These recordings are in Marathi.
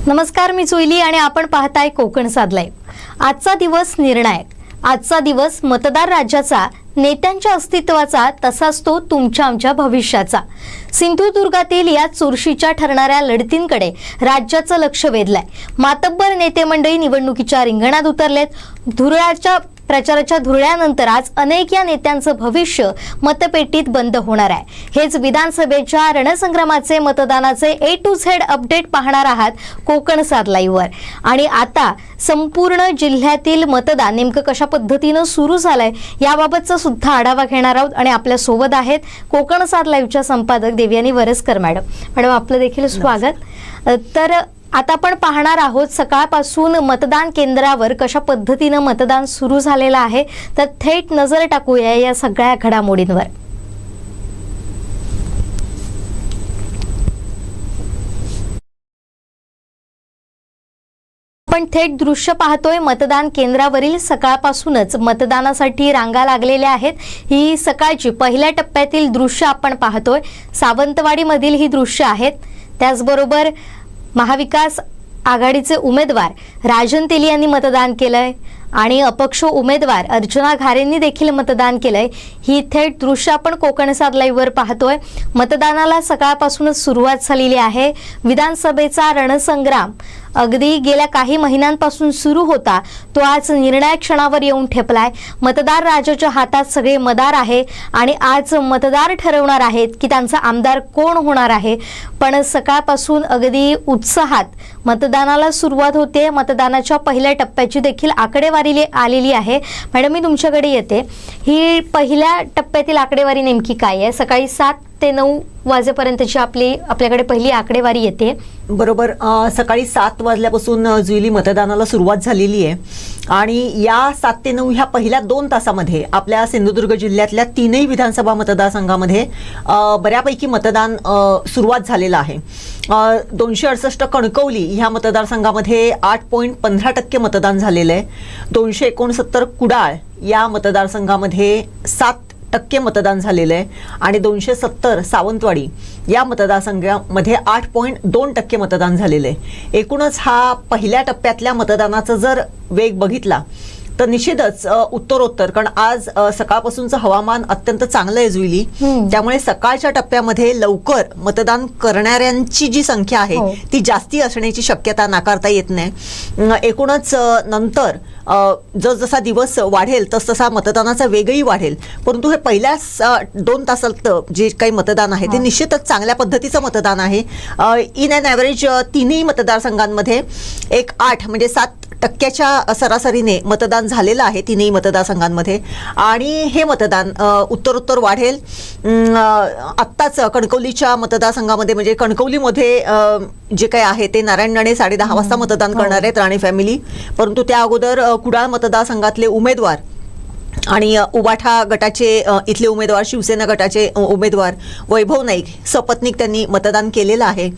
नमस्कार, मी चुईली आणि आपण पाहताय कोकण साध लाईव्ह। आजचा दिवस निर्णायक, आजचा दिवस मतदार राज्याचा, नेत्यांच्या अस्तित्वाचा, तसाच तो तुमच्या आमच्या भविष्याचा। सिंधुदुर्गातील या चुरशीच्या ठरणाऱ्या लढतींकडे राज्याचं लक्ष वेधलंय। मातब्बर नेते मंडळी निवडणुकीच्या रिंगणात उतरलेत। धुरळाच्या प्रचाराच्या धुरळ्यानंतर आज अनेक या नेत्यांचं भविष्य मतपेटीत बंद होणार आहे। हेच विधानसभेच्या रणसंग्रामाचे मतदानाचे ए टू झेड अपडेट पाहणार आहात कोकण साध लाईव्हवर। आणि आता संपूर्ण जिल्ह्यातील मतदान नेमकं कशा पद्धतीनं सुरू झालंय याबाबतचा सुद्धा आढावा घेणार आहोत। आणि आपल्या सोबत आहेत कोकण साध लाईव्हच्या संपादक देवयानी वरसकर मॅडम। आपलं देखील स्वागत। तर आता आपण पाहणार आहोत सकाळपासून मतदान केंद्रावर कशा पद्धतीने मतदान सुरू झालेलं आहे, तर थेट नजर टाकूया या सगळ्या घडामोडींवर। आपण थेट दृश्य पाहतोय मतदान केंद्रावरील। सकाळपासूनच मतदानासाठी रांगा लागलेल्या आहेत। ही सकाळची पहिल्या टप्प्यातील दृश्य आपण पाहतोय। सावंतवाडी मधील ही दृश्य आहेत। त्याचबरोबर महाविकास आघाडीचे उमेदवार राजन तेली यांनी मतदान केलंय आणि अपक्ष उमेदवार अर्चना घारेंनी देखील मतदान केलंय। ही थेट दृश्य आपण कोकण साध लाईव्हवर पाहतोय। मतदानाला सकाळपासूनच सुरुवात झालेली आहे। विधानसभेचा रणसंग्राम अगदी गेल्या काही महिन्यांपासून सुरू होता, तो आज निर्णायक क्षणावर येऊन ठेपलाय। मतदार राजाच्या हातात सगळे मदार आहे आणि आज मतदार ठरवणार आहेत की त्यांचा आमदार कोण होणार आहे। पण सकाळपासून अगदी उत्साहात मतदानाला सुरुवात होते। मतदानाच्या पहिल्या टप्प्याची देखील आकडेवारी आलेली आहे। मॅडम, मी तुमच्याकडे येते। ही पहिल्या टप्प्यातील आकडेवारी नेमकी काय आहे? सकाळी 7 ते 9 वाजेपर्यंतची आपल्याकडे पहिली आकडेवारी येते। बरोबर, सकाळी 7 वाजल्यापासून जुईली मतदानाला सुरुवात झालेली आहे आणि या 7 ते 9 ह्या पहिल्या 2 तासामध्ये आपल्या सिंधुदुर्ग जिल्ह्यातल्या 3ही विधानसभा मतदारसंघामध्ये बऱ्यापैकी मतदान सुरुवात झालेलं आहे। 268 कणकवली ह्या मतदारसंघामध्ये 8.15% मतदान झालेलं आहे। 269 कुडाळ या मतदारसंघामध्ये 7% मतदान झालेलं आहे आणि 270 सावंतवाडी या मतदारसंघामध्ये 8.2% मतदान झालेलं आहे। एकूणच हा पहिल्या टप्प्यातल्या मतदानाचा जर वेग बघितला तर निश्चितच उत्तरोत्तर, कारण आज सकाळपासूनचं हवामान अत्यंत चांगलं आहे जुईली, त्यामुळे सकाळच्या टप्प्यामध्ये लवकर मतदान करणाऱ्यांची जी संख्या आहे ती जास्ती असण्याची शक्यता नाकारता येत नाही। एकूणच नंतर जसा दिवस वाढेल तसा मतदानाचा वेगही वाढेल, परंतु हे पहिल्या 2 तासात जे काही मतदान आहे ते निश्चितच चांगल्या पद्धतीचं मतदान आहे। इन अँड ॲव्हरेज 3ही मतदारसंघांमध्ये 8 म्हणजे 7% सरासरीने मतदान झालेलं आहे 3ही मतदारसंघांमध्ये आणि हे मतदान उत्तरोत्तर वाढेल। आत्ताच कणकवलीच्या मतदारसंघामध्ये म्हणजे कणकवलीमध्ये जे काही आहे ते नारायण राणे 10:30 वाजता मतदान करणार आहेत, राणे फॅमिली। परंतु त्या अगोदर कुडाळ मतदारसंघातले उमेदवार आणि उबाठा गटाचे इथले उमेदवार, शिवसेना गटाचे उमेदवार वैभव नाईक सपत्नीक त्यांनी मतदान केलेलं आहे।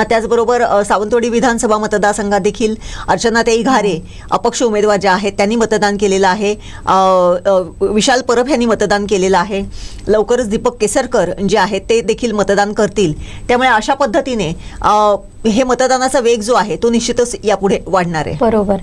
त्याचबरोबर सावंतवाडी विधानसभा मतदारसंघात देखील अर्चनाताई घारे अपक्ष उमेदवार जे आहेत त्यांनी मतदान केलेलं आहे। विशाल परब यांनी मतदान केलेलं आहे। लवकरच दीपक केसरकर जे आहेत ते देखील मतदान करतील। त्यामुळे अशा पद्धतीने हे मतदानाचा वेग जो आहे तो निश्चितच यापुढे वाढणार आहे। बरोबर,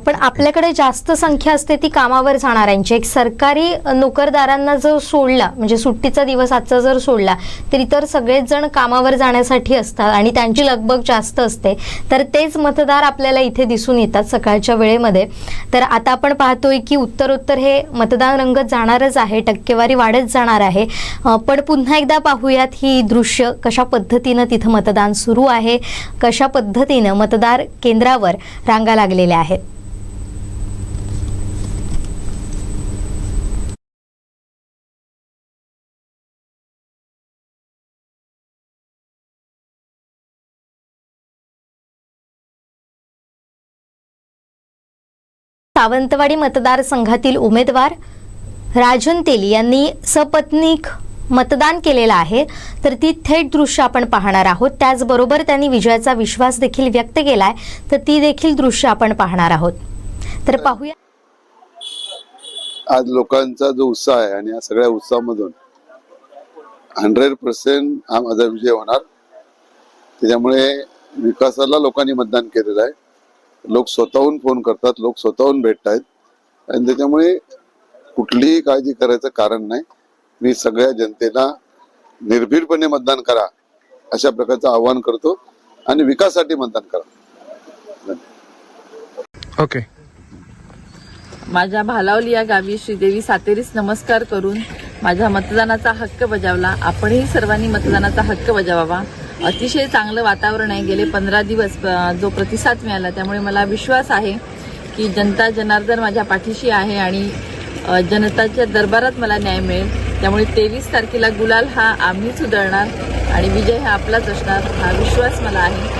पण आपल्याकडे जास्त संख्या असते ती कामावर जाणाऱ्यांची। एक सरकारी नोकरदारांना जर सोडला, म्हणजे सुट्टीचा दिवस आजचा जर सोडला, तर इतर सगळेच जण कामावर जाण्यासाठी असतात आणि त्यांची लगबग जास्त असते, तर तेच मतदार आपल्याला इथे दिसून येतात सकाळच्या वेळेमध्ये। तर आता आपण पाहतोय की उत्तरोत्तर हे मतदान रंगत जाणारच आहे, टक्केवारी वाढत जाणार आहे। पण पुन्हा एकदा पाहूयात ही दृश्य, कशा पद्धतीनं तिथं मतदान सुरू आहे, कशा पद्धतीने मतदार केंद्रावर रांगा लागलेल्या आहेत। सावंतवाडी मतदारसंघातील उमेदवार राजन तेली यांनी सपत्नीक मतदान केलेलं आहे, तर ती थेट दृश्य आपण पाहणार आहोत। त्याचबरोबर त्यांनी विजयाचा विश्वास देखील व्यक्त केलाय, तर ती देखील दृश्य आपण पाहणार आहोत। तर पाहूया आज लोकांचा जो उत्साह आहे आणि या सगळ्या उत्साहामधून 100% हा माझा विजय होणार। त्याच्यामुळे विकासाला लोकांनी मतदान केलेलं आहे. लोक स्वतःहून फोन करतात, लोक स्वतःहून भेटतायत आणि त्याच्यामुळे कुठलीही काळजी करायचं कारण नाही. मी सगळ्या जनतेला निर्भीडपणे मतदान करा अशा प्रकारचं आवाहन करतो आणि विकासासाठी मतदान करा. ओके. माझ्या भालावली या गावी श्रीदेवी सातेरीस नमस्कार करून माझ्या मतदानाचा हक्क बजावला. आपणही सर्वांनी मतदानाचा हक्क बजावावा. अतिशय चांगलं वातावरण आहे. गेले 15 दिवस जो प्रतिसाद मिळाला त्यामुळे मला विश्वास आहे की जनता जनार्दन माझ्या पाठीशी आहे आणि जनताच्या दरबारात मला न्याय मिळेल. त्यामुळे 23 तारखेला गुलाल हा आम्हीच उधळणार आणि विजय हा आपलाच असणार हा विश्वास मला आहे.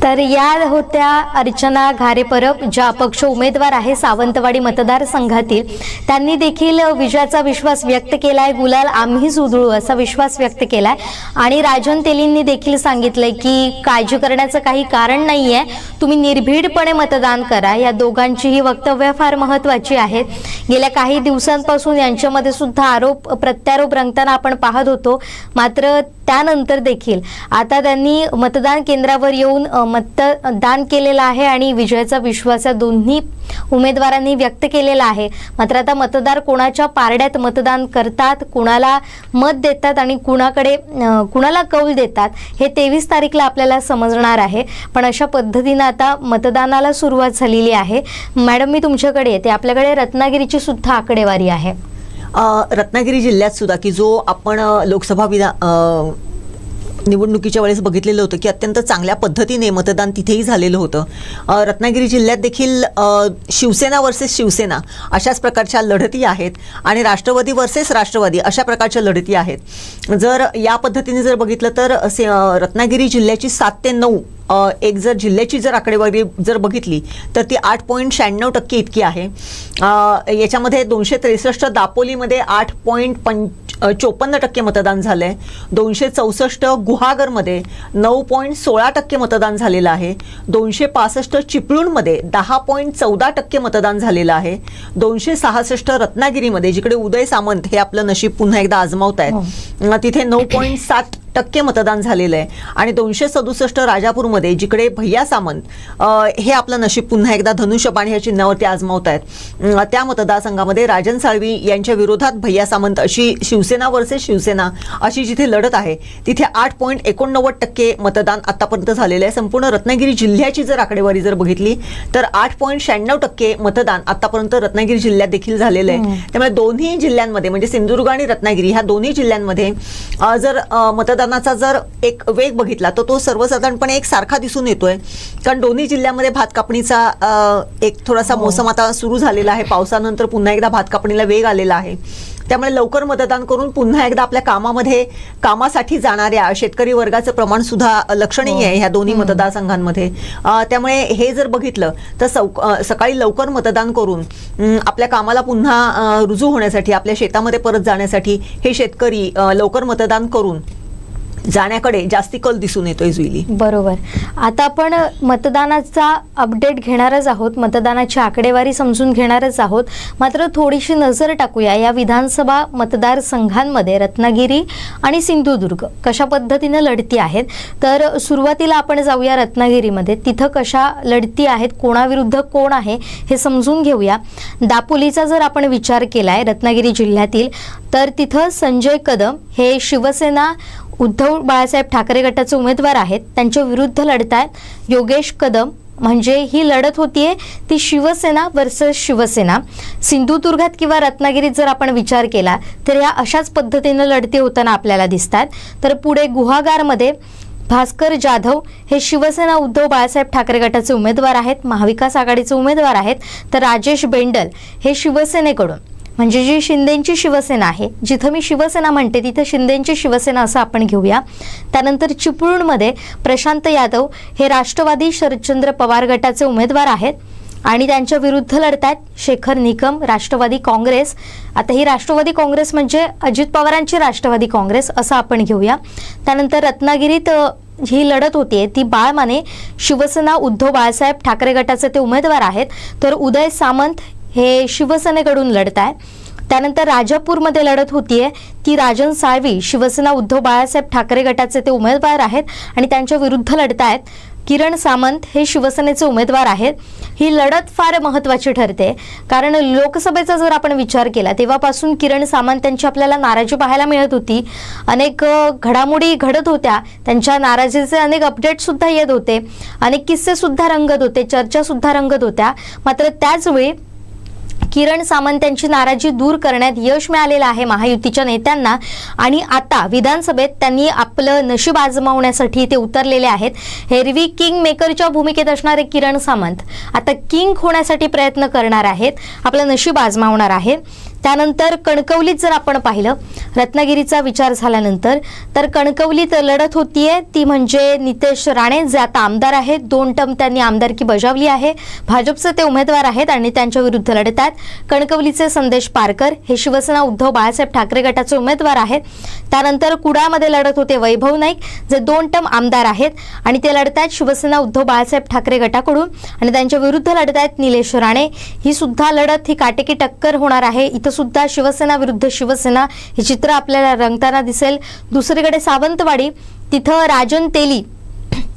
तर या होत्या अर्चना घारे परब, ज्या अपक्ष उमेदवार आहे सावंतवाडी मतदारसंघातील. त्यांनी देखील विजयाचा विश्वास व्यक्त केलाय. गुलाल आम्हीच उधळू असा विश्वास व्यक्त केलाय. आणि राजन तेलींनी देखील सांगितलंय की काळजी करण्याचं काही कारण नाहीये, तुम्ही निर्भीडपणे मतदान करा. या दोघांचीही वक्तव्य फार महत्वाची आहेत. गेल्या काही दिवसांपासून यांच्यामध्ये सुद्धा आरोप प्रत्यारोप रंगताना आपण पाहत होतो. मात्र त्यानंतर देखील आता त्यांनी मतदान केंद्रावर येऊन मतदान केलेलं आहे आणि विजयाचा विश्वास या दोन्ही उमेदवारांनी व्यक्त केलेला आहे. मात्र आता मतदार कोणाच्या पारड्यात मतदान करतात, कुणाला मत देतात आणि कुणाला कौल देतात हे 23 तारीखला आपल्याला समजणार आहे. पण अशा पद्धतीनं आता मतदानाला सुरुवात झालेली आहे. मॅडम, मी तुमच्याकडे येते. आपल्याकडे रत्नागिरीची सुद्धा आकडेवारी आहे. रत्नागिरी जिल्ह्यात सुद्धा की जो आपण लोकसभा निवडणुकीच्या वेळेस बघितलेलं होतं की अत्यंत चांगल्या पद्धतीने मतदान तिथेही झालेलं होतं. रत्नागिरी जिल्ह्यात देखील शिवसेना वर्सेस शिवसेना अशाच प्रकारच्या लढती आहेत आणि राष्ट्रवादी वर्सेस राष्ट्रवादी अशा प्रकारच्या लढती आहेत. जर या पद्धतीने जर बघितलं तर रत्नागिरी जिल्ह्याची 7 ते 9 एक जर जिल्ह्याची जर आकडेवारी जर बघितली तर ती 8.96% इतकी आहे. याच्यामध्ये 263 दापोलीमध्ये 8.54% मतदान झालंय. 264 गुहागरमध्ये 9.16% मतदान झालेलं आहे. 265 चिपळूणमध्ये 10.14% मतदान झालेलं आहे. 266 रत्नागिरीमध्ये जिकडे उदय सामंत हे आपलं नशीब पुन्हा एकदा आजमावत आहेत तिथे 9.7% मतदान झालेलं आहे. आणि 267 राजापूरमध्ये जिकडे भैया सामंत हे आपलं नशीब पुन्हा एकदा धनुष्यबाण ह्या चिन्हावरती आजमावत आहेत त्या मतदारसंघामध्ये राजन साळवी यांच्या विरोधात भैया सामंत अशी शिवसेना वर्सेस शिवसेना अशी जिथे लढत आहे तिथे 8.89% मतदान आतापर्यंत झालेलं आहे. संपूर्ण रत्नागिरी जिल्ह्याची जर आकडेवारी जर बघितली तर 8.96% मतदान आतापर्यंत रत्नागिरी जिल्ह्यात देखील झालेलं आहे. त्यामुळे दोन्ही जिल्ह्यांमध्ये म्हणजे सिंधुदुर्ग आणि रत्नागिरी ह्या दोन्ही जिल्ह्यांमध्ये जर मतदानाचा जर एक वेग बघितला तर तो सर्वसाधारणपणे एक सारखा दिसून येतोय. कारण दोन्ही जिल्ह्यामध्ये भात कापणीचा एक थोडासा मोसम आता सुरू झालेला आहे. पावसानंतर पुन्हा एकदा भात कापणीला वेग आलेला आहे. त्यामुळे लवकर मतदान करून पुन्हा एकदा आपल्या कामासाठी जाणाऱ्या शेतकरी वर्गाचं प्रमाण सुद्धा लक्षणीय आहे ह्या दोन्ही मतदारसंघांमध्ये. त्यामुळे हे जर बघितलं तर सकाळी लवकर मतदान करून आपल्या कामाला पुन्हा रुजू होण्यासाठी आपल्या शेतामध्ये परत जाण्यासाठी हे शेतकरी लवकर मतदान करून जाण्याकडे जास्ती कल दिसून येतोय जुईली. बरोबर. आता आपण मतदानाचा अपडेट घेणारच आहोत, मतदानाची आकडेवारी समजून घेणारच आहोत. मात्र थोडीशी नजर टाकूया या विधानसभा मतदारसंघांमध्ये रत्नागिरी आणि सिंधुदुर्ग कशा पद्धतीनं लढती आहेत. तर सुरुवातीला आपण जाऊया रत्नागिरीमध्ये. तिथं कशा लढती आहेत, कोणाविरुद्ध कोण आहे हे समजून घेऊया. दापोलीचा जर आपण विचार केलाय रत्नागिरी जिल्ह्यातील तर तिथं संजय कदम हे शिवसेना उद्धव बाळासाहेब ठाकरे गटाचे उमेदवार आहेत. त्यांच्या विरुद्ध लढतायत योगेश कदम. म्हणजे ही लढत होतीये ती शिवसेना वर्सेस शिवसेना. सिंधुदुर्गात किंवा रत्नागिरीत जर आपण विचार केला तर या अशाच पद्धतीनं लढती होताना आपल्याला दिसतात. तर पुढे गुहागारमध्ये भास्कर जाधव हे शिवसेना उद्धव बाळासाहेब ठाकरे गटाचे उमेदवार आहेत, महाविकास आघाडीचे उमेदवार आहेत. तर राजेश बेंडल हे शिवसेनेकडून म्हणजे जी शिंदेंची शिवसेना आहे, जिथं मी शिवसेना म्हणते तिथं शिंदेंची शिवसेना असं आपण घेऊया. त्यानंतर चिपळूणमध्ये प्रशांत यादव हे राष्ट्रवादी शरदचंद्र पवार गटाचे उमेदवार आहेत आणि त्यांच्या विरुद्ध लढतात शेखर निकम राष्ट्रवादी काँग्रेस. आता ही राष्ट्रवादी काँग्रेस म्हणजे अजित पवारांची राष्ट्रवादी काँग्रेस असं आपण घेऊया. त्यानंतर रत्नागिरीत ही लढत होतीये ती बाळमाने शिवसेना उद्धव बाळासाहेब ठाकरे गटाचे ते उमेदवार आहेत. तर उदय सामंत हे शिवसेनेकडून लढत आहे. त्यानंतर राजापूरमध्ये लढत होतीये ती राजन साळवी शिवसेना उद्धव बाळासाहेब ठाकरे गटाचे ते उमेदवार आहेत आणि त्यांच्या विरुद्ध लढतायत किरण सामंत हे शिवसेनेचे उमेदवार आहेत. ही लढत फार महत्त्वाची ठरते कारण लोकसभेचा जर आपण विचार केला तेव्हापासून किरण सामंत यांची आपल्याला नाराजी पाहायला मिळत होती. अनेक घडामोडी घडत होत्या, त्यांच्या नाराजीचे अनेक अपडेट सुद्धा येत होते, अनेक किस्से सुद्धा रंगत होते, चर्चा सुद्धा रंगत होत्या. मात्र त्याचवेळी किरण सामंत यांची नाराजी दूर करण्यात यश मिळालेलं आहे महायुतीच्या नेत्यांना आणि आता विधानसभेत त्यांनी आपलं नशीब आजमावण्यासाठी ते उतरलेले आहेत. एरवी किंग मेकरच्या भूमिकेत असणारे किरण सामंत आता किंग होण्यासाठी प्रयत्न करणार आहेत, आपलं नशीब आजमावणार आहे. त्यानंतर कणकवलीत जर आपण पाहिलं, रत्नागिरीचा विचार झाल्यानंतर तर कणकवलीत लढत होतीये ती म्हणजे नितेश राणे जे आता आमदार आहेत. 2 टर्म त्यांनी आमदारकी बजावली आहे. भाजपचे ते उमेदवार आहेत आणि त्यांच्या विरुद्ध लढतात. कणकवलीचे संदेश पारकर हे शिवसेना उद्धव बाळासाहेब ठाकरे गटाचे उमेदवार आहेत. त्यानंतर कुडाळमध्ये लढत होते वैभव नाईक जे 2 टर्म आमदार आहेत आणि ते लढतात शिवसेना उद्धव बाळासाहेब ठाकरे गटाकडून आणि त्यांच्या विरुद्ध लढतात निलेश राणे. ही सुद्धा लढत ही काटेकी टक्कर होणार आहे. इथं सुद्धा शिवसेना विरुद्ध शिवसेना हे चित्र आपल्याला रंगताना दिसेल. दुसरीकडे सावंतवाडी तिथं राजन तेली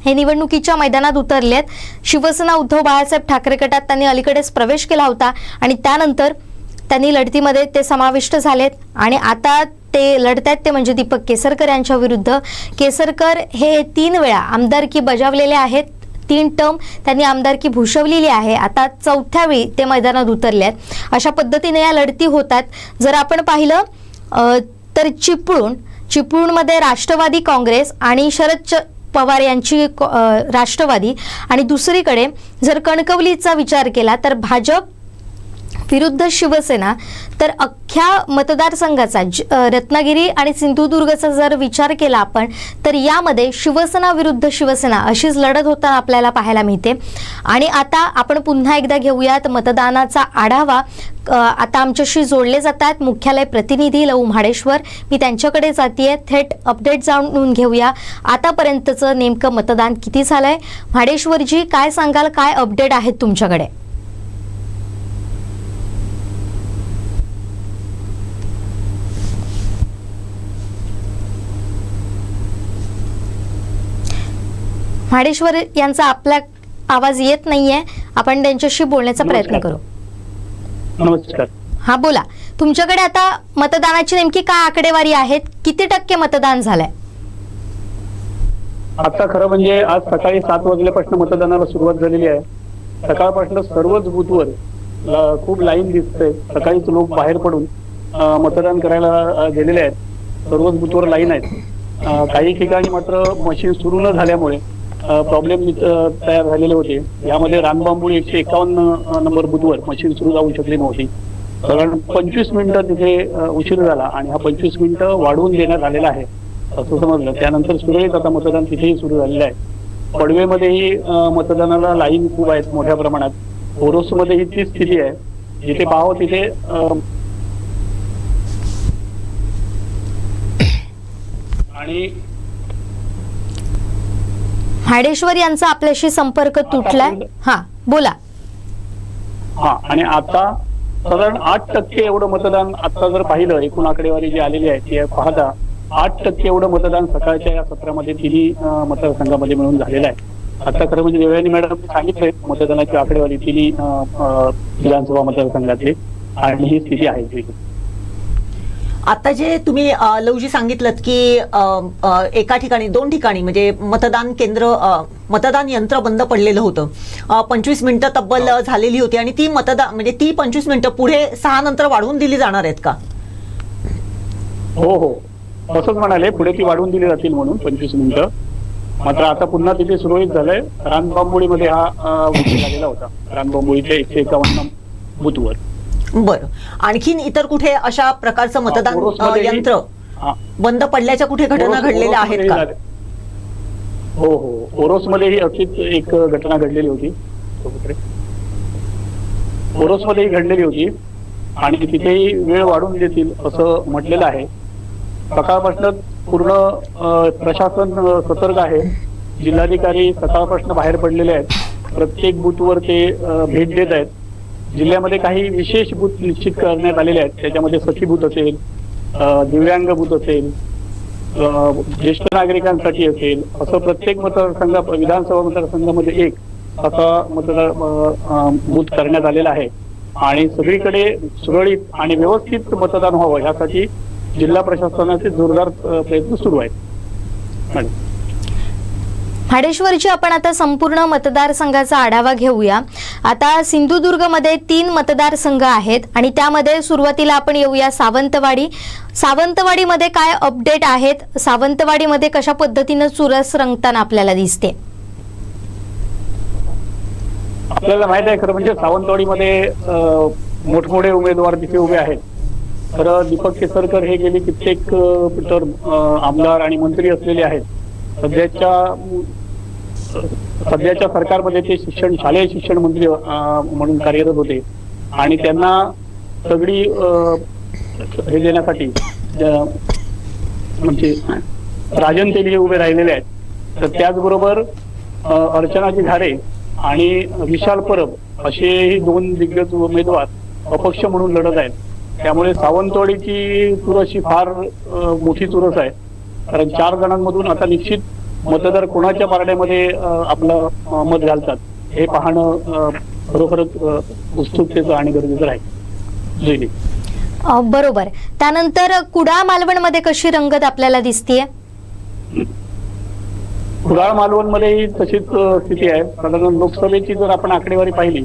हे निवडणुकीच्या मैदानात उतरलेत. शिवसेना उद्धव बाळासाहेब ठाकरे गटात त्यांनी अलीकडेच प्रवेश केला होता आणि त्यानंतर त्यांनी लढतीमध्ये ते समाविष्ट झालेत आणि आता ते लढतात ते म्हणजे दीपक केसरकर यांच्या विरुद्ध. केसरकर हे 3 वेळा आमदारकी बजावलेले आहेत. 3 टर्म त्यांनी आमदारकी भूषवलेली आहे. आता 4थ्या वेळी ते मैदानात उतरले आहेत. अशा पद्धतीने या लढती होतात. जर आपण पाहिलं तर चिपळूणमध्ये राष्ट्रवादी काँग्रेस आणि शरद पवार यांची राष्ट्रवादी आणि दुसरीकडे जर कणकवलीचा विचार केला तर भाजप विरुद्ध शिवसेना. तर अख्ख्या मतदारसंघाचा रत्नागिरी आणि सिंधुदुर्गचा जर विचार केला आपण तर यामध्ये शिवसेना विरुद्ध शिवसेना अशीच लढत होताना आपल्याला पाहायला मिळते. आणि आता आपण पुन्हा एकदा घेऊयात मतदानाचा आढावा. आता आमच्याशी जोडले जातात मुख्यालय प्रतिनिधी लव म्हाडेश्वर. मी त्यांच्याकडे जातीये, थेट अपडेट जाणून घेऊया आतापर्यंतचं नेमकं मतदान किती झालंय. म्हाडेश्वरजी काय सांगाल, काय अपडेट आहेत तुमच्याकडे? म्हाडेश्वर यांचा आपला आवाज येत नाहीये, आपण त्यांच्याशी बोलण्याचा प्रयत्न करू. नमस्कार. हा बोला, तुमच्याकडे आता मतदानाची नेमकी काय आकडेवारी आहेत, किती टक्के मतदान झालंय? आता खरं म्हणजे आज सकाळी 7 वाजल्यापासून मतदानाला सुरुवात झालेली आहे. सकाळपासून सर्वच बूथवर खूप लाईन दिसते. सकाळीच लोक बाहेर पडून मतदान करायला गेलेले आहेत. सर्वच बूथवर लाईन आहेत. काही ठिकाणी मात्र मशीन सुरू न झाल्यामुळे प्रॉब्लेम तयार झालेले होते. यामध्ये रानबांबुळी 151 नंबर बूथवर मशीन सुरू जाऊ शकली नव्हती. कारण 25 मिनिटं तिथे उशीर झाला आणि हा 25 मिनिटं वाढवून देण्यात आलेला आहे असं समजलं. त्यानंतर सुरळीत आता मतदान तिथेही सुरू झालेलं आहे. पडवेमध्येही मतदानाला लाईन खूप आहेत मोठ्या प्रमाणात. ओरोसमध्येही तीच स्थिती आहे. जिथे पाहावं तिथे आणि म्हाडेश्वर यांचा आपल्याशी संपर्क तुटलाय. हा बोला. हा, आणि आता साधारण 8% एवढं मतदान आता जर पाहिलं, एकूण आकडेवारी जी आलेली आहे ती पाहता 8% एवढं मतदान सकाळच्या या सत्रामध्ये 3 मतदारसंघामध्ये मिळून झालेलं आहे. आता खरं म्हणजे देवयानी मॅडम सांगितलंय मतदानाची आकडेवारी 3 विधानसभा मतदारसंघातली आणि ही स्थिती आहे. आता जे तुम्ही लवजी सांगितलं की एका ठिकाणी 2 ठिकाणी म्हणजे मतदान केंद्र मतदान यंत्र बंद पडलेलं होतं. 25 मिनिटं तब्बल झालेली होती आणि ती म्हणजे ती 25 मिनिटं पुढे 6 नंतर वाढवून दिली जाणार आहेत का? हो, असंच म्हणाले. पुढे ती वाढवून दिली जातील म्हणून 25 मिनिटं. मात्र आता पुन्हा तिथे सुरळीत झालंय. रानबांबुळीमध्ये हा विषय झालेला होता. रानबांबुळीच्या 151 बूथवर. बरं, आणखीन इतर कुठे अशा प्रकारचं मतदान यंत्र बंद पडल्याच्या कुठे घटना घडलेल्या आहेत का? हो, ओरोसमध्येही अशीच एक घटना घडलेली होती. ओरोसमध्येही घडलेली होती आणि तिथेही वेळ वाढवून देतील असं म्हटलेलं आहे. सकाळपासून पूर्ण प्रशासन सतर्क आहे. जिल्हाधिकारी सकाळपासून बाहेर पडलेले आहेत. प्रत्येक बूथवर ते भेट देत आहेत. जिल्ह्यामध्ये काही विशेष बूथ निश्चित करण्यात आलेले आहेत. त्याच्यामध्ये सखी बूथ असेल, दिव्यांग बूथ असेल, ज्येष्ठ नागरिकांसाठी असेल, असं प्रत्येक विधानसभा मतदारसंघामध्ये एक असा बूथ करण्यात आलेला आहे. आणि सगळीकडे सुरळीत आणि व्यवस्थित मतदान व्हावं यासाठी जिल्हा प्रशासनाचे जोरदार प्रयत्न सुरू आहेत. म्हाडेश्वरची आपण आता संपूर्ण मतदारसंघाचा आढावा घेऊया. आता सिंधुदुर्गमध्ये 3 मतदारसंघ आहेत आणि त्यामध्ये सुरुवातीला आपण येऊया सावंतवाडीमध्ये काय अपडेट आहेत? सावंतवाडीमध्ये कशा पद्धतीनं चुरस रंगताना आपल्याला दिसते? आपल्याला माहित आहे खरं म्हणजे सावंतवाडीमध्ये मोठमोठे उमेदवार तिथे उभे आहेत. खरं दीपक केसरकर हे गेली कित्येक टर्म आमदार आणि मंत्री असलेले आहेत. सध्याच्या सरकारमध्ये ते शालेय शिक्षण मंत्री म्हणून कार्यरत होते आणि त्यांना सगळी हे देण्यासाठी म्हणजे राजन तेली उभे राहिलेले आहेत. तर त्याचबरोबर अर्चनाजी घारे आणि विशाल परब असेही 2 दिग्गज उमेदवार अपक्ष म्हणून लढत आहेत. त्यामुळे सावंतवाडीची चुरस ही फार मोठी चुरस आहे. कारण 4 जणांमधून आता निश्चित मतदार कोणाच्या पारड्यामध्ये आपलं मत घालतात हे पाहणं खरोखरच उत्सुकतेचं आणि गरजेचं आहे. बरोबर. त्यानंतर कुडाळ मालवणमध्ये कशी रंगत आपल्याला दिसतीये? कुडाळ मालवणमध्येही तशीच स्थिती आहे. साधारण लोकसभेची जर आपण आकडेवारी पाहिली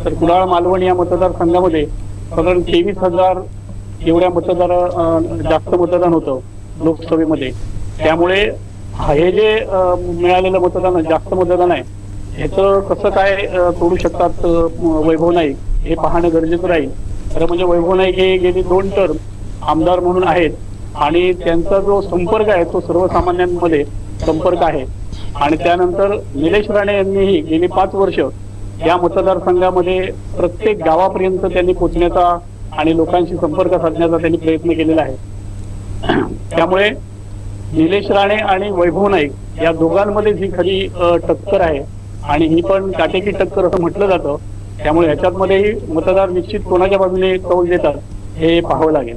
तर कुडाळ मालवण या मतदारसंघामध्ये साधारण 23,000 एवढ्या जास्त मतदान होतं लोकसभेमध्ये. त्यामुळे हे जे मिळालेलं मतदान जास्त मतदान आहे ह्याचं कसं काय तोडू शकतात वैभव नाईक हे पाहणं गरजेचं राहील. खरं म्हणजे वैभव नाईक हे गेली 2 टर्म आमदार म्हणून आहेत आणि त्यांचा जो संपर्क आहे तो सर्वसामान्यांमध्ये संपर्क आहे. आणि त्यानंतर निलेश राणे यांनीही गेली 5 वर्ष या मतदारसंघामध्ये प्रत्येक गावापर्यंत त्यांनी पोहोचण्याचा आणि लोकांशी संपर्क साधण्याचा त्यांनी प्रयत्न केलेला आहे. त्यामुळे निलेश राणे आणि वैभव नाईक या दोघांमध्ये जी खरी टक्कर आहे आणि ही पण काटेकी टक्कर असं म्हटलं जातं. त्यामुळे ह्याच्यामध्येही मतदार निश्चित कोणाच्या बाजूने कौल देतात हे पाहावं लागेल.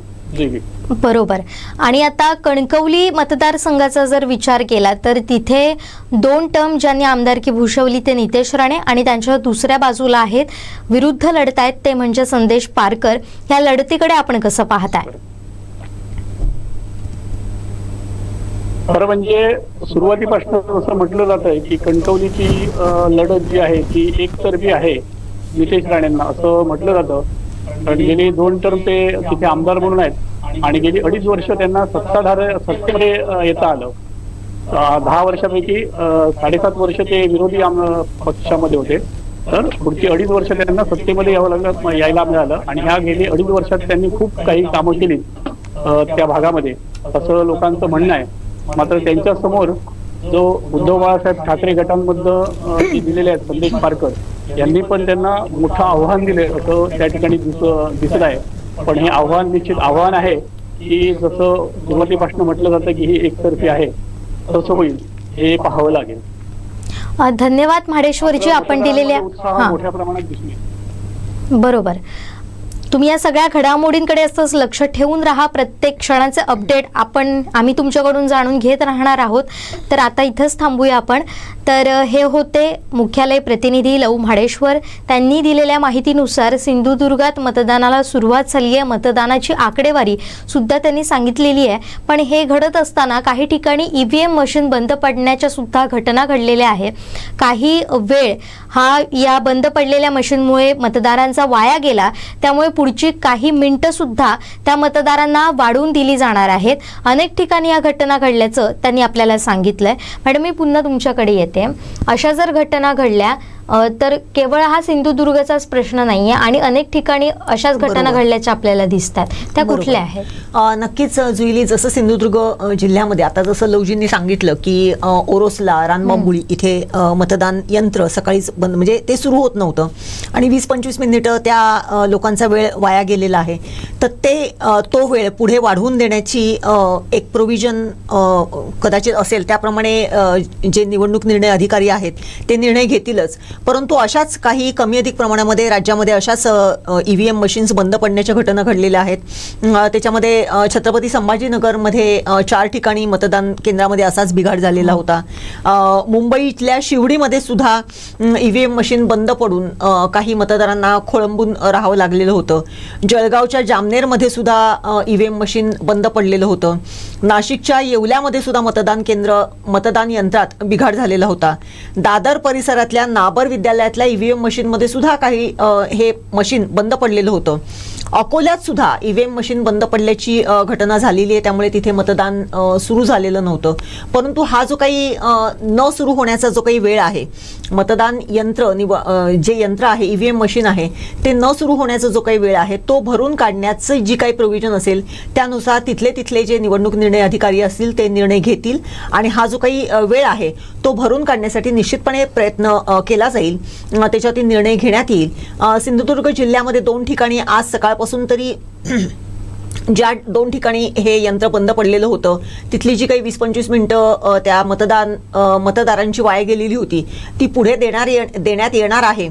बरोबर. आणि आता कणकवली मतदारसंघाचा जर विचार केला तर तिथे 2 टर्म ज्यांनी आमदारकी भूषवली ते नितेश राणे आणि त्यांच्या दुसऱ्या बाजूला आहेत विरुद्ध लढतायत ते म्हणजे संदेश पारकर. या लढतीकडे आपण कसं पाहताय? खरं म्हणजे सुरुवातीपासून असं म्हटलं जात आहे की कणकवलीची लढत जी आहे ती एकतर्फी आहे नितेश राणेंना असं म्हटलं जातं. कारण गेली 2 टर्म ते तिथे आमदार म्हणून आहेत आणि गेली 2.5 वर्ष त्यांना सत्तेमध्ये येता आलं. 10 वर्षापैकी 7.5 वर्ष ते विरोधी पक्षामध्ये होते. तर पुढची 2.5 वर्ष त्यांना सत्तेमध्ये यायला मिळालं आणि ह्या गेली 2.5 वर्षात त्यांनी खूप काही कामं केली त्या भागामध्ये असं लोकांचं म्हणणं आहे. मात्र त्यांच्या समोर जो उद्धव बाळासाहेब ठाकरे गटांमधनं दिलेले आहेत संदेश पारकर यांनी पण त्यांना मोठं आव्हान दिले असं त्या ठिकाणी दिसत आहे. पण हे आव्हान निश्चित आव्हान आहे की जसं सुरुवातीपासून म्हटलं जातं की ही एकतर्फी आहे तसं होईल हे पाहावं लागेल. धन्यवाद म्हाडेश्वरजी आपण दिलेल्या मोठ्या प्रमाणात दिसून येईल. बरोबर. तुम्ही या सगळ्या घडामोडींकडे असंच लक्ष ठेवून राहा. प्रत्येक क्षणाचे अपडेट आम्ही तुमच्याकडून जाणून घेत राहणार आहोत. तर आता इथंच थांबूया आपण. तर हे होते मुख्यालय प्रतिनिधी लव म्हाडेश्वर. त्यांनी दिलेल्या माहितीनुसार सिंधुदुर्गात मतदानाला सुरुवात झाली आहे. मतदानाची आकडेवारी सुद्धा त्यांनी सांगितलेली आहे. पण हे घडत असताना काही ठिकाणी EVM मशीन बंद पडण्याच्या सुद्धा घटना घडलेल्या आहेत. काही वेळ हा या बंद पडलेल्या मशीनमुळे मतदारांचा वाया गेला. त्यामुळे पुढची काही मिनिटं सुद्धा त्या मतदारांना वाढवून दिली जाणार आहेत. अनेक ठिकाणी या घटना घडल्याचं त्यांनी आपल्याला सांगितलंय. मॅडम मी पुन्हा तुमच्याकडे येते. अशा जर घटना घडल्या तर केवळ हा सिंधुदुर्गचाच प्रश्न नाहीये आणि अनेक ठिकाणी अशाच घटना घडल्याच्या आपल्याला दिसतात. त्या कुठल्या आहेत? नक्कीच जुईली, जसं सिंधुदुर्ग जिल्ह्यामध्ये आता जसं लवजींनी सांगितलं की ओरोसला, रानबांबुळी इथे मतदान यंत्र सकाळीच बंद, म्हणजे ते सुरू होत नव्हतं आणि 20-25 मिनिटं त्या लोकांचा वेळ वाया गेलेला आहे. तर तो वेळ पुढे वाढवून देण्याची एक प्रोव्हिजन कदाचित असेल, त्याप्रमाणे जे निवडणूक निर्णय अधिकारी आहेत ते निर्णय घेतीलच. परंतु अशाच काही कमी अधिक प्रमाणामध्ये राज्यामध्ये अशाच EVM मशीन्स बंद पडण्याच्या घटना घडलेल्या आहेत. त्याच्यामध्ये छत्रपती संभाजीनगरमध्ये 4 ठिकाणी मतदान केंद्रामध्ये असाच बिघाड झालेला होता. मुंबईतल्या शिवडीमध्ये सुद्धा EVM मशीन बंद पडून काही मतदारांना खोळंबून राहावं लागलेलं होतं. जळगावच्या जामनेरमध्ये सुद्धा EVM मशीन बंद पडलेलं होतं. नाशिकच्या येवल्यामध्ये सुद्धा मतदान यंत्रात बिघाड झालेला होता. दादर परिसरातल्या नाबर विद्यालयातल्या EVM मशीनमध्ये सुद्धा काही हे मशीन बंद पडलेलं होतं. अकोल्यात सुद्धा EVM मशीन बंद पडल्याची घटना झालेली आहे, त्यामुळे तिथे मतदान सुरू झालेलं नव्हतं. परंतु हा जो काही न सुरू होण्याचा जो काही वेळ आहे, मतदान यंत्र जे यंत्र आहे, EVM मशीन आहे, ते न सुरू होण्याचा जो काही वेळ आहे तो भरून काढण्याचं जी काही प्रोव्हिजन असेल त्यानुसार तिथले जे निवडणूक निर्णय अधिकारी असतील ते निर्णय घेतील आणि हा जो काही वेळ आहे तो भरून काढण्यासाठी निश्चितपणे प्रयत्न केला जाईल, त्याच्यावरती निर्णय घेण्यात येईल. सिंधुदुर्ग जिल्ह्यामध्ये 2 ठिकाणी आज सकाळपासून तरी ज्या 2 ठिकाणी हे यंत्र बंद पडलेलं होतं तिथली जी काही 20-25 मिनिटं त्या मतदारांची वाया गेलेली होती ती पुढे देण्यात येणार आहे,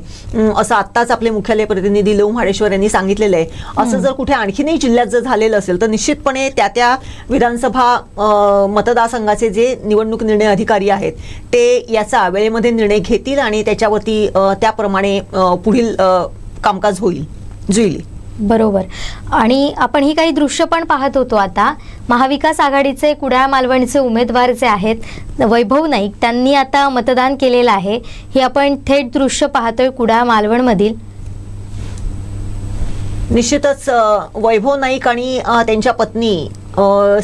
असं आत्ताच आपले मुख्यालय प्रतिनिधी लव म्हाडेश्वर यांनी सांगितलेलं आहे. असं जर कुठे आणखीनही जिल्ह्यात जर झालेलं असेल तर निश्चितपणे त्या विधानसभा मतदारसंघाचे जे निवडणूक निर्णय अधिकारी आहेत ते याचा वेळेमध्ये निर्णय घेतील आणि त्याच्यावरती त्याप्रमाणे पुढील कामकाज होईल. जुईली. बरोबर. आणि आपण ही काही दृश्य पण पाहत होतो. आता महाविकास आघाडीचे कुडाळ मालवणचे उमेदवार जे आहेत वैभव नाईक, त्यांनी आता मतदान केलेलं आहे. हे आपण थेट दृश्य पाहतोय कुडाळ मालवणमधील. निश्चितच वैभव नाईक आणि त्यांच्या पत्नी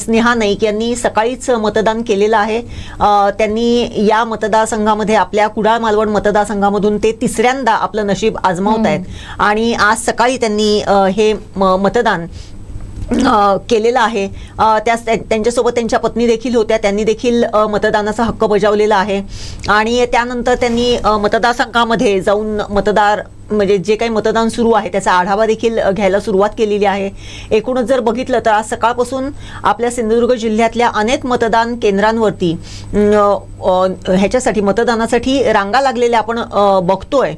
स्नेहा नाईक यांनी सकाळीच मतदान केलेलं आहे. त्यांनी या मतदारसंघामध्ये आपल्या कुडाळ मालवण मतदारसंघामधून ते 3ऱ्यांदा आपलं नशीब आजमावत आहेत आणि आज सकाळी त्यांनी हे मतदान केलेलं आहे. त्यांच्यासोबत त्यांच्या पत्नी देखील होत्या, त्यांनी देखील मतदानाचा हक्क बजावलेला आहे आणि त्यानंतर त्यांनी मतदारसंघामध्ये जाऊन म्हणजे जे काही मतदान सुरू आहे त्याचा आढावा देखील घ्यायला सुरुवात केलेली आहे. एकूणच जर बघितलं तर आज सकाळपासून आपल्या सिंधुदुर्ग जिल्ह्यातल्या अनेक मतदान केंद्रांवरती ह्याच्यासाठी मतदानासाठी रांगा लागलेल्या आपण बघतोय.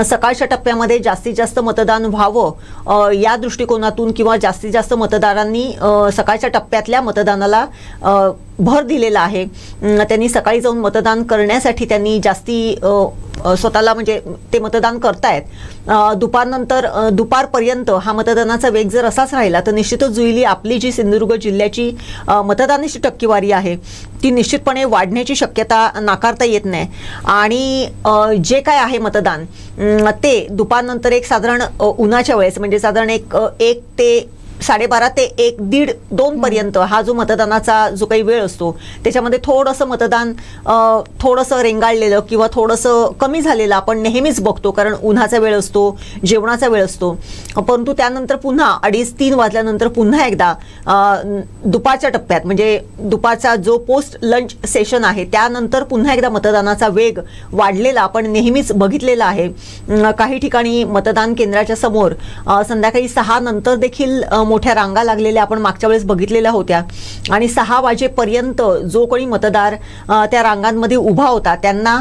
सकाळच्या टप्प्यामध्ये जास्तीत जास्त मतदान व्हावं या दृष्टिकोनातून किंवा जास्तीत जास्त मतदारांनी सकाळच्या टप्प्यातल्या मतदानाला भर दिलेला आहे. त्यांनी सकाळी जाऊन मतदान करण्यासाठी त्यांनी जास्ती स्वतःला म्हणजे ते मतदान करतायत. दुपारपर्यंत हा मतदानाचा वेग जर असाच राहिला तर निश्चितच जुईली आपली जी सिंधुदुर्ग जिल्ह्याची मतदानाची टक्केवारी आहे ती निश्चितपणे वाढण्याची शक्यता नाकारता येत नाही. आणि जे काय आहे मतदान ते दुपारनंतर एक साधारण उन्हाच्या वेळेस म्हणजे साधारण एक ते 12:30 ते 1-1:30-2 पर्यंत हा जो मतदानाचा जो काही वेळ असतो त्याच्यामध्ये थोडंसं मतदान थोडंसं रेंगाळलेलं किंवा थोडंसं कमी झालेलं आपण नेहमीच बघतो, कारण उन्हाचा वेळ असतो, जेवणाचा वेळ असतो. परंतु त्यानंतर पुन्हा 2:30-3 वाजल्यानंतर पुन्हा एकदा दुपारच्या टप्प्यात म्हणजे दुपारचा जो पोस्ट लंच सेशन आहे त्यानंतर पुन्हा एकदा मतदानाचा वेग वाढलेला आपण नेहमीच बघितलेला आहे. काही ठिकाणी मतदान केंद्राच्या समोर संध्याकाळी 6 नंतर देखील मोठ्या रांगा लागलेल्या आपण मागच्या वेळेस बघितलेल्या होत्या आणि 6 वाजेपर्यंत जो कोणी मतदार त्या रांगांमध्ये उभा होता त्यांना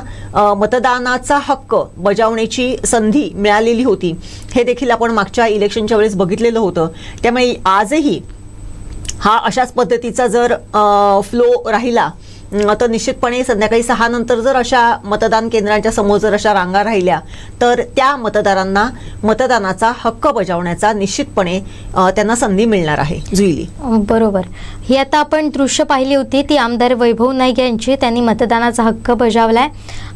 मतदानाचा हक्क बजावण्याची संधी मिळालेली होती. हे देखील आपण मागच्या इलेक्शनच्या वेळेस बघितलेलं होतं. त्यामुळे आजही हा अशाच पद्धतीचा जर फ्लो राहिला तर निश्चितपणे संध्याकाळी 6 नंतर जर अशा मतदान केंद्रांच्या समोर जर अशा रांगा राहिल्या तर त्या मतदारांना मतदानाचा हक्क बजावण्याचा निश्चितपणे त्यांना संधी मिळणार आहे. जुईली. बरोबर. ही आता आपण दृश्य पाहिली होती ती आमदार वैभव नाईक यांची. त्यांनी मतदानाचा हक्क बजावलाय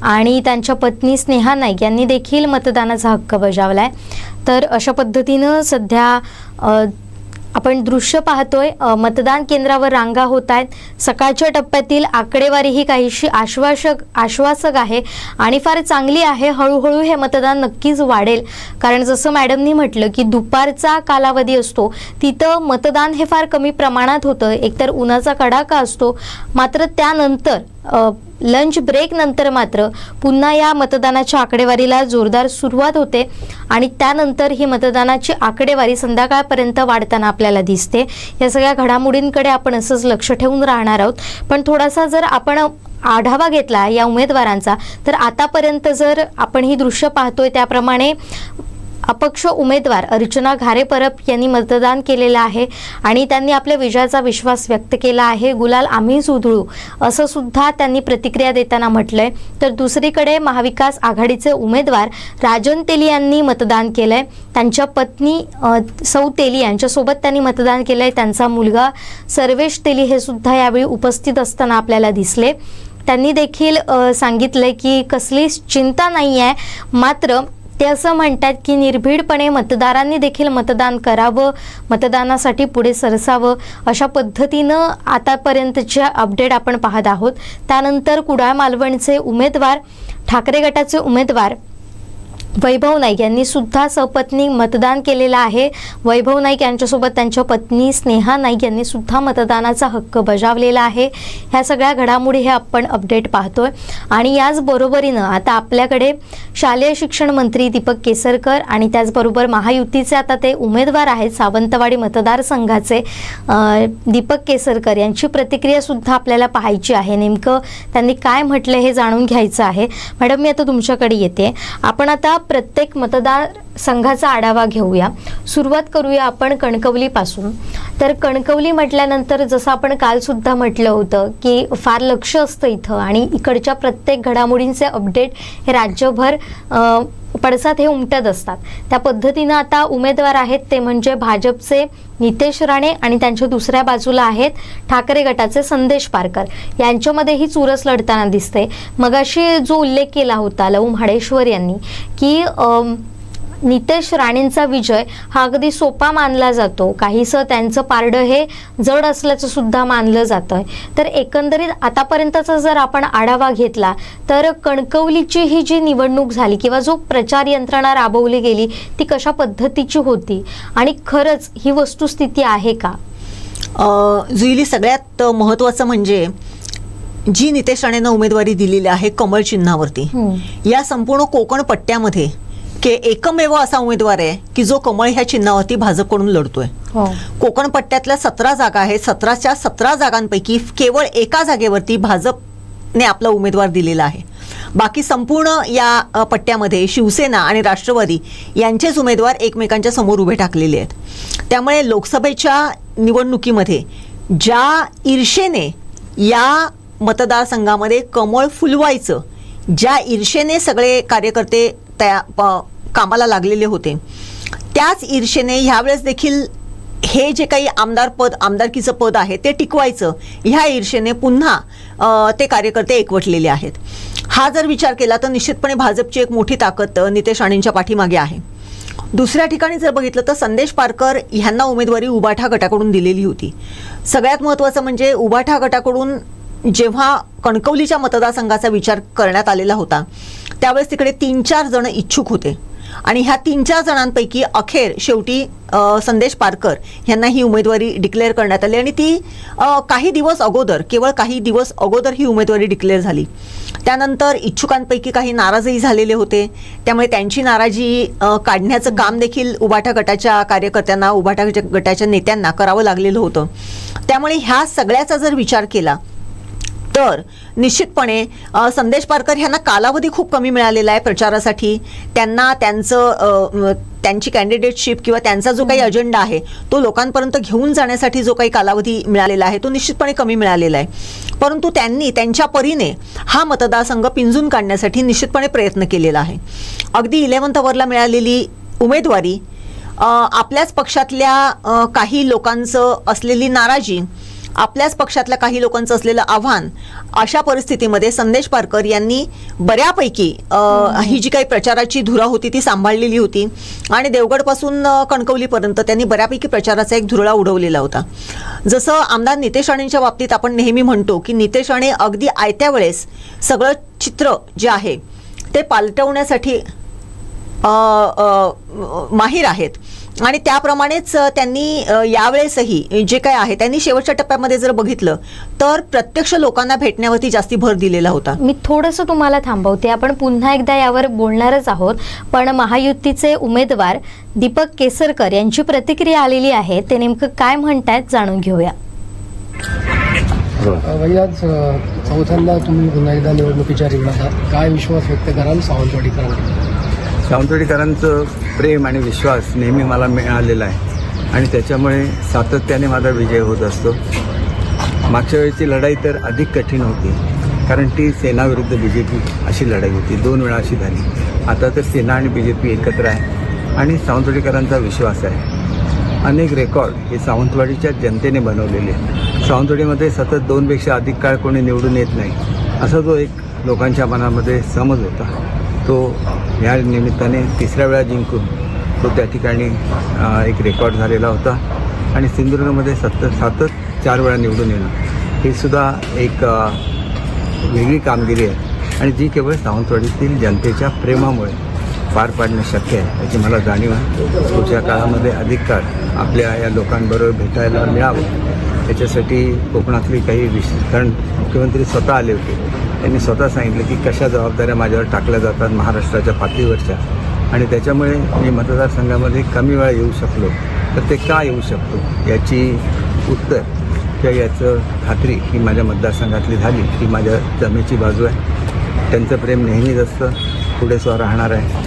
आणि त्यांच्या पत्नी स्नेहा नाईक यांनी देखील मतदानाचा हक्क बजावलाय. तर अशा पद्धतीनं सध्या आपण दृश्य पाहतोय, मतदान केंद्रावर रांगा होत आहेत. सकाळच्या टप्प्यातील आकडेवारी ही काहीशी आश्वासक आहे आणि फार चांगली आहे. हळूहळू हे मतदान नक्कीच वाढेल, कारण जसं मॅडमनी म्हटलं की दुपारचा कालावधी असतो तिथं मतदान हे फार कमी प्रमाणात होतं. एकतर उन्हाचा कडाका असतो, मात्र त्यानंतर लंच ब्रेक नंतर मात्र पुन्हा या मतदानाच्या आकडेवारीला जोरदार सुरुवात होते आणि त्यानंतर ही मतदानाची आकडेवारी संध्याकाळपर्यंत वाढताना आपल्याला दिसते. या सगळ्या घडामोडींकडे आपण असंच लक्ष ठेवून राहणार आहोत. पण थोडासा जर आपण आढावा घेतला या उमेदवारांचा, तर आतापर्यंत जर आपण ही दृश्य पाहतोय त्याप्रमाणे अपक्ष उमेदवार अर्चना घारे परब यांनी मतदान केलेलं आहे आणि त्यांनी आपल्या विजयाचा विश्वास व्यक्त केला आहे. गुलाल आम्हीच उधळू असं सुद्धा त्यांनी प्रतिक्रिया देताना म्हटलंय. तर दुसरीकडे महाविकास आघाडीचे उमेदवार राजन तेली यांनी मतदान केलंय. त्यांच्या पत्नी सौ तेली यांच्यासोबत त्यांनी मतदान केलंय. त्यांचा मुलगा सर्वेश तेली हे सुद्धा यावेळी उपस्थित असताना आपल्याला दिसले. त्यांनी देखील सांगितलंय की कसलीच चिंता नाही आहे, मात्र ते असं म्हणतात की निर्भीडपणे मतदारांनी देखील मतदान करावं, मतदानासाठी पुढे सरसावं, अशा पद्धतीनं आतापर्यंतचे अपडेट आपण पाहत आहोत. त्यानंतर कुडाळ मालवणचे उमेदवार, ठाकरे गटाचे उमेदवार वैभव नाईक यांनी सुद्धा सपत्नी मतदान केलेलं आहे. वैभव नाईक यांच्यासोबत त्यांच्या पत्नी स्नेहा नाईक यांनी सुद्धा मतदानाचा हक्क बजावलेला आहे. ह्या सगळ्या घडामोडी हे आपण अपडेट पाहतोय. आणि याच बरोबरीनं आता आपल्याकडे शालेय शिक्षण मंत्री दीपक केसरकर आणि त्याचबरोबर महायुतीचे आता ते उमेदवार आहेत सावंतवाडी मतदारसंघाचे दीपक केसरकर यांची प्रतिक्रिया सुद्धा आपल्याला पाहायची आहे. नेमकं त्यांनी काय म्हटलं हे जाणून घ्यायचं आहे. मॅडम, मी आता तुमच्याकडे येते. आपण आता प्रत्येक मतदार संघाचा आढावा घेऊया. सुरुवात करूया आपण कणकवलीपासून. तर कणकवली म्हटल्यानंतर जसं आपण काल सुद्धा म्हटलं होतं की फार लक्ष असतं इथं आणि इकडच्या प्रत्येक घडामोडींचे अपडेट हे राज्यभर पडसाद हे उमटत असतात. त्या पद्धतीनं आता उमेदवार आहेत ते म्हणजे भाजपचे नितेश राणे आणि त्यांच्या दुसऱ्या बाजूला आहेत ठाकरे गटाचे संदेश पारकर. यांच्यामध्ये ही चुरस लढताना दिसते. मगाशी जो उल्लेख केला होता लव म्हाडेश्वर यांनी की नितेश राणेंचा विजय हा अगदी सोपा मानला जातो, काहीसं त्यांचं पारडं हे जड असल्याचं सुद्धा मानलं जातं. तर एकंदरीत आतापर्यंतचा जर आपण आढावा घेतला तर कणकवलीची ही जी निवडणूक झाली किंवा जो प्रचार यंत्रणा राबवली गेली ती कशा पद्धतीची होती आणि खरंच ही वस्तुस्थिती आहे का? जुईली, सगळ्यात महत्त्वाचं म्हणजे जी नितेश राणेंना उमेदवारी दिलेली आहे कमळ चिन्हावरती, या संपूर्ण कोकण पट्ट्यामध्ये एकमेव असा उमेदवार आहे की जो कमळ ह्या चिन्हावरती भाजपकडून लढतोय. कोकण पट्ट्यातल्या 17 जागा आहेत. 17च्या 17 जागांपैकी केवळ एका जागेवरती भाजपने आपला उमेदवार दिलेला आहे. बाकी संपूर्ण या पट्ट्यामध्ये शिवसेना आणि राष्ट्रवादी यांचेच उमेदवार एकमेकांच्या समोर उभे ठाकलेले आहेत. त्यामुळे लोकसभेच्या निवडणुकीमध्ये ज्या ईर्षेने या मतदारसंघामध्ये कमळ फुलवायचं, ज्या ईर्षेने सगळे कार्यकर्ते कामाला लागलेले होते, त्याच ईर्षेने ह्यावेळेस देखील हे जे काही आमदारकीचं पद आहे ते टिकवायचं ह्या ईर्षेने पुन्हा ते कार्यकर्ते एकवटलेले आहेत. हा जर विचार केला तर निश्चितपणे भाजपची एक मोठी ताकद नितेश राणेंच्या पाठीमागे आहे. दुसऱ्या ठिकाणी जर बघितलं तर संदेश पारकर ह्यांना उमेदवारी उबाठा गटाकडून दिलेली होती. सगळ्यात महत्त्वाचं म्हणजे उबाठा गटाकडून जेव्हा कणकवलीच्या मतदारसंघाचा विचार करण्यात आलेला होता त्यावेळेस तिकडे 3-4 जण इच्छुक होते आणि ह्या 3-4 जणांपैकी अखेर शेवटी संदेश पारकर यांना ही उमेदवारी डिक्लेअर करण्यात आली आणि ती केवळ काही दिवस अगोदर ही उमेदवारी डिक्लेअर झाली. त्यानंतर इच्छुकांपैकी काही नाराजही झालेले होते. त्यामुळे त्यांची नाराजी काढण्याचं काम देखील उबाठा गटाच्या कार्यकर्त्यांना, उबाठा गटाच्या नेत्यांना करावं लागलेलं होतं. त्यामुळे ह्या सगळ्याचा जर विचार केला तर निश्चितपणे संदेश पारकर यांना कालावधी खूप कमी मिळालेला आहे प्रचारासाठी. त्यांना त्यांची कॅन्डिडेटशिप किंवा त्यांचा जो काही अजेंडा आहे तो लोकांपर्यंत घेऊन जाण्यासाठी जो काही कालावधी मिळालेला आहे तो निश्चितपणे कमी मिळालेला आहे. परंतु त्यांनी त्यांच्या परीने हा मतदारसंघ पिंजून काढण्यासाठी निश्चितपणे प्रयत्न केलेला आहे. अगदी 11th अवरला मिळालेली उमेदवारी आपल्याच पक्षातल्या काही लोकांचं असलेली नाराजी आपल्याच पक्षातल्या काही लोकांचं असलेलं आव्हान, अशा परिस्थितीमध्ये संदेश पारकर यांनी बऱ्यापैकी ही जी काही प्रचाराची धुरा होती ती सांभाळलेली होती आणि देवगडपासून कणकवलीपर्यंत त्यांनी बऱ्यापैकी प्रचाराचा एक धुरळा उडवलेला होता. जसं आमदार नितेश राणेंच्या बाबतीत आपण नेहमी म्हणतो की नितेश राणे अगदी आयत्या वेळेस सगळं चित्र जे आहे ते पालटवण्यासाठी माहीर आहेत आणि त्याप्रमाणेच त्यांनी यावेळेसही जे काय आहे त्यांनी शेवटच्या टप्प्यामध्ये जर बघितलं तर प्रत्यक्ष लोकांना भेटण्यावरती जास्ती भर दिलेला होता. मी थोडंसं तुम्हाला थांबवते, आपण पुन्हा एकदा यावर बोलणारच आहोत, पण महायुतीचे उमेदवार दीपक केसरकर यांची प्रतिक्रिया आलेली आहे, ते नेमकं काय म्हणतायत जाणून घेऊया. आज चौथ्यांदा तुम्ही पुन्हा एकदा निवडणुकीच्या रिंगणात आहात, काय विश्वास व्यक्त कराल सावंतवाडीकरांकडे? सावंतवाडीकरांचं प्रेम आणि विश्वास नेहमी मला मिळालेला आहे आणि त्याच्यामुळे सातत्याने माझा विजय होत असतो. मागच्या वेळेची लढाई तर अधिक कठीण होती, कारण ती सेना विरुद्ध BJP अशी लढाई होती, 2 वेळा अशी झाली. आता तर सेना आणि BJP एकत्र आहे आणि सावंतवाडीकरांचा विश्वास आहे. अनेक रेकॉर्ड हे सावंतवाडीच्या जनतेने बनवलेले आहेत. सावंतवाडीमध्ये सतत 2पेक्षा अधिक काळ कोणी निवडून येत नाही, असा जो एक लोकांच्या मनामध्ये समज होता, तो ह्या निमित्ताने 3ऱ्या वेळा जिंकून तो त्या ठिकाणी एक रेकॉर्ड झालेला होता. आणि सिंधुदुर्गमध्ये सतत 4 वेळा निवडून येणं ही सुद्धा एक वेगळी कामगिरी आहे आणि जी केवळ सावंतवाडीतील जनतेच्या प्रेमामुळे पार पाडणं शक्य आहे याची मला जाणीव आहे. पुढच्या काळामध्ये अधिक काळ आपल्या या लोकांबरोबर भेटायला मिळावं याच्यासाठी कोकणातली काही कारण मुख्यमंत्री स्वतः आले होते, त्यांनी स्वतः सांगितलं की कशा जबाबदाऱ्या माझ्यावर टाकल्या जातात महाराष्ट्राच्या पातळीवरच्या, आणि त्याच्यामुळे मी मतदारसंघामध्ये कमी वेळा येऊ शकलो तर ते का येऊ शकतो याची उत्तर किंवा याचं खात्री ही माझ्या मतदारसंघातली झाली. ही माझ्या जमेची बाजू आहे. त्यांचं प्रेम नेहमीच असतं, पुढे सुद्धा राहणार आहे.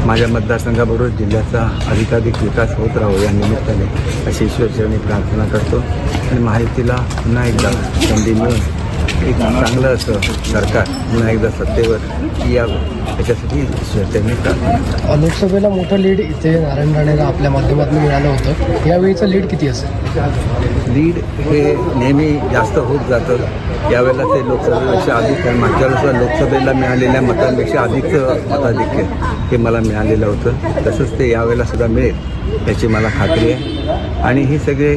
माझ्या मतदारसंघाबरोबर जिल्ह्याचा अधिकाधिक विकास होत राहो या निमित्ताने अशी ईश्वरचरणी प्रार्थना करतो आणि महायुतीला पुन्हा एकदा संधी मिळून एक चांगलं असं सरकार पुन्हा एकदा सत्तेवर यावं याच्यासाठी ईश्वरचरणी प्रार्थना. लोकसभेला मोठं लीड इथे नारायण राणेला आपल्या माध्यमातून मिळालं होतं, यावेळीचं लीड किती असेल? लीड हे नेहमी जास्त होत जातं. यावेळेला ते लोकसभेपेक्षा अधिक, कारण मागच्या वेळेस लोकसभेला मिळालेल्या मतांपेक्षा अधिकचं मताधिक्य हे मला मिळालेलं होतं. तसंच ते यावेळेला सुद्धा मिळेल याची मला खात्री आहे आणि हे सगळे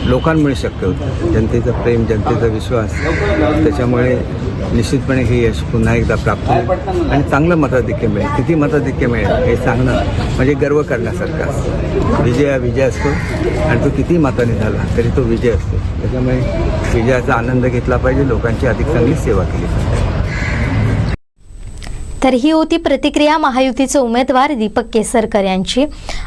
लोकांमुळे शक्य होतं. जनतेचं प्रेम, जनतेचा विश्वास, त्याच्यामुळे निश्चितपणे हे यश पुन्हा एकदा प्राप्त होईल आणि चांगलं मताधिक्य मिळेल. किती मताधिक्य मिळेल हे सांगणं म्हणजे गर्व करण्यासारखं असतं. विजय हा विजय असतो आणि तो किती मताने झाला तरी तो विजय असतो. त्याच्यामुळे विजयाचा आनंद घेतला पाहिजे, लोकांची अधिक चांगली सेवा केली पाहिजे. तर ही होती प्रतिक्रिया महायुतीचे उमेदवार दीपक केसरकर यांची,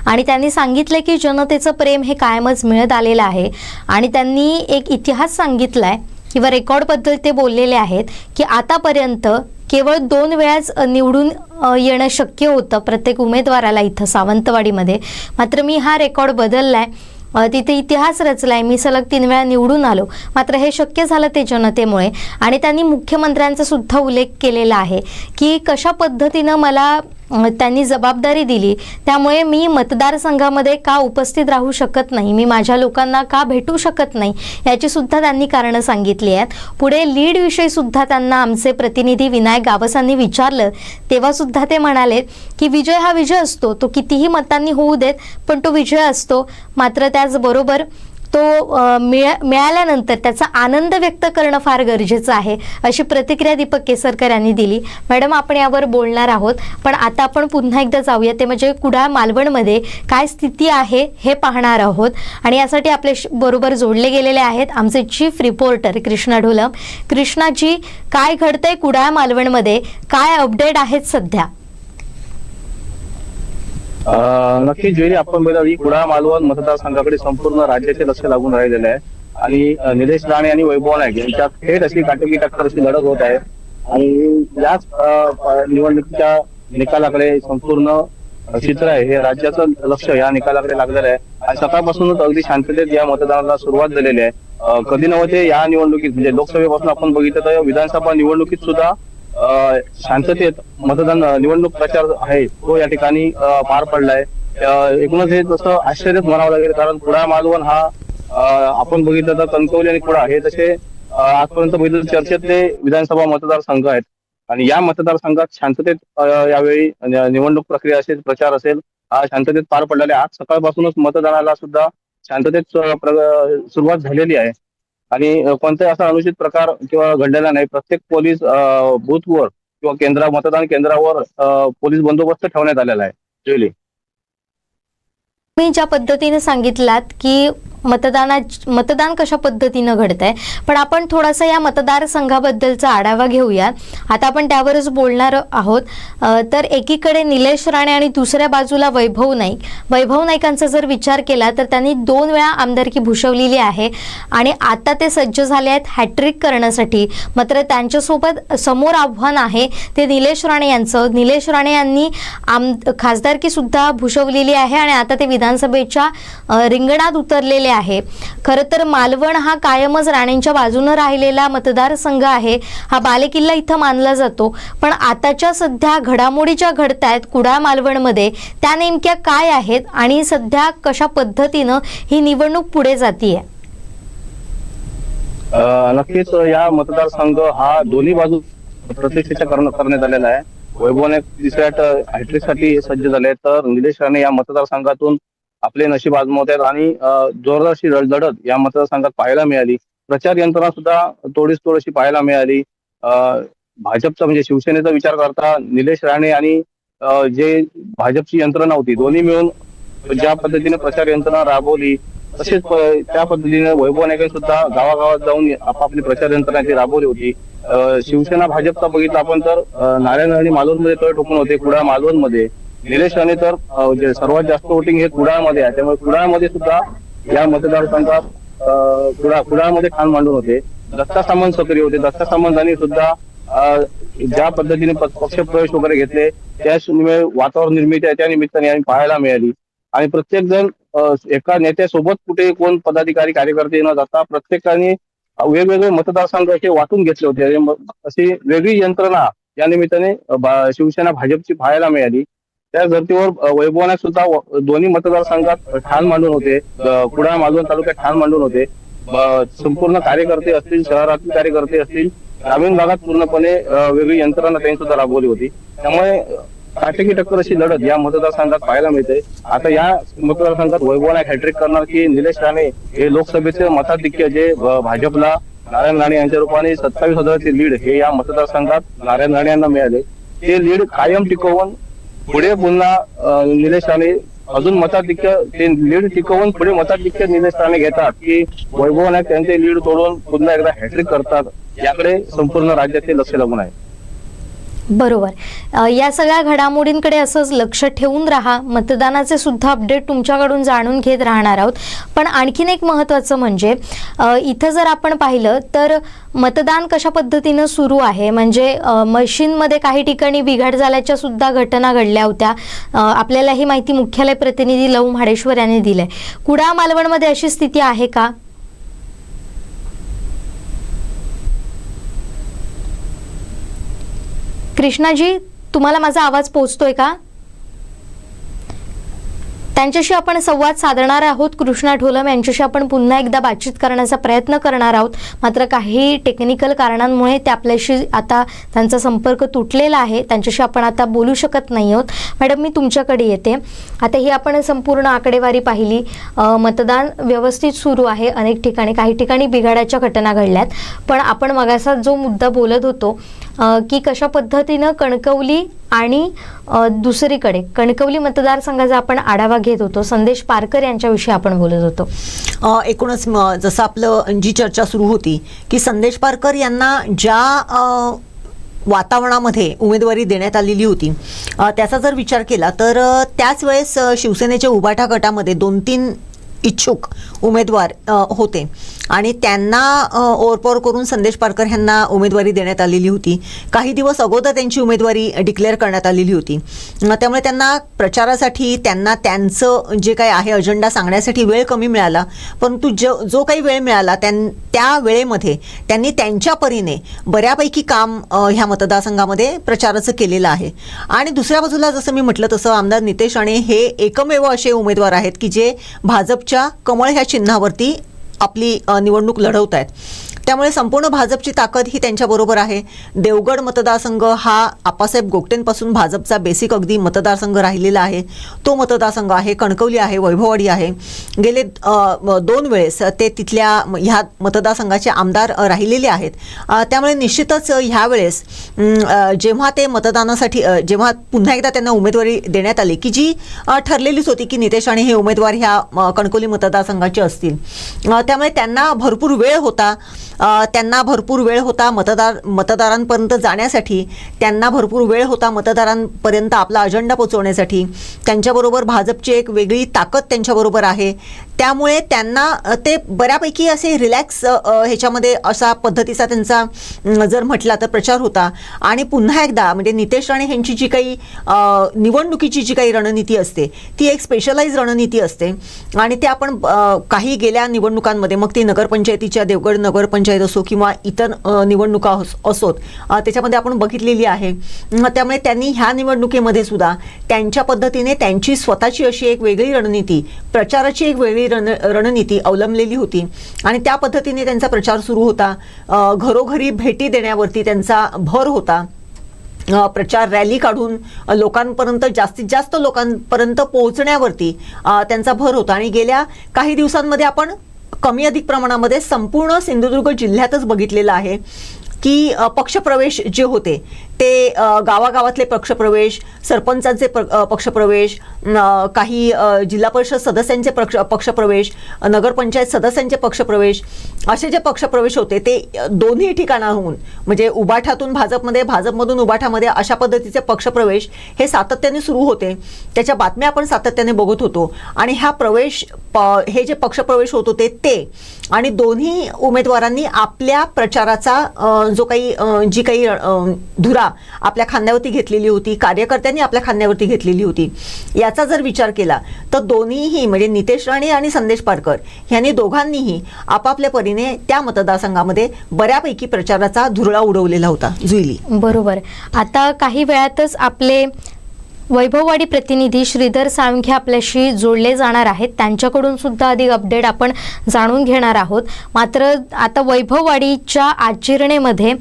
आणि त्यांनी सांगितलं की जनतेचं प्रेम हे कायमच मिळत आलेलं आहे आणि त्यांनी एक इतिहास सांगितलाय किंवा रेकॉर्डबद्दल ते बोललेले आहेत की आतापर्यंत केवळ 2 वेळाच निवडून येणं शक्य होतं प्रत्येक उमेदवाराला इथं सावंतवाडीमध्ये, मात्र मी हा रेकॉर्ड बदललाय, तिथे इतिहास रचलाय, मी सलग 3 वेळा निवडून आलो, मात्र हे शक्य झालं ते जनतेमुळे. आणि त्यांनी मुख्यमंत्र्यांचा सुद्धा उल्लेख केलेला आहे की कशा पद्धतीनं मला त्यांनी जबाबदारी दिली, त्यामुळे मी मतदारसंघामध्ये का उपस्थित राहू शकत नाही, मी माझ्या लोकांना का भेटू शकत नाही, याची सुद्धा त्यांनी कारणं सांगितली आहेत. पुढे लीड विषयी सुद्धा त्यांना आमचे प्रतिनिधी विनायक गावसांनी विचारलं, तेव्हा सुद्धा ते म्हणाले की विजय हा विजय असतो, तो कितीही मतांनी होऊ देत पण तो विजय असतो, मात्र त्याचबरोबर तो मिळाल्यानंतर त्याचा आनंद व्यक्त करणं फार गरजेचं आहे, अशी प्रतिक्रिया दीपक केसरकर यांनी दिली. मॅडम, आपण यावर बोलणार आहोत, पण आता आपण पुन्हा एकदा जाऊया, ते म्हणजे कुडाळ मालवणमध्ये काय स्थिती आहे हे पाहणार आहोत आणि यासाठी आपल्या बरोबर जोडले गेलेले आहेत आमचे चीफ रिपोर्टर कृष्णा ढोलम. कृष्णाजी, काय घडतंय कुडाळ मालवणमध्ये, काय अपडेट आहेत सध्या? नक्कीच ज्वेरी, आपण बघा कुडाळ मालवण मतदारसंघाकडे संपूर्ण राज्याचे लक्ष लागून राहिलेले आहे आणि निलेश राणे आणि वैभव नाईक यांच्यात थेट अशी काटेकी टक्कर अशी लढत होत आहे आणि याच निवडणुकीच्या निकालाकडे संपूर्ण चित्र आहे, हे राज्याचं लक्ष या निकालाकडे लागलेलं आहे. आणि सकाळपासूनच अगदी शांततेत या मतदानाला सुरुवात झालेली आहे. कधी नव्हते या निवडणुकीत, म्हणजे लोकसभेपासून आपण बघितलं तर विधानसभा निवडणुकीत सुद्धा शांततेत मतदान निवडणूक प्रचार आहे तो या ठिकाणी पार पडलाय. एकूणच हे जसं आश्चर्यच म्हणावं लागेल, कारण कुडाळ मालवण हा आपण बघितलं तर कणकवली आणि कुडाळ हे तसे आजपर्यंत बघितलं चर्चेतले विधानसभा मतदारसंघ आहेत आणि या मतदारसंघात शांततेत यावेळी निवडणूक प्रक्रिया असेल, प्रचार असेल, शांततेत पार पडलेला आहे. आज सकाळपासूनच मतदानाला सुद्धा शांततेत सुरुवात झालेली आहे आणि कोणताही असा अनुचित प्रकार किंवा घडलेला नाही. प्रत्येक पोलीस बूथवर किंवा मतदान केंद्रावर पोलीस बंदोबस्त ठेवण्यात आलेला आहे. जुली, मी ज्या पद्धतीने सांगितलात की मतदान कशा पद्धतीनं घडतंय, पण आपण थोडासा या मतदारसंघाबद्दलचा आढावा घेऊया. आता आपण त्यावरच बोलणार आहोत. तर एकीकडे निलेश राणे आणि दुसऱ्या बाजूला वैभव नाईकांचा जर विचार केला तर त्यांनी 2 वेळा आमदारकी भूषवलेली आहे आणि आता ते सज्ज झाले आहेत हॅट्रिक करण्यासाठी. मात्र त्यांच्यासोबत समोर आव्हान आहे ते निलेश राणे यांचं. निलेश राणे यांनी खासदारकी सुद्धा भूषवलेली आहे आणि आता ते विधानसभेच्या रिंगणात उतरलेले आहे. खरं तर मालवण हा कायमच राणेंच्या बाजूने राहिलेला मतदारसंघ आहे. हा बालेकिल्ला इथं मानला जातो. पण आताच्या सध्या घडामोडी ज्या घडतायत कुडाळ मालवणमध्ये त्या नेमक्या काय आहेत आणि सध्या कशा पद्धतीनं ही निवडणूक पुढे जातीये? नक्कीच या मतदारसंघ हा दोन्ही बाजू प्रतिष्ठेच्या करण्यात आलेला आहे. वैभवने तिसऱ्या हॅट्रिकसाठी सज्ज झाले तर निलेश राणे या मतदारसंघातून आपले नशीब आजमावत आहेत आणि जोरदारशी लढत या मतदारसंघात पाहायला मिळाली. प्रचार यंत्रणा सुद्धा तोडीस तोड अशी पाहायला मिळाली. भाजपचा म्हणजे शिवसेनेचा विचार करता निलेश राणे आणि जे भाजपची यंत्रणा होती दोन्ही मिळून ज्या पद्धतीने प्रचार यंत्रणा राबवली तसेच त्या पद्धतीने वैभव नाईकांनी सुद्धा गावागावात जाऊन आपापली प्रचार यंत्रणा ती राबवली होती. शिवसेना भाजपचा बघितलं आपण तर नारायण आणि मालवणमध्ये तळ ठोकून होते. कुडाळ मालवणमध्ये निलेश राणे तर सर्वात जास्त वोटिंग हे कुडाळमध्ये आहे. त्यामुळे कुडाळमध्ये सुद्धा या मतदारसंघात कुडाळमध्ये ठाण मांडून होते. दत्ता सामंत सक्रिय होते. दत्ता सामंतांनी सुद्धा ज्या पद्धतीने पक्ष प्रवेश वगैरे घेतले त्यामुळे वातावरण निर्मिती आहे त्या निमित्ताने आम्ही पाहायला मिळाली. आणि प्रत्येक जण एका नेत्यासोबत कुठे कोण पदाधिकारी कार्यकर्ते न जाता प्रत्येकाने वेगवेगळे मतदारसंघ असे वाटून घेतले होते. अशी वेगळी यंत्रणा या निमित्ताने शिवसेना भाजपची पाहायला मिळाली. त्या धर्तीवर वैभवनाथ सुद्धा दोन्ही मतदारसंघात ठाण मांडून होते. कुडाळ मालवण तालुक्यात ठाण मांडून होते. संपूर्ण कार्यकर्ते असतील, शहरातील कार्यकर्ते असतील, ग्रामीण भागात पूर्णपणे वेगळी यंत्रणा त्यांनी सुद्धा राबवली होती. त्यामुळे काटेकी टक्कर अशी लढत या मतदारसंघात पाहायला मिळते. आता या मतदारसंघात वैभवनाथ हॅट्रिक करणार की निलेश राणे हे लोकसभेचे मताधिक्य जे भाजपला नारायण राणे यांच्या रूपाने 27,000चे लीड हे या मतदारसंघात नारायण राणे यांना मिळाले. ते लीड कायम टिकवून पुढे पुन्हा निलेश राणे अजून मताधिक्य ते लीड टिकवून पुढे मताधिक्य निलेश राणे घेतात की वैभव नाईक त्यांचे लीड तोडून पुन्हा एकदा हॅट्रिक करतात, याकडे संपूर्ण राज्याचे लक्ष लागून आहे. बरोबर. या सगळ्या घडामोडींकडे असंच लक्ष ठेवून राहा. मतदानाचे सुद्धा अपडेट तुमच्याकडून जाणून घेत राहणार आहोत. पण आणखीन एक महत्त्वाचं म्हणजे इथं जर आपण पाहिलं तर मतदान कशा पद्धतीनं सुरू आहे. म्हणजे मशीनमध्ये काही ठिकाणी बिघाड झाल्याच्या सुद्धा घटना घडल्या होत्या. आपल्याला ही माहिती मुख्यालय प्रतिनिधी लव म्हाडेश्वर यांनी दिली. कुडाळ मालवणमध्ये अशी स्थिती आहे का? कृष्णाजी, तुम्हाला माझा आवाज पोहोचतोय का? त्यांच्याशी आपण संवाद साधणार आहोत. कृष्णा ढोलम यांच्याशी आपण पुन्हा एकदा बातचीत करण्याचा प्रयत्न करणार आहोत. मात्र काही टेक्निकल कारणांमुळे ते आपल्याशी आता त्यांचा संपर्क तुटलेला आहे. त्यांच्याशी आपण आता बोलू शकत नाही आहोत. मॅडम, मी तुमच्याकडे येते. आता ही आपण संपूर्ण आकडेवारी पाहिली. मतदान व्यवस्थित सुरू आहे अनेक ठिकाणी, काही ठिकाणी बिघाडाच्या घटना घडल्यात. पण आपण मगाचा जो मुद्दा बोलत होतो की कशा पद्धतीनं कणकवली आणि दुसरीकडे कणकवली मतदारसंघाचा आपण आढावा घेत होतो. संदेश पारकर यांच्याविषयी आपण बोलत होतो. एकूणच जसं आपलं जी चर्चा सुरू होती की संदेश पारकर यांना ज्या वातावरणामध्ये उमेदवारी देण्यात आलेली होती त्याचा जर विचार केला तर त्याच वेळेस शिवसेनेच्या उभाटा गटामध्ये 2-3 इच्छुक उमेदवार होते आणि त्यांना ओरपोर करून संदेश पारकर यांना उमेदवारी देण्यात आलेली होती. काही दिवस अगोदर त्यांची उमेदवारी डिक्लेअर करण्यात आलेली होती. त्यामुळे त्यांना प्रचारासाठी त्यांना त्यांचं जे काही आहे अजेंडा सांगण्यासाठी वेळ कमी मिळाला. परंतु जो काही वेळ मिळाला त्या वेळेमध्ये त्यांनी त्यांच्या परीने बऱ्यापैकी काम ह्या मतदारसंघामध्ये प्रचाराचं केलेलं आहे. आणि दुसऱ्या बाजूला जसं मी म्हटलं तसं आमदार नितेश राणे हे एकमेव असे उमेदवार आहेत की जे भाजपच्या कमळ ह्या चिन्हावरती आपली निवडणूक लढवत आहेत. त्यामुळे संपूर्ण भाजपची ताकद ही त्यांच्याबरोबर आहे. देवगड मतदारसंघ हा आप्पासाहेब गोगटेंपासून भाजपचा बेसिक अगदी मतदारसंघ राहिलेला आहे. तो मतदारसंघ आहे. कणकवली आहे, वैभववाडी आहे. गेले 2 वेळेस ते तिथल्या ह्या मतदारसंघाचे आमदार राहिलेले आहेत. त्यामुळे निश्चितच ह्या वेळेस जेव्हा ते मतदानासाठी जेव्हा पुन्हा एकदा त्यांना उमेदवारी देण्यात आली की जी ठरलेलीच होती की नितेश राणे हे उमेदवार ह्या कणकवली मतदारसंघाचे असतील, त्यामुळे त्यांना भरपूर वेळ होता मतदारांपर्यंत जाण्यासाठी. त्यांना भरपूर वेळ होता मतदारांपर्यंत आपला अजेंडा पोहोचवण्यासाठी. त्यांच्याबरोबर भाजपची एक वेगळी ताकद त्यांच्याबरोबर आहे. त्यामुळे त्यांना ते बऱ्यापैकी असे रिलॅक्स ह्याच्यामध्ये असा पद्धतीचा त्यांचा जर म्हटला तर प्रचार होता. आणि पुन्हा एकदा म्हणजे नितेश राणे यांची जी काही निवडणुकीची जी काही रणनीती असते ती एक स्पेशलाइज रणनीती असते. आणि ते आपण काही गेल्या निवडणुकांमध्ये, मग ती नगरपंचायतीच्या देवगड नगरपंचायत असो किंवा इतर निवडणुका असोत, त्याच्यामध्ये आपण बघितलेली आहे. त्यामुळे त्यांनी ह्या निवडणुकीमध्ये सुद्धा त्यांच्या पद्धतीने त्यांची स्वतःची अशी एक वेगळी रणनीती, प्रचाराची एक वेगळी रणनीती अवलंबलेली होती. आणि त्या पद्धतीने त्यांचा प्रचार सुरू होता. घरोघरी भेटी देण्यावरती त्यांचा भर होता. प्रचार रॅली काढून लोकांपर्यंत जास्तीत जास्त लोकांपर्यंत पोहोचण्यावरती त्यांचा भर होता. आणि गेल्या काही दिवसांमध्ये आपण कमी अधिक प्रमाणामध्ये संपूर्ण सिंधुदुर्ग जिल्ह्यातच बघितलेलं आहे की पक्षप्रवेश जे होते ते गावागावातले पक्षप्रवेश, सरपंचांचे पक्षप्रवेश, काही जिल्हा परिषद सदस्यांचे पक्षप्रवेश, नगरपंचायत सदस्यांचे पक्षप्रवेश, असे जे पक्षप्रवेश होते ते दोन्ही ठिकाणाहून म्हणजे उबाठातून भाजपमधून उबाठामध्ये अशा पद्धतीचे पक्षप्रवेश हे सातत्याने सुरू होते. त्याच्या बातम्या आपण सातत्याने बघत होतो. आणि हे जे पक्षप्रवेश होत होते ते आणि दोन्ही उमेदवारांनी आपल्या प्रचाराचा जी काही धुरा आपल्या खांद्यावरती घेतलेली होती, कार्यकर्त्यांनी आपल्या खांद्यावरती घेतलेली होती, याचा जर विचार केला तर दोन्हीही म्हणजे नितेश राणे आणि संदेश पारकर यांनी दोघांनीही आपापल्या परीने त्या मतदारसंघामध्ये बऱ्यापैकी प्रचाराचा धुरळा उडवलेला होता. जुईली बरोबर. आता काही वेळातच आपले वैभववाडी प्रतिनिधी श्रीधर साळुंखे आपल्याशी जोडले जाणार आहेत. त्यांच्याकडून सुद्धा अधिक अपडेट आपण जाणून घेणार आहोत. मात्र आता वैभववाडीच्या आचरणेमध्ये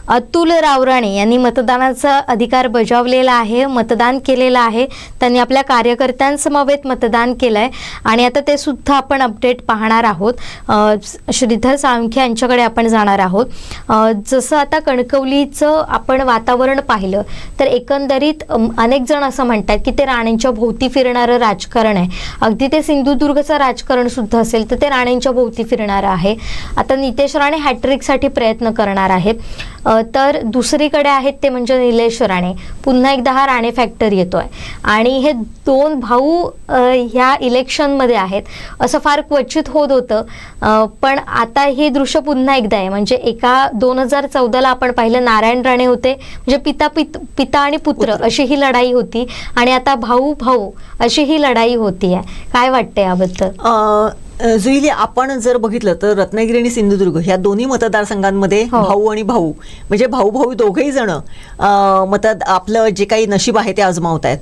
अतुल रावराणे यांनी मतदानाचा अधिकार बजावलेला आहे, मतदान केलेलं आहे. त्यांनी आपल्या कार्यकर्त्यांसमवेत मतदान केलं आहे आणि आता ते सुद्धा आपण अपडेट पाहणार आहोत. श्रीधर साळुंखे यांच्याकडे आपण जाणार आहोत. जसं आता कणकवलीचं आपण वातावरण पाहिलं तर एकंदरीत अनेक जण असं म्हणतात की ते राणेंच्या भोवती फिरणारं राजकारण आहे. अगदी ते सिंधुदुर्गचं राजकारण सुद्धा असेल तर ते राणेंच्या भोवती फिरणारं आहे. आता नितेश राणे हॅट्रिकसाठी प्रयत्न करणार आहेत. तर दुसरीकडे आहेत ते म्हणजे निलेश राणे. पुन्हा एकदा हा राणे फॅक्टर येतोय आणि हे 2 भाऊ ह्या इलेक्शनमध्ये आहेत असं फार क्वचित होत होतं. पण आता हे दृश्य पुन्हा एकदा आहे. म्हणजे एका 2014ला आपण पाहिलं नारायण राणे होते, म्हणजे पिता आणि पुत्र अशी ही लढाई होती आणि आता भाऊ अशी ही लढाई होती आहे. काय वाटतंय याबद्दल? जुईली, आपण जर बघितलं तर रत्नागिरी आणि सिंधुदुर्ग ह्या दोन्ही मतदारसंघांमध्ये भाऊ आणि भाऊ म्हणजे भाऊ दोघेही जण आपलं जे काही नशीब आहे ते आजमावत आहेत.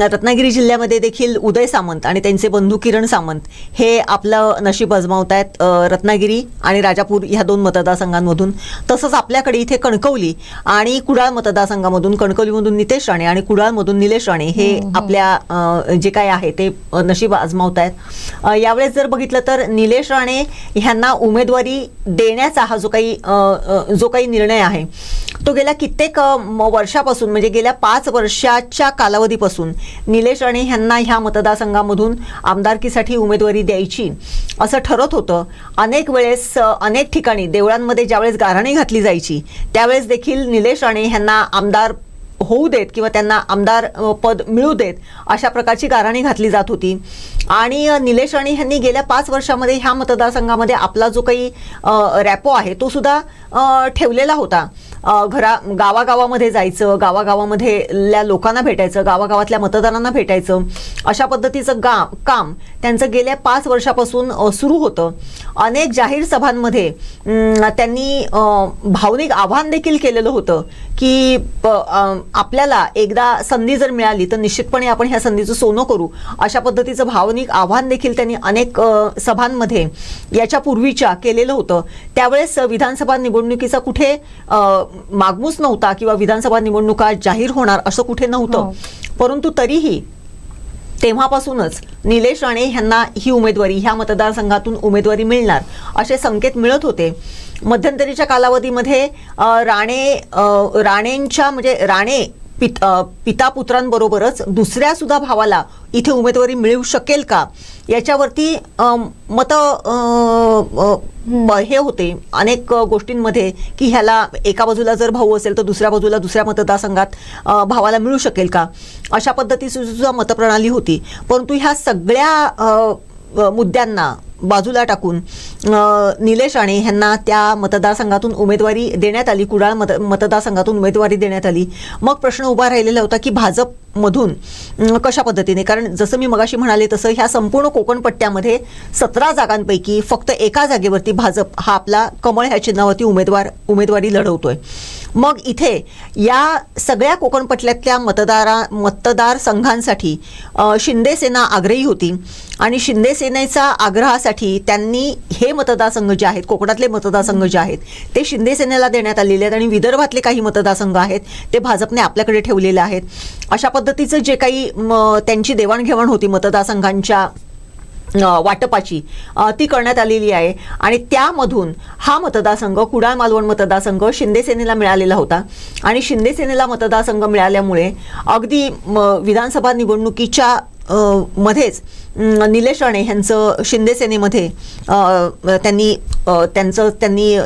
रत्नागिरी जिल्ह्यामध्ये देखील उदय सामंत आणि त्यांचे बंधू किरण सामंत हे आपलं नशीब आजमावत आहेत रत्नागिरी आणि राजापूर ह्या 2 मतदारसंघांमधून. तसंच आपल्याकडे इथे कणकवली आणि कुडाळ मतदारसंघामधून, कणकवलीमधून नितेश राणे आणि कुडाळमधून निलेश राणे हे आपल्या जे काय आहे ते नशीब आजमावत आहेत. यावेळेस जर बघितलं तर निलेश राणे ह्यांना उमेदवारी देण्याचा हा जो काही निर्णय आहे तो गेल्या कित्येक वर्षापासून म्हणजे गेल्या 5 वर्षाच्या कालावधीपासून निलेश राणे ह्यांना ह्या मतदारसंघामधून आमदारकीसाठी उमेदवारी द्यायची असं ठरत होतं. अनेक वेळेस अनेक ठिकाणी देवळांमध्ये ज्यावेळेस गाऱ्हाणे घातली जायची त्यावेळेस देखील निलेश राणे ह्यांना आमदार होऊ देत किंवा त्यांना आमदार पद मिळू देत अशा प्रकारची गाऱ्हाणे घातली जात होती. आणि निलेश राणे यांनी गेल्या 5 वर्षामध्ये ह्या मतदारसंघामध्ये आपला जो काही रॅपो आहे तो सुद्धा ठेवलेला होता. गावागावामध्ये जायचं, गावागावामधल्या लोकांना भेटायचं, गावागावातल्या मतदारांना भेटायचं, अशा पद्धतीचं काम त्यांचं गेल्या 5 वर्षापासून सुरू होतं. अनेक जाहीर सभांमध्ये त्यांनी भावनिक आव्हान देखील केलेलं होतं की आपल्याला एकदा संधी जर मिळाली तर निश्चितपणे आपण ह्या संधीचं सोनं करू, अशा पद्धतीचं भावनिक आव्हान देखील त्यांनी अनेक सभांमध्ये याच्या पूर्वीच्या केलेलं होतं. त्यावेळेस विधानसभा निवडणुकीचा कुठे मागमूस नव्हता किंवा विधानसभा निवडणुका जाहीर होणार असं कुठे नव्हतं, परंतु तरीही तेव्हापासूनच निलेश राणे यांना ही उमेदवारी, ह्या मतदारसंघातून उमेदवारी मिळणार असे संकेत मिळत होते. मध्यंतरीच्या कालावधीमध्ये राणेंच्या म्हणजे राणे पिता पुत्रांबरोबरच दुसऱ्या सुद्धा भावाला इथे उमेदवारी मिळू शकेल का याच्यावरती मत हे होते अनेक गोष्टींमध्ये, की ह्याला एका बाजूला जर भाऊ असेल तर दुसऱ्या बाजूला दुसऱ्या मतदारसंघात भावाला मिळू शकेल का, अशा पद्धतीची सुद्धा मतप्रणाली होती. परंतु ह्या सगळ्या मुद्द्यांना बाजूला टाकून निलेश राणे यांना त्या मतदारसंघातून उमेदवारी देण्यात आली, कुडाळ मतदारसंघातून उमेदवारी देण्यात आली. मग प्रश्न उभा राहिलेला होता की भाजपमधून कशा पद्धतीने, कारण जसं मी मगाशी म्हणाले तसं ह्या संपूर्ण कोकण पट्ट्यामध्ये 17 जागांपैकी फक्त एका जागेवरती भाजप हा आपला कमळ ह्या चिन्हावरती उमेदवारी लढवतोय. मग इथे या सगळ्या कोकण पट्ट्यातल्या मतदारसंघांसाठी शिंदे सेना आग्रही होती आणि शिंदे सेनेचा आग्रहासाठी त्यांनी हे मतदारसंघ जे आहेत, कोकणातले मतदारसंघ जे आहेत ते शिंदे सेनेला देण्यात आलेले आहेत आणि विदर्भातले काही मतदारसंघ आहेत ते भाजपने आपल्याकडे ठेवलेले आहेत. अशा पद्धतीचं जे काही त्यांची देवाणघेवाण होती मतदारसंघांच्या वाटपाची ती करण्यात आलेली आहे आणि त्यामधून हा मतदारसंघ कुडाळ मालवण मतदारसंघ शिंदे सेनेला मिळालेला होता. आणि शिंदे सेनेला मतदारसंघ मिळाल्यामुळे अगदी विधानसभा निवडणुकीच्या मध्येच निलेश राणे यांचं शिंदे सेनेमध्ये त्यांनी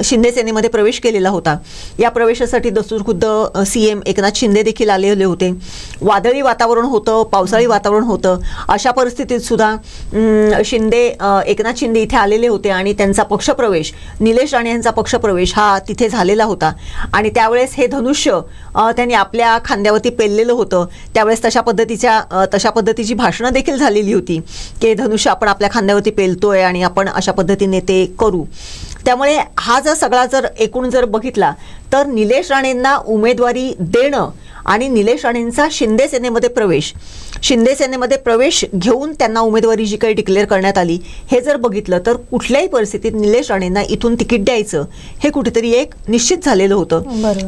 शिंदे सेनेमध्ये प्रवेश केलेला होता. या प्रवेशासाठी दस्तूरखुद्द CM एकनाथ शिंदे देखील आलेले होते. वादळी वातावरण होतं, पावसाळी वातावरण होतं, अशा परिस्थितीत सुद्धा एकनाथ शिंदे इथे आलेले होते आणि त्यांचा पक्षप्रवेश, निलेश राणे यांचा पक्षप्रवेश हा तिथे झालेला होता. आणि त्यावेळेस हे धनुष्य त्यांनी आपल्या खांद्यावरती पेललेलं होतं. त्यावेळेस तशा पद्धतीची भाषणं देखील झालेली होती की धनुष्य आपण आपल्या खांद्यावरती पेलतोय आणि आपण अशा पद्धतीने ते करू. त्यामुळे हा सगळा जर एकूण बघितला तर निलेश राणेंना उमेदवारी देणं आणि निलेश राणेंचा शिंदे सेनेमध्ये प्रवेश घेऊन त्यांना उमेदवारी जी काही डिक्लेअर करण्यात आली हे जर बघितलं तर कुठल्याही परिस्थितीत निलेश राणेंना इथून तिकीट द्यायचं हे कुठेतरी एक निश्चित झालेलं होतं.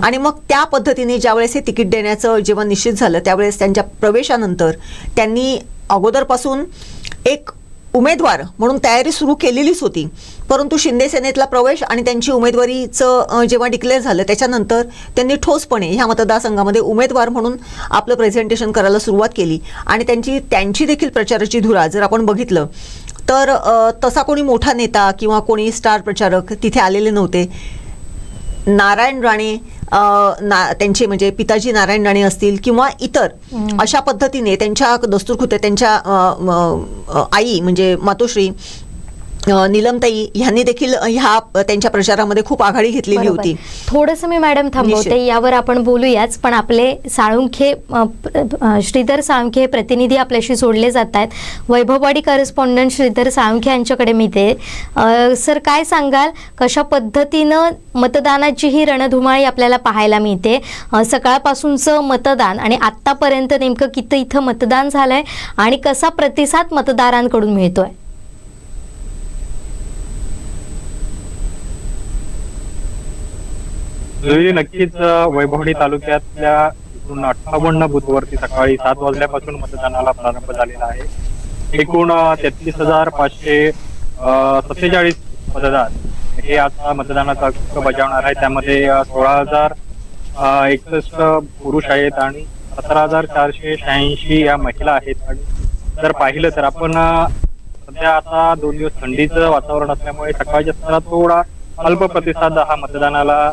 आणि मग त्या पद्धतीने ज्यावेळेस हे तिकीट देण्याचं जेव्हा निश्चित झालं त्यावेळेस त्यांच्या प्रवेशानंतर त्यांनी अगोदरपासून एक उमेदवार म्हणून तयारी सुरू केलेलीच होती. परंतु शिंदे सेनेतला प्रवेश आणि त्यांची उमेदवारीचं जेव्हा डिक्लेअर झालं त्याच्यानंतर त्यांनी ठोसपणे ह्या मतदारसंघामध्ये उमेदवार म्हणून आपलं प्रेझेंटेशन करायला सुरुवात केली. आणि त्यांची देखील प्रचाराची धुरा जर आपण बघितलं तर तसा कोणी मोठा नेता किंवा कोणी स्टार प्रचारक तिथे आलेले नव्हते. नारायण राणे त्यांचे म्हणजे पिताजी नारायण राणे असतील किंवा इतर अशा पद्धतीने त्यांच्या दस्तूरखुद्द त्यांच्या आई म्हणजे मातोश्री नीलमताई यांनी देखील ह्या त्यांच्या प्रचारामध्ये खूप आघाडी घेतलेली होती. थोडंसं मी मॅडम थांबवते, यावर आपण बोलूयाच. पण आपले श्रीधर साळुंखे प्रतिनिधी आपल्याशी जोडले जात आहेत. वैभववाडी करस्पॉन्डंट श्रीधर साळुंखे यांच्याकडे मी ते सर काय सांगाल, कशा पद्धतीनं मतदानाची ही रणधुमाळी आपल्याला पाहायला मिळते, सकाळपासूनचं मतदान आणि आत्तापर्यंत नेमकं किती इथं मतदान झालंय आणि कसा प्रतिसाद मतदारांकडून मिळतोय? नक्कीच वैभववाडी तालुक्यातल्या 58 बूथवरती सकाळी 7 वाजल्यापासून मतदानाला प्रारंभ झालेला आहे. एकूण 33,547 मतदार हे आता मतदानाचा हक्क बजावणार आहे. त्यामध्ये 16,061 पुरुष आहेत आणि 17,486 या महिला आहेत. आणि जर पाहिलं तर आपण सध्या आता 2 दिवस थंडीचं वातावरण असल्यामुळे सकाळच्या स्तरात थोडा अल्प प्रतिसाद हा मतदानाला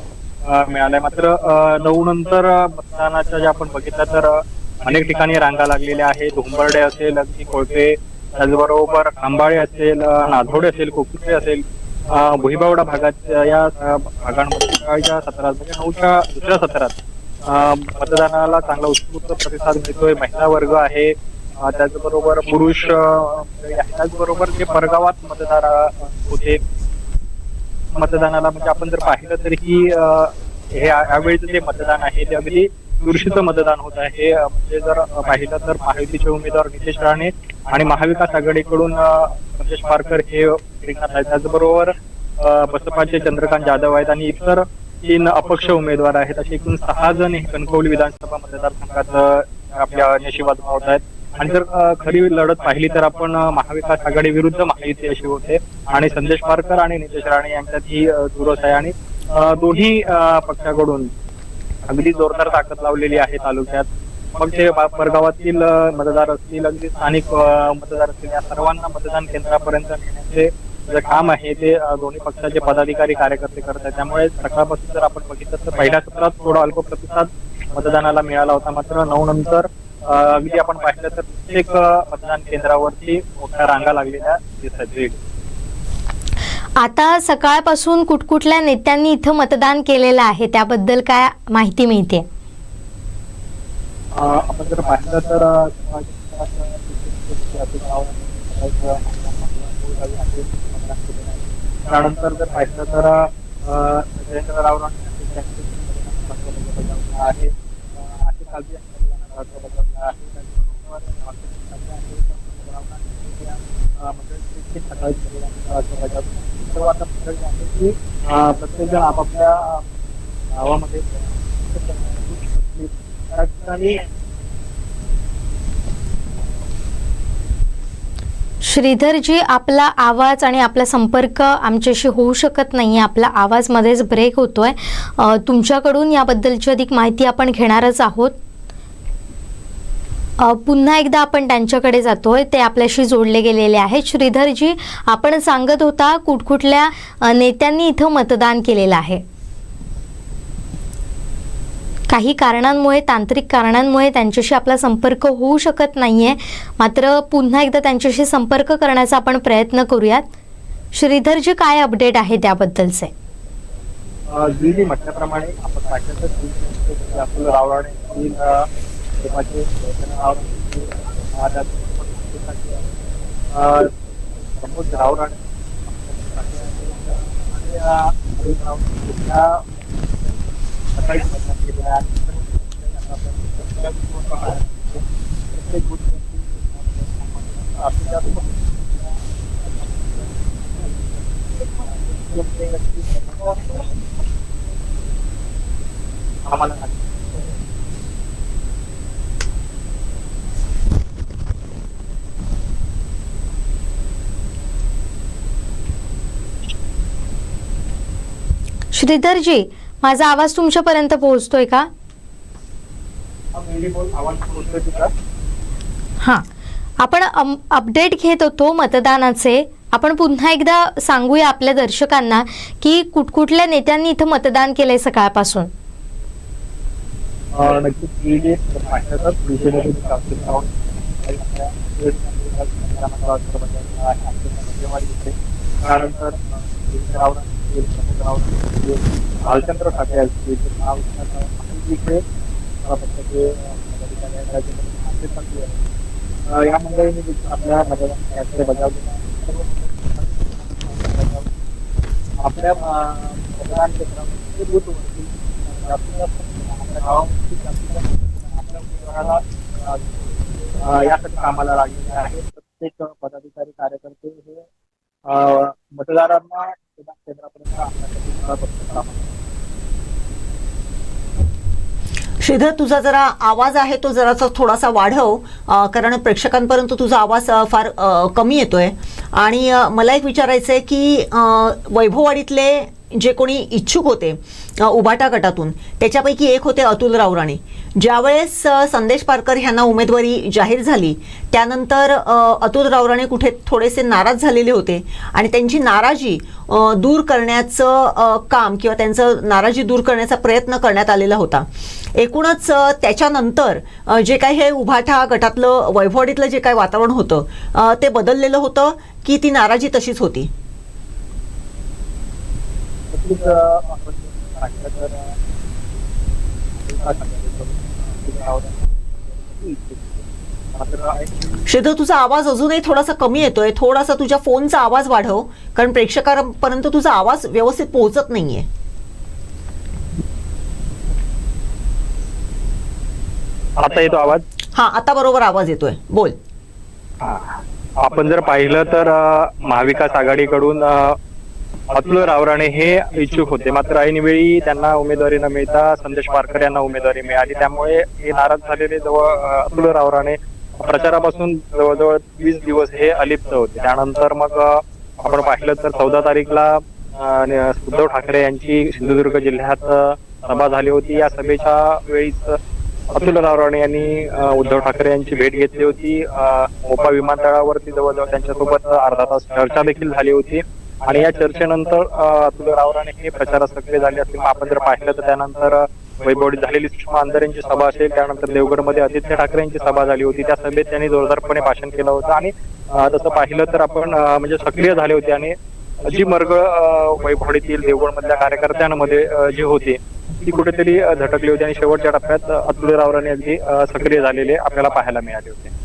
मिळालाय. मात्र 9 नंतर मतदानाच्या ज्या आपण बघितलं तर अनेक ठिकाणी रांगा लागलेल्या आहेत. उंबर्डे असेल, अगदी कोळपे, त्याचबरोबर खांबाळे असेल, नाधोडे असेल, कोकुटे असेल, भुईबावडा भागात या भागांमध्ये सकाळच्या सत्रात म्हणजे 9च्या दुसऱ्या सत्रात मतदानाला चांगला उत्स्फूर्त प्रतिसाद मिळतोय. महिला वर्ग आहे, त्याचबरोबर पुरुष, त्याचबरोबर जे परगावात मतदार होते मतदानाला म्हणजे आपण जर पाहिलं तर ही हे यावेळीचं जे मतदान आहे ते अगदी चुरशीचं मतदान होत आहे. म्हणजे जर पाहिलं तर महायुतीचे उमेदवार नितेश राणे आणि महाविकास आघाडीकडून संदेश पारकर हे रिंगणात आहेत. त्याचबरोबर बसपाचे चंद्रकांत जाधव आहेत आणि इतर 3 अपक्ष उमेदवार आहेत. असे एकूण 6 जण हे कणकवली विधानसभा मतदारसंघात आपल्या नशिबात मावत आहेत. आणि जर खरी लढत पाहिली तर आपण महाविकास आघाडी विरुद्ध महायुती अशी होते आणि संदेश पारकर आणि नितेश राणे यांच्यात ही चुरस आहे आणि दोन्ही पक्षाकडून अगदी जोरदार ताकद लावलेली आहे तालुक्यात. मग ते परगावातील मतदार असतील, अगदी स्थानिक मतदार असतील, या सर्वांना मतदान केंद्रापर्यंत नेण्याचे जे काम आहे ते दोन्ही पक्षाचे पदाधिकारी कार्यकर्ते करत आहेत. त्यामुळे सकाळपासून जर आपण बघितलं तर पहिल्या सत्रात थोडा अल्प प्रतिसाद मतदानाला मिळाला होता. मात्र 9 नंतर अगदी आपण पाहिलं तर प्रत्येक मतदान केंद्रावरती मोठ्या रांगा लागलेल्या दिसत. आता सकाळपासून कुठकुठल्या नेत्यांनी इथं मतदान केलेलं आहे त्याबद्दल काय माहिती मिळते? आपण जर पाहिलं तर त्यानंतर जर पाहिलं तर जयेंद्र राव आहे. प्रत्येक जण आपापल्या गावामध्ये श्रीधरजी, आपला आवाज आणि आपला संपर्क आमच्याशी होऊ शकत नाही. आपला आवाज मध्येच ब्रेक होतोय. तुमच्याकडून याबद्दलची अधिक माहिती आपण घेणारच आहोत. पुन्हा एकदा आपण त्यांच्याकडे जातोय, ते आपल्याशी जोडले गेलेले आहेत. श्रीधरजी, आपण सांगत होता कुठकुठल्या नेत्यांनी इथं मतदान केलेलं आहे. काही कारणांमुळे, तांत्रिक कारणांमुळे त्यांच्याशी आपला संपर्क होऊ शकत नाहीये. मात्र पुन्हा एकदा त्यांच्याशी संपर्क करण्याचा आपण प्रयत्न करूयात. श्रीधरजी, काय अपडेट आहे त्याबद्दलचे? जी म्हटल्याप्रमाणे आपण पाहिलं तर अतुल रावराणे प्रमोद रावराणे सकाळी मतदान केलेलं आहे. आम्हाला श्रीधरजी, माझा आवाज तुमच्यापर्यंत पोहोचतोय का? हां, आपण अपडेट घेत होतो मतदानाचे. आपण पुन्हा एकदा सांगूया आपल्या दर्शकांना की कुठकुठल्या नेत्यांनी इथं मतदान केलंय सकाळपासून. भालचंद्र ठाकरे या मंडळींनी आपल्या मतदानाचे बजावले. आपल्या मतदान केंद्रामध्ये बूथवरती यासाठी कामाला लागलेले आहे. प्रत्येक पदाधिकारी कार्यकर्ते हे मतदारांना केंद्रापर्यंत आणण्यासाठी. श्रीधर, तुझा जरा आवाज आहे तो जरा थोडासा वाढव, कारण प्रेक्षकांपर्यंत तुझा आवाज फार कमी येतोय. आणि मला एक विचारायचं आहे की वैभववाडीतले जे कोणी इच्छुक होते उभाटा गटातून, त्याच्यापैकी एक होते अतुल रावराणे. ज्यावेळेस संदेश पारकर ह्यांना उमेदवारी जाहीर झाली त्यानंतर अतुल रावराणे कुठे थोडेसे नाराज झालेले होते आणि त्यांची नाराजी दूर करण्याचं काम किंवा त्यांचं नाराजी दूर करण्याचा प्रयत्न करण्यात आलेला होता. एकूणच त्याच्यानंतर जे काही हे उभाटा गटातलं वैभववाडीतलं जे काही वातावरण होतं ते बदललेलं होतं की ती नाराजी तशीच होती? श्रीधर, तुझा आवाज अजूनही थोडासा कमी येतोय. थोडासा तुझ्या फोनचा आवाज वाढव, कारण प्रेक्षकांपर्यंत तुझा आवाज व्यवस्थित पोहोचत नाहीये. आता येतो आवाज? हा, आता बरोबर आवाज येतोय, बोल. आपण जर पाहिलं तर महाविकास आघाडीकडून अतुल रावराणे हे इच्छुक होते, मात्र ऐनवेळी त्यांना उमेदवारी न मिळता संदेश पारकर यांना उमेदवारी मिळाली. त्यामुळे हे नाराज झालेले अतुल रावराणे प्रचारापासून जवळजवळ 20 दिवस हे अलिप्त होते. त्यानंतर मग आपण पाहिलं तर 14 तारीखला उद्धव ठाकरे यांची सिंधुदुर्ग जिल्ह्यात सभा झाली होती. या सभेच्या वेळीच अतुल रावराणे यांनी उद्धव ठाकरे यांची भेट घेतली होती. मोपा विमानतळावरती जवळजवळ त्यांच्यासोबत अर्धा तास चर्चा देखील झाली होती. आणि या चर्चेनंतर अतुल रावराणे हे प्रचारात सक्रिय झाले असतील. आपण जर पाहिलं तर त्यानंतर वैभवडीत झालेली सुषमा अंधारे यांची सभा असेल, त्यानंतर देवगडमध्ये आदित्य ठाकरे यांची सभा झाली होती. त्या सभेत त्यांनी जोरदारपणे भाषण केलं होतं आणि तसं पाहिलं तर आपण म्हणजे सक्रिय झाले होते. आणि जी मरगळ वैभवडीतील देवगडमधल्या कार्यकर्त्यांमध्ये जी होती ती कुठेतरी झटकली होती आणि शेवटच्या टप्प्यात अतुल रावराणे अगदी सक्रिय झालेले आपल्याला पाहायला मिळाले होते.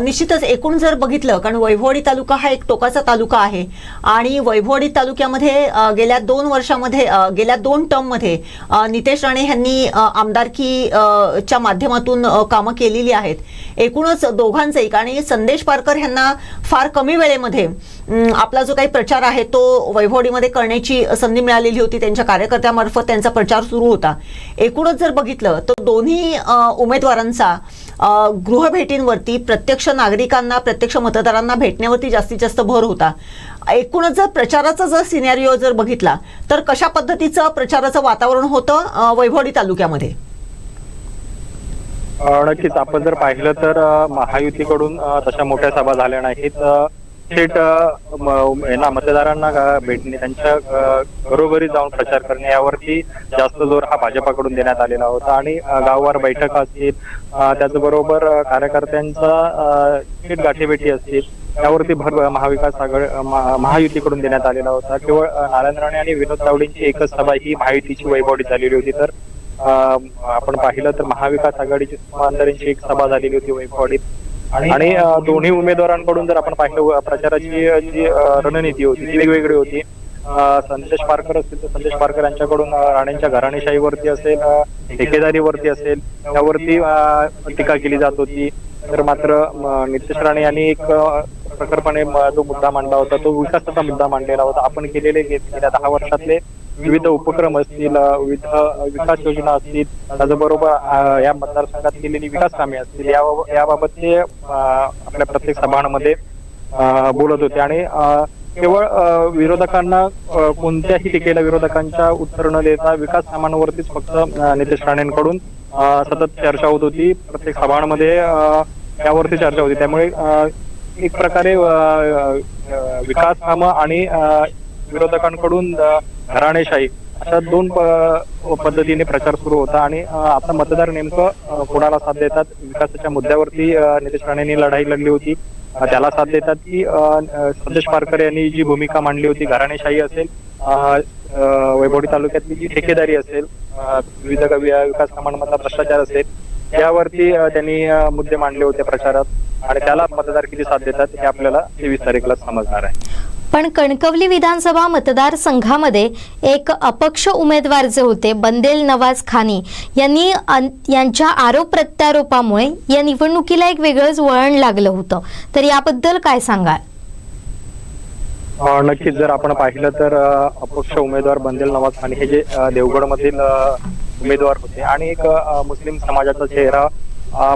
निश्चितच एकूण जर बघितलं, कारण वैभववाडी तालुका हा एक टोकाचा तालुका आहे आणि वैभववाडी तालुक्यामध्ये गेल्या 2 वर्षामध्ये गेल्या 2 टर्ममध्ये नितेश राणे यांनी आमदारकीच्या माध्यमातून कामं केलेली आहेत. एकूणच दोघांचंही, आणि संदेश पारकर यांना फार कमी वेळेमध्ये आपला जो काही प्रचार आहे तो वैभववाडीमध्ये करण्याची संधी मिळालेली होती. त्यांच्या कार्यकर्त्यामार्फत त्यांचा प्रचार सुरू होता. एकूणच जर बघितलं तर दोन्ही उमेदवारांचा गृहभेटींवरती, प्रत्यक्ष नागरिकांना, प्रत्यक्ष मतदारांना भेटण्यावरती जास्तीत जास्त भर होता. एकूणच जर प्रचाराचा जर सिनेरिओ जर बघितला तर कशा पद्धतीचं प्रचाराचं वातावरण होतं वैभववाडी तालुक्यामध्ये? नक्कीच आपण जर पाहिलं तर महायुतीकडून तशा मोठ्या सभा झाल्या नाहीत. थेट मतदारांना भेटणे, त्यांच्या घरोघरी जाऊन प्रचार करणे यावरती जास्त जोर हा भाजपाकडून देण्यात आलेला होता. आणि गाववार बैठका असतील, त्याचबरोबर कार्यकर्त्यांचा थेट गाठीभेटी असतील, यावरती भर महाविकास आघाडी महायुतीकडून देण्यात आलेला होता. केवळ नारायण राणे आणि विनोद तावडेंची एकच सभा ही महायुतीची वैभवडीत झालेली होती. तर आपण पाहिलं तर महाविकास आघाडीची सुषमा अंधारेंची एक सभा झालेली होती वैभवडीत. आणि दोन्ही उमेदवारांकडून जर आपण पाहिलं प्रचाराची जी रणनीती होती ती वेगवेगळी होती. संदेश पारकर असतील तर संदेश पारकर यांच्याकडून राणेंच्या घराणेशाहीवरती असेल, ठेकेदारीवरती असेल, यावरती टीका केली जात होती. तर मात्र नितेश राणे यांनी एक प्रखरपणे जो मुद्दा मांडला होता तो विकासाचा मुद्दा मांडलेला होता. आपण केलेले गेल्या 10 वर्षातले विविध उपक्रम असतील, विविध विकास योजना असतील, त्याचबरोबर या मतदारसंघात केलेली विकास कामे असतील, याबाबत ते आपल्या प्रत्येक सभांमध्ये बोलत होते. आणि केवळ विरोधकांना कोणत्याही टीकेला विरोधकांच्या उत्तर न देता विकास कामांवरतीच फक्त नितेश राणेंकडून सतत चर्चा होत होती. प्रत्येक सभांमध्ये यावरती चर्चा होती. त्यामुळे एक प्रकारे विकास कामं आणि विरोधकांकडून घराणेशाही अशा 2 पद्धतीने प्रचार सुरू होता. आणि आता मतदार नेमकं कोणाला साथ देतात, विकासाच्या मुद्द्यावरती नितेश राणेंनी लढाई लढली होती, त्याला साथ देतात की संदेश पारकर यांनी जी भूमिका मांडली होती, घराणेशाही असेल, वैभववाडी तालुक्यातली जी ठेकेदारी असेल, विविध विकास कामांमधला भ्रष्टाचार असेल, यावरती त्यांनी मुद्दे मांडले होते प्रचारात. आणि त्याला मतदार किती साथ देतात हे आपल्याला 23 तारीखला समजणार आहे. पण कणकवली विधानसभा मतदारसंघामध्ये एक अपक्ष उमेदवार जे होते बंदेल नवाज खानी यांच्या आरोप प्रत्यारोपामुळे या निवडणुकीला एक वेगळंच वळण लागलं होतं. तर याबद्दल काय सांगाल? नक्कीच जर आपण पाहिलं तर अपक्ष उमेदवार बंदेल नवाज खानी हे जे देवगडमधील उमेदवार होते आणि एक मुस्लिम समाजाचा चेहरा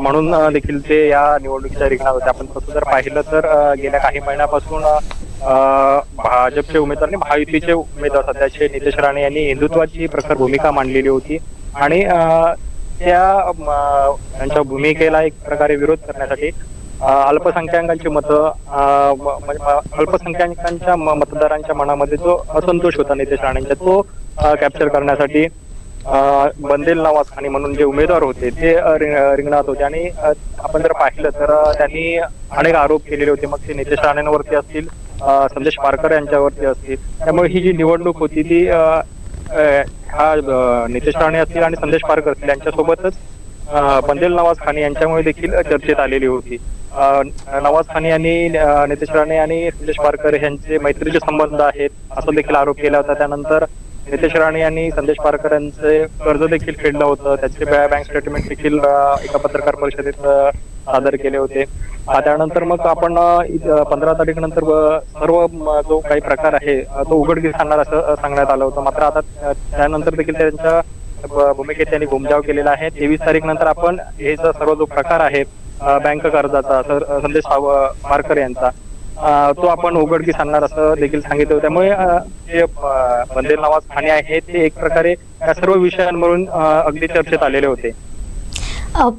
म्हणून देखील ते या निवडणुकीच्या रिंगणात होते. आपण तसं जर पाहिलं तर गेल्या काही महिन्यापासून भाजपचे उमेदवार आणि महायुतीचे उमेदवार सध्याचे नितेश राणे यांनी हिंदुत्वाची प्रखर भूमिका मांडलेली होती. आणि त्यांच्या भूमिकेला एक प्रकारे विरोध करण्यासाठी अल्पसंख्याकांची मतं, अल्पसंख्याकांच्या मतदारांच्या मनामध्ये जो असंतोष होता नितेश राणेंचा तो कॅप्चर करण्यासाठी बंदेल नवाज खानी म्हणून जे उमेदवार होते ते रिंगणात होते. आणि आपण जर पाहिलं तर त्यांनी अनेक आरोप केलेले होते, मग ते नितेश राणेंवरती असतील, संदेश पारकर यांच्यावरती असतील. त्यामुळे ही जी निवडणूक होती ती हा नितेश राणे असतील आणि संदेश पारकर असतील यांच्यासोबतच बंदेल नवाज खानी यांच्यामुळे देखील चर्चेत आलेली होती. नवाज खानी यांनी नितेश राणे आणि संदेश पारकर यांचे मैत्रीचे संबंध आहेत असा देखील आरोप केला होता. त्यानंतर नितेश राणे यांनी संदेश पारकर यांचे कर्ज देखील फेडलं होतं, त्याचे बँक स्टेटमेंट देखील एका पत्रकार परिषदेत सादर केले होते. त्यानंतर मग आपण 15 तारखेनंतर सर्व जो काही प्रकार आहे तो उघडकीस आणणार असं सांगण्यात आलं होतं. मात्र आता त्यानंतर देखील त्यांच्या भूमिकेत त्यांनी घुमजाव केलेला आहे. 23 तारीख नंतर आपण हे सर्व जो प्रकार आहे बँक कर्जाचा संदेश पारकर यांचा तो आपण उघडकीस आणणार असं देखील सांगितलं होतं. त्यामुळे जे बंदेल नवाज खाणी आहे ते एक प्रकारे या सर्व विषयांवरून अगदी चर्चेत आलेले होते.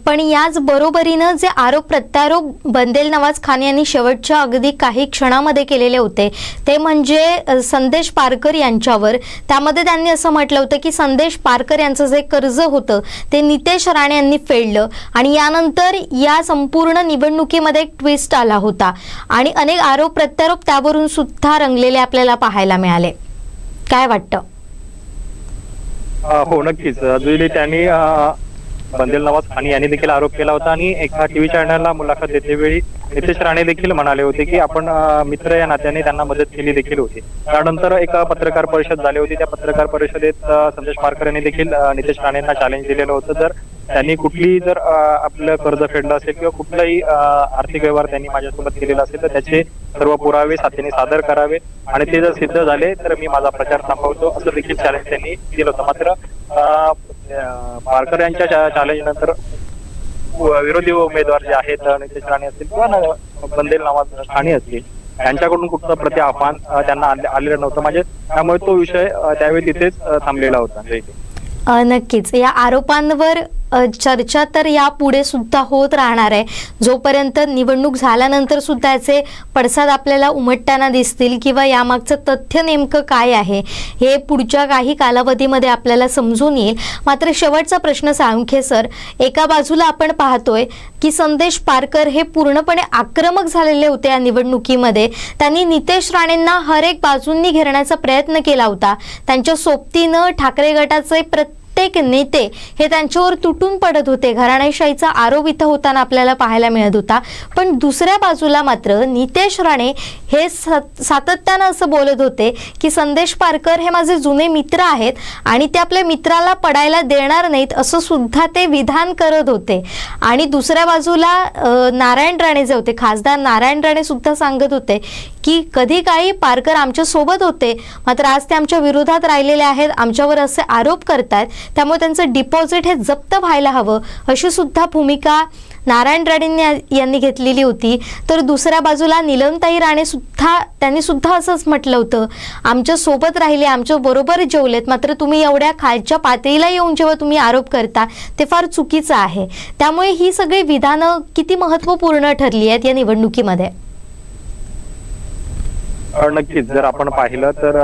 पण याच बरोबरीनं जे आरोप प्रत्यारोप बंदेल नवाज खान यांनी शेवटच्या अगदी काही क्षणामध्ये केलेले होते ते म्हणजे संदेश पारकर यांच्यावर. त्यामध्ये त्यांनी असं म्हटलं होतं की संदेश पारकर यांचं जे कर्ज होतं ते नितेश राणे यांनी फेडलं आणि यानंतर या संपूर्ण निवडणुकीमध्ये एक ट्विस्ट आला होता आणि अनेक आरोप प्रत्यारोप त्यावरून सुद्धा रंगलेले आपल्याला पाहायला मिळाले. काय वाटतं? हो, नक्कीच. जुईली त्यांनी बंदेल नवाज खानी यांनी देखील आरोप केला होता आणि एका टीव्ही चॅनलला मुलाखत देतेवेळी नितेश राणे देखील म्हणाले होते की आपण मित्र या नात्याने त्यांना मदत केली देखील होती. त्यानंतर एक पत्रकार परिषद झाली होती. त्या पत्रकार परिषदेत संदेश पारकर यांनी देखील नितेश राणेंना चॅलेंज दिलेलं होतं, जर त्यांनी कुठलीही जर आपलं कर्ज फेडलं असेल किंवा कुठलाही आर्थिक व्यवहार त्यांनी माझ्यासोबत केलेला असेल तर त्याचे सर्व पुरावे साथीने सादर करावे आणि ते जर सिद्ध झाले तर मी माझा प्रचार थांबवतो असं देखील चॅलेंज त्यांनी दिलं होतं. मात्र पारकर यांच्या चॅलेंज नंतर विरोधी उमेदवार जे आहेत नितेश राणे असतील किंवा बंदेल नवाज खाणी असतील यांच्याकडून कुठलं प्रति आव्हान त्यांना आलेलं नव्हतं. म्हणजे त्यामुळे तो विषय त्यावेळी तिथेच थांबलेला होता. नक्कीच या आरोपांवर चर्चा तर यापुढे सुद्धा होत राहणार आहे. जोपर्यंत निवडणूक झाल्यानंतर सुद्धा याचे पडसाद आपल्याला उमटताना दिसतील किंवा यामागचं तथ्य नेमकं काय आहे हे पुढच्या काही कालावधीमध्ये आपल्याला समजून येईल. मात्र शेवटचा प्रश्न साळुंखे सर, एका बाजूला आपण पाहतोय की संदेश पारकर हे पूर्णपणे आक्रमक झालेले होते या निवडणुकीमध्ये. त्यांनी नितेश राणेंना हर एक बाजूंनी घेरण्याचा प्रयत्न केला होता. त्यांच्या सोबतीनं ठाकरे गटाचे प्रत्येक नेते हे त्यांच्यावर तुटून पडत होते. घराणेशाहीचा आरोप इथं होताना आपल्याला पाहायला मिळत होता. पण दुसऱ्या बाजूला मात्र नितेश राणे हे सातत्यानं असं बोलत होते की संदेश पारकर हे माझे जुने मित्र आहेत आणि ते आपल्या मित्राला पडायला देणार नाहीत असं सुद्धा ते विधान करत होते. आणि दुसऱ्या बाजूला नारायण राणे जे होते, खासदार नारायण राणे सुद्धा सांगत होते की कधी काळी पारकर आमच्या सोबत होते मात्र आज ते आमच्या विरोधात राहिलेले आहेत, आमच्यावर असे आरोप करतात, त्यामुळे त्यांचं डिपॉझिट हे जप्त व्हायला हवं अशी सुद्धा भूमिका नारायण राणे यांनी घेतलेली होती. तर दुसऱ्या बाजूला नीलमताई राणे सुद्धा त्यांनी सुद्धा असंच म्हटलं होतं, आमच्या सोबत राहिले, आमच्या बरोबर जेवलेत, मात्र तुम्ही एवढ्या खालच्या पातळीला येऊन जेव्हा तुम्ही आरोप करता ते फार चुकीचं आहे. त्यामुळे ही सगळी विधानं किती महत्त्वपूर्ण ठरली आहेत या निवडणुकीमध्ये? नक्कीच जर आपण पाहिलं तर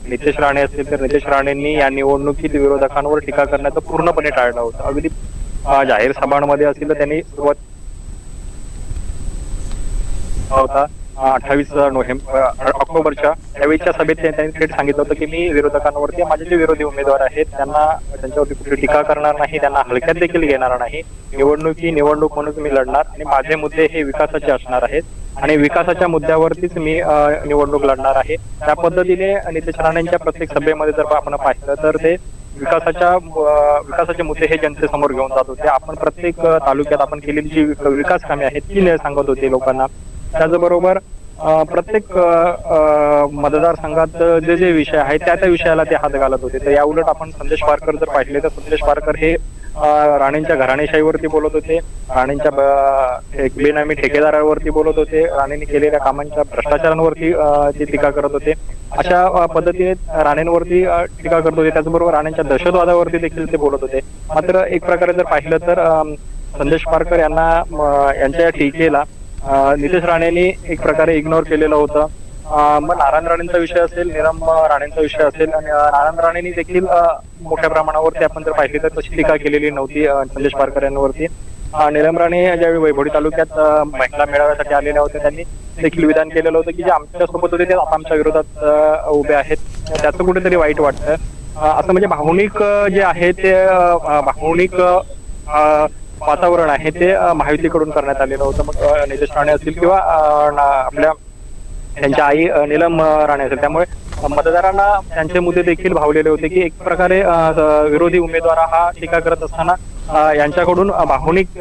नितेश राणे असतील तर नितेश राणेंनी या निवडणुकीत विरोधकांवर टीका करण्याचं पूर्णपणे टाळलं होतं. अगदी जाहीर सभांमध्ये असतील तर त्यांनी सुरुवात होता 28 ऑक्टोबरच्या त्यावेळीच्या सभेत त्यांनी थेट सांगितलं होतं की मी विरोधकांवरती माझे जे विरोधी उमेदवार आहेत त्यांना त्यांच्यावरती कुठली टीका करणार नाही, त्यांना हलक्यात देखील घेणार नाही. निवडणूक म्हणून मी लढणार आणि माझे मुद्दे हे विकासाचे असणार आहेत आणि विकासाच्या मुद्द्यावरतीच मी निवडणूक लढणार आहे. त्या पद्धतीने नितेश राणेंच्या प्रत्येक सभेमध्ये जर आपण पाहिलं तर ते विकासाचे मुद्दे हे जनतेसमोर घेऊन जात होते. आपण प्रत्येक तालुक्यात आपण केलेली जी विकास कामे आहेत ती सांगत होते लोकांना. त्याचबरोबर प्रत्येक मतदारसंघात जे विषय आहेत त्या विषयाला ते हात घालत होते. तर या उलट आपण संदेश पारकर जर पाहिले तर संदेश पारकर हे राणेंच्या घराणेशाहीवरती बोलत होते, राणेंच्या बेनामी ठेकेदारावरती बोलत होते, राणेंनी केलेल्या कामांच्या भ्रष्टाचारांवरती ते टीका करत होते. अशा पद्धतीने राणेंवरती टीका करत होते. त्याचबरोबर राणेंच्या दहशतवादावरती देखील ते बोलत होते. मात्र एक प्रकारे जर पाहिलं तर संदेश पारकर यांच्या टीकेला नितेश राणेंनी एक प्रकारे इग्नोर केलेलं होतं. मग नारायण राणेंचा विषय असेल, नीलम राणेंचा विषय असेल आणि नारायण राणेंनी देखील मोठ्या प्रमाणावरती आपण जर पाहिली तर तशी टीका केलेली नव्हती संदेश पारकर यांवरती. नीलम राणे ज्यावेळी वैभवडी तालुक्यात महिला मेळाव्यासाठी आलेल्या होत्या त्यांनी देखील विधान केलेलं होतं की जे आमच्या सोबत होते ते आता आमच्या विरोधात उभे आहेत. त्याचं कुठेतरी वाईट वाटतं. असं म्हणजे भावनिक जे आहे ते भावनिक वातावरण आहे ते महायुतीकडून करण्यात आलेलं होतं. मग नितेश राणे असतील किंवा आपल्या त्यांच्या आई नीलम राणे असेल. त्यामुळे मतदारांना त्यांचे मुद्दे देखील भावलेले होते की एक प्रकारे विरोधी उमेदवार हा टीका करत असताना यांच्याकडून भावनिक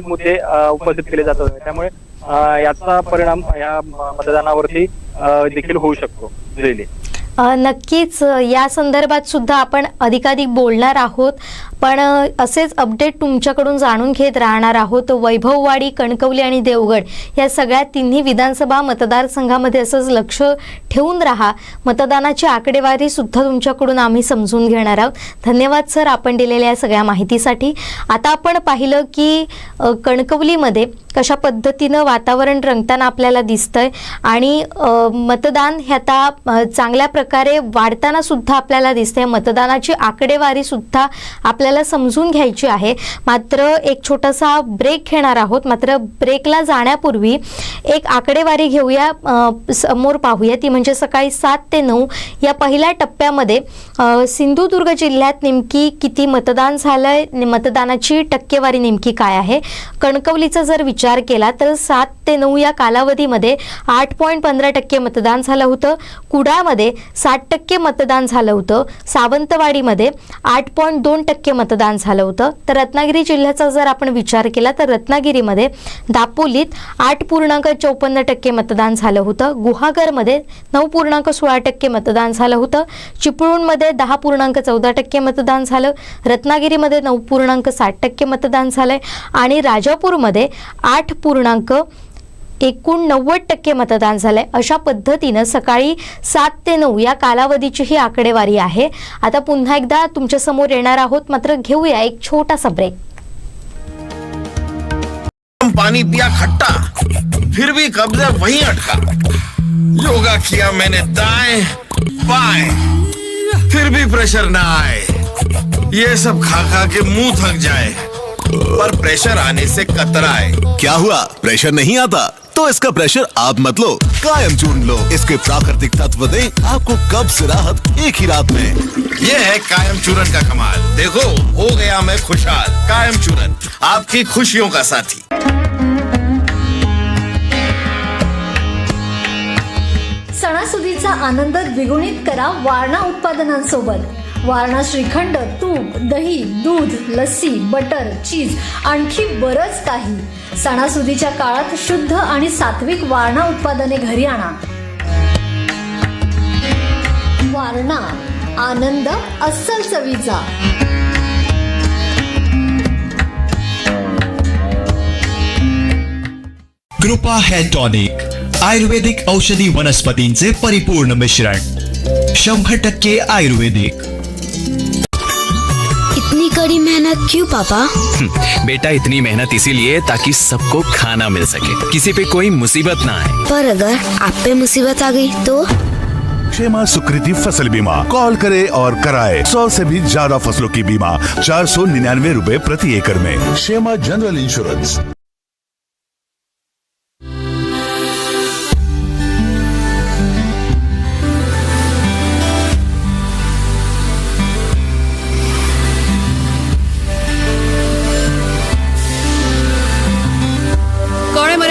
मुद्दे उपस्थित केले जात होते. त्यामुळे याचा परिणाम या मतदानावरती देखील होऊ शकतो. जुईली, नक्कीच या संदर्भात सुद्धा आपण अधिकाधिक बोलणार आहोत, पण असेच अपडेट तुमच्याकडून जाणून घेत राहणार आहोत. वैभववाडी, कणकवली आणि देवगड या सगळ्या तिन्ही विधानसभा मतदारसंघामध्ये असंच लक्ष ठेवून राहा. मतदानाची आकडेवारी सुद्धा तुमच्याकडून आम्ही समजून घेणार आहोत. धन्यवाद सर आपण दिलेल्या या सगळ्या माहितीसाठी. आता आपण पाहिलं की कणकवलीमध्ये कशा पद्धतीनं वातावरण रंगताना आपल्याला दिसतंय आणि मतदान हे आता चांगल्या प्रकारे वाढताना सुद्धा आपल्याला दिसतंय. मतदानाची आकडेवारी सुद्धा आपल्याला समजून घ्यायची आहे. मात्र एक छोटासा ब्रेक घेणार आहोत. मात्र ब्रेकला जाण्यापूर्वी एक आकडेवारी घेऊया, समोर पाहूया. ती म्हणजे सकाळी 7 ते 9 या पहिल्या टप्प्यामध्ये सिंधुदुर्ग जिल्ह्यात नेमकी किती मतदान झालंय, मतदानाची टक्केवारी नेमकी काय आहे. कणकवलीचा जर विचार केला तर 7 ते 9 या कालावधीमध्ये 8.15% मतदान झालं होतं. कुडाळमध्ये 60% मतदान झालं होतं. सावंतवाडीमध्ये 8.2% मतदान झालं होतं. तर रत्नागिरी जिल्ह्याचा जर आपण विचार केला तर रत्नागिरीमध्ये दापोलीत 8.54% मतदान झालं होतं. गुहागरमध्ये 9.16% मतदान झालं होतं. चिपळूणमध्ये 10.14% मतदान झालं. रत्नागिरीमध्ये 9.60% मतदान झालंय आणि राजापूरमध्ये 8.89% मतदान झालंय. अशा पद्धतीनं सकाळी 7 ते 9 या कालावधीची ही आकडेवारी आहे. आता पुन्हा एकदा तुमच्या समोर येणार आहोत, मात्र घेऊया एक छोटासा ब्रेक. पानी पिया खट्टा, फिर भी कब्जा वहीं अटका. योगा किया मैंने दाएं बाएं, फिर भी प्रेशर ना आए. ये सब खा खा के मुंह थक जाए, पर प्रेशर आने से कतराए. क्या हुआ, प्रेशर नहीं आता? तो इसका प्रेशर आप मत लो, कायम चूर्ण लो. इसके प्राकृतिक तत्व दें आपको कब्ज से राहत एक ही रात में. ये है कायम चूरन का कमाल. देखो हो गया मैं खुशहाल. कायम चूरन, आपकी खुशियों का साथी. सणासुदीचा आनंद द्विगुणित करा वारणा उत्पादनांसोबत. वारणा श्रीखंड, तूप, दही, दूध, लस्सी, बटर, चीज आणखी बरंच काही. सणासुदीच्या काळात शुद्ध आणि सात्विक वारणा उत्पादने घरी आणा. वारणा, आनंद अस्सल चवीचा. कृपा हेअर टॉनिक, आयुर्वेदिक औषधी वनस्पतींचे परिपूर्ण मिश्रण, 100% आयुर्वेदिक. इतनी कड़ी मेहनत क्यों पापा? बेटा इतनी मेहनत इसीलिए ताकि सबको खाना मिल सके, किसी पे कोई मुसीबत ना आए. पर अगर आप पे मुसीबत आ गई तो? क्षेमा सुकृति फसल बीमा, कॉल करे और कराए 100 से भी ज्यादा फसलों की बीमा 499 रुपए प्रति एकड़ में. Kshema general insurance.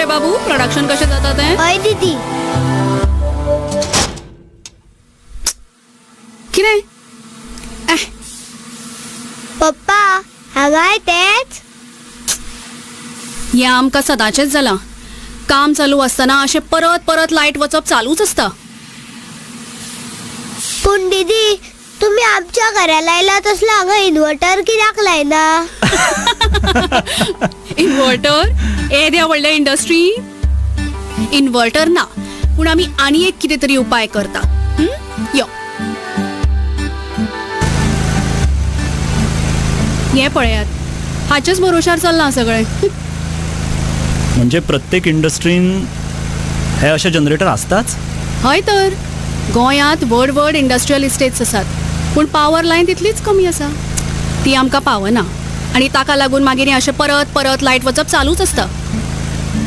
बाबू प्रोडक्शन कसे जातात आहे? हाय दीदी. की नाही पप्पा हाय तेच या आमका सदाचेच झाला. काम चालू असताना असे परत परत लाईट वचप चालूच असतं. पण दीदी तुम्ही आमच्या घराला इला तसला अगं इन्व्हर्टर की दाखलाय ना. इन्व्हर्टर एद्या व्हडल्या इंडस्ट्री इन्व्हर्टर ना, पण आम्ही आणि एक कितीतरी उपाय करता. यो ये पळयात हाच्याच भरोशावर चालला सगळे. म्हणजे प्रत्येक इंडस्ट्रीन हे असे जनरेटर असताच? हय तर गोंयांत व्हड व्हड इंडस्ट्रियल इस्टेट्स आसात, पण पावर लायन तितलीच कमी आसा. ती आमकां पावना आणि ताका लागून मागीर अशें परत परत लायट वचप चालूच आसता.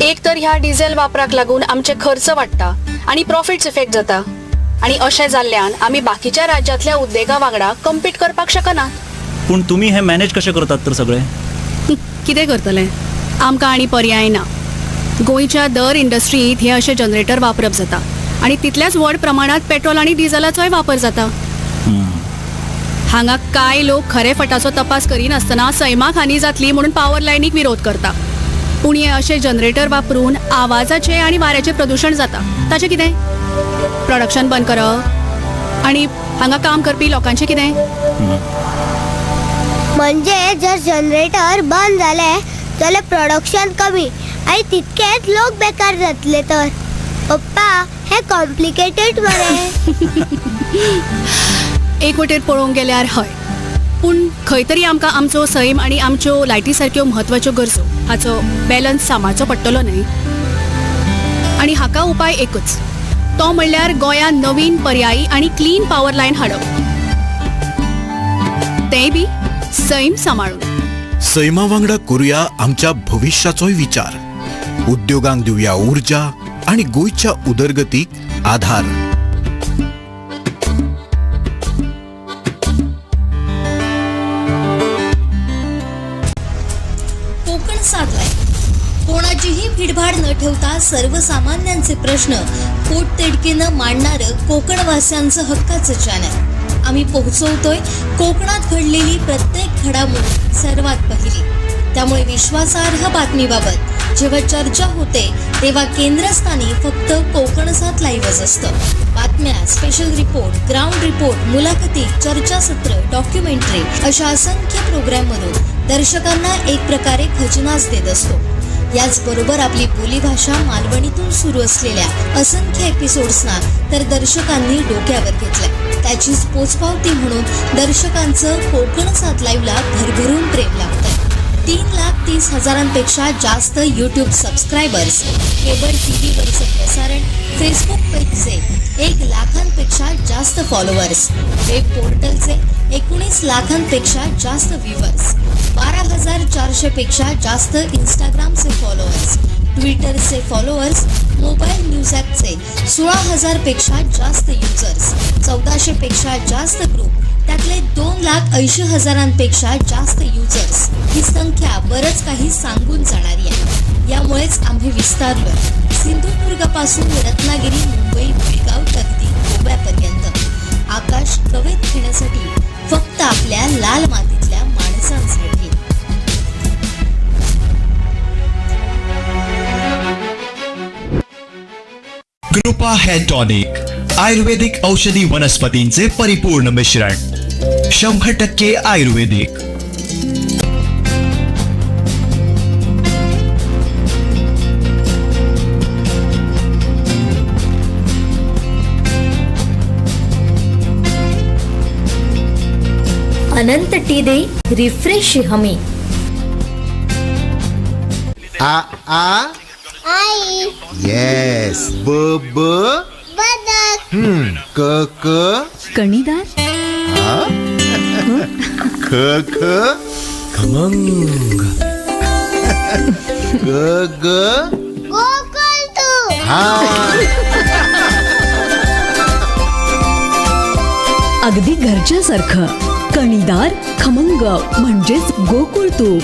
एक तर ह्या डिझेल वापराक लागून आमचे खर्च वाडटा आणि प्रॉफिट्स इफेक्ट जाता. आणि अशें जाल्ल्यान आमी बाकीच्या राज्यांतल्या उद्देगा वांगडा कम्पीट करपाक शकना. पण तुम्ही हे मॅनेज कशे करतात तर सगळे? कितें करतले, आमकां आनी पर्याय ना. गोंयच्या दर इंडस्ट्रीत हे असे जनरेटर वापरप जाता आणि तितल्याच व्हड प्रमाणात पेट्रोल आणि डिझेलाचोय वापर जाता. हांगा कांय लोक खरे फटाचो तपास करिनासतना सैमाक हानी जातली म्हणून पॉवर लायनीक विरोध करता. पूण हे असे जनरेटर वापरून आवाजाचे आणि वाऱ्याचे प्रदूषण जाता. ताचे कितें? प्रोडक्शन बंद करप आणि हांगा काम करपी लोकांचे कितें? म्हणजे जर जनरेटर बंद झाले जाल्यार प्रोडक्शन कमी आणि तितकेच लोक बेकार जातले. तर पप्पा हे कॉम्प्लिकेटेड मरे. एक वटेर पळोवंक गेल्यार हय, पूण खंय तरी आमकां आमचो सैम आणि आमच्यो लायटी सारक्यो म्हत्वाच्यो गरजो हाचो बॅलन्स सांबाळचो पडटलो न्हय. आणि हाका उपाय एकच, तो म्हणल्यार गोंयांत नवीन पर्यायी आणि क्लीन पॉवर लायन हाडप, तेंय बी सैम सांबाळून. सैमा वांगडा करूया आमच्या भविष्याचोय विचार. उद्योगांक दिवया ऊर्जा आणि गोंयच्या उदरगतीक आधार. कोकण साधलाय. कोणाचीही भीडभाड न ठेवता सर्वसामान्यांचे प्रश्न पोटतिडकीनं मांडणारं कोकणवासियांचं हक्काचं चॅनल. आम्ही पोहोचवतोय कोकणात घडलेली प्रत्येक घडामोड सर्वात पहिली. त्यामुळे विश्वासार्ह बातमीबाबत जेव्हा चर्चा होते तेव्हा केंद्रस्थानी फक्त कोकण सात लाईव्हच असतं. बातम्या, स्पेशल रिपोर्ट, ग्राउंड रिपोर्ट, मुलाखती, चर्चासत्र, डॉक्युमेंटरी अशा असंख्य प्रोग्राममधून दर्शकांना एक प्रकारे खजिनाच देत असतो. याचबरोबर आपली बोलीभाषा मालवणीतून सुरू असलेल्या असंख्य एपिसोड्सना तर दर्शकांनी डोक्यावर घेतलंय. त्याचीच पोचपावती म्हणून दर्शकांचं कोकण सात लाईव्हला भरभरून प्रेम लागतंय. 3,30,000पेक्षा जास्त यूट्यूब सबस्क्रायबर्स, केबल टीव्हीवरचं प्रसारण, फेसबुक पेजचे 1,00,000पेक्षा जास्त फॉलोअर्स, वेब पोर्टलचे 19 लाखांपेक्षा जास्त व्ह्यूअर्स, 12,400पेक्षा जास्त इंस्टाग्रामचे फॉलोअर्स, ट्विटरचे फॉलोअर्स, मोबाईल न्यूज ॲपचे 16,000पेक्षा जास्त युजर्स, 1400पेक्षा जास्त ग्रुप, त्यातले 2,80,000पेक्षा जास्त युजर्स. ही संख्या बरंच काही सांगून जाणारी आहे. यामुळेच आम्ही विस्तारलोय सिंधुदुर्गपासून रत्नागिरी, मुंबई, बेळगाव, अगदी गोव्यापर्यंत. आकाश कवेत घेण्यासाठी फक्त आपल्या लाल मातीतल्या माणसांसाठी. कृपा हेअर टॉनिक, आयुर्वेदिक औषधी वनस्पतींचे परिपूर्ण मिश्रण, 100% आयुर्वेदिक. अनंत टी दे रिफ्रेश हमी. आई येस. ब ब बदक. क क कणीदार. ख ख खमंग. ग ग गोकुळ तू. अगदी घरच्यासारखं कणीदार खमंग म्हणजेच गोकुळ तूप.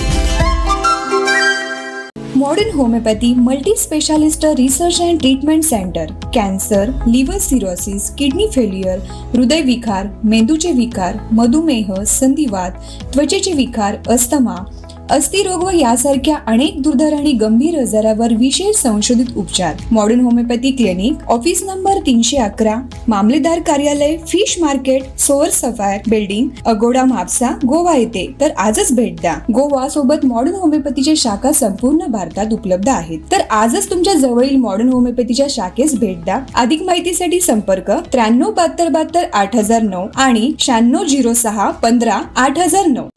Modern homeopathy multi specialist research and treatment centre. Cancer, liver cirrhosis, kidney failure, हृदयविकार, मेंदूचे विकार, मधुमेह, संधिवात, त्वचेचे विकार, अस्थमा, अस्थिरोग व यासारख्या अनेक दुर्धर आणि गंभीर आजारावर विशेष संशोधित उपचार. Modern homeopathy clinic, office number 311, मामलेदार कार्यालय, fish market, soar sapphire building, Agoda, Mapusa, Goa येथे. तर आजच भेट द्या. गोवा सोबत मॉडर्न होमिओपॅथीच्या शाखा संपूर्ण भारतात उपलब्ध आहेत. तर आजच तुमच्या जवळील मॉडर्न होमिओपॅथीच्या शाखेस भेट द्या. अधिक माहितीसाठी संपर्क 937272 8009 आणि 9606 15 8009.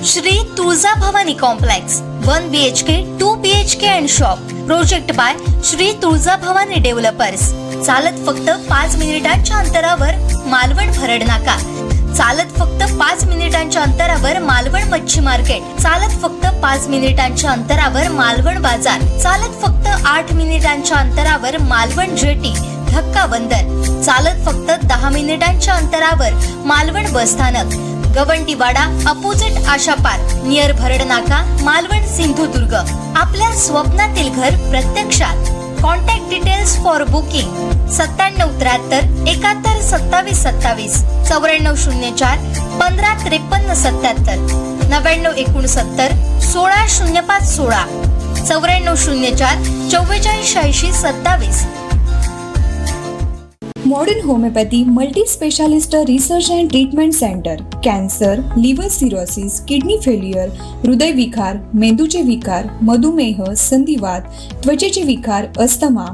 Shri Tulja Bhavani complex 1 BHK 2 BHK and shop. Project by Shri Tulja Bhavani developers. चालत फक्त 5 मिनिटांच्या अंतरावर मालवण भरड नाका. चालत फक्त 5 मिनिटांच्या अंतरावर मालवण मच्छी मार्केट. चालत फक्त 5 मिनिटांच्या अंतरावर मालवण बाजार. चालत फक्त 8 मिनिटांच्या अंतरावर मालवण जेटी धक्का बंदर. चालत फक्त 10 मिनिटांच्या अंतरावर मालवण बस स्थानक. गवंटीवाडा अपोजिट आशा पार्क नियर भरड नाका, मालवण, सिंधुदुर्ग. आपल्या स्वप्नातील घर प्रत्यक्षात. Contact details for booking 9773 71 27 27, 9404 15 53 77, 9969 16 05 16, 9404 44 86 27. Modern homeopathy multi specialist research and treatment centre. Cancer, liver cirrhosis, kidney failure, हृदयविकार, मेंदूचे विकार, मधुमेह, संधिवात, त्वचेचे विकार, अस्थमा,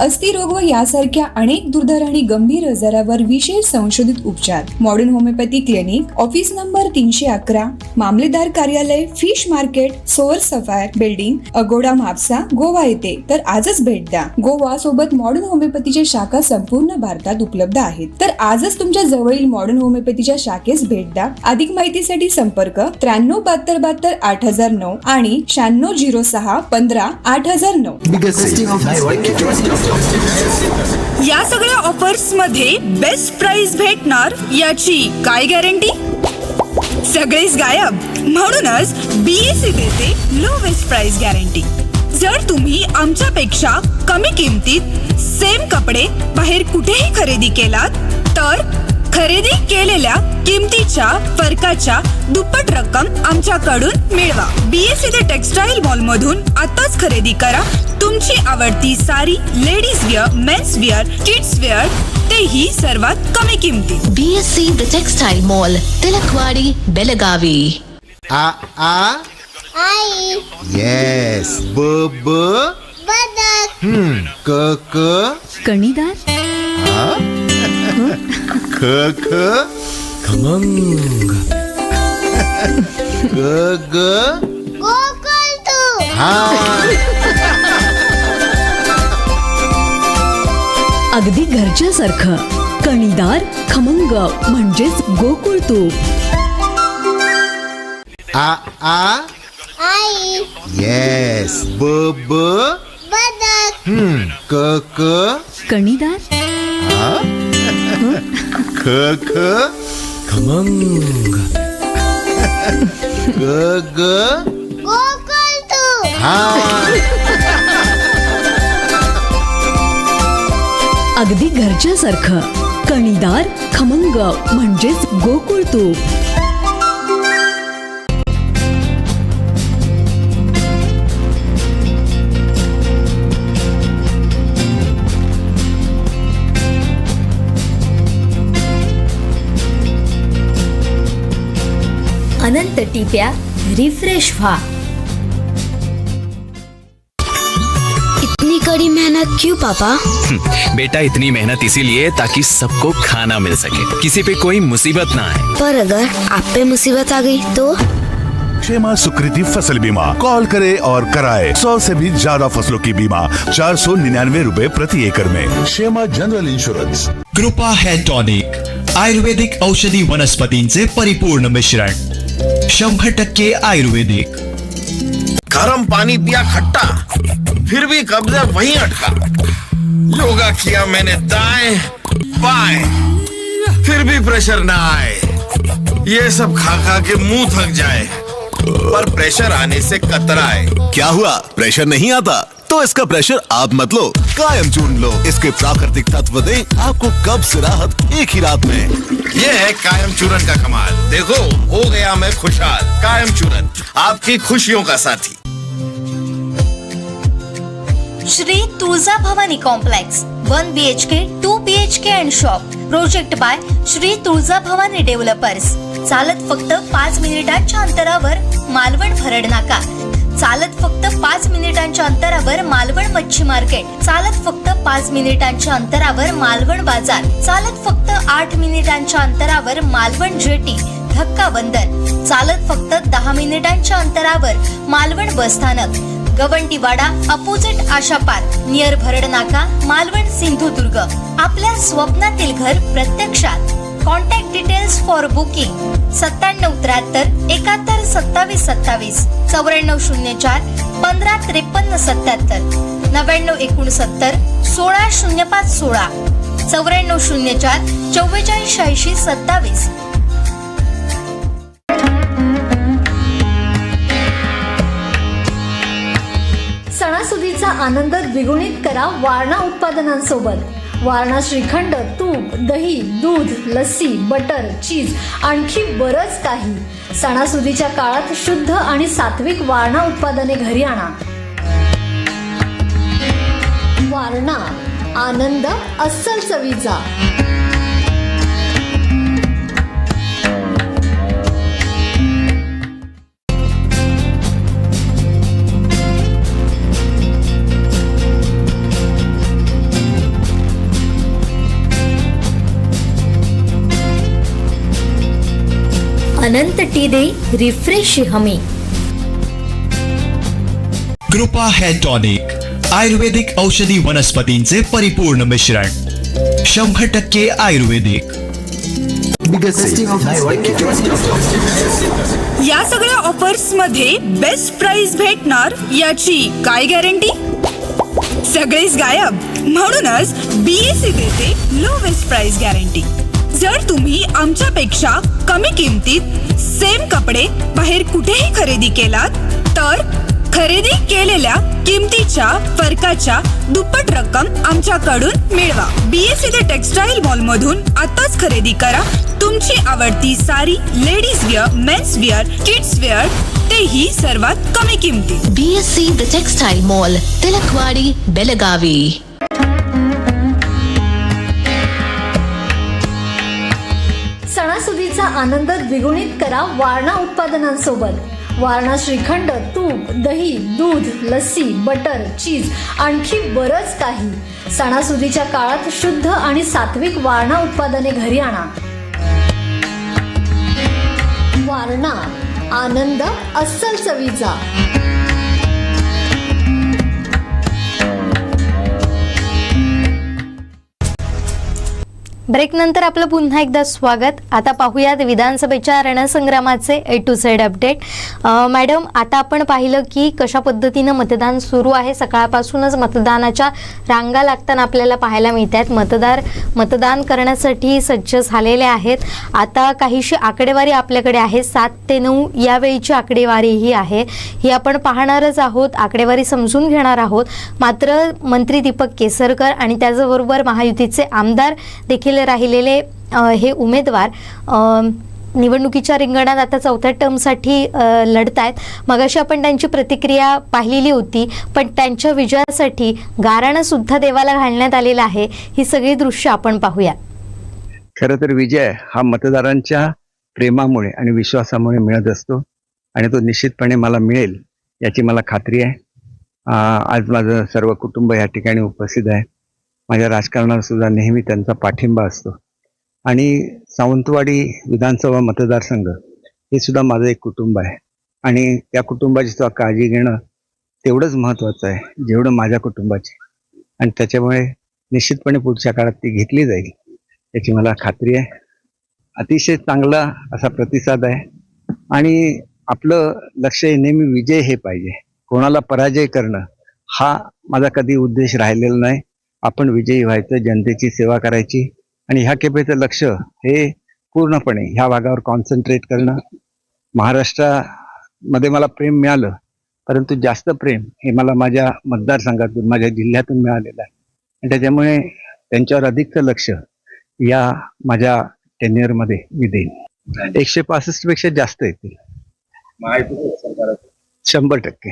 अस्थिरोग व यासारख्या अनेक दुर्धर आणि गंभीर आजारावर विशेष संशोधित उपचार. Modern homeopathy clinic, office number 311, मामलेदार कार्यालय, fish market, soar sapphire building, Agoda, Mapusa, Goa येथे. तर आजच भेट द्या. गोवा सोबत मॉडर्न होमिओपॅथीच्या शाखा संपूर्ण भारतात उपलब्ध आहेत. तर आजच तुमच्या जवळील मॉडर्न होमिओपॅथीच्या शाखेस भेट द्या. अधिक माहितीसाठी संपर्क 93 72 72 8009 आणि 96 06 15 8009. या सगळ्या ऑफर्स मध्ये बेस्ट प्राइस भेटणार याची काय गॅरंटी? सगळेच गायब. म्हणूनच BSC देते लोवेस्ट प्राइस गॅरंटी. जर तुम्ही आमच्यापेक्षा कमी किमतीत सेम कपडे बाहेर कुठेही खरेदी केलात तर खरेदी केलेल्या किमतीच्या फरकाच्या दुप्पट रक्कम आमच्याकडून मिळवा. BSC द टेक्सटाईल मॉल मधून आताच खरेदी करा तुमची आवडती sari, ladies wear, men's wear, kids wear, तेही सर्वात कमी किमतीत. BSC the textile mall, Tilakwadi, Belagavi. आ आ आई, येस. ब ब बदक, क क कणीदार, ख ख खमंग, ग ग गोकुळ तू. अगदी घरच्यासारखं. कणीदार, खमंग म्हणजेच गोकुळ तूप. आ आ आई, येस. ब ब बदक, क क कणीदार, ख ख खमंग, ग ग गोकुळ तू. अगदी घरच्यासारखं. कणीदार, खमंग म्हणजेच गोकुळ तूप. अनंत टिप्या, रिफ्रेश व्हा. इतनी कड़ी मेहनत क्यों पापा? बेटा इतनी मेहनत इसीलिए ताकि सबको खाना मिल सके, किसी पे कोई मुसीबत ना आए. पर अगर आप पे मुसीबत आ गई तो? शेमा सुकृति फसल बीमा. कॉल करे और कराए 100 से भी ज्यादा फसलों की बीमा 499 रुपए प्रति एकड़ में. शेमा general insurance. Kripa hair tonic, आयुर्वेदिक औषधी वनस्पतींचे परिपूर्ण मिश्रण. 100% आयुर्वेदिक. गर्म पानी पिया खट्टा, फिर भी कब्जा वहीं अटका. योगा किया मैंने दाएं बाएं, फिर भी प्रेशर ना आए. ये सब खा खा के मुंह थक जाए, पर प्रेशर आने से कतराए. क्या हुआ? प्रेशर नहीं आता? तो इसका प्रेशर आप मत लो, कायम चूर्ण लो. इसके प्राकृतिक तत्व दें आपको कब्ज से राहत एक ही रात में. ये है कायम चूरन का कमाल. देखो हो गया मैं खुशहाल. कायम चूरन, आपकी खुशियों का साथी. Shri Tulja Bhavani complex 1 BHK 2 BHK and shop. Project by Shri Tulja Bhavani developers. चालत फक्त 5 मिनिटांच्या अंतरावर मालवण भरड नाका. चालत फक्त 5 मिनिटांच्या अंतरावर मालवण मच्छी मार्केट. चालत फक्त 5 मिनिटांच्या अंतरावर मालवण बाजार. चालत फक्त 8 मिनिटांच्या अंतरावर मालवण जेटी धक्का बंदर. चालत फक्त 10 मिनिटांच्या अंतरावर मालवण बस स्थानक. गवंटीवाडा अपोजिट आशा पार्क नियर भरड नाका, मालवण, सिंधुदुर्ग. आपल्या स्वप्नातील घर प्रत्यक्षात. Contact details for booking 9773 71 27 27, 9404 15 53 77, 9969 16 05 16, 9404 44 86 27. आनंद द्विगुणित करा वारणा उत्पादनांसोबत। वारणा श्रीखंड, तूप, दही, दूध, लस्सी, बटर, चीज आणखी बरंच काही। सणासुदीच्या काळात शुद्ध आणि सात्विक वारणा उत्पादने घरी आणा। वारणा, आनंद अस्सल चवीचा। अनंत टी दे रिफ्रेश हमी। कृपा हेअर टॉनिक, आयुर्वेदिक औषधी वनस्पतींचे परिपूर्ण मिश्रण, 100% आयुर्वेदिक। या सगळ्या ऑफर्स मध्ये बेस्ट प्राइस भेटणार याची काय गॅरंटी? सगळेच गायब, म्हणूनच BSE देते लोवेस्ट प्राइस गॅरंटी। जर तुम्ही आमच्यापेक्षा कमी किमतीत सेम कपडे बाहेर कुठेही खरेदी केलात तर खरेदी केलेल्या किमतीच्या फरकाच्या दुप्पट रक्कम आमच्याकडून मिळवा। BSE टेक्सटाईल मॉल मधून आताच खरेदी करा तुमची आवडती sari, ladies wear, men's wear, kids wear, तेही सर्वात कमी किमतीत। BSE the textile mall, Tilakwadi, Belagavi. सणासुदीचा आनंद द्विगुणित करा वारणा उत्पादनांसोबत। वारणा श्रीखंड, तूप, दही, दूध, लस्सी, बटर, चीज आणखी बरंच काही। सणासुदीच्या काळात शुद्ध आणि सात्विक वारणा उत्पादने घरी आणा। वारणा, आनंद अस्सल चवीचा। ब्रेक नंतर आपलं पुन्हा एकदा स्वागत। आता पाहूयात विधानसभेच्या रणसंग्रामाचे A to Z update. Madam, आता आपण पाहिलं की कशा पद्धतीनं मतदान सुरू आहे। सकाळपासूनच मतदानाच्या रांगा लागताना आपल्याला पाहायला मिळत आहेत। मतदान करण्यासाठी सज्ज झालेले आहेत। आता काहीशी आकडेवारी आपल्याकडे आहे, 7 ते 9 यावेळीची आकडेवारी ही आहे, ही आपण पाहणारच आहोत, आकडेवारी समजून घेणार आहोत। मात्र मंत्री दीपक केसरकर आणि त्याचबरोबर महायुतीचे आमदार देखील राहिलेले हे उमेदवार निवडणुकीच्या रिंगणात आता 4थ्या टर्मसाठी लढतायत। मगाशी आपण त्यांची प्रतिक्रिया पाहिलेली होती, पण त्यांच्या विजयासाठी गाराणं सुद्धा देवाला घालण्यात आलेलं आहे। ही सगळी दृश्य आपण पाहूया। खरं तर विजय हा मतदारांच्या प्रेमामुळे आणि विश्वासामुळे मिळत असतो आणि तो निश्चितपणे मला मिळेल याची मला खात्री आहे। आज माझं सर्व कुटुंब या ठिकाणी उपस्थित आहे। माझ्या राजकारणाला सुद्धा नेहमी त्यांचा पाठिंबा असतो आणि सावंतवाडी विधानसभा मतदारसंघ हे सुद्धा माझं एक कुटुंब आहे आणि त्या कुटुंबाची सुद्धा काळजी घेणं तेवढंच महत्त्वाचं आहे जेवढं माझ्या कुटुंबाची, आणि त्याच्यामुळे निश्चितपणे पुढच्या काळात ती घेतली जाईल याची मला खात्री आहे। अतिशय चांगला असा प्रतिसाद आहे आणि आपलं लक्ष नेहमी विजय हे पाहिजे, कोणाला पराजय करणं हा माझा कधी उद्देश राहिलेला नाही। आपण विजयी व्हायचं, जनतेची सेवा करायची आणि ह्या खेपेचं लक्ष हे पूर्णपणे ह्या भागावर कॉन्सन्ट्रेट करणं। महाराष्ट्रामध्ये मला प्रेम मिळालं, परंतु जास्त प्रेम हे मला माझ्या मतदारसंघातून, माझ्या जिल्ह्यातून मिळालेलं आहे आणि त्याच्यामुळे त्यांच्यावर अधिकचं लक्ष या माझ्या टेन्युअरमध्ये मी देईन। 165 पेक्षा जास्त येतील 100%।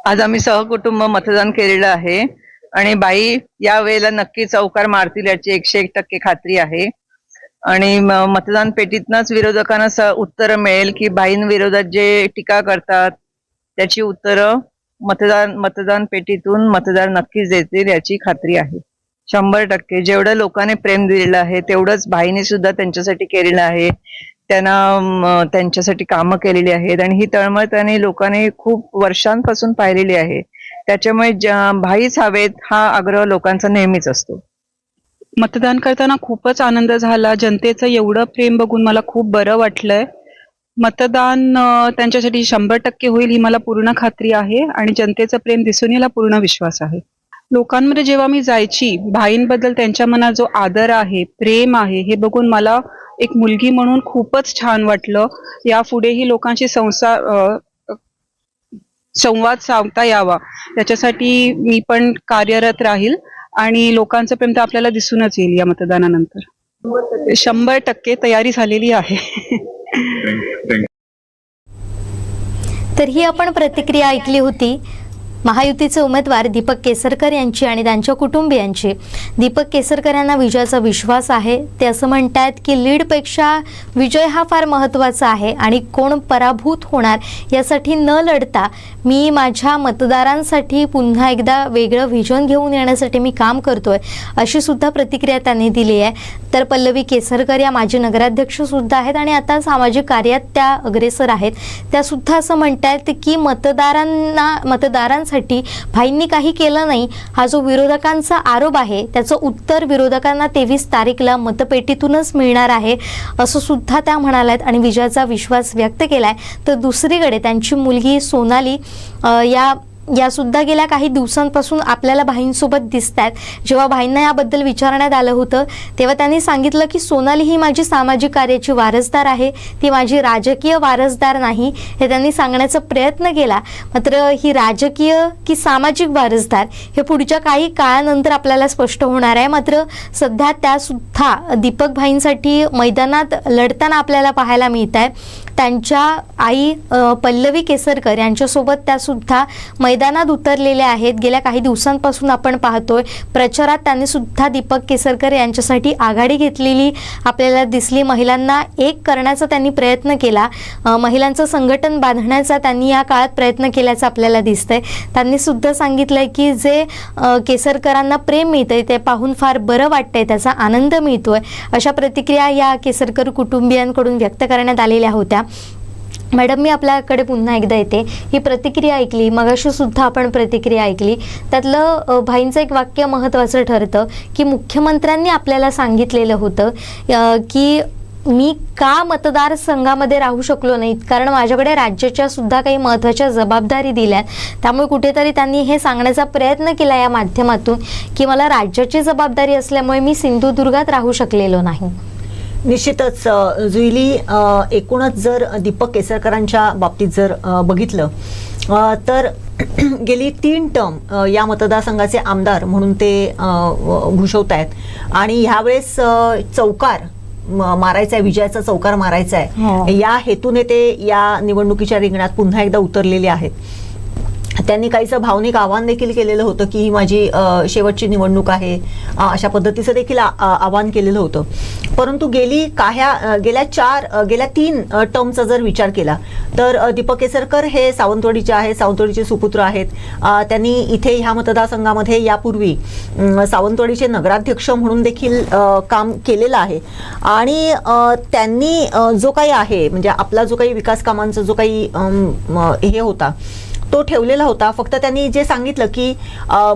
आज आम्ही सहकुटुंब मतदान केलेलं आहे आणि बाई या वेळेला नक्की चौकार मारतील याची 101% खात्री आहे आणि मतदान पेटीतनच विरोधकांना उत्तरं मिळेल की बाईंविरोधात जे टीका करतात त्याची उत्तरं मतदान पेटीतून मतदार नक्कीच देतील याची खात्री आहे। 100% जेवढं लोकांनी प्रेम दिलेलं आहे तेवढंच बाईंनी सुद्धा त्यांच्यासाठी केलेलं आहे। त्यांना त्यांच्यासाठी कामं केलेली आहेत आणि ही तळमळ त्यांनी लोकांनी खूप वर्षांपासून पाहिलेली आहे। त्याच्यामुळे भाईच हवेत हा आग्रह लोकांचा नेहमीच असतो। मतदान करताना खूपच आनंद झाला। जनतेचं एवढं प्रेम बघून मला खूप बरं वाटलंय। मतदान त्यांच्यासाठी 100% होईल ही मला पूर्ण खात्री आहे आणि जनतेचं प्रेम दिसून याला पूर्ण विश्वास आहे। लोकांमध्ये जेव्हा मी जायची, भाईंबद्दल त्यांच्या मनात जो आदर आहे, प्रेम आहे, हे बघून मला एक मुलगी म्हणून खूपच छान वाटलं। यापुढेही लोकांशी संवाद साधता यावा याच्यासाठी मी पण कार्यरत राहील आणि लोकांचं प्रेम तर आपल्याला दिसूनच येईल या मतदानानंतर. 100% तयारी झालेली आहे. तर ही आपण प्रतिक्रिया ऐकली होती महायुतीचे उमेदवार दीपक केसरकर यांची आणि त्यांच्या कुटुंबियांची. दीपक केसरकर यांना विजयाचा विश्वास आहे. ते असं म्हणतात की लीडपेक्षा विजय हा फार महत्त्वाचा आहे आणि कोण पराभूत होणार यासाठी न लढता मी माझ्या मतदारांसाठी पुन्हा एकदा वेगळं व्हिजन घेऊन येण्यासाठी मी काम करतोय, अशी सुद्धा प्रतिक्रिया त्यांनी दिली आहे. तर पल्लवी केसरकर या माजी नगराध्यक्ष सुद्धा आहेत आणि आता सामाजिक कार्यात त्या अग्रेसर आहेत. त्या सुद्धा असं म्हणतात की मतदारांसाठी भाईंनी काही केलं नाही, हा जो विरोधकांचा आरोप आहे त्याचं उत्तर विरोधकांना 23 तारीखला मतपेटीतूनच मिळणार आहे, असं सुद्धा त्या म्हणाल्यात आणि विजयाचा विश्वास व्यक्त केलाय. तर दुसरीकडे त्यांची मुलगी सोनाली या सुद्धा गेल्या काही दिवसांपासून आपल्याला भाईंसोबत दिसतात. जेव्हा भाईंना याबद्दल विचारण्यात आलं होतं तेव्हा त्यांनी सांगितलं की सोनाली ही माझी सामाजिक कार्याची वारसदार आहे, ती माझी राजकीय वारसदार नाही, हे त्यांनी सांगण्याचा प्रयत्न केला. मात्र ही राजकीय की सामाजिक वारसदार हे पुढच्या काही काळानंतर आपल्याला स्पष्ट होणार आहे. मात्र सध्या त्या सुद्धा दीपक भाईंसाठी मैदानात लढताना आपल्याला पाहायला मिळत आहे. त्यांच्या आई पल्लवी केसरकर यांच्यासोबत त्या सुद्धा मैदानात उतरलेल्या आहेत. गेल्या काही दिवसांपासून आपण पाहतोय प्रचारात त्यांनी सुद्धा दीपक केसरकर यांच्यासाठी आघाडी घेतलेली आपल्याला दिसली. महिलांना एक करण्याचा त्यांनी प्रयत्न केला, महिलांचं संघटन बांधण्याचा त्यांनी या काळात प्रयत्न केल्याचं आपल्याला दिसतंय. त्यांनी सुद्धा सांगितलंय की जे केसरकरांना प्रेम मिळतंय ते पाहून फार बरं वाटतंय, त्याचा आनंद मिळतोय, अशा प्रतिक्रिया या केसरकर कुटुंबियांकडून व्यक्त करण्यात आलेल्या होत्या. मॅडम, मी आपल्याकडे पुन्हा एकदा येते. ही प्रतिक्रिया ऐकली, मगाशी सुद्धा आपण प्रतिक्रिया ऐकली, त्यातलं भाईंचं एक वाक्य महत्त्वाचं ठरतं की मुख्यमंत्र्यांनी आपल्याला सांगितलेलं होतं की मी का मतदारसंघामध्ये राहू शकलो नाही, कारण माझ्याकडे राज्याच्या सुद्धा काही महत्त्वाच्या जबाबदारी दिल्यात. त्यामुळे कुठेतरी त्यांनी हे सांगण्याचा प्रयत्न केला या माध्यमातून की मला राज्याची जबाबदारी असल्यामुळे मी सिंधुदुर्गात राहू शकलेलो नाही. निश्चितच जुईली, एकूणच जर दीपक केसरकरांच्या बाबतीत जर बघितलं तर गेली 3 टर्म या मतदारसंघाचे आमदार म्हणून ते भूषवत आहेत आणि ह्यावेळेस चौकार मारायचा आहे, विजयाचा चौकार मारायचा आहे, या हेतूने ते या निवडणुकीच्या रिंगणात पुन्हा एकदा उतरलेले आहेत. त्यांनी काहीसं भावनिक आवाहन देखील केलेलं होतं की ही माझी शेवटची निवडणूक आहे, अशा पद्धतीचं देखील आवाहन केलेलं होतं. परंतु गेल्या 3 टर्मचा जर विचार केला तर दीपक केसरकर हे सावंतवाडीचे आहेत, सावंतवाडीचे सुपुत्र आहेत. त्यांनी इथे ह्या मतदारसंघामध्ये यापूर्वी सावंतवाडीचे नगराध्यक्ष म्हणून देखील काम केलेलं आहे आणि त्यांनी जो काही आहे म्हणजे आपला जो काही विकास कामांचा जो काही हे होता तो ठेवलेला होता. फक्त त्यांनी जे सांगितलं की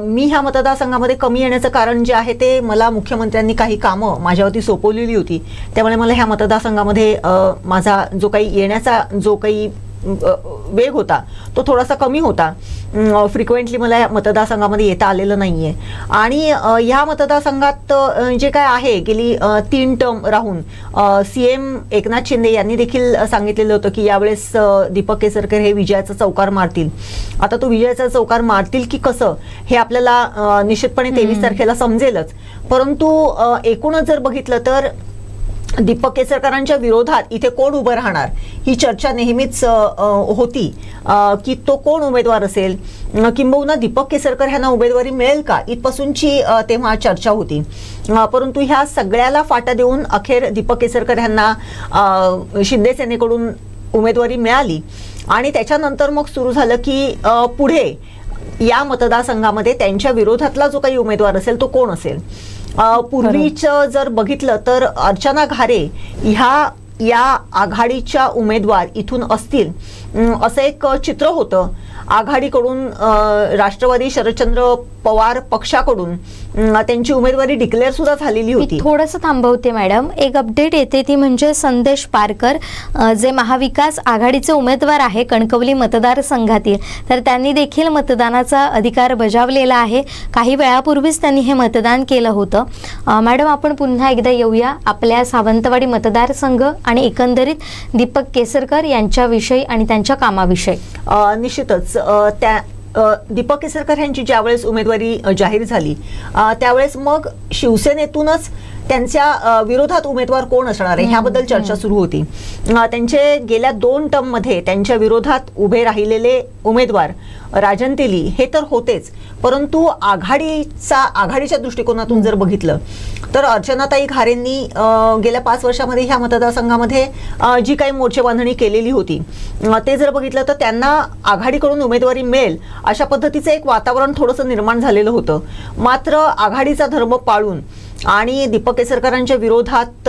मी ह्या मतदारसंघामध्ये कमी येण्याचं कारण जे आहे ते मला मुख्यमंत्र्यांनी काही कामं माझ्यावरती सोपवलेली होती, त्यामुळे मला ह्या मतदारसंघामध्ये माझा जो काही येण्याचा जो काही वेग होता तो थोडासा कमी होता. फ्रिक्वेंटली मला या मतदारसंघामध्ये येता आलेलं नाहीये आणि ह्या मतदारसंघात जे काय आहे गेली 3 टर्म राहून CM एकनाथ शिंदे यांनी देखील सांगितलेलं होतं की यावेळेस दीपक केसरकर हे विजयाचा चौकार मारतील. आता तो विजयाचा चौकार मारतील की कसं हे आपल्याला निश्चितपणे 23 तारखेला समजेलच. परंतु एकूणच जर बघितलं तर दीपक केसरकरांच्या विरोधात इथे कोण उभं राहणार ही चर्चा नेहमीच होती की तो कोण उमेदवार असेल, किंबहुना दीपक केसरकर ह्यांना उमेदवारी मिळेल का, इथपासूनची तेव्हा चर्चा होती. परंतु ह्या सगळ्याला फाटा देऊन अखेर दीपक केसरकर ह्यांना शिंदे सेनेकडून उमेदवारी मिळाली आणि त्याच्यानंतर मग सुरू झालं की पुढे या मतदारसंघामध्ये त्यांच्या विरोधातला जो काही उमेदवार असेल तो कोण असेल. पूर्वीचं जर बघितलं तर अर्चना घारे ह्या या आघाडीच्या उमेदवार इथून असतील असं एक चित्र होतं. आघाडीकडून राष्ट्रवादी शरदचंद्र पवार पक्षाकडून त्यांची उमेदवारी डिक्लेअर सुद्धा झालेली मी होती. थोडंसं थांबवते मॅडम. एक अपडेट येते ती म्हणजे संदेश पारकर, जे महाविकास आघाडीचे उमेदवार आहे कणकवली मतदारसंघातील, तर त्यांनी देखील मतदानाचा अधिकार बजावलेला आहे. काही वेळापूर्वीच त्यांनी हे मतदान केलं होतं. मॅडम, आपण पुन्हा एकदा येऊया आपल्या सावंतवाडी मतदारसंघ आणि एकंदरीत दीपक केसरकर यांच्याविषयी आणि त्यांच्या कामाविषयी. निश्चितच दीपक केसरकर यांची ज्यावेळेस उमेदवारी जाहीर झाली त्यावेळेस मग शिवसेनेतूनच त्यांच्या विरोधात उमेदवार कोण असणार आहे ह्याबद्दल चर्चा सुरू होती. त्यांचे गेल्या 2 टर्ममध्ये त्यांच्या विरोधात उभे राहिलेले उमेदवार राजन तेली हे तर होतेच, परंतु आघाडीच्या दृष्टिकोनातून जर बघितलं तर अर्चनाताई घारेंनी गेल्या 5 वर्षामध्ये ह्या मतदारसंघामध्ये जी काही मोर्चे बांधणी केलेली होती ते जर बघितलं तर त्यांना आघाडीकडून उमेदवारी मिळेल अशा पद्धतीचं एक वातावरण थोडंसं निर्माण झालेलं होतं. मात्र आघाडीचा धर्म पाळून आणि दीपक केसरकरांच्या विरोधात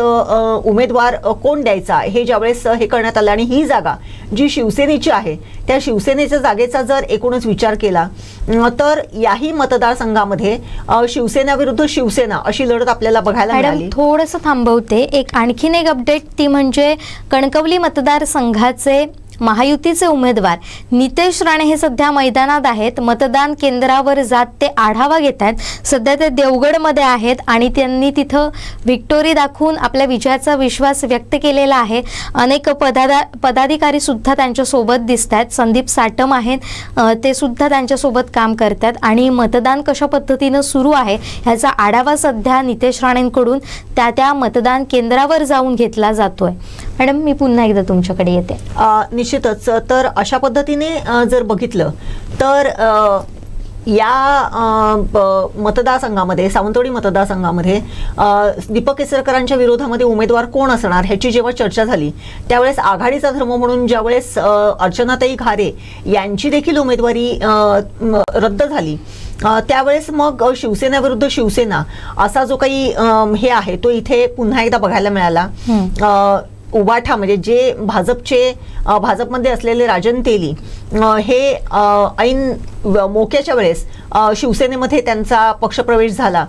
उमेदवार कोण द्यायचा हे ज्यावेळेस हे करण्यात आलं आणि ही जागा जी शिवसेनेची आहे त्या शिवसेनेच्या जागेचा जर एकूणच विचार केला तर याही मतदारसंघामध्ये शिवसेना विरुद्ध शिवसेना अशी लढत आपल्याला बघायला मिळाली. थोडंसं थांबवते. आणखीन एक अपडेट ती म्हणजे कणकवली मतदारसंघाचे महायुतीचे उमेदवार नितेश राणे हे सध्या मैदानात आहेत. मतदान केंद्रावर जात ते आढावा घेत आहेत. सध्या ते देवगडमध्ये आहेत आणि त्यांनी तिथं व्हिक्टोरी दाखवून आपल्या विजयाचा विश्वास व्यक्त केलेला आहे. अनेक पदाधिकारी सुद्धा त्यांच्यासोबत दिसत आहेत. संदीप साटम आहेत, ते सुद्धा त्यांच्यासोबत काम करतात आणि मतदान कशा पद्धतीनं सुरू आहे ह्याचा आढावा सध्या नितेश राणेंकडून त्या मतदान केंद्रावर जाऊन घेतला जातोय. मॅडम, मी पुन्हा एकदा तुमच्याकडे येते. निश्चितच. तर अशा पद्धतीने जर बघितलं तर या मतदारसंघामध्ये सावंतवाडी मतदारसंघामध्ये दीपक केसरकरांच्या विरोधामध्ये उमेदवार कोण असणार ह्याची जेव्हा चर्चा झाली त्यावेळेस आघाडीचा धर्म म्हणून ज्यावेळेस अर्चनाताई घारे यांची देखील उमेदवारी रद्द झाली त्यावेळेस मग शिवसेना विरुद्ध शिवसेना असा जो काही हे आहे तो इथे पुन्हा एकदा बघायला मिळाला. उबाठा म्हणजे जे भाजपमध्ये असलेले राजन तेली हे ऐन मोक्याच्या वेळेस शिवसेनेमध्ये त्यांचा पक्षप्रवेश झाला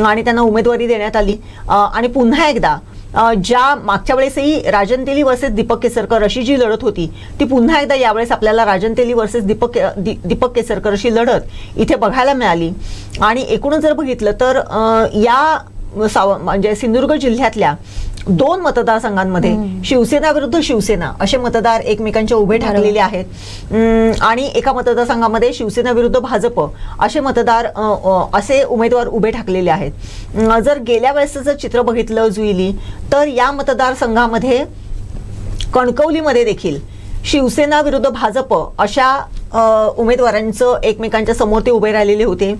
आणि त्यांना उमेदवारी देण्यात आली. आणि पुन्हा एकदा ज्या मागच्या वेळेसही राजन तेली वर्सेस दीपक केसरकर अशी जी लढत होती ती पुन्हा एकदा यावेळेस आपल्याला राजन तेली वर्सेस दीपक केसरकर अशी लढत इथे बघायला मिळाली. आणि एकूणच जर बघितलं तर या म्हणजे सिंधुदुर्ग जिल्ह्यातल्या 2 मतदारसंघांमध्ये शिवसेना विरुद्ध शिवसेना असे मतदार एकमेकांच्या उभे ठाकलेले आहेत आणि एका मतदारसंघामध्ये शिवसेना विरुद्ध भाजप असे उमेदवार उभे ठाकलेले आहेत. जर गेल्या वेळेसचं जर चित्र बघितलं जुईली तर या मतदारसंघामध्ये कणकवलीमध्ये देखील शिवसेना विरुद्ध भाजप अशा उमेदवारांचं एकमेकांच्या समोर ते उभे राहिलेले होते.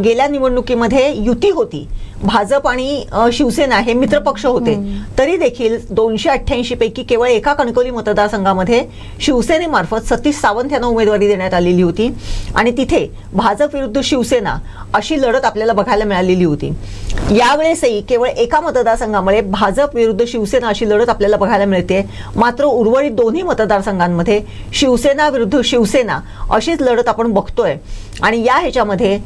गेल्या निवडणुकीमध्ये युती होती, भाजप आणि शिवसेना हे मित्रपक्ष होते, तरी देखील 288 पैकी केवळ एका कणकवली मतदारसंघामध्ये शिवसेनेमार्फत सतीश सावंत यांना उमेदवारी देण्यात आलेली होती आणि तिथे भाजप विरुद्ध शिवसेना अशी लढत आपल्याला बघायला मिळालेली होती. यावेळेसही केवळ एका मतदारसंघामुळे भाजप विरुद्ध शिवसेना अशी लढत आपल्याला बघायला मिळते. मात्र उर्वरित दोन्ही मतदारसंघांमध्ये शिवसेना विरुद्ध शिवसेना अशीच लढत आपण बघतोय आणि या ह्याच्यामध्ये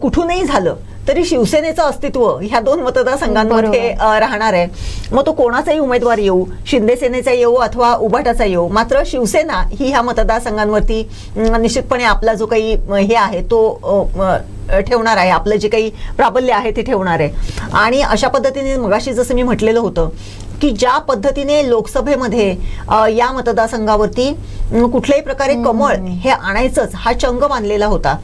कुठूनही झालं तरी शिवसेनेचं अस्तित्व ह्या 2 मतदारसंघांमध्ये राहणार आहे. मग तो कोणाचाही उमेदवार येऊ, शिंदे सेनेचा येऊ अथवा उभाटाचा येऊ, मात्र शिवसेना ही ह्या मतदारसंघांवरती निश्चितपणे आपला जो काही हे आहे तो ठेवणार आहे, आपलं जे काही प्राबल्य आहे ते ठेवणार आहे. आणि अशा पद्धतीने मगाशी जसं मी म्हटलेलं होतं की ज्या पद्धतीने लोकसभेमध्ये या मतदारसंघावरती कुठल्याही प्रकारे कमळ हे आणायचंच हा चंग बांधलेला होता,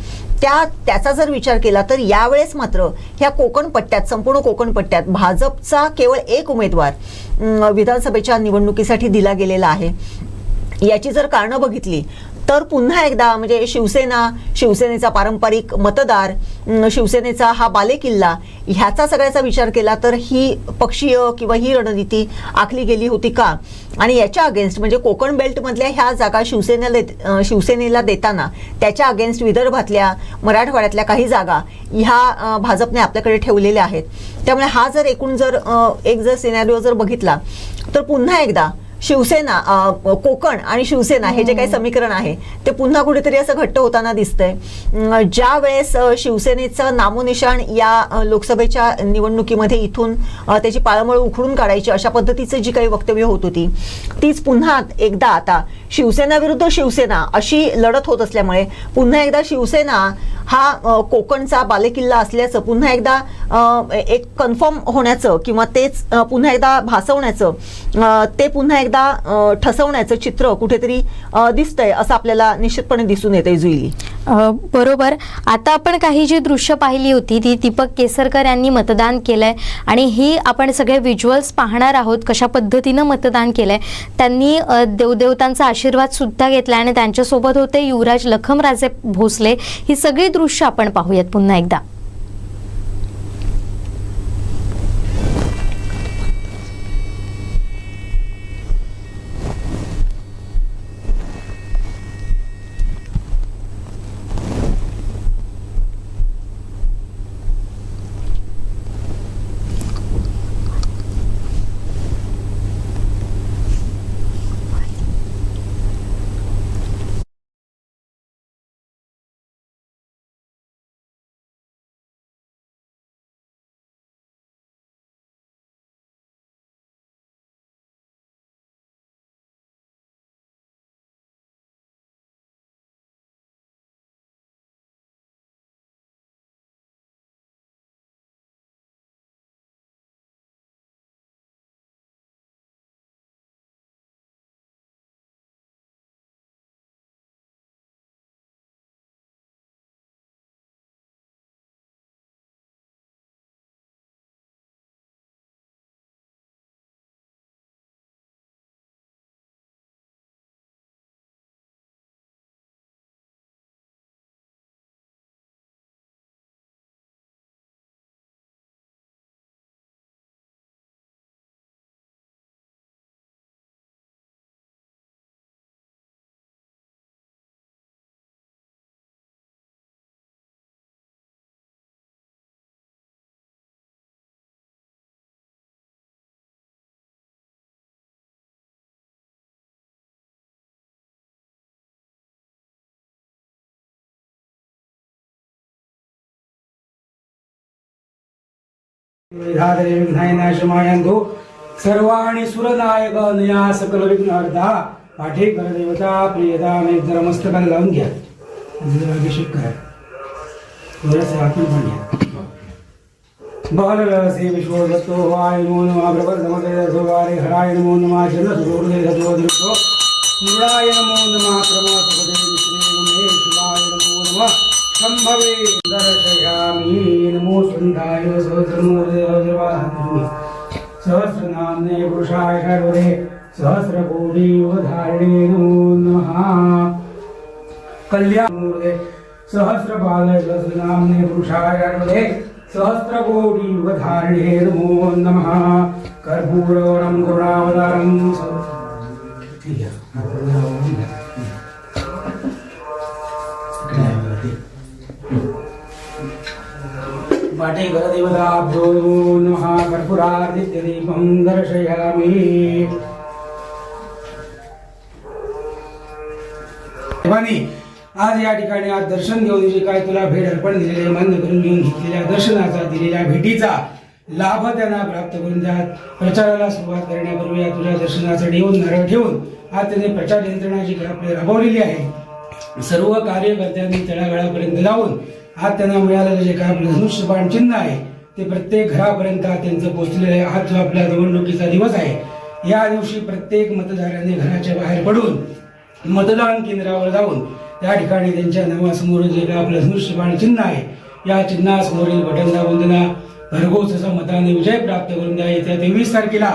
त्याचा जर विचार केला तर यावेळेस मात्र ह्या कोकण पट्ट्यात, संपूर्ण कोकण पट्ट्यात भाजपचा केवळ एक उमेदवार विधानसभेच्या निवडणुकीसाठी दिला गेलेला आहे. याची जर कारणं बघितली तर पुन्हा एकदा म्हणजे शिवसेनेचा पारंपरिक मतदार, शिवसेनेचा हा बालेकिल्ला ह्याचा सगळ्याचा विचार केला तर ही पक्षीय किंवा ही रणनीती आखली गेली होती का? आणि याच्या अगेन्स्ट म्हणजे कोकण बेल्टमधल्या ह्या जागा शिवसेनेला देताना त्याच्या अगेन्स्ट विदर्भातल्या, मराठवाड्यातल्या काही जागा ह्या भाजपने आपल्याकडे ठेवलेल्या आहेत. त्यामुळे हा जर एकूण जर सिनॅरिओ जर बघितला तर पुन्हा एकदा शिवसेना कोकण आणि शिवसेना हे जे काही समीकरण आहे ते पुन्हा कुठेतरी असं घट्ट होताना दिसतंय. ज्या वेळेस शिवसेनेचं नामोनिशाण या लोकसभेच्या निवडणुकीमध्ये इथून त्याची पाळंमुळं उखडून काढायची अशा पद्धतीचं जी काही वक्तव्य होत होती तीच पुन्हा एकदा आता शिवसेना विरुद्ध शिवसेना अशी लढत होत असल्यामुळे पुन्हा एकदा शिवसेना हा कोकणचा बालेकिल्ला असल्याचं पुन्हा एकदा एक कन्फर्म होण्याचं किंवा तेच पुन्हा एकदा भासवण्याचं ते पुन्हा एकदा ठसवण्याचं चित्र कुठेतरी दिसतंय असं आपल्याला निश्चितपणे दिसून येतंय जुईली. बरोबर. आता आपण काही जी दृश्य पाहिली होती ती दीपक केसरकर यांनी मतदान केलंय आणि ही आपण सगळे व्हिज्युअल्स पाहणार आहोत कशा पद्धतीनं मतदान केलंय. त्यांनी देवदेवतांचा आशीर्वाद सुद्धा घेतला आणि त्यांच्यासोबत होते युवराज लखमराजे भोसले. ही सगळी दृश्य आपण पाहूयात पुन्हा एकदा. विघ्नायनाशमायंतो सर्वाणि सुरनायक नया सकल विघ्नहर्ता. पाठी करदेवता प्रियता एक जरा मस्तकाला लावून घ्या. अभिषेक करा. थोडंसं आतून पण घ्या. बालरसे विश्वदत्तो वाय नमो नमः प्रबल समतेजो वारे हराय नमो नमः जलसुरोदे धतोदृष्टो मृडाय नमो नमः क्रमसुपदे श्री शिवाय नमो नमः संभवे दर्शयामि नमो सुंदाय सहस्रमूर्ते वज्रवाहने सहस्रनाम्ने पुरुषाय षड्वदे सहस्रकोटि युगधारिणे नमो नमः कल्याणमूर्ते सहस्रपादाय सहस्रनाम्ने पुरुषाय षड्वदे सहस्रकोटि युगधारिणे नमो नमः कर्पूरवरं करुणावतारं पाठे करदेवताभ्यो नमो नमः कर्पूरादित्यदीपं दर्शयामि. आज या ठिकाणी आज दर्शन घेऊन जे काय तुला भेट अर्पण दिलेले मान्य करून घेऊन घेतलेल्या दर्शनाचा दिलेल्या भेटीचा लाभ त्यांना प्राप्त करून द्या. प्रचाराला सुरुवात करण्यापूर्वी या तुझ्या दर्शनासाठी येऊन नारळ ठेवून आज त्यांनी प्रचार यंत्रणा जी आपली राबवलेली आहे सर्व कार्यकर्त्यांनी तळागाळापर्यंत जाऊन आज त्यांना मिळालेलं जे काय आपलं धनुष्यबाण चिन्ह आहे ते प्रत्येक घरापर्यंत त्यांचं पोहोचलेलं आहे. आज जो आपला निवडणुकीचा दिवस आहे या दिवशी प्रत्येक मतदारांनी घराच्या बाहेर पडून मतदान केंद्रावर जाऊन त्या ठिकाणी त्यांच्या नावासमोर जे काय आपलं धनुष्यबाण चिन्ह आहे या चिन्हासमोरील बटन दाबून त्यांना भरघोस असा मताने विजय प्राप्त करून द्या. येत्या 23 तारखेला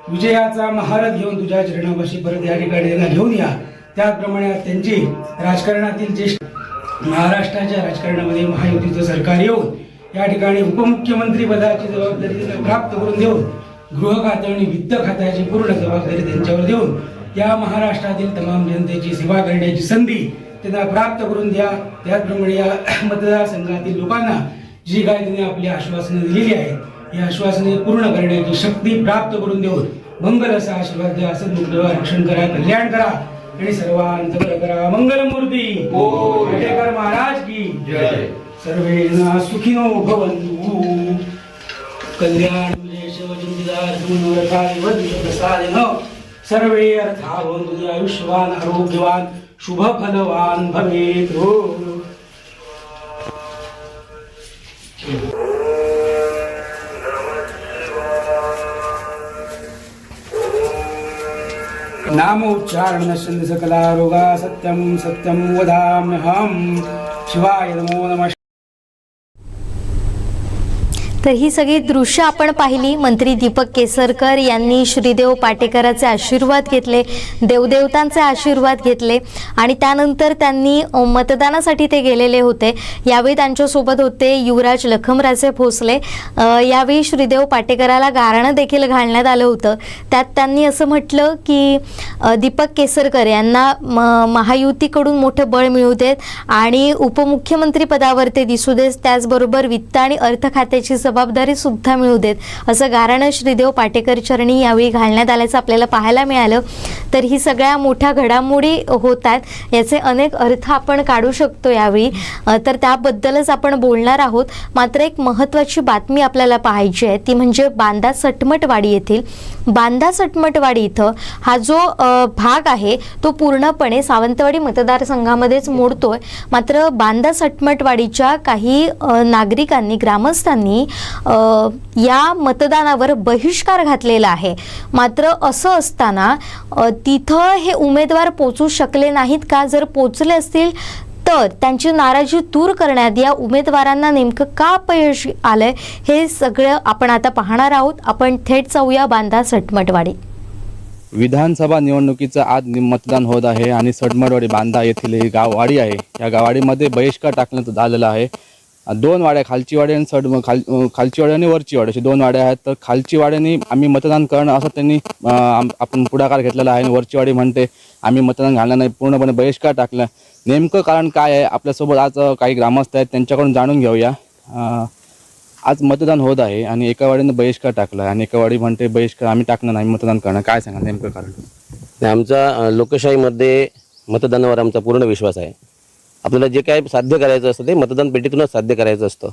विजयाचा महारथ घेऊन तुझ्या चरणापाशी परत या ठिकाणी त्यांना घेऊन या. त्याचप्रमाणे त्यांची राजकारणातील ज्येष्ठ महाराष्ट्राच्या राजकारणामध्ये महायुतीचं सरकार येऊन या ठिकाणी उपमुख्यमंत्री पदाची जबाबदारी त्यांना प्राप्त करून देऊन गृह खातं आणि वित्त खात्याची पूर्ण जबाबदारी त्यांच्यावर देऊन या महाराष्ट्रातील तमाम जनतेची सेवा करण्याची संधी त्यांना प्राप्त करून द्या. त्याचप्रमाणे या मतदारसंघातील लोकांना जी काय त्यांनी आपली आश्वासनं दिलेली आहेत ही आश्वासने पूर्ण करण्याची शक्ती प्राप्त करून देऊन मंगल असा आशीर्वाद द्या. सद्बुद्धीवर रक्षण करा, कल्याण करा आणि सर्वांचं बरं करा. मंगलमूर्ती पेटेकर महाराज की जय. सर्वे जण सुखिनो भवन्तु. कल्याण शिवचिंतिदार प्रसादेन सर्वे अर्था भवन्तु. आयुष्यवान आरोग्यवान शुभ फलवान भवेत्. नामोच्चारण नश्यन्ति सकला रोगा. सत्यं सत्यं वदाम्यहम्. शिवाय नमो नमः. तर ही सगळी दृश्य आपण पाहिली. मंत्री दीपक केसरकर यांनी श्रीदेव पाटेकरांचे आशीर्वाद घेतले, देवदेवतांचे आशीर्वाद घेतले आणि त्यानंतर त्यांनी मतदानासाठी ते गेलेले होते. यावेळी त्यांच्यासोबत होते युवराज लखमराजे भोसले. यावेळी श्रीदेव पाटेकराला गारणं देखील घालण्यात आलं होतं. त्यात त्यांनी असं म्हटलं की दीपक केसरकर यांना महायुतीकडून मोठं बळ मिळू देत आणि उपमुख्यमंत्री पदावर ते दिसू देत, त्याचबरोबर वित्त आणि अर्थ खात्याची जबाबदारी सुद्धा मिळू देत, असं गारणं श्रीदेव पाटेकर चरणी यावेळी घालण्यात आल्याचं आपल्याला पाहायला मिळालं. तर ही सगळ्या मोठ्या घडामोडी होत आहेत, याचे अनेक अर्थ आपण काढू शकतो यावेळी. तर त्याबद्दलच आपण बोलणार आहोत. मात्र एक महत्त्वाची बातमी आपल्याला पाहायची आहे, ती म्हणजे बांदा सटमटवाडी येथील बांदा सटमटवाडी इथं हा जो भाग आहे तो पूर्णपणे सावंतवाडी मतदारसंघामध्येच मोडतोय. मात्र बांदा सटमटवाडीच्या काही नागरिकांनी, ग्रामस्थांनी या मतदानावर बहिष्कार घातलेला आहे. मात्र असं असताना तिथं हे उमेदवार पोचू शकले नाहीत का? जर पोचले असतील तर त्यांची नाराजी दूर करण्यात या उमेदवारांना नेमकं का अपयश आलंय हे सगळं आपण आता पाहणार आहोत. आपण थेट जाऊया बांदा सटमटवाडी. विधानसभा निवडणुकीचं आज मतदान होत आहे आणि सटमटवाडी बांदा येथील ही गाववाडी आहे. या गाववाडीमध्ये बहिष्कार टाकण्यात आलेला आहे. 2 वाड्या, खालची वाडी आणि खालची वाडी आणि वरची वाडी अशी 2 वाड्या आहेत. तर खालची वाड्याने आम्ही मतदान करणं असं त्यांनी आपण पुढाकार घेतलेला आहे. वरची वाडी म्हणते आम्ही मतदान घालणार नाही, पूर्णपणे बहिष्कार टाकला. नेमकं कारण काय आहे? आपल्यासोबत आज काही ग्रामस्थ आहेत, त्यांच्याकडून जाणून घेऊया. आज मतदान होत आहे आणि एका वाडीने बहिष्कार टाकला आणि एका वाडी म्हणते बहिष्कार आम्ही टाकणार नाही, मतदान करणार. काय सांगा नेमकं कारण? आमचा लोकशाहीमध्ये मतदानावर आमचा पूर्ण विश्वास आहे. आपल्याला जे काय साध्य करायचं असतं ते मतदान पेटीतूनच साध्य करायचं असतं.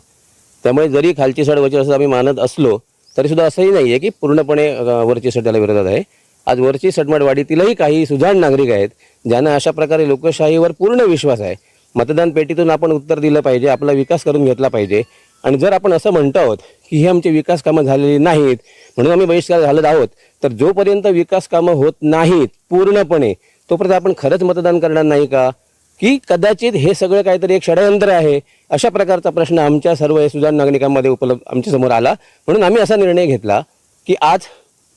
त्यामुळे जरी खालची साईड वरची असं आम्ही मानत असलो तरीसुद्धा असंही नाही आहे की पूर्णपणे वरची साईड त्याला विरोधात आहे. आज वरची सटमटवाडीतीलही काही सुजाण नागरिक आहेत ज्यांना अशा प्रकारे लोकशाहीवर पूर्ण विश्वास आहे. मतदान पेटीतून आपण उत्तर दिलं पाहिजे, आपला विकास करून घेतला पाहिजे. आणि जर आपण असं म्हणतो आहोत की हे आमचे विकास कामं झालेली नाहीत म्हणून आम्ही बहिष्कार घालत आहोत, तर जोपर्यंत विकास कामं होत नाहीत पूर्णपणे तोपर्यंत आपण खरंच मतदान करणार नाही का? की कदाचित हे सगळं काहीतरी एक षडयंत्र आहे, अशा प्रकारचा प्रश्न आमच्या सर्व सुजाण नागरिकांमध्ये आमच्यासमोर आला. म्हणून आम्ही असा निर्णय घेतला की आज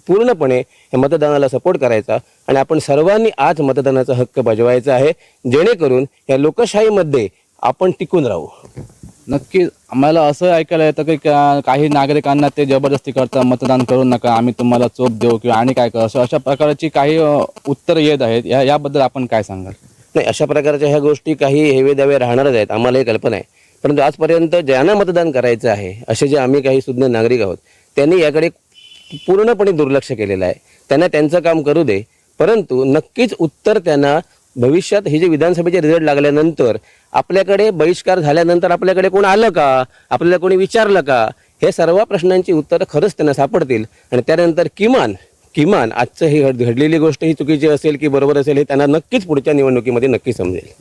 पूर्णपणे हे मतदानाला सपोर्ट करायचा आणि आपण सर्वांनी आज मतदानाचा हक्क बजावायचा आहे, जेणेकरून या लोकशाहीमध्ये आपण टिकून राहू. नक्की आम्हाला असं ऐकायला येतं की काही नागरिकांना ते जबरदस्ती करतात, मतदान करू नका, आम्ही तुम्हाला चोप देऊ किंवा आणि काय करू, अशा प्रकारची काही उत्तर येत आहेत. याबद्दल आपण काय सांगाल? नाही, अशा प्रकारच्या ह्या गोष्टी काही हेवे दावे राहणारच आहेत, आम्हालाही कल्पना आहे. परंतु आजपर्यंत ज्यांना मतदान करायचं आहे असे जे आम्ही काही सुज्ञ नागरिक आहोत त्यांनी याकडे पूर्णपणे दुर्लक्ष केलेलं आहे. त्यांना त्यांचं काम करू दे, परंतु नक्कीच उत्तर त्यांना भविष्यात हे जे विधानसभेचे रिझल्ट लागल्यानंतर आपल्याकडे बहिष्कार झाल्यानंतर आपल्याकडे कोण आलं का, आपल्याला कोणी विचारलं का, हे सर्व प्रश्नांची उत्तरं खरंच त्यांना सापडतील. आणि त्यानंतर किमान आजचं ही घडलेली गोष्ट ही चुकीची असेल की बरोबर असेल हे त्यांना नक्कीच पुढच्या निवडणुकीमध्ये नक्की समजेल.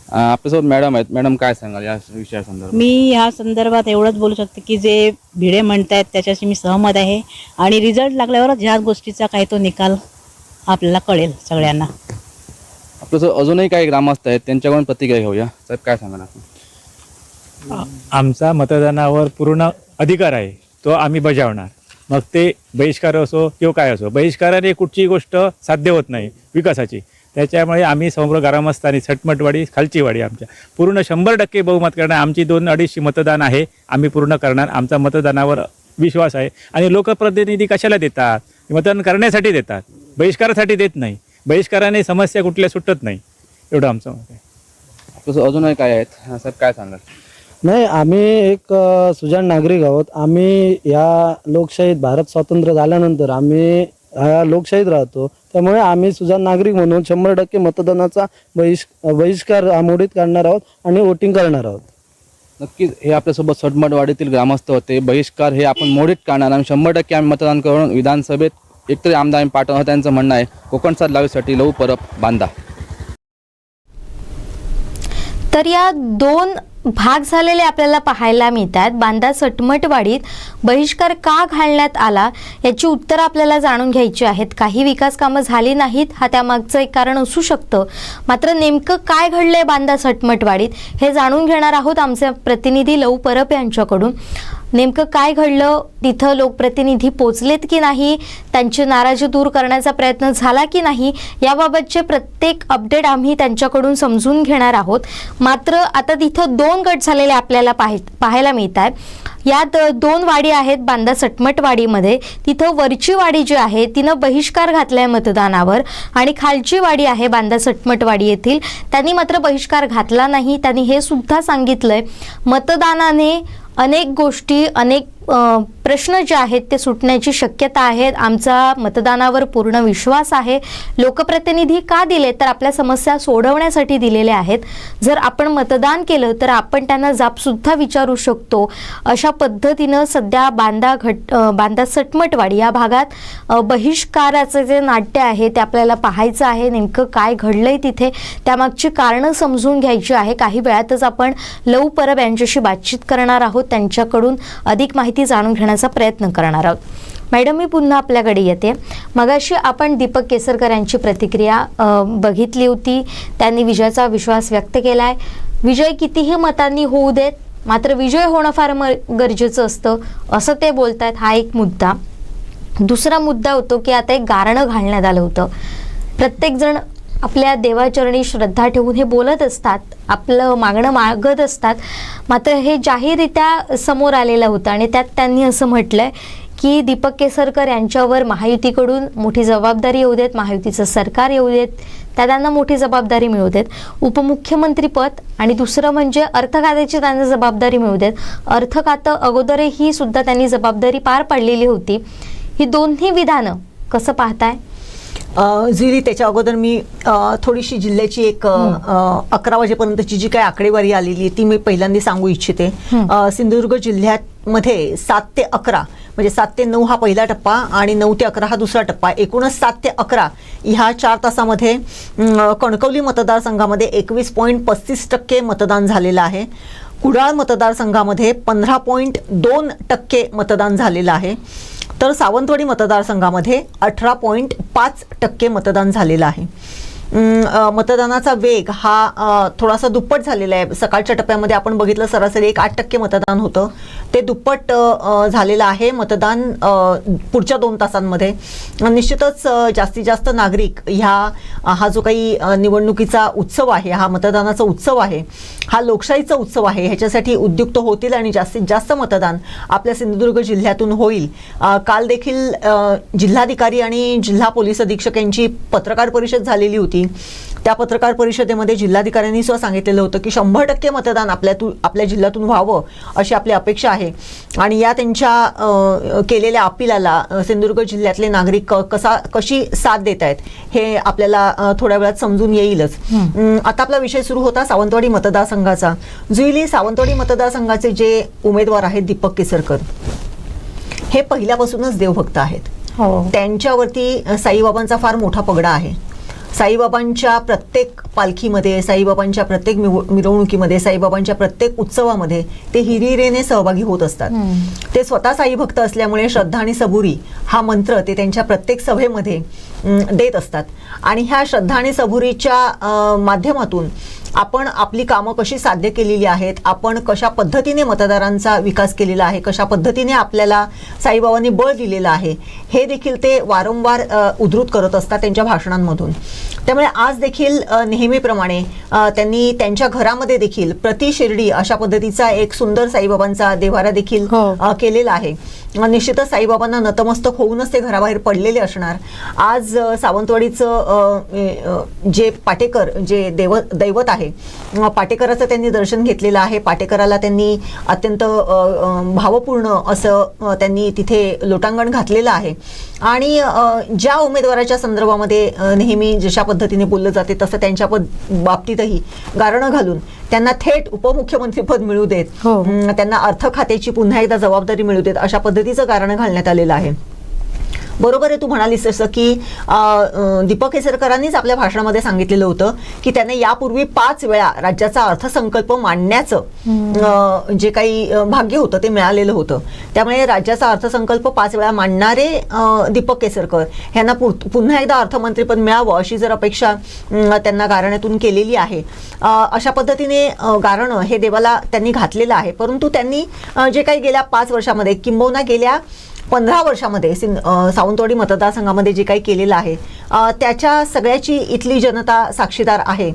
आपल्यासोबत मॅडम आहेत. मॅडम काय सांगाल या विषयासंदर्भात? मी या संदर्भात एवढंच बोलू शकते की जे भिडे म्हणतायत त्याच्याशी मी सहमत आहे आणि रिझल्ट लागल्यावरच ह्या गोष्टीचा काही तो निकाल आपल्याला कळेल सगळ्यांना. आपल्यासोबत अजूनही काही ग्रामस्थ आहेत, त्यांच्याकडून प्रतिक्रिया घेऊया. साहेब काय सांगाल आपण? आमचा मतदानावर पूर्ण अधिकार आहे, तो आम्ही बजावणार. मग ते बहिष्कार असो किंवा काय असो, बहिष्काराने कुठची गोष्ट साध्य होत नाही विकासाची. त्याच्यामुळे आम्ही समग्र ग्रामस्थांनी सटमटवाडी, खालची वाडी आमच्या पूर्ण 100% बहुमत करणार. आमची 2-250 मतदान आहे, आम्ही पूर्ण करणार. आमचा मतदानावर विश्वास आहे. आणि लोकप्रतिनिधी कशाला देतात? मतदान करण्यासाठी देतात, बहिष्कारासाठी देत नाही. बहिष्काराने समस्या कुठल्या सुटत नाही, एवढं आमचं मत आहे. अजूनही काय आहेत साहेब, काय सांगाल? नाही, आम्ही एक सुजाण नागरिक आहोत. आम्ही या लोकशाहीत भारत स्वातंत्र्य झाल्यानंतर आम्ही लोकशाहीत राहतो. त्यामुळे आम्ही सुद्धा नागरिक म्हणून 100% मतदानाचा बहिष्कार मोडीत काढणार आहोत आणि वोटिंग करणार आहोत. नक्कीच हे आपल्यासोबत सटमटवाडीतील ग्रामस्थ होते. बहिष्कार हे आपण मोडीत काढणार आणि 100% आम्ही मतदान करून विधानसभेत एकतरी आमदार आम्ही पाठवणार त्यांचं म्हणणं आहे. कोकणसाद लाईव्हसाठी लहू परब, बांदा. तर या 2 भाग झालेले आपल्याला पाहायला मिळतात. बांदा सटमटवाडीत बहिष्कार का घालण्यात आला याची उत्तरं आपल्याला जाणून घ्यायची आहेत. काही विकास कामं झाली नाहीत हा त्यामागचं एक कारण असू शकतं. मात्र नेमकं काय घडलंय बांदा सटमटवाडीत हे जाणून घेणार आहोत आमचे प्रतिनिधी लहू परब यांच्याकडून. नेमकं काय घडलं, तिथं लोकप्रतिनिधी पोचलेत की नाही, त्यांची नाराजी दूर करण्याचा प्रयत्न झाला की नाही, याबाबतचे प्रत्येक अपडेट आम्ही त्यांच्याकडून समजून घेणार आहोत. मात्र आता तिथं 2 गट झालेले आपल्याला पाहायला मिळत आहेत. यात 2 वाडी आहेत बांदा सटमटवाडीमध्ये. तिथं वरची वाडी जी आहे तिनं बहिष्कार घातलाय मतदानावर आणि खालची वाडी आहे बांदा सटमटवाडी येथील, त्यांनी मात्र बहिष्कार घातला नाही. त्यांनी हे सुद्धा सांगितलंय मतदानाने अनेक गोष्टी, अनेक प्रश्न जे आहेत ते सुटण्याची शक्यता आहे. आमचा मतदानावर पूर्ण विश्वास आहे. लोकप्रतिनिधी का दिले तर आपल्या समस्या सोडवण्यासाठी दिलेले आहेत. जर आपण मतदान केलं तर आपण त्यांना जाबसुद्धा विचारू शकतो. अशा पद्धतीनं सध्या बांदा सटमटवाडी या भागात बहिष्काराचं जे नाट्य आहे ते आपल्याला पाहायचं आहे. नेमकं काय घडलंय तिथे, त्यामागची कारणं समजून घ्यायची आहे. काही वेळातच आपण लहू परब यांच्याशी बातचीत करणार आहोत. त्यांच्याकडून अधिक माहिती जाणून घेण्याचा प्रयत्न करणार आहोत. मॅडम, मी पुन्हा आपल्याकडे येते. मगाशी आपण दीपक केसरकर यांची प्रतिक्रिया बघितली होती. त्यांनी विजयाचा विश्वास व्यक्त केलाय. विजय कितीही मतांनी होऊ देत, मात्र विजय होणं फार गरजेचं असतं असं ते बोलतायत. हा एक मुद्दा. दुसरा मुद्दा होतो की आता एक गारणं घालण्यात आलं होतं. प्रत्येकजण आपल्या देवाचरणी श्रद्धा ठेवून हे बोलत असतात, आपलं मागणं मागत असतात. मात्र हे जाहीररित्या समोर आलेलं होतं आणि त्यात त्यांनी असं म्हटलंय की दीपक केसरकर यांच्यावर महायुतीकडून मोठी जबाबदारी येऊ देत, महायुतीचं सरकार येऊ देत, त्यांना मोठी जबाबदारी मिळू देत, उपमुख्यमंत्रीपद आणि दुसरं म्हणजे अर्थ खात्याची त्यांना जबाबदारी मिळू देत. अर्थ खातं अगोदरही सुद्धा त्यांनी जबाबदारी पार पाडलेली होती. ही दोन्ही विधानं कसं पाहताय? जुली, त्याच्या अगोदर मी थोडीशी जिल्ह्याची एक 11 वाजेपर्यंतची जी काही आकडेवारी आलेली आहे ती मी पहिल्यांदा सांगू इच्छिते. सिंधुदुर्ग जिल्ह्यात मध्ये 7 ते 11 म्हणजे 7 ते 9 हा पहिला टप्पा आणि 9 ते 11 हा दुसरा टप्पा, एकूणच 7 ते 11 ह्या 4 तासामध्ये कणकवली मतदारसंघामध्ये 21.35% मतदान झालेलं आहे. कुडाळ मतदारसंघामध्ये 15.2% मतदान झालेलं आहे. तर सावंतवाडी मतदारसंघामध्ये 18.5% मतदान झालेलं आहे. मतदानाचा वेग हा थोडासा दुप्पट झालेला आहे. सकाळच्या टप्प्यामध्ये आपण बघितलं सरासरी 8% मतदान होतं, ते दुप्पट झालेलं आहे मतदान पुढच्या 2 तासांमध्ये. निश्चितच जास्तीत जास्त नागरिक हा जो काही निवडणुकीचा उत्सव आहे, हा मतदानाचा उत्सव आहे, हा लोकशाहीचा उत्सव आहे, ह्याच्यासाठी उद्युक्त होतील आणि जास्तीत जास्त मतदान आपल्या सिंधुदुर्ग जिल्ह्यातून होईल. काल देखील जिल्हाधिकारी आणि जिल्हा पोलीस अधीक्षक यांची पत्रकार परिषद झालेली होती. त्या पत्रकार परिषदेमध्ये जिल्हाधिकाऱ्यांनी सुद्धा सांगितलेलं होतं की 100% मतदान आपल्या जिल्ह्यातून व्हावं अशी आपली अपेक्षा आहे. आणि या त्यांच्या केलेल्या अपिलाला सिंधुदुर्ग जिल्ह्यातले नागरिक कशी साथ देत आहेत हे आपल्याला थोड्या वेळात समजून येईलच. आता आपला विषय सुरू होता सावंतवाडी मतदारसंघाचा. जुईली, सावंतवाडी मतदारसंघाचे जे उमेदवार आहेत दीपक केसरकर, हे पहिल्यापासूनच देवभक्त आहेत. त्यांच्यावरती साईबाबांचा फार मोठा पगडा आहे. साईबाबांच्या प्रत्येक पालखीमध्ये, साईबाबांच्या प्रत्येक मिरवणुकीमध्ये, साईबाबांच्या प्रत्येक उत्सवामध्ये ते हिरिरीने सहभागी होत असतात. ते स्वतः साई भक्त असल्यामुळे श्रद्धा आणि सबुरी हा मंत्र ते त्यांच्या प्रत्येक सभेमध्ये देत असतात. आणि ह्या श्रद्धा आणि सबुरीच्या माध्यमातून आपण आपली कामं कशी साध्य केलेली आहेत, आपण कशा पद्धतीने मतदारांचा विकास केलेला आहे, कशा पद्धतीने आपल्याला साईबाबांनी बळ दिलेलं आहे, हे देखील ते वारंवार उद्धृत करत असतात त्यांच्या भाषणांमधून. त्यामुळे आज देखील नेहमीप्रमाणे त्यांनी त्यांच्या घरामध्ये देखील प्रति शिर्डी अशा पद्धतीचा एक सुंदर साईबाबांचा देव्हारा देखील केलेला आहे. निश्चितच साईबाबांना नतमस्तक होऊनच ते घराबाहेर पडलेले असणार. आज सावंतवाडीचं जे पाटेकर जे दैवत आहे आहे. पाटेकराचं त्यांनी दर्शन घेतलेलं आहे. पाटेकराला त्यांनी अत्यंत भावपूर्ण असं त्यांनी तिथे लोटांगण घातलेलं आहे. आणि ज्या उमेदवाराच्या संदर्भामध्ये नेहमी जशा पद्धतीने बोललं जाते तसं त्यांच्या बाबतीतही गारणं घालून त्यांना थेट उपमुख्यमंत्रीपद मिळू देत, त्यांना अर्थ खात्याची पुन्हा एकदा जबाबदारी मिळू देत, अशा पद्धतीचं गारणं घालण्यात आलेलं आहे. बरोबर आहे, तू म्हणालीस तसं की दीपक केसरकरांनीच आपल्या भाषणामध्ये सांगितलेलं होतं की त्याने यापूर्वी 5 वेळा राज्याचा अर्थसंकल्प मांडण्याचं जे काही भाग्य होतं ते मिळालेलं होतं. त्यामुळे राज्याचा अर्थसंकल्प 5 वेळा मांडणारे दीपक केसरकर यांना पुन्हा एकदा अर्थमंत्रीपद मिळावं अशी जर अपेक्षा त्यांना गारण्यातून केलेली आहे. अशा पद्धतीने गारणं हे देवाला त्यांनी घातलेलं आहे. परंतु त्यांनी जे काही गेल्या 5 वर्षामध्ये किंबहुना गेल्या 15 वर्षामध्ये सावंतवाडी मतदारसंघामध्ये जे काही केलेलं आहे त्याच्या सगळ्याची इथली जनता साक्षीदार आहे.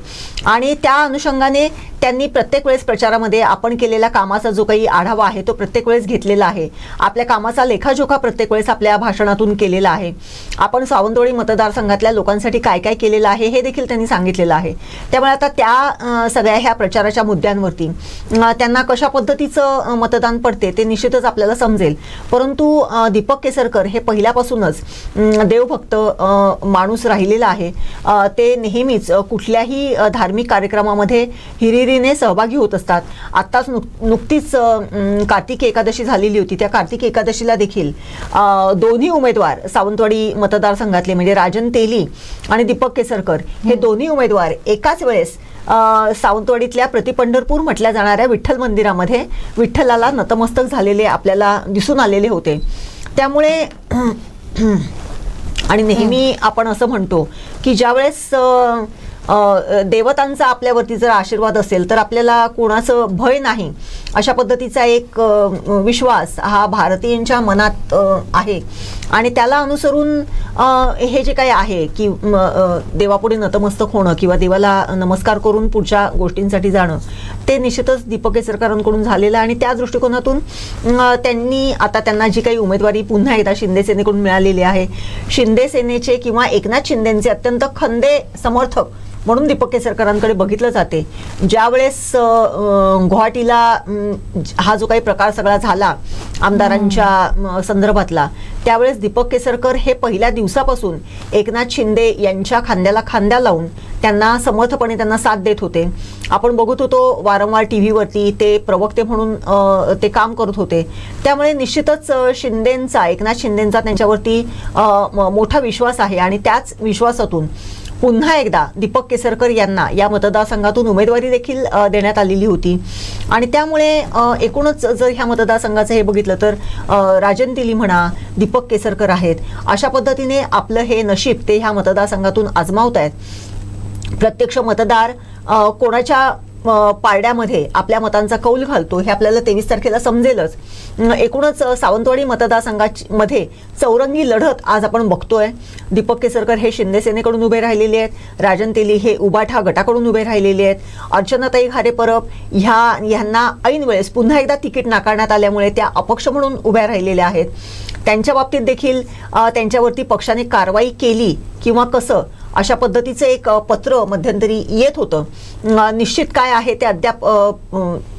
आणि त्या अनुषंगाने त्यांनी प्रत्येक वेळेस प्रचारामध्ये आपण केलेल्या कामाचा जो काही आढावा आहे तो प्रत्येक वेळेस घेतलेला आहे. आपल्या कामाचा लेखाजोखा प्रत्येक वेळेस आपल्या भाषणातून केलेला आहे. आपण सावंतवाडी मतदारसंघातल्या लोकांसाठी काय काय केलेलं आहे हे देखील त्यांनी सांगितलेलं आहे. त्यामुळे आता त्या सगळ्या ह्या प्रचाराच्या मुद्द्यांवरती त्यांना कशा पद्धतीचं मतदान पडते ते निश्चितच आपल्याला समजेल. परंतु दीपक केसरकर हे पहिल्यापासूनच देवभक्त माणूस राहिलेला आहे. ते नेहमीच कुठल्याही धार्मिक कार्यक्रमामध्ये हिरिरीने सहभागी होत असतात. आत्ताच नुकतीच कार्तिक एकादशी झालेली होती. त्या कार्तिक एकादशीला देखील दोन्ही उमेदवार सावंतवाडी मतदारसंघातले म्हणजे राजन तेली आणि दीपक केसरकर हे दोन्ही उमेदवार एकाच वेळेस सावंतवाडीतल्या प्रतिपंढरपूर म्हटल्या जाणाऱ्या विठ्ठल मंदिरामध्ये विठ्ठलाला नतमस्तक झालेले आपल्याला दिसून आलेले होते. त्यामुळे आणि नेहमी आपण असं म्हणतो की ज्यावेळेस देवतांचा आपल्यावरती जर आशीर्वाद असेल तर आपल्याला कोणाचं भय नाही अशा पद्धतीचा एक विश्वास हा भारतीयांच्या मनात आहे. आणि त्याला अनुसरून हे जे काही आहे की देवापुढे नतमस्तक होणं किंवा देवाला नमस्कार करून पुढच्या गोष्टींसाठी जाणं ते निश्चितच दीपक केसरकरांकडून झालेलं. आणि त्या दृष्टिकोनातून त्यांनी आता त्यांना जी काही उमेदवारी पुन्हा एकदा शिंदे सेनेकडून मिळालेली आहे, शिंदे सेनेचे किंवा एकनाथ शिंदेचे अत्यंत खंदे समर्थक म्हणून दीपक केसरकरांकडे बघितलं जाते. ज्यावेळेस गुवाहाटीला हा जो काही प्रकार सगळा झाला आमदारांच्या संदर्भातला त्यावेळेस दीपक केसरकर हे पहिल्या दिवसापासून एकनाथ शिंदे यांच्या खांद्याला खांद्या लावून त्यांना समर्थपणे त्यांना साथ देत होते. आपण बघत होतो वारंवार टीव्हीवरती ते प्रवक्ते म्हणून ते काम करत होते. त्यामुळे निश्चितच एकनाथ शिंदेंचा त्यांच्यावरती मोठा विश्वास आहे. आणि त्याच विश्वासातून पुन्हा एकदा दीपक केसरकर यांना या मतदारसंघातून उमेदवारी देखील देण्यात आलेली होती. आणि त्यामुळे एकूणच जर ह्या मतदारसंघाचं हे बघितलं तर राजन तेली म्हणा, दीपक केसरकर आहेत, अशा पद्धतीने आपलं हे नशीब ते ह्या मतदारसंघातून आजमावत आहेत. प्रत्यक्ष मतदार कोणाच्या पारड्यामध्ये आपल्या मतांचा कौल घालतो हे आपल्याला 23 तारखेला समजेलच. एकूणच सावंतवाडी मतदारसंघामध्ये चौरंगी लढत आज आपण बघतोय. दीपक केसरकर हे शिंदे सेनेकडून उभे राहिलेले आहेत, राजन तेली हे उबाठा गटाकडून उभे राहिलेले आहेत, अर्चनाताई घारे परब ह्यांना ऐन वेळेस पुन्हा एकदा तिकीट नाकारण्यात आल्यामुळे त्या अपक्ष म्हणून उभ्या राहिलेल्या आहेत. त्यांच्या बाबतीत देखील त्यांच्यावरती पक्षाने कारवाई केली किंवा कसं अशा पद्धतीचं एक पत्र मध्यंतरी येत होतं. निश्चित काय आहे ते अद्याप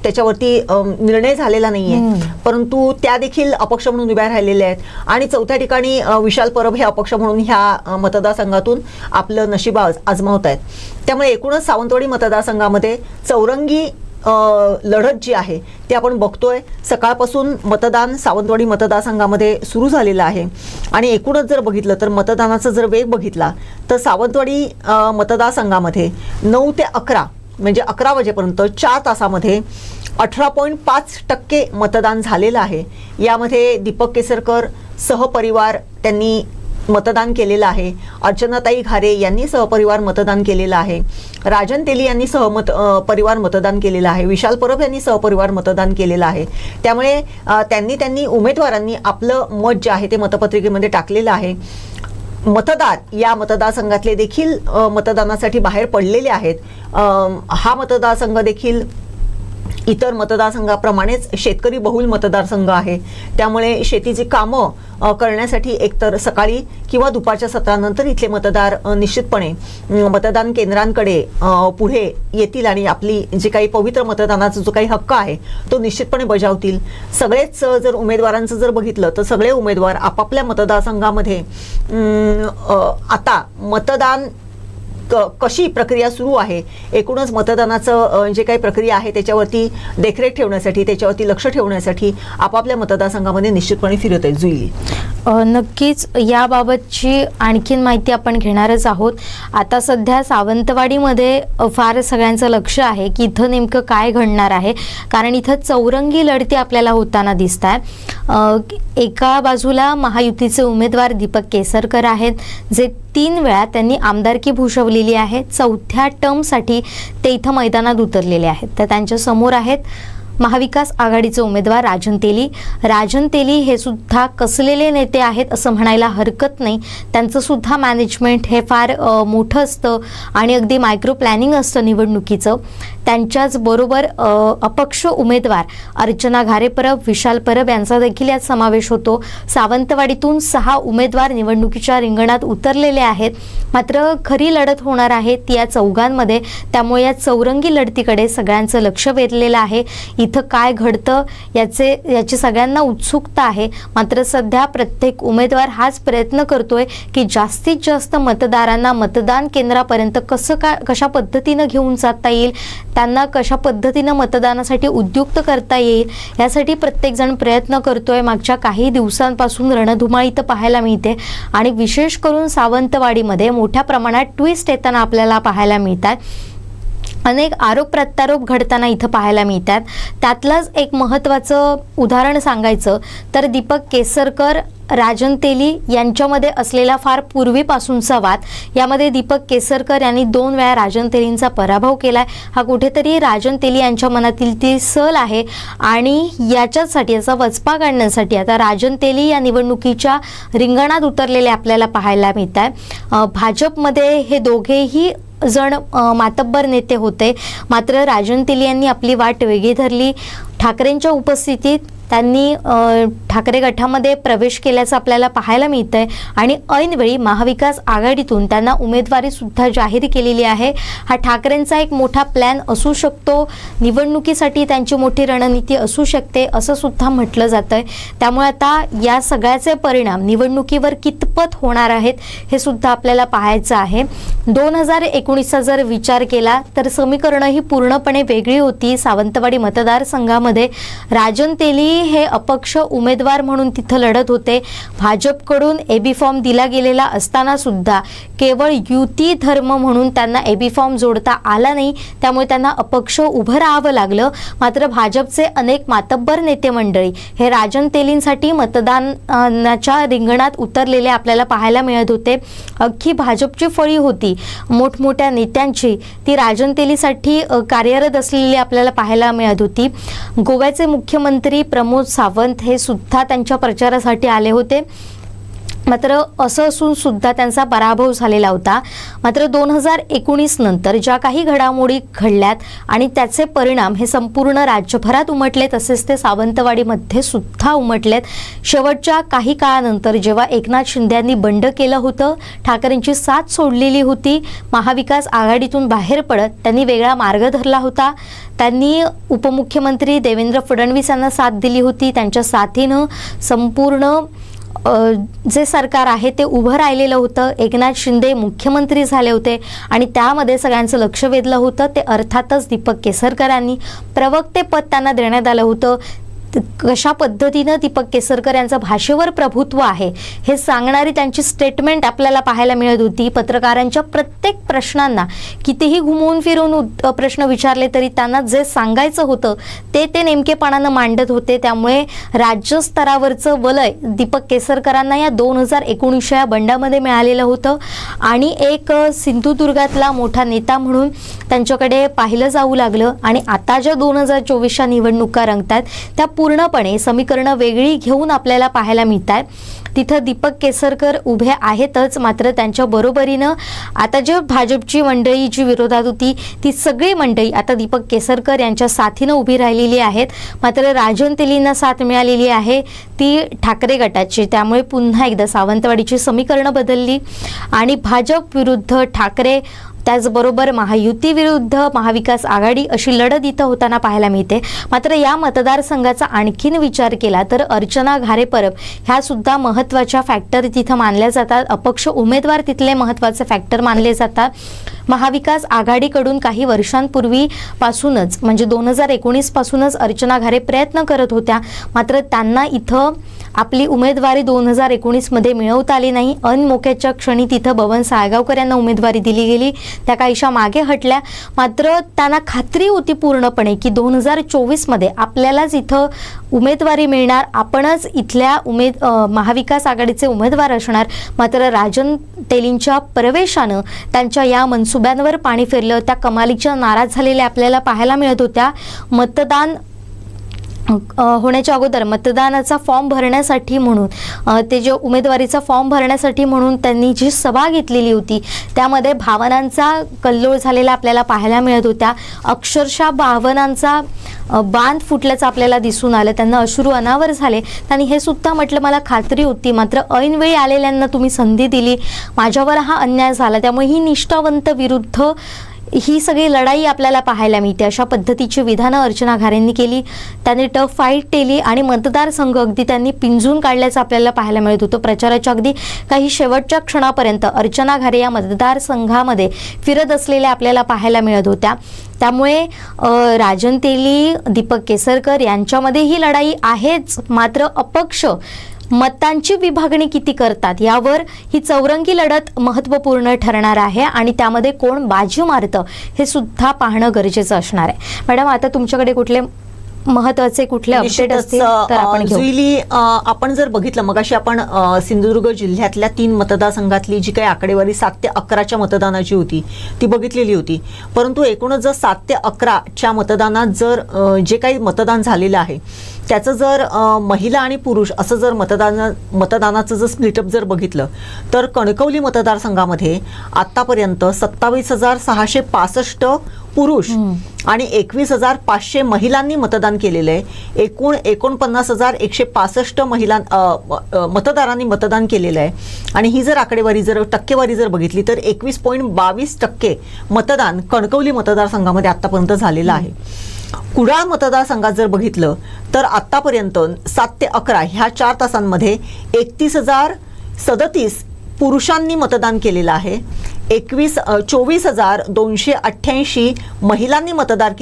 त्याच्यावरती निर्णय झालेला नाहीये. परंतु त्या देखील अपक्ष म्हणून उभ्या राहिलेल्या आहेत. आणि चौथ्या ठिकाणी विशाल परब हे अपक्ष म्हणून ह्या मतदारसंघातून आपलं नशीब आजमावत आहेत. त्यामुळे एकूणच सावंतवाडी मतदारसंघामध्ये चौरंगी लढत जी आहे ती आपण बघतोय. सकाळपासून मतदान सावंतवाडी मतदारसंघामध्ये सुरू झालेलं आहे. आणि एकूणच जर बघितलं तर मतदानाचा जर वेग बघितला तर सावंतवाडी मतदारसंघामध्ये 9 ते 11 म्हणजे 11 वाजेपर्यंत 4 तासामध्ये 18.5% मतदान झालेलं आहे. यामध्ये दीपक केसरकर सहपरिवार त्यांनी मतदान केलेलं आहे, अर्चनाताई घारे यांनी सहपरिवार मतदान केलेलं आहे, राजन तेली यांनी परिवार मतदान केलेलं आहे, विशाल परब यांनी सहपरिवार मतदान केलेलं आहे. त्यामुळे त्यांनी उमेदवारांनी आपलं मत जे आहे ते मतपत्रिकेमध्ये टाकलेलं आहे. मतदार या मतदारसंघातले देखील मतदानासाठी बाहेर पडलेले आहेत. हा मतदारसंघ देखील इतर मतदारसंघाप्रमाणेच शेतकरी बहुल मतदारसंघ आहे. त्यामुळे शेतीची कामं करण्यासाठी एकतर सकाळी किंवा दुपारच्या सत्रानंतर इथले मतदार निश्चितपणे मतदान केंद्रांकडे पुढे येतील आणि आपली जे काही पवित्र मतदानाचा जो काही हक्क आहे तो निश्चितपणे बजावतील. सगळेच जर उमेदवारांचं जर बघितलं तर सगळे उमेदवार आपापल्या मतदारसंघामध्ये आता मतदान कशी प्रक्रिया सुरू आहे, एकूणच मतदानाचं जे काही प्रक्रिया आहे त्याच्यावरती देखरेख ठेवण्यासाठी, त्याच्यावरती लक्ष ठेवण्यासाठी आपापल्या मतदारसंघामध्ये निश्चितपणे फिरत आहेत. जुईली, नक्कीच याबाबतची आणखीन माहिती आपण घेणारच आहोत. आता सध्या सावंतवाडीमध्ये फार सगळ्यांचं लक्ष आहे की इथं नेमकं काय घडणार आहे, कारण इथं चौरंगी लढती आपल्याला होताना दिसत आहेत. एका बाजूला महायुतीचे उमेदवार दीपक केसरकर आहेत, जे 3 वेळा त्यांनी आमदारकी भूषवलेली आहे. 4थ्या टर्मसाठी ते इथं मैदानात उतरलेले आहेत. तर त्यांच्या समोर आहेत महाविकास आघाडीचे उमेदवार राजन तेली. राजन तेली हे सुद्धा कसलेले नेते आहेत असं म्हणायला हरकत नाही. त्यांचं सुद्धा मॅनेजमेंट हे फार मोठं असतं आणि अगदी मायक्रो प्लॅनिंग असतं निवडणुकीचं. त्यांच्याच बरोबर अपक्ष उमेदवार अर्चना घारे परब, विशाल परब यांचा देखील यात समावेश होतो. सावंतवाडीतून 6 उमेदवार निवडणुकीच्या रिंगणात उतरलेले आहेत. मात्र खरी लढत होणार आहे ती या चौघांमध्ये. त्यामुळे या चौरंगी लढतीकडे सगळ्यांचं लक्ष वेधलेलं आहे. इथं काय घडतं याची सगळ्यांना उत्सुकता आहे. मात्र सध्या प्रत्येक उमेदवार हाच प्रयत्न करतोय की जास्तीत जास्त मतदारांना मतदान केंद्रापर्यंत कशा पद्धतीनं घेऊन जाता येईल, त्यांना कशा पद्धतीनं मतदानासाठी उद्युक्त करता येईल, यासाठी प्रत्येकजण प्रयत्न करतोय. मागच्या काही दिवसांपासून रणधुमाळी इथं पाहायला मिळते आणि विशेष करून सावंतवाडीमध्ये मोठ्या प्रमाणात ट्विस्ट येताना आपल्याला पाहायला मिळतात. अनेक आरोप प्रत्यारोप घडताना इथं पाहायला मिळतात. त्यातलंच एक महत्त्वाचं उदाहरण सांगायचं तर दीपक केसरकर राजन तेली यांच्यामध्ये असलेला फार पूर्वीपासूनचा वाद. यामध्ये दीपक केसरकर यांनी 2 वेळा राजन तेलींचा पराभव केलाय. हा कुठेतरी राजन तेली यांच्या मनातील ती सल आहे आणि याच्यासाठी याचा वचपा काढण्यासाठी आता राजन तेली या निवडणुकीच्या रिंगणात उतरलेले आपल्याला पाहायला मिळत आहे. भाजपमध्ये हे दोघेही जण मातब्बर नेते होते. मात्र राजन तेली यांनी आपली वाट वेगळी धरली. ठाकरेंच्या उपस्थितीत त्यांनी ठाकरे गटामध्ये प्रवेश केल्याचं आपल्याला पाहायला मिळतंय आणि ऐनवेळी महाविकास आघाडीतून त्यांना उमेदवारी सुद्धा जाहीर केलेली आहे. हा ठाकरेंचा एक मोठा प्लॅन असू शकतो, निवडणुकीसाठी त्यांची मोठी रणनीती असू शकते असं सुद्धा म्हटलं जातंय. त्यामुळे आता या सगळ्याचे परिणाम निवडणुकीवर कितपत होणार आहेत हे सुद्धा आपल्याला पाहायचं आहे. 2019चा जर विचार केला तर समीकरणं ही पूर्णपणे वेगळी होती. सावंतवाडी मतदारसंघामध्ये राजन तेली हे अपक्ष उमेदवार म्हणून तिथं लढत होते. भाजपकडून एबी फॉर्म दिला गेलेला असताना सुद्धा केवळ युती धर्म म्हणून त्यांना एबी फॉर्म जोडता आला नाही. त्यामुळे त्यांना अपक्ष उभं राहावं लागलं. मात्र भाजपचे अनेक मातब्बर नेते मंडळी हे राजन तेलींसाठी मतदानाच्या रिंगणात उतरलेले आपल्याला पाहायला मिळत होते. अख्खी भाजपची फळी होती मोठमोठ्या नेत्यांची, ती राजन तेलीसाठी कार्यरत असलेली आपल्याला पाहायला मिळत होती. गोव्याचे मुख्यमंत्री प्रमोद सावंत हे सुद्धा त्यांच्या प्रचारासाठी आले होते. मात्र असं असून सुद्धा त्यांचा पराभव झालेला होता. मात्र 2019 नंतर ज्या काही घडामोडी घडल्यात आणि त्याचे परिणाम हे संपूर्ण राज्यभरात उमटले, तसेच ते सावंतवाडीमध्ये सुद्धा उमटलेत. शेवटच्या काही काळानंतर जेव्हा एकनाथ शिंदे यांनी बंड केलं होतं, ठाकरेंची साथ सोडलेली होती, महाविकास आघाडीतून बाहेर पडत त्यांनी वेगळा मार्ग धरला होता. त्यांनी उपमुख्यमंत्री देवेंद्र फडणवीस यांना साथ दिली होती. त्यांच्या साथीनं संपूर्ण जे सरकार आहे ते उभं राहिलेलं होतं. एकनाथ शिंदे मुख्यमंत्री झाले होते आणि त्यामध्ये सगळ्यांचं लक्ष वेधलं होतं ते अर्थातच दीपक केसरकरांनी. प्रवक्तेपद त्यांना देण्यात आलं होतं. कशा पद्धतीनं दीपक केसरकर यांचं भाषेवर प्रभुत्व आहे हे सांगणारी त्यांची स्टेटमेंट आपल्याला पाहायला मिळत होती. पत्रकारांच्या प्रत्येक प्रश्नांना कितीही घुमवून फिरवून प्रश्न विचारले तरी त्यांना जे सांगायचं होतं ते नेमकेपणानं मांडत होते. त्यामुळे राज्यस्तरावरचं वलय दीपक केसरकरांना या 2019 या बंडामध्ये मिळालेलं होतं आणि एक सिंधुदुर्गातला मोठा नेता म्हणून त्यांच्याकडे पाहिलं जाऊ लागलं. आणि आता ज्या 2024च्या निवडणुका रंगतात त्या पूर्णपणे समीकरणं वेगळी घेऊन आपल्याला पाहायला मिळत आहे. तिथं दीपक केसरकर उभे आहेतच, मात्र त्यांच्या बरोबरीनं आता जे भाजपची मंडळी जी विरोधात होती ती सगळी मंडळी आता दीपक केसरकर यांच्या साथीनं उभी राहिलेली आहेत. मात्र राजन तेलींना साथ मिळालेली आहे ती ठाकरे गटाची. त्यामुळे पुन्हा एकदा सावंतवाडीची समीकरणं बदलली आणि भाजप विरुद्ध ठाकरे, त्याचबरोबर महायुती विरुद्ध महाविकास आघाडी अशी लढत इथं होताना पाहायला मिळते. मात्र या मतदारसंघाचा आणखीन विचार केला तर अर्चना घारे परब ह्या सुद्धा महत्त्वाच्या फॅक्टर तिथं मानल्या जातात. अपक्ष उमेदवार तिथले महत्त्वाचे फॅक्टर मानले जातात. महाविकास आघाडीकडून काही वर्षांपूर्वीपासूनच म्हणजे 2019 पासूनच अर्चना घारे प्रयत्न करत होत्या, मात्र त्यांना इथं आपली उमेदवारी 2019 मध्ये मिळवता आली नाही. अनमोक्याच्या क्षणी तिथं बबन साळगावकर यांना उमेदवारी दिली गेली, त्या काहीशा मागे हटल्या. मात्र त्यांना खात्री होती पूर्णपणे की 2024 मध्ये आपल्यालाच इथं उमेदवारी मिळणार, आपणच इथल्या महाविकास आघाडीचे उमेदवार असणार. मात्र राजन तेलींच्या प्रवेशानं त्यांच्या या मनसुब्यांवर पाणी फिरलं. त्या कमालीच्या नाराज झालेल्या आपल्याला पाहायला मिळत होत्या. मतदान होण्याच्या अगोदर मतदानाचा फॉर्म भरण्यासाठी म्हणून ते जे उमेदवारीचा फॉर्म भरण्यासाठी म्हणून त्यांनी जी सभा घेतलेली होती त्यामध्ये भावनांचा कल्लोळ झालेला आपल्याला पाहायला मिळत होत्या. अक्षरशः भावनांचा बांध फुटल्याचं आपल्याला दिसून आलं. त्यांना अश्रू अनावर झाले. त्यांनी हे सुद्धा म्हटलं, मला खात्री होती मात्र ऐनवेळी आलेल्यांना तुम्ही संधी दिली, माझ्यावर हा अन्याय झाला. त्यामुळे ही निष्ठावंत विरुद्ध ही सगळी लढाई आपल्याला पाहायला मिळते. अशा पद्धतीची विधानं अर्चना घारेंनी केली. त्यांनी टफ फाईट केली आणि मतदारसंघ अगदी त्यांनी पिंजून काढल्याचं आपल्याला पाहायला मिळत होतं. प्रचाराच्या अगदी काही शेवटच्या क्षणापर्यंत अर्चना घारे या मतदारसंघामध्ये फिरत असलेल्या आपल्याला पाहायला मिळत होत्या. त्यामुळे राजन तेली, दीपक केसरकर यांच्यामध्ये ही लढाई आहेच, मात्र अपक्ष मतांची विभागणी किती करतात यावर ही चौरंगी लढत महत्त्वपूर्ण ठरणार आहे आणि त्यामध्ये कोण बाजी मारतं हे सुद्धा पाहणं गरजेचं असणार आहे. मॅडम, आता तुमच्याकडे कुठले महत्त्वाचे कुठले अपडेट असतील तर आपण घेऊ. जुईली, आपण जर बघितलं मगाशी आपण सिंधुदुर्ग जिल्ह्यातल्या 3 मतदारसंघातली जी काही आकडेवारी 7 ते 11च्या मतदानाची होती ती बघितलेली होती. परंतु एकूणच जर 7 ते 11च्या मतदानात जर जे काही मतदान झालेलं आहे त्याचं जर महिला आणि पुरुष असं जर मतदानाचं जर स्प्लिटअप जर बघितलं तर कणकवली मतदारसंघामध्ये आतापर्यंत 27,665 पुरुष आणि 21,500 महिलांनी मतदान केलेलं आहे. एकूण 49,165 मतदारांनी मतदान केलेलं आहे. आणि ही जर आकडेवारी जर टक्केवारी जर बघितली तर 21.22% मतदान कणकवली मतदारसंघामध्ये आतापर्यंत झालेलं आहे. कुडाळ मतदारसंघात जर बघितलं तर आतापर्यंत 7 ते 11 ह्या 4 तासांमध्ये 31,037 पुरुषांनी मतदान केलेलं आहे. 24,288 महिलांनी मतदान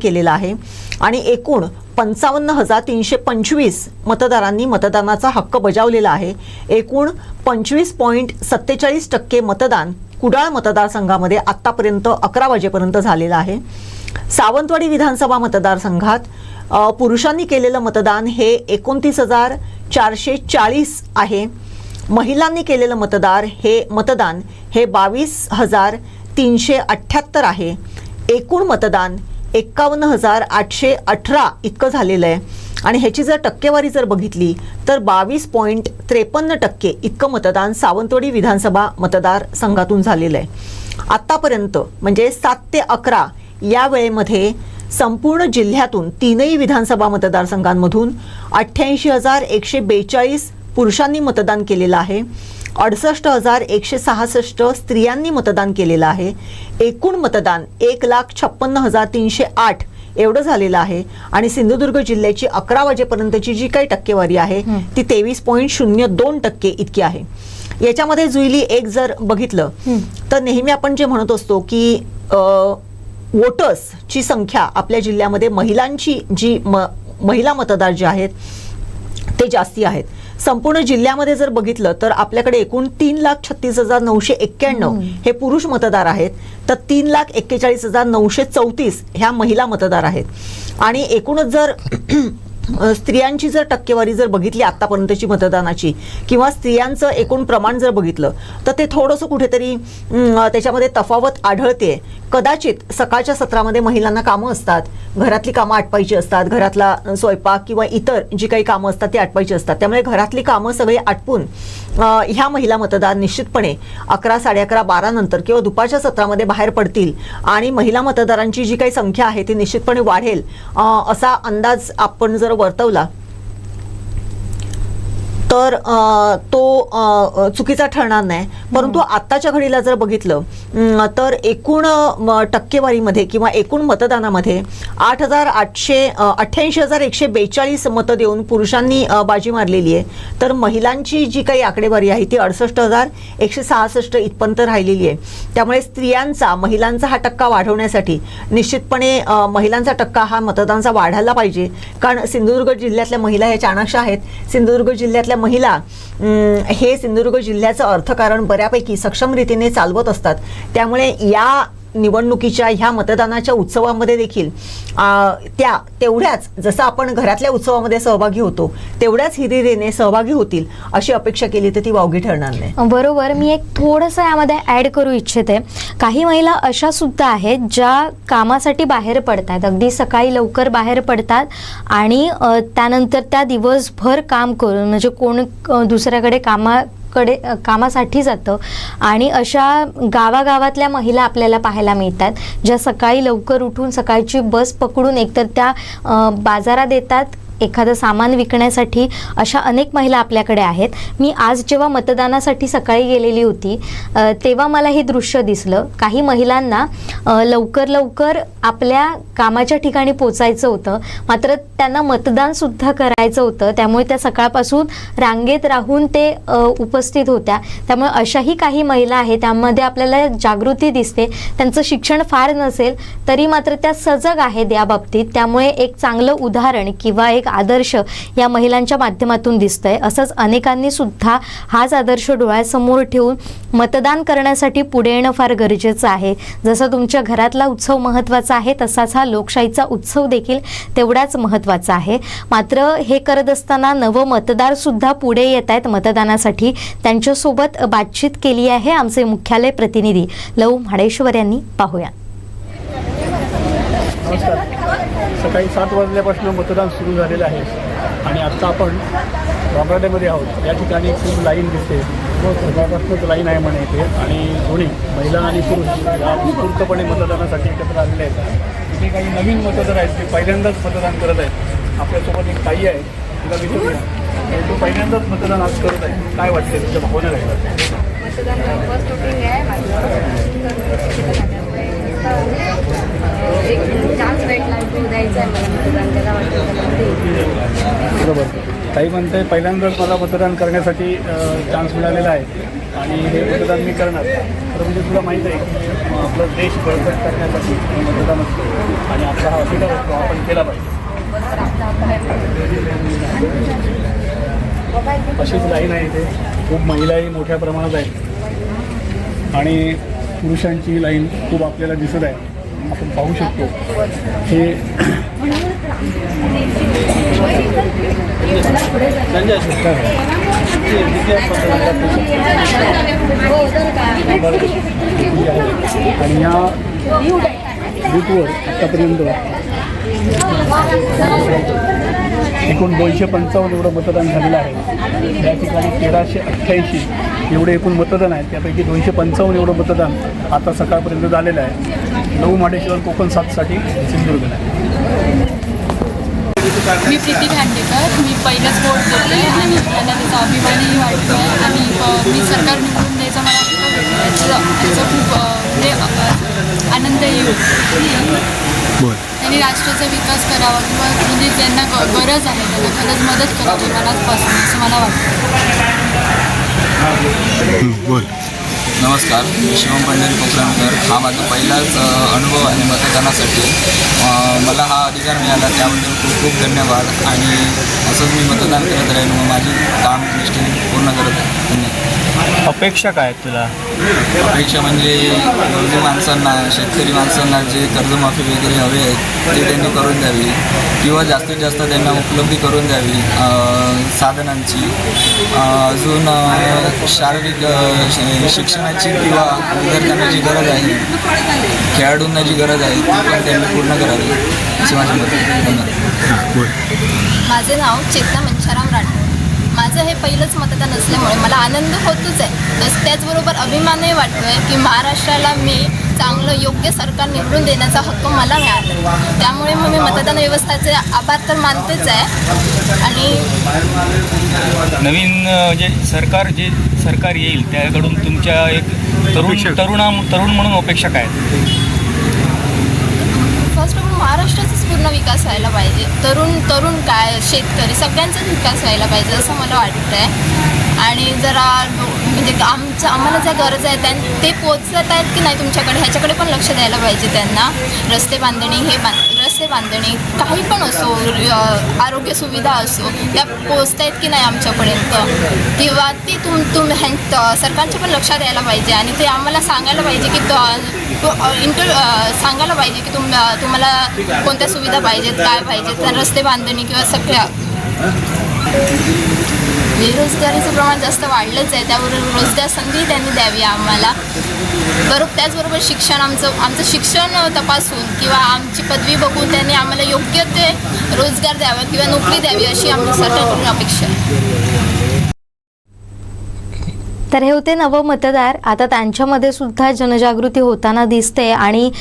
केलेलं आहे आणि एकूण 55,325 मतदारांनी मतदानाचा हक्क बजावलेला आहे. एकूण 25.47% मतदान कुडाळ मतदारसंघामध्ये आतापर्यंत 11 वाजेपर्यंत झालेलं आहे. सावंतवाडी विधानसभा मतदारसंघात पुरुषांनी केलेलं मतदान हे 29,440 आहे. महिलांनी केलेलं मतदान हे 22,378 आहे. एकूण मतदान 51,818 इतकं झालेलं आहे. आणि ह्याची जर टक्केवारी जर बघितली तर 22.53% इतकं मतदान सावंतवाडी विधानसभा मतदारसंघातून झालेलं आहे. आत्तापर्यंत म्हणजे 7 ते 11 या वेळेमध्ये संपूर्ण जिल्ह्यातून 3ही विधानसभा मतदारसंघांमधून 88,142 पुरुषांनी मतदान केलेलं आहे. 68,166 स्त्रियांनी मतदान केलेलं आहे. एकूण मतदान 1,56,308 एवढं झालेलं आहे. आणि सिंधुदुर्ग जिल्ह्याची 11 वाजेपर्यंतची जी काही टक्केवारी आहे ती 23.02% इतकी आहे. याच्यामध्ये जुईली एक जर बघितलं तर नेहमी आपण जे म्हणत असतो की वोटर्सची संख्या आपल्या जिल्ह्यामध्ये महिलांची जी महिला मतदार जे आहेत ते जास्ती आहेत. संपूर्ण जिल्ह्यामध्ये जर बघितलं तर आपल्याकडे एकूण 3,36,991 हे पुरुष मतदार आहेत तर 3,41,934 ह्या महिला मतदार आहेत. आणि एकूणच जर स्त्रियांची जर टक्केवारी जर बघितली आतापर्यंतची मतदानाची किंवा स्त्रियांचं एकूण प्रमाण जर बघितलं तर ते थोडंसं कुठेतरी त्याच्यामध्ये तफावत आढळते. कदाचित सकाळच्या सत्रामध्ये महिलांना कामं असतात, घरातली कामं आटपायची असतात, घरातला स्वयंपाक किंवा इतर जी काही कामं असतात ती आटपायची असतात. त्यामुळे घरातली कामं सगळी आटपून ह्या महिला मतदार निश्चितपणे 11, 11:30, 12 नंतर किंवा दुपारच्या सत्रामध्ये बाहेर पडतील आणि महिला मतदारांची जी काही संख्या आहे ती निश्चितपणे वाढेल असा अंदाज आपण जर वर्तवला तर तो चुकीचा ठरणार नाही. परंतु आत्ताच्या घडीला जर बघितलं तर एकूण टक्केवारीमध्ये किंवा एकूण मतदानामध्ये 88,142 मतं देऊन पुरुषांनी बाजी मारलेली आहे, तर महिलांची जी काही आकडेवारी आहे ती 68,166 इथपर्यंत राहिलेली आहे. त्यामुळे स्त्रियांचा, महिलांचा हा टक्का वाढवण्यासाठी निश्चितपणे महिलांचा टक्का हा मतदानाचा वाढायला पाहिजे. कारण सिंधुदुर्ग जिल्ह्यातल्या महिला ह्या चाणाक्ष आहेत. सिंधुदुर्ग जिल्ह्यातल्या महिला हे सिंधुदुर्ग जिल्ह्याचं अर्थकारण बऱ्यापैकी सक्षम रीतीने चालवत असतात. त्यामुळे या निवडणुकीच्या ह्या मतदानाच्या उत्सवामध्ये देखील त्या तेवढ्याच, जसं आपण घरातल्या उत्सवामध्ये सहभागी होतो तेवढ्याच हिरिरीने सहभागी होतील अशी अपेक्षा केली तर ती वावगी ठरणार नाही. बरोबर. मी एक थोडंसं यामध्ये ॲड करू इच्छिते. काही महिला अशा सुद्धा आहेत ज्या कामासाठी बाहेर पडतात, अगदी सकाळी लवकर बाहेर पडतात आणि त्यानंतर त्या दिवसभर काम करून, म्हणजे कोण दुसऱ्याकडे कामासाठी जातं आणि अशा गावागावातल्या महिला आपल्याला पाहायला मिळतात ज्या सकाळी लवकर उठून सकाळची बस पकडून एकतर त्या बाजारात येतात एखादं सामान विकण्यासाठी. अशा अनेक महिला आपल्याकडे आहेत. मी आज जेव्हा मतदानासाठी सकाळी गेलेली होती तेव्हा मला हे दृश्य दिसलं. काही महिलांना लवकर आपल्या कामाच्या ठिकाणी पोचायचं होतं, मात्र त्यांना मतदानसुद्धा करायचं होतं. त्यामुळे त्या सकाळपासून रांगेत राहून ते उपस्थित होत्या. त्यामुळे अशाही काही महिला आहेत, त्यामध्ये आपल्याला जागृती दिसते. त्यांचं शिक्षण फार नसेल तरी मात्र त्या सजग आहेत या बाबतीत. त्यामुळे एक चांगलं उदाहरण किंवा एक आदर्श या महिलांच्या माध्यमातून दिसतंय. असंच अनेकांनी सुद्धा हाच आदर्श डोळ्यासमोर ठेवून मतदान करण्यासाठी पुढे येणं फार गरजेचं आहे. जसं तुमच्या घरातला उत्सव महत्त्वाचा आहे तसाच हा लोकशाहीचा उत्सव देखील तेवढाच महत्त्वाचा आहे. मात्र हे करत असताना नवं मतदार सुद्धा पुढे येत आहेत मतदानासाठी. त्यांच्यासोबत बातचीत केली आहे आमचे मुख्यालय प्रतिनिधी लव म्हाडेश्वर यांनी. पाहूया. नमस्कार. सकाळी 7 वाजल्यापासून मतदान सुरू झालेलं आहे आणि आत्ता आपण बाबराड्यामध्ये आहोत. या ठिकाणी खूप लाईन दिसते, सकाळपासूनच लाईन आहे म्हणे इथे. आणि दोन्ही महिला आणि पुरुष या उत्स्फूर्तपणे मतदानासाठी एकत्र आलेले आहेत. इथे काही नवीन मतदार आहेत ते पहिल्यांदाच मतदान करत आहेत. आपल्यासोबत एक ताई आहे, तिला विचारूया. तो पहिल्यांदाच मतदान आज करत आहे, काय वाटते तुमच्या भावना राहिलं? बरोबर. काही म्हणते पहिल्यांदाच मला मतदान करण्यासाठी चान्स मिळालेला आहे आणि हे मतदान मी करणार. तर म्हणजे तुला माहीत आहे की आपला देश बळकट करण्यासाठी मतदान असतो आणि आपला हा अधिकार असतो, आपण केला पाहिजे. अशीच लाईन आहे इथे. खूप महिलाही मोठ्या प्रमाणात आहेत आणि पुरुषांची लाईन खूप आपल्याला दिसत आहे. आपण पाहू शकतो हे आणि या बूथवर आतापर्यंत एकूण 255 एवढं मतदान झालेलं आहे. या ठिकाणी 1388 एवढे एकूण मतदान आहे, त्यापैकी 255 एवढं मतदान आता सकाळपर्यंत झालेलं आहे. लव म्हाडेश्वर कोकण 7साठी सिंधुदुर्ग. मी प्रीती खांडेकर. मी पहिलंच वोट देते आणि मला त्याचा अभिमानही वाटतो आहे आणि मी सरकार निवडून द्यायचा मला त्याचा खूप म्हणजे आनंदही होतो. त्यांनी राष्ट्राचा विकास करावा किंवा म्हणजे ज्यांना गरज आहे त्यांना खरंच मदत करावी मनापासून असं मला वाटतं. नमस्कार, मी शिवम पंढरी कोकणकर. हा माझा पहिलाच अनुभव आहे मतदानासाठी. मला हा अधिकार मिळाला त्याबद्दल खूप खूप धन्यवाद. आणि असंच मी मतदान करत राहीन व माझी काम निष्ठेने पूर्ण करत आहे. धन्यवाद. अपेक्षा काय आहेत तुला? अपेक्षा म्हणजे गरजू माणसांना, शेतकरी माणसांना जे कर्जमाफी वगैरे हवे आहेत ते त्यांनी करून द्यावी किंवा जास्तीत जास्त त्यांना उपलब्धी करून द्यावी साधनांची. अजून शारीरिक शिक्षणाची किंवा विद्यार्थ्यांना जी गरज आहे, खेळाडूंना जी गरज आहे ती पण त्यांनी पूर्ण करावी असे माझे मत आहे. धन्यवाद. माझे नाव चेतना मंचाराम राठोड. माझं हे पहिलंच मतदान असल्यामुळे मला आनंद होतोच आहे. त्याचबरोबर अभिमानही वाटतो आहे की महाराष्ट्राला मी चांगलं योग्य सरकार निवडून देण्याचा हक्क मला मिळाला. त्यामुळे मग मी मतदान व्यवस्थेचे आभार तर मानतेच आहे. आणि नवीन जे सरकार येईल त्याकडून तुमच्या एक तरुण म्हणून अपेक्षा काय आहेत? फर्स्ट ऑफ ऑल महाराष्ट्राचाच पूर्ण विकास व्हायला पाहिजे. तरुण काय, शेतकरी सगळ्यांचाच विकास व्हायला पाहिजे असं मला वाटतं आहे. आणि जरा म्हणजे आम्हाला ज्या गरज आहेत ते पोचत आहेत की नाही तुमच्याकडे, ह्याच्याकडे पण लक्ष द्यायला पाहिजे त्यांना. रस्ते बांधणी रस्ते बांधणी काही पण असो, आरोग्य सुविधा असो, त्या पोचत आहेत की नाही आमच्यापर्यंत, किंवा ती सरकारच्या पण लक्षात यायला पाहिजे. आणि ते आम्हाला सांगायला पाहिजे की सांगायला पाहिजे की तुम्हाला कोणत्या सुविधा पाहिजेत, काय पाहिजेत, रस्ते बांधणी किंवा सगळ्या. बेरोजगारीचं प्रमाण जास्त वाढलंच आहे, त्याबरोबर रोजगार संधी त्यांनी द्यावी आम्हाला. त्याचबरोबर शिक्षण आमचं शिक्षण तपासून किंवा आमची पदवी बघून त्यांनी आम्हाला योग्य ते रोजगार द्यावा किंवा नोकरी द्यावी अशी आमची सरकारकडून अपेक्षा आहे. तर हे होते नवमतदार. आता त्यांच्यामध्ये सुद्धा जनजागृती होताना दिसते आणि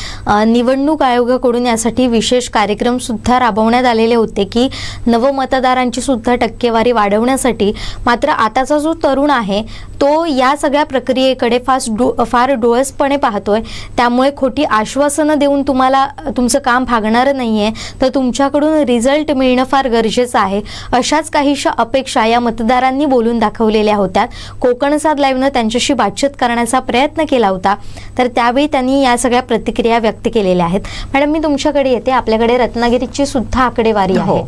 निवडणूक आयोगाकडून यासाठी विशेष कार्यक्रम सुद्धा राबवण्यात आलेले होते की नवमतदारांची सुद्धा टक्केवारी वाढवण्यासाठी. मात्र आताचा जो तरुण आहे तो या सगळ्या प्रक्रियेकडे फार डोळसपणे पाहतोय. त्यामुळे खोटी आश्वासनं देऊन तुम्हाला तुमचं काम भागणार नाही आहे, तर तुमच्याकडून रिझल्ट मिळणं फार गरजेचं आहे. अशाच काहीशा अपेक्षा या मतदारांनी बोलून दाखवलेल्या होत्या. कोकणसाद लाईव्हनं त्यांच्याशी बातचीत करण्याचा प्रयत्न केला होता, तर त्यावेळी त्यांनी या सगळ्या प्रतिक्रिया व्यक्त केलेल्या आहेत. मॅडम, मी तुमच्याकडे येते. आपल्याकडे रत्नागिरीची सुद्धा आकडेवारी आहे.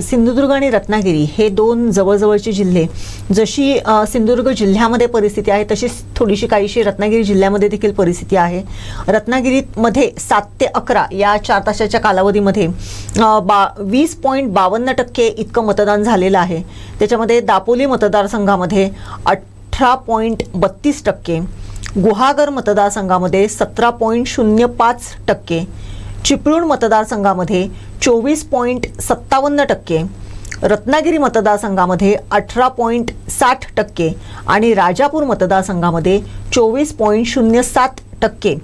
सिंधुदुर्ग आणि रत्नागिरी हे दोन जवळजवळचे जिल्हे. जशी सिंधुदुर्ग जिल्ह्यामध्ये परिस्थिती आहे तशीच थोडीशी काहीशी रत्नागिरी जिल्ह्यामध्ये देखील परिस्थिती आहे. रत्नागिरीमध्ये 7 ते 11 या 4 तासाच्या कालावधीमध्ये 20.52% इतकं मतदान झालेलं आहे. त्याच्यामध्ये दापोली मतदारसंघामध्ये 18.32%, गुहागर मतदारसंघामध्ये 17.05%, चिपळूण मतदारसंघामध्ये 24.57%, रत्नागिरी मतदारसंघामध्ये 18.60% आणि राजापूर मतदारसंघामध्ये 24.07%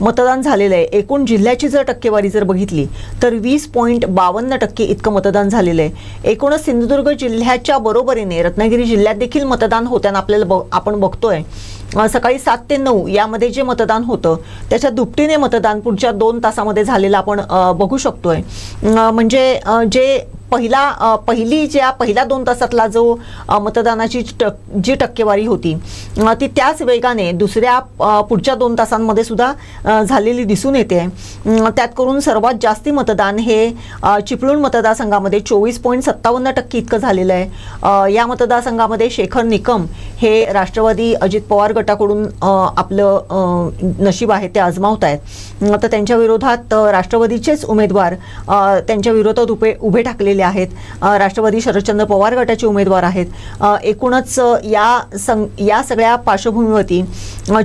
मतदान झालेलं आहे. एकूण जिल्ह्याची जर टक्केवारी जर बघितली तर 20.52% इतकं मतदान झालेलं आहे. एकूणच सिंधुदुर्ग जिल्ह्याच्या बरोबरीने रत्नागिरी जिल्ह्यात देखील मतदान होताना आपल्याला आपण बघतोय. सकाळी 7 ते 9 यामध्ये जे मतदान होतं त्याच्या दुपटीने मतदान पुढच्या 2 तासामध्ये झालेलं आपण बघू शकतोय. म्हणजे जे पहिल्या 2 तासातला जो मतदानाची जी टक्केवारी होती ती त्याच वेगाने पुढच्या 2 तासांमध्ये सुद्धा झालेली दिसून येते. त्यात करून सर्वात जास्ती मतदान हे चिपळूण मतदारसंघामध्ये 24.57% इतकं झालेलं आहे. या मतदारसंघामध्ये शेखर निकम हे राष्ट्रवादी अजित पवार गटाकडून आपलं नशीब आहे ते आजमावत आहेत. तर त्यांच्या विरोधात राष्ट्रवादीचेच उमेदवार त्यांच्या विरोधात उभे ठाकलेले आहेत. राष्ट्रवादी शरदचंद्र पवार गटाचे उमेदवार आहेत. एकूणच या सगळ्या पार्श्वभूमीवरती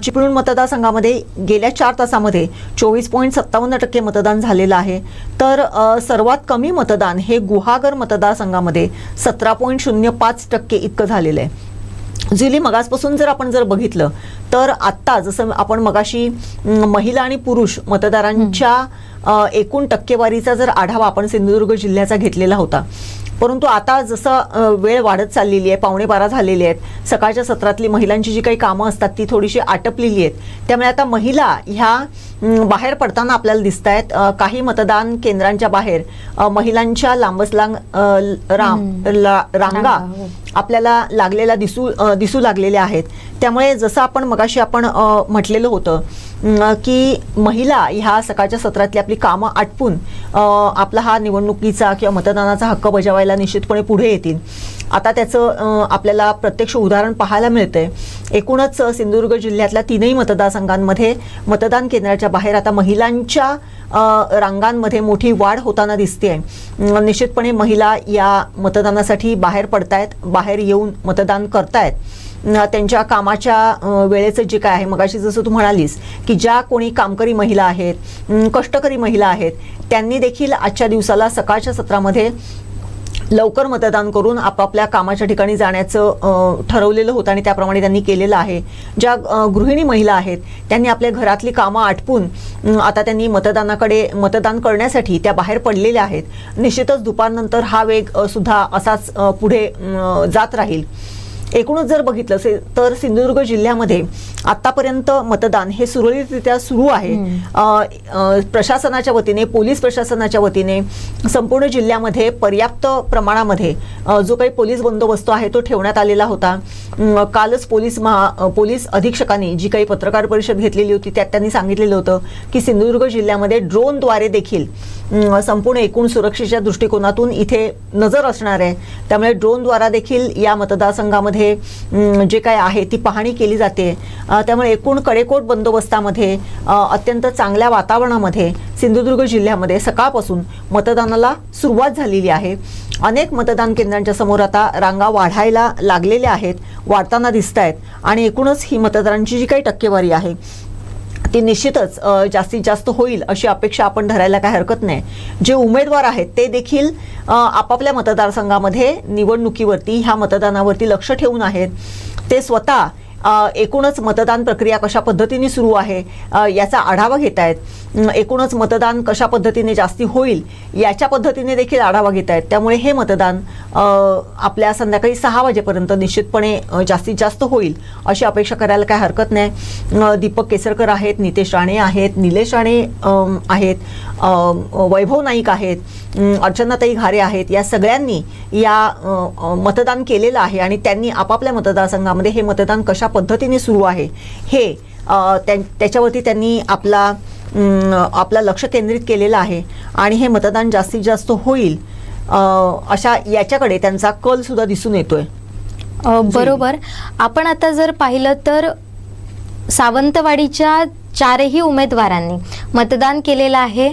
चिपळूण मतदारसंघामध्ये गेल्या 4 तासामध्ये 24.57% मतदान झालेलं आहे. तर सर्वात कमी मतदान हे गुहागर मतदारसंघामध्ये 17.05% इतकं झालेलं आहे. जुली मगासपासून जर आपण बघितलं तर आत्ता जसं आपण मगाशी महिला आणि पुरुष मतदारांच्या एकूण टक्केवारीचा जर आढावा आपण सिंधुदुर्ग जिल्ह्याचा घेतलेला होता, परंतु आता जसं वेळ वाढत चाललेली आहे, 11:15 झालेले आहेत, सकाळच्या सत्रातली महिलांची जी काही कामं असतात ती थोडीशी आटपलेली आहेत. त्यामुळे आता महिला ह्या बाहेर पडताना आपल्याला दिसत आहेत. काही मतदान केंद्रांच्या बाहेर महिलांच्या लांबच लांब रांगा आपल्याला लागलेल्या दिसू लागलेल्या आहेत. त्यामुळे जसं आपण मगाशी मगाशी आपण म्हटलेलं होतं की महिला ह्या सकाळच्या सत्रातली आपली कामं आटपून आपला हा निवडणुकीचा किंवा मतदानाचा हक्क बजावायला निश्चितपणे पुढे येतील. आता त्याचं आपल्याला प्रत्यक्ष उदाहरण पाहायला मिळतंय. एकूणच सिंधुदुर्ग जिल्ह्यातल्या 3ही मतदारसंघांमध्ये मतदान केंद्राच्या बाहेर आता महिलांच्या रांगांमध्ये मोठी वाढ होताना दिसते. निश्चितपणे महिला या मतदानासाठी बाहेर पडतायत, बाहेर येऊन मतदान करतायत. त्यांच्या कामाच्या वेळेचं जे काय आहे, मगाशी जसं तू म्हणालीस की ज्या कोणी कामकरी महिला आहेत, कष्टकरी महिला आहेत, त्यांनी देखील आजच्या दिवसाला सकाळच्या सत्रामध्ये लवकर मतदान करून आपापल्या कामाच्या ठिकाणी जाण्याचं ठरवलेलं होतं आणि त्याप्रमाणे त्यांनी केलेलं आहे. ज्या गृहिणी महिला आहेत त्यांनी आपल्या घरातली कामं आटपून आता त्यांनी मतदान करण्यासाठी त्या बाहेर पडलेल्या आहेत. निश्चितच दुपारनंतर हा वेग सुद्धा असाच पुढे जात राहील. एकूणच जर बघितलं तर सिंधुदुर्ग जिल्ह्यामध्ये आतापर्यंत मतदान हे सुरळीतरित्या सुरू आहे. प्रशासनाच्या वतीने, पोलीस प्रशासनाच्या वतीने संपूर्ण जिल्ह्यामध्ये पर्याप्त प्रमाणामध्ये जो काही पोलीस बंदोबस्त आहे तो ठेवण्यात आलेला होता. कालच पोलीस अधीक्षकांनी जी काही पत्रकार परिषद घेतलेली होती त्यात त्यांनी सांगितलेलं होतं की सिंधुदुर्ग जिल्ह्यामध्ये ड्रोनद्वारे देखील संपूर्ण एकूण सुरक्षेच्या दृष्टिकोनातून इथे नजर असणार आहे. त्यामुळे ड्रोनद्वारा देखील या मतदारसंघामध्ये जे काय आहे ती पाहणी केली जाते. त्यामुळे एकूण कडेकोट बंदोबस्तामध्ये अत्यंत चांगल्या वातावरणामध्ये सिंधुदुर्ग जिल्ह्यामध्ये सकाळपासून मतदानाला सुरुवात झालेली आहे. अनेक मतदान केंद्रांच्या समोर आता रांगा वाढायला लागलेल्या आहेत, वाढताना दिसत आहेत आणि एकूणच ही मतदारांची जी काही टक्केवारी आहे ती निश्चितच जास्तीत जास्त होईल अशी अपेक्षा आपण धरायला काही हरकत नाही. जे उमेदवार आहेत ते देखील आपापल्या मतदारसंघामध्ये निवडणुकीवरती, ह्या मतदानावरती लक्ष ठेवून आहेत. ते स्वतः एकूणच मतदान प्रक्रिया कशा पद्धतीने सुरू आहे याचा आढावा घेत आहेत. एकूणच मतदान कशा पद्धतीने जास्ती होईल याच्या पद्धतीने देखील आढावा घेत आहेत. त्यामुळे हे मतदान आपल्या संध्याकाळी 6 वाजेपर्यंत निश्चितपणे जास्तीत जास्त होईल अशी अपेक्षा करायला काही हरकत नाही. दीपक केसरकर आहेत, नितेश राणे आहेत, निलेश राणे आहेत, वैभव नाईक आहेत, अर्चनाताई घारे आहेत. या सगळ्यांनी या मतदान केलेलं आहे आणि त्यांनी आपापल्या मतदारसंघामध्ये हे मतदान कशा पद्धतीने सुरू आहे हे त्याच्यावरती त्यांनी आपला लक्ष केंद्रित केलेलं आहे आणि हे मतदान जास्तीत जास्त होईल अशा याच्याकडे त्यांचा कल सुद्धा दिसून येतोय. बरोबर. आपण आता जर पाहिलं तर सावंतवाडीच्या 4ही उमेदवारांनी मतदान केलेलं आहे.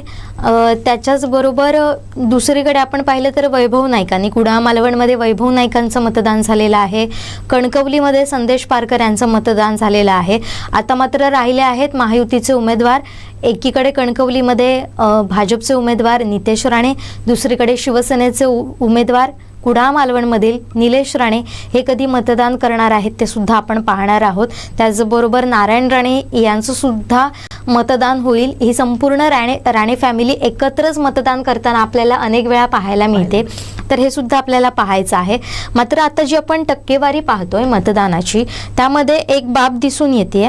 त्याच्याच बरोबर दुसरीकडे आपण पाहिलं तर वैभव नाईकांनी, कुडाळ मालवणमध्ये वैभव नाईकांचं मतदान झालेलं आहे. कणकवलीमध्ये संदेश पारकर यांचं मतदान झालेलं आहे. आता मात्र राहिले आहेत महायुतीचे उमेदवार. एकीकडे कणकवलीमध्ये भाजपचे उमेदवार नितेश राणे, दुसरीकडे शिवसेनेचे उमेदवार कुडाळ मालवणमधील निलेश राणे हे कधी मतदान करणार आहेत ते सुद्धा आपण पाहणार आहोत. त्याचबरोबर नारायण राणे यांचं सुद्धा मतदान होईल. ही संपूर्ण राणे फॅमिली एकत्रच मतदान करताना आपल्याला अनेक वेळा पाहायला मिळते, तर हे सुद्धा आपल्याला पाहायचं आहे. मात्र आता जी आपण टक्केवारी पाहतोय मतदानाची त्यामध्ये एक बाब दिसून येते.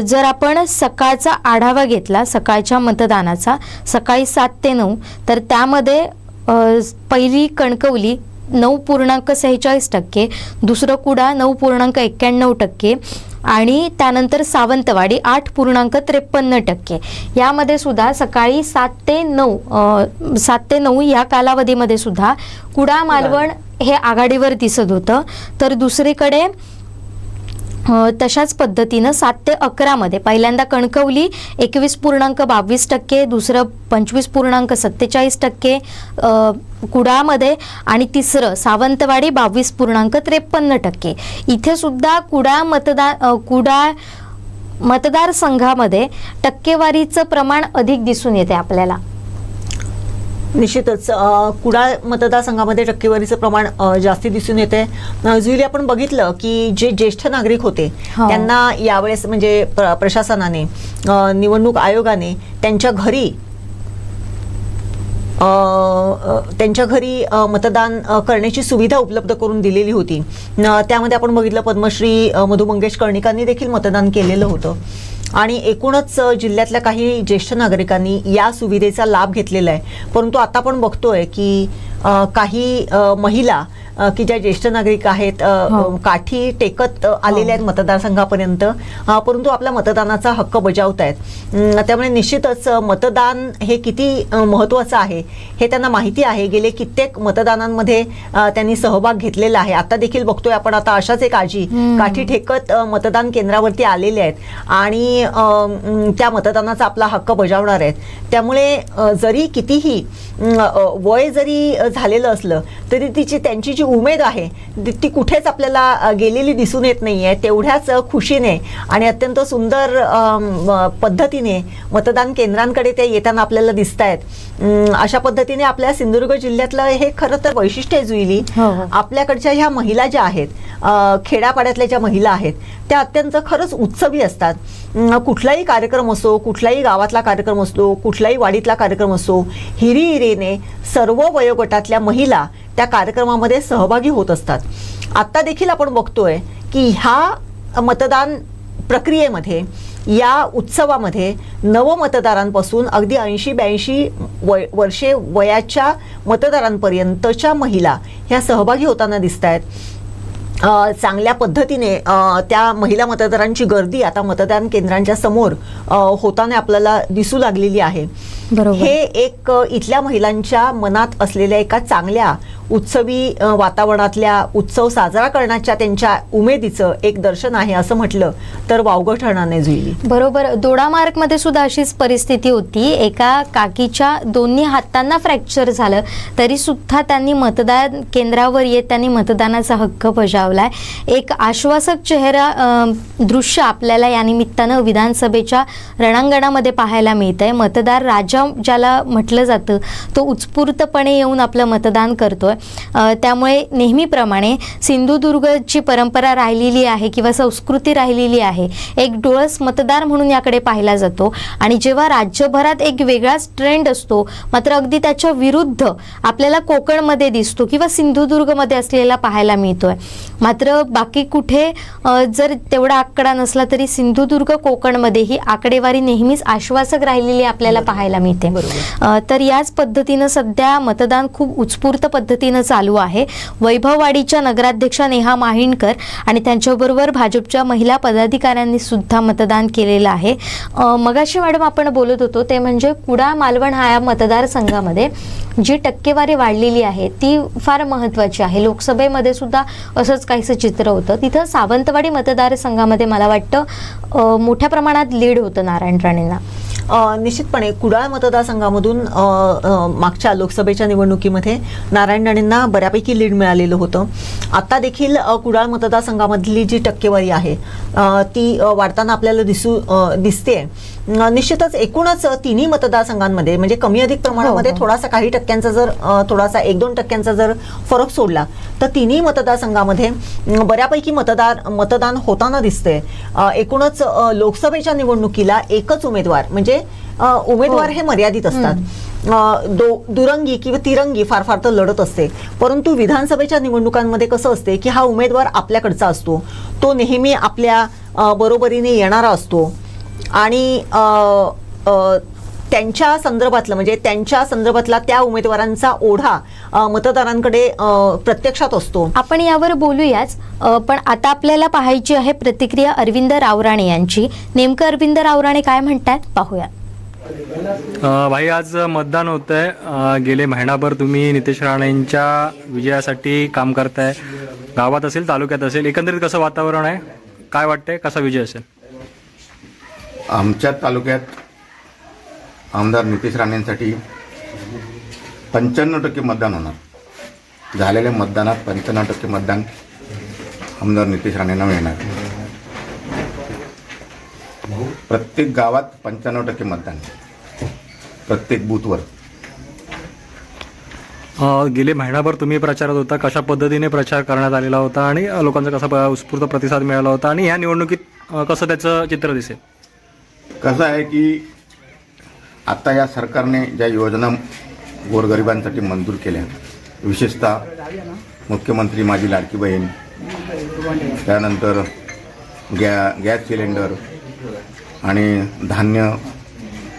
जर आपण सकाळचा आढावा घेतला सकाळच्या मतदानाचा, सकाळी 7 ते 9, तर त्यामध्ये पहिली कणकवली 9.46%, दुसरं कुडाळ 9.91% आणि त्यानंतर सावंतवाडी 8.53%. यामध्ये सुद्धा सकाळी 7 ते 9 या कालावधीमध्ये सुद्धा कुडाळ मालवण हे आघाडीवर दिसत होतं. तर दुसरीकडे तशाच पद्धतीनं 7 ते 11 मध्ये पहिल्यांदा कणकवली 21.22%, दुसरं 25.47% कुडाळमध्ये आणि तिसरं सावंतवाडी 22.53%. इथे सुद्धा कुडाळ मतदारसंघामध्ये टक्केवारीचं प्रमाण अधिक दिसून येते आपल्याला. निश्चितच कुडाळ मतदारसंघामध्ये टक्केवारीचं प्रमाण जास्ती दिसून येते. जुईली आपण बघितलं की जे ज्येष्ठ नागरिक होते त्यांना यावेळेस म्हणजे प्रशासनाने, निवडणूक आयोगाने त्यांच्या घरी मतदान करण्याची सुविधा उपलब्ध करून दिलेली होती. त्यामध्ये आपण बघितलं पद्मश्री मधु मंगेश कर्णिकांनी देखील मतदान केलेलं होतं आणि एकूणच जिल्ह्यातल्या काही ज्येष्ठ नागरिकांनी या सुविधेचा लाभ घेतलेला आहे. परंतु आता आपण बघतोय की काही महिला की ज्या ज्येष्ठ नागरिक आहेत काठी टेकत आलेल्या आहेत मतदारसंघापर्यंत, परंतु आपला मतदानाचा हक्क बजावत आहेत. त्यामुळे निश्चितच मतदान हे किती महत्त्वाचं आहे हे त्यांना माहिती आहे. गेले कित्येक मतदानांमध्ये त्यांनी सहभाग घेतलेला आहे. आता देखील बघतोय आपण, आता अशाच एक आजी काठी ठेकत मतदान केंद्रावरती आलेले आहेत आणि त्या मतदानाचा आपला हक्क बजावणार आहेत. त्यामुळे जरी कितीही वय जरी झालेलं असलं तरी त्यांची जी उमेद आहे ती कुठेच आपल्याला गेलेली दिसून येत नाहीये. तेवढ्याच खुशीने आणि अत्यंत सुंदर पद्धतीने मतदान केंद्रांकडे ते येताना आपल्याला दिसत आहेत. अशा पद्धतीने आपल्या सिंधुदुर्ग जिल्ह्यातलं हे खरं तर वैशिष्ट्य आहे जुईली. आपल्याकडच्या ह्या महिला ज्या आहेत, खेड्यापाड्यातल्या ज्या महिला आहेत, त्या अत्यंत खरंच उत्सवी असतात. कुठलाही कार्यक्रम असो, कुठलाही गावातला कार्यक्रम असतो, कुठलाही वाडीतला कार्यक्रम असो, हिरीने सर्व वयोगटातल्या महिला त्या कार्यक्रमामध्ये सहभागी होत असतात. आत्ता देखील आपण बघतोय की ह्या मतदान प्रक्रियेमध्ये, या उत्सवामध्ये नवमतदारांपासून अगदी 80-82 वर्षे वयाच्या मतदारांपर्यंतच्या महिला ह्या सहभागी होताना दिसत आहेत. चांगल्या पद्धतीने त्या महिला मतदारांची गर्दी आता मतदान केंद्रांच्या समोर होताना आपल्याला दिसू लागलेली आहे. हे एक इथल्या महिलांच्या मनात असलेल्या एका चांगल्या उत्सवी वातावरणातल्या उत्सव साजरा करण्याच्या त्यांच्या उमेदीचं एक दर्शन आहे असं म्हटलं तर वावगं ठरणार नाही जुईली. बरोबर. दोडामार्गमध्ये सुद्धा अशीच परिस्थिती होती. एका काकीच्या दोन्ही हातांना फ्रॅक्चर झालं तरी सुद्धा त्यांनी मतदान केंद्रावर येत त्यांनी मतदानाचा हक्क बजावलाय. एक आश्वासक चेहरा दृश्य आपल्याला या निमित्तानं विधानसभेच्या रणांगणामध्ये पाहायला मिळत आहे. मतदार राजा ज्याला म्हटलं जातं तो उत्स्फूर्तपणे येऊन आपलं मतदान करतोय. त्यामुळे नेहमीप्रमाणे सिंधुदुर्गची परंपरा राहिलेली आहे किंवा संस्कृती राहिलेली आहे. एक डोळस मतदार म्हणून याकडे पाहिला जातो आणि जेव्हा राज्यभरात एक वेगळाच ट्रेंड असतो, मात्र अगदी त्याच्या विरुद्ध आपल्याला कोकणमध्ये दिसतो किंवा सिंधुदुर्गमध्ये असलेला पाहायला मिळतोय. मात्र बाकी कुठे जर तेवढा आकडा नसला तरी सिंधुदुर्ग कोकणमध्ये ही आकडेवारी नेहमीच आश्वासक राहिलेली आपल्याला पाहायला मिळते. तर याच पद्धतीनं सध्या मतदान खूप उत्स्फूर्त पद्धतीनं चालू आहे. वैभववाडीच्या नगराध्यक्षा नेहा माहिणकर आणि त्यांच्याबरोबर भाजपच्या महिला पदाधिकाऱ्यांनी सुद्धा मतदान केलेलं आहे. मगाशी मॅडम आपण बोलत होतो ते म्हणजे कुडाळ मालवण हा मतदारसंघामध्ये जी टक्केवारी वाढलेली आहे ती फार महत्त्वाची आहे. लोकसभेमध्ये सुद्धा असंच काहीसं चित्र होतं. तिथं सावंतवाडी मतदारसंघामध्ये मला वाटतं मोठ्या प्रमाणात लीड होतं नारायण राणेंना. निश्चितपणे कुडाळ मतदारसंघामधून मागच्या लोकसभेच्या निवडणुकीमध्ये नारायण राणेंना बऱ्यापैकी लीड मिळालेलं होतं. आता देखील कुडाळ मतदारसंघामधली जी टक्केवारी आहे ती वाढताना आपल्याला दिसते. निश्चितच एकूणच तिन्ही मतदारसंघांमध्ये म्हणजे कमी अधिक प्रमाणामध्ये थोडासा काही टक्क्यांचा जर थोडासा 1-2 टक्क्यांचा जर फरक सोडला तर तिन्ही मतदारसंघामध्ये बऱ्यापैकी मतदान होताना दिसतंय. एकूणच लोकसभेच्या निवडणुकीला एकच उमेदवार म्हणजे उमेदवार हे मर्यादित असतात. दुरंगी किंवा तिरंगी फार फार तर लढत असते. परंतु विधानसभेच्या निवडणुकांमध्ये कसं असते की हा उमेदवार आपल्याकडचा असतो, तो नेहमी आपल्या बरोबरीने येणारा असतो आणि त्यांच्या संदर्भातला त्या उमेदवारांचा ओढा मतदारांकडे प्रत्यक्षात असतो. आपण यावर बोलूयाच, पण आता आपल्याला पाहायची आहे प्रतिक्रिया अरविंद रावराणे यांची. नेमकं अरविंद रावराणे काय म्हणतात पाहूया. भाई, आज मतदान होत आहे. गेले महिनाभर तुम्ही नितेश राणेंच्या विजयासाठी काम करताय. गावात असेल, तालुक्यात असेल, एकंदरीत कसं वातावरण आहे, काय वाटतंय, कसा विजय असेल? आमच्या तालुक्यात आमदार नितेश राणेंसाठी 95% मतदान होणार. झालेल्या मतदानात 95% मतदान आमदार नितेश राणेंना मिळणार. प्रत्येक गावात 95% मतदान, प्रत्येक बूथवर. गेले महिनाभर तुम्ही प्रचारात होता, कशा पद्धतीने प्रचार करण्यात आलेला होता आणि लोकांचा कसा उत्स्फूर्त प्रतिसाद मिळाला होता आणि या निवडणुकीत कसं त्याचं चित्र दिसेल? कसं आहे की आता या सरकारने ज्या योजना गोरगरिबांसाठी मंजूर केल्या, विशेषतः मुख्यमंत्री माझी लाडकी बहीण, त्यानंतर गॅस सिलेंडर आणि धान्य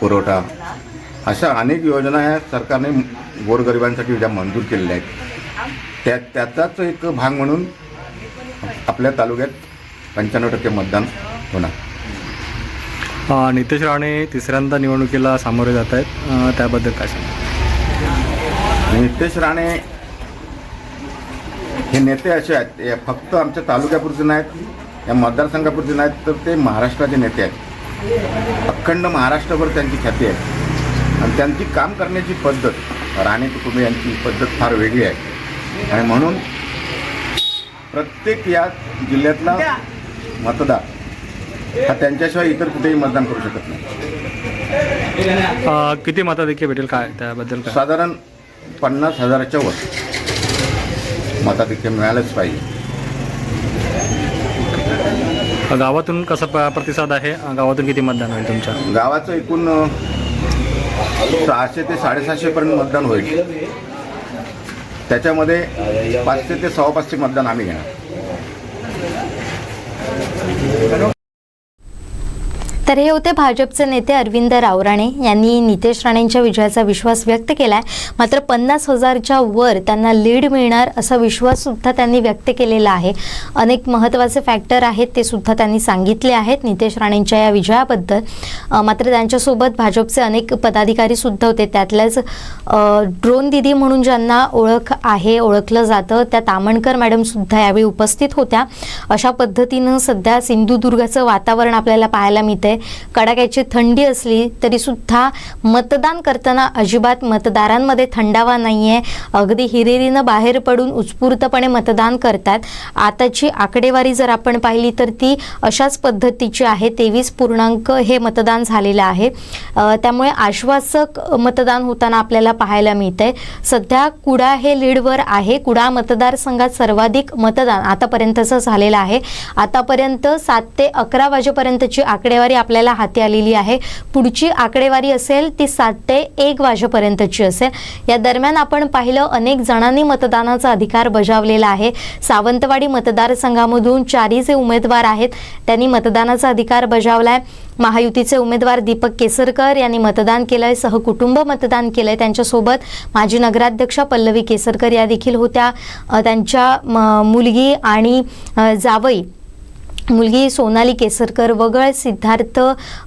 पुरवठा अशा अनेक योजना ह्या सरकारने गोरगरिबांसाठी ज्या मंजूर केलेल्या आहेत त्याचाच एक भाग म्हणून आपल्या तालुक्यात 95% मतदान होणार. नितेश राणे तिसऱ्यांदा निवडणुकीला सामोरे जात आहेत, त्याबद्दल काय सांगा? नितेश राणे हे नेते असे आहेत, हे फक्त आमच्या तालुक्यापुरते नाहीत, या मतदारसंघापुरते नाहीत, तर ते महाराष्ट्राचे नेते आहेत. अखंड महाराष्ट्रभर त्यांची ख्याती आहे आणि त्यांची काम करण्याची पद्धत, राणे कुटुंब यांची पद्धत फार वेगळी आहे. आणि म्हणून प्रत्येक या जिल्ह्यातला मतदार हा त्यांच्याशिवाय इतर कुठेही मतदान करू शकत नाही. किती मताधिक्य भेटेल, काय त्याबद्दल काय? साधारण 50,000च्या वर मताधिक्य मिळालंच पाहिजे. गावातून कसा प्रतिसाद आहे? गावातून किती मतदान होईल तुमच्या? गावाचं एकूण 600 ते 750 पर्यंत मतदान होईल. त्याच्यामध्ये 500 ते 550 मतदान आम्ही घेणार. तर हे होते भाजपचे नेते अरविंद रावराणे यांनी नितेश राणेंच्या विजयाचा विश्वास व्यक्त केलाय. मात्र 50,000च्या वर त्यांना लीड मिळणार असा विश्वास सुद्धा त्यांनी व्यक्त केलेला आहे. अनेक महत्त्वाचे फॅक्टर आहेत ते सुद्धा त्यांनी सांगितले आहेत नितेश राणेंच्या या विजयाबद्दल. मात्र त्यांच्यासोबत भाजपचे अनेक पदाधिकारी सुद्धा होते. त्यातल्याच ड्रोन दिदी म्हणून ज्यांना ओळख आहे, ओळखलं जातं, त्या तामणकर मॅडम सुद्धा यावेळी उपस्थित होत्या. अशा पद्धतीनं सध्या सिंधुदुर्गाचं वातावरण आपल्याला पाहायला मिळते. कडाक्याची थंडी असली तरी सुद्धा मतदान करताना अजिबात मतदारांमध्ये थंडावा नाहीये. अगदी हिरिरीनं बाहेर पडून उत्स्फूर्तपणे मतदान करतात. आताची आकडेवारी जर आपण पाहिली तर ती अशाच पद्धतीची आहे. 23% हे मतदान झालेलं आहे. त्यामुळे आश्वासक मतदान होताना आपल्याला पाहायला मिळतंय. सध्या कुडाळ हे लीडवर आहे. कुडाळ मतदारसंघात सर्वाधिक मतदान आतापर्यंतचं झालेलं आहे. आतापर्यंत 7 ते 11 वाजेपर्यंतची आकडेवारी आपल्याला हाती आलेली आहे. पुढची आकडेवारी असेल ती 7 ते 1 वाजेपर्यंतची असेल. या दरम्यान आपण पाहिलं अनेक जणांनी मतदानाचा अधिकार बजावलेला आहे. सावंतवाडी मतदारसंघामधून 4 जे उमेदवार आहेत त्यांनी मतदानाचा अधिकार बजावलाय. महायुतीचे उमेदवार दीपक केसरकर यांनी मतदान केलंय, सहकुटुंब मतदान केलंय. त्यांच्यासोबत माजी नगराध्यक्षा पल्लवी केसरकर या देखील होत्या. त्यांच्या मुलगी आणि जावई, मुलगी सोनाली केसरकर वगळ, सिद्धार्थ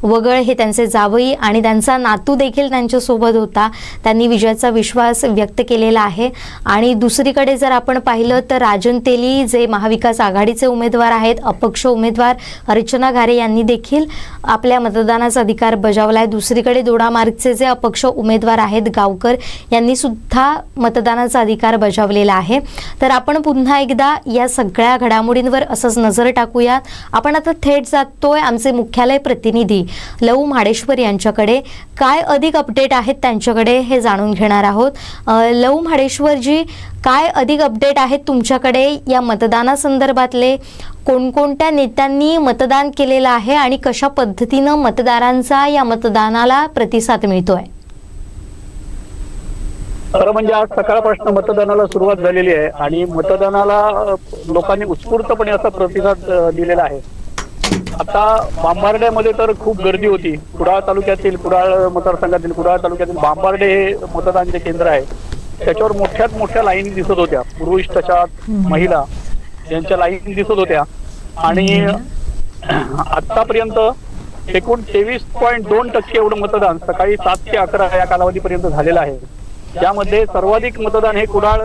वगळ हे त्यांचे जावई आणि त्यांचा नातू देखील त्यांच्यासोबत होता. त्यांनी विजयाचा विश्वास व्यक्त केलेला आहे. आणि दुसरीकडे जर आपण पाहिलं तर राजन तेली जे महाविकास आघाडीचे उमेदवार आहेत, अपक्ष उमेदवार अर्चना घारे यांनी देखील आपल्या मतदानाचा अधिकार बजावला आहे. दुसरीकडे दोडामार्गचे जे अपक्ष उमेदवार आहेत गावकर यांनी सुद्धा मतदानाचा अधिकार बजावलेला आहे. तर आपण पुन्हा एकदा या सगळ्या घडामोडींवर असंच नजर टाकूयात. आपण आता थेट जातोय आमचे मुख्यालय प्रतिनिधी लऊ म्हाडेश्वर यांच्याकडे. काय अधिक अपडेट आहेत त्यांच्याकडे हे जाणून घेणार आहोत. लऊ म्हाडेश्वरजी, काय अधिक अपडेट आहेत तुमच्याकडे या मतदानासंदर्भातले? कोणकोणत्या नेत्यांनी मतदान केलेलं आहे आणि कशा पद्धतीनं मतदारांचा या मतदानाला प्रतिसाद मिळतोय? खरं म्हणजे आज सकाळपासून मतदानाला सुरुवात झालेली आहे आणि मतदानाला लोकांनी उत्स्फूर्तपणे असा प्रतिसाद दिलेला आहे. आता बांबार्ड्यामध्ये तर खूप गर्दी होती. कुडाळ तालुक्यातील, कुडाळ मतदारसंघातील कुडाळ तालुक्यातील बांबार्डे हे मतदानाचे केंद्र आहे. त्याच्यावर मोठ्यात मोठ्या लाईनी दिसत होत्या. पुरुष तशात महिला यांच्या लाईनी दिसत होत्या. आणि आतापर्यंत एकूण 23.2% एवढं मतदान सकाळी 7 ते 11 या कालावधीपर्यंत झालेलं आहे. यामध्ये सर्वाधिक मतदान हे कुडाळ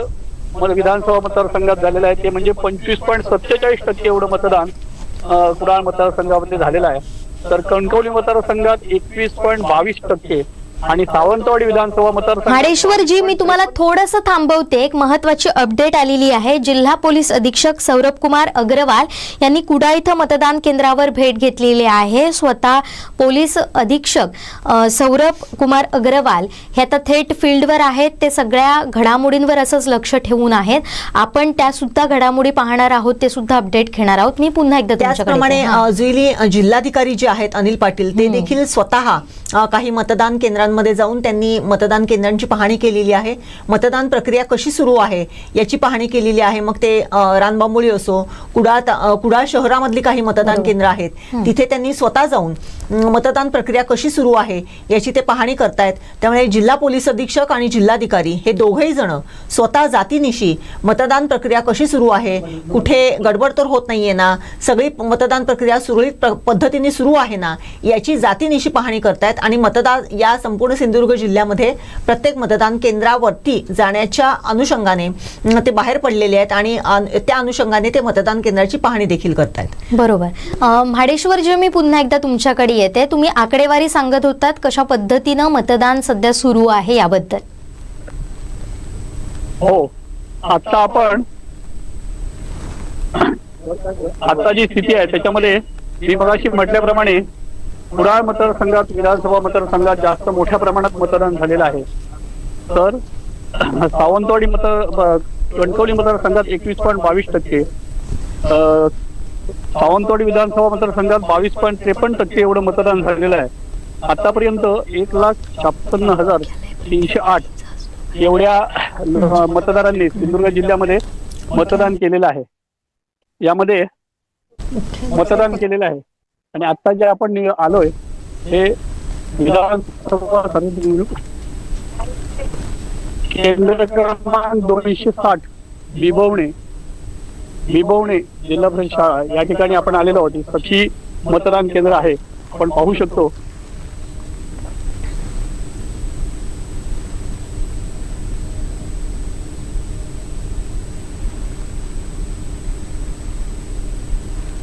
विधानसभा मतदारसंघात झालेलं आहे. ते म्हणजे 25.47% एवढं मतदान कुडाळ मतदारसंघामध्ये झालेलं आहे. तर कणकवली मतदारसंघात 21.22% आणि सावंतवाडी विधानसभा मतदारसंघ. म्हाडेश्वरजी, मी तुम्हाला थोडंसं थांबवते. एक महत्त्वाची अपडेट आलेली आहे. जिल्हा पोलीस अधीक्षक सौरभ कुमार अग्रवाल यांनी कुडाळ इथं मतदान केंद्रावर भेट घेतलेली आहे. स्वतः पोलीस अधीक्षक सौरभ कुमार अग्रवाल हे आता थेट फील्डवर आहेत. ते सगळ्या घडामोडींवर असंच लक्ष ठेवून आहेत. आपण त्या सुद्धा घडामोडी पाहणार आहोत, ते सुद्धा अपडेट घेणार आहोत. मी पुन्हा एकदा त्याचप्रमाणे जुईली जिल्हाधिकारी जे आहेत अनिल पाटील ते देखील स्वतः काही मतदान केंद्रांमध्ये जाऊन त्यांनी मतदान केंद्रांची पाहणी केलेली आहे. मतदान प्रक्रिया कशी सुरू आहे याची पाहणी केलेली आहे. मग ते रानबांबोळी असो, कुडाळ शहरामधली काही मतदान केंद्र आहेत तिथे त्यांनी स्वतः जाऊन मतदान प्रक्रिया कशी सुरू आहे याची ते पाहणी करतायत. त्यामुळे जिल्हा पोलीस अधीक्षक आणि जिल्हाधिकारी हे दोघेही जण स्वतः जातीनिशी मतदान प्रक्रिया कशी सुरू आहे, कुठे गडबड तर होत नाहीये ना, सगळी मतदान प्रक्रिया सुरळीत पद्धतीने सुरू आहे ना याची जातीनिशी पाहणी करतायत. आणि मतदान या संपूर्ण सिंधुदुर्ग जिल्ह्यामध्ये प्रत्येक मतदान केंद्रावरती जाण्याच्या अनुषंगाने ते बाहेर पडलेले आहेत आणि त्या अनुषंगाने ते मतदान केंद्राची पाहणी देखील करतायत. बरोबर. म्हाडेश्वरजी, मी पुन्हा एकदा तुमच्याकडे येते. तुम्ही आकडेवारी सांगत होतात कशा पद्धतीनं मतदान सध्या सुरू आहे याबद्दल. हो, आता जी स्थिती आहे त्याच्यामध्ये मी मगाशी म्हटल्याप्रमाणे कुडाळ मतदारसंघात, विधानसभा मतदारसंघात जास्त मोठ्या प्रमाणात मतदान झालेलं आहे. तर सावंतवाडी कणकवली मतदारसंघात 21.22%, सावंतवाडी विधानसभा मतदारसंघात 22.53% एवढं मतदान झालेलं आहे. आतापर्यंत 1,56,308 एवढ्या मतदारांनी सिंधुदुर्ग जिल्ह्यामध्ये मतदान केलेलं आहे. यामध्ये मतदान केलेलं आहे. आणि आता जे आपण आलोय हे विधानसभा केंद्र क्रमांक 260 बिबवणे जिल्हा परिषद शाळा या ठिकाणी आपण आलेलो आहोत. सखी मतदान केंद्र आहे, आपण पाहू शकतो.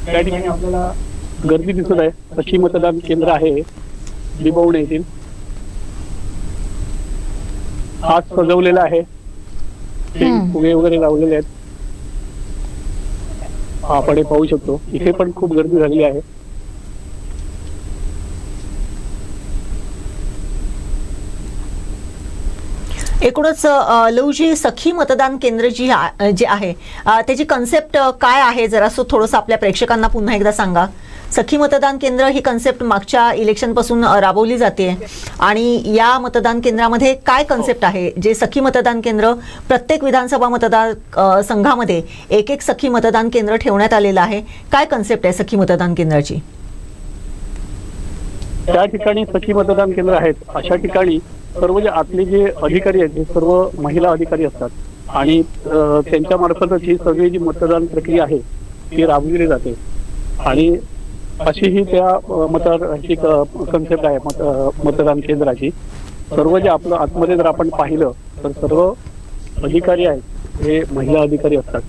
या ठिकाणी आपल्याला गर्दी दिसत आहे. सखी मतदान केंद्र आहे बिबवणे येथील. हात सजवलेला आहे, फुगे वगैरे लावलेले आहेत. आपण हे पाहू शकतो. इथे पण खूप गर्दी झालेली आहे. एकूणच लवजी, सखी मतदान केंद्र जे आहे त्याची कन्सेप्ट काय आहे जरा थोडंसं आपल्या प्रेक्षकांना पुन्हा एकदा सांगा. सखी मतदान केंद्र ही कन्सेप्ट मागच्या इलेक्शन पासून राबवली जाते आणि या मतदान केंद्रामध्ये काय कन्सेप्ट आहे जे सखी मतदान केंद्र प्रत्येक विधानसभा मतदार संघामध्ये एक सखी मतदान केंद्र ठेवण्यात आलेलं आहे. काय कन्सेप्ट आहे सखी मतदान केंद्राची? त्या ठिकाणी सखी मतदान केंद्र आहेत. अशा ठिकाणी सर्व जे आतले जे अधिकारी आहेत हे सर्व महिला अधिकारी असतात आणि त्यांच्या मार्फतच ही सगळी जी मतदान प्रक्रिया आहे ती राबविली जाते. आणि अशी ही त्या मतदाराची कन्सेप्ट आहे मतदान केंद्राची. सर्व जे आपलं आतमध्ये जर आपण पाहिलं तर सर्व अधिकारी आहेत हे महिला अधिकारी असतात.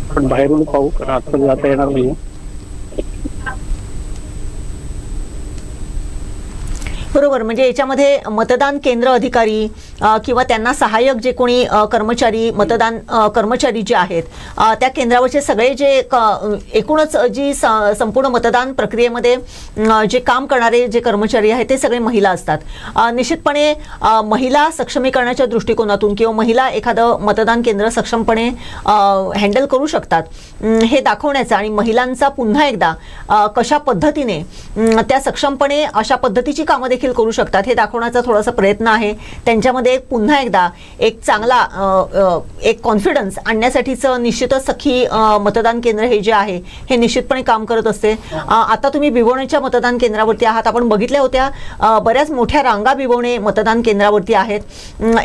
आपण बाहेरून पाहू, कारण आत जाता येणार नाही. बरोबर. म्हणजे याच्यामध्ये मतदान केंद्र अधिकारी किंवा त्यांना सहाय्यक जे कोणी कर्मचारी, मतदान कर्मचारी जे आहेत त्या केंद्रावरचे सगळे जे एकूणच जी संपूर्ण मतदान प्रक्रियेमध्ये जे काम करणारे जे कर्मचारी आहेत ते सगळे महिला असतात. निश्चितपणे महिला सक्षमीकरणाच्या दृष्टिकोनातून किंवा महिला एखादं मतदान केंद्र सक्षमपणे हँडल करू शकतात हे दाखवण्याचं आणि महिलांचा पुन्हा एकदा कशा पद्धतीने त्या सक्षमपणे अशा पद्धतीची कामं देखील करू शकतात हे दाखवण्याचा थोडासा प्रयत्न आहे. त्यांच्यामध्ये पुन्हा एकदा एक चांगला एक कॉन्फिडन्स आणण्यासाठीचं निश्चितच सखी मतदान केंद्र हे जे आहे हे निश्चितपणे काम करत असते. आता तुम्ही बिबवणेच्या मतदान केंद्रावरती आहात. आपण बघितल्या होत्या बऱ्याच मोठ्या रांगा बिबवणे मतदान केंद्रावरती आहेत.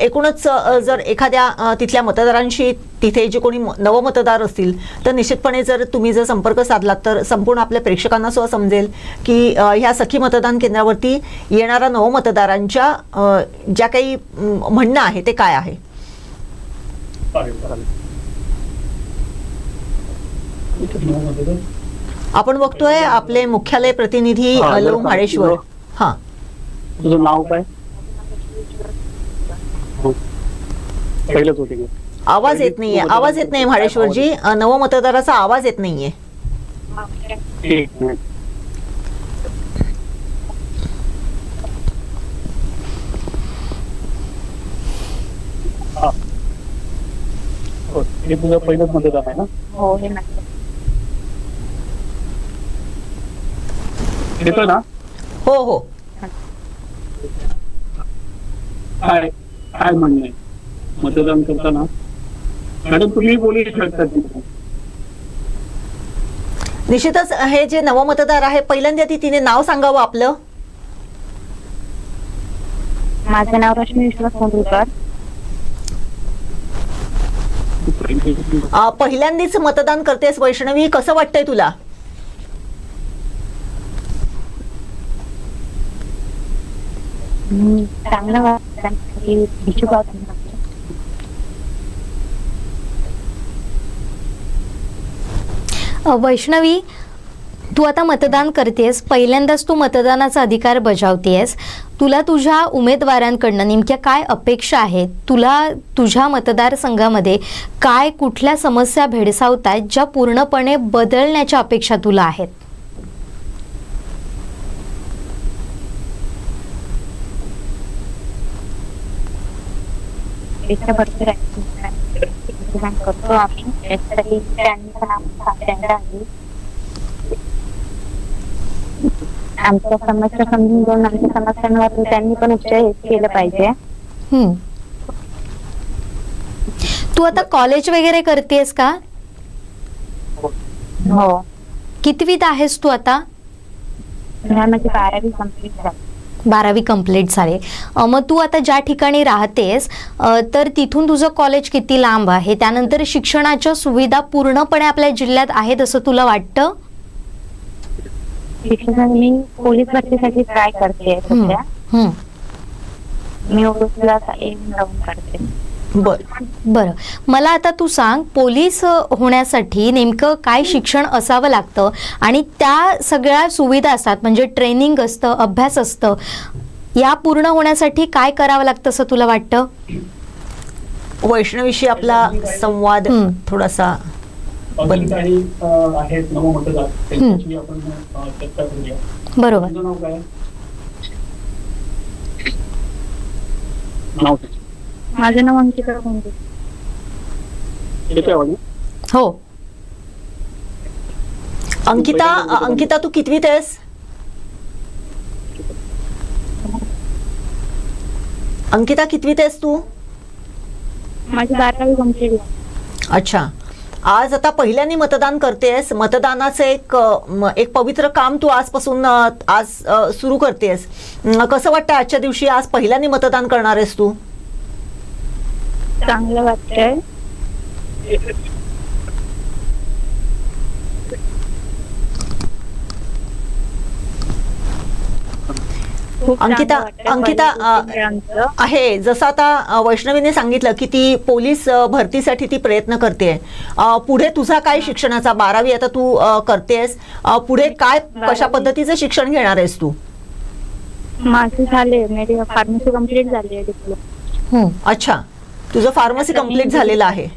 एकूणच जर एखाद्या तिथल्या मतदारांशी तिथे जे कोणी नवमतदार असतील तर निश्चितपणे जर तुम्ही संपर्क साधलात तर संपूर्ण आपल्या प्रेक्षकांना सुद्धा समजेल की ह्या सखी मतदान केंद्रावरती येणाऱ्या नवमतदारांच्या ज्या काही म्हणणं आहे ते काय आहे. आपण बघतोय आपले मुख्यालय प्रतिनिधी लव म्हाडेश्वर. हा, तुझं नाव काय? पहिलंच होते. आवाज येत नाहीये, आवाज येत नाही म्हाडेश्वरजी. नवमतदाराचा आवाज येत नाहीये. हे तुझं पहिलंच मतदान आहे ना? हो, हे येतोय ना? हो हो. काय काय म्हणणं आहे मतदान करताना? मॅडम तुम्ही बोलू शकता. निश्चितच हे जे नवमतदार आहे, पहिल्यांदा तिने नाव सांगावं आपलं. माझं नाव रश्मी विश्वास कोंडकर. पहिल्यांदाच मतदान करतेस वैष्णवी, कसं वाटतंय तुला? चांगलं वाटतं. वैष्णवी, तू आता मतदान करतेस, पहिल्यांदाच तू मतदानाचा अधिकार बजावतेस. तुला तुझ्या उमेदवारांकडनं नेमक्या काय अपेक्षा आहेत? तुला तुझ्या मतदारसंघामध्ये काय कुठल्या समस्या भेडसावतायत ज्या पूर्णपणे बदलण्याच्या अपेक्षा तुला आहेत? करतो आम्ही त्यासाठी आमच्या समस्या समजून घेऊन आमच्या समस्यांवर त्यांनी पण उपचार केलं पाहिजे. तू आता कॉलेज वगैरे करतेस का? हो. कितवीत आहेस तू आता? माझी 12वी कंप्लीट झाली. 12वी कंप्लीट झाले. मग तू आता ज्या ठिकाणी राहतेस तर तिथून तुझं कॉलेज किती लांब आहे? त्यानंतर शिक्षणाच्या सुविधा पूर्णपणे आपल्या जिल्ह्यात आहेत असं तुला वाटतं? शिक्षण मी पोलीस भरतीसाठी ट्राय करते सध्या. मी ओळखला एम राहून करते. बरं, मला आता तू सांग, पोलीस होण्यासाठी नेमकं काय शिक्षण असावं लागतं आणि त्या सगळ्या सुविधा असतात, म्हणजे ट्रेनिंग असतं, अभ्यास असतं, या पूर्ण होण्यासाठी काय करावं लागतं असं तुला वाटतं? वैष्णवीशी आपला संवाद थोडासा आहेत नवमतदार त्यांच्याशी आपण चर्चा करूया. बरोबर. नाव काय? नाव माझं नाव अंकिता कोंडकर. हो. अंकिता तू कितवीत आहेस? अंकिता कितवीत आहेस तू? माझी 12वी कंप्लीट. अच्छा. आज आता पहिल्यांदा मतदान करतेस. मतदानाचं एक पवित्र काम तू आजपासून आज सुरू करतेस. कसं वाटतं आजच्या दिवशी, आज पहिल्यांदा मतदान करणार आहेस तू? चांगलं वाटतंय. अंकिता आहे, जसं आता वैष्णवीने सांगितलं की ती पोलीस भरतीसाठी ती प्रयत्न करते. पुढे तुझा काय शिक्षणाचा, 12वी आता तू करतेस, पुढे काय कशा पद्धतीचं शिक्षण घेणार आहेस तू? माझं झाले फार्मसी कंप्लीट झाली आहे. अच्छा, तुझं फार्मसी कंप्लीट झालेलं आहे.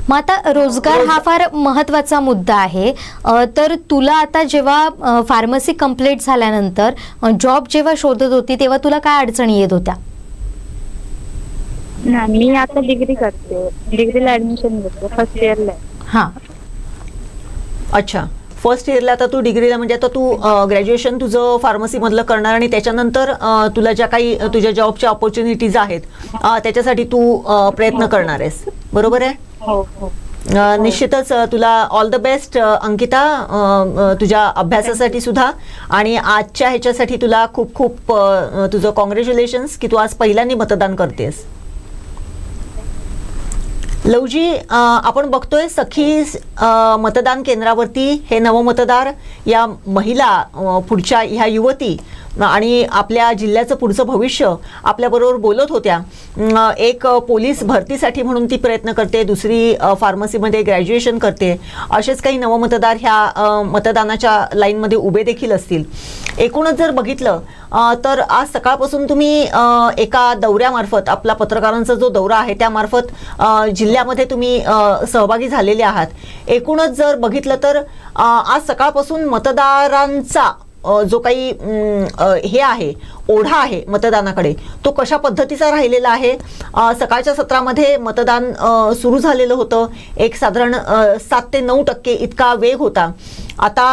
मग आता रोजगार हा फार महत्त्वाचा मुद्दा आहे. तर तुला आता जेव्हा फार्मसी कंप्लीट झाल्यानंतर जॉब जेव्हा शोधत होती तेव्हा तुला काय अडचणी येत होत्या? मी आता डिग्री करते, डिग्रीला ऍडमिशन घेते, फर्स्ट इयरला. हां, अच्छा, फर्स्ट इयरला. आता तू डिग्रीला म्हणजे आता तू ग्रॅज्युएशन तुझं फार्मसीमधलं करणार आणि त्याच्यानंतर तुला ज्या काही तुझ्या जॉबच्या ऑपॉर्च्युनिटीज आहेत त्याच्यासाठी तू प्रयत्न करणार आहेस, बरोबर आहे? हो. निश्चितच तुला ऑल द बेस्ट अंकिता, तुझ्या अभ्यासासाठी सुद्धा आणि आजच्या ह्याच्यासाठी तुला खूप खूप तुझं कॉंग्रॅच्युलेशन्स की तू आज पहिल्यांदा मतदान करतेस. लवजी, आपण बघतोय सखी मतदान केंद्रावरती हे नवमतदार, या महिला, पुढच्या ह्या युवती आणि आपल्या जिल्ह्याचं पुढचं भविष्य आपल्याबरोबर बोलत होत्या. एक पोलीस भरतीसाठी म्हणून ती प्रयत्न करते, दुसरी फार्मसीमध्ये ग्रॅज्युएशन करते. असेच काही नवमतदार ह्या मतदानाच्या लाईनमध्ये उभे देखील असतील. एकूणच जर बघितलं तर आज सकाळपासून तुम्ही एका दौऱ्यामार्फत, आपला पत्रकारांचा जो दौरा आहे त्यामार्फत जिल्ह्यामध्ये तुम्ही सहभागी झालेले आहात. एकूणच जर बघितलं तर आज सकाळपासून मतदारांचा जो काही हे आहे, ओढा आहे मतदानाकडे, तो कशा पद्धतीचा राहिलेला आहे. सकाळच्या सत्रामध्ये मतदान सुरू झालेलं होतं. एक साधारण 7 ते 9% इतका वेग होता आता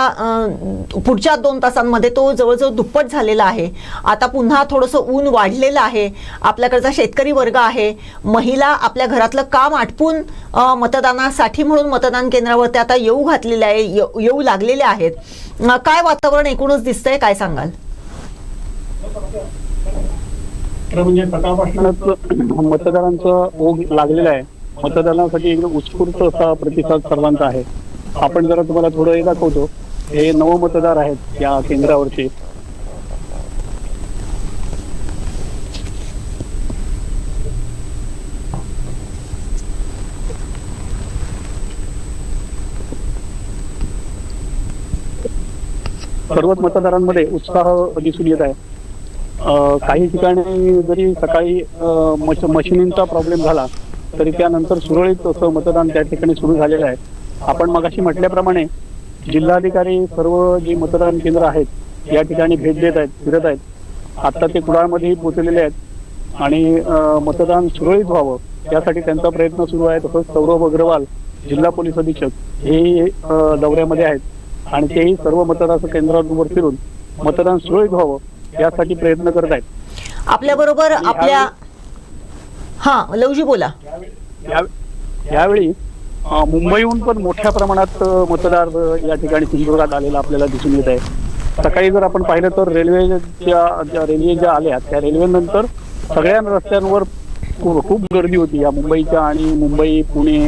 पुढच्या 2 तासांमध्ये तो जवळजवळ दुप्पट झालेला आहे. आता पुन्हा थोडंसं ऊन वाढलेलं आहे. आपल्याकडचा शेतकरी वर्ग आहे, महिला आपल्या घरातलं काम आटपून मतदानासाठी म्हणून मतदान केंद्रावरती आता येऊ लागलेले आहेत. काय वातावरण एकूणच दिसतंय, काय सांगाल? तर म्हणजे सकाळपासूनच मतदारांचा ओघ लागलेला आहे. मतदानासाठी एकदम उत्स्फूर्त असा प्रतिसाद सर्वांचा आहे. आपण जरा तुम्हाला थोडं हे दाखवतो. हे नवमतदार आहेत या केंद्रावरचे. सर्वच मतदारांमध्ये उत्साह दिसून येत आहे. काही ठिकाणी जरी सकाळी मशिनींचा प्रॉब्लेम झाला तरी त्यानंतर सुरळीत असं मतदान त्या ठिकाणी सुरू झालेलं आहे. आपण मगाशी म्हटल्याप्रमाणे जिल्हाधिकारी सर्व जी मतदान केंद्र आहेत या ठिकाणी भेट देत आहेत, फिरत आहेत. आता ते कुडाळमध्येही पोहोचलेले आहेत आणि मतदान सुरळीत व्हावं यासाठी त्यांचा प्रयत्न सुरू आहे. तसंच सौरभ अग्रवाल जिल्हा पोलीस अधीक्षक हे दौऱ्यामध्ये आहेत आणि तेही सर्व मतदान केंद्रांवर फिरून मतदान सुरळीत व्हावं यासाठी प्रयत्न करत आहेत. आपल्याबरोबर लवजी बोला. यावेळी मुंबईहून पण मोठ्या प्रमाणात मतदार या ठिकाणी सिंधुदुर्गात आलेला आपल्याला दिसून येत आहे. सकाळी जर आपण पाहिलं तर रेल्वे ज्या आल्या त्या रेल्वेनंतर सगळ्या रस्त्यांवर खूप गर्दी होती. या मुंबईच्या आणि मुंबई पुणे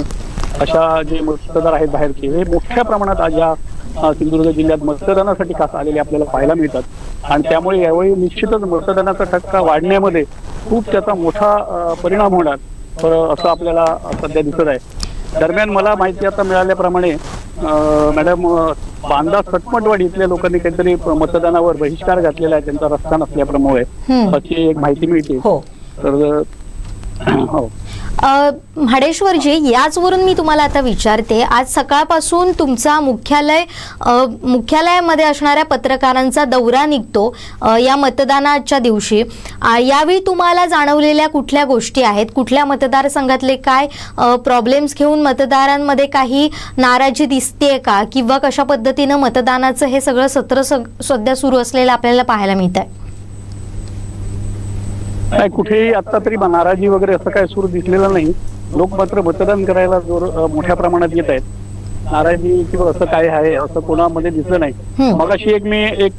अशा जे मतदार आहेत बाहेरचे हे मोठ्या प्रमाणात आज या सिंधुदुर्ग जिल्ह्यात मतदानासाठी खास आलेले आपल्याला पाहायला मिळतात आणि त्यामुळे यावेळी निश्चितच मतदानाचा टक्का वाढण्यामध्ये खूप त्याचा मोठा परिणाम होणार असं आपल्याला सध्या दिसत आहे. दरम्यान मला माहिती आता मिळाल्याप्रमाणे मॅडम बांदा सटमटवाडी इथल्या लोकांनी काहीतरी मतदानावर बहिष्कार घातलेला आहे त्यांचा रस्ता नसल्याप्रमाणे अशी एक माहिती मिळते. तर हो म्हाडेश्वरजी, याचवरून मी तुम्हाला आता विचारते, आज सकाळपासून तुमचा मुख्यालयामध्ये असणाऱ्या पत्रकारांचा दौरा निघतो या मतदानाच्या दिवशी. यावेळी तुम्हाला जाणवलेल्या कुठल्या गोष्टी आहेत? कुठल्या मतदारसंघातले काय प्रॉब्लेम्स घेऊन मतदारांमध्ये काही नाराजी दिसतेय का, किंवा कशा पद्धतीनं मतदानाचं हे सगळं सत्र सध्या सुरू असलेलं आपल्याला पाहायला मिळत आहे? नाही, कुठेही आता तरी नाराजी वगैरे असं काय सुरू दिसलेलं नाही. लोक मात्र मतदान करायला मोठ्या प्रमाणात येत आहेत. नाराजी किंवा असं काय आहे असं कोणामध्ये दिसलं नाही. मगाशी मी एक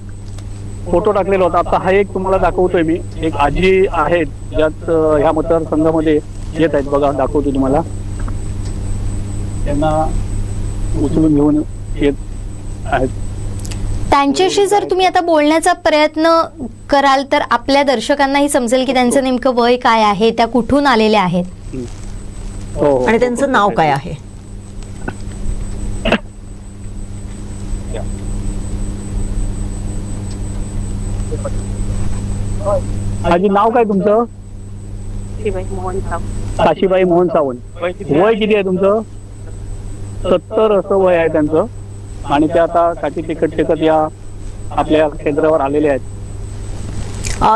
फोटो टाकलेला होता. आता हा एक तुम्हाला दाखवतोय मी. एक आजी आहेत ज्यात ह्या मतदारसंघामध्ये येत आहेत. बघा, दाखवतो तुम्हाला. त्यांना उचलून घेऊन येत आहेत. त्यांच्याशी जर तुम्ही आता बोलण्याचा प्रयत्न कराल तर आपल्या दर्शकांनाही समजेल की त्यांचं नेमकं वय काय आहे, त्या कुठून आलेल्या आहेत आणि त्यांचं नाव काय आहे. आजी, नाव काय तुमचं? काशीबाई मोहन सावंत. वय किती आहे तुमचं? 70 असं वय आहे त्यांचं आणि ते आता काठी टेकत या आपल्या केंद्रावर आलेले आहेत.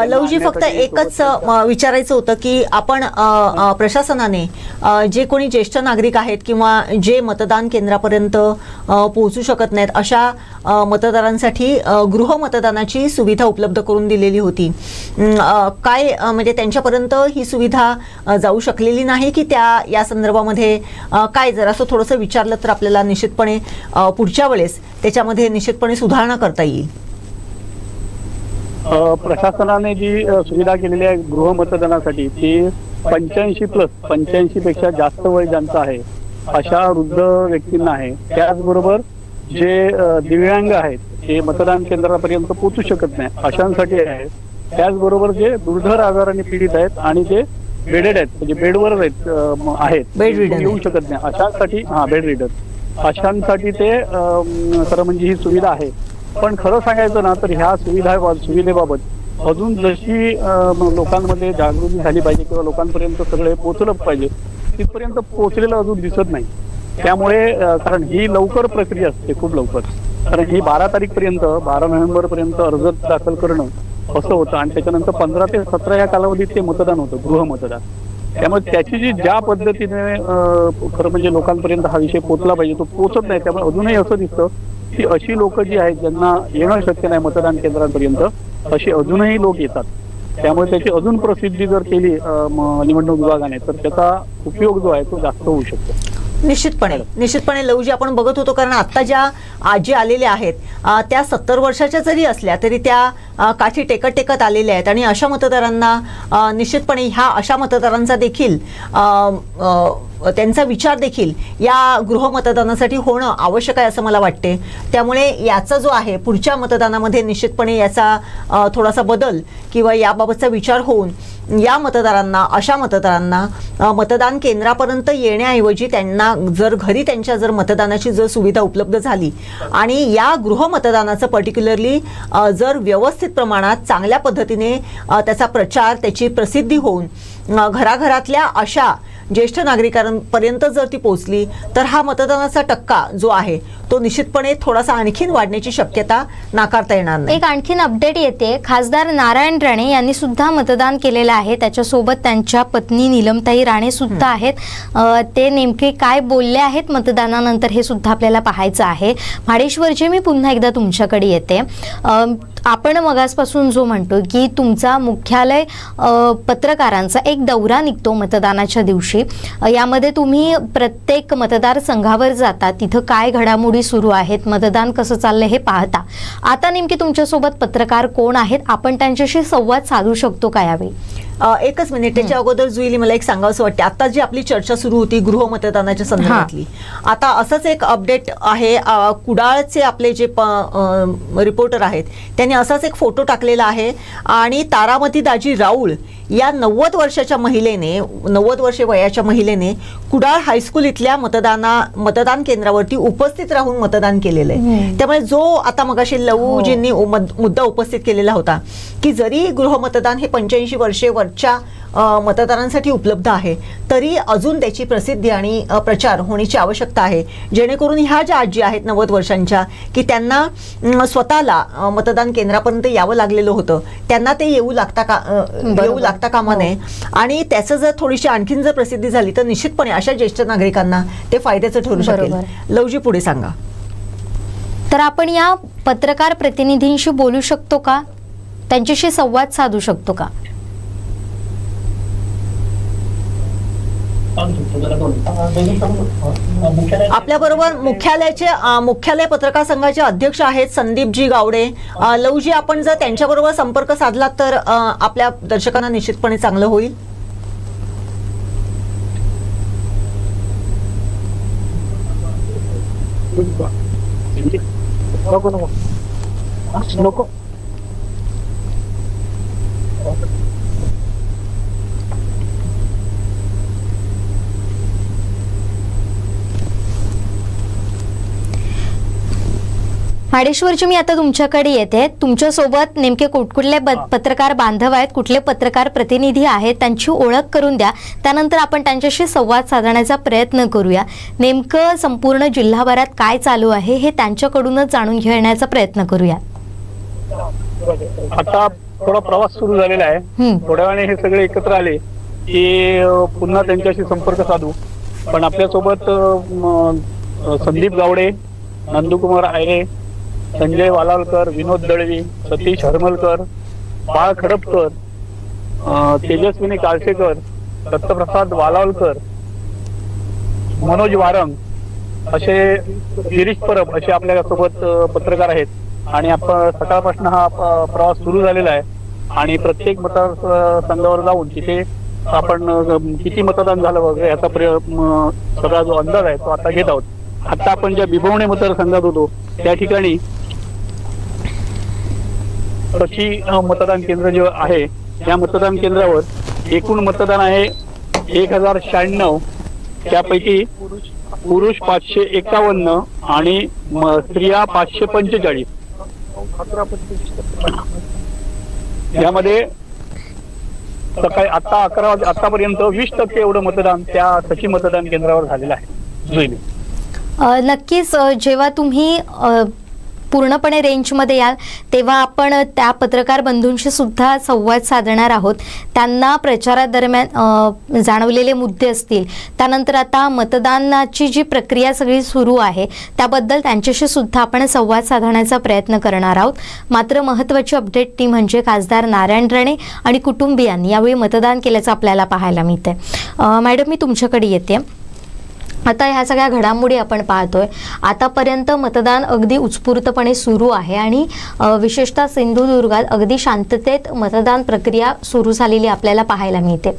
लवजी, फक्त एकच विचारायचं होतं की आपण प्रशासनाने जे कोणी ज्येष्ठ नागरिक आहेत किंवा जे मतदान केंद्रापर्यंत पोहोचू शकत नाहीत अशा मतदारांसाठी गृहमतदानाची सुविधा उपलब्ध करून दिलेली होती. काय म्हणजे त्यांच्यापर्यंत ही सुविधा जाऊ शकलेली नाही की या संदर्भामध्ये काय जर असं थोडंसं विचारलं तर आपल्याला निश्चितपणे पुढच्या वेळेस त्याच्यामध्ये निश्चितपणे सुधारणा करता येईल. प्रशासनाने जी सुविधा केलेली आहे गृहमतदानासाठी ती 85 पेक्षा जास्त वय ज्यांचं आहे अशा वृद्ध व्यक्तींना आहे. त्याचबरोबर जे दिव्यांग आहेत ते मतदान केंद्रापर्यंत पोहोचू शकत नाही अशांसाठी आहे. त्याचबरोबर जे दुर्धर आजाराने पीडित आहेत आणि जे बेडेड आहेत म्हणजे बेडवर आहेत येऊ शकत नाही अशांसाठी बेड रिडर अशांसाठी ते खरं म्हणजे ही सुविधा आहे. पण खरं सांगायचं ना तर ह्या सुविधेबाबत अजून जशी लोकांमध्ये जागृती झाली पाहिजे किंवा लोकांपर्यंत सगळे पोहोचलं पाहिजे तिथपर्यंत पोहोचलेलं अजून दिसत नाही. त्यामुळे कारण ही लवकर प्रक्रिया असते, खूप लवकर. कारण ही 12 नोव्हेंबरपर्यंत अर्ज दाखल करणं असं होतं आणि त्याच्यानंतर 15 ते 17 या कालावधीत ते मतदान होतं, गृहमतदान. त्यामुळे त्याची ज्या पद्धतीने खरं म्हणजे लोकांपर्यंत हा विषय पोहोचला पाहिजे तो पोहोचत नाही. त्यामुळे अजूनही असं दिसतं की अशी लोक जी आहेत ज्यांना येणं शक्य नाही मतदान केंद्रांपर्यंत, अशी अजूनही लोक येतात. त्यामुळे त्याची अजून प्रसिद्धी जर केली निवडणूक विभागाने तर त्याचा उपयोग जो आहे तो जास्त होऊ शकतो. निश्चितपणे लवजी आपण बघत होतो, कारण आता ज्या आजी आलेल्या आहेत त्या 70 वर्षाच्या जरी असल्या तरी त्या काठी टेकत टेकत आलेल्या आहेत आणि अशा मतदारांना निश्चितपणे ह्या अशा मतदारांचा देखील त्यांचा विचार देखील या गृहमतदानासाठी होणं आवश्यक आहे असं मला वाटते. त्यामुळे याचा जो आहे पुढच्या मतदानामध्ये निश्चितपणे याचा थोडासा बदल किंवा याबाबतचा विचार होऊन या मतदारांना, अशा मतदारांना मतदान केंद्रापर्यंत येण्याऐवजी त्यांना जर घरी त्यांच्या जर मतदानाची जर सुविधा उपलब्ध झाली आणि या गृहमतदानाचं पर्टिक्युलरली जर व्यवस्थित प्रमाणात चांगल्या पद्धतीने त्याचा प्रचार, त्याची प्रसिद्धी होऊन घराघरातल्या अशा ज्येष्ठ नागरिकांपर्यंत जर ती पोहोचली तर हा मतदानाचा टक्का जो आहे तो निश्चितपणे थोडासा आणखीन वाढण्याची शक्यता नाकारता येणार नाही. एक आणखीन अपडेट येते. खासदार नारायण राणे यांनी सुद्धा मतदान केलेलं आहे. त्याच्यासोबत त्यांच्या पत्नी नीलमताई राणे सुद्धा आहेत. ते नेमके काय बोलले आहेत मतदानानंतर हे सुद्धा आपल्याला पाहायचं आहे. भाडेश्वरजी, मी पुन्हा एकदा तुमच्याकडे येते. आपण मगासपासून जो म्हणतो की तुमचा मुख्यालय पत्रकारांचा एक दौरा निघतो मतदानाच्या दिवशी, यामध्ये तुम्ही प्रत्येक मतदारसंघावर जाता, तिथं काय घडामोडी सुरू आहेत, मतदान कसं चाललंय हे पाहता. आता नेमके तुमच्यासोबत पत्रकार कोण आहेत, आपण त्यांच्याशी संवाद साधू शकतो का यावेळी? एकच मिनिट, त्याच्या अगोदर जुईली मला एक सांगावंसं वाटतं. आता जी आपली चर्चा सुरू होती गृहमतदानाच्या संदर्भातली, आता असंच एक अपडेट आहे. कुडाळचे आपले जे रिपोर्टर आहेत त्यांनी असाच एक फोटो टाकलेला आहे आणि तारामती दाजी राऊळ या 90 वर्षाच्या महिलेने, 90 वर्षे वयाच्या महिलेने कुडाळ हायस्कूल इथल्या मतदान केंद्रावरती उपस्थित राहून मतदान केलेलं आहे. त्यामुळे जो आता मगाशी लवूजींनी मुद्दा उपस्थित केलेला होता की जरी गृहमतदान हे 85 वर्षे वरच्या मतदारांसाठी उपलब्ध आहे तरी अजून त्याची प्रसिद्धी आणि प्रचार होण्याची आवश्यकता आहे, जेणेकरून ह्या ज्या आजी आहेत 90 वर्षांच्या की त्यांना स्वतःला मतदान केंद्रापर्यंत यावं लागलेलं होतं, त्यांना ते येऊ लागता कामा नये. आणि त्याचं जर थोडीशी आणखीन जर प्रसिद्धी झाली तर निश्चितपणे अशा ज्येष्ठ नागरिकांना ते फायद्याचं ठरू शकेल. लवजी, पुढे सांगा. तर आपण या पत्रकार प्रतिनिधींशी बोलू शकतो का, त्यांच्याशी संवाद साधू शकतो का? आपल्या बरोबर मुख्यालय पत्रकार संघाचे अध्यक्ष आहेत संदीपजी गावडे. लवजी, आपण जर त्यांच्याबरोबर संपर्क साधला तर आपल्या दर्शकांना निश्चितपणे चांगलं होईल. नको भाडेश्वरजी, मी आता तुमच्याकडे येते. तुमच्यासोबत नेमके कुठले पत्रकार बांधव आहेत, कुठले पत्रकार प्रतिनिधी आहेत, त्यांची ओळख करून द्या. त्यानंतर आपण त्यांच्याशी संवाद साधण्याचा प्रयत्न करूया. नेमकं संपूर्ण जिल्हाभरात काय चालू आहे हे त्यांच्याकडूनच जाणून घेण्याचा प्रयत्न करूया. आता थोडा प्रवास सुरू झालेला आहे. थोड्या वेळाने हे सगळे एकत्र आले की पुन्हा त्यांच्याशी संपर्क साधू. पण आपल्यासोबत संदीप गावडे, नंदकुमार आयरे, संजय वालावलकर, विनोद दळवी, सतीश हरमलकर, बाळ खडपकर, तेजस्विनी काळसेकर, दत्तप्रसाद वालावलकर, मनोज वारंग असे, गिरीश परब असे आपल्या सोबत पत्रकार आहेत. आणि आपण सकाळपासून हा प्रवास सुरू झालेला आहे आणि प्रत्येक मतदारसंघावर जाऊन तिथे आपण किती मतदान झालं वगैरे याचा सगळा जो अंदाज आहे तो आता घेत आहोत. आता आपण ज्या बिभवणे मतदारसंघात होतो त्या ठिकाणी तशी मतदान केंद्र जे आहे त्या मतदान केंद्रावर एकूण मतदान आहे 1096. त्यापैकी पुरुष 551 आणि स्त्रिया 545. यामध्ये सकाळी आता 11 वाजे आतापर्यंत 20% एवढं मतदान त्या सखी मतदान केंद्रावर झालेलं आहे. नक्कीच जेव्हा तुम्ही पूर्णपणे रेंजमध्ये याल तेव्हा आपण त्या पत्रकार बंधूंशी सुद्धा संवाद साधणार आहोत. त्यांना प्रचारादरम्यान जाणवलेले मुद्दे असतील, त्यानंतर आता मतदानाची जी प्रक्रिया सगळी सुरू आहे त्याबद्दल त्यांच्याशी सुद्धा आपण संवाद साधण्याचा प्रयत्न करणार आहोत. मात्र महत्त्वाची अपडेट ती म्हणजे खासदार नारायण राणे आणि कुटुंबियांनी यावेळी मतदान केल्याचं आपल्याला पाहायला मिळते. मॅडम, मी तुमच्याकडे येते. आता ह्या सगळ्या घडामोडी आपण पाहतोय. आतापर्यंत मतदान अगदी उत्स्फूर्तपणे सुरू आहे आणि विशेषतः सिंधुदुर्गात अगदी शांततेत मतदान प्रक्रिया सुरू झालेली आपल्याला पाहायला मिळते.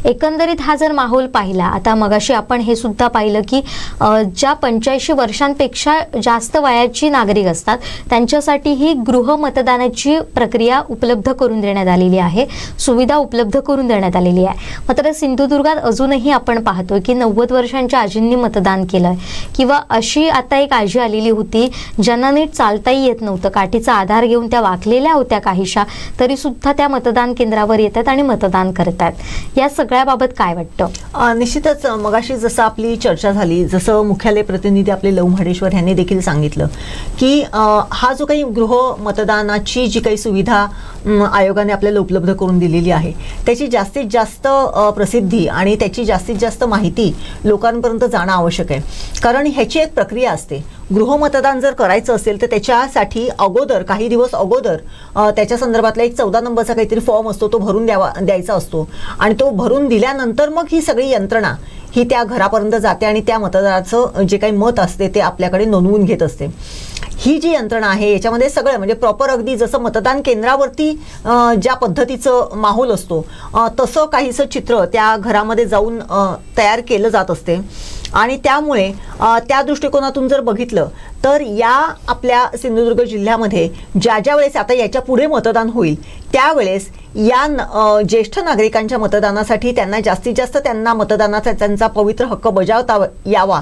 एकंदरीत हा जर माहोल पाहिला, आता मगाशी आपण हे सुद्धा पाहिलं की ज्या 85 वर्षांपेक्षा जास्त वयाची नागरिक असतात त्यांच्यासाठी ही गृह मतदानाची प्रक्रिया उपलब्ध करून देण्यात आलेली आहे, सुविधा उपलब्ध करून देण्यात आलेली आहे. मात्र सिंधुदुर्गात अजूनही आपण पाहतोय की 90 वर्षांच्या आजींनी मतदान केलंय, किंवा अशी आता एक आजी आलेली होती ज्यांना नीट चालताही येत नव्हतं, काठीचा आधार घेऊन त्या वाकलेल्या होत्या काहीशा, तरी सुद्धा त्या मतदान केंद्रावर येतात आणि मतदान करतात. या सगळ्याबाबत काय वाटतं? निश्चितच मगाशी जसं आपली चर्चा झाली, जसं मुख्यालय प्रतिनिधी आपले लव महाडेश्वर यांनी देखील सांगितलं की हा जो काही गृह मतदानाची जी काही सुविधा आयोगाने आपल्याला उपलब्ध करून दिलेली आहे त्याची जास्तीत जास्त प्रसिद्धी आणि त्याची जास्तीत जास्त माहिती लोकांपर्यंत जाणं आवश्यक आहे. कारण ह्याची एक प्रक्रिया असते. गृहमतदान जर करायचं असेल तर त्याच्यासाठी अगोदर काही दिवस अगोदर त्याच्या संदर्भातला एक 14 नंबरचा काहीतरी फॉर्म असतो, तो भरून द्यायचा असतो आणि तो भरून दिल्यानंतर मग ही सगळी यंत्रणा ही त्या घरापर्यंत जाते आणि त्या मतदाराचं जे काही मत असते ते आपल्याकडे नोंदवून घेत असते. ही जी यंत्रणा आहे याच्यामध्ये सगळं म्हणजे प्रॉपर अगदी जसं मतदान केंद्रावरती ज्या पद्धतीचं माहोल असतो तसं काहीसं चित्र त्या घरामध्ये जाऊन तयार केलं जात असते. आणि त्यामुळे त्या दृष्टिकोनातून जर बघितलं तर या आपल्या सिंधुदुर्ग जिल्ह्यामध्ये ज्या वेळेस आता याच्या पुढे मतदान होईल त्यावेळेस या ज्येष्ठ नागरिकांच्या मतदानासाठी त्यांना जास्तीत जास्त त्यांना मतदानाचा त्यांचा पवित्र हक्क बजावता यावा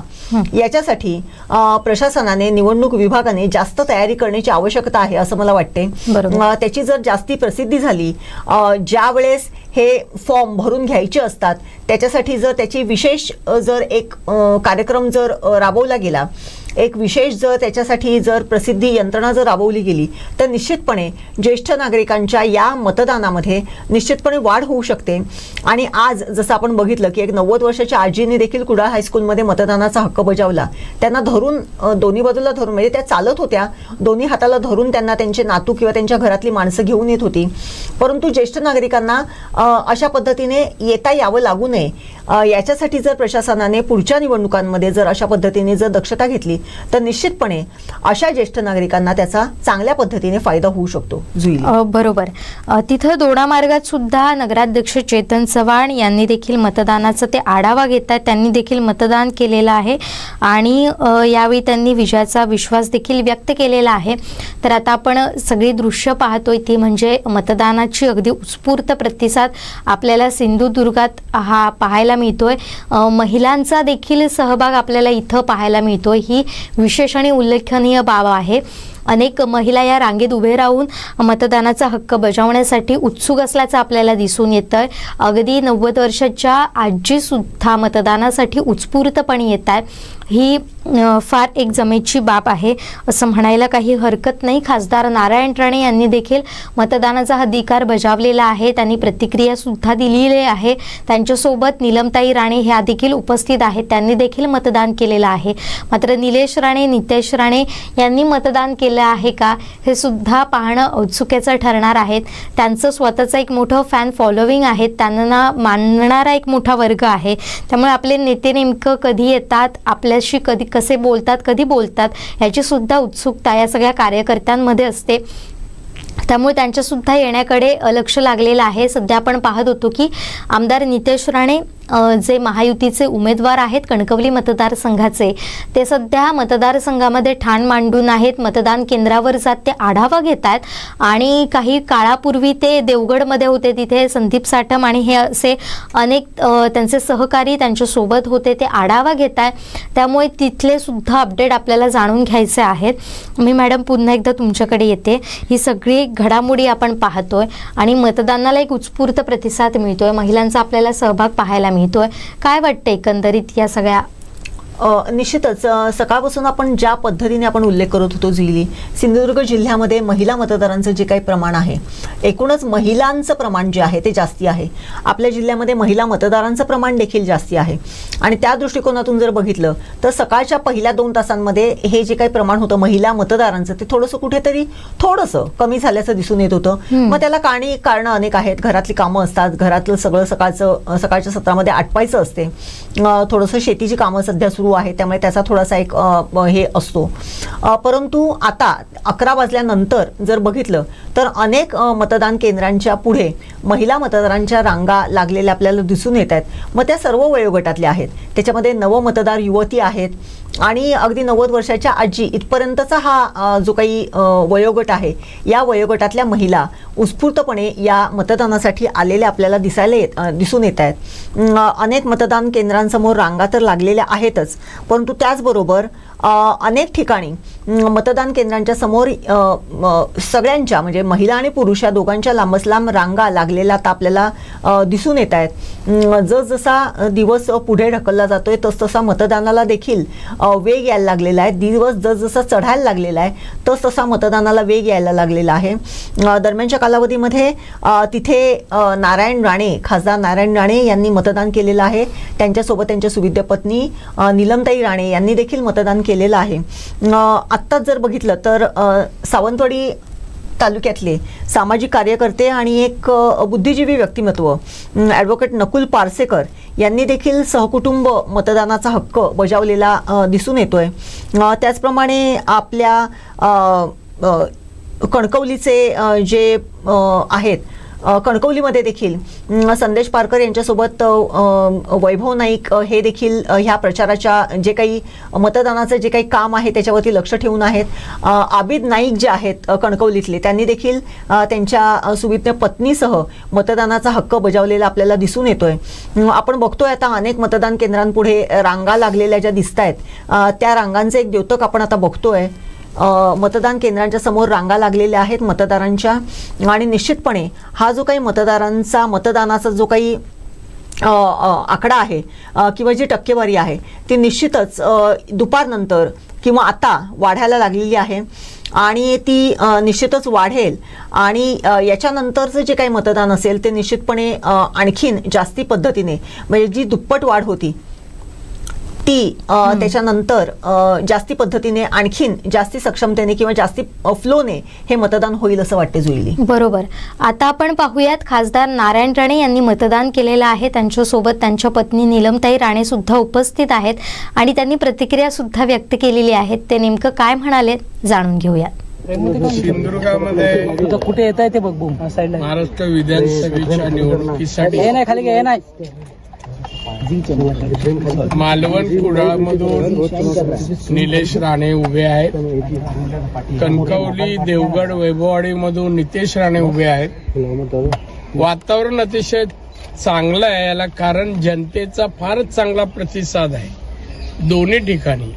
याच्यासाठी प्रशासनाने, निवडणूक विभागाने जास्त तयारी करण्याची आवश्यकता आहे असं मला वाटते. त्याची जर जास्ती प्रसिद्धी झाली, ज्या वेळेस हे फॉर्म भरून घ्यायचे असतात त्याच्यासाठी जर त्याची विशेष जर एक कार्यक्रम जर राबवला गेला, एक विशेष जर त्याच्यासाठी जर प्रसिद्धी यंत्रणा जर राबवली गेली तर निश्चितपणे ज्येष्ठ नागरिकांच्या या मतदानामध्ये निश्चितपणे वाढ होऊ शकते. आणि आज जसं आपण बघितलं की एक 90 वर्षाच्या आजीने देखील कुडाळ हायस्कूलमध्ये मतदानाचा हक्क बजावला. त्यांना धरून दोन्ही बाजूला धरून म्हणजे त्या चालत होत्या, दोन्ही हाताला धरून त्यांना त्यांचे नातू किंवा त्यांच्या घरातली माणसं घेऊन येत होती. परंतु ज्येष्ठ नागरिकांना अशा पद्धतीने येता यावं लागू नये याच्यासाठी जर प्रशासनाने पुढच्या निवडणुकांमध्ये जर अशा पद्धतीने जर दक्षता घेतली तर निश्चितपणे अशा ज्येष्ठ नागरिकांना त्याचा चांगल्या पद्धतीने फायदा होऊ शकतो. बरोबर. तिथं दोडा मार्गात सुद्धा नगराध्यक्ष चेतन चव्हाण यांनी देखील मतदानाचा ते आढावा घेतात. त्यांनी देखील मतदान केलेलं आहे आणि यावेळी त्यांनी विजयाचा विश्वास देखील व्यक्त केलेला आहे. तर आता आपण सगळी दृश्य पाहतोय ती म्हणजे मतदानाची अगदी उत्स्फूर्त प्रतिसाद आपल्याला सिंधुदुर्गात हा पाहायला मिळतोय. महिलांचा देखील सहभाग आपल्याला इथं पाहायला मिळतोय. ही विशेष आणि उल्लेखनीय बाब आहे. अनेक महिला या रांगेत उभे राहून मतदानाचा हक्क बजावण्यासाठी उत्सुक असल्याचं आपल्याला दिसून येतंय. अगदी 90 वर्षाच्या आजी सुद्धा मतदानासाठी उत्स्फूर्तपणे येत आहेत. ही फार एक जमेची बाब आहे असं म्हणायला काही हरकत नाही. खासदार नारायण राणे यांनी देखील मतदानाचा अधिकार बजावलेला आहे. त्यांनी प्रतिक्रिया सुद्धा दिलेली आहे. त्यांच्यासोबत निलमताई राणे ह्या देखील उपस्थित आहेत. त्यांनी देखील मतदान केलेलं आहे. मात्र निलेश राणे, नितेश राणे यांनी मतदान केलं आहे का हे सुद्धा पाहणं औत्सुक्याचं ठरणार आहे. त्यांचं स्वतःचं एक मोठं फॅन फॉलोविंग आहे. त्यांना मानणारा एक मोठा वर्ग आहे. त्यामुळे आपले नेते नेमकं कधी येतात, आपल्याशी कधी कसे बोलतात, कधी बोलतात याची सुद्धा उत्सुकता या सगळ्या कार्यकर्त्यांमध्ये असते. त्यामुळे त्यांच्यासुद्धा येण्याकडे लक्ष लागलेलं आहे. सध्या आपण पाहत होतो की आमदार नितेश राणे जे महायुतीचे उमेदवार आहेत कणकवली मतदारसंघाचे, ते सध्या मतदारसंघामध्ये ठाण मांडून आहेत. मतदान केंद्रावर जात ते आढावा घेत आहेत आणि काही काळापूर्वी ते देवगडमध्ये होते. तिथे संदीप साठम आणि हे असे अनेक त्यांचे सहकारी त्यांच्यासोबत होते. ते आढावा घेत आहेत. त्यामुळे तिथले सुद्धा अपडेट आपल्याला जाणून घ्यायचे आहेत. मी मॅडम पुन्हा एकदा तुमच्याकडे येते. ही सगळी घडामोडी आपण पाहतोय आणि मतदानाला एक उत्स्फूर्त प्रतिसाद मिळतोय. महिलांचा आपल्याला सहभाग पाहायला मिळतोय. काय वाटतं एकंदरीत या सगळ्या निश्चितच सकाळपासून आपण ज्या पद्धतीने आपण उल्लेख करत होतो जुईली, सिंधुदुर्ग जिल्ह्यामध्ये महिला मतदारांचं जे काही प्रमाण आहे, एकूणच महिलांचं प्रमाण जे आहे ते जास्ती आहे. आपल्या जिल्ह्यामध्ये महिला मतदारांचं प्रमाण देखील जास्ती आहे. आणि त्या दृष्टिकोनातून जर बघितलं तर सकाळच्या पहिल्या 2 तासांमध्ये हे जे काही प्रमाण होतं महिला मतदारांचं ते थोडंसं कुठेतरी थोडंसं कमी झाल्याचं दिसून येत होतं. मग त्याला कारणं अनेक आहेत. घरातली कामं असतात, घरातलं सगळं सकाळच्या सत्रामध्ये आटपायचं असते, थोडंसं शेतीची कामं सध्या सुरू आहे, त्यामुळे त्याचा थोडासा एक हे असतो. परंतु आता 11 वाजल्यानंतर जर बघितलं तर अनेक मतदान केंद्रांच्या पुढे महिला मतदारांच्या रांगा लागलेल्या आपल्याला दिसून येत आहेत. मग त्या सर्व वयोगटातल्या आहेत. त्याच्यामध्ये नवमतदार युवती आहेत आणि अगदी 90 वर्षाच्या आजी इथपर्यंतचा हा जो काही वयोगट आहे, या वयोगटातल्या महिला उत्स्फूर्तपणे या मतदानासाठी आलेल्या आपल्याला दिसून येत आहेत. अनेक मतदान केंद्रांसमोर रांगा तर लागलेल्या आहेतच, परंतु त्याचबरोबर अनेक ठिकाणी मतदान केंद्रांच्या समोर सगळ्यांच्या म्हणजे महिला आणि पुरुष या दोघांच्या लांबच लांब रांगा लागलेल्या आता आपल्याला दिसून येत आहेत. जसजसा दिवस पुढे ढकलला जातोय तसतसा मतदानाला देखील वेग यायला लागलेला आहे. दिवस जसजसा चढायला लागलेला आहे तसतसा मतदानाला वेग यायला लागलेला आहे. दरम्यानच्या कालावधीमध्ये तिथे नारायण राणे, खासदार नारायण राणे यांनी मतदान केलेलं आहे. त्यांच्यासोबत त्यांच्या सुविद्य पत्नी नीलमताई राणे यांनी देखील मतदान केलेलं आहे. आत्ताच जर बघितलं तर सावंतवाडी तालुक्यातले सामाजिक कार्यकर्ते आणि एक बुद्धिजीवी व्यक्तिमत्व ॲडव्होकेट नकुल पारसेकर यांनी देखील सहकुटुंब मतदानाचा हक्क बजावलेला दिसून येतोय. त्याचप्रमाणे आपल्या कणकवलीचे जे आहेत, कणकवलीमध्ये देखील संदेश पारकर यांच्यासोबत वैभव नाईक हे देखील ह्या प्रचाराच्या जे काही मतदानाचं जे काही काम आहे त्याच्यावरती लक्ष ठेवून आहेत. आबिद नाईक जे आहेत कणकवलीतले, त्यांनी देखील त्यांच्या सुविद्य पत्नीसह मतदानाचा हक्क बजावलेला आपल्याला दिसून येतोय. आपण बघतोय आता अनेक मतदान केंद्रांपुढे रांगा लागलेल्या ज्या दिसत आहेत, त्या रांगांचं एक द्योतक आपण आता बघतोय. मतदान केंद्रांच्या समोर रांगा लागलेल्या आहेत मतदारांच्या. आणि निश्चितपणे हा जो काही मतदानाचा जो काही आकडा आहे किंवा जी टक्केवारी आहे ती निश्चितच दुपारनंतर किंवा आता वाढायला लागलेली आहे आणि ती निश्चितच वाढेल. आणि याच्यानंतरचं जे काही मतदान असेल ते निश्चितपणे आणखीन जास्ती पद्धतीने, म्हणजे जी दुप्पट वाढ होती ती त्याच्यानंतर जास्ती पद्धतीने आणखीन जास्ती सक्षमतेने किंवा जास्ती फ्लोने हे मतदान होईल असं वाटते जुईली. बरोबर. आता आपण पाहूयात खासदार नारायण राणे यांनी मतदान केलेलं आहे. त्यांच्यासोबत त्यांच्या पत्नी नीलमताई राणे सुद्धा उपस्थित आहेत आणि त्यांनी प्रतिक्रिया सुद्धा व्यक्त केलेली आहे. ते नेमकं काय म्हणाले जाणून घेऊयात. सिंधुदुर्गामध्ये कुठे येत आहे ते बघ महाराष्ट्र विधानसभेच्या निवडणुकीसाठी मालवण कुडाळमधून निलेश राणे उभे आहेत. कणकवली देवगड वैभववाडीमधून नितेश राणे उभे आहेत. वातावरण अतिशय चांगलं आहे. याला कारण जनतेचा फारच चांगला प्रतिसाद आहे दोन्ही ठिकाणी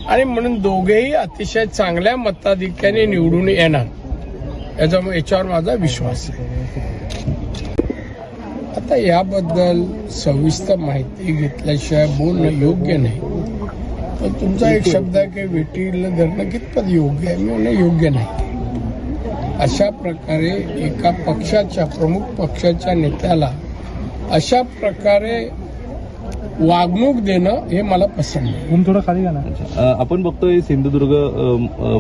आणि म्हणून दोघेही अतिशय चांगल्या मताधिक्याने निवडून येणार याच्यावर माझा विश्वास आहे. आता याबद्दल सविस्तर माहिती घेतल्याशिवाय बोलणं योग्य नाही. पण तुमचा एक शब्द आहे की वेटीला धरणं कितपत योग्य आहे, मी म्हणणं योग्य नाही. अशा प्रकारे एका पक्षाच्या प्रमुख पक्षाच्या नेत्याला अशा प्रकारे वागणूक देणं हे मला पसंत नाही. थोडं खाली ना. आपण बघतोय सिंधुदुर्ग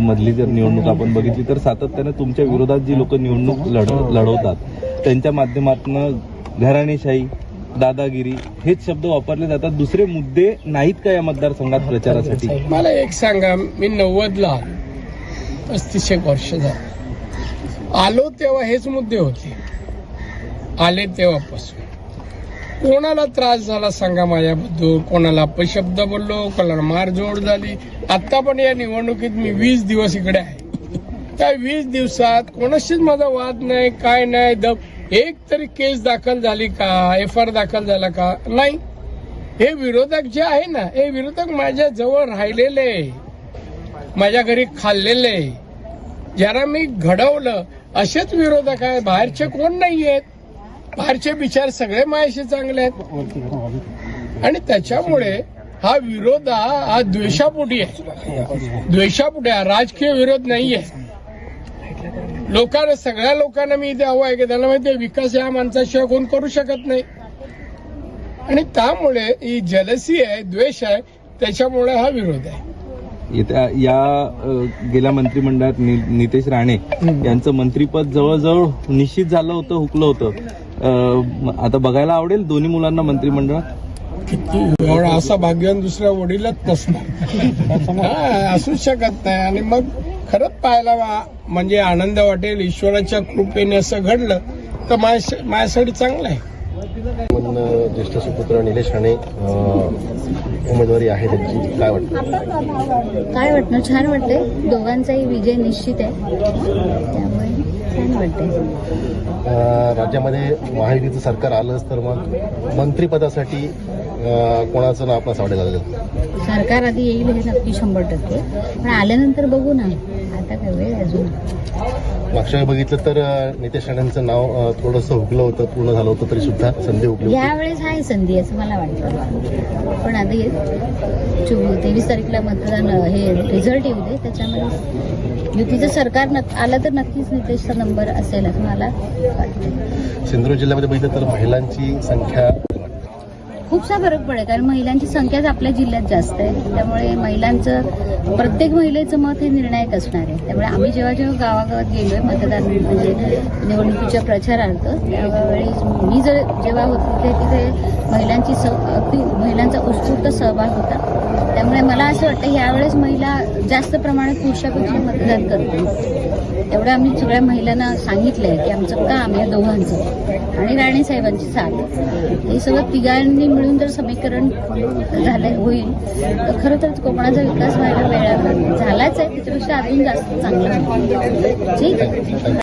मधली जर निवडणूक आपण बघितली तर सातत्याने तुमच्या विरोधात जी लोक निवडणूक लढवतात त्यांच्या माध्यमातून घराणेशाही, दादागिरी हेच शब्द वापरले जातात. दुसरे मुद्दे नाहीत का या मतदारसंघात प्रचारासाठी? मला एक सांगा, मी 90ला 35 वर्ष आलो तेव्हा हेच मुद्दे होते. आले तेव्हापासून कोणाला त्रास झाला सांगा माझ्याबद्दल? कोणाला अपशब्द बोललो, कोणाला मारझोड झाली? आता पण या निवडणुकीत मी 20 दिवस इकडे आहे. त्या 20 दिवसात कोणाशीच माझा वाद नाही, काय नाही. एक तरी केस दाखल झाली का, FIR दाखल झाला का? नाही. हे विरोधक जे आहे ना, हे विरोधक माझ्या जवळ राहिलेले, माझ्या घरी खाल्लेले, ज्याला मी घडवलं असेच विरोधक आहे. बाहेरचे कोण नाही आहेत. बाहेरचे विचार सगळे माझ्याशी चांगले आहेत आणि त्याच्यामुळे हा विरोध हा द्वेषापोटी आहे, द्वेषापोटी आहे, राजकीय विरोध नाहीये. लोकांना, सगळ्या लोकांना मी इथे हवं आहे की त्यांना माहिती आहे विकास या माणसाशिवाय कोण करू शकत नाही. आणि त्यामुळे ही जलसी आहे, द्वेष आहे, त्याच्यामुळे हा विरोध आहे. गेल्या मंत्रिमंडळात नितेश राणे यांचं मंत्रीपद जवळजवळ निश्चित झालं होतं, हुकलं होतं. आता बघायला आवडेल दोन्ही मुलांना मंत्रिमंडळात. किती एवढा असा भाग्यवान दुसऱ्या वडीलच नसणार, असूच शकत नाही. आणि मग खरंच पाहायला म्हणजे आनंद वाटेल. ईश्वराच्या कृपेने असं घडलं तर माझ्यासाठी चांगलं आहे. ज्येष्ठ सुपुत्र निलेश राणे उमेदवारी आहे त्यांची, काय वाटतं? काय वाटणं, छान वाटते. दोघांचाही विजय निश्चित आहे, त्यामुळे छान वाटते. राज्यामध्ये महायुतीचं सरकार आलंच तर मग मंत्रिपदासाठी कोणाचं नाव आपलं सावडे लागेल? सरकार आधी येईल हे नक्की 100%, पण आल्यानंतर बघू ना, आता काय वेळ अजून. मागच्या वेळी बघितलं तर नितेश राणेंचं नाव थोडंसं हुकलं होतं, पूर्ण झालं होतं तरी सुद्धा संधी हुकली. यावेळेस आहे संधी असं मला वाटतं, पण आता 23 तारीखला मतदान हे रिझल्ट येऊ दे, त्याच्यामध्ये युतीचं सरकार आलं तर नक्कीच नितेशचा नंबर असेल असं मला वाटतं. सिंधुदुर्ग जिल्ह्यामध्ये बघितलं तर महिलांची संख्या खूपसा फरक पडेल, कारण महिलांची संख्याच आपल्या जिल्ह्यात जास्त आहे. त्यामुळे महिलांचं, प्रत्येक महिलेचं मत हे निर्णायक असणार आहे. त्यामुळे आम्ही जेव्हा गावागावात गेलोय मतदान म्हणजे निवडणुकीच्या प्रचारार्थ, त्यावेळी मी जेव्हा होते तिथे महिलांचा उत्स्फूर्त सहभाग होता. त्यामुळे मला असं वाटतं यावेळेस महिला जास्त प्रमाणात पुरुषापेक्षा मतदान करतील. एवढं आम्ही सगळ्या महिलांना सांगितलंय की आमचं काम या दोघांचं आणि राणे साहेबांची साथ, हे सगळं तिघांनी मिळून जर समीकरण झालं होईल तर खरोखरच कोकणाचा विकास व्हायला वेळ झालाच आहे, त्याच्यापेक्षा अजून जास्त चांगला होईल. ठीक आहे.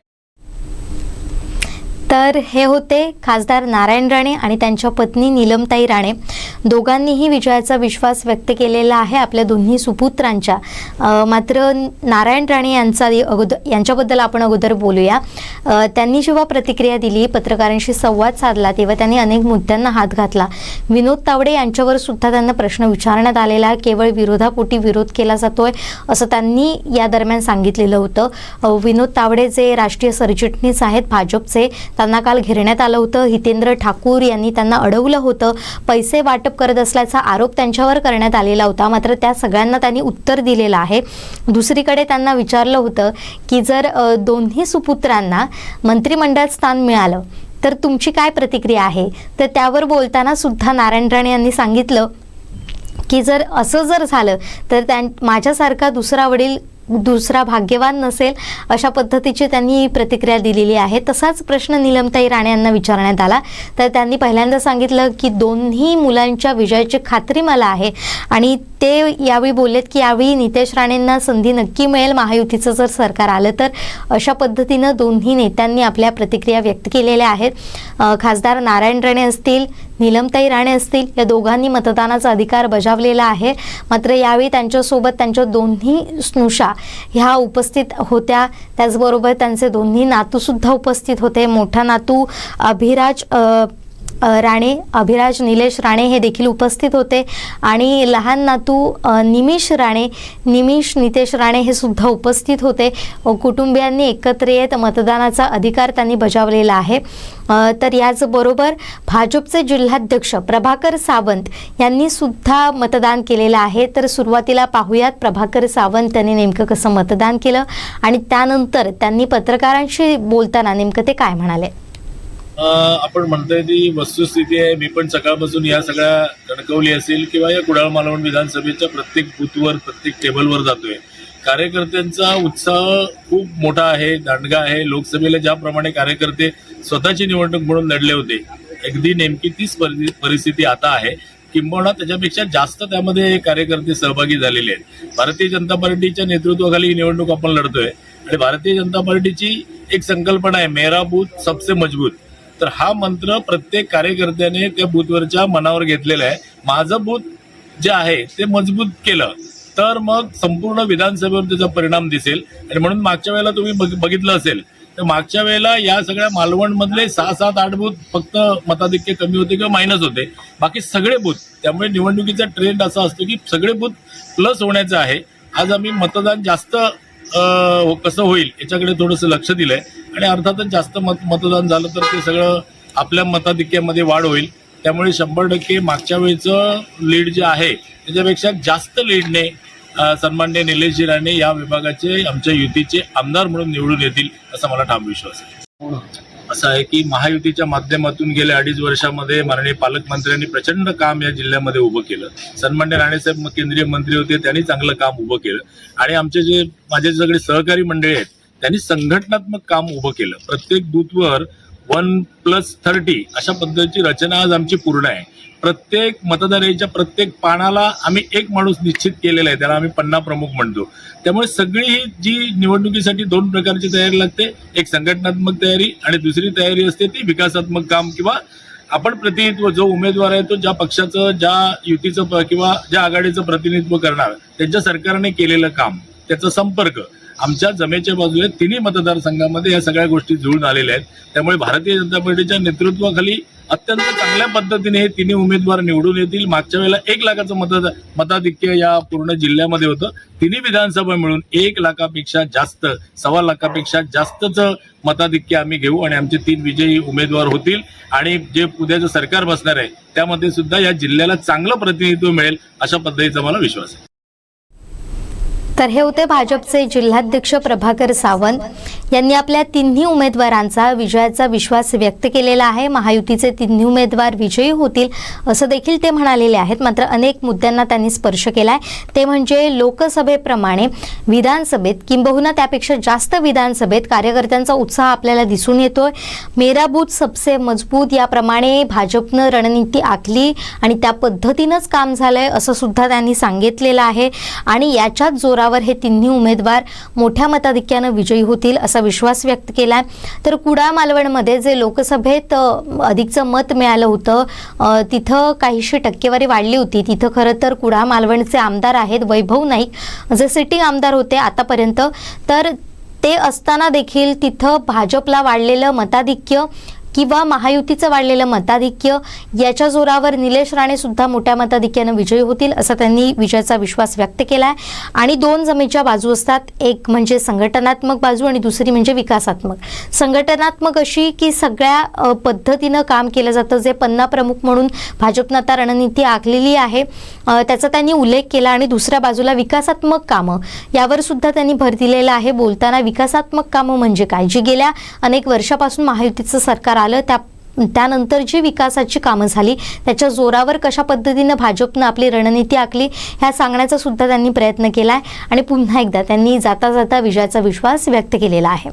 तर हे होते खासदार नारायण राणे आणि त्यांच्या पत्नी नीलमताई राणे. दोघांनीही विजयाचा विश्वास व्यक्त केलेला आहे आपल्या दोन्ही सुपुत्रांच्या. मात्र नारायण राणे यांच्याबद्दल आपण अगोदर बोलूया. त्यांनी जेव्हा प्रतिक्रिया दिली, पत्रकारांशी संवाद साधला, तेव्हा त्यांनी अनेक मुद्द्यांना हात घातला. विनोद तावडे यांच्यावर सुद्धा त्यांना प्रश्न विचारण्यात आलेला, केवळ विरोधापोटी विरोध केला जातोय असं त्यांनी या दरम्यान सांगितलेलं होतं. विनोद तावडे जे राष्ट्रीय सरचिटणीस आहेत भाजपचे, त्यांना काल घेरण्यात आलं होतं. हितेंद्र ठाकूर यांनी त्यांना अडवलं होतं, पैसे वाटप करत असल्याचा आरोप त्यांच्यावर करण्यात आलेला होता. मात्र त्या सगळ्यांना त्यांनी उत्तर दिलेलं आहे. दुसरीकडे त्यांना विचारलं होतं की जर दोन्ही सुपुत्रांना मंत्रिमंडळात स्थान मिळालं तर तुमची काय प्रतिक्रिया आहे. तर त्यावर बोलताना सुद्धा नारायण राणे यांनी सांगितलं की जर असं जर झालं तर माझ्यासारखा दुसरा भाग्यवान नसेल, अशा पद्धतीची त्यांनी प्रतिक्रिया दिलेली आहे. तसाच प्रश्न नीलमताई राणे यांना विचारण्यात आला, तर त्यांनी पहिल्यांदा सांगितलं की दोन्ही मुलांच्या विजयाची खात्री मला आहे. आणि ते यावेळी बोललेत की यावेळी नितेश राणेंना संधी नक्की मिळेल महायुतीचं जर सरकार आलं तर. अशा पद्धतीनं दोन्ही नेत्यांनी आपल्या प्रतिक्रिया व्यक्त केलेल्या आहेत. खासदार नारायण राणे असतील, नीलमताई राणे असतील, या दोघांनी मतदानाचा अधिकार बजावलेला आहे. मात्र यावेळी त्यांच्यासोबत त्यांच्या दोन्ही स्नुषा ह्या उपस्थित होत्या. त्याचबरोबर त्यांचे दोन्ही नातूसुद्धा उपस्थित होते. मोठा नातू अभिराज निलेश राणे हे देखील उपस्थित होते आणि लहान नातू निमिष नितेश राणे हे सुद्धा उपस्थित होते. कुटुंबियांनी एकत्र येत मतदानाचा अधिकार त्यांनी बजावलेला आहे. तर याचबरोबर भाजपचे जिल्हाध्यक्ष प्रभाकर सावंत यांनी सुद्धा मतदान केलेलं आहे. तर सुरुवातीला पाहूयात प्रभाकर सावंत यांनी नेमकं कसं मतदान केलं आणि त्यानंतर त्यांनी पत्रकारांशी बोलताना नेमकं ते काय म्हणाले. आपण म्हणतोय ती वस्तुस्थिती आहे. मी पण सकाळपासून या सगळ्या कणकवली असेल किंवा या कुडाळ मालवण विधानसभेच्या प्रत्येक बूथवर, प्रत्येक टेबलवर जातोय. कार्यकर्त्यांचा उत्साह खूप मोठा आहे, दांडगा आहे. लोकसभेला ज्याप्रमाणे कार्यकर्ते स्वतःची निवडणूक म्हणून लढले होते, अगदी नेमकी तीच परिस्थिती आता आहे, किंबहुना त्याच्यापेक्षा जास्त त्यामध्ये कार्यकर्ते सहभागी झालेले आहेत. भारतीय जनता पार्टीच्या नेतृत्वाखाली ही निवडणूक आपण लढतोय आणि भारतीय जनता पार्टीची एक संकल्पना आहे, मेरा बूथ सबसे मजबूत. तर हा मंत्र प्रत्येक कार्यकर्त्याने त्या बूथवरच्या मनावर घेतलेला आहे. माझं बूथ जे आहे ते मजबूत केलं तर मग संपूर्ण विधानसभेवर त्याचा परिणाम दिसेल. आणि म्हणून मागच्या वेळेला तुम्ही बघितलं असेल तर मागच्या वेळेला या सगळ्या मालवणमधले 6-7 8 बूथ फक्त मताधिक्य कमी होते किंवा मायनस होते, बाकी सगळे बूथ. त्यामुळे निवडणुकीचा ट्रेंड असा असतो की सगळे बूथ प्लस होण्याचं आहे. आज आम्ही मतदान जास्त कसं होईल याच्याकडे थोडंसं लक्ष दिलंय आणि अर्थातच जास्त मतदान झालं तर ते सगळं आपल्या मताधिक्यामध्ये वाढ होईल. त्यामुळे 100% मागच्या वेळेचं लीड जे आहे त्याच्यापेक्षा जास्त लीडने सन्माननीय निलेश राणे या विभागाचे आमच्या युतीचे आमदार म्हणून निवडून येतील असा मला ठाम विश्वास आहे. असं आहे की महायुतीच्या माध्यमातून गेल्या 2.5 वर्षामध्ये माननीय पालकमंत्र्यांनी प्रचंड काम या जिल्ह्यामध्ये उभं केलं. सन्माननीय राणेसाहेब केंद्रीय मंत्री होते, त्यांनी चांगलं काम उभं केलं आणि आमचे जे माझे सगळे सहकारी मंडळी आहेत त्यांनी संघटनात्मक काम उभं केलं. प्रत्येक बूथवर 1+30 अशा पद्धतीची रचना आज आमची पूर्ण आहे. प्रत्येक मतदाराच्या प्रत्येक पानाला आम्ही एक माणूस निश्चित केलेला आहे, त्याला आम्ही पन्ना प्रमुख म्हणतो. त्यामुळे सगळी ही जी निवडणुकीसाठी 2 प्रकारची तयारी लागते, एक संघटनात्मक तयारी आणि दुसरी तयारी असते ती विकासात्मक काम किंवा आपण प्रतिनिधित्व, जो उमेदवार आहे तो ज्या पक्षाचं, ज्या युतीचं किंवा ज्या आघाडीचं प्रतिनिधित्व करणार त्यांच्या सरकारने केलेलं काम, त्याचा संपर्क आमच्या जमेच्या बाजूला तिन्ही मतदारसंघामध्ये या सगळ्या गोष्टी जुळून आलेल्या आहेत. त्यामुळे भारतीय जनता पार्टीच्या नेतृत्वाखाली अत्यंत चांगल्या पद्धतीने हे तिन्ही उमेदवार निवडून येतील. मागच्या वेळेला 1 लाखाचं मताधिक्य या पूर्ण जिल्ह्यामध्ये होतं. तिन्ही विधानसभा मिळून 1 लाखापेक्षा जास्त, 1.25 लाखापेक्षा जास्तच मताधिक्य आम्ही घेऊ आणि आमचे 3 विजयी उमेदवार होतील आणि जे उद्याचं सरकार बसणार आहे त्यामध्ये सुद्धा या जिल्ह्याला चांगलं प्रतिनिधित्व मिळेल अशा पद्धतीचा मला विश्वास आहे. तर हे होते भाजपचे जिल्हाध्यक्ष प्रभाकर सावंत यांनी आपल्या तिन्ही उमेदवारांचा विजयाचा विश्वास व्यक्त केलेला आहे. महायुतीचे तिन्ही उमेदवार विजयी होतील असं देखील ते म्हणालेले आहेत. मात्र अनेक मुद्द्यांना त्यांनी स्पर्श केलाय. ते म्हणजे लोकसभेप्रमाणे विधानसभेत किंबहुना त्यापेक्षा जास्त विधानसभेत कार्यकर्त्यांचा उत्साह आपल्याला दिसून येतोय. मेरा बूथ सबसे मजबूत याप्रमाणे भाजपनं रणनीती आखली आणि त्या पद्धतीनंच काम झालंय असं सुद्धा त्यांनी सांगितलेलं आहे आणि याच्याच जोरावर हे तिन्ही उमेदवार मोठ्या मताधिक्यानं विजयी होतील असा विश्वास व्यक्त केलाय. तर कुडाळ मालवणमध्ये जे लोकसभेत अधिकचं मत मिळालं होतं तिथं काहीशी टक्केवारी वाढली होती. तिथं खरं तर कुडाळ मालवणचे आमदार आहेत वैभव नाईक, जे सिटिंग आमदार होते आतापर्यंत. तर ते असताना देखील तिथं भाजपला वाढलेलं मताधिक्य किंवा महायुतीचं वाढलेलं मताधिक्य याच्या जोरावर निलेश राणे सुद्धा मोठ्या मताधिक्यानं विजयी होतील असा त्यांनी विजयाचा विश्वास व्यक्त केलाय. आणि 2 जमेच्या बाजू असतात, एक म्हणजे संघटनात्मक बाजू आणि दुसरी म्हणजे विकासात्मक. संघटनात्मक अशी की सगळ्या पद्धतीनं काम केलं जातं, जे पन्ना प्रमुख म्हणून भाजपनं आता रणनीती आखलेली आहे त्याचा त्यांनी उल्लेख केला. आणि दुसऱ्या बाजूला विकासात्मक कामं यावर सुद्धा त्यांनी भर दिलेला आहे. बोलताना विकासात्मक कामं म्हणजे काय, जी गेल्या अनेक वर्षापासून महायुतीचं सरकार आलं त्यानंतर जी विकासाची कामं झाली त्याच्या जोरावर कशा पद्धतीनं भाजपनं आपली रणनीती आखली ह्या सांगण्याचा सुद्धा त्यांनी प्रयत्न केला आहे. आणि पुन्हा एकदा त्यांनी जाता जाता विजयाचा विश्वास व्यक्त केलेला आहे.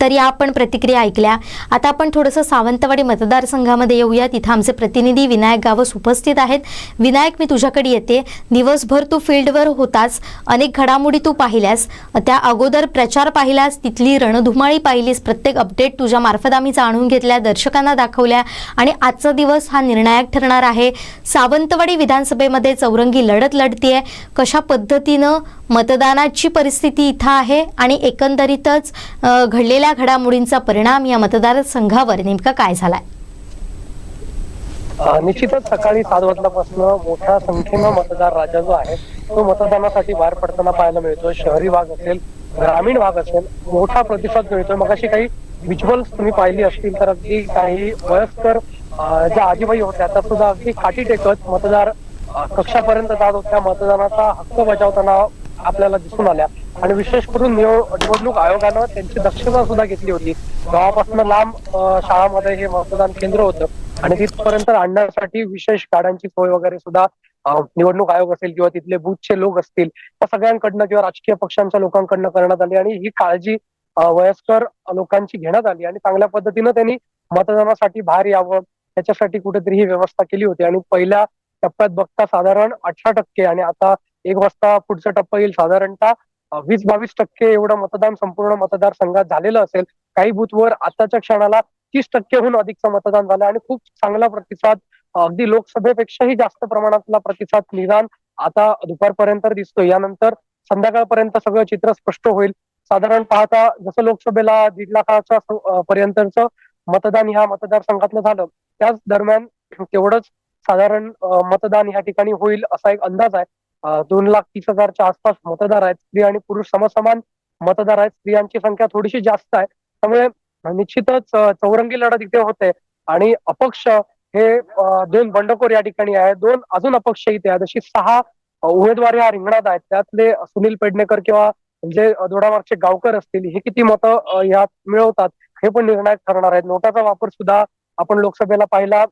तर या आपण प्रतिक्रिया ऐकल्या. आता आपण थोडंसं सावंतवाडी मतदारसंघामध्ये येऊया. तिथं आमचे प्रतिनिधी विनायक गावस उपस्थित आहेत. विनायक, मी तुझ्याकडे येते. दिवसभर तू फील्डवर होतास, अनेक घडामोडी तू पाहिल्यास, त्या अगोदर प्रचार पाहिलास, तिथली रणधुमाळी पाहिलीस, प्रत्येक अपडेट तुझ्या मार्फत आम्ही जाणून घेतल्या, दर्शकांना दाखवल्या आणि आजचा दिवस हा निर्णायक ठरणार आहे. सावंतवाडी विधानसभेमध्ये चौरंगी लढत लढतीये. कशा पद्धतीनं मतदानाची परिस्थिती इथं आहे आणि एकंदरीतच घडलेल्या घडामोडींचा परिणाम या मतदारसंघावर नेमका काय झालाय? निश्चितच सकाळी 7 वाजल्यापासून मोठ्या संख्येनं मतदार राजा जो आहे तो मतदानासाठी बाहेर पडताना पाहायला मिळतो. शहरी भाग असेल, ग्रामीण भाग असेल, मोठा प्रतिसाद मिळतोय. मग अशी काही विज्युअल्स तुम्ही पाहिली असतील तर अगदी काही वयस्कर ज्या आजीबाई होत्या त्या सुद्धा अगदी खाटी टेकत मतदार कक्षापर्यंत जात होत्या, मतदानाचा हक्क बजावताना आपल्याला दिसून आल्या. आणि विशेष करून निवडणूक आयोगानं त्यांची दक्षता सुद्धा घेतली होती. गावापासून लांब शाळामध्ये हे मतदान केंद्र होतं आणि तिथपर्यंत आणण्यासाठी विशेष गाड्यांची सोय वगैरे सुद्धा निवडणूक आयोग असेल किंवा तिथले बूथचे लोक असतील त्या सगळ्यांकडनं किंवा राजकीय पक्षांच्या लोकांकडनं करण्यात आली. आणि ही काळजी वयस्कर लोकांची घेण्यात आली आणि चांगल्या पद्धतीनं त्यांनी मतदानासाठी बाहेर यावं त्याच्यासाठी कुठेतरी ही व्यवस्था केली होती. आणि पहिल्या टप्प्यात बघता साधारण 18% आणि आता 1 वाजता पुढचा टप्पा येईल साधारणतः 20-22% एवढं मतदान संपूर्ण मतदारसंघात झालेलं असेल. काही बूथवर आताच्या क्षणाला 30%हून अधिकचं मतदान झालं आणि खूप चांगला प्रतिसाद, अगदी लोकसभेपेक्षाही जास्त प्रमाणातला प्रतिसाद निदान आता दुपारपर्यंत दिसतोय. यानंतर संध्याकाळपर्यंत सगळं चित्र स्पष्ट होईल. साधारण पाहता जसं लोकसभेला 1.5 लाखाच्या पर्यंतचं मतदान ह्या मतदारसंघातलं झालं, त्याच दरम्यान तेवढंच साधारण मतदान ह्या ठिकाणी होईल असा एक अंदाज आहे. 2,30,000च्या आसपास मतदार आहेत. स्त्री आणि पुरुष समसमान मतदार आहेत. स्त्रियांची संख्या थोडीशी जास्त आहे. त्यामुळे निश्चितच चौरंगी लढत इथे होते आणि अपक्ष हे 2 बंडखोर या ठिकाणी आहेत, 2 अजून अपक्ष इथे आहेत. अशी 6 उमेदवार या रिंगणात आहेत. त्यातले सुनील पेडणेकर किंवा जे दोडामार्गचे गावकर असतील, हे किती मतं यात मिळवतात हे पण निर्णायक ठरणार आहेत. नोटाचा वापर सुद्धा आपण लोकसभेला पाहिला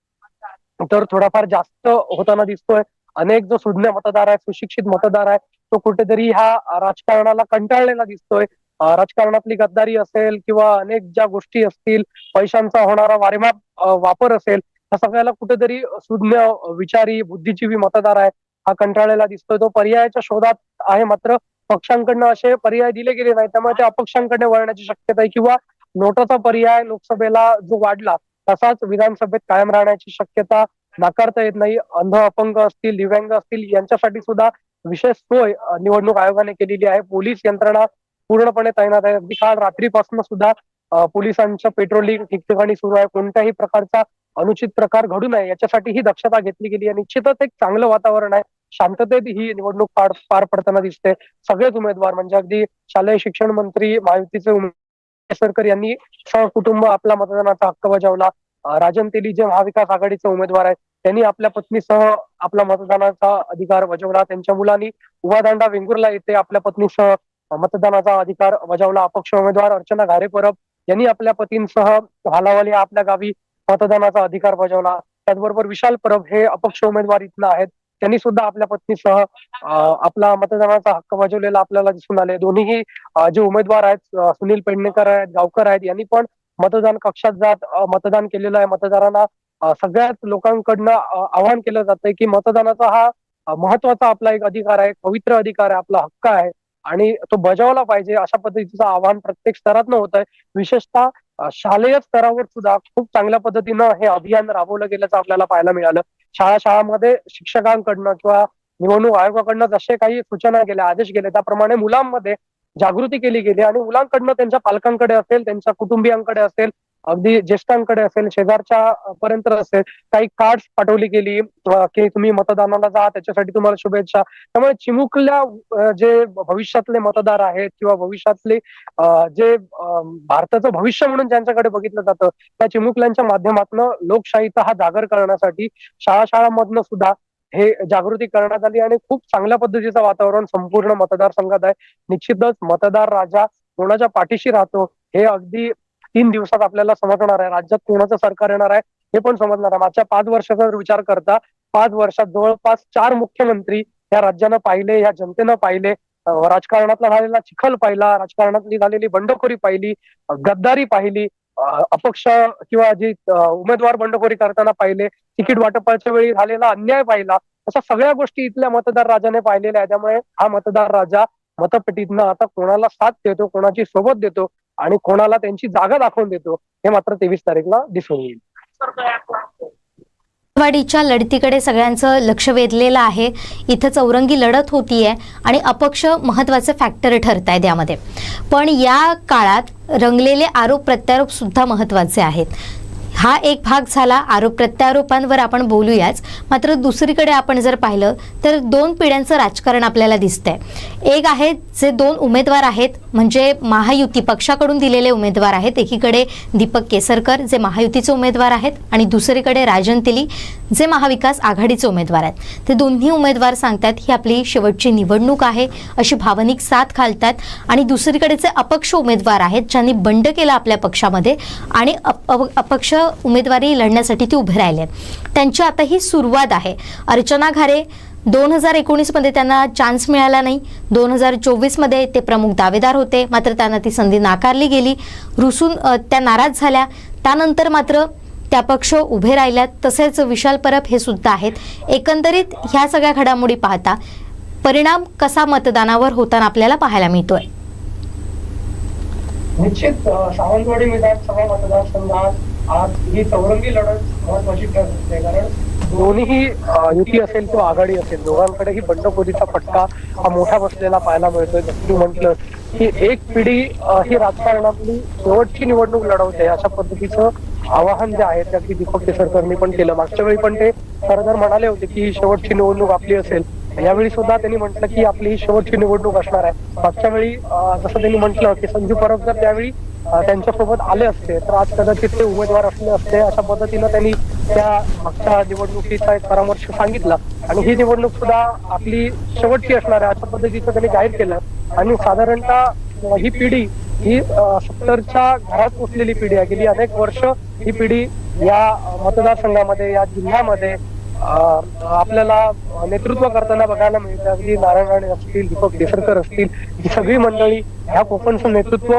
तर थोडाफार जास्त होताना दिसतोय. अनेक जो सुज्ञ मतदार आहे, सुशिक्षित मतदार आहे, तो कुठेतरी ह्या राजकारणाला कंटाळलेला दिसतोय. राजकारणातली गद्दारी असेल किंवा अनेक ज्या गोष्टी असतील, पैशांचा होणारा वारेमाप वापर असेल, या सगळ्याला कुठेतरी सुज्ञ विचारी बुद्धिजीवी मतदार आहे हा कंटाळलेला दिसतोय. तो पर्यायाच्या शोधात आहे. मात्र पक्षांकडनं असे पर्याय दिले गेले नाही, त्यामुळे ते अपक्षांकडे वळण्याची शक्यता आहे किंवा नोटाचा पर्याय लोकसभेला जो वाढला तसाच विधानसभेत कायम राहण्याची शक्यता नाकारता येत नाही. अंध, अपंग असतील, दिव्यांग असतील यांच्यासाठी सुद्धा विशेष सोय निवडणूक आयोगाने केलेली आहे. पोलीस यंत्रणा पूर्णपणे तैनात आहे. अगदी काल रात्रीपासून सुद्धा पोलिसांचं पेट्रोलिंग ठिकठिकाणी सुरू आहे. कोणत्याही प्रकारचा अनुचित प्रकार घडू नये याच्यासाठी ही दक्षता घेतली गेली आहे. निश्चितच एक चांगलं वातावरण आहे. शांततेत ही निवडणूक पार पडताना दिसते. सगळेच उमेदवार म्हणजे अगदी शालेय शिक्षण मंत्री महायुतीचे केसरकर यांनी सहकुटुंब आपला मतदानाचा हक्क बजावला. राजन तेली जे महाविकास आघाडीचे उमेदवार आहेत त्यांनी आपल्या पत्नीसह आपला मतदानाचा अधिकार बजावला. त्यांच्या मुलांनी उभादांडा वेंगुर्ला येथे आपल्या पत्नीसह मतदानाचा अधिकार बजावला. अपक्ष उमेदवार अर्चना घारे परब यांनी आपल्या पतींसह भालावल या आपल्या गावी मतदानाचा अधिकार बजावला. त्याचबरोबर विशाल परब हे अपक्ष उमेदवार इथनं आहेत, त्यांनी सुद्धा आपल्या पत्नीसह आपला मतदानाचा हक्क बजावलेला आपल्याला दिसून आले. दोन्हीही जे उमेदवार आहेत, सुनील पेडणेकर आहेत, गावकर आहेत, यांनी पण मतदान कक्षात जात मतदान केलेलं आहे. मतदारांना सगळ्याच लोकांकडनं आवाहन केलं जातंय की मतदानाचा हा महत्वाचा आपला एक अधिकार आहे, पवित्र अधिकार आहे, आपला हक्क आहे आणि तो बजावला पाहिजे अशा पद्धतीचं आवाहन प्रत्येक स्तरातनं होत आहे. विशेषतः शालेय स्तरावर सुद्धा खूप चांगल्या पद्धतीनं हे अभियान राबवलं गेल्याचं आपल्याला पाहायला मिळालं. शाळांमध्ये शिक्षकांकडनं किंवा निवडणूक आयोगाकडनं जसे काही सूचना गेल्या, आदेश गेले, त्याप्रमाणे मुलांमध्ये जागृती केली गेली आणि मुलांकडनं त्यांच्या पालकांकडे असेल, त्यांच्या कुटुंबियांकडे असेल, अगदी ज्येष्ठांकडे असेल, शेजारच्या पर्यंत असेल, काही कार्ड्स पाठवली गेली की तुम्ही मतदानाला जा, त्याच्यासाठी तुम्हाला शुभेच्छा. त्यामुळे चिमुकल्या जे भविष्यातले मतदार आहेत किंवा भविष्यातले जे भारताचं भविष्य म्हणून ज्यांच्याकडे बघितलं जातं त्या चिमुकल्यांच्या माध्यमातून लोकशाहीचा हा जागर करण्यासाठी शाळांमधनं सुद्धा हे जागृती करण्यात आली आणि खूप चांगल्या पद्धतीचं वातावरण संपूर्ण मतदारसंघात आहे. निश्चितच मतदार राजा कोणाच्या पाठीशी राहतो हे अगदी 3 दिवसात आपल्याला समजणार आहे. राज्यात कोणाचं सरकार येणार आहे हे पण समजणार आहे. मागच्या 5 वर्षाचा विचार करता 5 वर्षात जवळपास 4 मुख्यमंत्री या राज्यानं पाहिले, या जनतेनं पाहिले. राजकारणातला झालेला चिखल पाहिला, राजकारणातली झालेली बंडखोरी पाहिली, गद्दारी पाहिली, अपक्ष किंवा जी उमेदवार बंडखोरी करताना पाहिले, तिकीट वाटपाच्या वेळी झालेला अन्याय पाहिला. अशा सगळ्या गोष्टी इथल्या मतदार राजाने पाहिलेल्या आहेत. त्यामुळे हा मतदार राजा मतपेटीतनं आता कोणाला साथ देतो, कोणाची सोबत देतो आणि कोणाला त्यांची जागा दाखवून देतो हे मात्र 23 तारीखला दिसून येईल. वाडीच्या लढतीकडे सगळ्यांचं लक्ष वेधलेलं आहे. इथं चौरंगी लढत होतीये आणि अपक्ष महत्त्वाचे फॅक्टर ठरतायत यामध्ये. पण या काळात रंगलेले आरोप प्रत्यारोप सुद्धा महत्त्वाचे आहेत. हा एक भाग झाला. आरोप प्रत्यारोपांवर आपण बोलूयाच. मात्र दुसरीकडे आपण जर पाहिलं तर 2 पिढ्यांचं राजकारण आपल्याला दिसतंय. एक आहे जे 2 उमेदवार आहेत म्हणजे महायुती पक्षाकडून दिलेले उमेदवार आहेत. एकीकडे दीपक केसरकर जे महायुतीचे उमेदवार आहेत आणि दुसरीकडे राजन तेली जे महाविकास आघाडीचे उमेदवार आहेत. ते दोन्ही उमेदवार सांगतात ही आपली शेवटची निवडणूक आहे अशी भावनिक साथ घालतात आणि दुसरीकडे जे अपक्ष उमेदवार आहेत ज्यांनी बंड केला आपल्या पक्षामध्ये आणि अपक्ष उमेदवारी लढण्यासाठी ते उभे राहिले, त्यांची आता ही सुरुवात आहे. अर्चना घारे 2019 मध्ये त्यांना चान्स मिळाला नाही. 2024 मध्ये ते प्रमुख दावेदार होते, मात्र त्यांना ती संधी नाकारली गेली. रुसून त्या नाराज झाल्या. त्यानंतर मात्र त्या पक्ष उभे राहिल्यात. तसेच विशाल परब हे सुद्धा आहेत. एकंदरीत ह्या सगळ्या घडामोडी पाहता परिणाम कसा मतदानावर होताना आपल्याला पाहायला मिळतोय. निश्चित सावंतवाडी विधानसभा मतदारसंघात आज ही चौरंगी लढत महत्वाची ठरत असते. कारण दोन्ही युती असेल किंवा आघाडी असेल दोघांकडेही बंडखोरीचा फटका हा मोठा बसलेला पाहायला मिळतोय. जसं तू म्हटलं की एक पिढी ही राजकारणातली शेवटची निवडणूक लढवते अशा पद्धतीचं आवाहन जे आहे ते अगदी दीपक केसरकरांनी पण केलं. मागच्या वेळी पण ते खरं तर म्हणाले होते की ही शेवटची निवडणूक आपली असेल. यावेळी सुद्धा त्यांनी म्हटलं की आपली ही शेवटची निवडणूक असणार आहे. मागच्या वेळी जसं त्यांनी म्हटलं की संजू परब जर त्यावेळी त्यांच्यासोबत आले असते तर आज कदाचित ते उमेदवार असले असते. अशा पद्धतीनं त्यांनी त्या मागच्या निवडणुकीचा एक परामर्श सांगितला आणि ही निवडणूक सुद्धा आपली शेवटची असणार आहे अशा पद्धतीचं त्यांनी जाहीर केलं. आणि साधारणतः ही पिढी ही 70च्या घरात पोचलेली पिढी आहे. गेली अनेक वर्ष ही पिढी या मतदारसंघामध्ये या जिल्ह्यामध्ये आपल्याला नेतृत्व करताना बघायला मिळतं. अगदी नारायण राणे असतील, दीपक केसरकर असतील, ही सगळी मंडळी ह्या कोकणचं नेतृत्व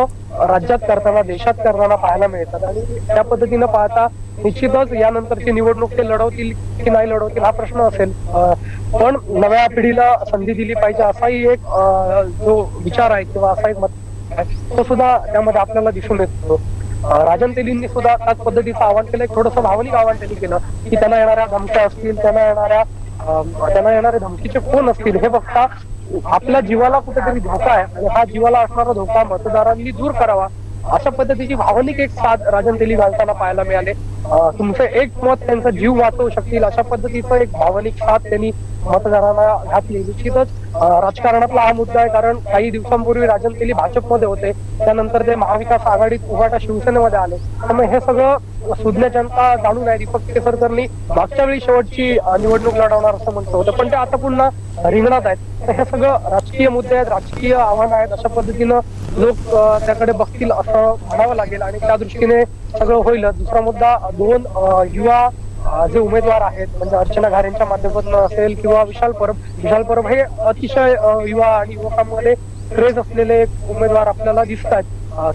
राज्यात करताना देशात करताना पाहायला मिळतात. आणि त्या पद्धतीनं पाहता निश्चितच यानंतरची निवडणूक ते लढवतील की नाही लढवतील हा प्रश्न असेल. पण नव्या पिढीला संधी दिली पाहिजे असाही एक जो विचार आहे किंवा असा एक मत आहे तो सुद्धा त्यामध्ये आपल्याला दिसून येतो. राजन तेलींनी सुद्धा त्याच पद्धतीचं आवाहन केलं. एक थोडंसं भावनिक आवाहन त्यांनी केलं की त्यांना येणाऱ्या धमक्या असतील, त्यांना येणारे धमकीचे फोन असतील हे बघता आपल्या जीवाला कुठेतरी धोका आहे आणि हा जीवाला असणारा धोका मतदारांनी दूर करावा अशा पद्धतीची भावनिक एक साथ राजन तेली घालताना पाहायला मिळाले. तुमचं एक मत त्यांचा जीव वाचवू शकतील अशा पद्धतीचं एक भावनिक साथ त्यांनी मतदारांना घातली. निश्चितच राजकारणातला हा मुद्दा आहे. कारण काही दिवसांपूर्वी राजन तेली भाजपमध्ये होते, त्यानंतर ते महाविकास आघाडीत उभाटा शिवसेनेमध्ये आले. त्यामुळे हे सगळं सुज्ञ जनता जाणून आहे. दीपक केसरकरांनी मागच्या वेळी शेवटची निवडणूक लढवणार असं म्हटलं होतं पण ते आता पुन्हा रिंगणात आहेत. तर हे सगळं राजकीय मुद्दे आहेत, राजकीय आव्हानं आहेत. अशा पद्धतीनं लोक त्याकडे बघतील असं म्हणावं लागेल आणि त्या दृष्टीने सगळं होईल. दुसरा मुद्दा 2 युवा जे उमेदवार आहेत म्हणजे अर्चना घारेंच्या माध्यमातून असेल किंवा विशाल परब हे अतिशय युवा आणि युवकांमध्ये क्रेज असलेले उमेदवार आपल्याला दिसतात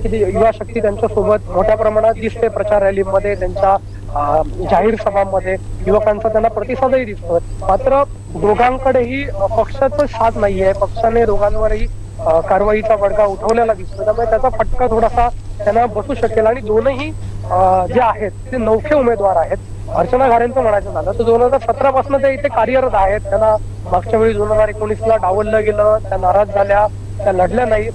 की युवा शक्ती त्यांच्या सोबत मोठ्या प्रमाणात दिसते. प्रचार रॅलीमध्ये, त्यांच्या जाहीर सभांमध्ये युवकांचा त्यांना प्रतिसादही दिसतोय. मात्र दोघांकडेही पक्षाचं साथ नाहीये. पक्षाने दोघांवरही कारवाईचा बडगा उठवलेला दिसतो. त्यामुळे त्याचा फटका थोडासा त्यांना बसू शकेल. आणि दोनही जे आहेत ते नवखे उमेदवार आहेत. अर्चना घारेंचं म्हणायचं झालं तर 2017 पासून ते इथे कार्यरत आहेत. त्यांना मागच्या वेळी 2019ला डावललं गेलं, त्या नाराज झाल्या, त्या लढल्या नाही,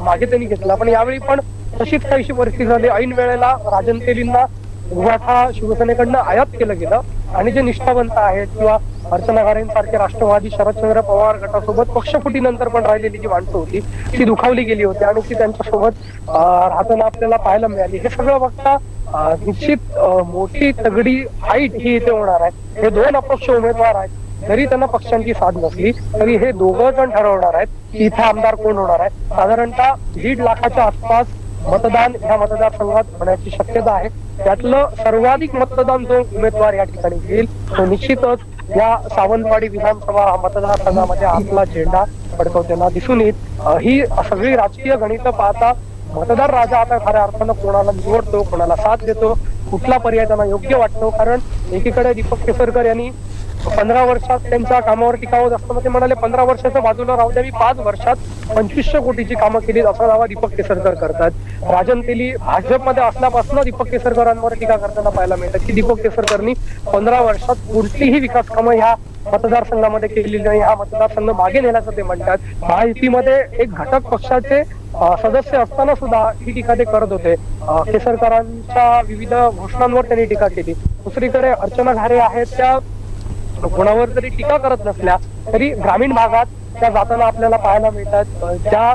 मागे त्यांनी घेतला. पण यावेळी पण तशीच काहीशी परिस्थिती झाली. ऐन वेळेला राजन तेलींना उभाटा शिवसेनेकडनं आयात केलं गेलं आणि जे निष्ठावंत आहेत किंवा अर्चना घारेंसारखे राष्ट्रवादी शरदचंद्र पवार गटासोबत पक्षफुटीनंतर पण राहिलेली जी माणसं होती ती दुखावली गेली होती आणि ती त्यांच्यासोबत राहताना आपल्याला पाहायला मिळाली. हे सगळं बघता निश्चित मोठी तगडी फाईट ही इथे होणार आहे. हे 2 अपक्ष उमेदवार आहेत. जरी त्यांना पक्षांची साथ नसली तरी हे 2 जण ठरवणार आहेत की इथे आमदार कोण होणार आहे. साधारणतः 1.5 लाखाच्या आसपास मतदान ह्या मतदारसंघात होण्याची शक्यता आहे. त्यातलं सर्वाधिक मतदान जो उमेदवार या ठिकाणी घेईल तो निश्चितच या सावंतवाडी विधानसभा मतदारसंघामध्ये आपला झेंडा फडकवताना दिसून येईल. ही सगळी राजकीय गणितं पाहता मतदार राजा आता खऱ्या अर्थानं कोणाला निवडतो, कोणाला साथ देतो, कुठला पर्याय त्यांना योग्य वाटतो. कारण एकीकडे दीपक केसरकर यांनी 15 वर्षात त्यांच्या कामावर टीका होत असताना ते म्हणाले 15 वर्षाच्या बाजूला राहू द्या, मी 5 वर्षात 2500 कोटीची कामं केली असा दावा दीपक केसरकर करतात. राजन तेली भाजपमध्ये असल्यापासून दीपक केसरकरांवर टीका करताना पाहायला मिळतात की दीपक केसरकरांनी 15 वर्षात कुठलीही विकास कामं ह्या मतदारसंघामध्ये केलेली नाही. हा मतदारसंघ मागे नेण्याचं ते म्हणतात. महायुतीमध्ये एक घटक पक्षाचे सदस्य असताना सुद्धा ही टीका ते करत होते. केसरकरांच्या विविध घोषणांवर त्यांनी टीका केली. दुसरीकडे अर्चना घारे आहेत त्या कोणावर जरी टीका करत नसल्या तरी ग्रामीण भागात त्या जाताना आपल्याला पाहायला मिळतात. ज्या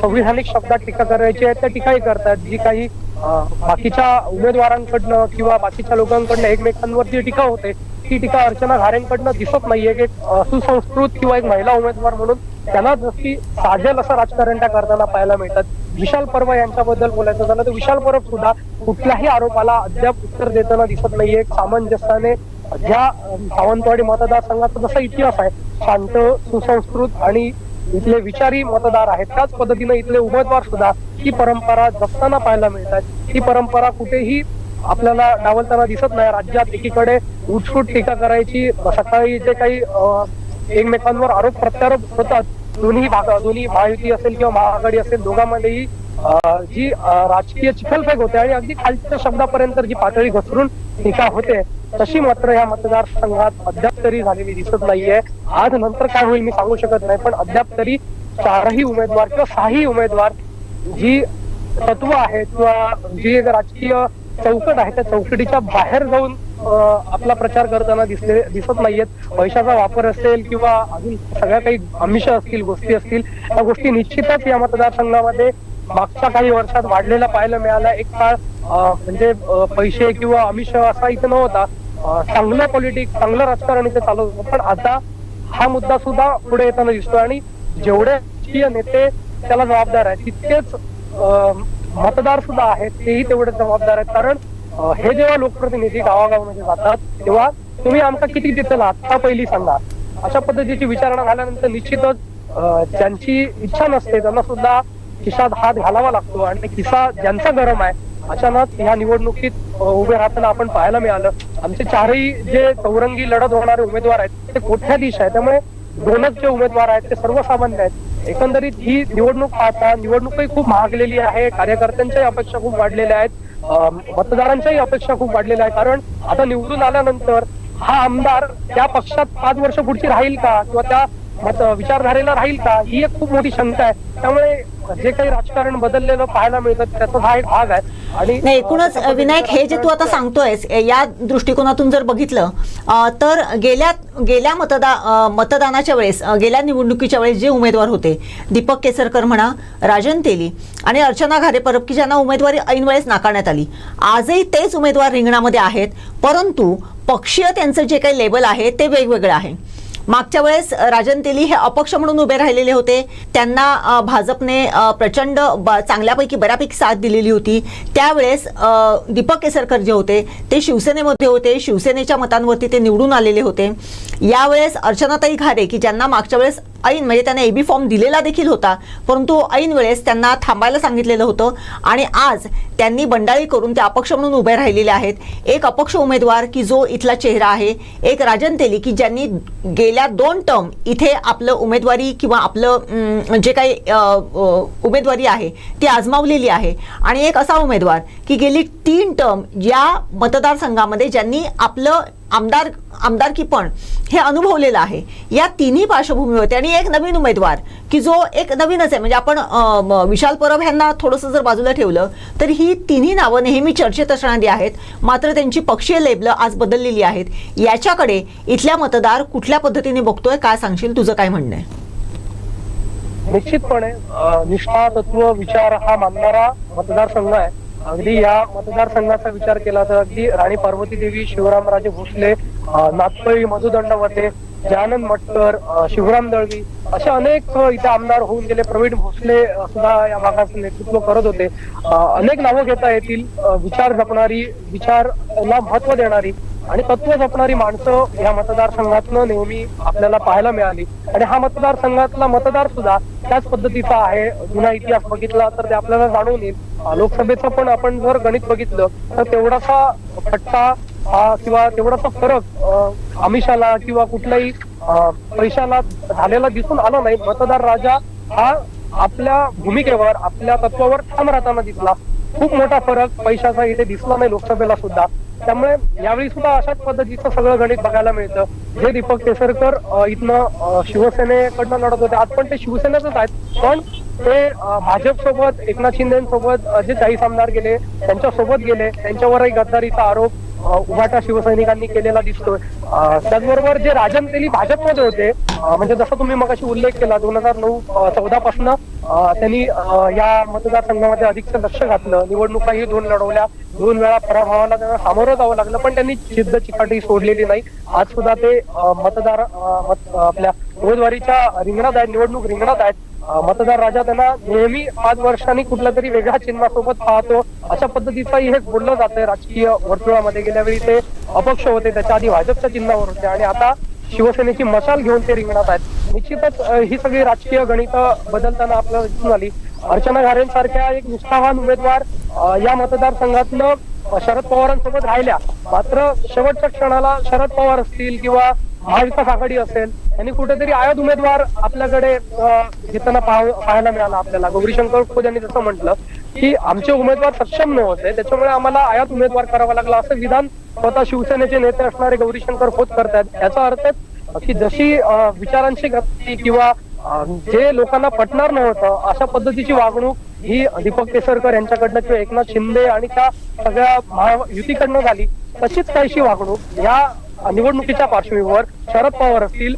संविधानिक शब्दात टीका करायची आहे त्या टीकाही करतात. जी काही बाकीच्या उमेदवारांकडनं किंवा बाकीच्या लोकांकडनं एकमेकांवर जी टीका होते ती टीका अर्चना घारेंकडनं दिसत नाहीये. एक सुसंस्कृत किंवा एक महिला उमेदवार म्हणून त्यांना जशी साजेल असं राजकारण त्या करताना पाहायला मिळतात. विशाल परब यांच्याबद्दल बोलायचं झालं तर विशाल परब सुद्धा कुठल्याही आरोपाला अद्याप उत्तर देताना दिसत नाहीये. सामंजस्याने ज्या सावंतवाडी मतदारसंघाचा जसा इतिहास आहे, शांत, सुसंस्कृत आणि इथले विचारी मतदार आहेत, त्याच पद्धतीने इथले उमेदवार सुद्धा ही परंपरा जपताना पाहायला मिळतात. ही परंपरा कुठेही आपल्याला डावलताना दिसत नाही. राज्यात एकीकडे उठसूट टीका करायची, सकाळी जे काही एकमेकांवर आरोप प्रत्यारोप होतात, दोन्ही महायुती असेल किंवा महाआघाडी असेल दोघांमध्येही जी राजकीय चिखलफेक होते आणि अगदी खालच्या शब्दापर्यंत जी पातळी घसरून टीका होते तशी मात्र या मतदारसंघात अद्याप तरी झालेली दिसत नाहीये. आज नंतर काय होईल मी सांगू शकत नाही, पण अद्याप तरी चारही उमेदवार किंवा सहाही उमेदवार जी तत्व आहेत किंवा जी एक राजकीय चौकट आहे त्या चौकटीच्या बाहेर जाऊन आपला प्रचार करताना दिसत नाहीयेत. पैशाचा वापर असेल किंवा अजून सगळ्या काही आमिष असतील, गोष्टी असतील, त्या गोष्टी निश्चितच या मतदारसंघामध्ये मागच्या काही वर्षात वाढलेला पाहायला मिळाला. एक काळ म्हणजे पैसे किंवा आमिष असा इथे नव्हता, चांगलं पॉलिटिक्स, चांगलं राजकारण इथे चालू होतं. पण आता हा मुद्दा सुद्धा पुढे येताना दिसतो आणि जेवढे राजकीय नेते त्याला जबाबदार आहेत तितकेच मतदार सुद्धा आहेत, तेही तेवढे जबाबदार आहेत. कारण हे जेव्हा लोकप्रतिनिधी गावागावामध्ये जातात तेव्हा तुम्ही आमचा किती देताल आता पहिली सांगा, अशा पद्धतीची विचारणा झाल्यानंतर निश्चितच ज्यांची इच्छा नसते त्यांना सुद्धा खिशात हात घालावा लागतो आणि खिसा ज्यांचा गरम आहे अचानक ह्या निवडणुकीत उभे राहताना आपण पाहायला मिळालं. आमचे चारही जे चौरंगी लढत होणारे उमेदवार आहेत ते कोट्याधीश आहे, त्यामुळे दोनच जे उमेदवार आहेत ते सर्वसामान्य आहेत. एकंदरीत ही निवडणूक पाहता निवडणूकही खूप महागलेली आहे, कार्यकर्त्यांच्याही अपेक्षा खूप वाढलेल्या आहेत, मतदारांच्याही अपेक्षा खूप वाढलेल्या आहेत. कारण आता निवडून आल्यानंतर हा आमदार त्या पक्षात 5 वर्ष पुढची राहील का किंवा त्या विचारधारेला राहील का, ही एक खूप मोठी शंका आहे. त्यामुळे जे काही राजकारण बदललेलं पाहायला मिळतं त्याचा हा एक भाग आहे. आणि नाही, एकूणच विनायक, हे जे तू आता सांगतोयस या दृष्टिकोनातून जर बघितलं तर गेल्या मतदानाच्या वेळेस, गेल्या निवडणुकीच्या वेळेस जे उमेदवार होते, दीपक केसरकर म्हणा, राजन तेली आणि अर्चना घारे परब, की ज्यांना उमेदवारी ऐन वेळेस नाकारण्यात आली, आजही तेच उमेदवार रिंगणामध्ये आहेत. परंतु पक्षीय त्यांचं जे काही लेबल आहे ते वेगवेगळं आहे. मागच्या वेळेस राजन तेली हे अपक्ष म्हणून उभे राहिलेले होते, त्यांना भाजपने प्रचंड चांगल्यापैकी बऱ्यापैकी साथ दिलेली होती. त्यावेळेस दीपक केसरकर जे होते ते शिवसेनेमध्ये होते, शिवसेनेच्या मतांवरती ते निवडून आलेले होते. यावेळेस अर्चनाताई घारे, की ज्यांना मागच्या वेळेस ऐन म्हणजे त्यांना एबी फॉर्म दिलेला देखील होता, परंतु ऐन वेळेस त्यांना थांबायला सांगितलेलं होतं आणि आज त्यांनी बंडाळी करून ते अपक्ष म्हणून उभे राहिलेले आहेत. एक अपक्ष उमेदवार की जो इथला चेहरा आहे, एक राजन तेली की ज्यांनी गेल्या 2 टर्म इथे आपलं उमेदवारी किंवा आपलं जे काही उमेदवारी आहे ती आजमावलेली आहे, आणि एक असा उमेदवार की गेली 3 टर्म या मतदारसंघामध्ये ज्यांनी आपलं आमदारकी पण हे अनुभवलेलं आहे. या तिन्ही पार्श्वभूमीवरती आणि एक नवीन उमेदवार की जो एक नवीनच आहे, म्हणजे आपण विशाल परब यांना थोडंसं जर बाजूला ठेवलं तर ही तिन्ही नावं नेहमी चर्चेत असणारी आहेत, मात्र त्यांची पक्षीय लेबलं आज बदललेली आहेत. याच्याकडे इथल्या मतदार कुठल्या पद्धतीने बघतोय, काय सांगशील, तुझं काय म्हणणं आहे? निश्चितपणे निष्ठा, तत्व, विचार हा मानणारा मतदारसंघ आहे. अगदी या मतदारसंघाचा विचार केला तर अगदी राणी पार्वती देवी, शिवरामराजे भोसले, नाथपै मधुदंडवते, जयानंद मटकर, शिवराम दळवी असे अनेक इथे आमदार होऊन गेले. प्रवीण भोसले सुद्धा या भागाचं नेतृत्व करत होते. अनेक नावं घेता येतील. विचार जपणारी, विचाराला महत्व देणारी आणि तत्व जपणारी माणसं या मतदारसंघातनं नेहमी आपल्याला पाहायला मिळाली. आणि हा मतदारसंघातला मतदार सुद्धा त्याच पद्धतीचा आहे. जुना इतिहास बघितला तर ते आपल्याला जाणून येईल. लोकसभेचं पण आपण जर गणित बघितलं तर तेवढासा फटका किंवा तेवढासा फरक आमिषाला किंवा कुठल्याही पैशाला झालेला दिसून आला नाही. मतदार राजा हा आपल्या भूमिकेवर, आपल्या तत्वावर ठाम राहताना दिसला. खूप मोठा फरक पैशाचा इथे दिसला नाही लोकसभेला सुद्धा. त्यामुळे यावेळी सुद्धा अशाच पद्धतीचं सगळं गणित बघायला मिळतं. जे दीपक केसरकर इथनं शिवसेनेकडनं लढत होते, आज पण ते शिवसेनेचंच आहेत, पण ते भाजप सोबत, एकनाथ शिंदेसोबत जे 40 आमदार गेले त्यांच्यासोबत गेले. त्यांच्यावरही गद्दारीचा आरोप उभाटा शिवसैनिकांनी केलेला दिसतोय. त्याचबरोबर जे राजन तेली भाजपमध्ये होते, म्हणजे जसं तुम्ही मगाशी उल्लेख केला 2009-14 पासून त्यांनी या मतदारसंघामध्ये अधिकचं लक्ष घातलं. निवडणुकाही 2 लढवल्या, 2 वेळा पराभवाला त्यांना सामोरं जावं लागलं, पण त्यांनी जिद्द चिकाटी सोडलेली नाही. आज सुद्धा ते आपल्या उमेदवारीच्या रिंगणात आहेत, निवडणूक रिंगणात आहेत. मतदार राजा त्यांना नेहमी 5 वर्षांनी कुठल्या तरी वेगळ्या चिन्हासोबत पाहतो, अशा पद्धतीचंही हे बोललं जातंय राजकीय वर्तुळामध्ये. गेल्या वेळी ते अपक्ष होते, त्याच्या आधी भाजपच्या चिन्हावर होते आणि आता शिवसेनेची मशाल घेऊन ते रिंगणात आहेत. निश्चितच ही सगळी राजकीय गणितं बदलताना आपल्याला दिसून आली. अर्चना घारेंसारख्या एक निष्ठावान उमेदवार या मतदारसंघातनं शरद पवारांसोबत राहिल्या, मात्र शेवटच्या क्षणाला शरद पवार असतील किंवा महाविकास आघाडी असेल, यांनी कुठेतरी आयात उमेदवार आपल्याकडे घेताना पाहायला मिळाला आपल्याला. गौरीशंकर खोत यांनी जसं म्हटलं की आमचे उमेदवार सक्षम नव्हते, त्याच्यामुळे आम्हाला आयात उमेदवार करावा लागला, असं विधान स्वतः शिवसेनेचे नेते असणारे गौरीशंकर खोत करतात. याचा अर्थ की जशी विचारांची गती किंवा जे लोकांना पटणार नव्हतं अशा पद्धतीची वागणूक ही दीपक केसरकर यांच्याकडनं किंवा एकनाथ शिंदे आणि त्या सगळ्या महायुतीकडनं झाली, तशीच काहीशी वागणूक या निवडणुकीच्या पार्श्वभूमीवर शरद पवार असतील,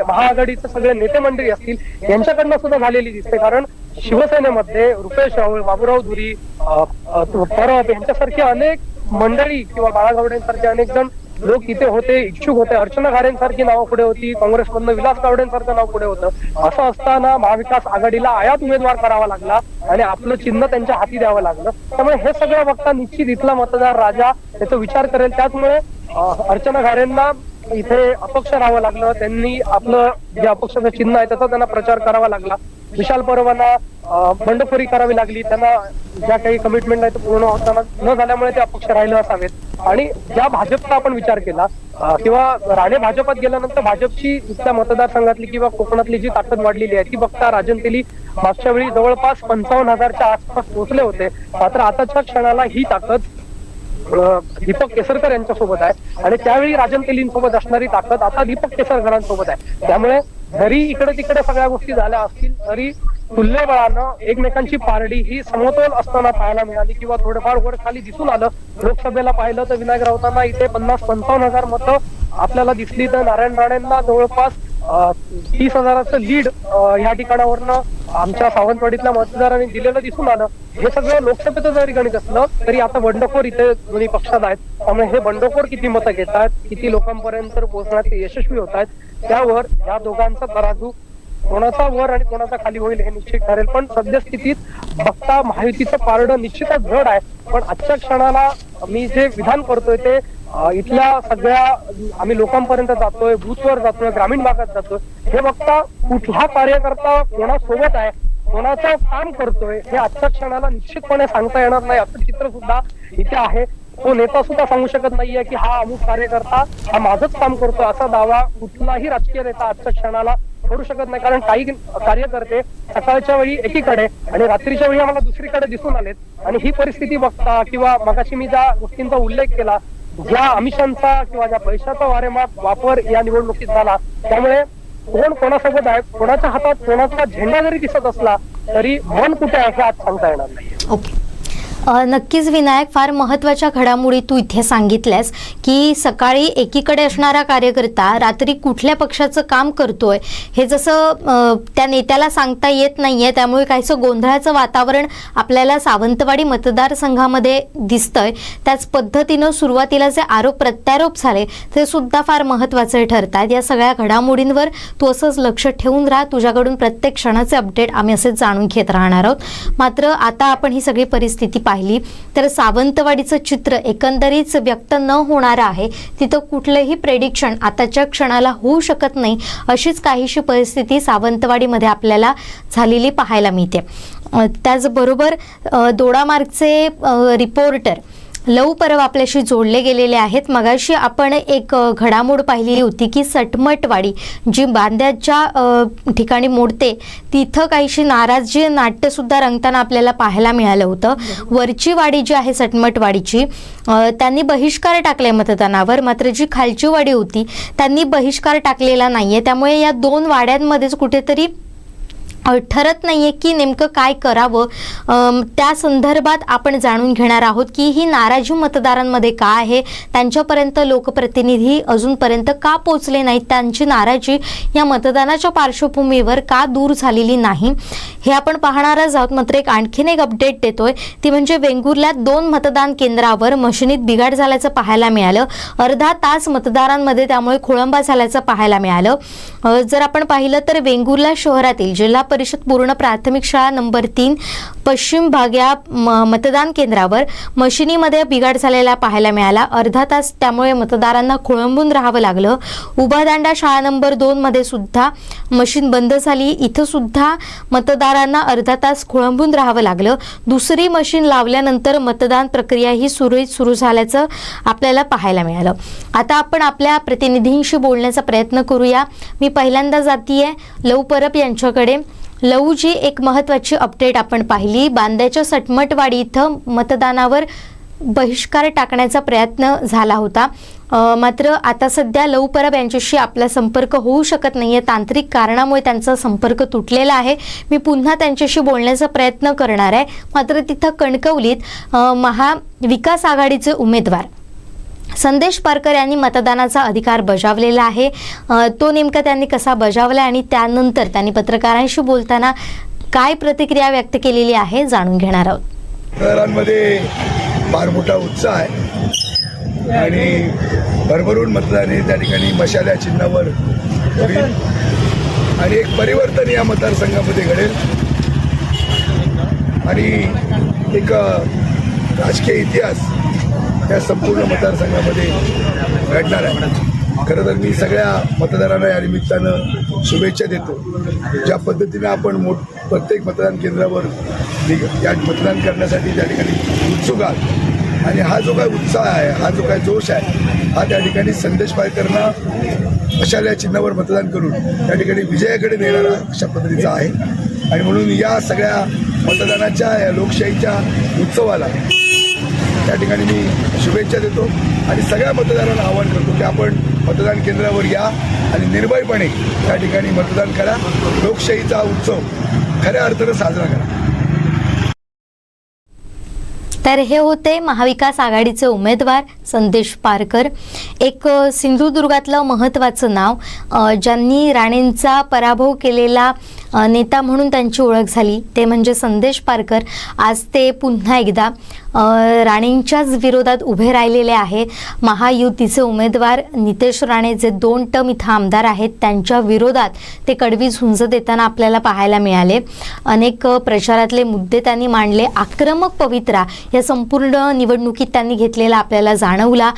महाआघाडीचे सगळे नेते मंडळी असतील यांच्याकडनं सुद्धा झालेली दिसते. कारण शिवसेनेमध्ये रुपेश राहुल, बाबूराव धुरी, परब यांच्यासारखी अनेक मंडळी किंवा बाळागावडेंसारखे अनेक जण लोक इथे होते, इच्छुक होते. अर्चना खारेंसारखी नावं पुढे होती, काँग्रेसमधनं विलास गावडेंसारखं नाव पुढे होतं. असं असताना महाविकास आघाडीला आयात उमेदवार करावा लागला आणि आपलं चिन्ह त्यांच्या हाती द्यावं लागलं. त्यामुळे हे सगळं बघता निश्चित इथला मतदार राजा त्याचा विचार करेल. त्याचमुळे अर्चना खारेंना इथे अपक्ष राहावं लागलं. त्यांनी आपलं जे अपक्षाचं चिन्ह आहे त्याचा त्यांना प्रचार करावा लागला. विशाल परवांना बंडखोरी करावी लागली. त्यांना ज्या काही कमिटमेंट आहे ते पूर्ण होताना न झाल्यामुळे ते अपक्ष राहिले असावेत. आणि ज्या भाजपचा आपण विचार केला किंवा राणे भाजपात गेल्यानंतर भाजपची इथल्या मतदारसंघातली किंवा कोकणातली जी ताकद वाढलेली आहे ती बघता राजन तेली मागच्या वेळी जवळपास 55,000च्या आसपास पोहोचले होते. मात्र आताच्या क्षणाला ही ताकद दीपक केसरकर यांच्यासोबत आहे आणि त्यावेळी राजन तेलींसोबत असणारी ताकद आता दीपक केसरकरांसोबत आहे. त्यामुळे जरी इकडे तिकडे सगळ्या गोष्टी झाल्या असतील तरी तुल्यबळानं एकमेकांची पारडी ही समतोल असताना पाहायला मिळाली किंवा थोडंफार वर खाली दिसून आलं. लोकसभेला पाहिलं तर विनायक राऊतांना इथे 50-55,000 मतं आपल्याला दिसली, तर नारायण राणेंना जवळपास 30,000चं लीड या ठिकाणावरनं आमच्या सावंतवाडीतल्या मतदारांनी दिलेलं दिसून आलं. हे सगळं लोकसभेचं जरी गणित असलं तरी आता बंडखोर इथे दोन्ही पक्षात आहेत. त्यामुळे हे बंडखोर किती मतं घेतात, किती लोकांपर्यंत पोहोचण्यात ते यशस्वी होत आहेत, त्यावर या दोघांचा तराजू कोणाचा वर आणि कोणाचा खाली होईल हे निश्चित ठरेल. पण सद्यस्थितीत बघता महायुतीचं पारडं निश्चितच जड आहे. पण आजच्या क्षणाला मी जे विधान करतोय ते इथल्या सगळ्या आम्ही लोकांपर्यंत जातोय, बूथवर जातोय, ग्रामीण भागात जातोय, हे बघता कुठला कार्यकर्ता कोणासोबत आहे, कोणाचं काम करतोय हे आजच्या क्षणाला निश्चितपणे सांगता येणार नाही. असं चित्र सुद्धा इथे आहे. तो नेता सुद्धा सांगू शकत नाहीये की हा अमुक कार्यकर्ता हा माझंच काम करतो असा दावा कुठलाही राजकीय नेता आजच्या क्षणाला करू शकत नाही. कारण काही कार्यकर्ते सकाळच्या वेळी एकीकडे आणि रात्रीच्या वेळी आम्हाला दुसरीकडे दिसून आलेत. आणि ही परिस्थिती बघता किंवा मगाशी मी ज्या गोष्टींचा उल्लेख केला, ज्या आमिषांचा किंवा ज्या पैशाचा वापर या निवडणुकीत झाला, त्यामुळे कोण कोणासोबत आहे, कोणाच्या हातात कोणाचा झेंडा जरी दिसत असला तरी मन कुठे आहे हे आज सांगता येणार नाही. ओके, नक्कीच विनायक, फार महत्त्वाच्या घडामोडी तू इथे सांगितल्यास की सकाळी एकीकडे असणारा कार्यकर्ता रात्री कुठल्या पक्षाचं काम करतोय हे जसं त्या नेत्याला सांगता येत नाहीये. त्यामुळे काहीसं गोंधळाचं वातावरण आपल्याला सावंतवाडी मतदारसंघामध्ये दिसतंय. त्याच पद्धतीनं सुरुवातीला जे आरोप प्रत्यारोप झाले ते सुद्धा फार महत्त्वाचे ठरतात. या सगळ्या घडामोडींवर तू असंच लक्ष ठेवून राहा. तुझ्याकडून प्रत्येक क्षणाचे अपडेट आम्ही असेच जाणून घेत राहणार आहोत. मात्र आता आपण ही सगळी परिस्थिती पाहिली तर सावंतवाडीचं चित्र एकंदरीत व्यक्त न होणारं आहे. तिथं कुठलंही प्रेडिक्शन आताच्या क्षणाला होऊ शकत नाही अशीच काहीशी परिस्थिती सावंतवाडीमध्ये आपल्याला झालेली पाहायला मिळते. त्याचबरोबर दोडामार्गचे रिपोर्टर लव परब आपल्याशी जोडले गेलेले आहेत. मगाशी आपण एक घडामोड पाहिलेली होती की सटमटवाडी जी बांद्याच्या ठिकाणी मोडते तिथं काहीशी नाराजी नाट्यसुद्धा रंगताना आपल्याला पाहायला मिळालं होतं. वरची वाडी जी आहे सटमटवाडीची त्यांनी बहिष्कार टाकलाय मतदानावर, मात्र जी खालची वाडी होती त्यांनी बहिष्कार टाकलेला नाहीये. त्यामुळे या दोन वाड्यांमध्येच कुठेतरी ठरत नाहीये की नेमकं काय करावं. त्या संदर्भात आपण जाणून घेणार आहोत की ही नाराजी मतदारांमध्ये का आहे, त्यांच्यापर्यंत लोकप्रतिनिधी अजूनपर्यंत का पोचले नाहीत, त्यांची नाराजी या मतदानाच्या पार्श्वभूमीवर का दूर झालेली नाही हे आपण पाहणारच आहोत. मात्र आणखीन एक अपडेट देतोय ती म्हणजे वेंगुर्ल्यात 2 मतदान केंद्रावर मशिनीत बिघाड झाल्याचं पाहायला मिळालं. अर्धा तास मतदारांमध्ये त्यामुळे खोळंबा झाल्याचं पाहायला मिळालं. जर आपण पाहिलं तर वेंगुर्ला शहरातील जिल्हा परिषद पूर्ण प्राथमिक शाळा नंबर 3 पश्चिम भाग या मतदान केंद्रावर मशिनीमध्ये बिघाड झालेला पाहायला मिळाला. अर्धा तास त्यामुळे मतदारांना खोळंबून राहावं लागलं. उभादांडा शाळा नंबर 2 मध्ये सुद्धा मशीन बंद झाली. इथं सुद्धा मतदारांना अर्धा तास खोळंबून राहावं लागलं. दुसरी मशीन लावल्यानंतर मतदान प्रक्रिया ही सुरळीत सुरू झाल्याचं आपल्याला पाहायला मिळालं. आता आपण आपल्या प्रतिनिधींशी बोलण्याचा प्रयत्न करूया. मी पहिल्यांदा जातीये लव परब यांच्याकडे. लवजी, एक महत्त्वाची अपडेट आपण पाहिली. बांद्याच्या सटमटवाडी इथं मतदानावर बहिष्कार टाकण्याचा प्रयत्न झाला होता मात्र आता सध्या लव परब यांच्याशी आपला संपर्क होऊ शकत नाहीये. तांत्रिक कारणामुळे त्यांचा संपर्क तुटलेला आहे. मी पुन्हा त्यांच्याशी बोलण्याचा प्रयत्न करणार आहे. मात्र तिथं कणकवलीत महाविकास आघाडीचे उमेदवार संदेश पारकर यांनी मतदानाचा अधिकार बजावलेला आहे. तो नेमका त्यांनी कसा बजावला आणि त्यानंतर त्यांनी पत्रकारांशी बोलताना काय प्रतिक्रिया व्यक्त केलेली आहे जाणून घेणार आहोत. मतदारांमध्ये फार मोठा उत्साह आहे आणि भरभरून मतदान हे त्या ठिकाणी मशाल्या चिन्हावर होईल आणि एक परिवर्तन या मतदारसंघामध्ये घडेल आणि एक राजकीय इतिहास या संपूर्ण मतदारसंघामध्ये घडणार आहे. खरं तर मी सगळ्या मतदारांना या निमित्तानं शुभेच्छा देतो. ज्या पद्धतीने आपण प्रत्येक मतदान केंद्रावर या मतदान करण्यासाठी त्या ठिकाणी उत्सुक आहात आणि हा जो काय उत्साह आहे, हा जो काय जोश आहे, हा त्या ठिकाणी संदेश पारकरांना मशाल या चिन्हावर मतदान करून त्या ठिकाणी विजयाकडे नेणारा अशा पद्धतीचा आहे आणि म्हणून या सगळ्या मतदानाच्या या लोकशाहीच्या उत्सवाला त्या ठिकाणी मी शुभेच्छा देतो आणि सगळ्या मतदारांना आवाहन करतो की आपण मतदान केंद्रावर या आणि निर्भयपणे त्या ठिकाणी मतदान करा. लोकशाहीचा उत्सव खऱ्या अर्थानं साजरा करा. तर हे होते महाविकास आघाडीचे उमेदवार संदेश पारकर. एक सिंधुदुर्गातलं महत्त्वाचं नाव, ज्यांनी राणेंचा पराभव केलेला नेता म्हणून त्यांची ओळख झाली, ते म्हणजे संदेश पारकर. आज ते पुन्हा एकदा राणेंच्याच विरोधात उभे राहिलेले आहेत. महायुतीचे उमेदवार नितेश राणे जे 2 टर्म इथं आमदार आहेत, त्यांच्या विरोधात ते कडवी झुंज देताना आपल्याला पाहायला मिळाले. अनेक प्रचारातले मुद्दे त्यांनी मांडले. आक्रमक पवित्रा या संपूर्ण निवडणुकीत त्यांनी घेतलेला आपल्याला जाणवला.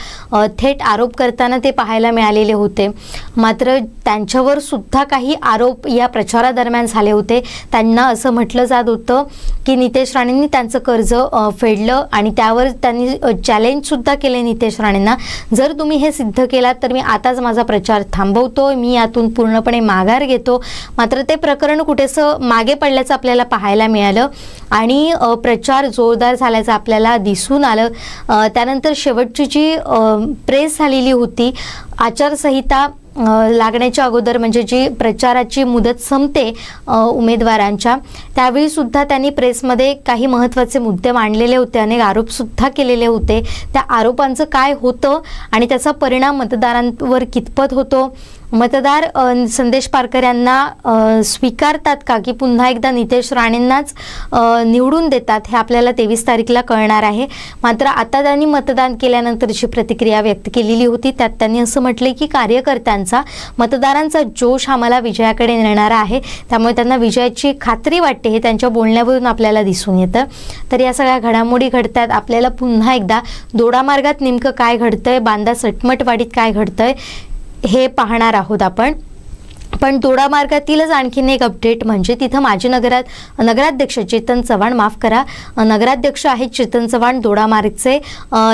थेट आरोप करताना ते पाहायला मिळालेले होते. मात्र त्यांच्यावर सुद्धा काही आरोप या प्रचारादरम्यान झाले होते. त्यांना असं म्हटलं जात होतं की नितेश राणेंनी त्यांचं कर्ज फेडलं आणि त्यावर त्यांनी चॅलेंजसुद्धा केले नितेश राणेंना, जर तुम्ही हे सिद्ध केलात तर मी आताच माझा प्रचार थांबवतो, मी यातून पूर्णपणे माघार घेतो. मात्र ते प्रकरण कुठेसं मागे पडल्याचं आपल्याला पाहायला मिळालं आणि प्रचार जोरदार झाल्याचं आपल्याला दिसून आलं. त्यानंतर शेवटची जी प्रेस झालेली होती, आचारसंहिता लागण्याच्या अगोदर म्हणजे जी प्रचाराची मुदत संपते उमेदवारांच्या, त्यावेळी सुद्धा त्यांनी प्रेसमध्ये काही महत्त्वाचे मुद्दे मांडलेले होते. अनेक आरोपसुद्धा केलेले होते. त्या आरोपांचं काय होतं आणि त्याचा परिणाम मतदारांवर कितपत होतो, मतदार संदेश पारकर यांना स्वीकारतात का की पुन्हा एकदा नितेश राणेंनाच निवडून देतात, हे आपल्याला 23 तारीखला कळणार आहे. मात्र आता त्यांनी मतदान केल्यानंतरची प्रतिक्रिया व्यक्त केलेली होती. त्यात त्यांनी असं म्हटले की कार्यकर्त्यांचा, मतदारांचा जोश आम्हाला विजयाकडे नेणारा आहे, त्यामुळे त्यांना विजयाची खात्री वाटते, हे त्यांच्या बोलण्यावरून आपल्याला दिसून येतं. तर या सगळ्या घडामोडी घडतात. आपल्याला पुन्हा एकदा दोडामार्गात नेमकं काय घडतंय, बांदा सटमटवाडीत काय घडतंय हे पाहणार आहोत आपण. पण दोडामार्गातीलच आणखीन एक अपडेट म्हणजे तिथं माजी नगराध्यक्ष चेतन चव्हाण, माफ करा, नगराध्यक्ष आहेत चेतन चव्हाण दोडामार्गचे,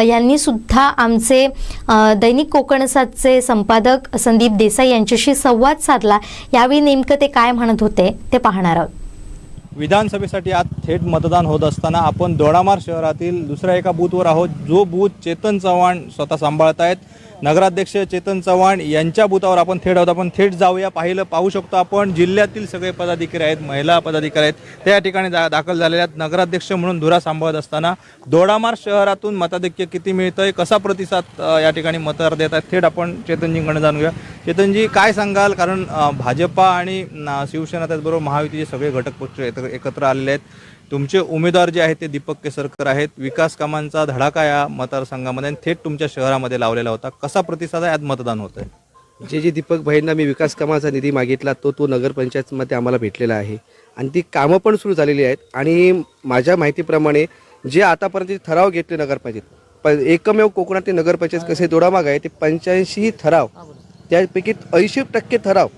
यांनी सुद्धा आमचे दैनिक कोकणसाचे संपादक संदीप देसाई यांच्याशी संवाद साधला. यावेळी नेमकं ते काय म्हणत होते ते पाहणार आहोत. विधानसभेसाठी आज थेट मतदान होत असताना आपण दोडामार्ग शहरातील दुसऱ्या एका बूथवर आहोत, जो बूथ चेतन चव्हाण स्वतः सांभाळत आहेत. नगराध्यक्ष चेतन चव्हाण यांच्या बूथावर आपण थेट आहोत. आपण थेट जाऊया. पाहू शकतो आपण जिल्ह्यातील सगळे पदाधिकारी आहेत, महिला पदाधिकारी आहेत, त्या ठिकाणी दाखल झालेल्या आहेत. नगराध्यक्ष म्हणून धुरा सांभाळत असताना दोडामार्ग शहरातून मताधिक्य किती मिळतंय, कसा प्रतिसाद या ठिकाणी मतदार देत आहेत, थेट आपण चेतनजींकडे जाणूया. चेतनजी, काय सांगाल? कारण भाजपा आणि शिवसेना त्याचबरोबर महायुतीचे सगळे घटक पक्ष एकत्र आलेले आहेत. तुमचे उमेदवार जे आहेत ते दीपक केसरकर आहेत. विकास कामांचा धडाका या मतदारसंघामध्ये थेट तुमच्या शहरामध्ये लावलेला होता. कसा प्रतिसाद आहे? आज मतदान होत आहे. जे दीपक भाईंना मी विकास कामाचा निधी मागितला तो नगरपंचायतमध्ये आम्हाला भेटलेला आहे आणि ती कामं पण सुरू झालेली आहेत. आणि माझ्या माहितीप्रमाणे जे आतापर्यंत ठराव घेतले नगरपंचायत, एकमेव कोकणातील नगरपंचायत कसे दोडामार्ग आहे ते 85 ठराव, त्यापैकी 80% ठराव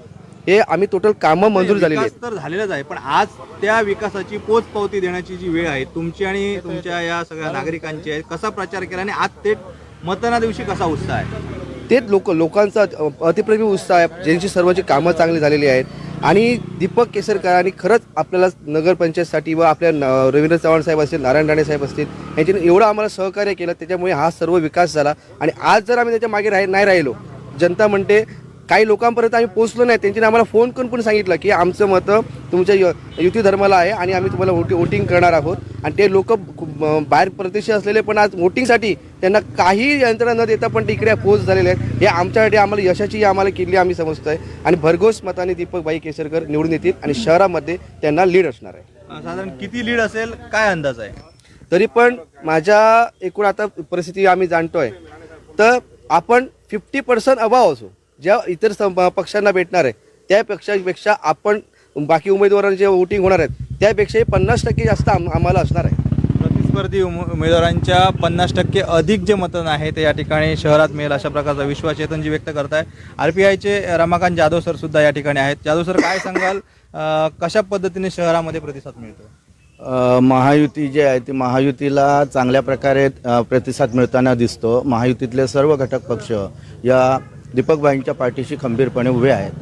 हे आम्ही टोटल कामं मंजूर झालेली आहेत. तर झालेलंच आहे, पण आज त्या विकासाची पोचपावती देण्याची जी वेळ आहे तुमची आणि तुमच्या या सगळ्या नागरिकांची आहे. कसा प्रचार केला आणि आज थेट मतदाना दिवशी कसा उत्साह आहे? तेच लोकांचा अतिप्रेमी उत्साह आहे, ज्यांची सर्वांची कामं चांगली झालेली आहेत. आणि दीपक केसरकरांनी खरंच आपल्याला नगरपंचायतसाठी व आपल्या रवींद्र चव्हाण साहेब असतील, नारायण राणे साहेब असतील, यांच्याने एवढं आम्हाला सहकार्य केलं, त्याच्यामुळे हा सर्व विकास झाला. आणि आज जर आम्ही त्याच्या मागे नाही राहिलो, जनता म्हणते काही लोकांपर्यंत आम्ही पोहोचलो नाही, त्यांनी आम्हाला फोन करून पण सांगितलं की आमचं मतं तुमच्या युती धर्माला आहे आणि आम्ही तुम्हाला वोटिंग करणार आहोत. आणि ते लोक बाहेर प्रदेशी असलेले पण आज वोटिंगसाठी त्यांना काही यंत्रणा न देता पण ते इकडे पोच झालेले आहेत. हे आमच्यासाठी आम्हाला यशाची आम्हाला किल्ली आम्ही समजतो आहे. आणि भरघोस मताने दीपकभाई केसरकर निवडून येतील आणि शहरामध्ये त्यांना लीड असणार आहे. साधारण किती लीड असेल, काय अंदाज आहे? तरी पण माझ्या एकूण आता परिस्थिती आम्ही जाणतोय तर आपण 50% अभाव असू ज्या इतर पक्षांना भेटणार आहे त्यापेक्षा आपण बाकी उमेदवारांचे जे वोटिंग होणार आहेत त्यापेक्षाही 50% जास्त आम्हाला असणार आहे. प्रतिस्पर्धी उमेदवारांच्या 50% अधिक जे मतदान आहे ते या ठिकाणी शहरात मिळेल अशा प्रकारचा विश्वास चेतनजी व्यक्त करताय. RPIचे रमाकांत जाधव सर सुद्धा या ठिकाणी आहेत. जाधव सर, काय सांगाल, कशा पद्धतीने शहरामध्ये प्रतिसाद मिळतो? महायुती जे आहे ती महायुतीला चांगल्या प्रकारे प्रतिसाद मिळताना दिसतो. महायुतीतले सर्व घटक पक्ष या दीपकभाईंच्या पाठीशी खंबीरपणे उभे आहेत.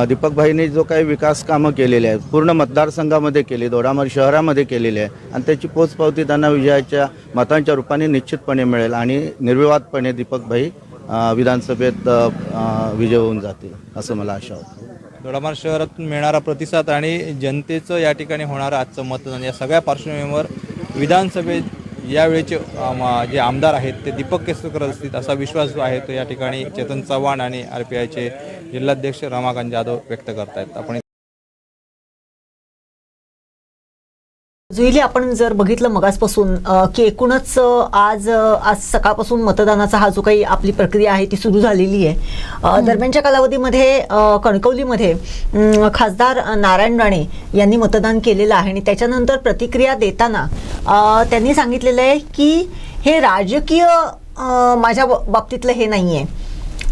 दीपकभाईंनी जो काही विकास कामं केलेली आहेत पूर्ण मतदारसंघामध्ये केली, दोडामार्ग शहरामध्ये केलेली आहे आणि त्याची पोचपावती त्यांना विजयाच्या मतांच्या रूपाने निश्चितपणे मिळेल आणि निर्विवादपणे दीपकभाई विधानसभेत विजय होऊन जातील असं मला आशा होती. दोडामार्ग शहरातून मिळणारा प्रतिसाद आणि जनतेचं या ठिकाणी होणारं आजचं मतदान या सगळ्या पार्श्वभूमीवर विधानसभेत यावेळेचे जे आमदार आहेत ते दीपक केसरकर असतील असा विश्वास जो आहे तो या ठिकाणी चेतन चव्हाण आणि RPIचे जिल्हाध्यक्ष रमाकांत जाधव व्यक्त करतायत. आपण जुईली, आपण जर बघितलं मगासपासून की एकूणच आज सकाळपासून मतदानाचा हा जो काही आपली प्रक्रिया आहे ती सुरू झालेली आहे. दरम्यानच्या कालावधीमध्ये कणकवलीमध्ये खासदार नारायण राणे यांनी मतदान केलेलं आहे आणि त्याच्यानंतर प्रतिक्रिया देताना त्यांनी सांगितलेलं आहे की हे राजकीय माझ्या बाबतीतलं हे नाही आहे,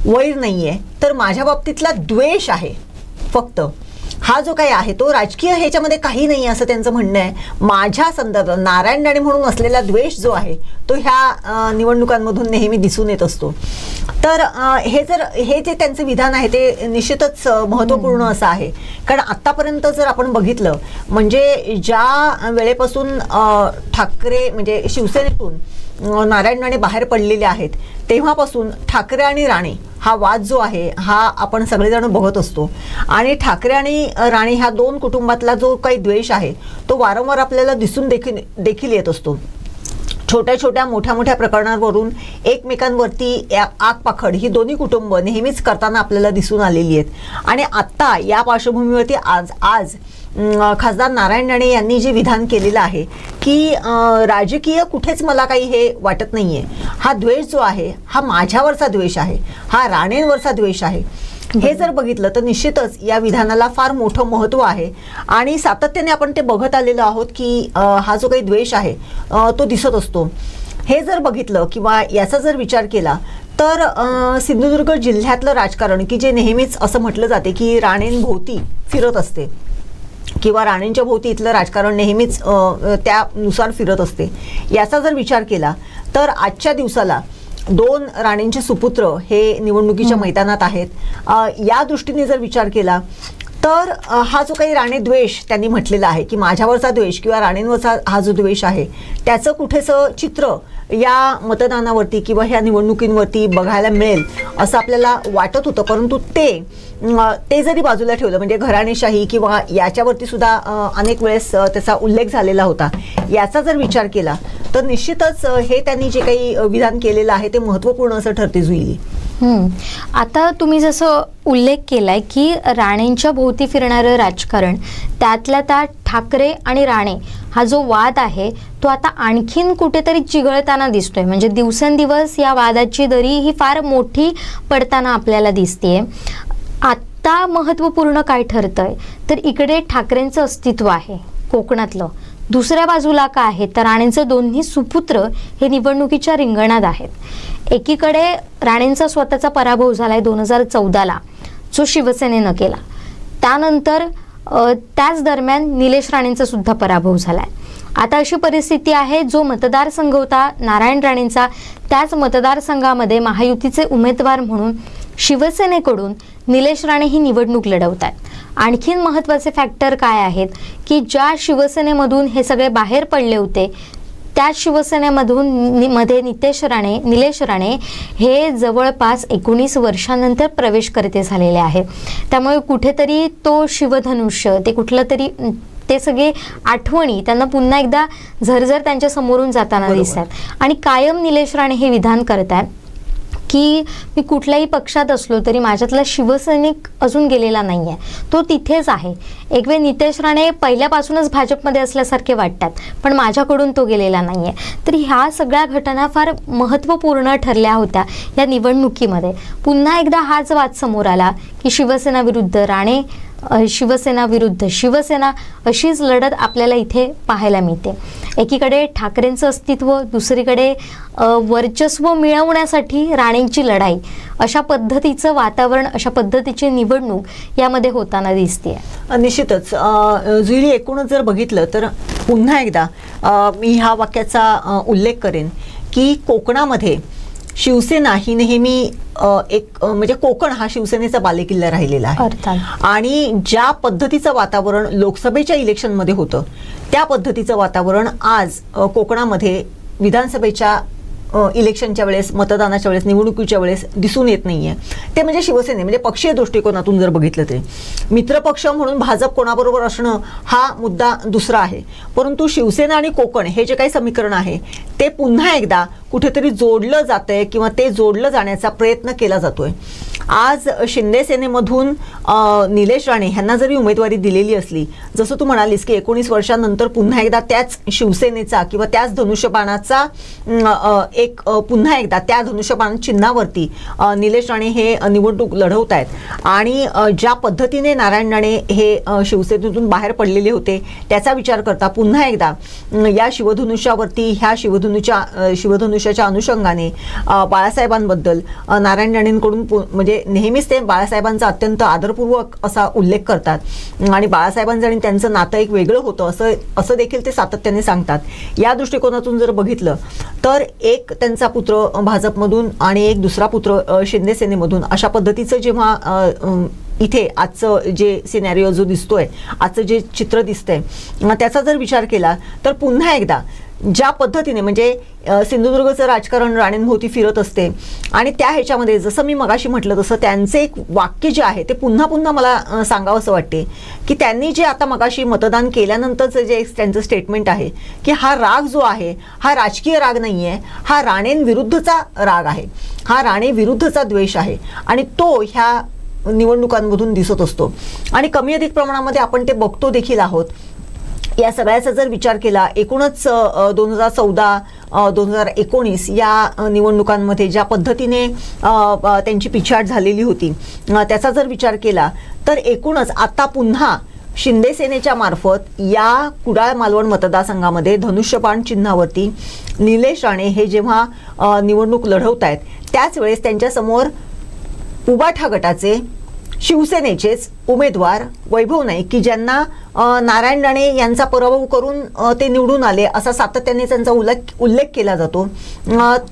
वैर नाही आहे, तर माझ्या बाबतीतला द्वेष आहे. फक्त हा जो काही आहे तो राजकीय ह्याच्यामध्ये काही नाही असं त्यांचं म्हणणं आहे. माझ्या संदर्भात नारायण राणे म्हणून असलेला द्वेष जो आहे तो ह्या निवडणुकांमधून नेहमी दिसून येत असतो. तर हे जे त्यांचं विधान आहे ते निश्चितच महत्त्वपूर्ण असं आहे. कारण आत्तापर्यंत जर आपण बघितलं म्हणजे ज्या वेळेपासून ठाकरे म्हणजे शिवसेनेतून नारायण राणे बाहेर पडलेले आहेत तेव्हापासून ठाकरे आणि राणे हा वाद जो आहे हा आपण सगळेजण बघत असतो. आणि ठाकरे आणि राणे ह्या दोन कुटुंबातला जो काही द्वेष आहे तो वारंवार आपल्याला दिसून देखील येत असतो. छोट्या छोट्या मोठ्या मोठ्या प्रकरणांवरून एकमेकांवरती आगपाखड ही दोन्ही कुटुंब नेहमीच करताना आपल्याला दिसून आलेली आहेत. आणि आत्ता या पार्श्वभूमीवरती आज खासदार नारायण राणे यांनी जे विधान केलेलं आहे की राजकीय कुठेच मला काही हे वाटत नाही आहे, हा द्वेष जो आहे हा माझ्यावरचा द्वेष आहे, हा राणेंवरचा द्वेष आहे. हे जर बघितलं तर निश्चितच या विधानाला फार मोठं महत्त्व आहे आणि सातत्याने आपण ते बघत आलेलो आहोत की हा जो काही द्वेष आहे तो दिसत असतो. हे जर बघितलं किंवा याचा जर विचार केला तर सिंधुदुर्ग जिल्ह्यातलं राजकारण की जे नेहमीच असं म्हटलं जाते की राणेंभोवती फिरत असते किंवा राणेंच्या भोवती इथलं राजकारण नेहमीच त्यानुसार फिरत असते, याचा जर विचार केला तर आजच्या दिवसाला दोन राणेंचे सुपुत्र हे निवडणुकीच्या मैदानात आहेत. या दृष्टीने जर विचार केला तर हा जो काही राणे द्वेष त्यांनी म्हटलेला आहे की माझ्यावरचा द्वेष किंवा राणेंवरचा हा जो द्वेष आहे त्याचं कुठेसं चित्र या मतदानावरती किंवा ह्या निवडणुकींवरती बघायला मिळेल असं आपल्याला वाटत होतं. परंतु ते जरी बाजूला ठेवलं म्हणजे घराणेशाही किंवा याच्यावरती सुद्धा अनेक वेळेस त्याचा उल्लेख झालेला होता, याचा जर विचार केला तर निश्चितच हे त्यांनी जे काही विधान केलेलं आहे ते महत्त्वपूर्ण असं ठरते जुईली. आता तुम्ही जसं उल्लेख केलाय की राणेंच्या भोवती फिरणारं राजकारण त्यातल्या त्यात ठाकरे आणि राणे हा जो वाद आहे तो आता आणखीन कुठेतरी चिघळताना दिसतोय. म्हणजे दिवसेंदिवस या वादाची दरी ही फार मोठी पडताना आपल्याला दिसतेय. आत्ता महत्त्वपूर्ण काय ठरतंय तर इकडे ठाकरेंचं अस्तित्व आहे कोकणातलं, दुसऱ्या बाजूला काय आहे तर राणेंचे दोन्ही सुपुत्र हे निवडणुकीच्या रिंगणात आहेत. एकीकडे राणेंचा स्वतःचा पराभव झालाय 2014ला जो शिवसेनेनं केला, त्यानंतर त्याच दरम्यान निलेश राणेंचा सुद्धा पराभव झालाय. आता अशी परिस्थिती आहे जो मतदारसंघ होता नारायण राणेंचा त्याच मतदारसंघामध्ये महायुतीचे उमेदवार म्हणून शिवसेनेकडून निलेश राणे ही निवडणूक लढवत आहेत. आणखीन महत्त्वाचे फॅक्टर काय आहेत की ज्या शिवसेनेमधून हे सगळे बाहेर पडले होते त्या शिवसेनेमधून मध्ये निलेश राणे हे जवळपास 19 वर्षानंतर प्रवेशकर्ते झालेले आहेत. त्यामुळे कुठेतरी तो शिवधनुष्य ते कुठलं तरी ते सगळे आठवणी त्यांना पुन्हा एकदा झरझर त्यांच्या समोरून जाताना दिसतात. आणि कायम निलेश राणे हे विधान करतात की मी कुठल्याही पक्षात असलो तरी माझ्यातला शिवसैनिक अजून गेलेला नाही आहे, तो तिथेच आहे. एक वेळ नितेश राणे पहिल्यापासूनच भाजपमध्ये असल्यासारखे वाटतात, पण माझ्याकडून तो गेलेला नाही आहे. तर ह्या सगळ्या घटना फार महत्त्वपूर्ण ठरल्या होत्या या निवडणुकीमध्ये. पुन्हा एकदा हाच वाद समोर आला की शिवसेना विरुद्ध राणे, शिवसेना विरुद्ध शिवसेना अशीच लढत आपल्याला इथे पाहायला मिळते. एकीकडे ठाकरेंचं अस्तित्व, दुसरीकडे वर्चस्व मिळवण्यासाठी राणेंची लढाई, अशा पद्धतीचं वातावरण, अशा पद्धतीची निवडणूक यामध्ये होताना दिसते. निश्चितच जुईली, एकूणच जर बघितलं तर पुन्हा एकदा मी ह्या वाक्याचा उल्लेख करेन की कोकणामध्ये शिवसेना ही नेहमी एक म्हणजे कोकण हा शिवसेनेचा बालेकिल्ला राहिलेला आहे. आणि ज्या पद्धतीचं वातावरण लोकसभेच्या इलेक्शनमध्ये होतं त्या पद्धतीचं वातावरण आज कोकणामध्ये विधानसभेच्या इलेक्शनच्या वेळेस, मतदानाच्या वेळेस, निवडणुकीच्या वेळेस दिसून येत नाहीये. ते म्हणजे शिवसेने म्हणजे पक्षीय दृष्टिकोनातून जर बघितलं तरी मित्रपक्ष म्हणून भाजप कोणाबरोबर असणं हा मुद्दा दुसरा आहे, परंतु शिवसेना आणि कोकण हे जे काही समीकरण आहे ते पुन्हा एकदा कुठेतरी जोडलं जातंय किंवा ते जोडलं जाण्याचा प्रयत्न केला जातोय. आज शिंदे सेनेमधून निलेश राणे यांना जरी उमेदवारी दिलेली असली, जसं तू म्हणालीस की 19 वर्षांनंतर पुन्हा एकदा त्याच शिवसेनेचा किंवा त्याच धनुष्यबाणाचा एक पुन्हा एकदा त्या धनुष्यबाण चिन्हावरती निलेश राणे हे निवडणूक लढवत आहेत. आणि ज्या पद्धतीने नारायण राणे हे शिवसेनेतून बाहेर पडलेले होते त्याचा विचार करता पुन्हा एकदा या शिवधनुष्यावरती, ह्या शिवधनुष्याच्या अनुषंगाने बाळासाहेबांबद्दल नारायण राणेंकडून म्हणजे नेहमीच ते बाळासाहेबांचा अत्यंत आदरपूर्वक असा उल्लेख करतात आणि बाळासाहेबांचं आणि त्यांचं नातं एक वेगळं होतं असं देखील ते सातत्याने सांगतात. या दृष्टिकोनातून जर बघितलं तर एक त्यांचा पुत्र भाजपमधून आणि एक दुसरा पुत्र शिंदे सेनेमधून, अशा पद्धतीचं जेव्हा इथे आजचं जे सिनॅरिओ जो दिसतोय, आजचं जे चित्र दिसतंय त्याचा जर विचार केला तर पुन्हा एकदा ज्या पद्धतीने म्हणजे सिंधुदुर्गचं राजकारण राणेंभोवती फिरत असते आणि त्या ह्याच्यामध्ये जसं मी मगाशी म्हटलं तसं त्यांचे एक वाक्य जे आहे ते पुन्हा पुन्हा मला सांगावं असं वाटते की त्यांनी जे आता मगाशी मतदान केल्यानंतरचं जे त्यांचं स्टेटमेंट आहे की हा राग जो आहे हा राजकीय राग नाही आहे, हा राणेंविरुद्धचा राग आहे, हा राणे विरुद्धचा द्वेष आहे आणि तो ह्या निवडणुकांमधून दिसत असतो. आणि कमी अधिक प्रमाणामध्ये आपण ते बघतो देखील आहोत. या सगळ्याचा जर विचार केला, एकूणच 2014-2019 या निवडणुकांमध्ये ज्या पद्धतीने त्यांची पिछाड झालेली होती त्याचा जर विचार केला तर एकूणच आता पुन्हा शिंदे सेनेच्या मार्फत या कुडाळ मालवण मतदारसंघामध्ये धनुष्यबाण चिन्हावरती निलेश राणे हे जेव्हा निवडणूक लढवत आहेत त्याच वेळेस त्यांच्यासमोर उबाठा गटाचे शिवसेनेचेच उमेदवार वैभव नाईक की ज्यांना नारायण राणे यांचा पराभव करून ते निवडून आले असा सातत्याने त्यांचा उल्लेख केला जातो,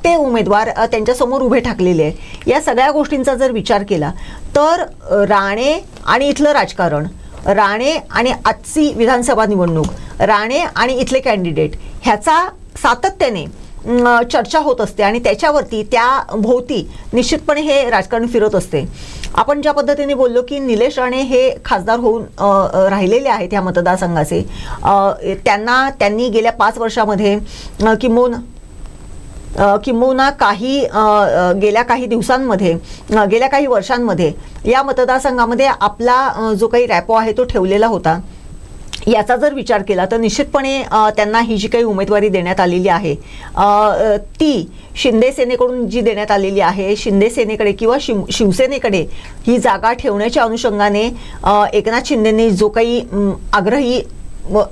ते उमेदवार त्यांच्यासमोर उभे ठाकलेले आहे. या सगळ्या गोष्टींचा जर विचार केला तर राणे आणि इथलं राजकारण, राणे आणि आजची विधानसभा निवडणूक, राणे आणि इथले कॅन्डिडेट ह्याचा सातत्याने चर्चा होत असते आणि त्याच्यावरती त्या भोवती निश्चितपणे हे राजकारण फिरत असते. आपण ज्या पद्धतीने बोललो की निलेश राणे हे खासदार होऊन राहिलेले आहेत या मतदारसंघाचे, त्यांनी गेल्या 5 वर्षामध्ये किंबहुना गेल्या काही दिवसांमध्ये, गेल्या काही वर्षांमध्ये या मतदारसंघामध्ये आपला जो काही रॅपो आहे तो ठेवलेला होता. याचा जर विचार केला तर निश्चितपणे त्यांना ही जी काही उमेदवारी देण्यात आलेली आहे ती शिंदे सेनेकडून जी देण्यात आलेली आहे, शिंदे सेनेकडे किंवा शिवसेनेकडे ही जागा ठेवण्याच्या अनुषंगाने एकनाथ शिंदेंनी जो काही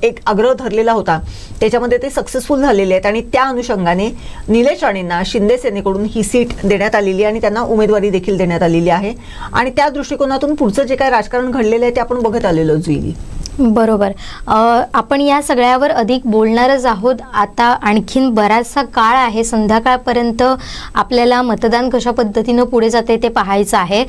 एक आग्रह धरलेला होता त्याच्यामध्ये ते सक्सेसफुल झालेले आहेत आणि त्या अनुषंगाने निलेश राणेंना शिंदे सेनेकडून ही सीट देण्यात आलेली आहे आणि त्यांना उमेदवारी देखील देण्यात आलेली आहे. आणि त्या दृष्टिकोनातून पुढचं जे काही राजकारण घडलेलं आहे ते आपण बघत आलेलो जुईली. बरोबर. आपण या सगळ्यावर अधिक बोलणारच आहोत. आता आणखीन बराचसा काळ आहे, संध्याकाळपर्यंत आपल्याला मतदान कशा पद्धतीनं पुढे जाते ते पाहायचं आहे.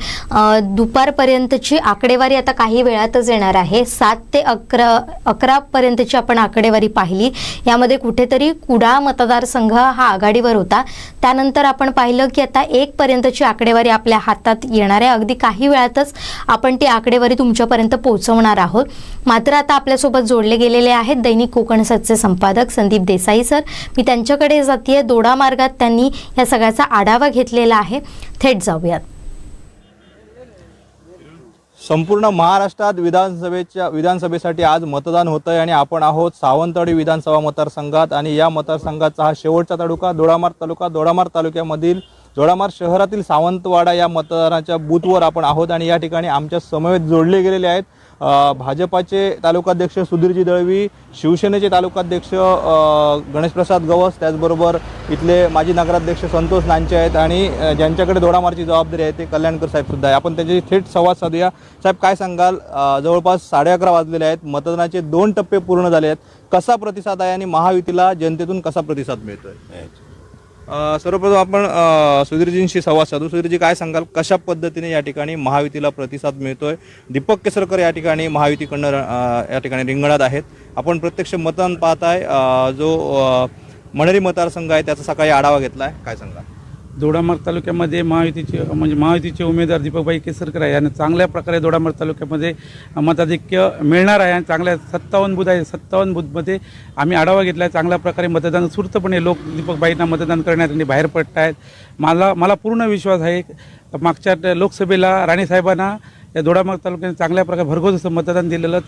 दुपारपर्यंतची आकडेवारी आता काही वेळातच येणार आहे. 7 ते 11 पर्यंतची आपण आकडेवारी पाहिली. यामध्ये कुठेतरी कुडाळ मतदारसंघ हा आघाडीवर होता. त्यानंतर आपण पाहिलं की आता 1 पर्यंतची आकडेवारी आपल्या हातात येणार आहे. अगदी काही वेळातच आपण ती आकडेवारी तुमच्यापर्यंत पोहोचवणार आहोत. मात्र आता आपल्यासोबत जोडले गेलेले आहेत दैनिक कोकणसादचे संपादक संदीप देसाई सर. मी त्यांच्याकडे जातीय. दोडा मार्गात त्यांनी या सगळ्याचा आढावा घेतलेला आहे. थेट जाऊयात. संपूर्ण महाराष्ट्रात विधानसभेसाठी आज मतदान होतं आहे आणि आपण आहोत सावंतवाडी विधानसभा मतदारसंघात आणि या मतदारसंघाचा हा शेवटचा तालुका दोडामार्ग तालुका. दोडामार्ग तालुक्यामधील दोडामार्ग शहरातील सावंतवाडा या मतदानाच्या बूथवर आपण आहोत आणि या ठिकाणी आमच्या समवेत जोडले गेलेले आहेत भाजपाचे तालुकाध्यक्ष सुधीरजी दळवी, शिवसेनेचे तालुकाध्यक्ष गणेशप्रसाद गवस, त्याचबरोबर इथले माजी नगराध्यक्ष संतोष नांचे आहेत आणि ज्यांच्याकडे दोडामार्गची जबाबदारी आहे ते कल्याणकर साहेब सुद्धा आहे. आपण त्यांच्याशी थेट संवाद साधूया. साहेब, काय सांगाल? जवळपास 11:30 वाजलेले आहेत. मतदानाचे 2 टप्पे पूर्ण झाले आहेत. कसा प्रतिसाद आहे आणि महायुतीला जनतेतून कसा प्रतिसाद मिळतोय? सर्वप्रथम आपण सुधीरजींशी संवाद साधू. सुधीरजी, काय सांगाल, कशा पद्धतीने या ठिकाणी महायुतीला प्रतिसाद मिळतोय? दीपक केसरकर या ठिकाणी महायुतीकडनं या ठिकाणी रिंगणात आहेत. आपण प्रत्यक्ष मतदान पाहताय. जो मणेरी मतदारसंघ आहे त्याचा सकाळी आढावा घेतलाय, काय सांगा? दोडामार्ग तालुक्यामध्ये महायुतीचे उमेदवार दीपकभाई केसरकर आहे आणि चांगल्या प्रकारे दोडामार्ग तालुक्यामध्ये मताधिक्य मिळणार आहे आणि चांगल्या 57 बूथ आहे. 57 बूथमध्ये आम्ही आढावा घेतला आहे. चांगल्या प्रकारे मतदान सुरतपणे लोक दीपकभाईंना मतदान करण्यासाठी बाहेर पडत आहेत. मला पूर्ण विश्वास आहे मागच्या लोकसभेला राणेसाहेबांना या दोडामार्ग तालुक्याने चांगल्या प्रकारे भरघोस असं मतदान दिलेलं.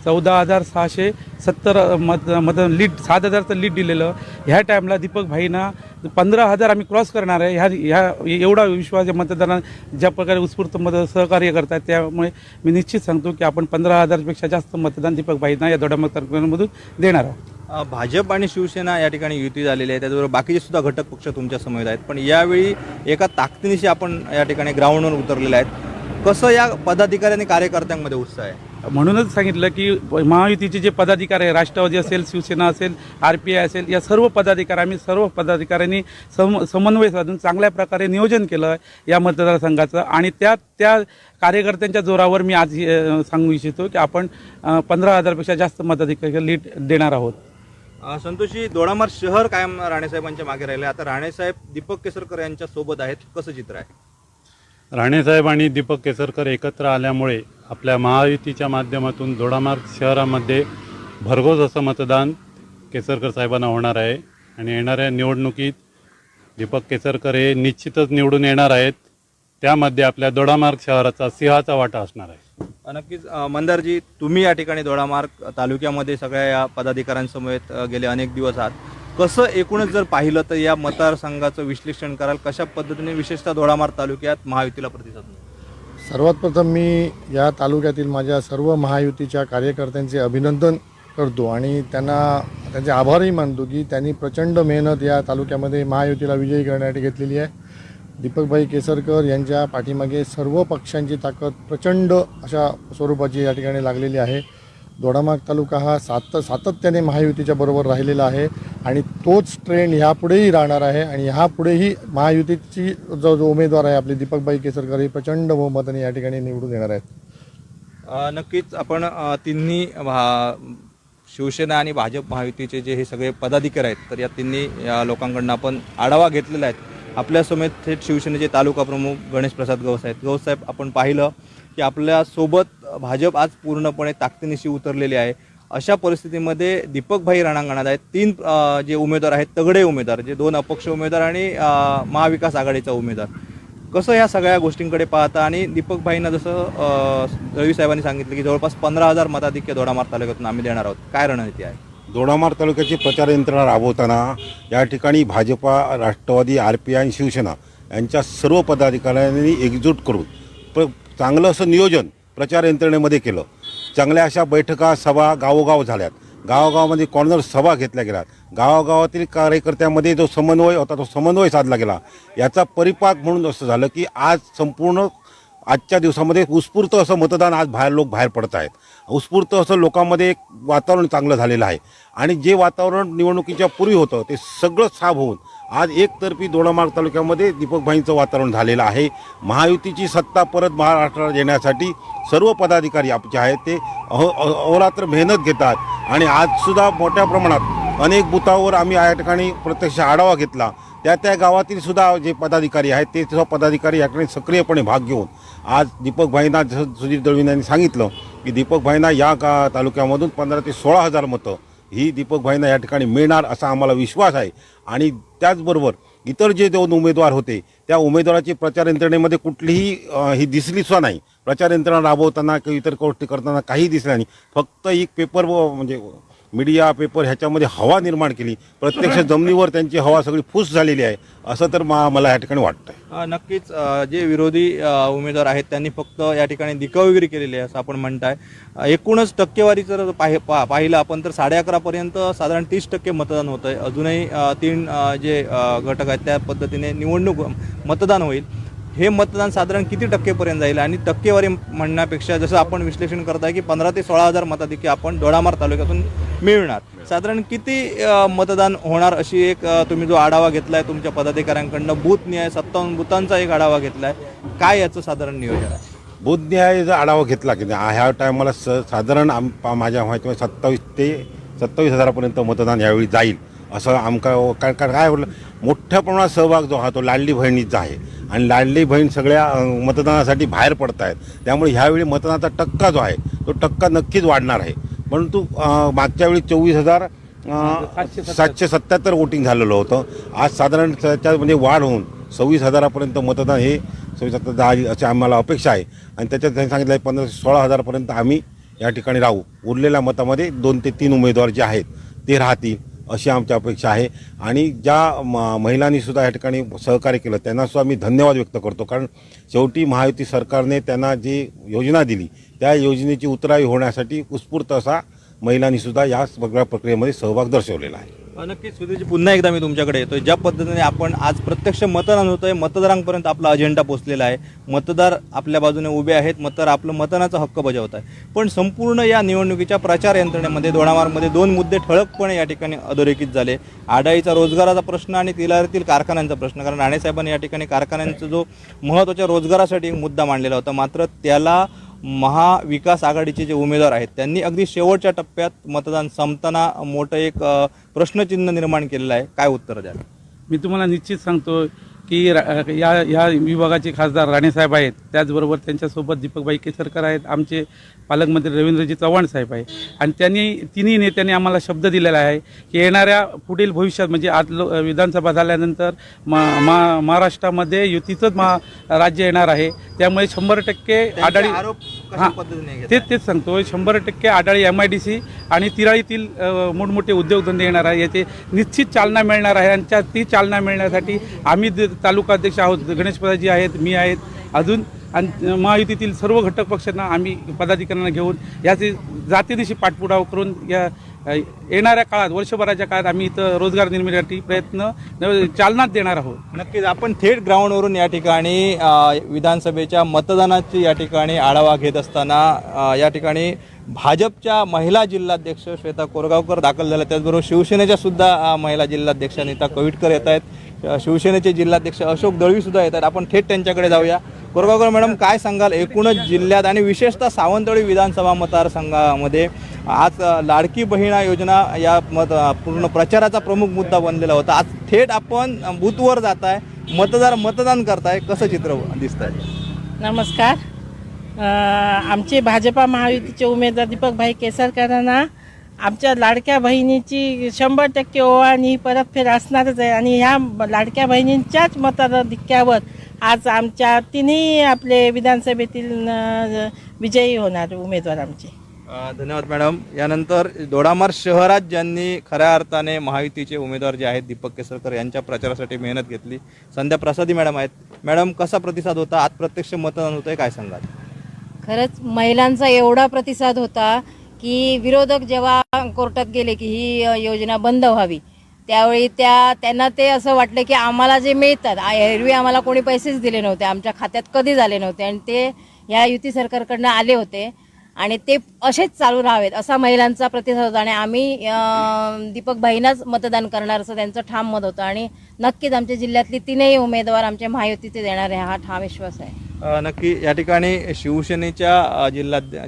14,670 मतदान लीड, 7,000चं लीड दिलेलं. ह्या टाईमला दीपकभाईंना 15,000 आम्ही क्रॉस करणार आहे. ह्या एवढा विश्वास या मतदारांना ज्या प्रकारे उत्स्फूर्त सहकार्य करतात, त्यामुळे मी निश्चित सांगतो की आपण 15,000पेक्षा जास्त मतदान दीपकभाईंना या दोडामार्ग तालुक्यामधून देणार आहोत. भाजप आणि शिवसेना या ठिकाणी युती झालेली आहे, त्याचबरोबर बाकीचे सुद्धा घटक पक्ष तुमच्या समोर आहेत. पण यावेळी एका ताकदीनिशी आपण या ठिकाणी ग्राउंडवर उतरलेले आहेत. कसं या पदाधिकारी आणि कार्यकर्त्यांमध्ये उत्साह आहे? म्हणूनच सांगितलं की महायुतीचे जे पदाधिकारी आहे, राष्ट्रवादी असेल, शिवसेना असेल, RPI असेल, या सर्व पदाधिकारी आम्ही सर्व पदाधिकाऱ्यांनी समन्वय साधून चांगल्या प्रकारे नियोजन केलं या मतदारसंघाचं आणि त्या कार्यकर्त्यांच्या जोरावर मी आज सांगू इच्छितो की आपण 15,000पेक्षा जास्त मताधिकारी लीड देणार आहोत. संतोषी, दोडामार्ग शहर कायम राणेसाहेबांच्या मागे राहिले. आता राणेसाहेब दीपक केसरकर यांच्या सोबत आहेत. कसं चित्र आहे? राणेसाहेब आणि दीपक केसरकर एकत्र आल्यामुळे आपल्या महायुतीच्या माध्यमातून दोडामार्ग शहरामध्ये भरघोस असं मतदान केसरकर साहेबांना होणार आहे आणि येणाऱ्या निवडणुकीत दीपक केसरकर हे निश्चितच निवडून येणार आहेत. त्यामध्ये आपल्या दोडामार्ग शहराचा सिंहाचा वाटा असणार आहे. नक्कीच. मंदारजी, तुम्ही या ठिकाणी दोडामार्ग तालुक्यामध्ये सगळ्या या पदाधिकाऱ्यांसमवेत गेले अनेक दिवस आहात. कसं एकूणच जर पाहिलं तर या मतदारसंघाचं विश्लेषण कराल? कशा पद्धतीने विशेषतः दोडामार्ग तालुक्यात महायुतीला प्रतिसाद मिळतो? सर्वात प्रथम मी या तालुक्यातील माझ्या सर्व महायुतीच्या कार्यकर्त्यांचे अभिनंदन करतो आणि त्यांचे आभारही मानतो की त्यांनी प्रचंड मेहनत या तालुक्यामध्ये महायुतीला विजयी करण्यासाठी घेतलेली आहे. दीपकभाई केसरकर यांच्या पाठीमागे सर्व पक्षांची ताकद प्रचंड अशा स्वरूपाची या ठिकाणी लागलेली आहे. दोडामार्ग तालुका हा सातत्याने महायुतीच्या बरोबर राहिलेला आहे आणि तोच ट्रेंड ह्यापुढेही राहणार आहे आणि ह्यापुढेही महायुतीची जो उमेदवार आहे आपले दीपकभाई केसरकर हे प्रचंड बहुमताने या ठिकाणी निवडून येणार आहेत. नक्कीच. आपण तिन्ही शिवसेना आणि भाजप महायुतीचे जे हे सगळे पदाधिकारी आहेत तर या तिन्ही लोकांकडून आपण आढावा घेतलेला आहे. आपल्यासमोर थेट शिवसेनेचे तालुका प्रमुख गणेशप्रसाद गवस आहेत. गवस साहेब, आपण पाहिलं की आपल्यासोबत भाजप आज पूर्णपणे ताकदीनिशी उतरलेली आहे. अशा परिस्थितीमध्ये दीपकभाई रणांगणात आहेत. 3 जे उमेदवार आहेत तगडे उमेदवार, जे 2 अपक्ष उमेदवार आणि महाविकास आघाडीचा उमेदवार. कसं या सगळ्या गोष्टींकडे पाहता? आणि दीपकभाईंना जसं दळवी साहेबांनी सांगितलं की जवळपास 15,000 मताधिक्य दोडामार्ग तालुक्यातून आम्ही देणार आहोत, काय रणनीती आहे? दोडामार्ग तालुक्याची प्रचार यंत्रणा राबवताना या ठिकाणी भाजपा, राष्ट्रवादी, RPI आणि शिवसेना यांच्या सर्व पदाधिकाऱ्यांनी एकजूट करून चांगलं असं नियोजन प्रचार यंत्रणेमध्ये केलं. चांगल्या अशा बैठका, सभा गावोगाव झाल्यात. गावागावामध्ये कॉर्नर सभा घेतल्या गेल्यात. गावागावातील कार्यकर्त्यांमध्ये जो समन्वय होता तो समन्वय साधला गेला. याचा परिपाक म्हणून असं झालं की आज संपूर्ण आजच्या दिवसामध्ये उत्स्फूर्त असं मतदान आज लोक बाहेर पडत आहेत. उत्स्फूर्त असं लोकांमध्ये एक वातावरण चांगलं झालेलं आहे आणि जे वातावरण निवडणुकीच्या पूर्वी होतं ते सगळं साफ होऊन आज एकतर्फी दोडामार्ग तालुक्यामध्ये दीपकभाईंचं वातावरण झालेलं आहे. महायुतीची सत्ता परत महाराष्ट्रात येण्यासाठी सर्व पदाधिकारी आमचे आहेत ते अहोरात्र मेहनत घेतात आणि आजसुद्धा मोठ्या प्रमाणात अनेक बुथावर आम्ही या ठिकाणी प्रत्यक्ष आढावा घेतला. त्या गावातील सुद्धा जे पदाधिकारी आहेत ते सुद्धा पदाधिकारी या ठिकाणी सक्रियपणे भाग घेऊन आज दीपकभाईंना, जसं सुधीर दळवी यांनी सांगितलं की दीपकभाईंना या तालुक्यामधून 15,000 ते 16,000 मतं ही दीपकभाईंना या ठिकाणी मिळणार असा आम्हाला विश्वास आहे. आणि त्याचबरोबर इतर जे 2 उमेदवार होते त्या उमेदवाराची प्रचार यंत्रणेमध्ये कुठलीही ही दिसली सुद्धा नाही. प्रचार यंत्रणा राबवताना किंवा इतर गोष्टी करताना काही दिसलं नाही. फक्त एक पेपर म्हणजे मीडिया पेपर ह्याच्यामध्ये हवा निर्माण केली. प्रत्यक्ष जमिनीवर त्यांची हवा सगळी फूस झालेली आहे असं तर मला या ठिकाणी वाटतंय. नक्कीच जे विरोधी उमेदवार आहेत त्यांनी फक्त या ठिकाणी दिखावगिरी केलेली आहे असं आपण म्हणताय. एकूणच टक्केवारी जर पाहिलं आपण तर 11:30पर्यंत साधारण 30% मतदान होतं आहे. अजूनही 3 जे घटक आहेत त्या पद्धतीने निवडणूक मतदान होईल. हे मतदान साधारण किती टक्केपर्यंत जाईल आणि टक्केवारी म्हणण्यापेक्षा जसं आपण विश्लेषण करताय की 15,000 ते 16,000 मताधिक्य आपण दोडामार्ग तालुक्यातून मिळणार. साधारण किती मतदान होणार अशी एक तुम्ही जो आढावा घेतलाय तुमच्या पदाधिकाऱ्यांकडनं, बूथनिहाय 57 बुथांचा एक आढावा घेतलाय, काय याचं साधारण नियोजन आहे? बुथनिहाय जर आढावा घेतला की ह्या टायमाला साधारण माझ्या माहितीमध्ये 27,000 ते 27,000पर्यंत मतदान यावेळी जाईल असं आमका काय बोललं. मोठ्या प्रमाणात सहभाग जो हा तो लाडली बहिणीचा आहे आणि लाडली बहीण सगळ्या मतदानासाठी बाहेर पडत आहेत. त्यामुळे ह्यावेळी मतदानाचा टक्का जो आहे तो टक्का नक्कीच वाढणार आहे. परंतु मागच्या वेळी 24,777 वोटिंग झालेलं होतं. आज साधारण त्याच्यात म्हणजे वाढ होऊन 26,000पर्यंत मतदान हे 26,000 अशी आम्हाला अपेक्षा आहे. आणि त्याच्यात त्यांनी सांगितलं आहे 15,000 ते 16,000पर्यंत आम्ही या ठिकाणी राहू. उरलेल्या मतामध्ये 2 ते 3 उमेदवार जे आहेत ते राहतील अशी आमची अपेक्षा आहे. आणि ज्या महिलांनी सुद्धा या ठिकाणी सहकार्य केलं त्यांनासुद्धा मी धन्यवाद व्यक्त करतो. कारण शेवटी महायुती सरकारने त्यांना जी योजना दिली त्या योजनेची उतरावी होण्यासाठी उत्स्फूर्त असा महिलांनी सुद्धा या सगळ्या प्रक्रियेमध्ये सहभाग दर्शवलेला आहे. नक्कीच सुधीरजी, पुन्हा एकदा मी तुमच्याकडे येतोय. ज्या पद्धतीने आपण आज प्रत्यक्ष मतदान होतंय, मतदारांपर्यंत आपला अजेंडा पोहोचलेला आहे, मतदार आपल्या बाजूने उभे आहेत, मतदार आपलं मतदानाचा हक्क बजावत आहे. पण संपूर्ण या निवडणुकीच्या प्रचार यंत्रणेमध्ये दोडामार्गमध्ये 2 मुद्दे ठळकपणे या ठिकाणी अधोरेखित झाले. आडाईचा रोजगाराचा प्रश्न आणि तिलारीतील कारखान्यांचा प्रश्न. कारण राणेसाहेबांनी या ठिकाणी कारखान्यांचा जो महत्त्वाच्या रोजगारासाठी एक मुद्दा मांडलेला होता, मात्र त्याला महाविकास आघाडीचे जे उमेदवार आहेत त्यांनी अगदी शेवटच्या टप्प्यात मतदान संपताना मोठं एक प्रश्नचिन्ह निर्माण केलेलं आहे. काय उत्तर द्याल? मी तुम्हाला निश्चित सांगतो की या विभागाचे खासदार राणेसाहेब आहेत, त्याचबरोबर त्यांच्यासोबत दीपकभाई केसरकर आहेत, आमचे पालकमंत्री रवींद्रजी चव्हाण साहेब आहे. आणि तिन्ही नेत्यांनी आम्हाला शब्द दिलेला आहे की येणाऱ्या पुढील भविष्यात म्हणजे आज विधानसभा झाल्यानंतर महाराष्ट्रामध्ये युतीचंच राज्य येणार आहे. त्यामुळे 100% आढाडी, हां तेच सांगतो, 100% आढाडी MIDC आणि तिराळीतील मोठमोठे उद्योगधंदे येणार आहे. याचे निश्चित चालना मिळणार आहे. आणि ती चालना मिळण्यासाठी आम्ही तालुका अध्यक्ष आहोत, गणेशपदाजी आहेत, मी आहेत, अजून आणि महायुतीतील सर्व घटक पक्षांना आम्ही पदाधिकाऱ्यांना घेऊन याचे जातीनिशी पाठपुरावा करून या येणाऱ्या काळात, वर्षभराच्या काळात आम्ही इथं रोजगार निर्मितीसाठी प्रयत्न चालनाच देणार आहोत. नक्कीच आपण थेट ग्राउंडवरून या ठिकाणी विधानसभेच्या मतदानाची या ठिकाणी आढावा घेत असताना या ठिकाणी भाजपच्या महिला जिल्हाध्यक्ष श्वेता कोरगावकर दाखल झाल्या. त्याचबरोबर शिवसेनेच्या सुद्धा महिला जिल्हाध्यक्ष नीता कविटकर येत आहेत. शिवसेनेचे जिल्हाध्यक्ष अशोक दळवी सुद्धा येत आहेत. आपण थेट त्यांच्याकडे जाऊया. कोरगावकर मॅडम, काय सांगाल एकूणच जिल्ह्यात आणि विशेषतः सावंतवाडी विधानसभा मतदारसंघामध्ये आज लाडकी बहिणा योजना या पूर्ण प्रचाराचा प्रमुख मुद्दा बनलेला होता. आज थेट आपण बूथवर जाताय, मतदान करताय, कसं चित्र दिसत आहे? नमस्कार. आमचे भाजपा महायुतीचे उमेदवार दीपकभाई केसरकरांना आमच्या लाडक्या बहिणीची 100% ओवाळणी ही परतफेड असणारच आहे. आणि ह्या लाडक्या बहिणींच्याच मताधिक्यावर आज आमच्या तिन्ही आपले विधानसभेतील विजयी होणार उमेदवार आमचे. धन्यवाद मॅडम. यानंतर दोडामार्ग शहरात ज्यांनी खऱ्या अर्थाने महायुतीचे उमेदवार जे आहेत दीपक केसरकर यांच्या प्रचारासाठी मेहनत घेतली, संध्या प्रसादी मॅडम आहेत. मॅडम, कसा प्रतिसाद होता? आज प्रत्यक्ष मतदान होतं आहे, काय सांगाल? खरंच महिलांचा एवढा प्रतिसाद होता की विरोधक जेव्हा कोर्टात गेले की ही योजना बंद व्हावी, त्यावेळी त्यांना ते असं वाटलं की आम्हाला जे मिळतात एरवी आम्हाला कोणी पैसेच दिले नव्हते, आमच्या खात्यात कधी झाले नव्हते आणि ते ह्या युती सरकारकडनं आले होते आणि ते असेच चालू राहावेत असा महिलांचा प्रतिसाद होता आणि आम्ही दीपक भाईंनाच मतदान करणार असं त्यांचं ठाम मत होतं आणि नक्कीच आमच्या जिल्ह्यातली तीनही उमेदवार आमच्या महायुतीचे देणार आहे हा ठाम विश्वास आहे. नक्की या ठिकाणी शिवसेनेच्या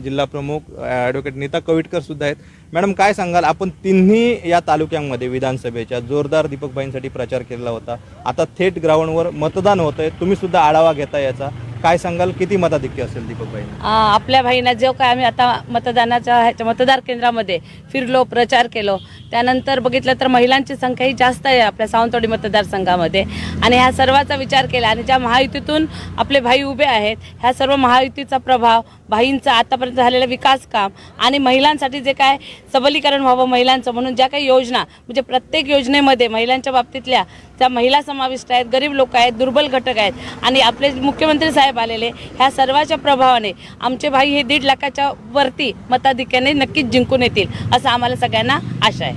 जिल्हा प्रमुख ॲडव्होकेट नीता कविटकर सुद्धा आहेत. मॅडम, काय सांगाल, आपण तिन्ही या तालुक्यांमध्ये विधानसभेच्या जोरदार दीपकबाईंसाठी प्रचार केला होता, आता थेट ग्राउंडवर मतदान होत आहे, तुम्ही सुद्धा आढावा घेता याचा, काय सांगाल, किती मताधिक्य असेल दीपकबाई? आपल्या भाईंना जो काय आम्ही आता मतदानाच्या मतदार केंद्रामध्ये फिरलो, प्रचार केलो, त्यानंतर बघितलं तर महिलांची संख्या ही जास्त आहे आपल्या सावंतवाडी मतदारसंघामध्ये आणि ह्या सर्वाचा विचार केला आणि ज्या महायुतीतून आपले भाई उभे आहेत ह्या सर्व महायुतीचा प्रभाव, भाईंचा आतापर्यंत झालेलं विकास काम आणि महिलांसाठी जे काय सबलीकरण व्हावं महिलांचं म्हणून ज्या काही योजना म्हणजे प्रत्येक योजनेमध्ये महिलांच्या बाबतीतल्या त्या महिला समाविष्ट आहेत, गरीब लोक आहेत, दुर्बल घटक आहेत आणि आपले मुख्यमंत्री साहेब आलेले ह्या सर्वाच्या प्रभावाने आमचे भाई हे 1.5 लाखाच्या वरती मताधिक्याने नक्कीच जिंकून येतील असं आम्हाला सगळ्यांना आशा आहे.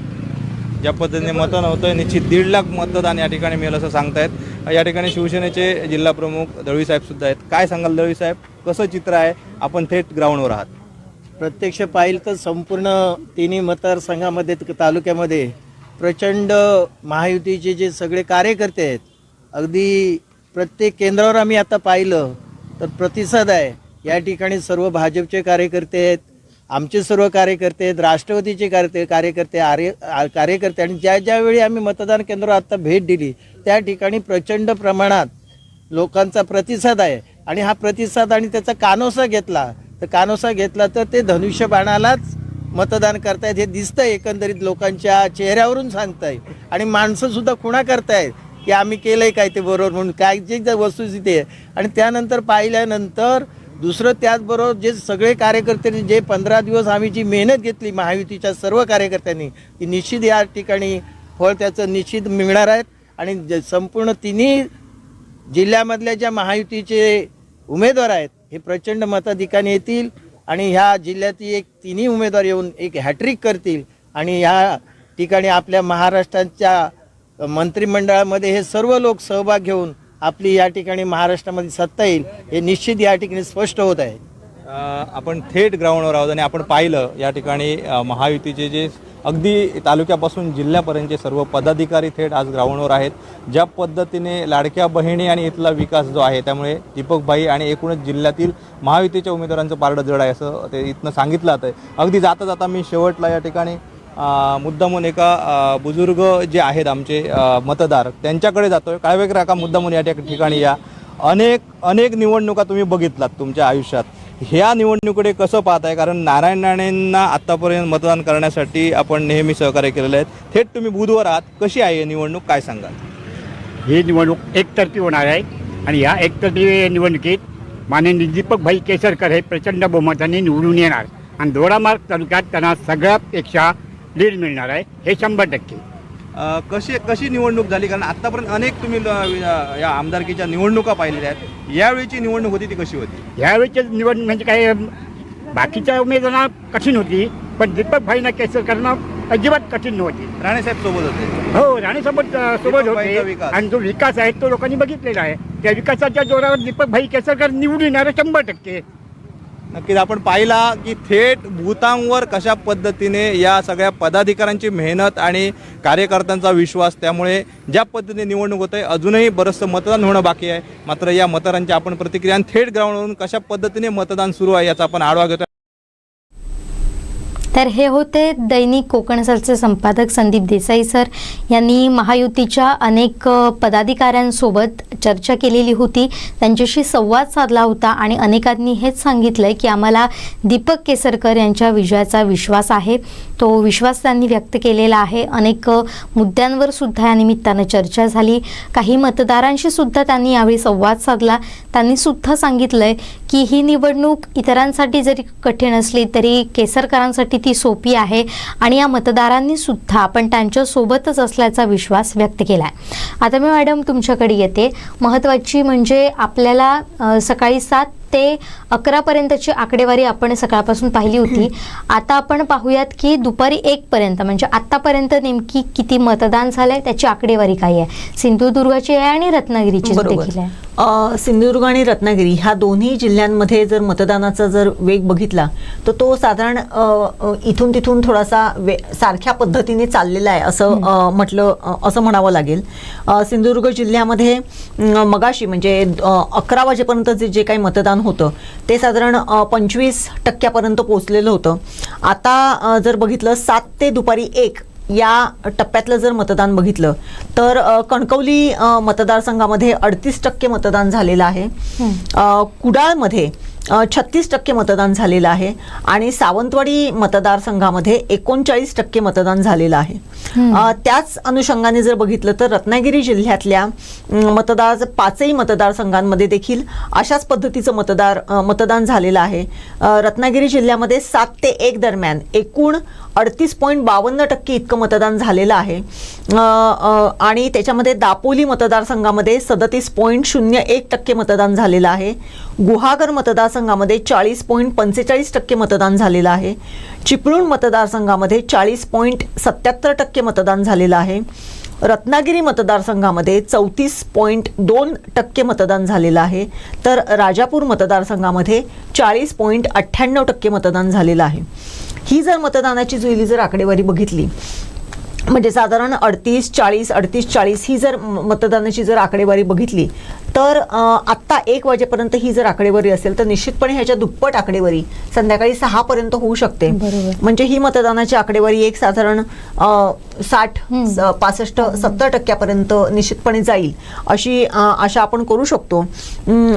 ज्या पद्धतीने मतदान होतं निश्चित 1.5 लाख मतदान या ठिकाणी मिळेल असं सांगतायत. या ठिकाणी शिवसेनेचे जिल्हा प्रमुख दळवी साहेब सुद्धा आहेत. काय सांगाल दळवी साहेब, कसं चित्र आहे, आपण थेट ग्राउंडवर आहात? प्रत्यक्ष पाहिलं तर संपूर्ण तिन्ही मतदारसंघामध्ये तालुक्यामध्ये प्रचंड महायुतीचे जे सगळे कार्यकर्ते आहेत, अगदी प्रत्येक केंद्रावर आम्ही आता पाहिलं तर प्रतिसाद आहे. या ठिकाणी सर्व भाजपचे कार्यकर्ते आहेत, आमचे सर्व कार्यकर्ते आहेत, राष्ट्रवादीचे कार्यकर्ते आणि ज्यावेळी आम्ही मतदान केंद्रावर आता भेट दिली त्या ठिकाणी प्रचंड प्रमाणात लोकांचा प्रतिसाद आहे आणि हा प्रतिसाद आणि त्याचा कानोसा घेतला तर ते धनुष्यबाणालाच मतदान करतायत हे दिसतंय. एकंदरीत लोकांच्या चेहऱ्यावरून सांगताय आणि माणसंसुद्धा खुणा करतायत की आम्ही केलंय काय ते बरोबर म्हणून, काय जे वस्तुस्थिती आहे. आणि त्यानंतर पाहिल्यानंतर दुसरं त्याचबरोबर जे सगळे कार्यकर्त्यांनी जे 15 दिवस आम्ही जी मेहनत घेतली महायुतीच्या सर्व कार्यकर्त्यांनी ती निश्चित या ठिकाणी फळ त्याचं निश्चित मिळणार आहेत आणि संपूर्ण तिन्ही जिल्ह्यामधल्या ज्या महायुतीचे उमेदवार आहेत हे प्रचंड मताधिक्याने येतील आणि ह्या जिल्ह्यातील एक तिन्ही उमेदवार येऊन एक हॅट्रिक करतील आणि ह्या ठिकाणी आपल्या महाराष्ट्राच्या मंत्रिमंडळामध्ये हे सर्व लोक सहभाग घेऊन आपली या ठिकाणी महाराष्ट्रामध्ये सत्ता येईल हे निश्चित या ठिकाणी स्पष्ट होत आहे. आपण थेट ग्राउंडवर आहोत आणि आपण पाहिलं या ठिकाणी महायुतीचे जे अगदी तालुक्यापासून जिल्ह्यापर्यंतचे सर्व पदाधिकारी थेट आज ग्राउंडवर आहेत. ज्या पद्धतीने लाडक्या बहिणी आणि इथला विकास जो आहे त्यामुळे दीपकबाई आणि एकूणच जिल्ह्यातील महायुतीच्या उमेदवारांचं पारडं जड आहे असं ते इथनं सांगितलं जातं. अगदी जाता जाता मी शेवटला या ठिकाणी मुद्दामून एका बुजुर्ग जे आहेत आमचे मतदार त्यांच्याकडे जातोय. काळवेकर काका, मुद्दामून या ठिकाणी या अनेक निवडणुका तुम्ही बघितलात तुमच्या आयुष्यात, ह्या निवडणुकीकडे कसं पाहताय? कारण नारायण राणेंना आत्तापर्यंत मतदान करण्यासाठी आपण नेहमी सहकार्य केलेलं आहे, थेट तुम्ही बुधवर आहात, कशी आहे ही निवडणूक, काय सांगाल? ही निवडणूक एकतर्फी होणार आहे आणि या एकतर्फी निवडणुकीत माननीय दीपकभाई केसरकर हे प्रचंड बहुमताने निवडून येणार आणि दोडामार्ग तालुक्यात त्यांना सगळ्यापेक्षा लीड मिळणार आहे हे 100%. कशी निवडणूक झाली? कारण आत्तापर्यंत अनेक तुम्ही या आमदारकीच्या निवडणुका पाहिलेल्या आहेत, यावेळीची निवडणूक होती ती कशी होती? यावेळीची निवडणूक म्हणजे काय बाकीच्या उमेदवारांना कठीण होती पण दीपकभाईंना केसरकरांना अजिबात कठीण नव्हती. राणेसाहेब सोबत होते. हो, राणेसोबत होते आणि जो विकास आहे तो लोकांनी बघितलेला आहे. त्या विकासाच्या जोरावर दीपकभाई केसरकर निवडून येणार 100%. नक्कीच आपण पाहिला की थेट भूतांवर कशा पद्धतीने या सगळ्या पदाधिकाऱ्यांची मेहनत आणि कार्यकर्त्यांचा विश्वास, त्यामुळे ज्या पद्धतीने निवडणूक होत आहे अजूनही बरंचसं मतदान होणं बाकी आहे. मात्र या मतदारांची आपण प्रतिक्रिया थेट ग्राउंडवरून कशा पद्धतीने मतदान सुरू आहे याचा आपण आढावा घेतो. तर हे होते दैनिक कोकणसलचे संपादक संदीप देसाई सर यांनी महायुतीच्या अनेक पदाधिकाऱ्यांसोबत चर्चा केलेली होती, त्यांच्याशी संवाद साधला होता आणि अनेकांनी हेच सांगितलं की आम्हाला दीपक केसरकर यांच्या विजयाचा विश्वास आहे. तो विश्वास त्यांनी व्यक्त केलेला आहे. अनेक मुद्द्यांवर सुद्धा या निमित्तानं चर्चा झाली. काही मतदारांशी सुद्धा त्यांनी यावेळी संवाद साधला. त्यांनी सुद्धा सांगितलंय की ही निवडणूक इतरांसाठी जरी कठीण असली तरी केसरकरांसाठी ती सोपी आहे आणि या मतदारांनी सुद्धा आपण त्यांच्या सोबतच असल्याचा विश्वास व्यक्त केला आहे. आता मी मॅडम तुमच्याकडे येते. महत्त्वाची म्हणजे आपल्याला सकाळी 7 ते 11 पर्यंतची आकडेवारी आपण सकाळपासून पाहिली होती. आता आपण पाहूयात की दुपारी 1 पर्यंत म्हणजे आतापर्यंत नेमकी किती मतदान झालंय त्याची आकडेवारी काय आहे. सिंधुदुर्गाची आहे आणि रत्नागिरीची देखील आहे. सिंधुदुर्ग आणि रत्नागिरी ह्या दोन्ही जिल्ह्यांमध्ये जर मतदानाचा जर वेग बघितला तर तो साधारण इथून तिथून थोडासा सारख्या पद्धतीने चाललेला आहे असं म्हणावं लागेल. सिंधुदुर्ग जिल्ह्यामध्ये मगाशी म्हणजे 11 वाजेपर्यंत जे काही मतदान होतं ते साधारण 25% पोहोचलेलं होतं. आता जर बघितलं 7 ते दुपारी 1 या टप्प्यातलं जर मतदान बघितलं तर कणकवली मतदारसंघामध्ये 38% मतदान झालेलं आहे. कुडाळमध्ये 36% मतदान झालेलं आहे आणि सावंतवाडी मतदारसंघामध्ये 39% मतदान झालेलं आहे. त्याच अनुषंगाने जर बघितलं तर रत्नागिरी जिल्ह्यातल्या 5ही मतदारसंघांमध्ये देखील अशाच पद्धतीचं मतदान झालेलं आहे. रत्नागिरी जिल्ह्यामध्ये 7 ते 1 दरम्यान एकूण 38.52% इतकं मतदान झालेलं आहे आणि त्याच्यामध्ये दापोली मतदारसंघामध्ये 37.01% मतदान झालेलं आहे. गुहागर मतदारसंघामध्ये 40.45% मतदान झालेलं आहे. चिपळूण मतदारसंघामध्ये 40.77% मतदान झालेलं आहे. रत्नागिरी मतदारसंघामध्ये 34.2% मतदान झालेलं आहे. तर राजापूर मतदारसंघामध्ये 40.98% मतदान झालेलं आहे. ही जर मतदानाची जुळली जर आकडेवारी बघितली म्हणजे साधारण 38-40 ही जर मतदानाची जर आकडेवारी बघितली तर आत्ता 1 वाजेपर्यंत ही जर आकडेवारी असेल तर निश्चितपणे ह्याच्या दुप्पट आकडेवारी संध्याकाळी 6 पर्यंत होऊ शकते. म्हणजे ही मतदानाची आकडेवारी एक साधारण 60-65-70% निश्चितपणे जाईल अशी आशा आपण करू शकतो.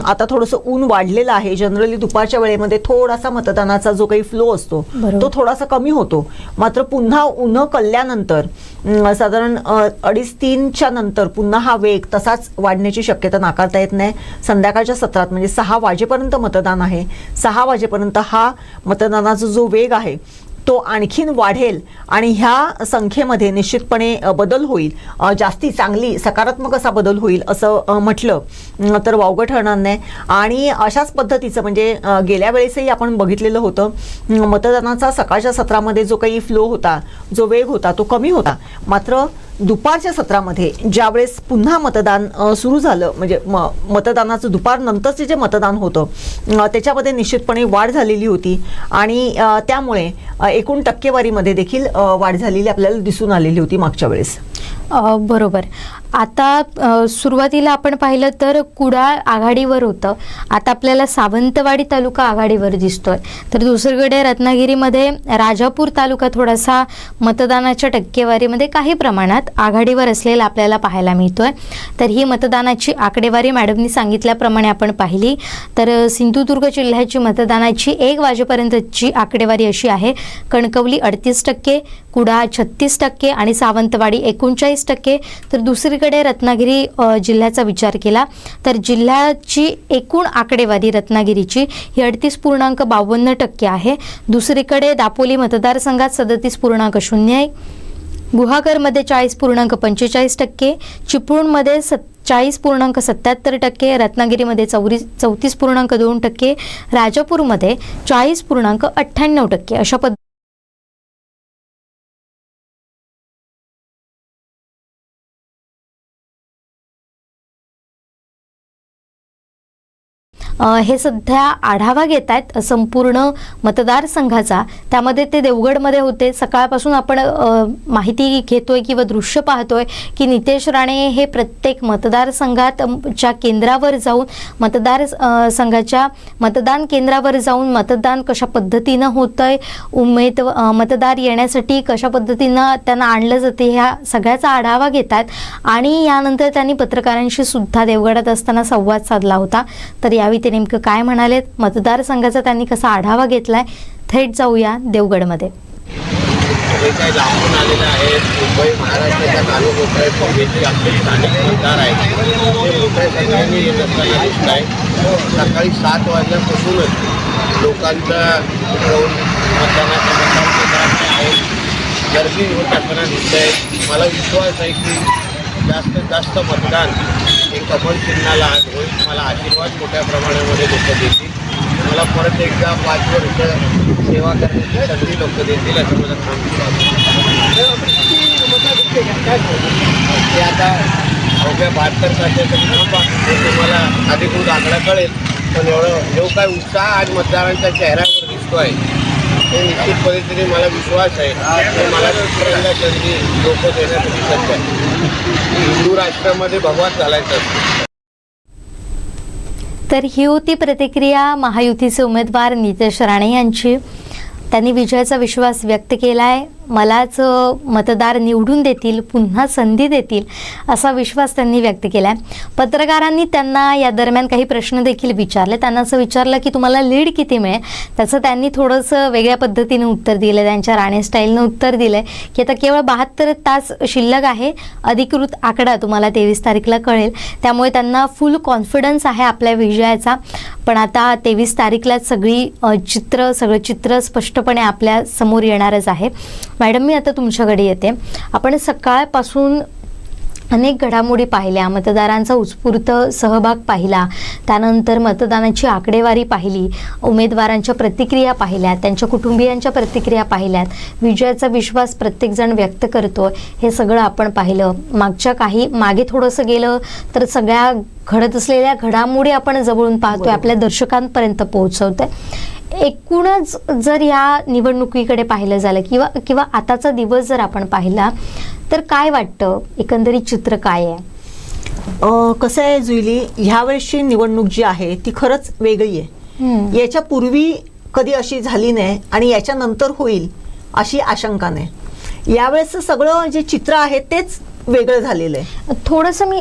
आता थोडंसं ऊन वाढलेलं आहे. जनरली दुपारच्या वेळेमध्ये थोडासा मतदानाचा जो काही फ्लो असतो तो थोडासा कमी होतो. मात्र पुन्हा ऊन कळल्यानंतर साधारण 2:30-3च्या नंतर पुन्हा हा वेग तसाच वाढण्याची शक्यता नाकारता येत नाही. संध्याकाळच्या सत्रात म्हणजे 6 वाजेपर्यंत मतदान आहे. 6 वाजेपर्यंत हा मतदानाचा जो वेग आहे तो आणखीन वाढेल आणि ह्या संख्येमध्ये निश्चितपणे बदल होईल. जास्ती चांगली सकारात्मक असा बदल होईल असं म्हटलं तर वावगं ठरणार नाही. आणि अशाच पद्धतीचं म्हणजे गेल्या वेळेसही आपण बघितलेलं होतं मतदानाचा सकाळच्या सत्रामध्ये जो काही फ्लो होता जो वेग होता तो कमी होता. मात्र दुपारच्या सत्रामध्ये ज्यावेळेस पुन्हा मतदान सुरू झालं म्हणजे मतदानाचं दुपारनंतरचे जे मतदान होतं त्याच्यामध्ये निश्चितपणे वाढ झालेली होती आणि त्यामुळे एकूण टक्केवारीमध्ये देखील वाढ झालेली आपल्याला दिसून आलेली होती मागच्या वेळेस. बरोबर. आता सुरुवातीला आपण पाहिलं तर कुडाळ आघाडीवर होतं. आता आपल्याला सावंतवाडी तालुका आघाडीवर दिसतोय. तर दुसरीकडे रत्नागिरीमध्ये राजापूर तालुका थोडासा मतदानाच्या टक्केवारीमध्ये काही प्रमाणात आघाडीवर असलेला आपल्याला पाहायला मिळतोय. तर ही मतदानाची आकडेवारी मॅडमनी सांगितल्याप्रमाणे आपण पाहिली तर सिंधुदुर्ग जिल्ह्याची मतदानाची 1 वाजेपर्यंतची आकडेवारी अशी आहे. कणकवली 38%, कुडाळ 36% आणि सावंतवाडी 39%. तर दुसरीकडे रत्नागिरी जिल्ह्याचा विचार केला तर जिल्ह्याची एकूण आकडेवारी रत्नागिरीची ही 38.52% आहे. दुसरीकडे दापोली मतदारसंघात 37.0 आहे. गुहागरमध्ये 40.45%, चिपळूणमध्ये 40.77%, रत्नागिरीमध्ये 34.2%, राजापूरमध्ये 40.98% अशा पद्धतीने हे सध्या आढावा घेत आहेत संपूर्ण मतदारसंघाचा. त्यामध्ये ते देवगडमध्ये होते. सकाळपासून आपण माहिती घेतोय किंवा दृश्य पाहतोय की नितेश राणे हे प्रत्येक मतदारसंघाच्या केंद्रावर जाऊन मतदारसंघाच्या मतदान केंद्रावर जाऊन मतदान कशा पद्धतीनं होतंय मतदार येण्यासाठी कशा पद्धतीनं त्यांना आणलं जाते ह्या सगळ्याचा आढावा घेत आहेत. आणि यानंतर त्यांनी पत्रकारांशी सुद्धा देवगडात असताना संवाद साधला होता. तर यावेळी ते नेमकं काय म्हणालेत मतदारसंघाचा त्यांनी कसा आढावा घेतलाय थेट जाऊया देवगडमध्ये. जे काही लांबून आलेले आहेत मुंबई महाराष्ट्राच्या कानाकोपऱ्यात आपले स्थानिक मतदार आहेत ते मोठ्या संख्येने येत असताना दिसत आहे. सकाळी 7 वाजल्यापासूनच लोकांचा मतदानाच्या मतदान आहे गर्दी होत असताना दिसत आहे. मला विश्वास आहे की जास्तीत जास्त मतदान हे कमल चिन्हाला आज होईल. मला आशीर्वाद मोठ्या प्रमाणामध्ये लोक देतील. मला परत एकदा 5 वर्ष सेवा करण्याची संधी लोक देतील असं मला ते आता अवघ्या 72 तासासाठी तुम्हाला अधिकृत आकडा कळेल, पण जो काय उत्साह आज मतदारांच्या चेहऱ्यावर दिसतो आहे ते निश्चित पद्धतीने मला विश्वास आहे की मला दुसऱ्यांदा संधी लोक देण्यासाठी सज्ज आहे. हिंदू राष्ट्रामध्ये भगवान चालायचं असतं. तर ही होती प्रतिक्रिया महायुतीचे उमेदवार नितेश राणे यांची. त्यांनी विजयाचा विश्वास व्यक्त केला आहे. मलाच मतदार निवडून देतील, पुन्हा संधी देतील असा विश्वास त्यांनी व्यक्त केला आहे. पत्रकारांनी त्यांना या दरम्यान काही प्रश्न देखील विचारले. त्यांना असं विचारलं की तुम्हाला लीड किती मिळेल. त्याचं त्यांनी थोडंसं वेगळ्या पद्धतीने उत्तर दिलं, त्यांच्या राणे स्टाईलनं उत्तर दिलं आहे की आता केवळ 72 तास शिल्लक आहे, अधिकृत आकडा तुम्हाला 23 तारीखला कळेल. त्यामुळे त्यांना फुल कॉन्फिडन्स आहे आपल्या विजयाचा. पण आता 23 तारीखला सगळं चित्र स्पष्टपणे आपल्या समोर येणारच आहे. मॅडम, मी आता तुमच्याकडे येते. आपण सकाळपासून अनेक घडामोडी पाहिल्या, मतदारांचा उत्स्फूर्त सहभाग पाहिला, त्यानंतर मतदानाची आकडेवारी पाहिली, उमेदवारांच्या प्रतिक्रिया पाहिल्यात, त्यांच्या कुटुंबियांच्या प्रतिक्रिया पाहिल्यात, विजयाचा विश्वास प्रत्येकजण व्यक्त करतो, हे सगळं आपण पाहिलं. मागे थोडंसं गेलं तर सगळ्या घडत असलेल्या घडामोडी आपण जवळून पाहतोय, आपल्या दर्शकांपर्यंत पोहोचवतोय. एकूणच जर या निवडणुकीकडे पाहिलं झालं किंवा आताचा दिवस जर आपण पाहिला तर काय वाटतं, एकंदरीत चित्र काय आहे? कसं आहे जुईली, ह्यावेळेसची निवडणूक जी आहे ती खरंच वेगळी आहे. याच्या पूर्वी कधी अशी झाली नाही आणि याच्यानंतर होईल अशी आशंका नाही. यावेळेसचं सगळं जे चित्र आहे तेच वेगळं झालेलं आहे. थोडंसं मी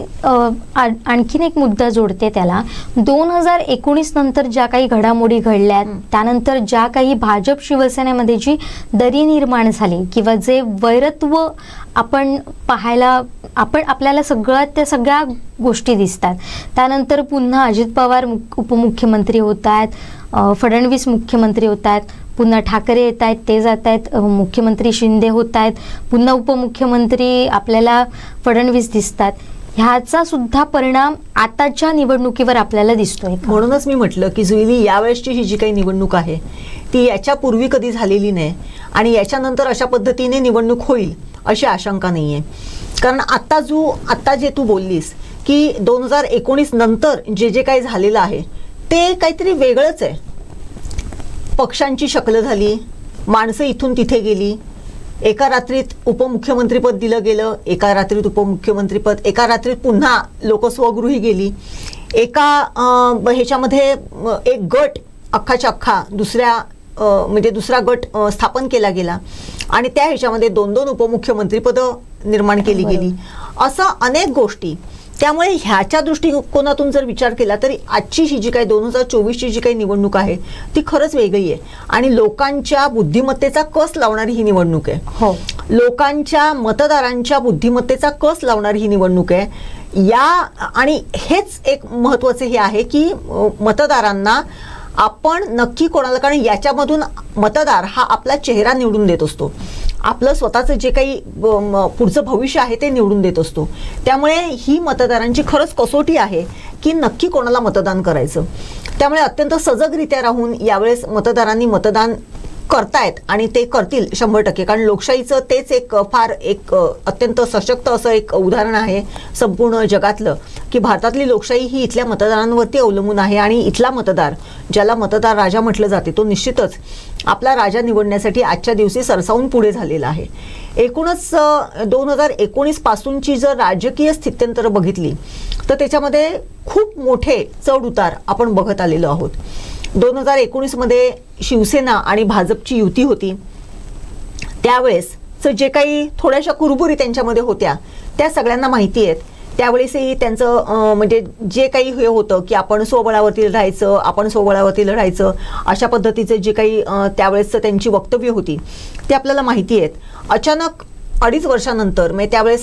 आणखीन एक मुद्दा जोडते त्याला. 2019 नंतर ज्या काही घडामोडी घडल्यात, त्यानंतर ज्या काही भाजप शिवसेनेमध्ये जी दरी निर्माण झाली किंवा जे वैरत्व आपण आपल्याला सगळ्या गोष्टी दिसतात. त्यानंतर पुन्हा अजित पवार उपमुख्यमंत्री होत आहेत, फडणवीस मुख्यमंत्री होत आहेत, पुन्हा ठाकरे येत आहेत, ते जात आहेत, मुख्यमंत्री शिंदे होत आहेत, पुन्हा उपमुख्यमंत्री आपल्याला फडणवीस दिसतात. ह्याचा सुद्धा परिणाम आताच्या निवडणुकीवर आपल्याला दिसतोय. म्हणूनच मी म्हटलं की जुईली, यावेळेसची ही जी काही निवडणूक आहे ती याच्यापूर्वी कधी झालेली नाही आणि याच्यानंतर अशा पद्धतीने निवडणूक होईल अशी आशंका नाही आहे. कारण आत्ता जे तू बोललीस की 2019 नंतर जे काही झालेलं आहे ते काहीतरी वेगळंच आहे. पक्षांची शक्ल झाली, माणसं इथून तिथे गेली, एका रात्रीत उपमुख्यमंत्रीपद दिलं गेलं, एका रात्रीत उपमुख्यमंत्रीपद, एका रात्रीत पुन्हा लोक स्वगृही गेली, एका ह्याच्यामध्ये एक गट अख्खाच्या अख्खा दुसरा गट स्थापन केला गेला आणि त्या ह्याच्यामध्ये 2-2 उपमुख्यमंत्रीपदं निर्माण केली गेली, असं अनेक गोष्टी. त्यामुळे ह्याच्या दृष्टिकोनातून जर विचार केला तरी आजची ही जी काही 2024ची जी काही निवडणूक आहे ती खरंच वेगळी आहे आणि लोकांच्या बुद्धिमत्तेचा कस लावणारी ही निवडणूक आहे. हो, लोकांच्या मतदारांच्या बुद्धिमत्तेचा कस लावणारी ही निवडणूक आहे. आणि हेच एक महत्त्वाचे हे आहे की मतदारांना आपण नक्की कोणाला, कारण याच्यामधून मतदार हा आपला चेहरा निवडून देत असतो, आपलं स्वतःचं जे काही पुढचं भविष्य आहे ते निवडून देत असतो. त्यामुळे ही मतदारांची खरंच कसोटी आहे की नक्की कोणाला मतदान करायचं. त्यामुळे अत्यंत सजगरित्या राहून यावेळेस मतदारांनी मतदान करतायत आणि ते करतील 100%. कारण लोकशाहीचं तेच एक अत्यंत सशक्त असं एक उदाहरण आहे संपूर्ण जगातलं की भारतातली लोकशाही ही इथल्या मतदारांवरती अवलंबून आहे आणि इथला मतदार, ज्याला मतदार राजा म्हटलं जाते, तो निश्चितच आपला राजा निवडण्यासाठी आजच्या दिवशी सरसावून पुढे झालेला आहे. एकूणच 2019 पासूनची जर राजकीय स्थित्यंतर बघितली तर त्याच्यामध्ये खूप मोठे चढ उतार आपण बघत आलेलो आहोत. 2019 मध्ये शिवसेना आणि भाजपची युती होती, त्यावेळेस जे काही थोड्याशा कुरबुरी त्यांच्यामध्ये होत्या त्या सगळ्यांना माहिती आहेत. त्यावेळेसही त्यांचं म्हणजे जे काही हे होतं की आपण स्वबळावरती लढायचं अशा पद्धतीचे जे काही त्यावेळेस त्यांची वक्तव्य होती ते आपल्याला माहिती आहेत. अचानक 2.5 वर्षानंतर म्हणजे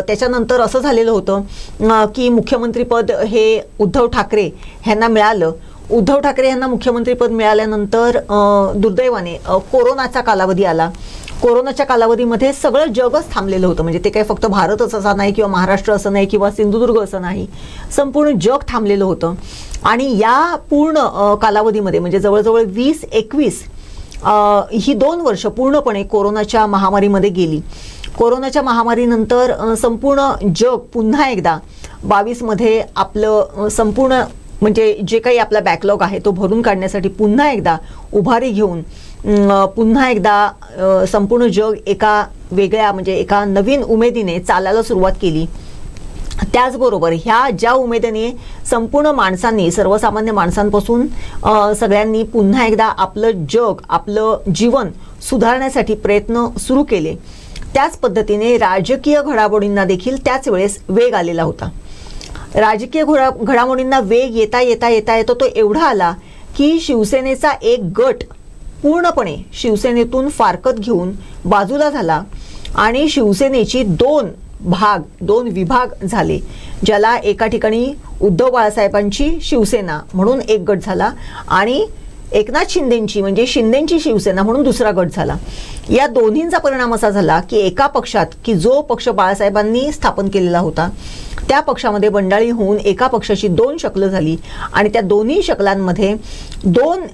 त्याच्यानंतर असं झालेलं होतं की मुख्यमंत्रीपद हे उद्धव ठाकरे यांना मिळालं. उद्धव ठाकरे यांना मुख्यमंत्रीपद मिळाल्यानंतर दुर्दैवाने कोरोनाचा कालावधी आला. कोरोनाच्या कालावधीमध्ये सगळं जगच थांबलेलं होतं. म्हणजे ते काही फक्त भारतच असा नाही किंवा महाराष्ट्र असं नाही किंवा सिंधुदुर्ग असं नाही, संपूर्ण जग थांबलेलं होतं. आणि या पूर्ण कालावधीमध्ये म्हणजे जवळजवळ 20-21 ही 2 वर्ष पूर्णपणे कोरोनाच्या महामारीमध्ये गेली. कोरोनाच्या महामारीनंतर संपूर्ण जग पुन्हा एकदा 22मध्ये आपलं संपूर्ण म्हणजे जे काही आपला बॅकलॉग आहे तो भरून काढण्यासाठी पुन्हा एकदा उभारी घेऊन पुन्हा एकदा संपूर्ण जग एका वेगळ्या म्हणजे एका नवीन उमेदीने चालायला सुरुवात केली. त्याचबरोबर ह्या ज्या उमेदीने संपूर्ण माणसांनी, सर्वसामान्य माणसांपासून सगळ्यांनी पुन्हा एकदा आपलं जग, आपलं जीवन सुधारण्यासाठी प्रयत्न सुरू केले, त्याच पद्धतीने राजकीय घडामोडींना देखील त्याच वेळेस वेग आलेला होता. राजकीय घडामोडींना वेग येता येतो तो एवढा आला की शिवसेनेचा एक गट पूर्णपणे शिवसेनेतून फारकत घेऊन बाजूला झाला आणि शिवसेनेची 2 विभाग झाले, ज्याला एका ठिकाणी उद्धव बाळासाहेबांची शिवसेना म्हणून एक गट झाला आणि एकनाथ शिंदेंची म्हणजे शिंदेंची शिवसेना म्हणून दुसरा गट झाला. या दोन्हींचा परिणाम असा झाला की एका पक्षात की जो पक्ष बाळासाहेबांनी स्थापन केलेला होता त्या पक्षामध्ये बंडाळी होऊन एका पक्षाची 2 शकलं झाली आणि त्या दोन्ही शकलांमध्ये 2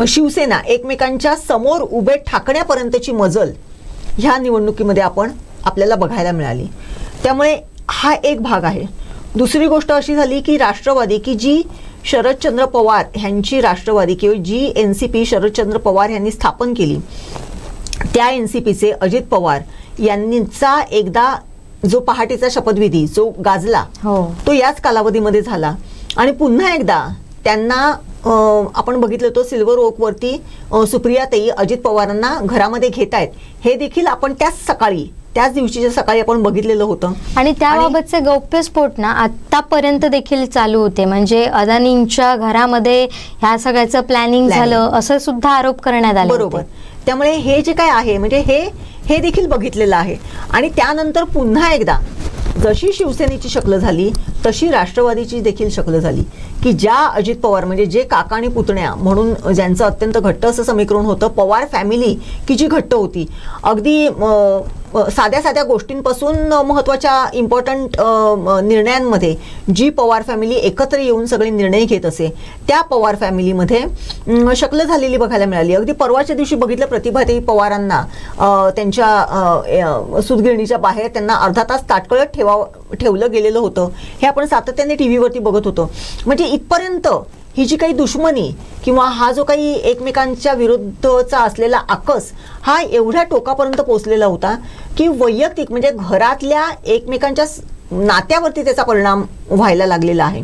शिवसेना एकमेकांच्या समोर उभे ठाकण्यापर्यंतची मजल ह्या निवडणुकीमध्ये आपल्याला बघायला मिळाली. त्यामुळे हा एक भाग आहे. दुसरी गोष्ट अशी झाली की राष्ट्रवादी की जी शरदचंद्र पवार ह्यांची राष्ट्रवादी किंवा जी NCP शरदचंद्र पवार यांनी स्थापन केली, त्या NCPचे अजित पवार यांचा एकदा जो पहाटेचा शपथविधी जो गाजला तो याच कालावधीमध्ये झाला आणि पुन्हा एकदा त्यांना आपण बघितलं तो सिल्वर ओकवरती सुप्रियाताई अजित पवारांना घरामध्ये घेत आहेत हे देखील आपण त्याच दिवशीच्या सकाळी आपण बघितलेलं होतं. आणि त्याबाबतचे गौप्यस्फोट ना आतापर्यंत देखील चालू होते. म्हणजे अदानींच्या घरामध्ये ह्या सगळ्याचं प्लॅनिंग झालं असं सुद्धा आरोप करण्यात आले. बरोबर. त्यामुळे हे जे काय आहे म्हणजे हे देखील बघितलेलं आहे. आणि त्यानंतर पुन्हा एकदा जशी शिवसेनेची शक्ल झाली तशी राष्ट्रवादीची देखील शक्ल झाली की ज्या अजित पवार म्हणजे जे काका आणि पुतण्या म्हणून ज्यांचं अत्यंत घट्ट असं समीकरण होतं, पवार फॅमिली की जी घट्ट होती, अगदी साध्या गोष्टींपासून महत्त्वाच्या इम्पॉर्टंट निर्णयांमध्ये जी पवार फॅमिली एकत्र येऊन सगळे निर्णय घेत असे, त्या पवार फॅमिलीमध्ये शक्ल झालेली बघायला मिळाली. अगदी परवाच्या दिवशी बघितलं प्रतिभाताई पवारांना त्यांच्या सूतगिरणीच्या बाहेर त्यांना अर्धा तास ताटकळत ठेवलं गेलेलं होतं. हे आपण सातत्याने टीव्हीवरती बघत होतो. म्हणजे इथपर्यंत ही जी काही दुश्मनी किंवा हा जो काही एकमेकांच्या विरुद्धचा असलेला आकस हा एवढ्या टोकापर्यंत पोहोचलेला होता की वैयक्तिक म्हणजे घरातल्या एकमेकांच्या नात्यावरती त्याचा परिणाम व्हायला लागलेला आहे.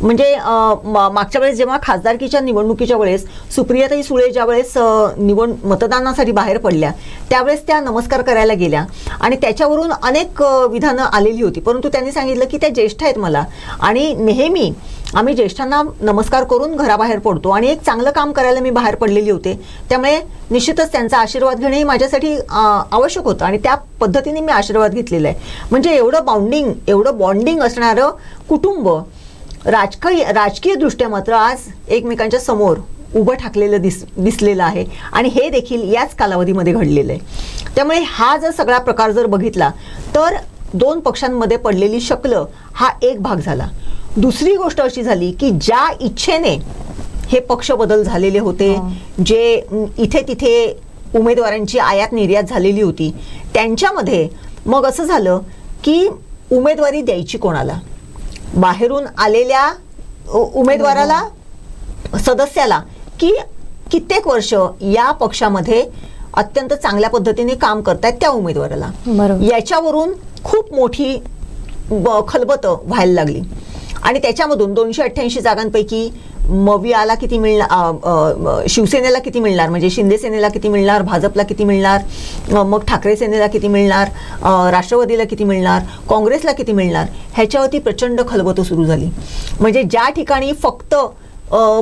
म्हणजे मागच्या वेळेस जेव्हा खासदारकीच्या निवडणुकीच्या वेळेस सुप्रियाताई सुळे ज्या वेळेस मतदानासाठी बाहेर पडल्या त्यावेळेस त्या नमस्कार करायला गेल्या आणि त्याच्यावरून अनेक विधानं आलेली होती. परंतु त्यांनी सांगितलं की त्या ज्येष्ठ आहेत मला आणि नेहमी आम्ही ज्येष्ठांना नमस्कार करून घराबाहेर पडतो आणि एक चांगलं काम करायला मी बाहेर पडलेली होते, त्यामुळे निश्चितच त्यांचा आशीर्वाद घेणे माझ्यासाठी आवश्यक होतं आणि त्या पद्धतीने मी आशीर्वाद घेतलेला आहे. म्हणजे एवढं बॉन्डिंग असणारं कुटुंब राजकीय दृष्ट्या मात्र आज एकमेकांच्या समोर उभं ठाकलेलं दिसलेलं आहे आणि हे देखील याच कालावधीमध्ये घडलेलं आहे. त्यामुळे हा जर सगळा प्रकार जर बघितला तर 2 पक्षांमध्ये पडलेली शक्ल हा एक भाग झाला. दुसरी गोष्ट अशी झाली की ज्या इच्छेने हे पक्ष बदल झालेले होते, जे इथे तिथे उमेदवारांची आयात निर्यात झालेली होती, त्यांच्यामध्ये मग असं झालं की उमेदवारी द्यायची कोणाला, बाहेरून आलेल्या उमेदवाराला, सदस्याला की कित्येक वर्ष या पक्षामध्ये अत्यंत चांगल्या पद्धतीने काम करतायत त्या उमेदवाराला. याच्यावरून खूप मोठी खलबत व्हायला लागली आणि त्याच्यामधून 288 जागांपैकी मवियाला किती मिळणार, शिवसेनेला किती मिळणार, म्हणजे शिंदे सेनेला किती मिळणार, भाजपला किती मिळणार, मग ठाकरे सेनेला किती मिळणार, राष्ट्रवादीला किती मिळणार, काँग्रेसला किती मिळणार, ह्याच्यावरती प्रचंड खलबतं सुरू झाली. म्हणजे ज्या ठिकाणी फक्त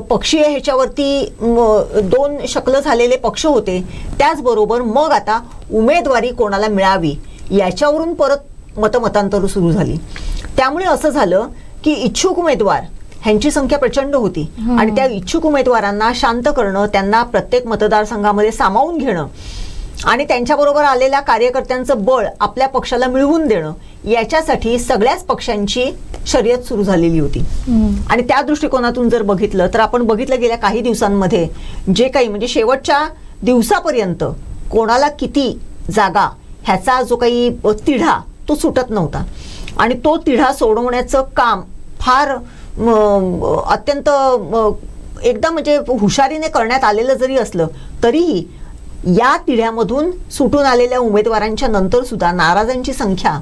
पक्षीय ह्याच्यावरती 2 शकलं झालेले पक्ष होते, त्याचबरोबर मग आता उमेदवारी कोणाला मिळावी याच्यावरून परत मतमतांतर सुरू झाली. त्यामुळे असं झालं की इच्छुक उमेदवार ह्यांची संख्या प्रचंड होती आणि त्या इच्छुक उमेदवारांना शांत करणं, त्यांना प्रत्येक मतदारसंघामध्ये सामावून घेणं आणि त्यांच्याबरोबर आलेल्या कार्यकर्त्यांचं बळ आपल्या पक्षाला मिळवून देणं, याच्यासाठी सगळ्याच पक्षांची शर्यत सुरू झालेली होती. आणि त्या दृष्टिकोनातून जर बघितलं तर आपण बघितलं गेल्या काही दिवसांमध्ये जे काही म्हणजे शेवटच्या दिवसापर्यंत कोणाला किती जागा ह्याचा जो काही तिढा तो सुटत नव्हता. आणि तो तिढा सोडवण्याचं काम फार अत्यंत एकदम म्हणजे हुशारीने करण्यात आलेलं जरी असलं तरीही या तिढ्यामधून सुटून आलेल्या उमेदवारांच्या नंतर सुद्धा नाराजांची संख्या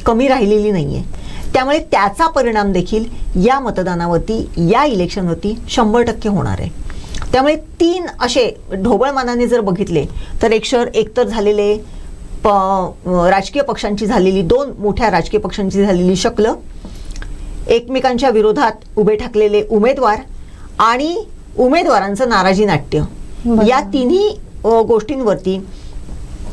कमी राहिलेली नाहीये. त्यामुळे त्याचा परिणाम देखील या मतदानावरती, या इलेक्शनवरती 100% होणार आहे. त्यामुळे 3 असे ढोबळमानाने जर बघितले तर एकतर झालेले राजकीय पक्षांची झालेली 2 मोठ्या राजकीय पक्षांची झालेली शक्ल, एकमेकांच्या विरोधात उभे ठाकलेले उमेदवार आणि उमेदवारांचं नाराजी नाट्य, या तिन्ही गोष्टींवरती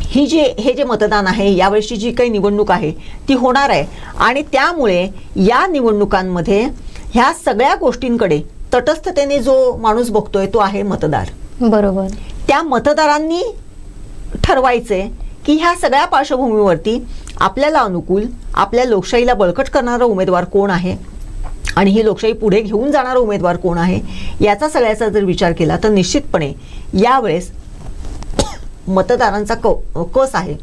हे जे मतदान आहे, यावेळेची जी काही निवडणूक आहे ती होणार आहे. आणि त्यामुळे या निवडणुकांमध्ये ह्या सगळ्या गोष्टींकडे तटस्थतेने जो माणूस बघतोय तो आहे मतदार. बरोबर. त्या मतदारांनी ठरवायचे की ह्या सगळ्या पार्श्वभूमीवरती आपल्याला अनुकूल, आपल्या लोकशाहीला बळकट करणारा उमेदवार कोण आहे आणि ही लोकशाही पुढे घेऊन जाणारा उमेदवार कोण आहे, याचा सगळ्याचा जर विचार केला तर निश्चितपणे यावेळेस मतदारांचा कस आहे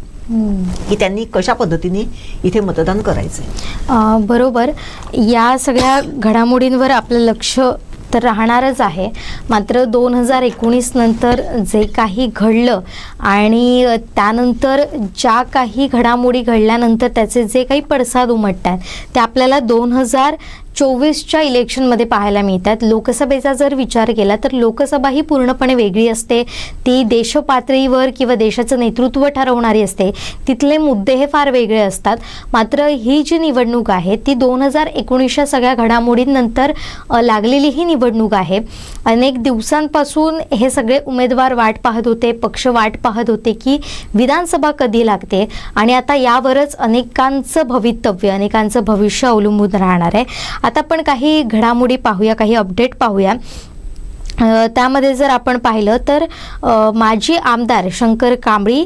की त्यांनी कशा पद्धतीने इथे मतदान करायचंय. बरोबर. या सगळ्या घडामोडींवर आपलं लक्ष तर राहणारच आहे. मात्र 2019 नंतर जे काही घडलं आणि त्यानंतर ज्या काही घडामोडी घडल्यानंतर त्याचे जे काही पडसाद उमटतात ते आपल्याला 2024च्या इलेक्शनमध्ये पाहायला मिळतात. लोकसभेचा जर विचार केला तर लोकसभा ही पूर्णपणे वेगळी असते. ती देशपातळीवर किंवा देशाचं नेतृत्व ठरवणारी असते. तिथले मुद्दे हे फार वेगळे असतात. मात्र ही जी निवडणूक आहे ती 2019च्या सगळ्या घडामोडींनंतर लागलेली ही निवडणूक आहे. अनेक दिवसांपासून हे सगळे उमेदवार वाट पाहत होते, पक्ष वाट पाहत होते की विधानसभा कधी लागते. आणि आता यावरच अनेकांचं भवितव्य, अनेकांचं भविष्य अवलंबून राहणार आहे. आता आपण काही घडामोडी पाहूया, काही अपडेट पाहूया. त्यामध्ये जर आपण पाहिलं तर माजी आमदार शंकर कांबळी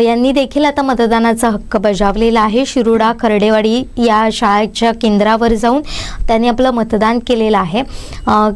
यांनी देखील आता मतदानाचा हक्क बजावलेला आहे. शिरोडा खर्डेवाडी या शाळेच्या केंद्रावर जाऊन त्यांनी आपलं मतदान केलेलं आहे.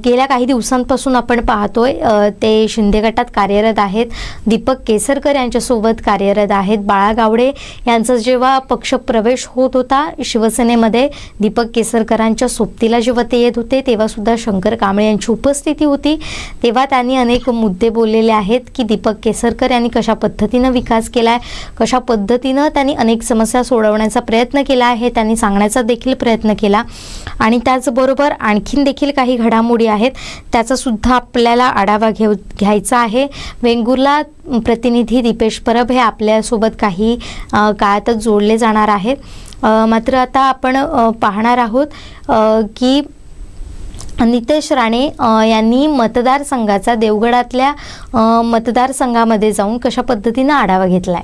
गेल्या काही दिवसांपासून आपण पाहतोय ते शिंदे गटात कार्यरत आहेत, दीपक केसरकर यांच्यासोबत कार्यरत आहेत. बाळा गावडे यांचा जेव्हा पक्ष प्रवेश होत होता शिवसेनेमध्ये, दीपक केसरकरांच्या सोबतीला जेव्हा ते येत होते तेव्हा सुद्धा शंकर कांबळे यांची उपस्थिती होती. तेव्हा त्यांनी अनेक मुद्दे बोललेले आहेत की दीपक केसरकर यांनी कशा पद्धतीनं विकास केला आहे, कशा पद्धतीनं त्यांनी अनेक समस्या सोडवण्याचा प्रयत्न केला आहे, त्यांनी सांगण्याचा देखील प्रयत्न केला. आणि त्याचबरोबर आणखीन देखील काही घडामोडी आहेत, त्याचा सुद्धा आपल्याला आढावा घ्यायचा आहे. वेंगुर्ला प्रतिनिधी दीपेश परब हे आपल्यासोबत काही काळातच जोडले जाणार आहेत. मात्र आता आपण पाहणार आहोत की नितेश राणे यांनी मतदारसंघाचा देवगडातल्या मतदारसंघामध्ये जाऊन कशा पद्धतीनं आढावा घेतलाय.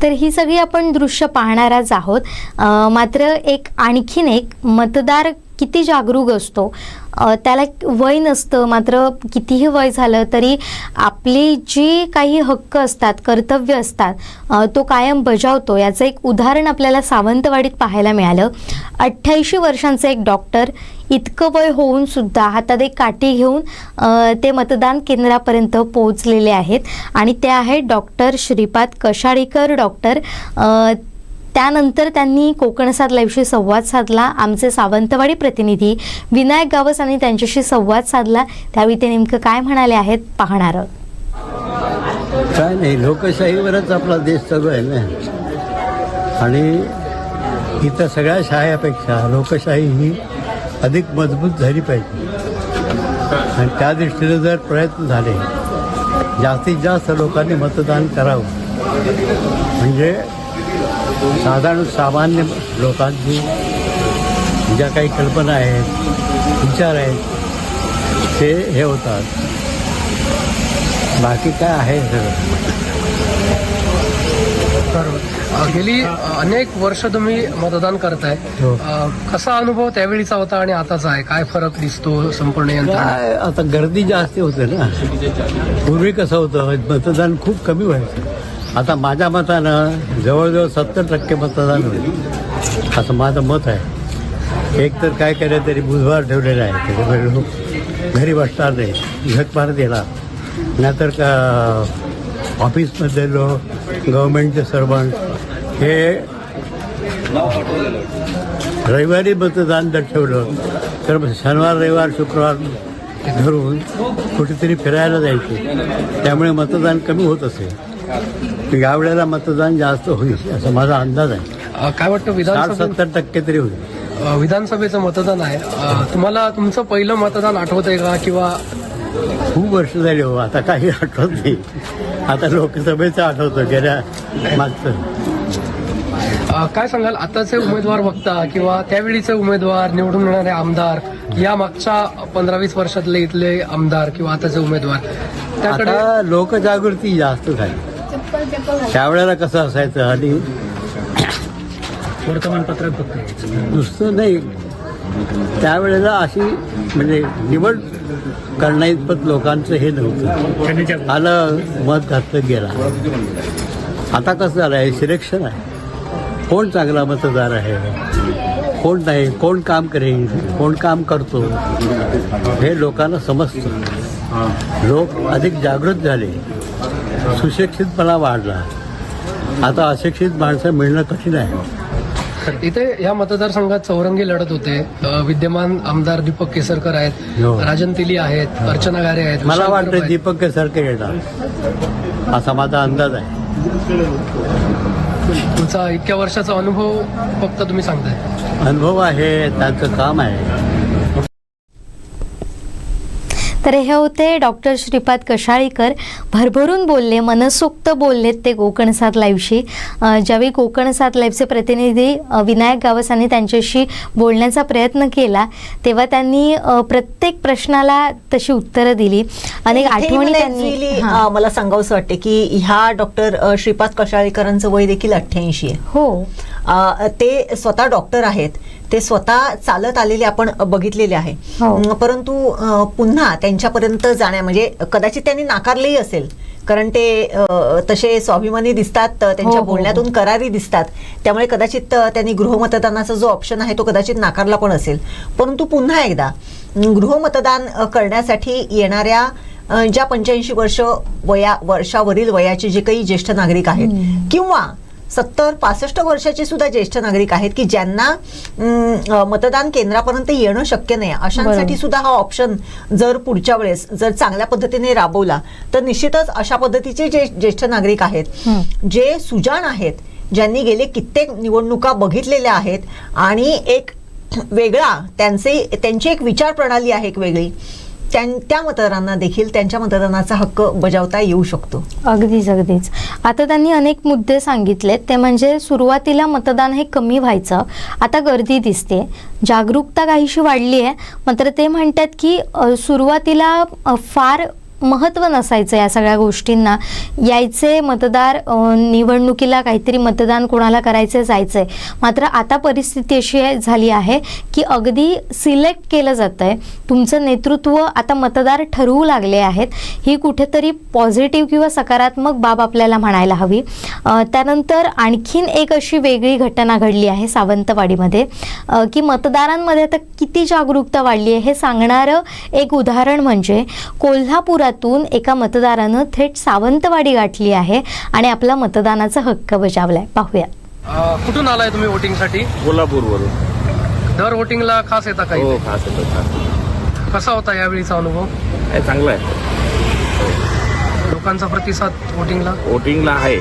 तर ही सगळी आपण दृश्य पाहणारच आहोत. मात्र आणखीन एक मतदार किती जागरूक असतो, त्याला वय नसतं. मात्र कितीही वय झालं तरी आपली जी काही हक्क असतात, कर्तव्य असतात, तो कायम बजावतो. याचं एक उदाहरण आपल्याला सावंतवाडीत पाहायला मिळालं. 88 वर्षांचे एक डॉक्टर, इतकं वय होऊन सुद्धा हातात एक काठी घेऊन ते मतदान केंद्रापर्यंत पोहोचलेले आहेत. आणि ते आहेत डॉक्टर श्रीपाद कशाळीकर डॉक्टर. त्यानंतर त्यांनी कोकणसाद लाईव्हशी संवाद साधला. आमचे सावंतवाडी प्रतिनिधी विनायक गावस यांनी त्यांच्याशी संवाद साधला. त्यावेळी ते नेमकं काय म्हणाले आहेत पाहणार आहोत. काय नाही, लोकशाहीवरच आपला देश चालू आहे ना. आणि इतर सगळ्या शाळेपेक्षा लोकशाही ही अधिक मजबूत झाली पाहिजे. आणि त्या दृष्टीने जर प्रयत्न झाले, जास्तीत जास्त लोकांनी मतदान करावं, म्हणजे साधारण सामान्य लोकांची ज्या काही कल्पना आहेत, विचार आहेत, ते हे होतात. बाकी काय आहे सगळं. गेली अनेक वर्ष तुम्ही मतदान करताय. कसा अनुभव त्यावेळीचा होता आणि आताचा आहे? काय फरक दिसतो संपूर्ण यंत्रणा? काय आता गर्दी जास्त होते ना. पूर्वी कसं होतं, मतदान खूप कमी व्हायचं. आता माझ्या मतानं जवळजवळ 70% मतदान होईल असं माझं मत आहे. एक तर काय केलं तरी बुधवार ठेवलेला आहे, त्याच्यामुळे लोक घरी बसणार नाही, झक मारत येणार. नाहीतर का ऑफिसमधले लोक, गव्हर्नमेंटचे सर्वंट हे रविवारी मतदान जर ठेवलं तर शनिवार, रविवार, शुक्रवार धरून कुठेतरी फिरायला जायचे. त्यामुळे मतदान कमी होत असेल. यावेळेला मतदान जास्त होईल असा माझा अंदाज आहे. काय वाटतं, 60-70% तरी होईल. विधानसभेचं मतदान आहे, तुम्हाला तुमचं पहिलं मतदान आठवतंय का? किंवा खूप वर्ष झाली हो, आता काही आठवत नाही. आता लोकसभेचं आठवतं, गेल्या मागचं. काय सांगाल, आताचे उमेदवार बघता किंवा त्यावेळीचे उमेदवार, निवडून येणारे आमदार, या मागच्या 15-20 वर्षातले इथले आमदार किंवा आताचे उमेदवार, त्याकडे आता लोकजागृती जास्त झाली. त्यावेळेला कसं असायचं, आणि वर्तमानपत्रात फक्त नुसतं नाही, त्यावेळेला अशी म्हणजे निवड करण्याइतपत लोकांचं हे नव्हतं. आलं, मत घातलं, गेला. आता कसं झालं आहे, सिलेक्शन आहे. कोण चांगला मतदार आहे, कोण नाही, कोण काम करेल, कोण काम करतो, हे लोकांना समजतं. लोक अधिक जागृत झाले, सुशिक्षितपणा वाढला. आता अशिक्षित माणसं मिळणं कठीण आहे. इथे या मतदारसंघात चौरंगी लढत होते. विद्यमान आमदार दीपक केसरकर आहेत, राजन तेली आहेत, अर्चना गारे आहेत. मला वाटतं दीपक केसरकर येणार असा माझा अंदाज आहे. तुमचा इतक्या वर्षाचा अनुभव फक्त तुम्ही सांगताय? अनुभव आहे, त्यांचं काम आहे. तर हे होते डॉक्टर श्रीपाद कशाळीकर. भरभरून बोलले, मनसोक्त बोललेत ते कोकण 7 लाईव्हशी. ज्यावेळी कोकण 7 लाईव्हचे प्रतिनिधी विनायक गावसांनी त्यांच्याशी बोलण्याचा प्रयत्न केला, तेव्हा त्यांनी प्रत्येक प्रश्नाला तशी उत्तरं दिली. अनेक आठवणी त्यांनी. मला सांगावंसं वाटते की ह्या डॉक्टर श्रीपाद कशाळीकरांचं वय देखील 88 आहे. हो, ते स्वतः डॉक्टर आहेत. ते स्वतः चालत आलेले आपण बघितलेले आहे. परंतु पुन्हा त्यांच्यापर्यंत जाण्या म्हणजे कदाचित त्यांनी नाकारलेही असेल, कारण ते तसे स्वाभिमानी दिसतात, त्यांच्या बोलण्यातून करारी दिसतात. त्यामुळे कदाचित त्यांनी गृहमतदानाचा जो ऑप्शन आहे तो कदाचित नाकारला पण असेल. परंतु पुन्हा एकदा गृहमतदान करण्यासाठी येणाऱ्या ज्या 85 वर्षावरील वयाचे जे काही ज्येष्ठ नागरिक आहेत, किंवा 70-65 वर्षाचे सुद्धा ज्येष्ठ नागरिक आहेत की ज्यांना मतदान केंद्रापर्यंत येणं शक्य नाही, अशांसाठी सुद्धा हा ऑप्शन जर पुढच्या वेळेस जर चांगल्या पद्धतीने राबवला तर निश्चितच अशा पद्धतीचे जे ज्येष्ठ नागरिक आहेत, जे सुजाण आहेत, ज्यांनी गेले कित्येक निवडणुका बघितलेल्या आहेत आणि एक वेगळा त्यांची एक विचार प्रणाली आहे एक वेगळी, त्या मतदारांना देखील त्यांच्या मतदानाचा हक्क बजावता येऊ शकतो. अगदीच. आता त्यांनी अनेक मुद्दे सांगितलेत. ते म्हणजे सुरुवातीला मतदान हे कमी व्हायचं, आता गर्दी दिसते, जागरूकता काहीशी वाढली आहे. मात्र ते म्हणतात की सुरुवातीला फार महत्त्व नसायचं या सगळ्या गोष्टींना. यायचे मतदार, निवडणुकीला काहीतरी मतदान कोणाला करायचं जायचंय. मात्र आता परिस्थिती अशी झाली आहे की अगदी सिलेक्ट केलं जातं आहे. तुमचं नेतृत्व आता मतदार ठरवू लागले आहेत. ही कुठेतरी पॉझिटिव्ह किंवा सकारात्मक बाब आपल्याला म्हणायला हवी. त्यानंतर आणखीन एक अशी वेगळी घटना घडली आहे सावंतवाडीमध्ये की मतदारांमध्ये आता किती जागरूकता वाढली आहे हे सांगणारं एक उदाहरण म्हणजे कोल्हापुरात एका मतदारानं थेट सावंतवाडी गाठली आहे आणि आपला मतदानाचा हक्क बजावलाय. पाहूया. कुठून आलाय तुम्ही वोटिंगसाठी? कोल्हापूरवरून. दर वोटिंगला खास येता काही? हो, खास येतो. कसा होता यावेळीचा अनुभव? चांगला आहे. लोकांचा प्रतिसाद वोटिंगला आहे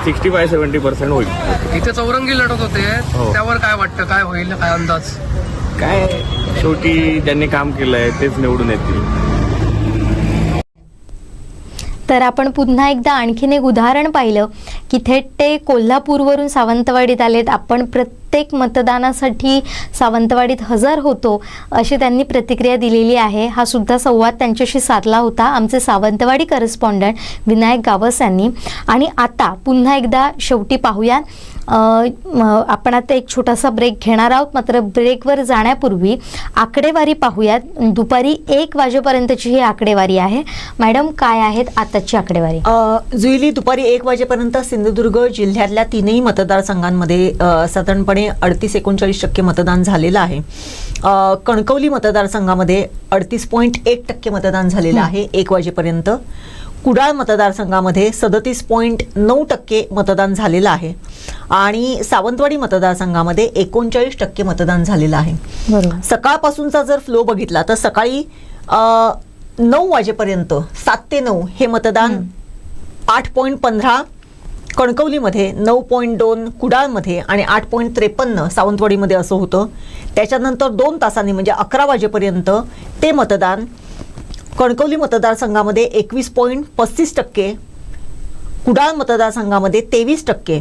65-70% होईल. इथे चौरंगी लढत होते, त्यावर काय वाटतं, काय होईल, काय अंदाज? काय शेवटी ज्यांनी काम केलंय तेच निवडून येतील. तर आपण पुन्हा एकदा आणखीन एक उदाहरण पाहिलं की थेट ते कोल्हापूरवरून सावंतवाडीत आलेत. आपण प्रत्येक मतदानासाठी सावंतवाडीत हजर होतो अशी त्यांनी प्रतिक्रिया दिलेली आहे. हा सुद्धा संवाद त्यांच्याशी साधला होता आमचे सावंतवाडी करस्पॉन्डंट विनायक गावस यांनी. आणि आता पुन्हा एकदा शेवटी पाहूया, आपण आता एक छोटासा ब्रेक घेणार आहोत. मात्र ब्रेकवर जाण्यापूर्वी आकडेवारी पाहूयात. दुपारी 1 वाजेपर्यंतची ही आकडेवारी आहे. मॅडम, काय आहेत आताची आकडेवारी? जुईली, दुपारी 1 वाजेपर्यंत सिंधुदुर्ग जिल्ह्यातल्या 3ही मतदारसंघांमध्ये साधारणपणे 38-39% मतदान झालेलं आहे. कणकवली मतदारसंघामध्ये 38.1% मतदान झालेलं आहे 1 वाजेपर्यंत. कुडाळ मतदारसंघामध्ये 37.9% मतदान झालेलं आहे. आणि सावंतवाडी मतदारसंघामध्ये 39% मतदान झालेलं आहे. बरोबर. सकाळपासूनचा जर फ्लो बघितला तर सकाळी 9 वाजेपर्यंत 7 ते 9 हे मतदान 8.15 कणकवलीमध्ये, 9.2 कुडाळमध्ये आणि 8.53 सावंतवाडीमध्ये असं होतं. त्याच्यानंतर 2 तासांनी म्हणजे 11 वाजेपर्यंत ते मतदान कणकवली मतदारसंघामध्ये 21.35%, कुडाळ मतदारसंघामध्ये 23%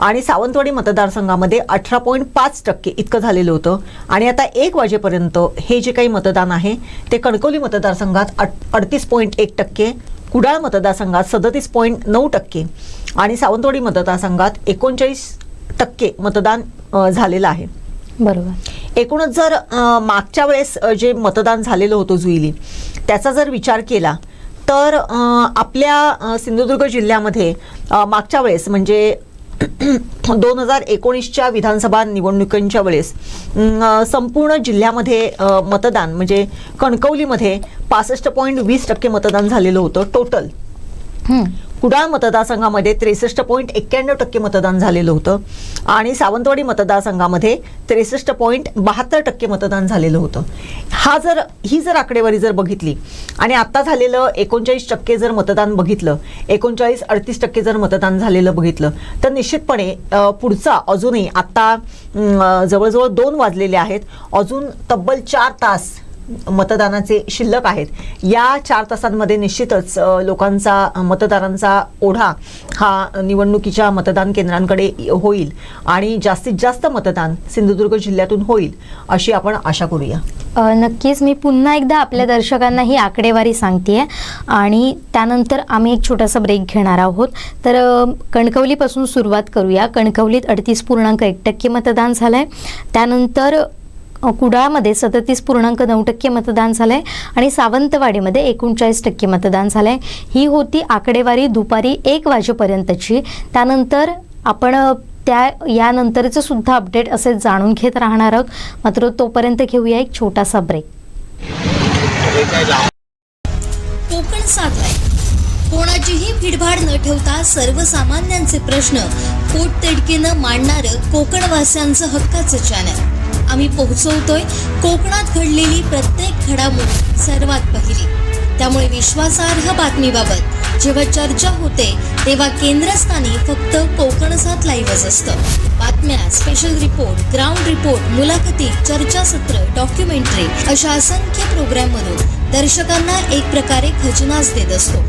आणि सावंतवाडी मतदारसंघामध्ये 18.5% इतकं झालेलं होतं. आणि आता 1 वाजेपर्यंत हे जे काही मतदान आहे ते कणकवली मतदारसंघात 38.1%, कुडाळ मतदारसंघात 37.9% आणि सावंतवाडी मतदारसंघात 39% मतदान झालेलं आहे. बरोबर. एकूणच जर मागच्या वेळेस जे मतदान झालेलं होतं जुईली, त्याचा जर विचार केला तर आपल्या सिंधुदुर्ग जिल्ह्यामध्ये मागच्या वेळेस म्हणजे 2019च्या विधानसभा निवडणुकांच्या वेळेस संपूर्ण जिल्ह्यामध्ये मतदान म्हणजे कणकवलीमध्ये 65.20% मतदान झालेलं होतं टोटल. कुडाळ मतदारसंघामध्ये 63.91% मतदान झालेलं होतं आणि सावंतवाडी मतदारसंघामध्ये 63.72% मतदान झालेलं होतं. ही जर आकडेवारी जर बघितली आणि आता झालेलं 39% जर मतदान बघितलं, 39-38% जर मतदान झालेलं बघितलं तर निश्चितपणे पुढचा अजूनही आता जवळजवळ 2 वाजलेले आहेत, अजून तब्बल 4 तास मतदानाचे शिल्लक आहेत. या 4 तासांमध्ये निश्चितच लोकांचा मतदारांचा ओढा हा निवडणुकीच्या मतदान केंद्रांकडे होईल आणि जास्तीत जास्त मतदान सिंधुदुर्ग जिल्ह्यातून होईल अशी आपण आशा करूया. नक्कीच. मी पुन्हा एकदा आपल्या दर्शकांना ही आकडेवारी सांगतेय आणि त्यानंतर आम्ही एक छोटासा ब्रेक घेणार आहोत. तर कणकवलीपासून सुरुवात करूया. कणकवलीत 38.1% मतदान झालं आहे. त्यानंतर कुडाळमध्ये 37.9% मतदान झालं आहे आणि सावंतवाडीमध्ये 39% मतदान झालं आहे. ही होती आकडेवारी दुपारी 1 वाजेपर्यंतची. त्यानंतर आपण यानंतरचं सुद्धा अपडेट असे जाणून घेत राहणार आहोत. मात्र तोपर्यंत घेऊया एक छोटासा ब्रेक. कोकण साधलाय. कोणाचीही भीडभाड न ठेवता सर्वसामान्यांचे प्रश्न पोटतिडकीनं मांडणारं कोकणवासियांचं हक्काचं चॅनल. आम्ही पोहोचवतोय कोकणात घडलेली प्रत्येक घडामोड सर्वात पहिली. त्यामुळे विश्वासार्ह बातमीबाबत जेव्हा चर्चा होते तेव्हा केंद्रस्थानी फक्त कोकणसात लाईव्हच असतं. बातम्या, स्पेशल रिपोर्ट, ग्राउंड रिपोर्ट, मुलाखती, चर्चासत्र, डॉक्युमेंटरी अशा असंख्य प्रोग्राममधून दर्शकांना एक प्रकारे खजिनाच देत असतो.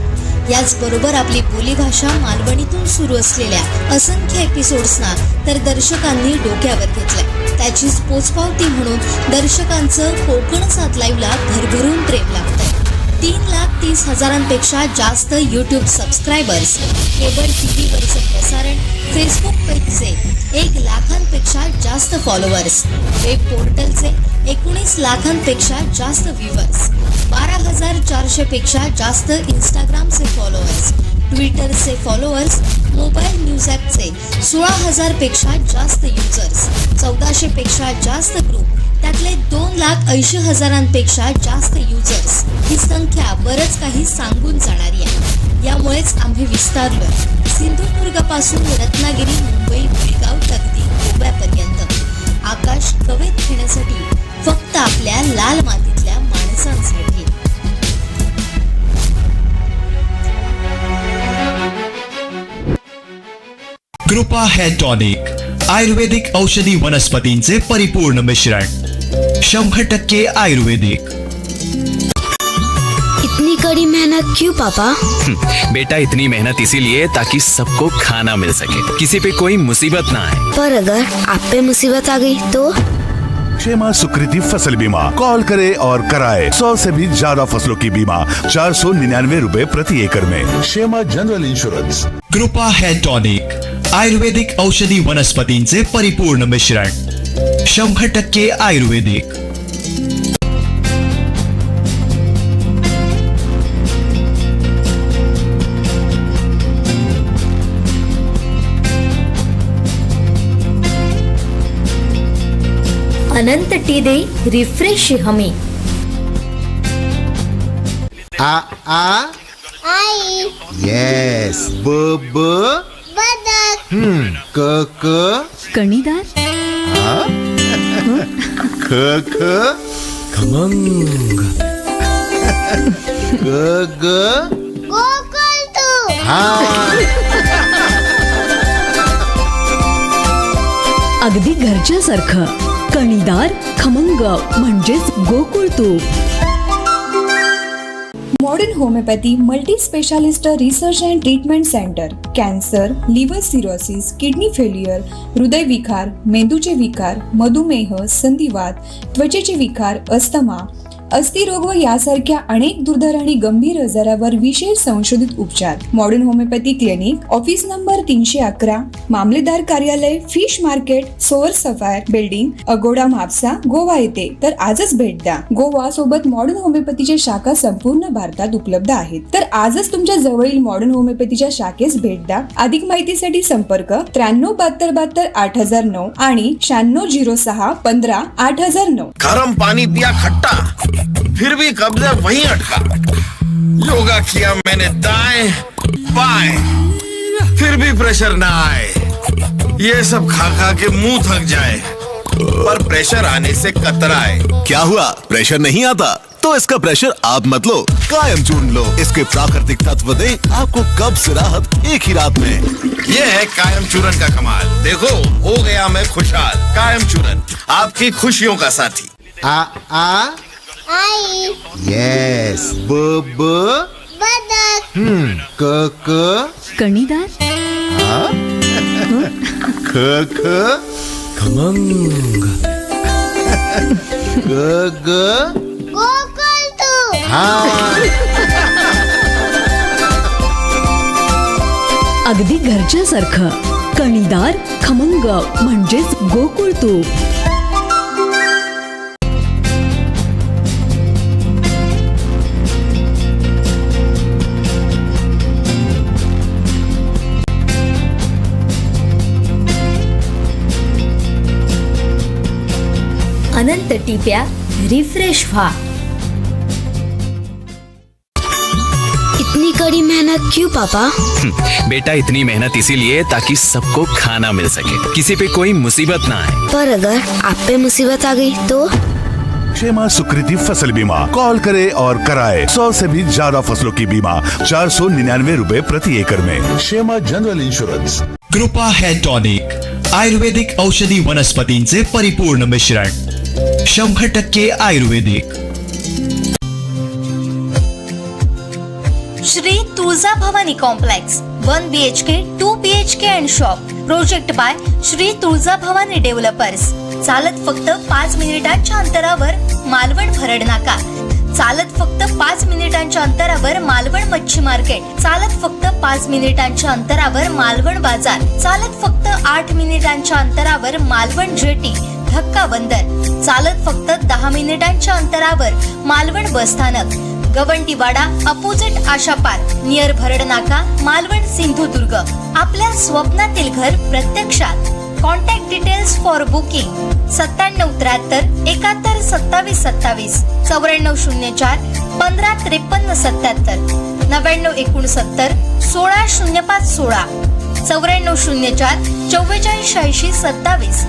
याचबरोबर आपली बोलीभाषा मालवणीतून सुरू असलेल्या असंख्य एपिसोड्सना तर दर्शकांनी डोक्यावर घेतलंय. त्याचीच पोचपावती म्हणून दर्शकांचं कोकण सात लाईव्हला भरभरून प्रेम लागतंय. 3,30,000पेक्षा जास्त यूट्यूब सबस्क्रायबर्स, केबल टीव्हीवरचं प्रसारण, फेसबुक पेजचे 1,00,000पेक्षा जास्त फॉलोअर्स, वेब पोर्टलचे 19 लाखांपेक्षा जास्त व्ह्यूअर्स, 12,400पेक्षा जास्त इंस्टाग्रामचे फॉलोअर्स, ट्विटरचे फॉलोअर्स, मोबाईल न्यूज ॲपचे 16,000पेक्षा जास्त युजर्स, 1400पेक्षा जास्त ग्रुप, त्यातले 2,80,000पेक्षा जास्त युजर्स. ही संख्या बरंच काही सांगून जाणारी आहे. यामुळेच आम्ही विस्तारलोय सिंधुदुर्गापासून रत्नागिरी, मुंबई, बेळगाव, तगदी, गोव्यापर्यंत. आकाश कवेत घेण्यासाठी फक्त आपल्या लाल मातीतल्या माणसांसाठी. कृपा हेअर टॉनिक आयुर्वेदिक औषधी वनस्पतींचे परिपूर्ण मिश्रण 100% आयुर्वेदिक. इतनी कड़ी मेहनत क्यों पापा? बेटा इतनी मेहनत इसीलिए ताकि सबको खाना मिल सके, किसी पे कोई मुसीबत ना आए. पर अगर आप पे मुसीबत आ गई तो? क्षेमा सुकृति फसल बीमा. कॉल करें और कराए 100 से भी ज्यादा फसलों की बीमा 499 रुपए प्रति एकड़ में. Kshema general insurance. Kripa hair tonic आयुर्वेदिक औषधी वनस्पतींचे परिपूर्ण मिश्रण 100% आयुर्वेदिक. अनंत टी दे रिफ्रेश हमी. आ आई यस ब ब बदक क क कणीदार. ख ख खमंग ग ग गोकुळतू. अगदी घरच्यासारखं कणीदार खमंग म्हणजेच गोकुळ तूप. Modern homeopathy multi specialist research and treatment centre. Cancer, liver cirrhosis, kidney failure, हृदयविकार, मेंदूचे विकार, मधुमेह, संधिवात, त्वचेचे विकार, अस्थमा, अस्थिरोग व यासारख्या अनेक दुर्धर आणि गंभीर आजारावर विशेष संशोधित उपचार. Modern homeopathy clinic, office number 311, मामलेदार कार्यालय, fish market, soar sapphire building, Agoda Mapusa, Goa येथे. तर आजच भेट द्या. गोवा सोबत मॉडर्न होमिओपॅथीच्या शाखा संपूर्ण भारतात उपलब्ध आहेत. तर आजच तुमच्या जवळील मॉडर्न होमिओपॅथीच्या शाखेस भेट द्या. अधिक माहितीसाठी संपर्क 937272 8009 आणि 9606 15 8009. गरम पानी पिया खट्टा, फिर भी कब्जा वहीं अटका. योगा किया मैंने दाएं बाएं, फिर भी प्रेशर ना आए. ये सब खा खा के मुंह थक जाए, पर प्रेशर आने से कतराए. क्या हुआ? प्रेशर नहीं आता तो इसका प्रेशर आप मत लो, कायम चूर्ण लो. इसके प्राकृतिक तत्व दे आपको कब्ज से राहत एक ही रात में. ये है कायम चूरन का कमाल. देखो हो गया मैं खुशहाल. कायम चूरन आपकी खुशियों का साथी. आ आई यस ब ब बदक क क कणीदार. ख ख खमंग ग ग गोकुळतू. अगदी घरच्यासारखं कणीदार खमंग म्हणजेच गोकुळ तूप. अनंत टिप्या रिफ्रेश व्हा. इतनी कड़ी मेहनत क्यों पापा? बेटा इतनी मेहनत इसीलिए ताकि सबको खाना मिल सके, किसी पे कोई मुसीबत ना आए. पर अगर आप पे मुसीबत आ गई तो? क्षेमा सुकृति फसल बीमा. कॉल करें और कराए 100 से भी ज्यादा फसलों की बीमा 499 रुपए प्रति एकड़ में. Kshema general insurance. Kripa hair tonic आयुर्वेदिक औषधी वनस्पतींचे परिपूर्ण मिश्रण 100% आयुर्वेदिक. Shri Tulja Bhavani complex 1 BHK 2 BHK and shop. Project by Shri Tulja Bhavani developers. चालत फक्त 5 मिनिटांच्या अंतरावर मालवण भरड नाका. चालत फक्त 5 मिनिटांच्या अंतरावर मालवण मच्छी मार्केट. चालत फक्त 5 मिनिटांच्या अंतरावर मालवण बाजार. चालत फक्त 8 मिनिटांच्या अंतरावर मालवण जेटी धक्का बंदर. चालत फक्त 10 मिनिटांच्या अंतरावर मालवण बस स्थानक. गवंटीवाडा अपोजिट आशा पार्क नियर भरड नाका मालवण सिंधुदुर्ग. आपल्या स्वप्नातील घर प्रत्यक्षात. Contact details for booking 9773 71 27 27 9404 15 53 77 9969 16 05 16 9404 44 80 27.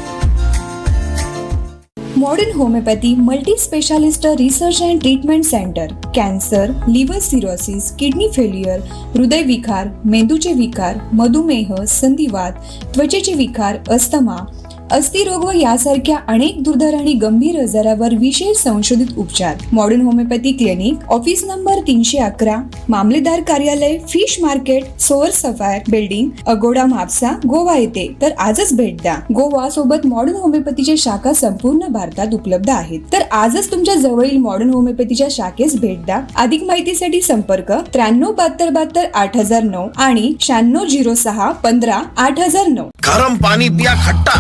Modern homeopathy multi specialist research and treatment centre cancer, liver cirrhosis, kidney failure, हृदयविकार, मेंदूचे विकार, मधुमेह, संधिवात, त्वचेचे विकार, अस्थमा, अस्थिरोग व यासारख्या अनेक दुर्धर आणि गंभीर आजारावर विशेष संशोधित उपचार. Modern homeopathy clinic, office number 311, मामलेदार कार्यालय, fish market, soar sapphire building, Agoda, Mapusa, Goa येथे. तर आजच भेट द्या. गोवा सोबत मॉडर्न होमिओपॅथीच्या शाखा संपूर्ण भारतात उपलब्ध आहेत. तर आजच तुमच्या जवळील मॉडर्न होमिओपॅथीच्या शाखेस भेट द्या. अधिक माहितीसाठी संपर्क 937272 8009 आणि 960615 8009. गर्म पानी पिया खट्टा,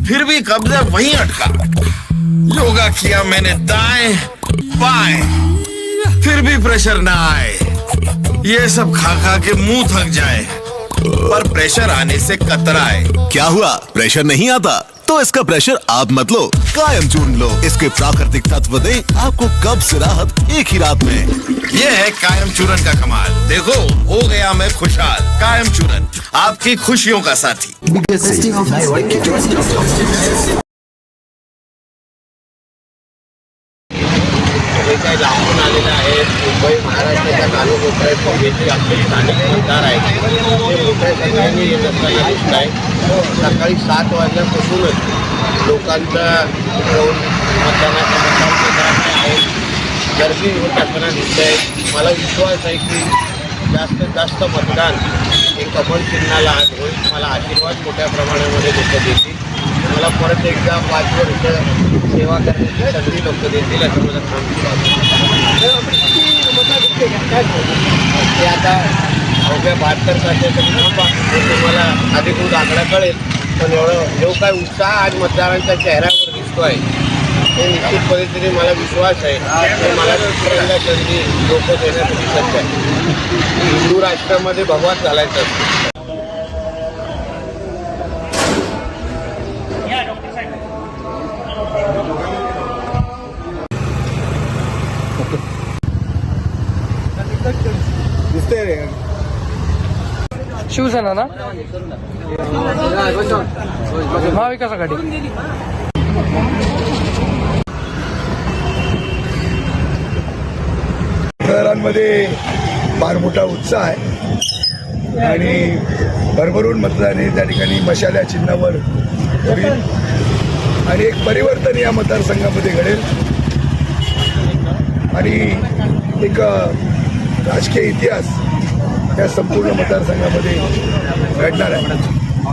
फिर भी कब्जा वहीं अटका. योगा किया मैंने दाएं बाएं, फिर भी प्रेशर ना आए. ये सब खा खा के मुंह थक जाए, पर प्रेशर आने से कतराए. क्या हुआ, प्रेशर नहीं आता? तो इसका प्रेशर आप मत लो, कायम चूर्ण लो. इसके प्राकृतिक तत्व दे आपको कब्ज से राहत एक ही रात में. ये है कायम चूरन का कमाल. देखो हो गया मैं खुशहाल. कायम चूरन, आपकी खुशियों का साथी. काही लांबून आलेलं आहे, मुंबई महाराष्ट्राच्या कानाकोपऱ्यात येथे आपले स्थानिक मतदार आहेत, ते मोठ्या संख्येने येत असताना दिसत आहे. सकाळी 7 वाजल्यापासूनच लोकांचा जाऊन मतदानाच्या मतदान केंद्राकडे आहे गर्दी होत असताना दिसत आहे. मला विश्वास आहे की जास्तीत जास्त मतदान हे कमळ चिन्हाला आज होईल. मला आशीर्वाद मोठ्या प्रमाणामध्ये लोक देतील. मला परत एकदा 5 वर्ष सेवा करण्याची संधी लोक देतील असं मला ते आता अवघ्या 72 तासाचं थांबा, तुम्हाला अधिकृत आकडा कळेल. पण जो काय उत्साह आज मतदारांच्या चेहऱ्यावर दिसतो आहे ते निश्चित पद्धतीने मला विश्वास आहे की मला दुसऱ्यांदा संधी लोक देण्यासाठी सज्ज आहे. हिंदू राष्ट्रामध्ये भगवान घालायचं असतं. शिवसेना ना महाविकास आघाडी. मतदारांमध्ये फार मोठा उत्साह आहे आणि भरभरून मतदान हे त्या ठिकाणी मशाल्या चिन्हावर होईल आणि एक परिवर्तन या मतदारसंघामध्ये घडेल आणि एक राजकीय इतिहास या संपूर्ण मतदारसंघामध्ये घडणार आहे.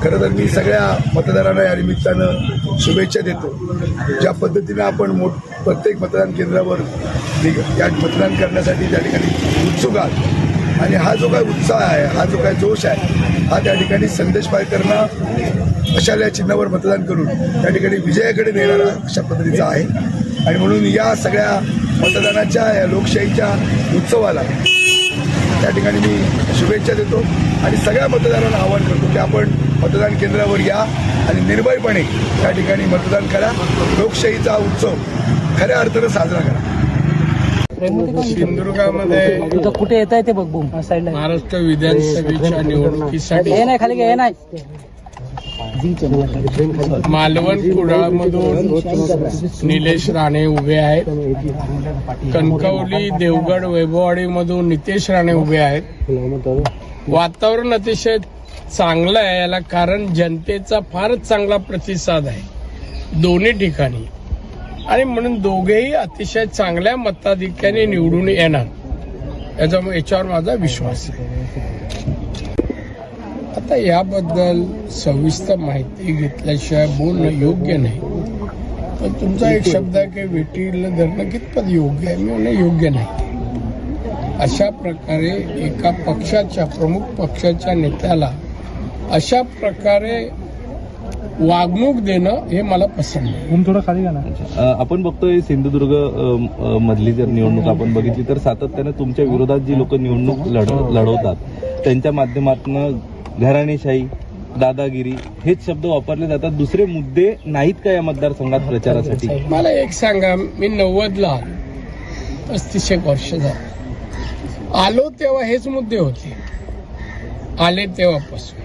खरं तर मी सगळ्या मतदारांना या निमित्तानं शुभेच्छा देतो. ज्या पद्धतीनं आपण प्रत्येक मतदान केंद्रावर या मतदान करण्यासाठी त्या ठिकाणी उत्सुक आहात आणि हा जो काय उत्साह आहे, हा जो काय जोश आहे, हा त्या ठिकाणी संदेश पायकरांना मशाल या चिन्हावर मतदान करून त्या ठिकाणी विजयाकडे नेणारा अशा पद्धतीचा आहे. आणि म्हणून या सगळ्या मतदानाच्या या लोकशाहीच्या उत्सवाला त्या ठिकाणी मी शुभेच्छा देतो आणि सगळ्या मतदारांना आवाहन करतो की आपण मतदान केंद्रावर या आणि निर्भयपणे त्या ठिकाणी मतदान करा. लोकशाहीचा उत्सव खऱ्या अर्थानं साजरा करा. सिंधुदुर्गामध्ये कुठे येत आहे ते बघ महाराष्ट्र विधानसभेच्या निवडणुकीसाठी मालवण कुडाळमधून निलेश राणे उभे आहेत. कणकवली देवगड वैभववाडीमधून नितेश राणे उभे आहेत. वातावरण अतिशय चांगलं आहे याला कारण जनतेचा फारच चांगला प्रतिसाद आहे दोन्ही ठिकाणी आणि म्हणून दोघेही अतिशय चांगल्या मताधिक्याने निवडून येणार याच्यावर माझा विश्वास आहे. आता याबद्दल सविस्तर माहिती घेतल्याशिवाय बोलणं योग्य नाही. पण तुमचा एक शब्द आहे की वेटीला धरणं कितपत योग्य आहे. मी म्हणणं योग्य नाही. अशा प्रकारे एका पक्षाच्या प्रमुख पक्षाच्या नेत्याला अशा प्रकारे वागणूक देणं हे मला पसंत नाही. थोडं खाली घाला. आपण बघतोय सिंधुदुर्ग मधली जर निवडणूक आपण बघितली तर सातत्याने तुमच्या विरोधात जी लोक निवडणूक लढवतात त्यांच्या माध्यमातून घराणेशाही, दादागिरी हेच शब्द वापरले जातात. दुसरे मुद्दे नाहीत का या मतदारसंघात प्रचारासाठी? मला एक सांगा, मी 90ला 35 वर्ष झालं आलो तेव्हा हेच मुद्दे होते. आले तेव्हापासून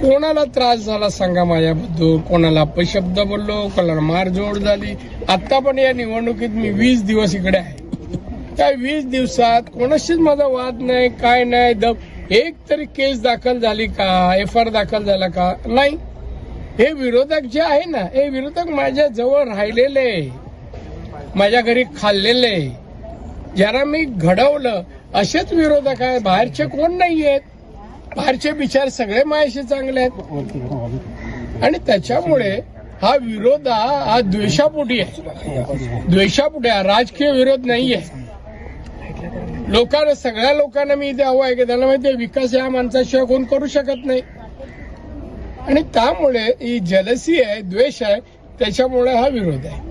कोणाला त्रास झाला सांगा माझ्याबद्दल, कोणाला अपशब्द बोललो, कोणाला मारझोड झाली. आता पण या निवडणुकीत मी 20 दिवस इकडे आहे. त्या 20 दिवसात कोणाशीच माझा वाद नाही, काय नाही. एक तरी केस दाखल झाली का, FIR दाखल झाला का? नाही. हे विरोधक जे आहे ना, हे विरोधक माझ्या जवळ राहिलेले, माझ्या घरी खाल्लेले, ज्यांना मी घडवलं असेच विरोधक आहे. बाहेरचे कोण नाही आहेत. बाहेरचे विचार सगळे माझ्याशी चांगले आहेत. आणि त्याच्यामुळे हा विरोध हा द्वेषापोटी आहे. द्वेषापोटी आहे, राजकीय विरोध नाही आहे. लोकांना, सगळ्या लोकांना मी इथे हवं आहे की त्याला माहिती आहे विकास या माणसाशिवाय कोण करू शकत नाही. आणि त्यामुळे ही जलसी आहे, द्वेष आहे, त्याच्यामुळे हा विरोध आहे.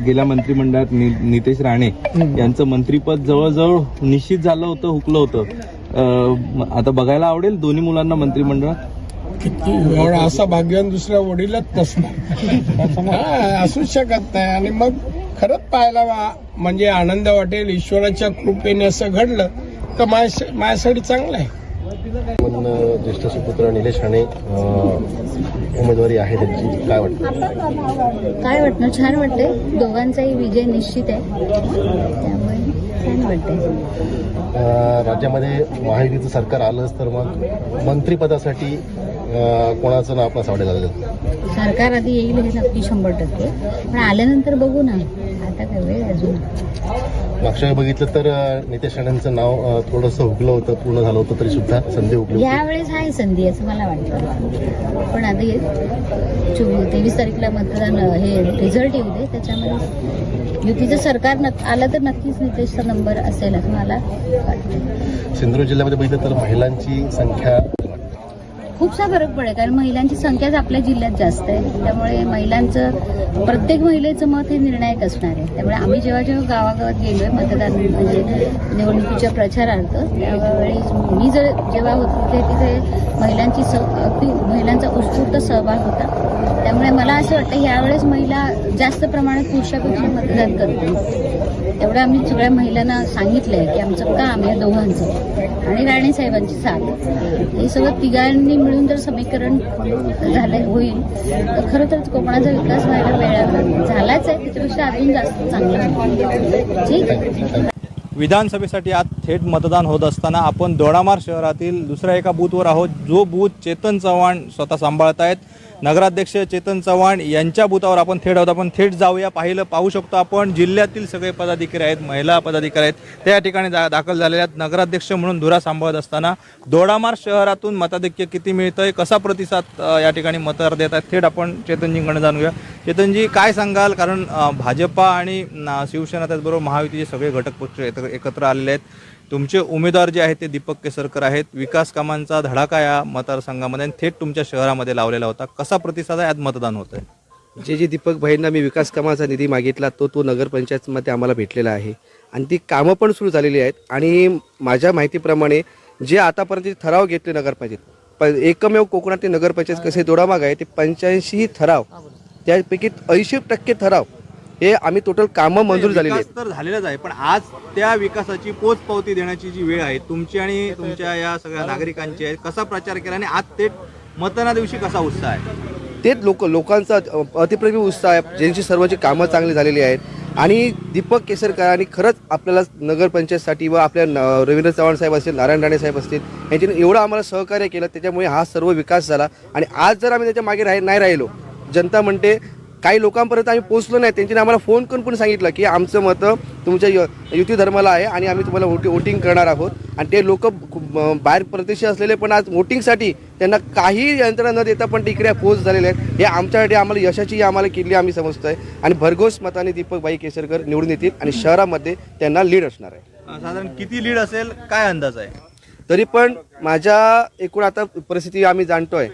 गेल्या मंत्रिमंडळात नितेश राणे यांचं मंत्रीपद जवळजवळ निश्चित झालं होतं, हुकलं होतं. आता बघायला आवडेल दोन्ही मुलांना मंत्रिमंडळात. किती असा भाग्यवान दुसऱ्या वडीलच नसणार, असूच शकत नाही. आणि मग खरंच पाहायला म्हणजे आनंद वाटेल. ईश्वराच्या कृपेने असं घडलं तर माझ्यासाठी चांगलं आहे. ज्येष्ठ सुपुत्र निलेश राणे उमेदवारी आहे त्यांची, काय वाटतं? काय वाटणं, छान वाटते. दोघांचाही विजय निश्चित आहे, त्यामुळे छान वाटते. राज्यामध्ये महायुतीचं सरकार आलंच तर मग मंत्रिपदासाठी कोणाचं नाव आपलं आवडेल झालं? सरकार आधी येईल हे नक्की 100%, पण आल्यानंतर बघू ना, आता काय वेळ अजून. मागच्या वेळी बघितलं तर नितेश राणेंचं नाव थोडंसं हुकलं होतं, पूर्ण झालं होतं तरी सुद्धा संधी हुकली. यावेळेस आहे संधी असं मला वाटतं. पण आता 23 तारीखला मतदान हे रिझल्ट येऊ दे, त्याच्यामध्ये युतीचं सरकार आलं तर नक्कीच नितेशचा नंबर असेल असं मला वाटतं. सिंधुदुर्ग जिल्ह्यामध्ये बघितलं तर महिलांची संख्या खूपसा फरक पडेल, कारण महिलांची संख्याच आपल्या जिल्ह्यात जास्त आहे. त्यामुळे महिलांचं, प्रत्येक महिलेचं मत हे निर्णायक असणार आहे. त्यामुळे आम्ही जेव्हा गावागावात गेलोय मतदान म्हणजे निवडणुकीच्या प्रचारार्थ, त्यावेळी मी जेव्हा होते तिथे महिलांचा उत्स्फूर्त सहभाग होता. त्यामुळे मला असं वाटतं यावेळेस महिला जास्त प्रमाणात पुरुषापेक्षा मतदान करतील. एवढं आम्ही सगळ्या महिलांना सांगितलंय की आमचं काम आहे दोघांचं आणि राणे साहेबांची साथ, हे सगळं तिघांनी मिळून जर समीकरण झालं होईल तर खरं तर कोकणाचा विकास व्हायला वेळ झालाच आहे, त्याच्यापेक्षा अजून जास्त चांगला. ठीक आहे. विधानसभेसाठी आज थेट मतदान होत असताना आपण दोडामार शहरातील दुसऱ्या एका बूथवर आहोत, जो बूथ चेतन चव्हाण स्वतः सांभाळत आहेत. नगराध्यक्ष चेतन चव्हाण यांच्या बूथावर आपण थेट आहोत. आपण थेट जाऊया. पाहू शकतो आपण जिल्ह्यातील सगळे पदाधिकारी आहेत, महिला पदाधिकारी आहेत, त्या ठिकाणी दाखल झालेल्या आहेत. नगराध्यक्ष म्हणून धुरा सांभाळत असताना दोडामार शहरातून मताधिक्य किती मिळतंय, कसा प्रतिसाद या ठिकाणी मतदार देत आहेत, थेट आपण चेतनजींकडे जाणूया. चेतनजी, काय सांगाल? कारण भाजपा आणि शिवसेना त्याचबरोबर महायुतीचे सगळे घटक पक्ष एकत्र आलेले आहेत. तुमचे उमेदवार जे आहेत ते दीपक केसरकर आहेत. विकास कामांचा धडाका या मतदारसंघामध्ये थेट तुमच्या शहरामध्ये लावलेला होता. कसा प्रतिसाद आहे? आज मतदान होत आहे. जे दीपक भाईंना मी विकास कामाचा निधी मागितला तो नगरपंचायतमध्ये आम्हाला भेटलेला आहे आणि ती कामं पण सुरू झालेली आहेत. आणि माझ्या माहितीप्रमाणे जे आतापर्यंत ठराव घेतले नगरपंचायत, एकमेव कोकणातील नगरपंचायत कसे दोडामाग आहे ते 85 ठराव, त्यापैकी 80% ठराव हे आम्ही टोटल कामं मंजूर झालेली आहेत. तर झालेलंच आहे, पण आज त्या विकासाची पोचपावती देण्याची जी वेळ आहे तुमची आणि तुमच्या या सगळ्या नागरिकांची आहे. कसा प्रचार केला आणि आज थेट मतदाना दिवशी कसा उत्साह आहे? तेच लोकांचा अतिप्रतिम उत्साह आहे, ज्यांची सर्वांची कामं चांगली झालेली आहेत. आणि दीपक केसरकरांनी खरंच आपल्याला नगरपंचायतसाठी व आपल्या रवींद्र चव्हाण साहेब असतील, नारायण राणे साहेब असतील, यांच्याने एवढं आम्हाला सहकार्य केलं, त्याच्यामुळे हा सर्व विकास झाला. आणि आज जर आम्ही त्याच्या मागे नाही राहिलो, जनता म्हणते काही लोकांपर्यंत आम्ही पोहोचलो नाही, त्यांच्याने आम्हाला फोन करून पण सांगितलं की आमचं मतं तुमच्या युती धर्माला आहे आणि आम्ही तुम्हाला वोटिंग करणार आहोत. आणि ते लोक बाहेर प्रदेशी असलेले पण आज वोटिंगसाठी त्यांना काही यंत्रणा न देता पण इकडे पोच झालेले आहेत. हे आमच्यासाठी आम्हाला यशाची आम्हाला किल्ली आम्ही समजतोय. आणि भरघोस मताने दीपकभाई केसरकर निवडून येतील आणि शहरामध्ये त्यांना लीड असणार आहे. साधारण किती लीड असेल, काय अंदाज आहे? तरी पण माझ्या एकूण आता परिस्थिती आम्ही जाणतोय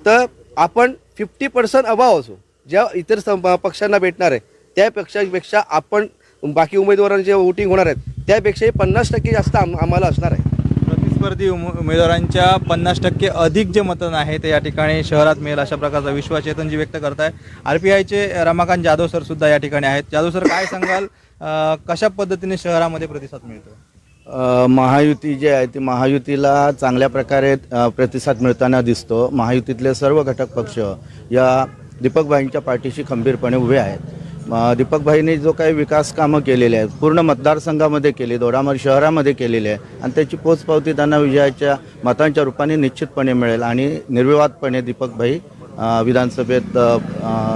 तर आपण 50% अभाव असू ज्या इतर पक्षांना भेटणार आहे त्यापेक्षा आपण बाकी उमेदवारांचे जे वोटिंग होणार आहेत त्यापेक्षाही 50% जास्त आम्हाला असणार आहे. प्रतिस्पर्धी उमेदवारांच्या 50% अधिक जे मतदान आहे ते या ठिकाणी शहरात मिळेल अशा प्रकारचा विश्वास चेतनजी व्यक्त करताय. RPIचे रमाकांत जाधव सर सुद्धा या ठिकाणी आहेत. जाधव सर, काय सांगाल, कशा पद्धतीने शहरामध्ये प्रतिसाद मिळतो? महायुती जी आहे ती महायुतीला चांगल्या प्रकारे प्रतिसाद मिळताना दिसतो. महायुतीतले सर्व घटक पक्ष या दीपकभाईंच्या पाठीशी खंबीरपणे उभे आहेत. दीपकभाईंनी जो काही विकास कामं केलेले आहेत पूर्ण मतदारसंघामध्ये केली, दोडामार्ग शहरामध्ये केलेली आहे आणि त्याची पोचपावती त्यांना विजयाच्या मतांच्या रूपाने निश्चितपणे मिळेल आणि निर्विवादपणे दीपकभाई विधानसभेत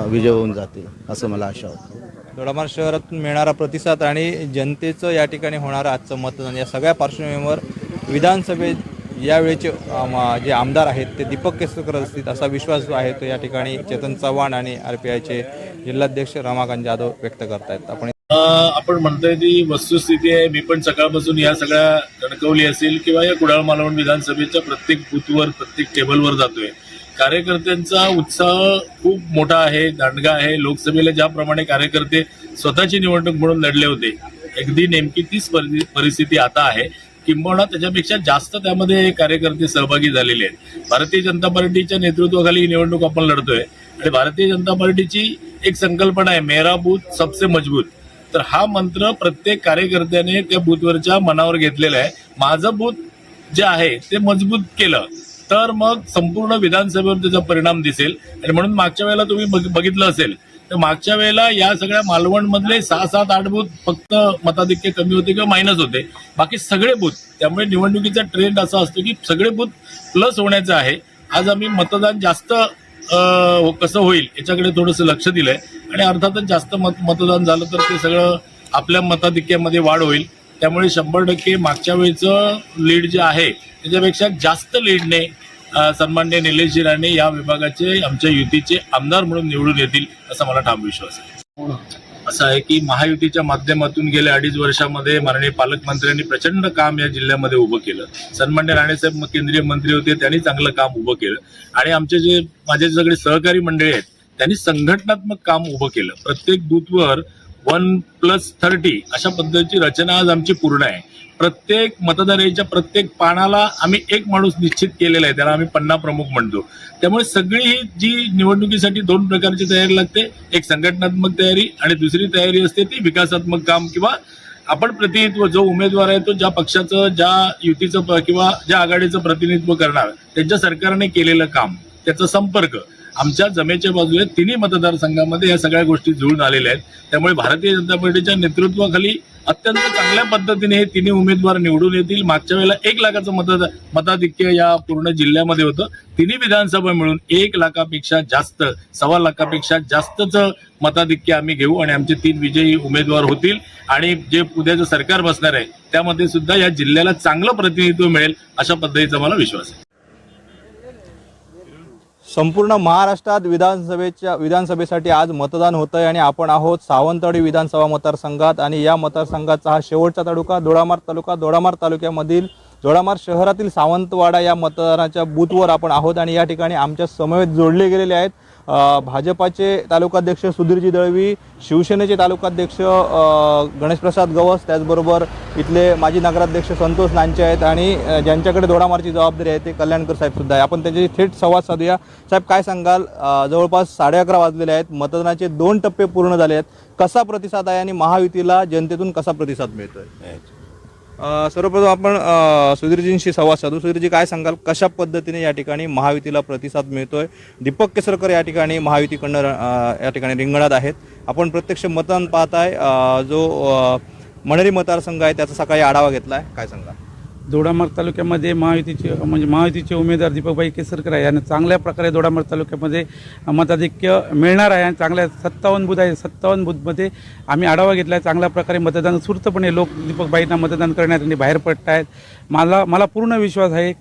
विजय होऊन जातील असं मला आशा होती. दोडामार्ग शहरातून मिळणारा प्रतिसाद आणि जनतेचं या ठिकाणी होणारं आजचं मतदान या सगळ्या पार्श्वभूमीवर विधानसभेत यावेळेचे जे आमदार आहेत ते दीपक केसरकर असतील असा विश्वास जो आहे तो या ठिकाणी चेतन चव्हाण आणि RPIचे जिल्हाध्यक्ष रमाकांत जाधव व्यक्त करतायत. आपण म्हणतोय ती वस्तुस्थिती आहे. मी पण सकाळपासून या सगळ्या कणकवली असेल किंवा या कुडाळ मालवण विधानसभेच्या प्रत्येक बूथवर प्रत्येक टेबलवर जातोय. कार्यकर्त्यांचा उत्साह खूप मोठा आहे, दांडगा आहे. लोकसभेला ज्याप्रमाणे कार्यकर्ते स्वतःची निवडणूक म्हणून लढले होते अगदी नेमकी तीच परिस्थिती आता आहे, किंबहुना त्याच्यापेक्षा जास्त त्यामध्ये कार्यकर्ते सहभागी झालेले आहेत. भारतीय जनता पार्टीच्या नेतृत्वाखाली ही निवडणूक आपण लढतोय आणि भारतीय जनता पार्टीची एक संकल्पना आहे मेरा बूथ सबसे मजबूत. तर हा मंत्र प्रत्येक कार्यकर्त्याने त्या बूथवरच्या मनावर घेतलेला आहे. माझं बूथ जे आहे ते मजबूत केलं तर मग संपूर्ण विधानसभेवर त्याचा परिणाम दिसेल. आणि म्हणून मागच्या वेळेला तुम्ही बघितलं असेल तर मागच्या वेळेला या सगळ्या मालवणमधले 6-7-8 बूथ फक्त मताधिक्य कमी होते किंवा मायनस होते, बाकी सगळे बूथ. त्यामुळे निवडणुकीचा ट्रेंड असा असतो की सगळे बूथ प्लस होण्याचं आहे. आज आम्ही मतदान जास्त कसं होईल याच्याकडे थोडंसं लक्ष दिलंय आणि अर्थातच जास्त मतदान झालं तर ते सगळं आपल्या मताधिक्यामध्ये वाढ होईल. त्यामुळे 100% मागच्या वेळेचं लीड जे आहे त्याच्यापेक्षा जास्त लीडने सन्माननीय निलेश राणे या विभागाचे आमच्या युतीचे आमदार म्हणून निवडून येतील असा मला ठाम विश्वास आहे. असं आहे की महायुतीच्या माध्यमातून गेल्या 2.5 वर्षामध्ये माननीय पालकमंत्र्यांनी प्रचंड काम या जिल्ह्यामध्ये उभं केलं. सन्माननीय राणेसाहेब केंद्रीय मंत्री होते, त्यांनी चांगलं काम उभं केलं आणि आमचे जे माझे सगळे सहकारी मंडळी आहेत त्यांनी संघटनात्मक काम उभं केलं. प्रत्येक बूथवर 1+30 अशा पद्धतीची रचना आज आमची पूर्ण आहे. प्रत्येक मतदाराच्या प्रत्येक पानाला आम्ही एक माणूस निश्चित केलेला आहे, त्याला आम्ही पन्ना प्रमुख म्हणतो. त्यामुळे सगळी ही जी निवडणुकीसाठी 2 प्रकारची तयारी लागते, एक संघटनात्मक तयारी आणि दुसरी तयारी असते ती विकासात्मक काम किंवा आपण प्रतिनिधित्व जो उमेदवार आहे तो ज्या पक्षाचं ज्या युतीचं किंवा ज्या आघाडीचं प्रतिनिधित्व करणार त्यांच्या सरकारने केलेलं काम त्याचा संपर्क आमच्या जमेच्या बाजूला तिन्ही मतदारसंघामध्ये या सगळ्या गोष्टी जुळून आलेल्या आहेत. त्यामुळे भारतीय जनता पार्टीच्या नेतृत्वाखाली अत्यंत चांगल्या पद्धतीने हे तिन्ही उमेदवार निवडून येतील. मागच्या वेळेला 1 लाखाचं मताधिक्य या पूर्ण जिल्ह्यामध्ये होतं. तिन्ही विधानसभा मिळून 1 लाखापेक्षा जास्त 1.25 लाखापेक्षा जास्तच मताधिक्य आम्ही घेऊ आणि आमचे 3 विजयी उमेदवार होतील आणि जे उद्याचं सरकार बसणार आहे त्यामध्ये सुद्धा या जिल्ह्याला चांगलं प्रतिनिधित्व मिळेल अशा पद्धतीचा मला विश्वास आहे. संपूर्ण महाराष्ट्रात विधानसभेसाठी आज मतदान होतं आहे आणि आपण आहोत सावंतवाडी विधानसभा मतदारसंघात आणि या मतदारसंघाचा हा शेवटचा तालुका दोडामार्ग तालुका. दोडामार्ग तालुक्यामधील दोडामार्ग शहरातील सावंतवाडा या मतदानाच्या बूथवर आपण आहोत आणि या ठिकाणी आमच्या समवेत जोडले गेलेले आहेत भाजपाचे तालुकाध्यक्ष सुधीरजी दळवी, शिवसेनेचे तालुकाध्यक्ष गणेशप्रसाद गवस, त्याचबरोबर इथले माजी नगराध्यक्ष संतोष नांचे आहेत आणि ज्यांच्याकडे दोडामार्गची जबाबदारी आहे ते कल्याणकर साहेब सुद्धा आहे. आपण त्यांच्याशी थेट संवाद साधूया. साहेब काय सांगाल, जवळपास 11:30 वाजलेले आहेत, मतदानाचे 2 टप्पे पूर्ण झाले आहेत, कसा प्रतिसाद आहे आणि महायुतीला जनतेतून कसा प्रतिसाद मिळतोय? सर्वप्रथम आपण सुधीरजींशी संवाद साधू. सुधीरजी काय सांगाल, कशा पद्धतीने या ठिकाणी महायुतीला प्रतिसाद मिळतोय? दीपक केसरकर या ठिकाणी महायुतीकडनं या ठिकाणी रिंगणात आहेत. आपण प्रत्यक्ष मतदान पाहताय, जो मणेरी मतदारसंघ आहे त्याचा सकाळी आढावा घेतलाय, काय सांगा? दोडामार्ग तालुक्यामध्ये महायुतीचे उमेदवार दीपकभाई केसरकर आहे आणि चांगल्या प्रकारे दोडामार्ग तालुक्यामध्ये मताधिक्य मिळणार आहे आणि चांगल्या 57 बूथ आहे. 57 बूथमध्ये आम्ही आढावा घेतला आहे. चांगल्या प्रकारे मतदान सुरतपणे लोक दीपकभाईंना मतदान करण्यासाठी बाहेर पडत आहेत. मला पूर्ण विश्वास आहे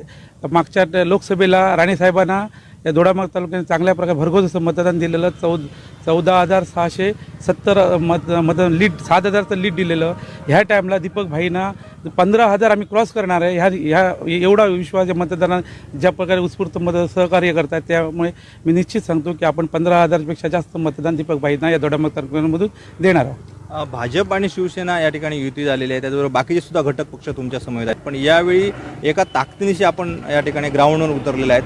मागच्या लोकसभेला राणेसाहेबांना या दोडामार्ग तालुक्याने चांगल्या प्रकारे भरघोस असं मतदान दिलेलं. 14,670 मतदान लीड, 7,000चं लीड दिलेलं. ह्या टाईमला दीपकभाईंना 15,000 आम्ही क्रॉस करणार आहे. ह्या एवढा विश्वास या मतदानात ज्या प्रकारे उत्स्फूर्त सहकार्य करतात त्यामुळे मी निश्चित सांगतो की आपण 15,000पेक्षा जास्त मतदान दीपकभाईंना या दोडामार्ग तालुक्यामधून देणार आहोत. भाजप आणि शिवसेना या ठिकाणी युती झालेली आहे, त्याचबरोबर बाकीचे सुद्धा घटक पक्ष तुमच्या समोर आहेत, पण यावेळी एका ताकदीनिशी आपण या ठिकाणी ग्राउंडवर उतरलेले आहेत.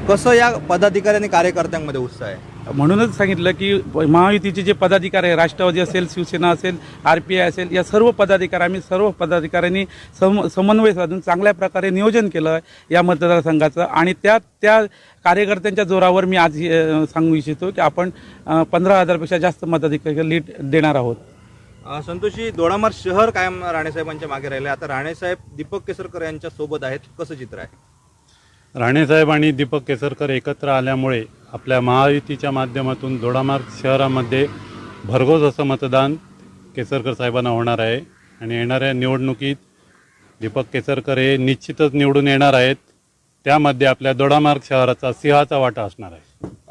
कसं या पदाधिकारी आणि कार्यकर्त्यांमध्ये उत्साह आहे? म्हणूनच सांगितलं की महायुतीचे जे पदाधिकारी आहे, राष्ट्रवादी असेल, शिवसेना असेल, RPI असेल, या सर्व पदाधिकारी आम्ही सर्व पदाधिकाऱ्यांनी समन्वय साधून चांगल्या प्रकारे नियोजन केलं या मतदारसंघाचं आणि त्या कार्यकर्त्यांच्या जोरावर मी आज सांगू इच्छितो की आपण 15,000पेक्षा जास्त मताधिकारी लीड देणार आहोत. संतोषी, दोडामार्ग शहर कायम राणेसाहेबांच्या मागे राहिले. आता राणेसाहेब दीपक केसरकर यांच्या सोबत आहेत, कसं चित्र आहे? राणेसाहेब आणि दीपक केसरकर एकत्र आल्यामुळे आपल्या महायुतीच्या माध्यमातून दोडामार्ग शहरामध्ये भरघोस असं मतदान केसरकर साहेबांना होणार आहे आणि येणाऱ्या निवडणुकीत दीपक केसरकर हे निश्चितच निवडून येणार आहेत. त्यामध्ये आपल्या दोडामार्ग शहराचा सिंहाचा वाटा असणार आहे.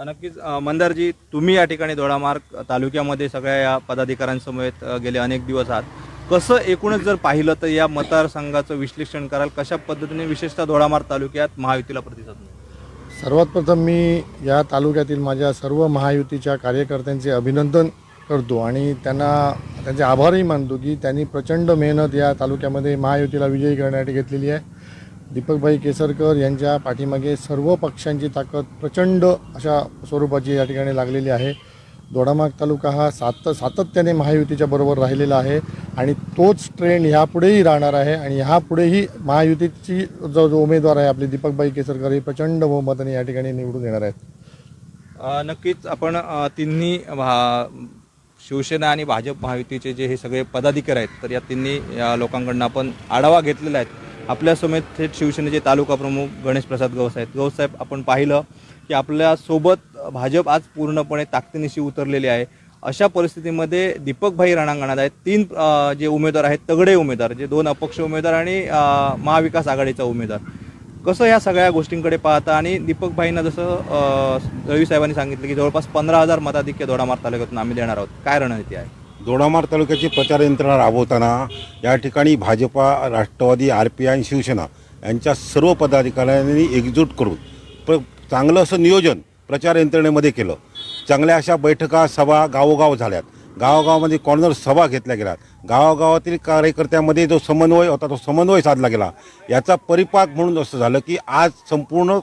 नक्कीच. मंदारजी, तुम्ही या ठिकाणी दोडामार्ग तालुक्यामध्ये सगळ्या या पदाधिकाऱ्यांसमवेत गेले अनेक दिवस आहात. कसं एकूणच जर पाहिलं तर या मतदारसंघाचं विश्लेषण कराल? कशा पद्धतीने विशेषतः दोडामार्ग तालुक्यात महायुतीला प्रतिसाद मिळतो? सर्वात प्रथम मी या तालुक्यातील माझ्या सर्व महायुतीच्या कार्यकर्त्यांचे अभिनंदन करतो आणि त्यांचे आभारही मानतो की त्यांनी प्रचंड मेहनत या तालुक्यामध्ये महायुतीला विजयी करण्यासाठी घेतलेली आहे. दीपकभाई केसरकर यांच्या पाठीमागे सर्व पक्षांची ताकद प्रचंड अशा स्वरूपाची या ठिकाणी लागलेली आहे. दोडामार्ग तालुका हा सातत्याने महायुतीच्या बरोबर राहिलेला आहे आणि तोच ट्रेंड ह्यापुढेही राहणार आहे आणि ह्यापुढेही महायुतीची जो उमेदवार आहे आपले दीपकभाई केसरकर हे प्रचंड बहुमताने या ठिकाणी निवडून येणार आहेत. नक्कीच. आपण तिन्ही शिवसेना आणि भाजप महायुतीचे जे हे सगळे पदाधिकारी आहेत तर या तिन्ही लोकांकडून आपण आढावा घेतलेला आहे. आपल्यासमोर थेट शिवसेनेचे तालुका प्रमुख गणेश प्रसाद गौस आहेत. गौसाहेब, आपण पाहिलं की आपल्यासोबत भाजप आज पूर्णपणे ताकदीनिशी उतरलेली आहे. अशा परिस्थितीमध्ये दीपकभाई रणांगणात आहेत. 3 जे उमेदवार आहेत तगडे उमेदवार, जे 2 अपक्ष उमेदवार आणि महाविकास आघाडीचा उमेदवार. कसं या सगळ्या गोष्टींकडे पाहता? आणि दीपकभाईंना जसं रवी साहेबांनी सांगितलं की जवळपास 15,000 मताधिक्य दोडामार्ग तालुक्यातून आम्ही देणार आहोत, काय रणनीती आहे? दोडामार्ग तालुक्याची प्रचार यंत्रणा राबवताना या ठिकाणी भाजपा, राष्ट्रवादी, RPI आणि शिवसेना यांच्या सर्व पदाधिकाऱ्यांनी एकजूट करून चांगलं असं नियोजन प्रचार यंत्रणेमध्ये केलं. चांगल्या अशा बैठका, सभा गावोगाव झाल्यात. गावागावामध्ये कॉर्नर सभा घेतल्या गेल्यात. गावागावातील कार्यकर्त्यांमध्ये जो समन्वय होता तो समन्वय साधला गेला. याचा परिपाक म्हणून असं झालं की आज संपूर्ण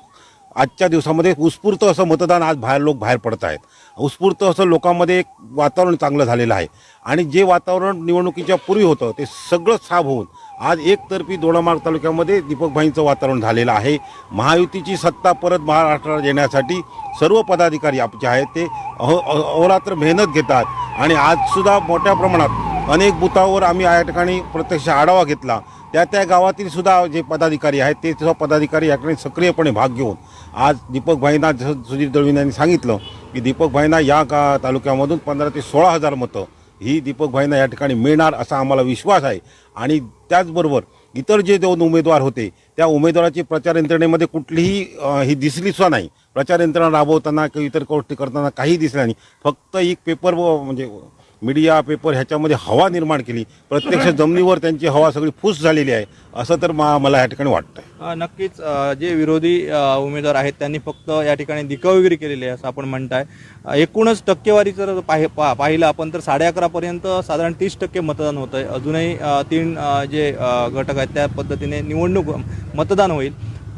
आजच्या दिवसामध्ये उत्स्फूर्त असं मतदान आज लोक बाहेर पडत आहेत. उत्स्फूर्त असं लोकांमध्ये एक वातावरण चांगलं झालेलं आहे आणि जे वातावरण निवडणुकीच्या पूर्वी होतं ते सगळं साफ होऊन आज एकतर्फी दोडामार्ग तालुक्यामध्ये दीपकभाईंचं वातावरण झालेलं आहे. महायुतीची सत्ता परत महाराष्ट्राला येण्यासाठी सर्व पदाधिकारी जे आहेत ते अहोरात्र मेहनत घेतात आणि आजसुद्धा मोठ्या प्रमाणात अनेक बुथावर आम्ही या ठिकाणी प्रत्यक्ष आढावा घेतला. त्या गावातील सुद्धा जे पदाधिकारी आहेत ते सुद्धा पदाधिकारी या ठिकाणी सक्रियपणे भाग घेऊन आज दीपकभाईंना, जसं सुधीर दळवी यांनी सांगितलं की दीपकभाईंना या तालुक्यामधून 15,000 ते 16,000 मतं ही दीपकभाईंना या ठिकाणी मिळणार असा आम्हाला विश्वास आहे. आणि त्याचबरोबर इतर जे 2 उमेदवार होते त्या उमेदवाराची प्रचार यंत्रणेमध्ये कुठलीही ही दिसली सुद्धा नाही. प्रचार यंत्रणा राबवताना किंवा इतर गोष्टी करताना काही दिसलं नाही. फक्त एक पेपर म्हणजे मीडिया पेपर ह्याच्यामध्ये हवा निर्माण केली. प्रत्यक्ष जमिनीवर त्यांची हवा सगळी फूस झालेली आहे असं तर मला या ठिकाणी वाटतं. नक्कीच. जे विरोधी उमेदवार आहेत त्यांनी फक्त या ठिकाणी दिखावगिरी केलेली आहे असं आपण म्हणताय. एकूणच टक्केवारी जर पाहिलं आपण तर 11:30पर्यंत साधारण 30% मतदान होतं आहे. अजूनही 3 जे घटक आहेत त्या पद्धतीने निवडणूक मतदान होईल.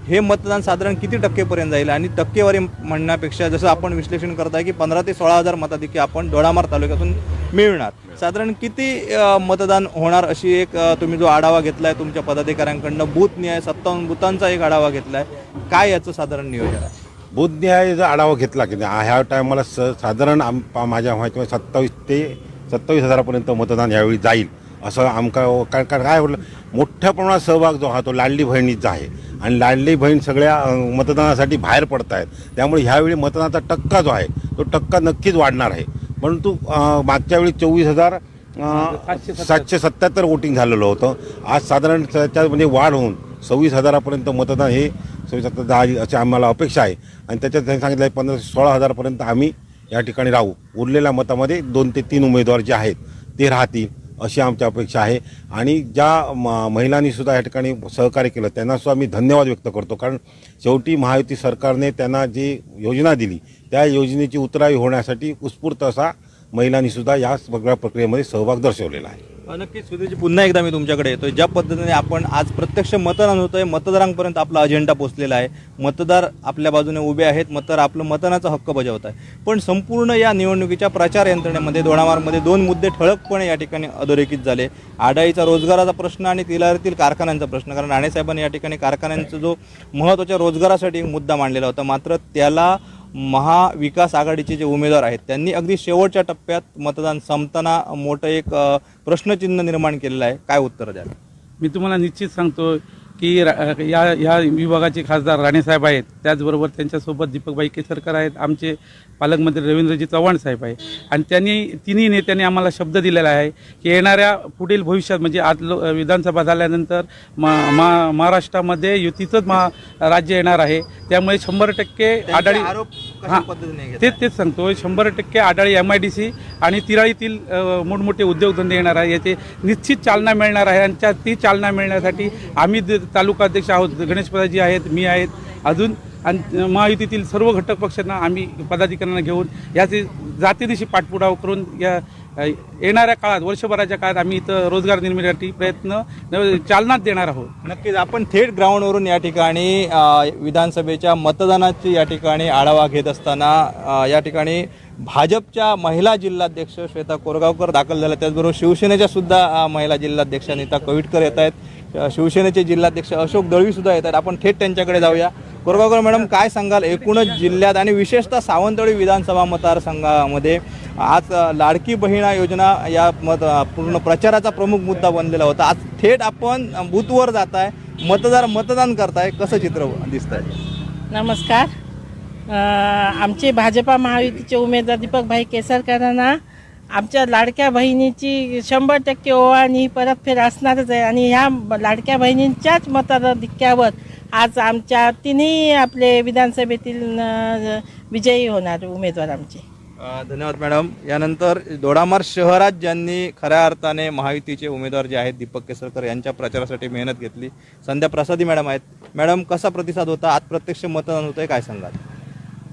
हे मतदान साधारण किती टक्केपर्यंत जाईल? आणि टक्केवारी म्हणण्यापेक्षा जसं आपण विश्लेषण करताय की 15,000 ते 16,000 मताधिक्य आपण दोडामार्ग तालुक्यातून मिळणार, साधारण किती मतदान होणार अशी एक तुम्ही जो आढावा घेतलाय तुमच्या पदाधिकाऱ्यांकडनं, बूथनिहाय 57 बुथांचा एक आढावा घेतलाय, काय याचं साधारण नियोजन आहे? बूथनिहाय जर आढावा घेतला की ह्या टायमाला साधारण माझ्या माहितीमध्ये 27,000 ते 27,000पर्यंत मतदान यावेळी जाईल असं आमका काय म्हटलं. मोठ्या प्रमाणात सहभाग जो हा तो लाडली बहिणीचा आहे आणि लाडली बहीण सगळ्या मतदानासाठी बाहेर पडत आहेत. त्यामुळे ह्यावेळी मतदानाचा टक्का जो आहे तो टक्का नक्कीच वाढणार आहे. परंतु मागच्या वेळी 24,777 वोटिंग झालेलं होतं. आज साधारण त्याच्यामध्ये वाढ होऊन 26,000पर्यंत मतदान हे 26,000 अशी आम्हाला अपेक्षा आहे. आणि त्याच्यात त्यांनी सांगितलं आहे 15,000 ते 16,000पर्यंत आम्ही या ठिकाणी राहू. उरलेल्या मतामध्ये 2 ते 3 उमेदवार जे आहेत ते राहतील अशी आमची अपेक्षा आहे. आणि ज्या महिलांनी सुद्धा या ठिकाणी सहकार्य केलं त्यांनासुद्धा मी धन्यवाद व्यक्त करतो. कारण शेवटी महायुती सरकारने त्यांना जी योजना दिली त्या योजनेची उतरावी होण्यासाठी उत्स्फूर्त असा महिलांनी सुद्धा या सगळ्या प्रक्रियेमध्ये सहभाग दर्शवलेला आहे. नक्कीच सुधीरजी, पुन्हा एकदा मी तुमच्याकडे येतोय. ज्या पद्धतीने आपण आज प्रत्यक्ष मतदान होतंय, मतदारांपर्यंत आपला अजेंडा पोहोचलेला आहे, मतदार आपल्या बाजूने उभे आहेत, मतदार आपलं मतदानाचा हक्क बजावत आहे. पण संपूर्ण या निवडणुकीच्या प्रचार यंत्रणेमध्ये दोडामार्गमध्ये 2 मुद्दे ठळकपणे या ठिकाणी अधोरेखित झाले. आडाईचा रोजगाराचा प्रश्न आणि तिलारीतील कारखान्यांचा प्रश्न. कारण राणेसाहेबांनी या ठिकाणी कारखान्यांचा जो महत्त्वाच्या रोजगारासाठी मुद्दा मांडलेला होता, मात्र त्याला महाविकास आघाडीचे जे उमेदवार आहेत त्यांनी अगदी शेवटच्या टप्प्यात मतदान संपताना मोठं एक प्रश्नचिन्ह निर्माण केलेलं आहे. काय उत्तर द्याल? मी तुम्हाला निश्चित सांगतो की या विभागाचे खासदार राणेसाहेब आहेत, त्याचबरोबर त्यांच्यासोबत दीपकभाई केसरकर आहेत, आमचे पालकमंत्री रवींद्रजी चव्हाण साहेब आहे. आणि तिन्ही नेत्यांनी आम्हाला शब्द दिलेला आहे की येणाऱ्या पुढील भविष्यात म्हणजे आज विधानसभा झाल्यानंतर महाराष्ट्रामध्ये युतीचंच राज्य येणार आहे. त्यामुळे 100% आढाडी तेच सांगतो 100% आढाडी MIDC आणि तिराळीतील मोठमोठे उद्योगधंदे येणार आहे. याचे निश्चित चालना मिळणार आहे. आणि ती चालना मिळण्यासाठी आम्ही तालुका अध्यक्ष आहोत, गणेशपदाजी आहेत, मी आहेत अजून, आणि महायुतीतील सर्व घटक पक्षांना आम्ही पदाधिकाऱ्यांना घेऊन याचे जातीनिशी पाठपुरावा करून या येणाऱ्या काळात वर्षभराच्या काळात आम्ही इथं रोजगार निर्मितीसाठी प्रयत्न चालनाच देणार आहोत. नक्कीच आपण थेट ग्राउंडवरून या ठिकाणी विधानसभेच्या मतदानाची या ठिकाणी आढावा घेत असताना या ठिकाणी भाजपच्या महिला जिल्हाध्यक्ष श्वेता कोरगावकर दाखल झाल्या. त्याचबरोबर शिवसेनेच्या सुद्धा महिला जिल्हाध्यक्ष नीता कविटकर येत आहेत. शिवसेनेचे जिल्हाध्यक्ष अशोक दळवी सुद्धा येत आहेत. आपण थेट त्यांच्याकडे जाऊया. कोरगावकर मॅडम, काय सांगाल एकूणच जिल्ह्यात आणि विशेषतः सावंतवाडी विधानसभा मतदारसंघामध्ये आज लाडकी बहिणा योजना या पूर्ण प्रचाराचा प्रमुख मुद्दा बनलेला होता. आज थेट आपण बूथवर जाताय, मतदान करताय, कसं चित्र दिसत आहे? नमस्कार. आमचे भाजपा महायुतीचे उमेदवार दीपकभाई केसरकरांना आमच्या लाडक्या बहिणीची 100% ओवाळणी ही परतफेड असणारच आहे. आणि ह्या लाडक्या बहिणींच्याच मताधिक्यावर आज आमच्या तिन्ही आपले विधानसभेतील विजयी होणार उमेदवार आमचे. धन्यवाद मॅडम. यानंतर दोडामार्ग शहरात ज्यांनी खऱ्या अर्थाने महायुतीचे उमेदवार जे आहेत दीपक केसरकर यांच्या प्रचारासाठी मेहनत घेतली, संध्या प्रसादी मॅडम आहेत. मॅडम, कसा प्रतिसाद होता? आज प्रत्यक्ष मतदान होतंय, काय सांगाल?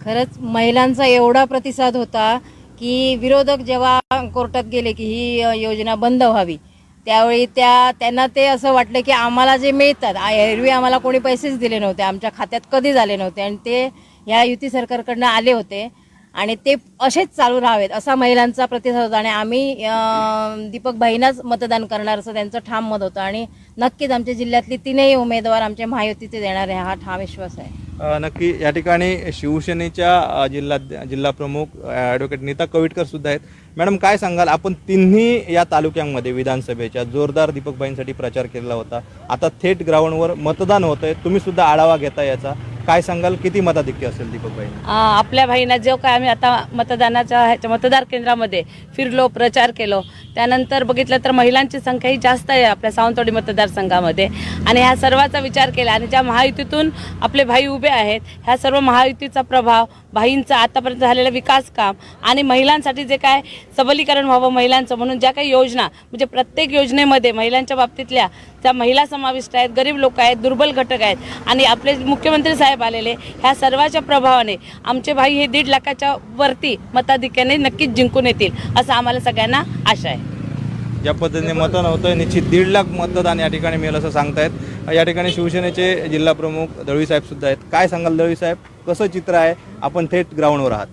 खरंच महिलांचा एवढा प्रतिसाद होता की विरोधक जेव्हा कोर्टात गेले की ही योजना बंद व्हावी, त्यावेळी त्यांना ते असं वाटलं की आम्हाला जे मिळतात, एरवी आम्हाला कोणी पैसेच दिले नव्हते, आमच्या खात्यात कधी झाले नव्हते, आणि ते ह्या युती सरकारकडनं आले होते आणि ते असेच चालू राहावेत असा महिलांचा प्रतिसाद होता. आणि आम्ही दीपकभाईंनाच मतदान करणार असं त्यांचं ठाम मत होतं. आणि नक्कीच आमच्या जिल्ह्यातली तीनही उमेदवार आमचे महायुतीचे देणार आहे हा ठाम विश्वास आहे. नक्की या ठिकाणी शिवसेनेच्या जिल्हा प्रमुख ॲडव्होकेट नीता कविटकर सुद्धा आहेत. मॅडम, काय सांगाल? आपण तिन्ही या तालुक्यांमध्ये विधानसभेच्या जोरदार दीपकभाईंसाठी प्रचार केलेला होता. आता थेट ग्राउंडवर मतदान होतंय, तुम्ही सुद्धा आढावा घेता याचा, काय सांगाल? किती मताधिक्य असेल दीपकभाई? आपल्या भाईंना जो काय आम्ही आता मतदार केंद्रामध्ये फिरलो, प्रचार केलो, त्यानंतर बघितलं तर महिलांची संख्या ही जास्त आहे आपल्या सावंतवाडी मतदारसंघामध्ये. आणि ह्या सर्वाचा विचार केला आणि ज्या महायुतीतून आपले भाई उभे आहेत, ह्या सर्व महायुतीचा प्रभाव, भाईंचा आतापर्यंत झालेलं विकास काम आणि महिलांसाठी जे काय सबलीकरण व्हावं महिलांचं म्हणून ज्या काही योजना, म्हणजे प्रत्येक योजनेमध्ये महिलांच्या बाबतीतल्या त्या महिला समाविष्ट आहेत, गरीब लोक आहेत, दुर्बल घटक आहेत आणि आपले मुख्यमंत्री साहेब आलेले, ह्या सर्वाच्या प्रभावाने आमचे भाई हे 1.5 लाखाच्या वरती मताधिक्याने नक्कीच जिंकून येतील असं आम्हाला सगळ्यांना आशा आहे. ज्या पद्धतीने मतदान होतं, निश्चित 1.5 लाख मतदान या ठिकाणी मिळेल असं सांगतायत. या ठिकाणी शिवसेनेचे जिल्हा प्रमुख दळवी साहेब सुद्धा आहेत. काय सांगाल दळवी साहेब, कसं चित्र आहे? आपण थेट ग्राउंडवर आहात.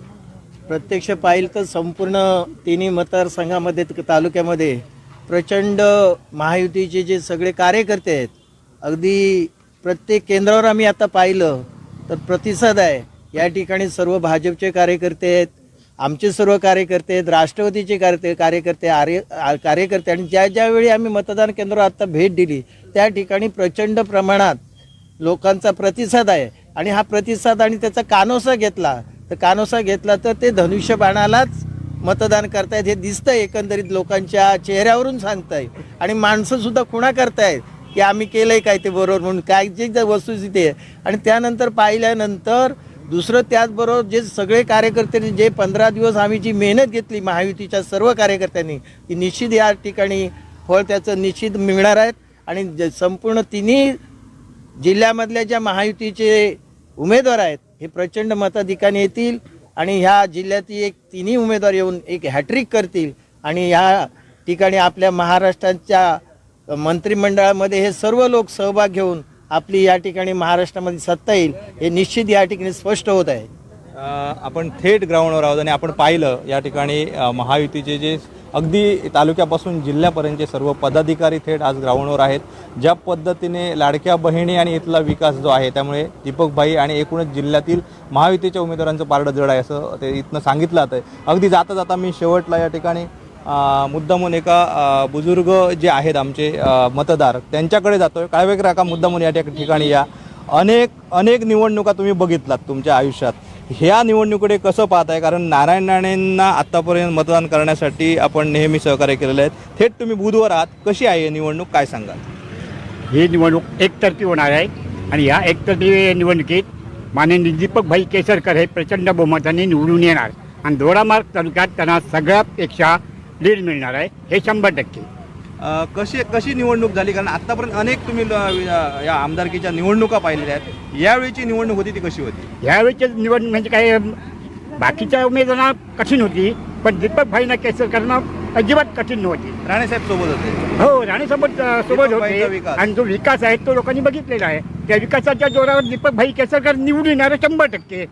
प्रत्यक्ष पाहिलं तर संपूर्ण तिन्ही मतदारसंघामध्ये तालुक्यामध्ये प्रचंड महायुतीचे जे सगळे कार्यकर्ते आहेत, अगदी प्रत्येक केंद्रावर आम्ही आता पाहिलं तर प्रतिसाद आहे. या ठिकाणी सर्व भाजपचे कार्यकर्ते आहेत, आमचे सर्व कार्यकर्ते आहेत, राष्ट्रवादीचे कार्यकर्ते आणि ज्यावेळी आम्ही मतदान केंद्रावर आता भेट दिली त्या ठिकाणी प्रचंड प्रमाणात लोकांचा प्रतिसाद आहे. आणि हा प्रतिसाद आणि त्याचा कानोसा घेतला तर ते धनुष्यबाणालाच मतदान करतायत हे दिसतंय. एकंदरीत लोकांच्या चेहऱ्यावरून सांगताय आणि माणसंसुद्धा खुणा करतायत की आम्ही केलंय काय ते बरोबर म्हणून, काय जे वस्तुस्थिती आहे. आणि त्यानंतर पाहिल्यानंतर दुसरं त्याचबरोबर जे सगळे कार्यकर्त्यांनी जे 15 दिवस आम्ही जी मेहनत घेतली महायुतीच्या सर्व कार्यकर्त्यांनी, ती निश्चित या ठिकाणी फळ त्याचं निश्चित मिळणार आहेत. आणि संपूर्ण तिन्ही जिल्ह्यामधल्या ज्या महायुतीचे उमेदवार आहेत हे प्रचंड मताधिक्याने येतील. आणि ह्या जिल्ह्यातील एक तिन्ही उमेदवार येऊन एक हॅट्रिक करतील आणि ह्या ठिकाणी आपल्या महाराष्ट्राच्या मंत्रिमंडळामध्ये हे सर्व लोक सहभाग घेऊन आपली या ठिकाणी महाराष्ट्रामध्ये सत्ता येईल हे निश्चित या ठिकाणी स्पष्ट होत आहे. आपण थेट ग्राउंडवर आहोत आणि आपण पाहिलं या ठिकाणी महायुतीचे जे अगदी तालुक्यापासून जिल्ह्यापर्यंतचे सर्व पदाधिकारी थेट आज ग्राउंडवर आहेत. ज्या पद्धतीने लाडक्या बहिणी आणि इथला विकास जो आहे त्यामुळे दीपकभाई आणि एकूणच जिल्ह्यातील महायुतीच्या उमेदवारांचं पारडं जड आहे असं ते इथनं सांगितलं जातं. अगदी जाता जाता मी शेवटला या ठिकाणी मुद्दामून एका बुजुर्ग जे आहेत आमचे मतदार त्यांच्याकडे जातोय. काळवेकर काका, मुद्दामून या ठिकाणी या अनेक निवडणुका तुम्ही बघितलात तुमच्या आयुष्यात, ह्या निवडणुकीकडे कसं पाहताय? कारण नारायण राणेंना आत्तापर्यंत मतदान करण्यासाठी आपण नेहमी सहकार्य केलेलं आहे. थेट तुम्ही बुधवार आहात, कशी आहे निवडणूक, काय सांगाल? ही निवडणूक एकतर्फी होणार आहे आणि ह्या एकतर्फी निवडणुकीत माननीय दीपकभाई केसरकर हे प्रचंड बहुमताने निवडून येणार आणि दोडामार्ग तालुक्यात त्यांना सगळ्यापेक्षा लीड मिळणार आहे, हे 100%. कशी निवडणूक झाली? कारण आत्तापर्यंत अनेक तुम्ही या आमदारकीच्या निवडणुका पाहिलेल्या आहेत. यावेळीची निवडणूक होती ती कशी होती? यावेळीची निवडणूक म्हणजे काय, बाकीच्या उमेदवारांना कठीण होती, पण दीपकभाईंना केसरकरांना अजिबात कठीण नव्हती. राणेसाहेब सोबत होते. हो, राणेसोबत सोबत होते आणि जो विकास आहे तो लोकांनी बघितलेला आहे. त्या विकासाच्या जोरावर दीपकभाई केसरकर निवडून येणार 100%.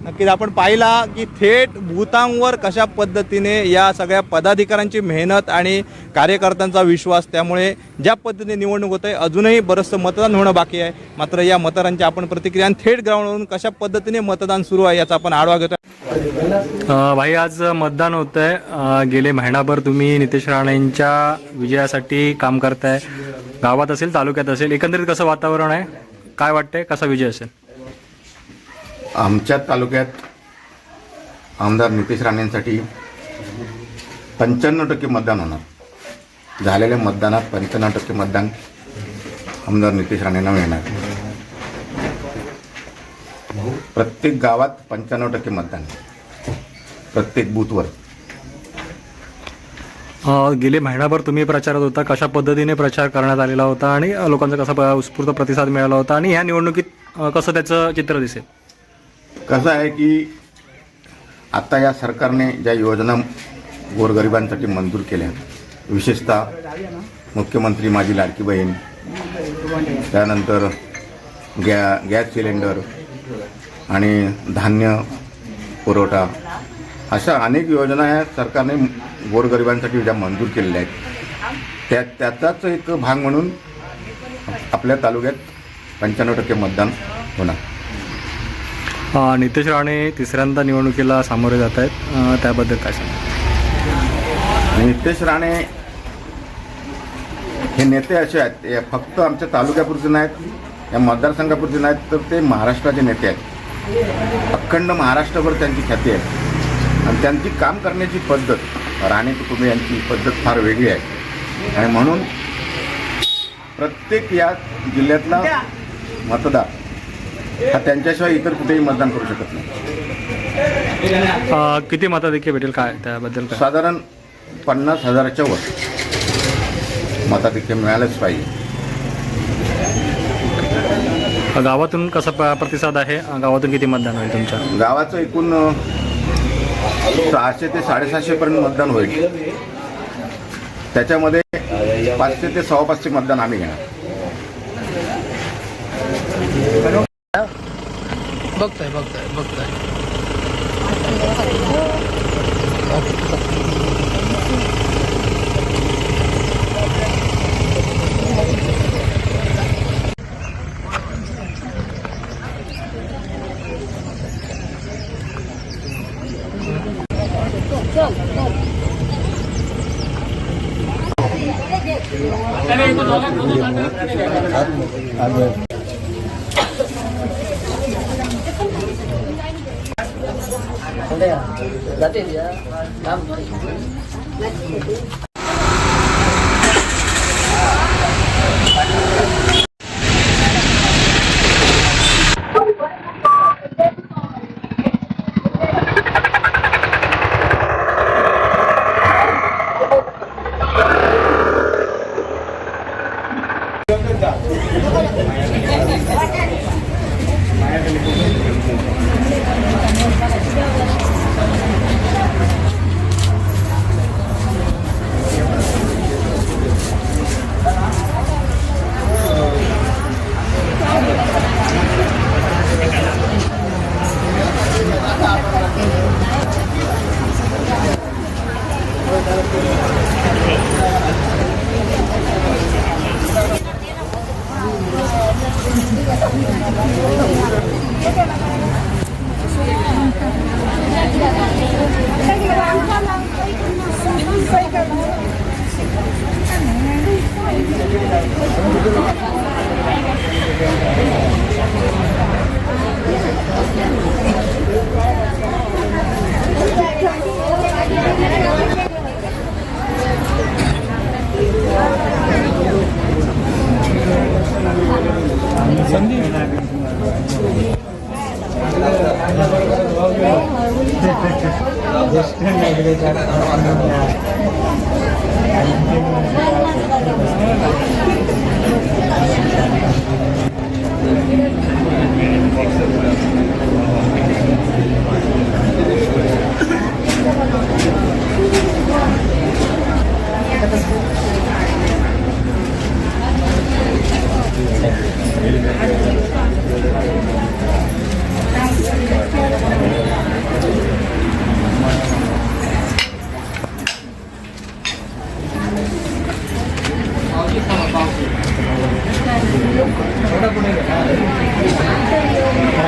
नक्कीच आपण पाहिला की थेट भूतांवर कशा पद्धतीने या सगळ्या पदाधिकाऱ्यांची मेहनत आणि कार्यकर्त्यांचा विश्वास, त्यामुळे ज्या पद्धतीने निवडणूक होत आहे अजूनही बरंचसं मतदान होणं बाकी आहे. मात्र या मतदारांची आपण प्रतिक्रिया थेट ग्राउंडवरून कशा पद्धतीने मतदान सुरू आहे याचा आपण आढावा घेतोय. भाई, आज मतदान होत आहे. गेले महिनाभर तुम्ही नितेश राणेंच्या विजयासाठी काम करताय. गावात असेल, तालुक्यात असेल, एकंदरीत कसं वातावरण आहे, काय वाटतंय, कसा विजय असेल? आमच्या तालुक्यात आमदार नितेश राणेंसाठी 95% मतदान होणार. झालेल्या मतदानात 95% मतदान आमदार नितेश राणेंना मिळणार. प्रत्येक गावात 95% मतदान, प्रत्येक बूथवर. गेले महिनाभर तुम्ही प्रचारात होता, कशा पद्धतीने प्रचार करण्यात आलेला होता आणि लोकांचा कसा उत्स्फूर्त प्रतिसाद मिळाला होता आणि ह्या निवडणुकीत कसं त्याचं चित्र दिसेल? कसं आहे की आता या सरकारने ज्या योजना गोरगरिबांसाठी मंजूर केल्या, विशेषतः मुख्यमंत्री माझी लाडकी बहीण, त्यानंतर गॅस सिलेंडर आणि धान्य पुरवठा, अशा अनेक योजना या सरकारने गोरगरिबांसाठी ज्या मंजूर केलेल्या आहेत त्याचाच एक भाग म्हणून आपल्या तालुक्यात 95% मतदान होणार. नितेश राणे तिसऱ्यांदा निवडणुकीला सामोरे जात आहेत, त्याबद्दल काय सांगा? नितेश राणे हे नेते असे आहेत, हे फक्त आमच्या तालुक्यापुरते नाहीत, या मतदारसंघापुरते नाहीत, तर ते महाराष्ट्राचे नेते आहेत. अखंड महाराष्ट्रभर त्यांची ख्याती आहे आणि त्यांची काम करण्याची पद्धत, राणे कुटुंबियांची पद्धत फार वेगळी आहे आणि म्हणून प्रत्येक या जिल्ह्यातला मतदार हा त्यांच्याशिवाय इतर कुठेही मतदान करू शकत नाही. किती मताधिक्य भेटेल, काय त्याबद्दल काय? साधारण 50,000च्या वर मताधिक्य मिळालंच पाहिजे. गावातून कसा प्रतिसाद आहे? गावातून किती मतदान होईल तुमच्या? गावाचं एकूण 600 ते 750 पर्यंत मतदान होईल. त्याच्यामध्ये 500 ते 550 मतदान आम्ही घेणार. बघताय जाते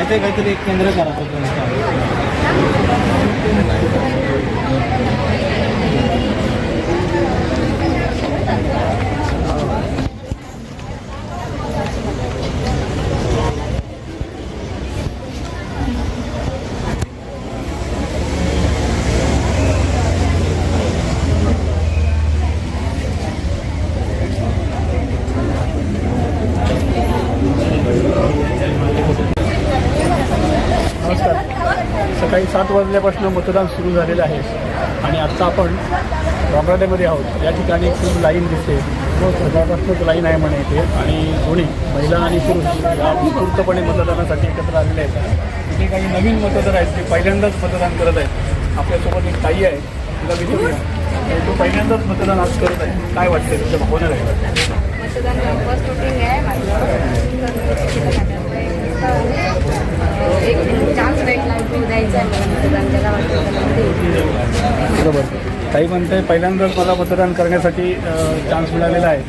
काहीतरी एक केंद्र करा. सकाळी 7 वाजल्यापासून मतदान सुरू झालेलं आहे आणि आत्ता आपण वाघाड्यामध्ये आहोत. या ठिकाणी खूप लाईन दिसते. सकाळपासूनच लाईन आहे म्हणे इथे आणि दोन्ही महिला आणि पुरुष या उत्स्फूर्तपणे मतदानासाठी एकत्र आलेले आहेत. इथे काही नवीन मतदार आहेत ते पहिल्यांदाच मतदान करत आहेत. आपल्यासोबत एक ताई आहे, तिला विचारूया. तो पहिल्यांदाच मतदान आज करत आहे. काय वाटते तुझ्या भावना आहे? मतदान फर्स्ट वोटिंग आहे एक चान्स भेटला द्यायचा आहे मतदान त्याला बरोबर. काही म्हणते पहिल्यांदाच मला मतदान करण्यासाठी चान्स मिळालेला आहे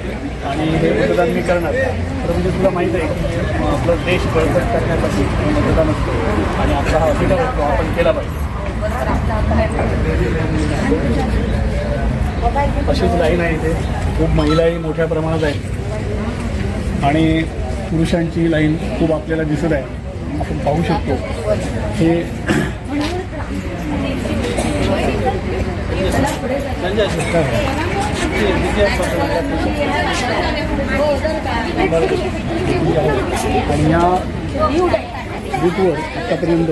आणि हे मतदान मी करणार. तर म्हणजे तुला माहीत आहे की आपलं देश बळकट करण्यासाठी मतदान असतो आणि आपला हा अधिकार असतो, आपण केला पाहिजे. अशीच लाईन आहे इथे. खूप महिलाही मोठ्या प्रमाणात आहेत आणि पुरुषांची लाईन खूप आपल्याला दिसत आहे. आपण पाहू शकतो हे आणि या बूथवर आतापर्यंत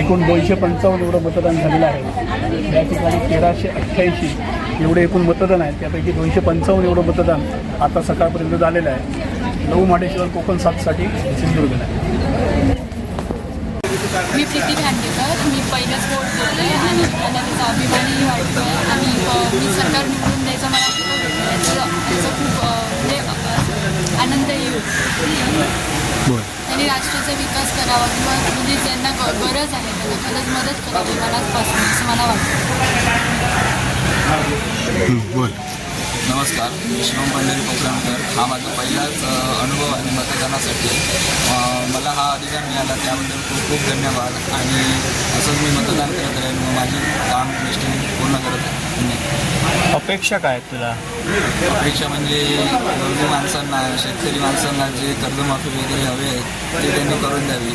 एकूण 255 एवढं मतदान झालेलं आहे. या ठिकाणी 1388 एवढे एकूण मतदान आहे. त्यापैकी 255 एवढं मतदान आता सकाळपर्यंत झालेलं आहे. नऊ माडेश्वर कोकण 7साठी सिंधुदुर्ग आहे. मी प्रीती खांडेकर. मी पहिलंच वोट देते आणि मला त्याचा अभिमानही वाटतो आणि मी सरकार निवडून द्यायचं मला त्याचा खूप आनंद येईल. त्यांनी राष्ट्राचा विकास करावा किंवा म्हणजे ज्यांना गरज आहे त्यांना खरंच मदत करावी मनापासून असं मला वाटतं. नमस्कार, मी शिवम पंढरी कोकणकर. हा माझा पहिलाच अनुभव आहे मतदानासाठी. मला हा अधिकार मिळाला त्याबद्दल खूप खूप धन्यवाद आणि असंच मी मतदान करत राहीन व माझे काम निष्ठेने पूर्ण करत आहे. अपेक्षा काय आहेत तुला? अपेक्षा म्हणजे गरजू माणसांना, शेतकरी माणसांना जे कर्जमाफी वगैरे हवे आहेत ते त्यांनी करून द्यावी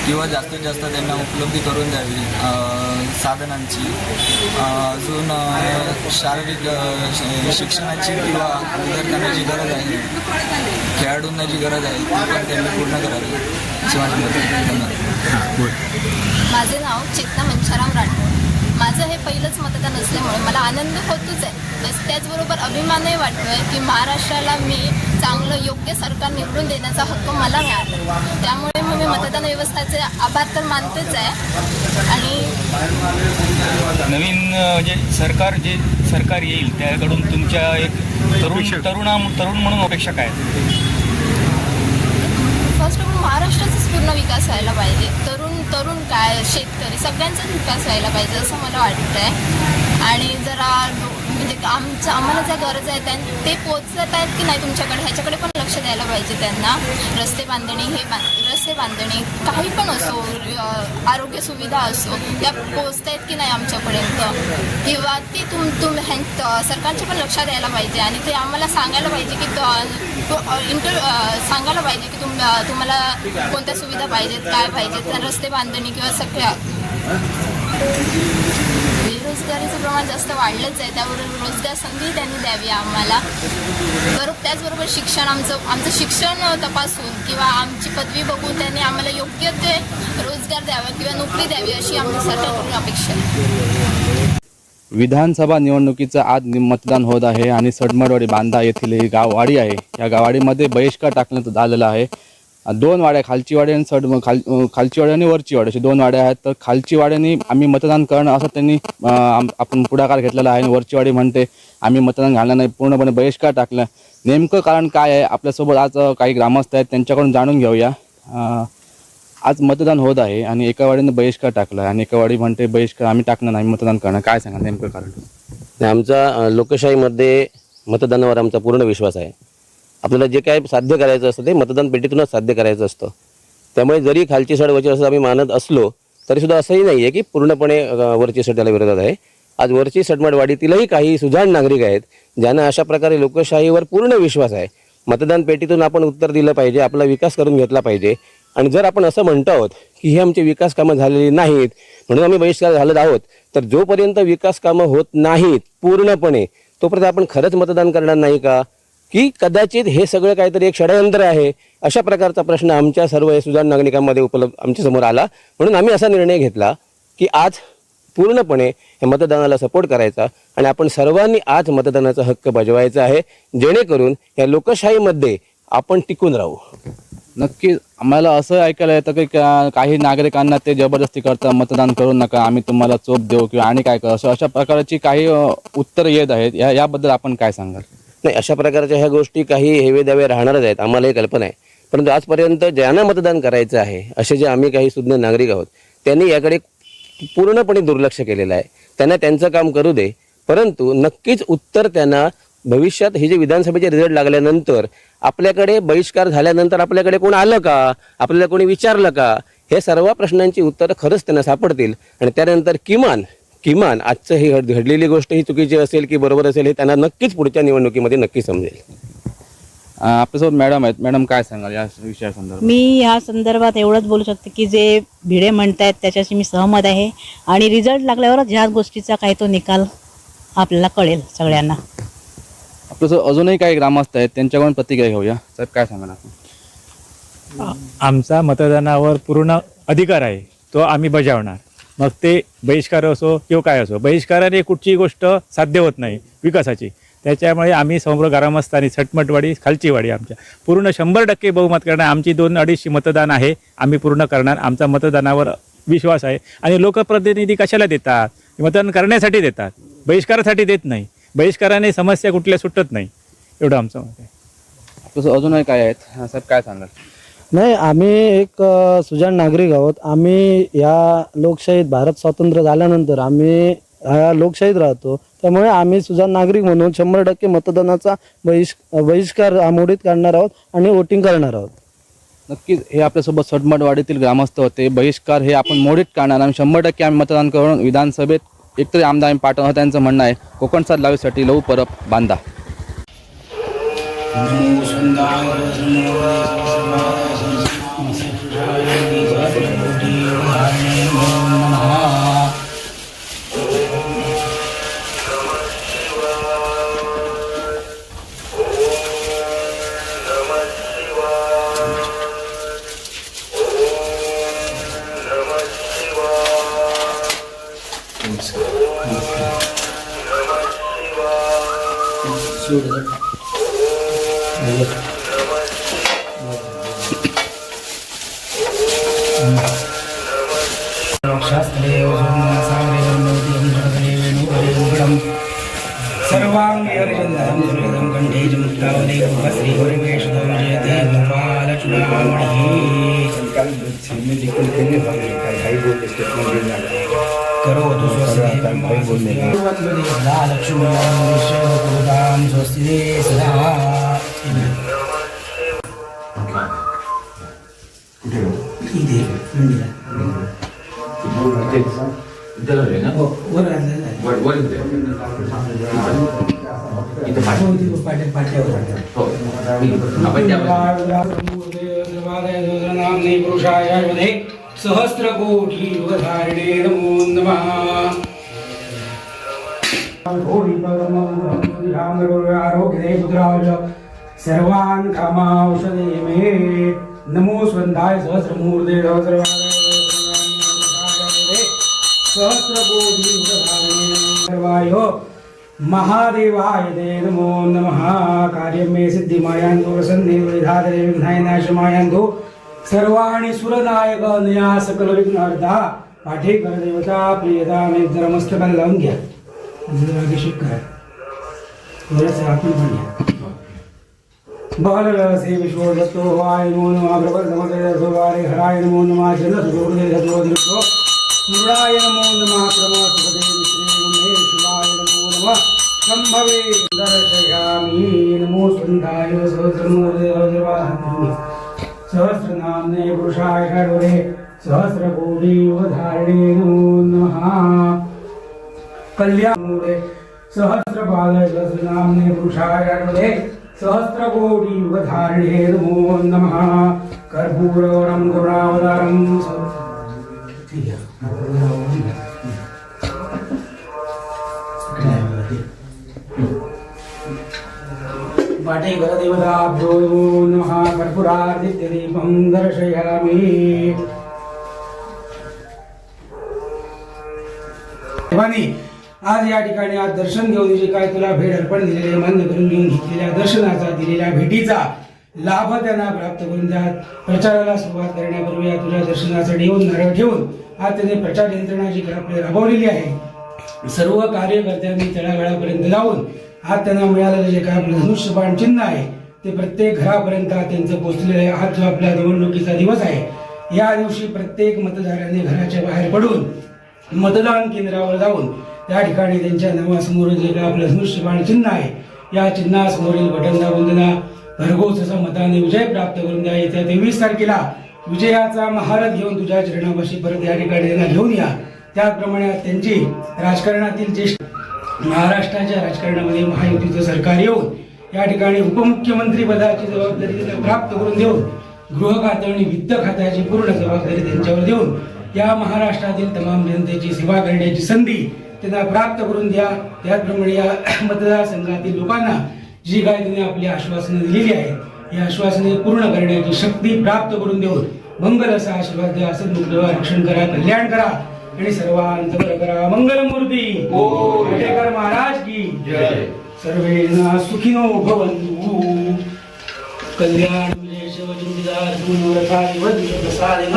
किंवा जास्तीत जास्त त्यांना उपलब्धी करून द्यावी साधनांची. अजून शारीरिक शिक्षणाची किंवा विद्यार्थ्यांना जी गरज आहे, खेळाडूंना जी गरज आहे ती पण त्यांनी पूर्ण करावी अशी माझी मत आहे. धन्यवाद. माझे नाव चेतना मंचाराम राठोड. माझं हे पहिलंच मतदान असल्यामुळे मला आनंद होतोच आहे. त्याचबरोबर अभिमानही वाटतो आहे की महाराष्ट्राला मी चांगलं योग्य सरकार निवडून देण्याचा हक्क मला मिळाला. त्यामुळे मग मी मतदान व्यवस्थेचे आभार तर मानतेच आहे. आणि नवीन जे सरकार येईल त्याकडून तुमच्या एक तरुण म्हणून अपेक्षा काय? फर्स्ट ऑफ ऑल महाराष्ट्राचाच पूर्ण विकास व्हायला पाहिजे. तरुण काय शेतकरी सगळ्यांचाच विकास व्हायला पाहिजे असं मला वाटतं आहे. आणि जरा म्हणजे आम्हाला ज्या गरज आहे ते पोचत आहेत की नाही तुमच्याकडे ह्याच्याकडे पण लक्ष द्यायला पाहिजे त्यांना. रस्ते बांधणी रस्ते बांधणी काही पण असो, आरोग्य सुविधा असो त्या पोचत आहेत की नाही आमच्यापर्यंत किंवा ते सरकारचे पण लक्ष द्यायला पाहिजे आणि ते आम्हाला सांगायला पाहिजे की सांगायला पाहिजे की तुम्हाला कोणत्या सुविधा पाहिजेत, काय पाहिजेत, रस्ते बांधणी किंवा सगळ्या बेरोजगारीचं प्रमाण जास्त वाढलंच आहे, त्याबरोबर रोजगार संधी त्यांनी द्यावी आम्हाला. त्याचबरोबर शिक्षण आमचं शिक्षण तपासून किंवा आमची पदवी बघून त्यांनी आम्हाला योग्य ते रोजगार द्यावा किंवा नोकरी द्यावी अशी आमची सरकारकडून अपेक्षा आहे. विधानसभा निवडणुकीचं आज मतदान होत आहे आणि सडमडवाडी बांधा येथील ही गाववाडी आहे. या गाववाडीमध्ये बहिष्कार टाकण्यात आलेला आहे. 2 वाड्या, खालची वाडी आणि खालची वाडी आणि वरची वाडी अशी 2 वाड्या आहेत. तर खालची वाड्याने आम्ही मतदान करणं असं त्यांनी आपण पुढाकार घेतलेला आहे आणि वरची वाडी म्हणते आम्ही मतदान घालणार नाही, पूर्णपणे बहिष्कार टाकला. नेमकं कारण काय आहे आपल्यासोबत आज काही ग्रामस्थ आहेत, त्यांच्याकडून जाणून घेऊया. आज मतदान होत आहे आणि एका वाडीने बहिष्कार टाकला आणि एका वाडी म्हणते बहिष्कार आम्ही टाकणार नाही, मतदान करणार. काय सांगा नेमकं कारण? आमचा लोकशाहीमध्ये मतदानावर आमचा पूर्ण विश्वास आहे. आपल्याला जे काय साध्य करायचं असतं ते मतदान पेटीतूनच साध्य करायचं असतं. त्यामुळे जरी खालची सड वरची असं आम्ही मानत असलो तरीसुद्धा असंही नाही आहे की पूर्णपणे वरची सड त्याला विरोधात आहे. आज वरची सडमडवाडीतीलही काही सुजाण नागरिक आहेत ज्यांना अशा प्रकारे लोकशाहीवर पूर्ण विश्वास आहे. मतदान पेटीतून आपण उत्तर दिलं पाहिजे, आपला विकास करून घेतला पाहिजे. आणि जर आपण असं म्हणतो आहोत की हे आमची विकास कामं झालेली नाहीत म्हणून आम्ही बहिष्कार घालत आहोत, तर जोपर्यंत विकास कामं होत नाहीत पूर्णपणे तोपर्यंत आपण खरंच मतदान करणार नाही का, की कदाचित हे सगळं काहीतरी एक षडयंत्र आहे, अशा प्रकारचा प्रश्न आमच्या सर्व सुजाण नागरिकांमध्ये आमच्यासमोर आला. म्हणून आम्ही असा निर्णय घेतला की आज पूर्णपणे हे मतदानाला सपोर्ट करायचा आणि आपण सर्वांनी आज मतदानाचा हक्क बजावायचा आहे, जेणेकरून या लोकशाहीमध्ये आपण टिकून राहू. नक्की आम्हाला असं ऐकायला येतं की काही नागरिकांना ते जबरदस्ती करतात, मतदान करू नका, आम्ही तुम्हाला चोप देऊ किंवा आणि काय करू, अशा प्रकारची काही उत्तर येत आहेत. याबद्दल आपण काय सांगाल? नाही, अशा प्रकारच्या ह्या गोष्टी काही हेवे दावे राहणारच आहेत, आम्हालाही कल्पना आहे. परंतु आजपर्यंत ज्यांना मतदान करायचं आहे असे जे आम्ही काही सुज्ञ नागरिक आहोत त्यांनी याकडे पूर्णपणे दुर्लक्ष केलेलं आहे. त्यांना त्यांचं काम करू दे, परंतु नक्कीच उत्तर त्यांना भविष्यात हे जे विधानसभेचे रिझल्ट लागल्यानंतर आपल्याकडे बहिष्कार झाल्यानंतर आपल्याकडे कोण आलं का, आपल्याला कोणी विचारलं का, हे सर्व प्रश्नांची उत्तरं खरंच त्यांना सापडतील. आणि त्यानंतर किमान आजचं ही घडलेली गोष्ट ही चुकीची असेल की बरोबर असेल हे त्यांना नक्कीच पुढच्या निवडणुकीमध्ये नक्की समजेल. आपल्यासोबत मॅडम आहेत. मॅडम काय सांगाल या विषयासंदर्भात? मी या संदर्भात एवढंच बोलू शकते की जे भिडे म्हणतायत त्याच्याशी मी सहमत आहे आणि रिझल्ट लागल्यावरच ह्या गोष्टीचा काही तो निकाल आपल्याला कळेल सगळ्यांना. आपल्यासोबत अजूनही काही ग्रामस्थ आहेत, त्यांच्याकडून प्रतिक्रिया घेऊया. साहेब काय सांगा आपण? आमचा मतदानावर पूर्ण अधिकार आहे, तो आम्ही बजावणार. मग ते बहिष्कार असो किंवा काय असो, बहिष्काराने कुठची गोष्ट साध्य होत नाही विकासाची. त्याच्यामुळे आम्ही समोर ग्रामस्थांनी सटमटवाडी खालची वाडी आमच्या पूर्ण 100% बहुमत करणार. आमची 2-250 मतदान आहे, आम्ही पूर्ण करणार. आमचा मतदानावर विश्वास आहे. आणि लोकप्रतिनिधी कशाला देतात? मतदान करण्यासाठी देतात, बहिष्कारासाठी देत नाही. बहिष्काराने समस्या कुठल्या सुटत नाही, एवढं आमचं मत आहे. तसं अजूनही काय आहेत? साहेब काय सांगाल? नाही, आम्ही एक सुजाण नागरिक आहोत. आम्ही या लोकशाहीत भारत स्वतंत्र झाल्यानंतर आम्ही ह्या लोकशाहीत राहतो, त्यामुळे आम्ही सुजाण नागरिक म्हणून 100% मतदानाचा बहिष्कार मोडीत काढणार आहोत आणि वोटिंग करणार आहोत. नक्कीच हे आपल्यासोबत सटमटवाडीतील ग्रामस्थ होते. बहिष्कार हे आपण मोडीत काढणार आणि 100% आम्ही मतदान करून विधानसभेत एकतरी आमदार आम्ही पाठवणार, त्यांचं म्हणणं आहे. कोकणसाद लाईव्हसाठी लहू परब, बांदा. सहस्रकोटी धारणे नमो नमः. आरोग्य पुत्राज सर्वान् कामाौषधे मे नमो स्वंधाय सहस्रमूर्ते सहस्रकोटिवाय महादेवाय ते नमो नमः। कार्यं मे सिद्धिमायान्तो प्रसन्ने विधातरे विघ्नाय नाशमायान्तो सर्वाणि सुरनायक नया सकल विघ्नहर्ता पाठेकर देवता प्रियता मे जरा मस्तकाला लावून घ्या, अभिषेक करा, थोडंसं आपण पण घ्या। बहलरसे विश्वदत्तो वाय नमो नमः प्रबलसमदयसोवारे हराय नमो नमः जनसुरोदयसोदृष्टो मुराय नमो नमः प्रमोदपदे श्रीगुणे शिवाय नमो नमः शंभवे दर्शयामि नमो स्कंदाय सहस्रमूर्ते सहस्रनाम्ने पुरुषाय षड्वरे सहस्रकोटियुगधारिणे नमो नमः। कल्याणमूर्ते सहस्रपादाय सहस्रनाम्ने पुरुषाय षड्वरे सहस्रकोटियुगधारिणे नमो नमः। कर्पूरगौरं करुणावतारं पाठेकर देवताभ्यो नमो नमः। कर्पूरादित्यदीपं दर्शयामि। आज या ठिकाणी आज दर्शन घेऊन जे काय तुला भेट अर्पण दिलेले मान्य करून घेऊन घेतलेल्या दर्शनाचा दिलेल्या भेटीचा लाभ त्यांना प्राप्त करून द्या। प्रचाराला सुरुवात करण्यापूर्वी या तुझ्या दर्शनासाठी येऊन नारळ ठेवून आज त्यांनी प्रचार यंत्रणा जी आपली राबवलेली आहे सर्व कार्यकर्त्यांनी तळागाळापर्यंत जाऊन आज त्यांना मिळालेलं जे काय आपलं धनुष्यबाण चिन्ह आहे ते प्रत्येक घरापर्यंत त्यांचं पोहोचलेलं आहे। आज जो आपला निवडणुकीचा दिवस आहे या दिवशी प्रत्येक मतदारांनी घराच्या बाहेर पडून मतदान केंद्रावर जाऊन त्या ठिकाणी त्यांच्या नावासमोर जे काय आपलं धनुष्यबाण चिन्ह आहे या चिन्हासमोरील बटन दाबून त्यांना भरघोस असा मताने विजय प्राप्त करून द्या। येत्या 23 तारखेला विजयाचा महारथ घेऊन तुझ्या चरणापाशी परत या ठिकाणी त्यांना घेऊन या। त्याचप्रमाणे त्यांची राजकारणातील ज्येष्ठ महाराष्ट्राच्या राजकारणामध्ये महायुतीचं सरकार येऊन या ठिकाणी उपमुख्यमंत्री पदाची जबाबदारी त्यांना प्राप्त करून देऊन गृह खातं आणि वित्त खात्याची पूर्ण जबाबदारी त्यांच्यावर देऊन या महाराष्ट्रातील तमाम जनतेची सेवा करण्याची संधी त्यांना प्राप्त करून द्या। त्याचप्रमाणे या मतदारसंघातील लोकांना जी काय त्यांनी आपली आश्वासनं दिलेली आहेत ही आश्वासने पूर्ण करण्याची शक्ती प्राप्त करून देऊन मंगल असा आशीर्वाद द्या। असं मुक्तवा रक्षण करा, कल्याण करा आणि सर्वांत बरं करा। मंगलमूर्ती पाटेकर महाराज की जय। सर्वेना सुखिनो भवन्तु। कल्याण प्रसादेन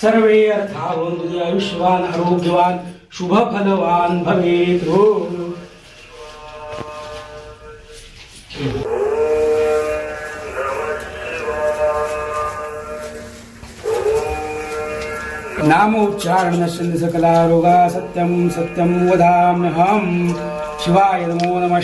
सर्वे अर्था भवन्तु। आयुष्यवान आरोग्यवान शुभ फलवान भवेत्। नामोच्चारण सकला रोगा सत्यं सत्यं वदाम्यहम्। शिवाय नमो नमः।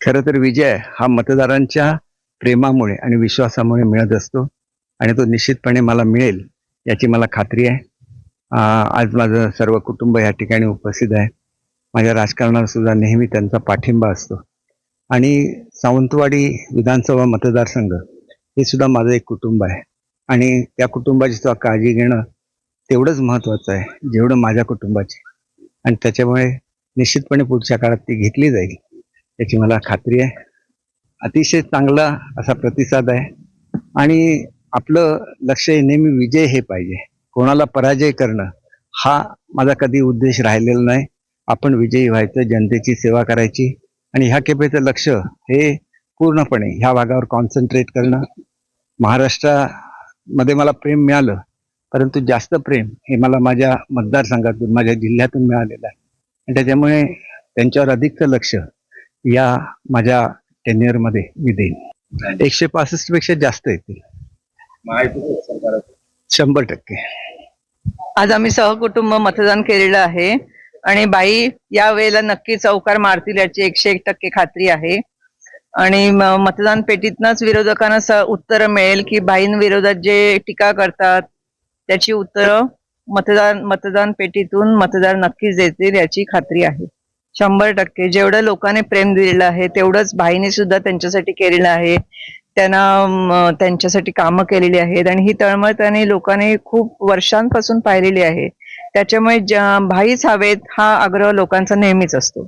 खरं तर विजय हा मतदारांच्या प्रेमामुळे आणि विश्वासामुळे मिळत असतो आणि तो निश्चितपणे मला मिळेल याची मला खात्री आहे. आज माझं सर्व कुटुंब या ठिकाणी उपस्थित आहे. माझ्या राजकारणाला सुद्धा नेहमी त्यांचा पाठिंबा असतो आणि सावंतवाडी विधानसभा मतदारसंघ हे सुद्धा माझं एक कुटुंब आहे आणि त्या कुटुंबाची सुद्धा काळजी घेणं तेवढंच महत्त्वाचं आहे जेवढं माझ्या कुटुंबाची, आणि त्याच्यामुळे निश्चितपणे पुढच्या काळात ती घेतली जाईल याची मला खात्री आहे. अतिशय चांगला असा प्रतिसाद आहे आणि आपलं लक्ष नेहमी विजय हे पाहिजे, कोणाला पराजय करणं हा माझा कधी उद्देश राहिलेला नाही. आपण विजयी व्हायचं, जनतेची सेवा करायची आणि ह्या खेपेचं लक्ष हे पूर्णपणे ह्या भागावर कॉन्सन्ट्रेट करणं. महाराष्ट्रामध्ये मला प्रेम मिळालं, परंतु जास्त प्रेम हे मला माझ्या मतदारसंघातून, माझ्या जिल्ह्यातून मिळालेलं आहे आणि त्याच्यामुळे त्यांच्यावर अधिकचं लक्ष या माझ्या टेन्युअरमध्ये मी देईन. 165 पेक्षा जास्त येतील, 100%. आज आम्ही सहकुटुंब मतदान केलेलं आहे आणि बाई या वेळेला नक्की चौकार मारतील याची 101% खात्री आहे. आणि मतदान पेटीतनच विरोधकांना उत्तरं मिळेल की बाईंविरोधात जे टीका करतात त्याची उत्तरं मतदान पेटीतून मतदार नक्कीच देतील याची खात्री आहे. 100% जेवढं लोकांनी प्रेम दिलेलं आहे तेवढंच बाईंनी सुद्धा त्यांच्यासाठी केलेलं आहे. त्यांना त्यांच्यासाठी कामं केलेली आहेत आणि ही तळमळ त्यांनी लोकांनी खूप वर्षांपासून पाहिलेली आहे. त्याच्यामुळे भाईच हवेत हा आग्रह लोकांचा नेहमीच असतो.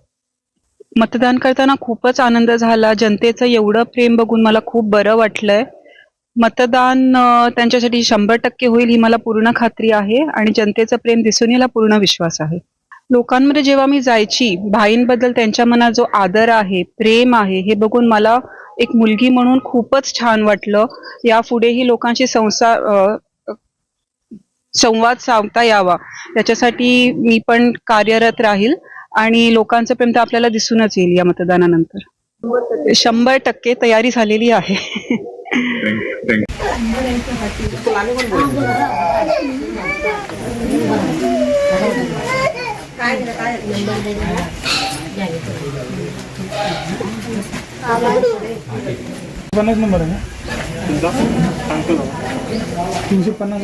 मतदान करताना खूपच आनंद झाला. जनतेचं एवढं प्रेम बघून मला खूप बरं वाटलंय. मतदान त्यांच्यासाठी 100% होईल ही मला पूर्ण खात्री आहे आणि जनतेचं प्रेम दिसून याला पूर्ण विश्वास आहे. लोकांमध्ये जेव्हा मी जायची, भाईंबद्दल त्यांच्या मनात जो आदर आहे, प्रेम आहे, हे बघून मला एक मुलगी म्हणून खूपच छान वाटलं. यापुढेही लोकांशी संवाद साधता यावा याच्यासाठी मी पण कार्यरत राहील आणि लोकांचं प्रेम तर आपल्याला दिसूनच येईल या मतदानानंतर. 100% तयारी झालेली आहे. पन्नास नंबर आहे ना तुमचा, सांगतो 350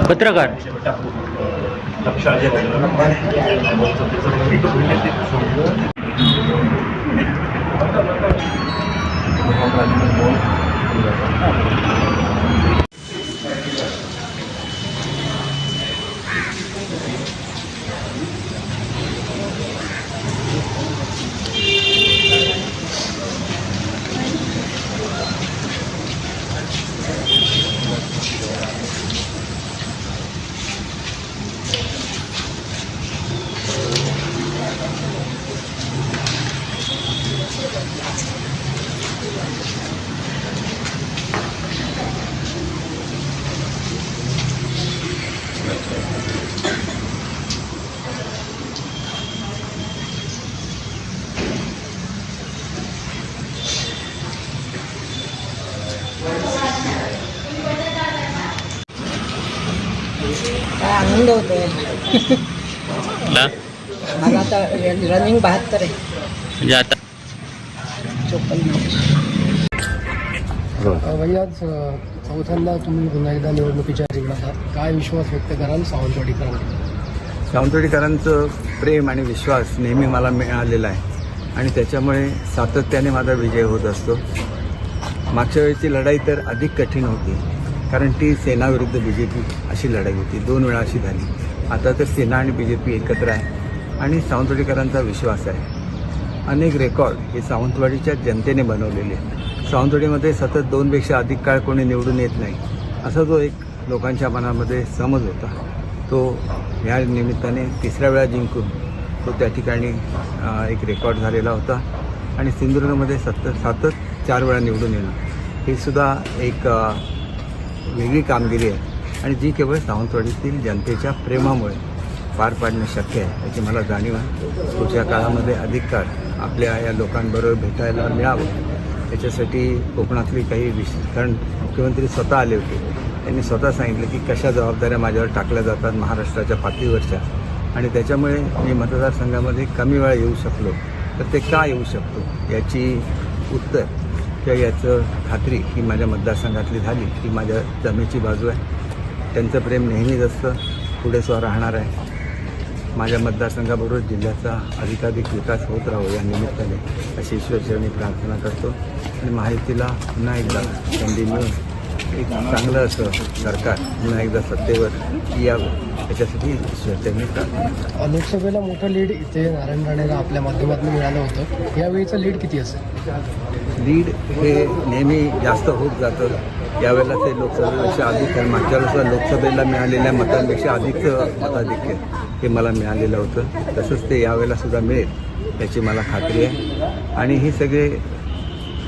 पत्रकार काय आनंद होतोय. मला आता रनिंग 72 आहे म्हणजे आता 54. भैया आज चौथ्यांदा तुम्ही पुन्हा एकदा निवडणुकीच्या रिंगणात आहात. काय विश्वास व्यक्त कराल सावंतवाडीकरांना? सावंतवाडीकरांचं प्रेम आणि विश्वास नेहमी मला मिळालेला आहे आणि त्याच्यामुळे सातत्याने माझा विजय होत असतो. मागच्या वेळेची लढाई तर अधिक कठीण होती कारण ती सेना विरुद्ध BJP अशी लढाई होती, 2 वेळा अशी झाली. आता तर सेना आणि BJP एकत्र आहे आणि सावंतवाडीकरांचा विश्वास आहे. अनेक रेकॉर्ड हे सावंतवाडीच्या जनतेने बनवलेले आहेत. सावंतवाडीमध्ये सतत 2पेक्षा अधिक काळ कोणी निवडून येत नाही, असा जो एक लोकांच्या मनामध्ये समज होता तो ह्या निमित्ताने तिसऱ्या वेळा जिंकून तो त्या ठिकाणी एक रेकॉर्ड झालेला होता आणि सिंधुदुर्गमध्ये सतत 4 वेळा निवडून येणं ही सुद्धा एक वेगळी कामगिरी आहे आणि जी केवळ सावंतवाडीतील जनतेच्या प्रेमामुळे पार पाडणं शक्य आहे याची मला जाणीव आहे. पुढच्या काळामध्ये अधिक काळ आपल्या या लोकांबरोबर भेटायला मिळावं याच्यासाठी कोकणातली काही कारण मुख्यमंत्री स्वतः आले होते. त्यांनी स्वतः सांगितलं की कशा जबाबदाऱ्या माझ्यावर टाकल्या जातात महाराष्ट्राच्या पातळीवरच्या आणि त्याच्यामुळे मी मतदारसंघामध्ये कमी वेळा येऊ शकलो तर ते का येऊ शकतो याची उत्तर किंवा याचं खात्री ही माझ्या मतदारसंघातली झाली की माझ्या जमेची बाजू आहे. त्यांचं प्रेम नेहमीच असतं, पुढे सुद्धा राहणार आहे. माझ्या मतदारसंघाबरोबर जिल्ह्याचा अधिकाधिक विकास होत राहो या निमित्ताने अशी ईश्वरचरणी प्रार्थना करतो आणि महायुतीला पुन्हा एकदा संधी मिळून एक चांगलं असं सरकार पुन्हा एकदा सत्तेवर यावं याच्यासाठी ईश्वरचरणी प्रार्थना करतो. लोकसभेला मोठं लीड इथे नारायण राणेला आपल्या माध्यमातून मिळालं होतं. यावेळीचं लीड किती असेल? लीड हे नेहमी जास्त होत जातं. यावेळेला ते लोकसभेपेक्षा अधिक आहे. मागच्या वेळेस लोकसभेला मिळालेल्या मतांपेक्षा अधिकचं मताधिक्य हे मला मिळालेलं होतं. तसंच ते यावेळेला सुद्धा मिळेल याची मला खात्री आहे आणि हे सगळे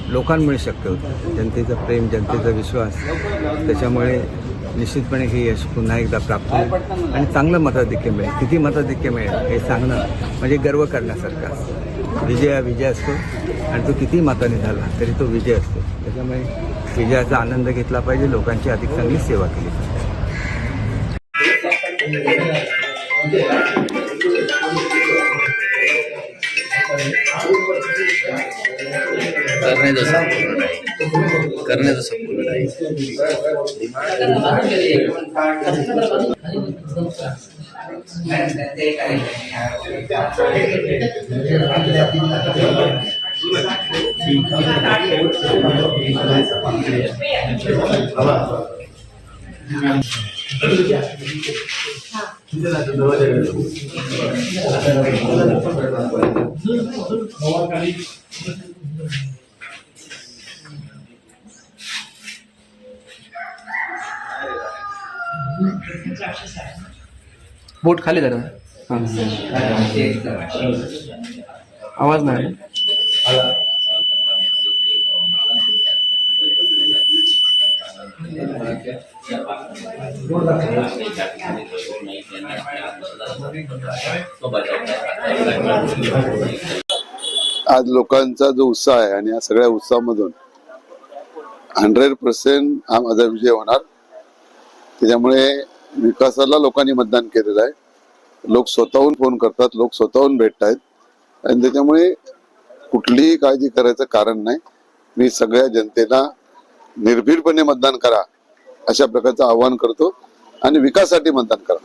लोकांमुळे शक्य होतं. जनतेचं प्रेम, जनतेचा विश्वास, त्याच्यामुळे निश्चितपणे हे यश पुन्हा एकदा प्राप्त होईल आणि चांगलं मताधिक्य मिळेल. किती मताधिक्य मिळेल हे सांगणं म्हणजे गर्व करण्यासारखं असतं. विजय हा विजय असतो आणि तो किती मताने झाला तरी तो विजय असतो. त्याच्यामुळे विजयाचा आनंद घेतला पाहिजे, लोकांची अधिक चांगली सेवा केली पाहिजे. बोट खाली जरा आवाज नाही. आज लोकांचा जो उत्साह आहे आणि या सगळ्या उत्साहामधून 100% हा माझा विजय होणार. त्याच्यामुळे विकासाला लोकांनी मतदान केलेलं आहे. लोक स्वतःहून फोन करतात, लोक स्वतःहून भेटतायत आणि त्याच्यामुळे कुठलीही काळजी करायचं कारण नाही. मी सगळ्या जनतेला निर्भीडपणे मतदान करा अशा प्रकारचं आवाहन करतो आणि विकासासाठी मतदान करा.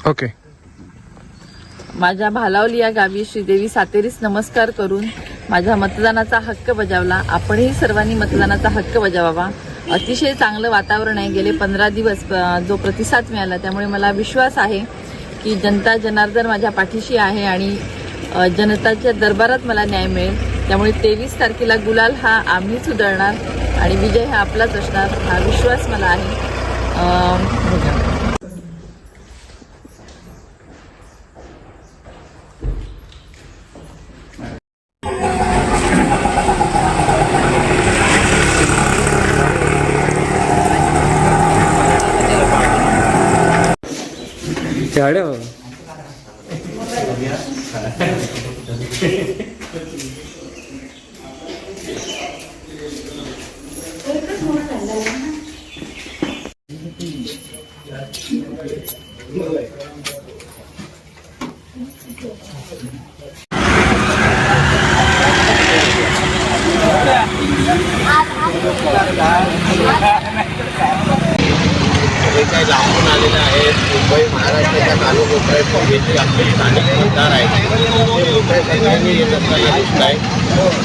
ओके. माझ्या भालावली या गावी श्रीदेवी सातेरीस नमस्कार करून माझ्या मतदानाचा हक्क बजावला. आपणही सर्वांनी मतदानाचा हक्क बजावावा. अतिशय चांगलं वातावरण आहे. गेले 15 दिवस जो प्रतिसाद मिळाला त्यामुळे मला विश्वास आहे की जनता जनार्दन माझ्या पाठीशी आहे आणि जनताच्या दरबारात मला न्याय मिळेल. त्यामुळे 23 तारखेला गुलाल हा आम्हीच उधळणार आणि विजय हा आपलाच असणार हा विश्वास मला आहे. जे काही लांबून आलेले आहेत, मुंबई महाराष्ट्राच्या कानाकोपऱ्यात जे आपले स्थानिक मतदार आहेत ते मोठ्या संख्येने येत असताना दिसत आहे.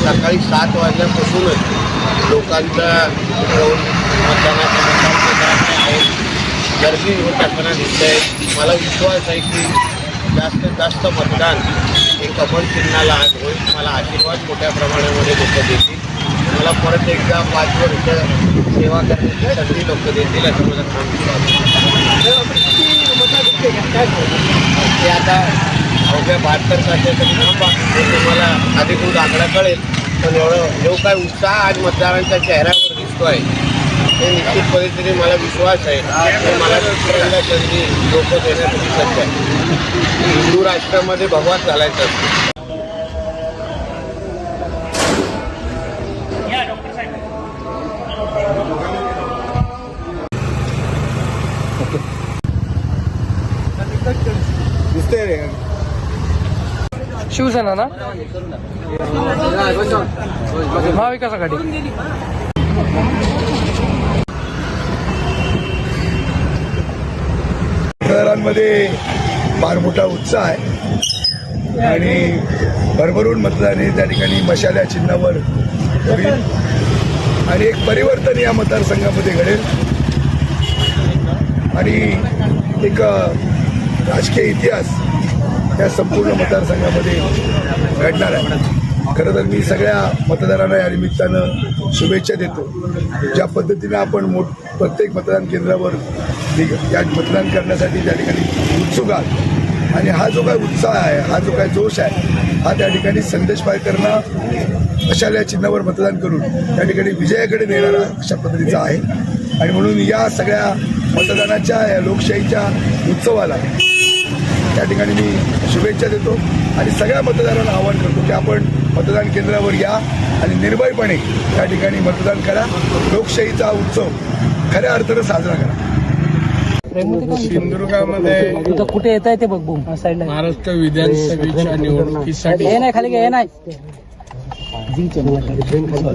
सकाळी 7 वाजल्यापासूनच लोकांचा येऊन मतदानाच्या केंद्रात आहे गर्दी होत असताना दिसत आहे. मला विश्वास आहे की जास्तीत जास्त मतदान हे कमळ चिन्हाला आज होईल. मला आशीर्वाद मोठ्या प्रमाणामध्ये लोक देतील. मला परत एकदा 5 वर्ष सेवा करण्याची संधी लोक देतील असं मला ते आता अवघ्या 72 तासासाठी थांबा हे तुम्हाला अधिकृत आकडा कळेल. पण एवढं जो काय उत्साह आज मतदारांच्या चेहऱ्यावर दिसतो आहे ते निश्चितपणे तरी मला विश्वास आहे की मला दुसऱ्यांदा संधी लोक देण्यासाठी सज्ज आहे. हिंदू राष्ट्रामध्ये भगवान घालायचं असतं. शिवसेना ना महाविकास आघाडी. मतदारांमध्ये फार मोठा उत्साह आहे आणि भरभरून मतदान हे त्या ठिकाणी मशाल्या चिन्हावर होईल आणि एक परिवर्तन या मतदारसंघामध्ये घडेल आणि एक राजकीय इतिहास या संपूर्ण मतदारसंघामध्ये घडणार आहे. खरं तर मी सगळ्या मतदारांना या निमित्तानं शुभेच्छा देतो. ज्या पद्धतीनं आपण प्रत्येक मतदान केंद्रावर या मतदान करण्यासाठी त्या ठिकाणी उत्सुक आहात आणि हा जो काय उत्साह आहे, हा जो काय जोश आहे, हा त्या ठिकाणी संदेश पायकरांना मशाल या चिन्हावर मतदान करून त्या ठिकाणी विजयाकडे नेणारा अशा पद्धतीचा आहे. आणि म्हणून या सगळ्या मतदानाच्या या लोकशाहीच्या उत्सवाला त्या ठिकाणी मी शुभेच्छा देतो आणि सगळ्या मतदारांना आवाहन करतो की आपण मतदान केंद्रावर या आणि निर्भयपणे त्या ठिकाणी मतदान करा. लोकशाहीचा उत्सव खऱ्या अर्थानं साजरा करा. सिंधुदुर्गामध्ये कुठे येत आहे ते बघ महाराष्ट्र विधानसभेच्या निवडणुकीसाठी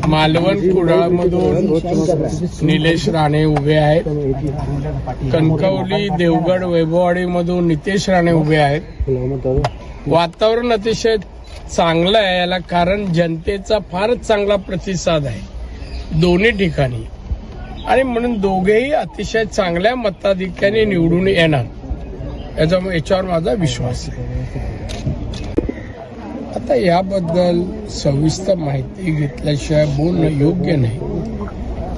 मालवण कुडाळमधून निलेश राणे उभे आहेत. कणकवली देवगड वैभववाडीमधून नितेश राणे उभे आहेत. वातावरण अतिशय चांगलं आहे. याला कारण जनतेचा फारच चांगला प्रतिसाद आहे दोन्ही ठिकाणी आणि म्हणून दोघेही अतिशय चांगल्या मताधिक्याने निवडून येणार याच्यावर माझा विश्वास आहे. आता याबद्दल सविस्तर माहिती घेतल्याशिवाय बोलणं योग्य नाही.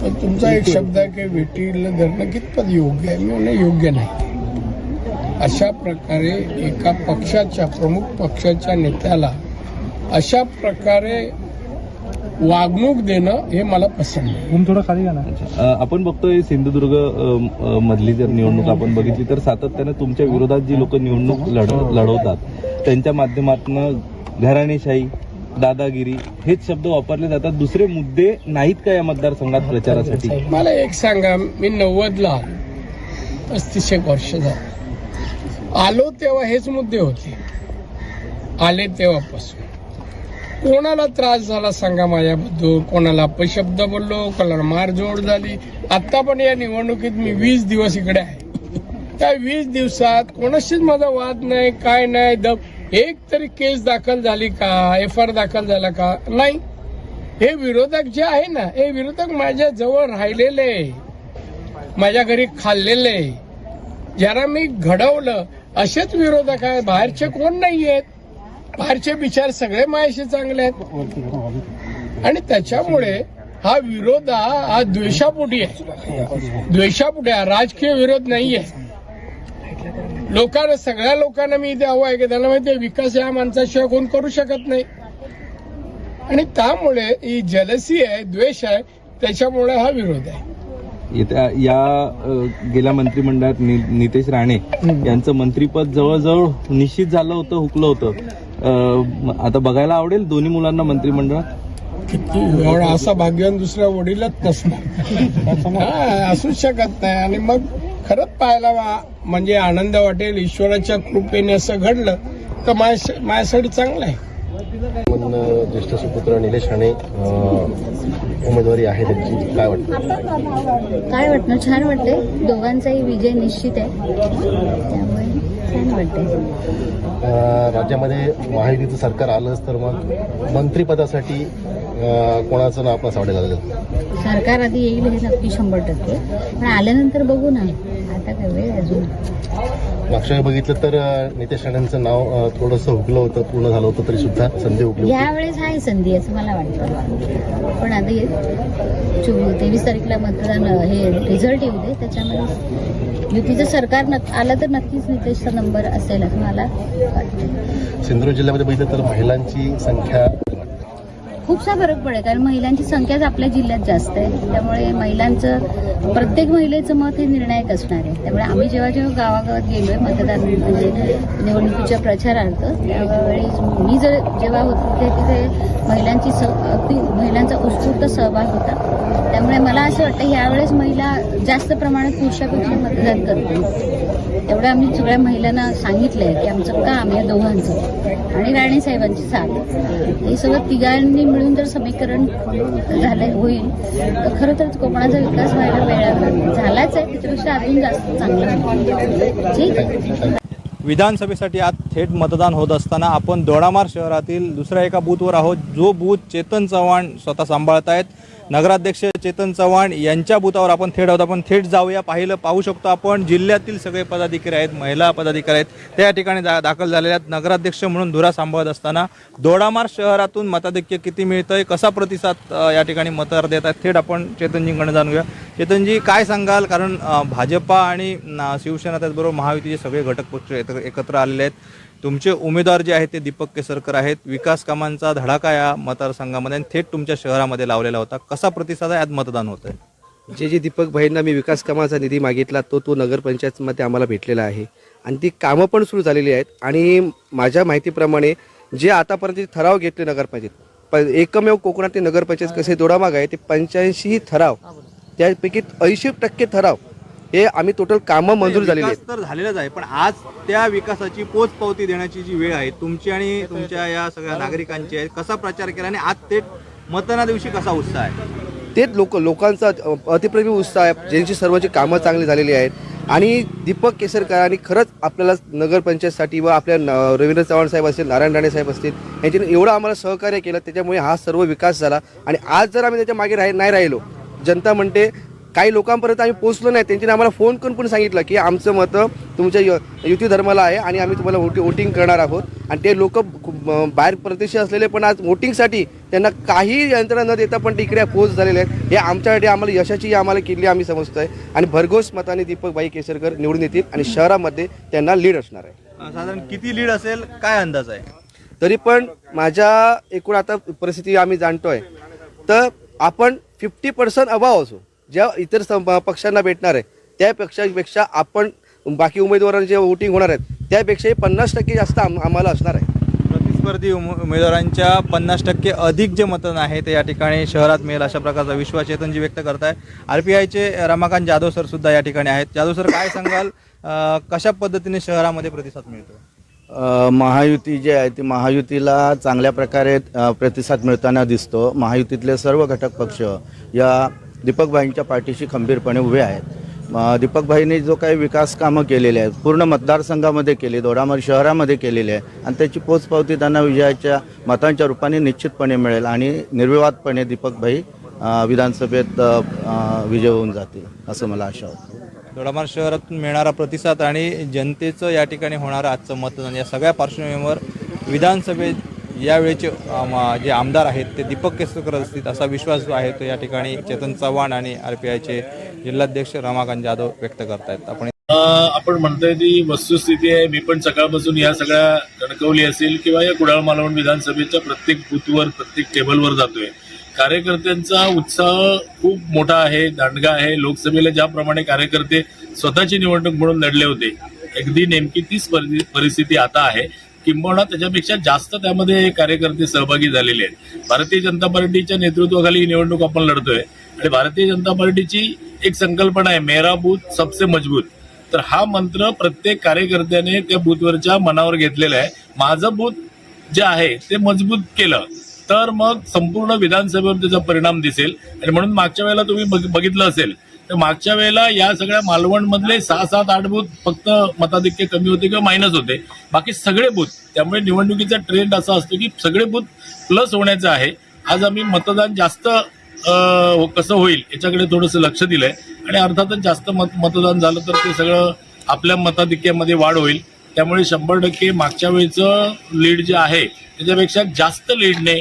पण तुमचा एक शब्द आहे की वेटीला धरणं कितपत योग्य आहे. मी म्हणणं योग्य नाही. अशा प्रकारे एका पक्षाच्या प्रमुख पक्षाच्या नेत्याला अशा प्रकारे वागणूक देणं हे मला पसंत नाही. थोडं खाली ना. आपण बघतोय सिंधुदुर्ग मधली जर निवडणूक आपण बघितली तर सातत्यानं तुमच्या विरोधात जी लोक निवडणूक लढवतात त्यांच्या माध्यमातून घराणेशाही, दादागिरी हेच शब्द वापरले जातात. दुसरे मुद्दे नाहीत का या मतदारसंघात प्रचारासाठी? मला एक सांगा, मी 90ला 35 वर्ष झालं आलो तेव्हा हेच मुद्दे होते. आले तेव्हापासून कोणाला त्रास झाला सांगा माझ्याबद्दल? कोणाला अपशब्द बोललो, कोणाला मारझोड झाली? आता पण या निवडणुकीत मी 20 दिवस इकडे आहे. त्या 20 दिवसात कोणाशीच माझा वाद नाही, काय नाही. एक तरी केस दाखल झाली का? FIR दाखल झाला का? नाही. हे विरोधक जे आहे ना, हे विरोधक माझ्या जवळ राहिलेले, माझ्या घरी खाल्लेले, ज्याला मी घडवलं असेच विरोधक आहे. बाहेरचे कोण नाही आहेत. बाहेरचे विचार सगळे माझ्याशी चांगले आहेत आणि त्याच्यामुळे हा विरोध हा द्वेषापोटी आहे. द्वेषापोटी आहे, राजकीय विरोध नाही आहे. लोकांना, सगळ्या लोकांना मी इथे हवं आहे की त्यांना माहिती आहे विकास या माणसाशिवाय कोण करू शकत नाही आणि त्यामुळे ही जलसी आहे, द्वेष आहे, त्याच्यामुळे हा विरोध आहे. गेल्या मंत्रिमंडळात नितेश राणे यांचं मंत्रीपद जवळजवळ निश्चित झालं होतं, हुकलं होतं. आता बघायला आवडेल दोन्ही मुलांना मंत्रिमंडळात. किती एवढा असा भाग्यवान दुसऱ्या वडीलच नसणार, असूच शकत नाही. आणि मग खरंच पाहायला म्हणजे आनंद वाटेल. ईश्वराच्या कृपेने असं घडलं तर माझ्यासाठी चांगलं आहे. ज्येष्ठ सुपुत्र निलेश राणे उमेदवारी आहे त्यांची, काय वाटतं? काय वाटतं? छान वाटतंय. दोघांचाही विजय निश्चित आहे, त्यामुळे छान वाटतंय. राज्यामध्ये महायुतीचं सरकार आलंच तर मग मंत्रिपदासाठी कोणाचं नाव आपलं आवडेल लागेल? सरकार आधी येईल हे नक्की 100%, पण आल्यानंतर बघू ना, आता काय वेळ अजून. मागच्या वेळी बघितलं तर नितेश राणेंचं नाव थोडंसं हुकलं होतं, पूर्ण झालं होतं तरी सुद्धा संधी हुकली होती. यावेळेस आहे संधी असं मला वाटतं, पण आधी 23 तारीखला मतदान हे रिझल्ट येऊ दे, त्याच्यामध्ये युतीचं सरकार आलं तर नक्कीच नितेशचा नंबर असेल असं मला वाटतं. सिंधुदुर्ग जिल्ह्यामध्ये बघितलं तर महिलांची संख्या खूपसा फरक पडेल, कारण महिलांची संख्याच आपल्या जिल्ह्यात जास्त आहे, त्यामुळे महिलांचं प्रत्येक महिलेचं मत हे निर्णायक असणार आहे. त्यामुळे आम्ही जेव्हा जेव्हा गावागावात गेलोय मतदान म्हणजे निवडणुकीच्या प्रचारार्थ, त्यावेळी मी जेव्हा होते तिथे महिलांचा उत्स्फूर्त सहभाग होता. त्यामुळे मला असं वाटतं यावेळेस महिला जास्त प्रमाणात पुरुषापेक्षा मतदान करतील. एवढं आम्ही सगळ्या महिलांना सांगितलंय की आमचं काम या दोघांचं आणि राणे साहेबांची साथ, हे सगळं तिघांनी मिळून जर समीकरण झालं होईल तर खरं तर कोकणाचा विकास व्हायला वेळ झालाच आहे, त्याच्यापेक्षा अजून जास्त चांगला. ठीक आहे. विधानसभेसाठी आज थेट मतदान होत असताना आपण दोडामार्ग शहरातील दुसऱ्या एका बूथवर आहोत, जो बूथ चेतन चव्हाण स्वतः सांभाळत आहेत. नगराध्यक्ष चेतन चव्हाण यांच्या बूथावर आपण थेट आहोत. आपण थेट जाऊया. पाहू शकतो आपण जिल्ह्यातील सगळे पदाधिकारी आहेत, महिला पदाधिकारी आहेत, त्या ठिकाणी दाखल झालेल्या आहेत. नगराध्यक्ष म्हणून धुरा सांभाळत असताना दोडामार्ग शहरातून मताधिक्य किती मिळतंय, कसा प्रतिसाद या ठिकाणी मतदार देत आहेत, थेट आपण चेतनजींकडे जाणूया. चेतनजी, काय सांगाल? कारण भाजपा आणि शिवसेना त्याचबरोबर महायुतीचे सगळे घटक पक्ष एकत्र आलेले आहेत. तुमचे उमेदवार जे आहेत ते दीपक केसरकर आहेत. विकास कामांचा धडाका या मतदारसंघामध्ये थेट तुमच्या शहरामध्ये लावलेला होता. कसा प्रतिसाद आहे? आज मतदान होत आहे. जे दीपक भाईंना मी विकास कामाचा निधी मागितला तो नगरपंचायतमध्ये आम्हाला भेटलेला आहे आणि ती कामं पण सुरू झालेली आहेत. आणि माझ्या माहितीप्रमाणे जे आतापर्यंत ठराव घेतले नगरपंचायत, एकमेव कोकणातील नगरपंचायत कसे दोडामार्ग आहे ते 85 ठराव, त्यापैकी 80% ठराव हे आम्ही टोटल कामं मंजूर झालेली आहेत. तर झालेलंच आहे, पण आज त्या विकासाची पोचपावती देण्याची जी वेळ आहे तुमची आणि तुमच्या या सगळ्या नागरिकांची आहे. कसा प्रचार केला आणि आज थेट मतदाना दिवशी कसा उत्साह आहे? तेच लोकांचा अतिप्रेमी उत्साह आहे, ज्यांची सर्वांची कामं चांगली झालेली आहेत. आणि दीपक केसरकरांनी खरंच आपल्याला नगरपंचायतसाठी व आपल्या रवींद्र चव्हाण साहेब असतील, नारायण राणे साहेब असतील, यांच्याने एवढं आम्हाला सहकार्य केलं, त्याच्यामुळे हा सर्व विकास झाला. आणि आज जर आम्ही त्याच्या मागे नाही राहिलो, जनता म्हणते काही लोकांपर्यंत आम्ही पोहोचलो नाही, त्यांच्याने आम्हाला फोन करून पण सांगितलं की आमचं मतं तुमच्या युती धर्माला आहे आणि आम्ही तुम्हाला वोटिंग करणार आहोत. आणि ते लोक बाहेर प्रदेशी असलेले पण आज वोटिंगसाठी त्यांना काही यंत्रणा न देता पण तिकडे पोच झालेले आहेत. हे आमच्यासाठी आम्हाला यशाची आम्हाला किल्ली आम्ही समजतोय. आणि भरघोस मताने दीपकभाई केसरकर निवडून येतील आणि शहरामध्ये त्यांना लीड असणार आहे. साधारण किती लीड असेल, काय अंदाज आहे? तरी पण माझ्या एकूण आता परिस्थिती आम्ही जाणतोय तर आपण 50% अभाव असू ज्या इतर पक्षांना भेटणार आहे त्या पक्षापेक्षा आपण बाकी उमेदवारांचे जे वोटिंग होणार आहेत त्यापेक्षाही 50% जास्त आम्हाला असणार आहे. प्रतिस्पर्धी उमेदवारांच्या 50% अधिक जे मतदान आहे ते या ठिकाणी शहरात मिळेल अशा प्रकारचा विश्वास चेतनजी व्यक्त करताय. RPIचे रमाकांत जाधव सर सुद्धा या ठिकाणी आहेत. जाधव सर, काय सांगाल, कशा पद्धतीने शहरामध्ये प्रतिसाद मिळतो? महायुती जे आहे ती महायुतीला चांगल्या प्रकारे प्रतिसाद मिळताना दिसतो. महायुतीतले सर्व घटक पक्ष या दीपकभाईंच्या पाठीशी खंबीरपणे उभे आहेत. दीपकभाईंनी जो काही विकास कामं केलेली आहेत पूर्ण मतदारसंघामध्ये केली, दोडामार्ग शहरामध्ये केलेली आहे आणि त्याची पोचपावती त्यांना विजयाच्या मतांच्या रूपाने निश्चितपणे मिळेल आणि निर्विवादपणे दीपकभाई विधानसभेत विजय होऊन जातील असं मला आशा होती. दोडामार्ग शहरातून मिळणारा प्रतिसाद आणि जनतेचं या ठिकाणी होणारं आजचं मतदान या सगळ्या पार्श्वभूमीवर विधानसभेत यावेळेचे जे आमदार आहेत ते दीपक केसरकर असतील असा विश्वास जो आहे तो या ठिकाणी चेतन चव्हाण आणि RPIचे जिल्हाध्यक्ष रमाकांत जाधव व्यक्त करतायत. आपण म्हणतोय ती वस्तुस्थिती आहे. मी पण सकाळपासून या सगळ्या कणकवली असेल किंवा या कुडाळ मालवण विधानसभेच्या प्रत्येक बूथवर प्रत्येक टेबलवर जातोय. कार्यकर्त्यांचा उत्साह खूप मोठा आहे, दांडगा आहे. लोकसभेला ज्याप्रमाणे कार्यकर्ते स्वतःची निवडणूक म्हणून लढले होते, अगदी नेमकी तीच परिस्थिती आता आहे, किंबहुना त्याच्यापेक्षा जास्त त्यामध्ये कार्यकर्ते सहभागी झालेले आहेत. भारतीय जनता पार्टीच्या नेतृत्वाखाली ही निवडणूक आपण लढतोय आणि भारतीय जनता पार्टीची एक संकल्पना आहे, मेरा बूथ सबसे मजबूत. तर हा मंत्र प्रत्येक कार्यकर्त्याने त्या बूथवरच्या मनावर घेतलेला आहे. माझं बूथ जे आहे ते मजबूत केलं तर मग संपूर्ण विधानसभेवर त्याचा परिणाम दिसेल. आणि म्हणून मागच्या वेळेला तुम्ही बघितलं असेल तर मागच्या वेळेला या सगळ्या मालवणमधले 6-7-8 बूथ फक्त मताधिक्य कमी होते किंवा मायनस होते, बाकी सगळे बूथ. त्यामुळे निवडणुकीचा ट्रेंड असा असतो की सगळे बूथ प्लस होण्याचं आहे. आज आम्ही मतदान जास्त कसं होईल याच्याकडे थोडंसं लक्ष दिलंय आणि अर्थातच जास्त मतदान झालं तर ते सगळं आपल्या मताधिक्यामध्ये वाढ होईल. त्यामुळे 100% मागच्या वेळेचं लीड जे आहे त्याच्यापेक्षा जास्त लीडने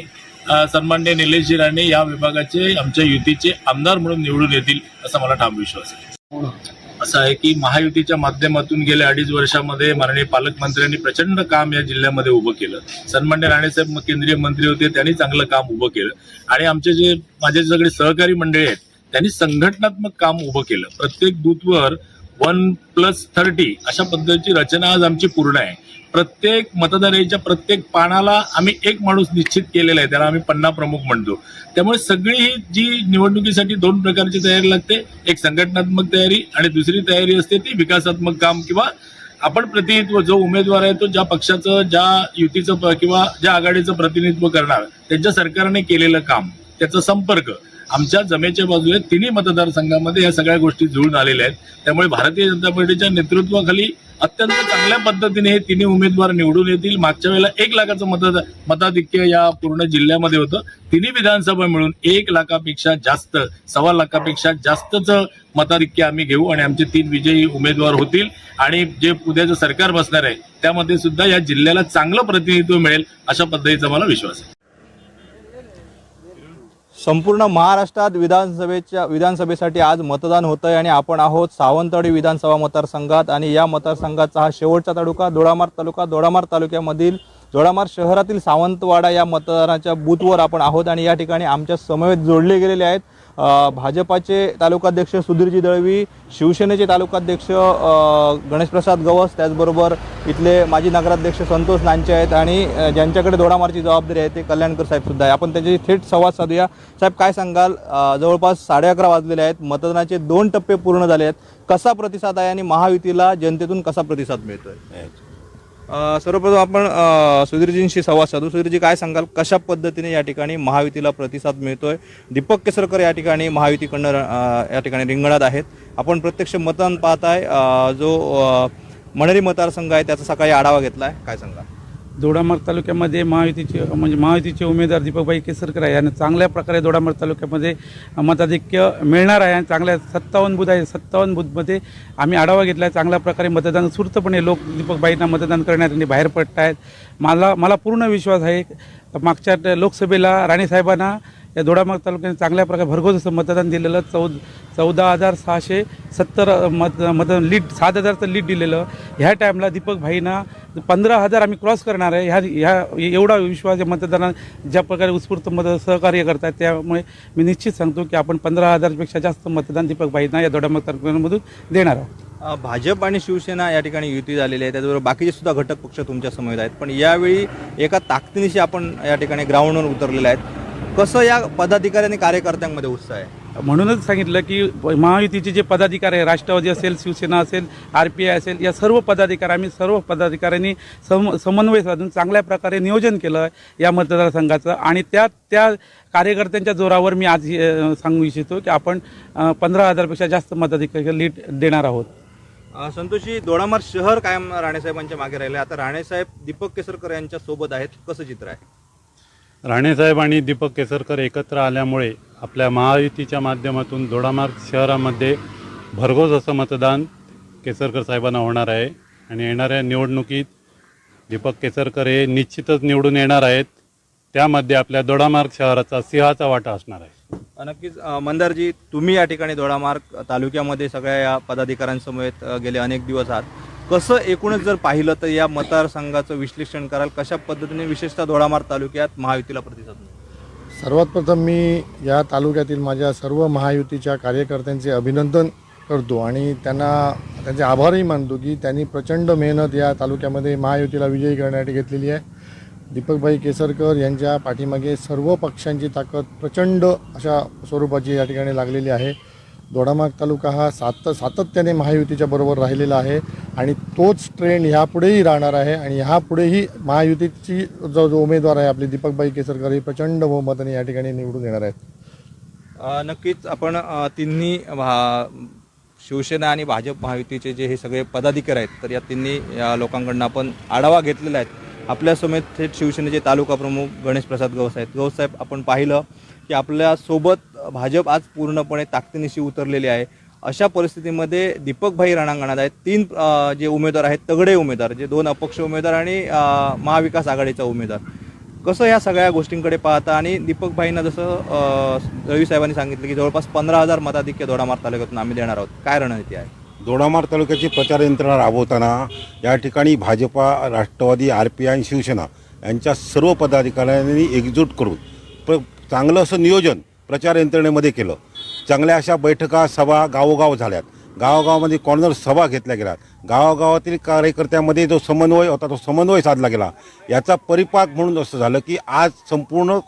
सन्माननीय निलेश राणे या विभागाचे आमच्या युतीचे आमदार म्हणून निवडून येतील असा मला ठाम विश्वास आहे. असं आहे की महायुतीच्या माध्यमातून गेल्या 2.5 वर्षामध्ये माननीय पालकमंत्र्यांनी प्रचंड काम या जिल्ह्यामध्ये उभं केलं. सन्माननीय राणेसाहेब केंद्रीय मंत्री होते, त्यांनी चांगलं काम उभं केलं आणि आमचे जे माझे सगळे सहकारी मंडळी आहेत त्यांनी संघटनात्मक काम उभं केलं. प्रत्येक बूथवर 1+30 अशा पद्धतीची रचना आज आमची पूर्ण आहे. प्रत्येक मतदाराच्या प्रत्येक पानाला आम्ही एक माणूस निश्चित केलेला आहे, त्याला आम्ही पन्ना प्रमुख म्हणतो. त्यामुळे सगळी ही जी निवडणुकीसाठी 2 प्रकारची तयारी लागते, एक संघटनात्मक तयारी आणि दुसरी तयारी असते ती विकासात्मक काम किंवा आपण प्रतिनिधित्व, जो उमेदवार आहे तो ज्या पक्षाचं, ज्या युतीचं किंवा ज्या आघाडीचं प्रतिनिधित्व करणार त्यांच्या सरकारने केलेलं काम, त्याचा संपर्क आमच्या जमेच्या बाजूला तिन्ही मतदारसंघामध्ये या सगळ्या गोष्टी जुळून आलेल्या आहेत. त्यामुळे भारतीय जनता पार्टीच्या नेतृत्वाखाली अत्यंत चांगल्या पद्धतीने हे तिन्ही उमेदवार निवडून येतील. मागच्या वेळेला 1 लाखाचं मताधिक्य या पूर्ण जिल्ह्यामध्ये होतं. तिन्ही विधानसभा मिळून 1 लाखापेक्षा जास्त, 1.25 लाखापेक्षा जास्तच मताधिक्य आम्ही घेऊ आणि आमचे 3 विजयी उमेदवार होतील. आणि जे उद्याचं सरकार बसणार आहे त्यामध्ये सुद्धा या जिल्ह्याला चांगलं प्रतिनिधित्व मिळेल अशा पद्धतीचा मला विश्वास आहे. संपूर्ण महाराष्ट्रात विधानसभेसाठी आज मतदान होतं आहे आणि आपण आहोत सावंतवाडी विधानसभा मतदारसंघात आणि या मतदारसंघाचा हा शेवटचा तालुका दोडामार्ग तालुका. दोडामार्ग तालुक्यामधील दोडामार्ग शहरातील सावंतवाडा या मतदारांच्या बूथवर आपण आहोत आणि या ठिकाणी आमच्या समवेत जोडले गेलेले आहेत भाजपाचे तालुकाध्यक्ष सुधीरजी दळवी, शिवसेनेचे तालुकाध्यक्ष गणेशप्रसाद गवस, त्याचबरोबर इथले माजी नगराध्यक्ष संतोष नांचे आहेत आणि ज्यांच्याकडे दोडामार्गची जबाबदारी आहे ते कल्याणकर साहेब सुद्धा आहे. आपण त्यांच्याशी थेट संवाद साधूया. साहेब, काय सांगाल? जवळपास 11:30 वाजलेले आहेत, मतदानाचे 2 टप्पे पूर्ण झाले आहेत. कसा प्रतिसाद आहे आणि महायुतीला जनतेतून कसा प्रतिसाद मिळतोय? सर्वप्रथम आपण सुधीरजींशी संवाद साधू. सुधीरजी, काय सांगाल, कशा पद्धतीने या ठिकाणी महायुतीला प्रतिसाद मिळतोय? दीपक केसरकर या ठिकाणी महायुतीकडनं या ठिकाणी रिंगणात आहेत. आपण प्रत्यक्ष मतदान पाहताय, जो मणेरी मतदारसंघ आहे त्याचा सकाळी आढावा घेतलाय, काय सांगा? दोडामार्ग तालुक्यामध्ये महायुतीचे उमेदवार दीपकभाई केसरकर आहे आणि चांगल्या प्रकारे दोडामार्ग तालुक्यामध्ये मताधिक्य मिळणार आहे आणि चांगल्या 57 बूथ आहे. 57 बूथमध्ये आम्ही आढावा घेतला आहे. चांगल्या प्रकारे मतदान सुरतपणे लोक दीपकभाईंना मतदान करण्यासाठी बाहेर पडत आहेत. मला पूर्ण विश्वास आहे मागच्या लोकसभेला राणेसाहेबांना या दोडामार्ग तालुक्याने चांगल्या प्रकारे भरघोस असं मतदान दिलेलं. 14,670 मतदान लीड, 7,000चं लीड दिलेलं. ह्या टाईमला दीपकभाईंना 15,000 आम्ही क्रॉस करणार आहे. ह्या एवढा विश्वास या मतदारांना ज्या प्रकारे उत्स्फूर्त सहकार्य करतात, त्यामुळे मी निश्चित सांगतो की आपण 15,000पेक्षा जास्त मतदान दीपकभाईंना या दोडामार्ग तालुक्यामधून देणार आहोत. भाजप आणि शिवसेना या ठिकाणी युती झालेली आहे, त्याचबरोबर बाकीचे सुद्धा घटक पक्ष तुमच्या समोर आहेत, पण यावेळी एका ताकदीनिशी आपण या ठिकाणी ग्राउंडवर उतरलेले आहेत. कसं या पदाधिकारी आणि कार्यकर्त्यांमध्ये उत्साह आहे? म्हणूनच सांगितलं की महायुतीचे जे पदाधिकारी आहे, राष्ट्रवादी असेल, शिवसेना असेल, RPI असेल, या सर्व पदाधिकारी आम्ही सर्व पदाधिकाऱ्यांनी समन्वय साधून चांगल्या प्रकारे नियोजन केलं या मतदारसंघाचं आणि त्या कार्यकर्त्यांच्या जोरावर मी आज सांगू इच्छितो की आपण 15,000पेक्षा जास्त मताधिक्य लीड देणार आहोत. संतोषजी, दोडामार्ग शहर कायम राणेसाहेबांच्या मागे राहिले, आता राणेसाहेब दीपक केसरकर यांच्या सोबत आहेत, कसं चित्र आहे? राणेसाहेब आणि दीपक केसरकर एकत्र आल्यामुळे आपल्या महायुतीच्या माध्यमातून दोडामार्ग शहरामध्ये भरघोस असं मतदान केसरकर साहेबांना होणार आहे आणि येणाऱ्या निवडणुकीत दीपक केसरकर हे निश्चितच निवडून येणार आहेत. त्यामध्ये आपल्या दोडामार्ग शहराचा सिंहाचा वाटा असणार आहे. नक्कीच. मंदारजी, तुम्ही या ठिकाणी दोडामार्ग तालुक्यामध्ये सगळ्या या पदाधिकाऱ्यांसमवेत गेले अनेक दिवस आहात. कसं एकूणच जर पाहिलं तर या मतदारसंघाचं विश्लेषण कराल? कशा पद्धतीने विशेषतः दोडामार्ग तालुक्यात महायुतीला प्रतिसाद मिळतो? सर्वात प्रथम मी या तालुक्यातील माझ्या सर्व महायुतीच्या कार्यकर्त्यांचे अभिनंदन करतो आणि त्यांचे आभारही मानतो की त्यांनी प्रचंड मेहनत या तालुक्यामध्ये महायुतीला विजयी करण्यासाठी घेतलेली आहे. दीपकभाई केसरकर यांच्या पाठीमागे सर्व पक्षांची ताकद प्रचंड अशा स्वरूपाची या ठिकाणी लागलेली आहे. दोडामार्ग तालुका हा सातत्याने महायुतीच्या बरोबर राहिलेला आहे आणि तोच ट्रेंड ह्यापुढेही राहणार आहे आणि ह्यापुढेही महायुतीची जो उमेदवार आहे आपले दीपकभाई केसरकर हे प्रचंड बहुमताने या ठिकाणी निवडून येणार आहेत. नक्कीच आपण तिन्ही शिवसेना आणि भाजप महायुतीचे जे हे सगळे पदाधिकारी आहेत तर या तिन्ही लोकांकडून आपण आढावा घेतलेला आहे. आपल्यासमोर थेट शिवसेनेचे तालुका प्रमुख गणेश प्रसाद गौस आहेत. गौस साहेब, आपण पाहिलं की आपल्यासोबत भाजप आज पूर्णपणे ताकदीनिशी उतरलेले आहे. अशा परिस्थितीमध्ये दीपकभाई रणांगणात आहेत. 3 जे उमेदवार आहेत तगडे उमेदवार, जे 2 अपक्ष उमेदवार आणि महाविकास आघाडीचा उमेदवार, कसं या सगळ्या गोष्टींकडे पाहता? आणि दीपकभाईंना जसं रवी साहेबांनी सांगितलं की जवळपास 15,000 मताधिक्य दोडामार्ग तालुक्यातून आम्ही देणार आहोत, काय रणनीती आहे? दोडामार्ग तालुक्याची प्रचार यंत्रणा राबवताना या ठिकाणी भाजपा, राष्ट्रवादी, RP आणि शिवसेना यांच्या सर्व पदाधिकाऱ्यांनी एकजूट करून चांगलं असं नियोजन प्रचार यंत्रणेमध्ये केलं. चांगल्या अशा बैठका, सभा गावोगाव झाल्यात. गावागावामध्ये कॉर्नर सभा घेतल्या गेल्यात. गावागावातील कार्यकर्त्यामध्ये जो समन्वय होता तो समन्वय साधला गेला. याचा परिपाक म्हणून असं झालं की आज संपूर्ण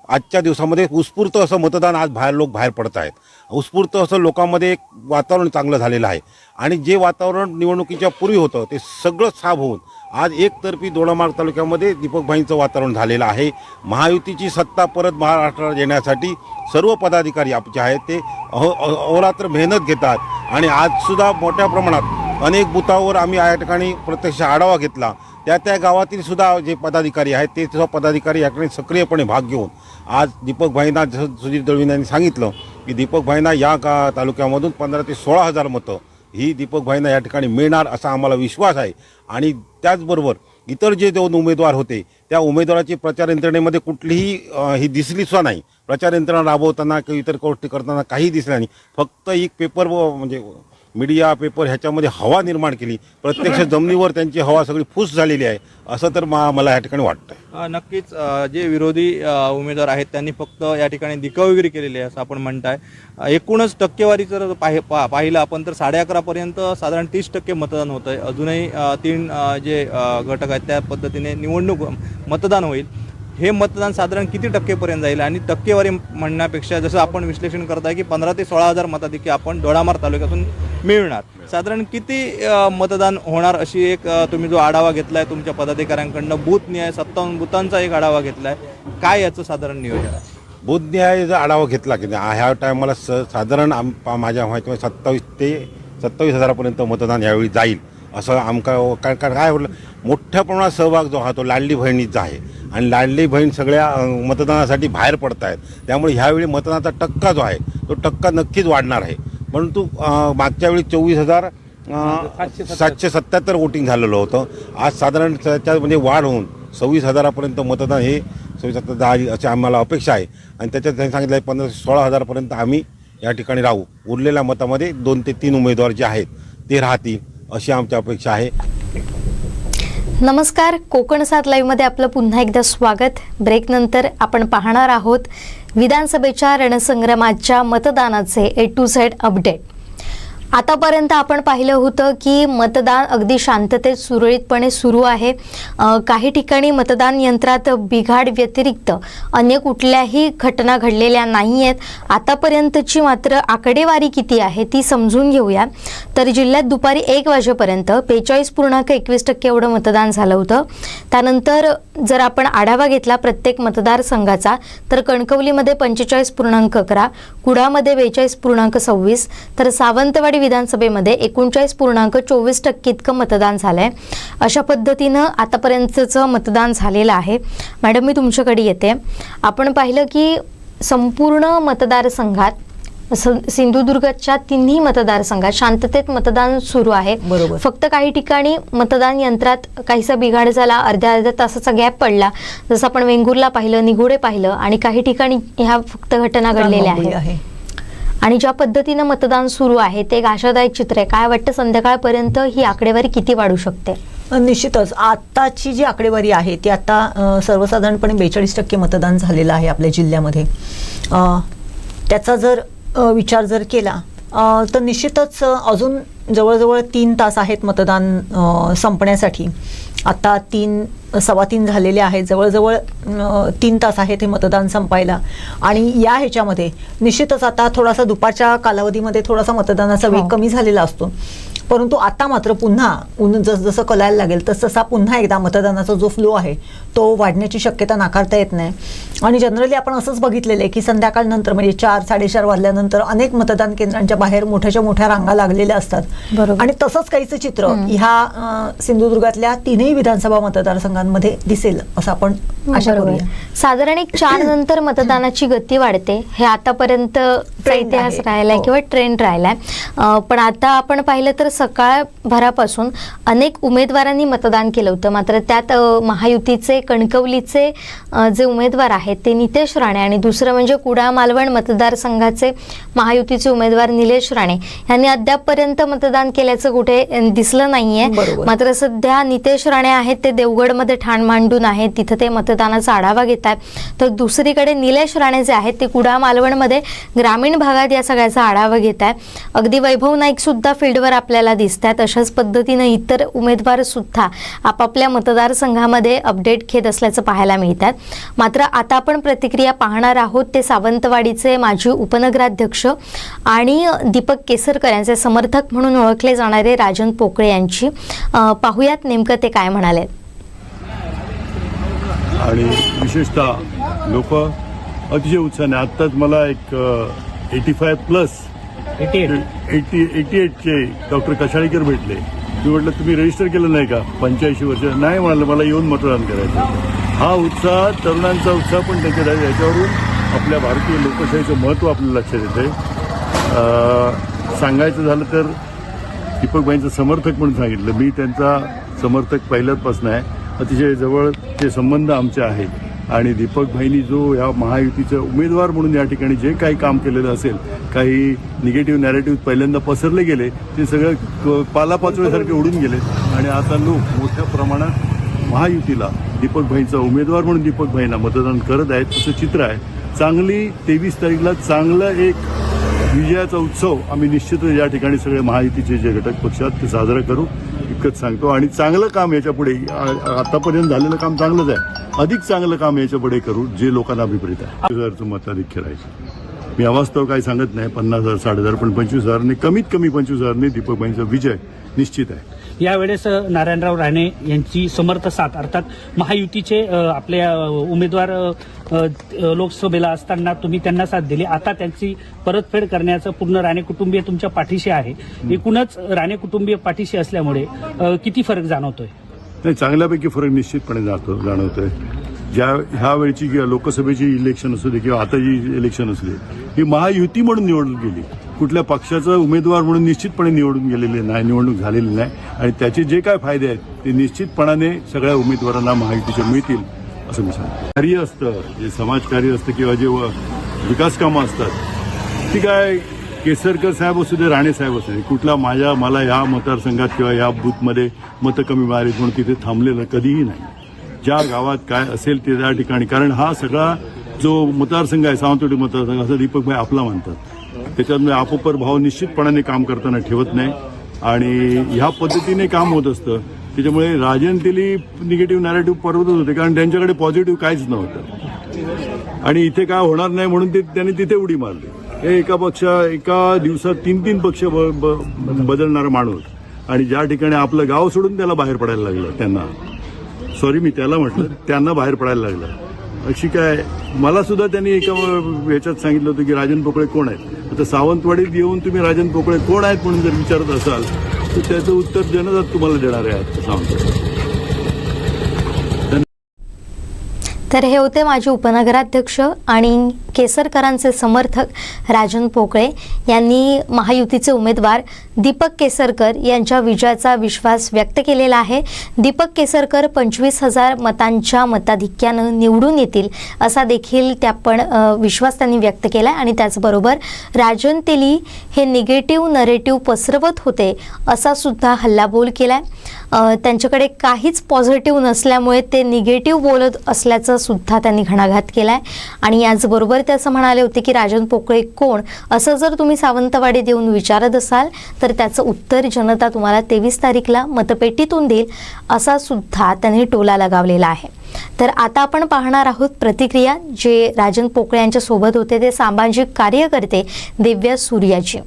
आजच्या दिवसामध्ये उत्स्फूर्त असं मतदान आज लोक बाहेर पडत आहेत. उत्स्फूर्त असं लोकांमध्ये एक वातावरण चांगलं झालेलं आहे आणि जे वातावरण निवडणुकीच्या पूर्वी होतं ते सगळं साफ होऊन आज एकतर्फी दोडामार्ग तालुक्यामध्ये दीपकभाईंचं वातावरण झालेलं आहे. महायुतीची सत्ता परत महाराष्ट्रात येण्यासाठी सर्व पदाधिकारी आपले आहेत ते अहोरात्र मेहनत घेतात आणि आजसुद्धा मोठ्या प्रमाणात अनेक बुथावर आम्ही या ठिकाणी प्रत्यक्ष आढावा घेतला. त्या गावातील सुद्धा जे पदाधिकारी आहेत ते सुद्धा पदाधिकारी या ठिकाणी सक्रियपणे भाग घेऊन आज दीपकभाईंना, जसं सुधीर दळवींनी यांनी सांगितलं की दीपकभाईंना या तालुक्यामधून 15,000 ते 16,000 मतं ही दीपकभाईंना या ठिकाणी मिळणार असा आम्हाला विश्वास आहे. आणि त्याचबरोबर इतर जे 2 उमेदवार होते त्या उमेदवाराची प्रचार यंत्रणेमध्ये कुठलीही ही दिसली सुद्धा नाही. प्रचार यंत्रणा राबवताना किंवा इतर गोष्टी करताना काही दिसल्या नाही. फक्त एक पेपर म्हणजे मीडिया पेपर ह्याच्यामध्ये हवा निर्माण केली. प्रत्यक्ष जमिनीवर त्यांची हवा सगळी फूस झालेली आहे असं तर मला या ठिकाणी वाटतं. नक्कीच जे विरोधी उमेदवार आहेत त्यांनी फक्त या ठिकाणी दिखावगिरी केलेली आहे असं आपण म्हणताय. एकूणच टक्केवारी जर पाहिलं आपण तर 11:30पर्यंत साधारण 30% मतदान होतं आहे. अजूनही 3 जे घटक आहेत त्या पद्धतीने निवडणूक मतदान होईल. हे मतदान साधारण किती टक्केपर्यंत जाईल? आणि टक्केवारी म्हणण्यापेक्षा जसं आपण विश्लेषण करताय की 15,000 ते 16,000 मताधिक्य आपण दोडामार्ग तालुक्यातून मिळणार, साधारण किती मतदान होणार अशी एक तुम्ही जो आढावा घेतलाय तुमच्या पदाधिकाऱ्यांकडनं, बूथ न्याय 57 बुथांचा एक आढावा घेतलाय, काय याचं साधारण नियोजन आहे? बूथ न्यायाचा आढावा घेतला की ह्या टायमाला साधारण माझ्या माहितीमध्ये 27,000 ते 27,000पर्यंत मतदान यावेळी जाईल असं काय म्हटलं. मोठ्या प्रमाणात सहभाग जो हा तो लाडली बहिणीचा आहे आणि लाडली बहीण सगळ्या मतदानासाठी बाहेर पडत आहेत. त्यामुळे ह्यावेळी मतदानाचा टक्का जो आहे तो टक्का नक्कीच वाढणार आहे. परंतु मागच्या वेळी 24,777 वोटिंग झालेलं होतं. आज साधारण त्याच्यात म्हणजे वाढ होऊन 26,000पर्यंत मतदान हे 26,000 अशी आम्हाला अपेक्षा आहे. आणि त्याच्यात त्यांनी सांगितलं आहे 15,000 ते 16,000पर्यंत आम्ही या ठिकाणी राहू. उरलेल्या मतामध्ये 2 ते 3 उमेदवार जे आहेत ते राहतील अशी आमची अपेक्षा आहे. नमस्कार, कोकण 7 लाईव्हमध्ये आपलं पुन्हा एकदा स्वागत. ब्रेकनंतर आपण पाहणार आहोत विधानसभेच्या रणसंग्रामाच्या मतदानाचे A to Z अपडेट. आतापर्यंत आपण पाहिलं होतं की मतदान अगदी शांततेत सुरळीतपणे सुरू आहे. काही ठिकाणी मतदान यंत्रात बिघाड व्यतिरिक्त अन्य कुठल्याही घटना घडलेल्या नाही आहेत. आतापर्यंतची मात्र आकडेवारी किती आहे ती समजून घेऊया. तर जिल्ह्यात दुपारी 1 वाजेपर्यंत 45.21% एवढं मतदान झालं होतं. त्यानंतर जर आपण आढावा घेतला प्रत्येक मतदारसंघाचा तर कणकवलीमध्ये 45.11, कुडामध्ये 42.26, तर सावंतवाडी विधानसभेमध्ये 39.24% इतकं मतदान झालंय. अशा पद्धतीनं आतापर्यंतचं मतदान झालेलं आहे. मॅडम, मी तुमच्याकडे येते. आपण पाहिलं की संपूर्ण मतदारसंघात सिंधुदुर्गच्या 3 मतदारसंघात शांततेत मतदान सुरू आहे. बरोबर. फक्त काही ठिकाणी मतदान यंत्रात काहीसा बिघाड झाला, अर्ध्या तासाचा गॅप पडला, जसं आपण वेंगुर्ला पाहिलं, निगोडे पाहिलं आणि काही ठिकाणी ह्या फक्त घटना घडलेल्या आहेत. आणि ज्या पद्धतीनं मतदान सुरू आहे ते एक आशादायक चित्र आहे. काय वाटतं संध्याकाळपर्यंत ही आकडेवारी किती वाढू शकते? निश्चितच आत्ताची जी आकडेवारी आहे ती आता सर्वसाधारणपणे 42% मतदान झालेलं आहे आपल्या जिल्ह्यामध्ये. त्याचा जर विचार जर केला तर निश्चितच अजून जवळजवळ 3 तास आहेत मतदान संपण्यासाठी. आता 3 3:15 झालेले आहेत. जवळजवळ 3 तास आहेत हे मतदान संपायला. आणि या ह्याच्यामध्ये निश्चितच आता थोडासा दुपारच्या कालावधीमध्ये थोडासा मतदानाचा वेग कमी झालेला असतो, परंतु आता मात्र पुन्हा ऊन जसजसं कलायला लागेल तसतसा पुन्हा एकदा मतदानाचा जो फ्लो आहे तो वाढण्याची शक्यता नाकारता येत नाही. आणि जनरली आपण असंच बघितलेलं आहे की संध्याकाळनंतर म्हणजे 4-4:30 वाजल्यानंतर अनेक मतदान केंद्रांच्या बाहेर मोठ्याच्या मोठ्या रांगा लागलेल्या असतात. आणि तसंच काहीचं चित्र ह्या सिंधुदुर्गातल्या 3ही विधानसभा मतदारसंघांमध्ये दिसेल असं आपण आशा करूया. साधारण 4 नंतर मतदानाची गती वाढते, हे आतापर्यंतचा इतिहास राहिलाय किंवा ट्रेंड राहिलाय. पण आता आपण पाहिलं तर सकाळभरापासून अनेक उमेदवारांनी मतदान केलं होतं, मात्र त्यात महायुतीचे कणकवलीचे जे उमेदवार आहेत ते नितेश राणे आणि दुसरं म्हणजे कुडाळ मालवण मतदारसंघाचे महायुतीचे उमेदवार निलेश राणे यांनी अद्यापपर्यंत मतदान केल्याचं कुठे दिसलं नाहीये. मात्र सध्या नितेश राणे आहेत ते देवगडमध्ये ठाण मांडून आहेत, तिथं ते मतदानाचा आढावा घेत आहेत. तर दुसरीकडे निलेश राणे जे आहेत ते कुडाळ मालवणमध्ये ग्रामीण भागात या सगळ्याचा आढावा घेत आहेत. अगदी वैभव नाईक सुद्धा फील्डवर आपल्याला दिसत आहेत. अशाच पद्धतीनं इतर उमेदवार सुद्धा आपापल्या मतदारसंघामध्ये अपडेट घेत असल्याचं पाहायला मिळतात. मात्र आता आपण प्रतिक्रिया पाहणार आहोत ते सावंतवाडीचे माजी उपनगराध्यक्ष आणि दीपक केसरकर यांचे समर्थक म्हणून ओळखले जाणारे राजन पोकळे यांची. पाहूयात नेमकं ते काय म्हणाले. आणि विशेषतः लोक अतिशय उत्साहाने, आत्ताच मला एक 88चे डॉक्टर कशाळीकर भेटले. मी म्हटलं तुम्ही रजिस्टर केलं नाही का 85 वर्ष? नाही म्हणाले, मला येऊन मतदान करायचं. हा उत्साह, तरुणांचा उत्साह पण त्याच्यात आहे. याच्यावरून आपल्या भारतीय लोकशाहीचं महत्त्व आपल्याला लक्षात येतं आहे. सांगायचं झालं तर दीपकभाईंचं समर्थक म्हणून सांगितलं. मी त्यांचा समर्थक पहिल्यापासून आहे. अतिशय जवळचे संबंध आमचे आहेत. आणि दीपकभाईंनी जो या महायुतीचे उमेदवार म्हणून या ठिकाणी जे काही काम केलेलं असेल, काही निगेटिव्ह नॅरेटिव्ह पहिल्यांदा पसरले गेले, ते सगळं पालापाचोळ्यासारखे उडून गेले. आणि आता लोक मोठ्या प्रमाणात महायुतीला दीपकभाईंचा उमेदवार म्हणून दीपकभाईंना मतदान करत आहेत. तसं चित्र आहे. चांगली 23 तारीखला चांगलं एक विजयाचा उत्सव आम्ही निश्चितच या ठिकाणी सगळे महायुतीचे जे घटक पक्ष आहेत ते साजरा करू इतकंच सांगतो. आणि चांगलं काम याच्या पुढे, आतापर्यंत झालेलं काम चांगलंच आहे, अधिक चांगलं काम याच्या पुढे करू जे लोकांना अभिप्रेत आहे. 25,000चं मताधिक्य राहायचं. मी अवास्तव काही सांगत नाही, 50,000 60,000 पण 25,000ने कमीत कमी 25,000ने दीपकभाईंचा विजय निश्चित आहे. यावेळेस नारायणराव राणे यांची समर्थ साथ अर्थात महायुतीचे आपल्या उमेदवार लोकसभेला असताना तुम्ही त्यांना साथ दिली. आता त्यांची परतफेड करण्याचं पूर्ण राणे कुटुंबीय तुमच्या पाठीशी आहे. एकूणच राणे कुटुंबीय पाठीशी असल्यामुळे किती फरक जाणवतोय? नाही, चांगल्यापैकी फरक निश्चितपणे जाणवतोय. ह्या वेळची लोकसभेची इलेक्शन असू दे किंवा आता जी इलेक्शन असू दे, ही महायुती म्हणून निवडून गेली. कुठल्या पक्षाचा उमेदवार म्हणून निश्चितपणे निवडून गेलेले नाही, निवडणूक झालेली नाही. आणि त्याचे जे काय फायदे आहेत ते निश्चितपणाने सगळ्या उमेदवारांना महायुतीचे मिळतील असं मी सांगतो. कार्य असतं, जे समाजकार्य असतं किंवा जे विकास कामं असतात ती काय केसरकर साहेब असू दे, राणे साहेब असू दे, कुठला मला या मतदारसंघात किंवा या बूथमध्ये मतं कमी मिळाली म्हणून तिथे थांबलेलं कधीही नाही. ज्या गावात काय असेल ते त्या ठिकाणी, कारण हा सगळा जो मतदारसंघ आहे सावंतवाडी मतदारसंघ असं दीपकभाई आपला म्हणतात. त्याच्यामुळे आपोपर भाव निश्चितपणाने काम करताना ठेवत नाही आणि ह्या पद्धतीने काम होत असतं. त्याच्यामुळे राजन तेली निगेटिव्ह नॅरेटिव्ह परवतच होते, कारण त्यांच्याकडे पॉझिटिव्ह काहीच नव्हतं. आणि इथे काय होणार नाही म्हणून त्यांनी तिथे उडी मारली. हे एका दिवसात 3 पक्ष बदलणारा माणूस, आणि ज्या ठिकाणी आपलं गाव सोडून त्याला बाहेर पडायला लागलं, त्यांना बाहेर पडायला लागलं. अशी काय, मला सुद्धा त्यांनी एका ह्याच्यात सांगितलं होतं की राजन पोकळे कोण आहेत. आता सावंतवाडीत येऊन तुम्ही राजन पोकळे कोण आहेत म्हणून जर विचारत असाल तर त्याचं उत्तर जनता तुम्हाला देणार आहे सावंतवाडी. तर हे होते माजी उपनगराध्यक्ष आणि केसरकरांचे समर्थक राजन पोकळे यांनी महायुतीचे उमेदवार दीपक केसरकर यांच्या विजयाचा विश्वास व्यक्त केलेला आहे. दीपक केसरकर 25,000 मतांच्या मताधिक्यानं निवडून येतील असा देखील विश्वास त्यांनी व्यक्त केला. आणि त्याचबरोबर राजन तेली हे निगेटिव्ह नरेटिव्ह पसरवत होते असा सुद्धा हल्लाबोल केलाय. त्यांच्याकडे काहीच पॉझिटिव्ह नसल्यामुळे ते निगेटिव्ह बोलत असल्याचं सुद्धा त्यांनी घणाघात केलाय. आणि याचबरोबर ते असं म्हणाले होते की राजन पोकळे कोण असं जर तुम्ही तुम्ही सावंतवाडीत येऊन विचारत असाल तर त्याचं उत्तर जनता तुम्हाला 23 तारीखला मतपेटीतून देईल असा सुद्धा त्यांनी टोला लगावलेला आहे. तर आता आपण पाहणार आहोत प्रतिक्रिया जे राजन पोकळे यांच्या सोबत होते ते सामाजिक कार्यकर्ते दिव्या सूर्याची.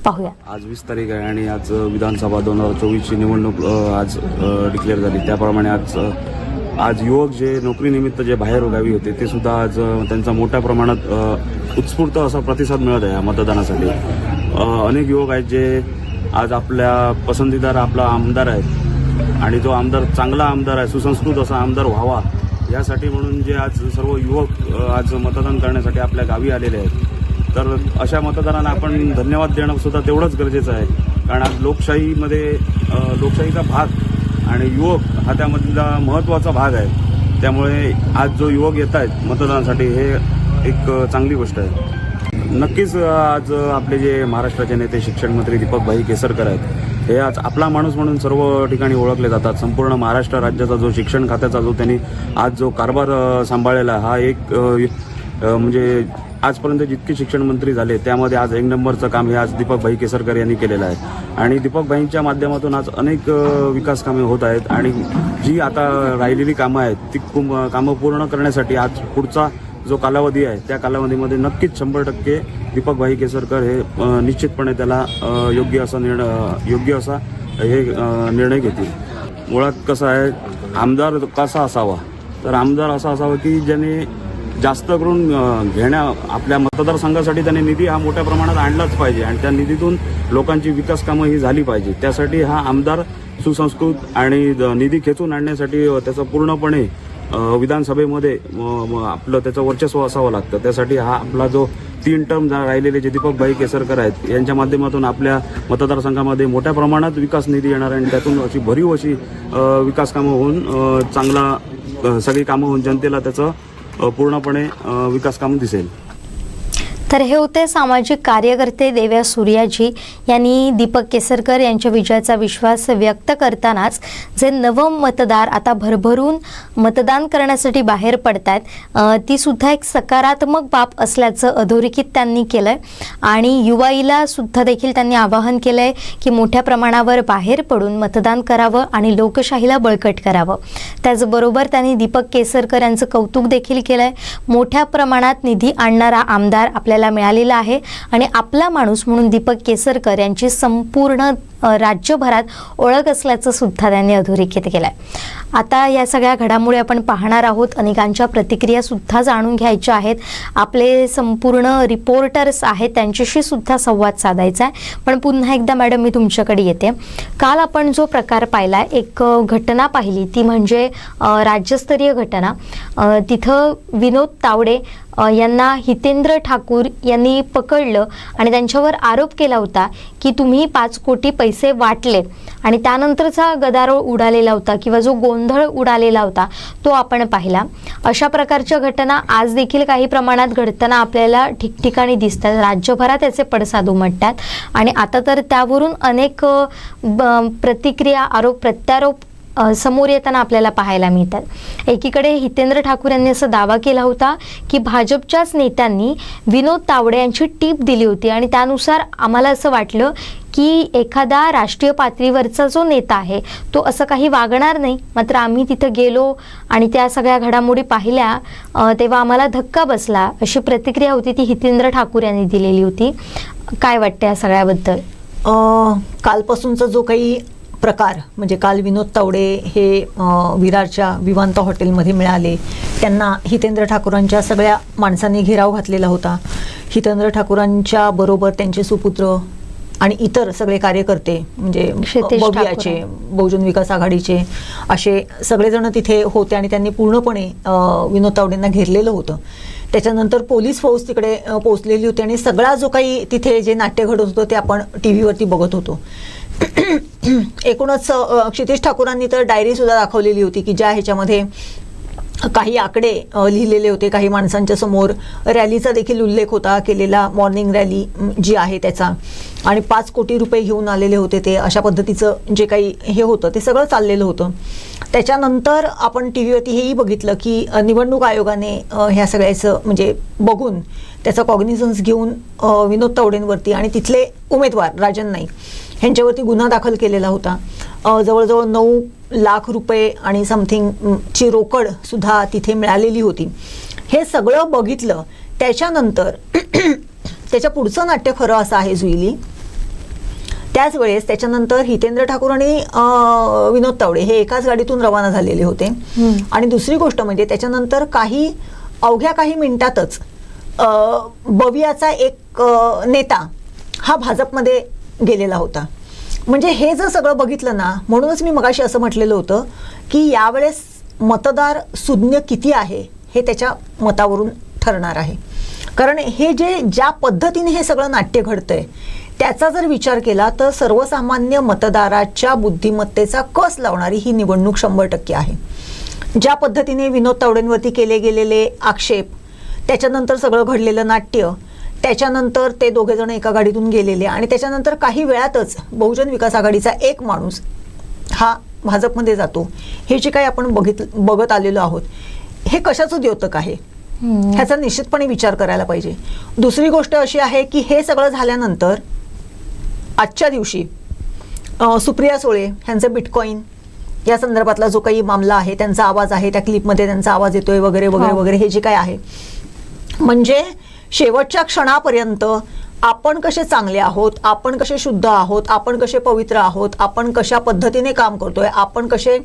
पाहूया. आज 20 तारीख आहे आणि आज विधानसभा 2024ची निवडणूक आज डिक्लेअर झाली. त्याप्रमाणे आज युवक जे नोकरीनिमित्त जे बाहेर गावी होते ते सुद्धा आज त्यांचा मोठ्या प्रमाणात उत्स्फूर्त असा प्रतिसाद मिळत आहे या मतदानासाठी. अनेक युवक आहेत जे आज आपल्या पसंतीदार आपला आमदार आहेत आणि जो आमदार चांगला आमदार आहे, सुसंस्कृत असा आमदार व्हावा यासाठी म्हणून जे आज सर्व युवक आज मतदान करण्यासाठी आपल्या गावी आलेले आहेत. तर अशा मतदारांना आपण धन्यवाद देणं सुद्धा तेवढंच गरजेचं आहे. कारण आज लोकशाहीमध्ये लोकशाहीचा भाग आणि युवक हा त्यामधला महत्त्वाचा भाग आहे. त्यामुळे आज जो युवक येत आहेत मतदानासाठी हे एक चांगली गोष्ट आहे. नक्कीच आज आपले जे महाराष्ट्राचे नेते शिक्षण मंत्री दीपकभाई केसरकर आहेत हे आज आपला माणूस म्हणून सर्व ठिकाणी ओळखले जातात. संपूर्ण महाराष्ट्र राज्याचा जो शिक्षण खात्याचा जो त्यांनी आज जो कारभार सांभाळलेला हा एक म्हणजे आजपर्यंत जितके शिक्षण मंत्री झाले त्यामध्ये आज 1 नंबरचं काम हे आज दीपकभाई केसरकर यांनी केलेलं आहे. आणि दीपकभाईंच्या माध्यमातून आज अनेक विकास कामे होत आहेत आणि जी आता राहिलेली कामं आहेत ती कामं पूर्ण करण्यासाठी आज पुढचा जो कालावधी आहे त्या कालावधीमध्ये नक्कीच 100% दीपकभाई केसरकर हे निश्चितपणे त्याला योग्य असा निर्णय घेतील. मुळात कसं आहे, आमदार कसा असावा तर आमदार असा असावा की ज्याने जास्त करून आपल्या मतदारसंघासाठी त्याने निधी हा मोठ्या प्रमाणात आणलाच पाहिजे आणि त्या निधीतून लोकांची विकास कामं ही झाली पाहिजे. त्यासाठी हा आमदार सुसंस्कृत आणि निधी खेचून आणण्यासाठी त्याचा पूर्णपणे विधानसभेमध्ये आपलं त्याचं वर्चस्व असावं लागतं. त्यासाठी हा आपला जो 3 टर्म राहिलेले जे दीपकभाई केसरकर आहेत यांच्या माध्यमातून आपल्या मतदारसंघामध्ये मोठ्या प्रमाणात विकास निधी येणार आणि त्यातून अशी भरीव अशी विकास कामं होऊन चांगला सगळी कामं होऊन जनतेला त्याचं पूर्णपणे विकास काम दिसेल. तर हे होते सामाजिक कार्यकर्ते देव्या सूर्याजी यांनी दीपक केसरकर यांच्या विजयाचा विश्वास व्यक्त करतानाच जे नव मतदार आता भरभरून मतदान करण्यासाठी बाहेर पडतात ती सुद्धा एक सकारात्मक बाब असल्याचं अधोरेखित त्यांनी केलंय. आणि युवाईला सुद्धा देखील त्यांनी आवाहन केलंय की मोठ्या प्रमाणावर बाहेर पडून मतदान करावं आणि लोकशाहीला बळकट करावं. त्याचबरोबर त्यांनी दीपक केसरकर यांचं कौतुक देखील केलंय. मोठ्या प्रमाणात निधी आणणारा आमदार आपल्याला मिळालेला आहे आणि आपला माणूस म्हणून दीपक केसरकर यांची संपूर्ण राज्यभरात ओळख असल्याचं सुद्धा त्यांनी अधोरेखित केलंय. आता या सगळ्या घडामोडी आपण पाहणार आहोत. अनेकांच्या प्रतिक्रिया सुद्धा जाणून घ्यायच्या आहेत. आपले संपूर्ण रिपोर्टर्स आहेत त्यांच्याशी सुद्धा संवाद साधायचा आहे. पण पुन्हा एकदा मॅडम मी तुमच्याकडे येते. काल आपण जो प्रकार पाहिला, एक घटना पाहिली ती म्हणजे राज्यस्तरीय घटना. तिथं विनोद तावडे यांना हितेंद्र ठाकूर यांनी पकडलं आणि त्यांच्यावर आरोप केला होता की तुम्ही 5 कोटी पैसे वाटले आणि त्यानंतरचा गदारोळ उडालेला होता किंवा जो गोंधळ उडालेला होता तो आपण पाहिला. अशा प्रकारच्या घटना आज देखील काही प्रमाणात घडताना आपल्याला ठिकठिकाणी दिसतात. राज्यभरात याचे पडसाद उमटतात आणि आता तर त्यावरून अनेक प्रतिक्रिया, आरोप प्रत्यारोप समोर येताना आपल्याला पाहायला मिळतात. एकीकडे हितेंद्र ठाकूर यांनी असा दावा केला होता की भाजपच्याच नेत्यांनी विनोद तावडे यांची टीप दिली होती आणि त्यानुसार आम्हाला असं वाटलं की एखादा राष्ट्रीय पातळीवरचा जो नेता आहे तो असं काही वागणार नाही. मात्र आम्ही तिथं गेलो आणि त्या सगळ्या घडामोडी पाहिल्या तेव्हा आम्हाला धक्का बसला, अशी प्रतिक्रिया होती ती हितेंद्र ठाकूर यांनी दिलेली होती. काय वाटतं या सगळ्याबद्दल? कालपासूनचा जो काही प्रकार म्हणजे काल विनोद तावडे हे विरारच्या विवांत हॉटेलमध्ये मिळाले. त्यांना हितेंद्र ठाकूरांच्या सगळ्या माणसांनी घेराव घातलेला होता. हितेंद्र ठाकूरांच्या बरोबर त्यांचे सुपुत्र आणि इतर सगळे कार्यकर्ते म्हणजे बबियाचे, बहुजन विकास आघाडीचे असे सगळेजण तिथे होते आणि त्यांनी पूर्णपणे विनोद तावडेंना घेरलेलं होतं. त्याच्यानंतर पोलीस फौज तिकडे पोहोचलेली होती आणि सगळा जो काही तिथे जे नाट्य घडत होतं ते आपण टीव्हीवरती बघत होतो. एकूणच क्षितेश ठाकूरांनी तर डायरी सुद्धा दाखवलेली होती की ज्या ह्याच्यामध्ये काही आकडे लिहिलेले होते काही माणसांच्या समोर. रॅलीचा देखील उल्लेख होता केलेला, मॉर्निंग रॅली जी आहे त्याचा, आणि 5 कोटी रुपये घेऊन आलेले होते ते, अशा पद्धतीचं जे काही हे होतं ते सगळं चाललेलं होतं. त्याच्यानंतर आपण टी व्हीवरती हेही बघितलं की निवडणूक आयोगाने ह्या सगळ्याचं म्हणजे बघून त्याचा कॉग्निझन्स घेऊन विनोद तावडेंवरती आणि तिथले उमेदवार राजन नाईक ह्यांच्यावरती गुन्हा दाखल केलेला होता. जवळजवळ 9 लाख रुपये आणि समथिंगची रोकड सुद्धा तिथे मिळालेली होती. हे सगळं बघितलं त्याच्यानंतर त्याच्या पुढचं नाट्य खरं असं आहे जुईली. त्याच वेळेस त्याच्यानंतर हितेंद्र ठाकूर आणि विनोद तावडे हे एकाच गाडीतून रवाना झालेले होते. आणि दुसरी गोष्ट म्हणजे त्याच्यानंतर अवघ्या काही मिनिटातच बवियाचा एक नेता हा भाजपमध्ये गेलेला होता. म्हणजे हे जर सगळं बघितलं ना, म्हणूनच मी मगाशी असं म्हटलेलं होतं की यावेळेस मतदार सुज्ञ किती आहे हे त्याच्या मतावरून ठरणार आहे. कारण हे ज्या पद्धतीने हे सगळं नाट्य घडतंय त्याचा जर विचार केला तर सर्वसामान्य मतदाराच्या बुद्धिमत्तेचा कस लावणारी ही निवडणूक 100% आहे. ज्या पद्धतीने विनोद तावडेंवरती केले गेलेले आक्षेप, त्याच्यानंतर सगळं घडलेलं नाट्य, त्याच्यानंतर ते दोघे जण एका गाडीतून गेलेले आणि त्याच्यानंतर काही वेळातच बहुजन विकास आघाडीचा एक माणूस हा भाजपमध्ये जातो, हे जे काही आपण बघत आलेलो आहोत हे कशाचं द्योतक आहे ह्याचा निश्चितपणे विचार करायला पाहिजे. दुसरी गोष्ट अशी आहे की हे सगळं झाल्यानंतर आजच्या दिवशी सुप्रिया सुळे ह्यांचं बिटकॉइन या संदर्भातला जो काही मामला आहे त्यांचा आवाज आहे, त्या क्लिपमध्ये त्यांचा आवाज येतोय वगैरे वगैरे वगैरे, हे जे काय आहे म्हणजे शेवटच्या क्षणापर्यंत आपण कसे चांगले आहोत, आपण कसे शुद्ध आहोत, आपण कसे पवित्र आहोत, आपण कशा पद्धतीने काम करतोय, आपण कसे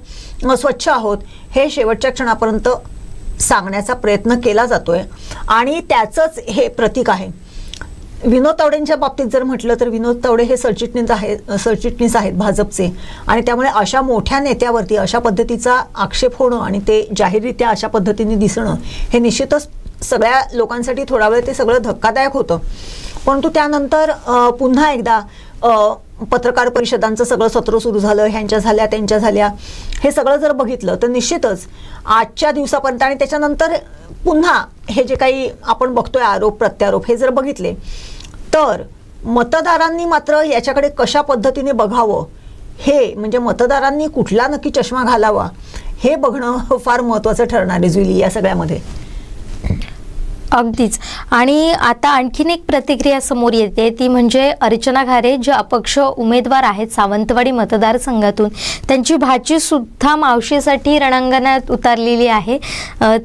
स्वच्छ आहोत हे शेवटच्या क्षणापर्यंत सांगण्याचा प्रयत्न केला जातोय आणि त्याचंच हे प्रतीक आहे. विनोद तावडेंच्या बाबतीत जर म्हटलं तर विनोद तावडे हे सरचिटणीस आहेत भाजपचे आणि त्यामुळे अशा मोठ्या नेत्यावरती अशा पद्धतीचा आक्षेप होणं आणि ते जाहीररित्या अशा पद्धतीने दिसणं हे निश्चितच सगळ्या लोकांसाठी थोडा वेळ ते सगळं धक्कादायक होतं. परंतु त्यानंतर पुन्हा एकदा पत्रकार परिषदांचं सगळं सत्र सुरू झालं, ह्यांच्या झाल्या त्यांच्या झाल्या, हे सगळं जर बघितलं तर निश्चितच आजच्या दिवसापर्यंत आणि त्याच्यानंतर पुन्हा हे जे काही आपण बघतोय आरोप प्रत्यारोप हे जर बघितले तर मतदारांनी मात्र याच्याकडे कशा पद्धतीने बघावं हे म्हणजे मतदारांनी कुठला नक्की चष्मा घालावा हे बघणं फार महत्त्वाचं ठरणार आहे जुईली या सगळ्यामध्ये. अगदीच. आणि आता आणखीन एक प्रतिक्रिया समोर येते ती म्हणजे अर्चना घारे जे अपक्ष उमेदवार आहेत सावंतवाडी मतदारसंघातून, त्यांची भाची सुद्धा मावशीसाठी रणांगणात उतरलेली आहे.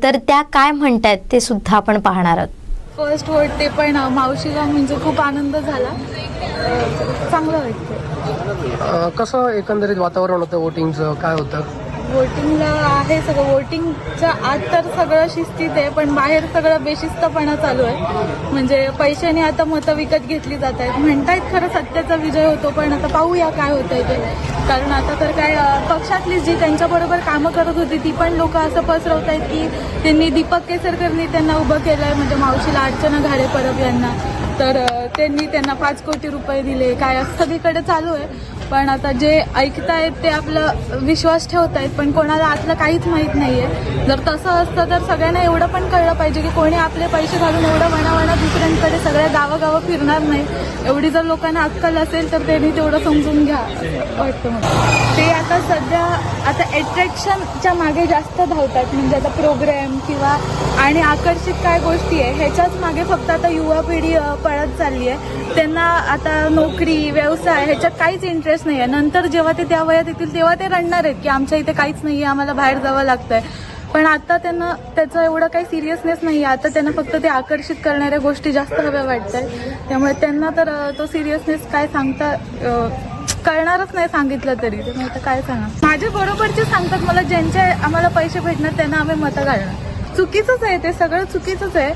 तर त्या काय म्हणतात ते सुद्धा आपण पाहणार आहोत. फर्स्ट वोट ते पण मावशीला म्हणजे खूप आनंद झाला, चांगलं वाटतं. कसं एकंदरीत वातावरण होतं वोटिंगचं, काय होतं? वोटिंगला आहे सगळं, वोटिंगच्या आत तर सगळं शिस्तीत आहे पण बाहेर सगळं बेशिस्तपणा चालू आहे. म्हणजे पैशाने आता मतं विकत घेतली जात आहेत. म्हणतायत खरं सत्याचा विजय होतो पण आता पाहूया काय होतंय ते. कारण आता तर काय पक्षातली जी त्यांच्याबरोबर कामं करत होती ती पण लोक असं पसरवत आहेत की त्यांनी दीपक केसरकरनी त्यांना उभं केलं आहे म्हणजे मावशीला अर्चना घारे परब यांना, तर त्यांनी त्यांना 5 कोटी रुपये दिले काय असं सगळीकडे चालू आहे. पण आता जे ऐकतायत ते आपलं विश्वास ठेवतायत पण कोणाला आतलं काहीच माहीत नाहीये. जर तसं असतं तर सगळ्यांना एवढं पण कळलं पाहिजे की कोणी आपले पैसे घालून एवढं वणावणा दुसऱ्यांकडे सगळ्या गावोगावं फिरणार नाही. एवढी जर लोकांना अक्कल असेल तर त्यांनी तेवढं समजून घ्या वाटतं मला. ते आता सध्या आता अट्रॅक्शनच्या मागे जास्त धावतात म्हणजे आता प्रोग्रॅम किंवा आणि आकर्षित काय गोष्टी आहे ह्याच्याच मागे फक्त आता युवा पिढी पळत चालली आहे. त्यांना आता नोकरी व्यवसाय ह्याच्यात काहीच इंटरेस्ट नाही आहे. नंतर जेव्हा ते त्या वयात येतील तेव्हा ते रडणार आहेत की आमच्या इथे काहीच नाही आहे, आम्हाला बाहेर जावं लागतंय. पण आता त्यांना त्याचं एवढं काही सिरियसनेस नाही आहे. आता त्यांना फक्त ते आकर्षित करणाऱ्या गोष्टी जास्त हव्या वाटत आहेत. त्यामुळे त्यांना तर तो सिरियसनेस काय सांगता कळणारच नाही सांगितलं तरी. ते आता काय सांगा, माझ्या बरोबरचे सांगतात मला ज्यांचे आम्हाला पैसे भेटणार त्यांना आम्ही मतं घालणार. चुकीचंच आहे ते सगळं चुकीचंच आहे.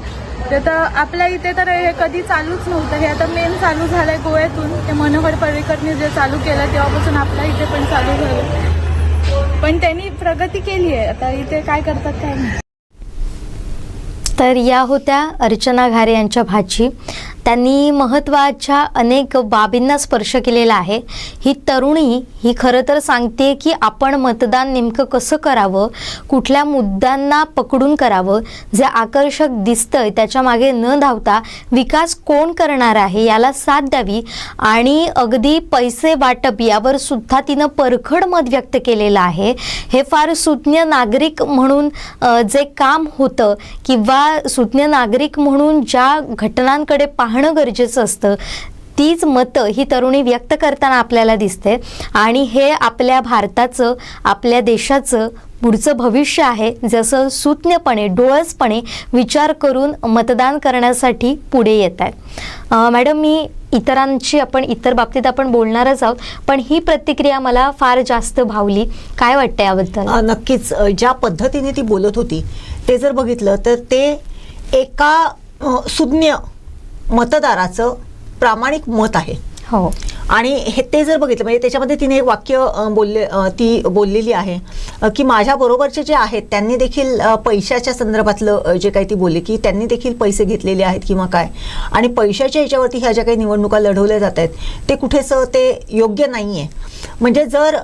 ते तर आपल्या इथे तर हे कधी चालूच नव्हतं. हे आता मेन चालू झालंय गोव्यातून, ते मनोहर पर्रिकरने जे चालू केलं तेव्हापासून आपल्या इथे पण चालू झालं. पण त्यांनी प्रगती केली आहे. आता इथे काय करतात काय नाही. तर या होत्या अर्चना घारे यांच्या भाची. त्यांनी महत्त्वाच्या अनेक बाबींना स्पर्श केलेला आहे. ही तरुणी ही खरं तर सांगते की आपण मतदान नेमकं कसं करावं, कुठल्या मुद्द्यांना पकडून करावं, जे आकर्षक दिसतंय त्याच्या मागे न धावता विकास कोण करणार आहे याला साथ द्यावी आणि अगदी पैसे वाटप यावर सुद्धा तिनं परखड मत व्यक्त केलेलं आहे. हे फार सुज्ञ नागरिक म्हणून जे काम होतं किंवा सुज्ञ नागरिक म्हणून ज्या घटनांकडे पाहणं गरजेचं असतं तीच मतं ही तरुणी व्यक्त करताना आपल्याला दिसते. आणि हे आपल्या भारताचं, आपल्या देशाचं पुढचं भविष्य आहे, जसं सुज्ञपणे डोळसपणे विचार करून मतदान करण्यासाठी पुढे येत आहेत. मॅडम, मी आपण इतर बाबतीत आपण बोलणारच आहोत, पण ही प्रतिक्रिया मला फार जास्त भावली. काय वाटतं याबद्दल? नक्कीच ज्या पद्धतीने ती बोलत होती ते जर बघितलं तर ते एका सुज्ञ मतदाराचं प्रामाणिक मत आहे. हो. आणि हे ते जर बघितलं म्हणजे त्याच्यामध्ये तिने एक वाक्य ती बोललेली आहे की माझ्या बरोबरचे जे आहेत त्यांनी देखील पैशाच्या संदर्भातलं जे काही ती बोलली की त्यांनी देखील पैसे घेतलेले आहेत किंवा काय, आणि पैशाच्या ह्याच्यावरती ह्या ज्या काही निवडणुका लढवल्या जात आहेत ते कुठेच ते योग्य नाही आहे. म्हणजे जर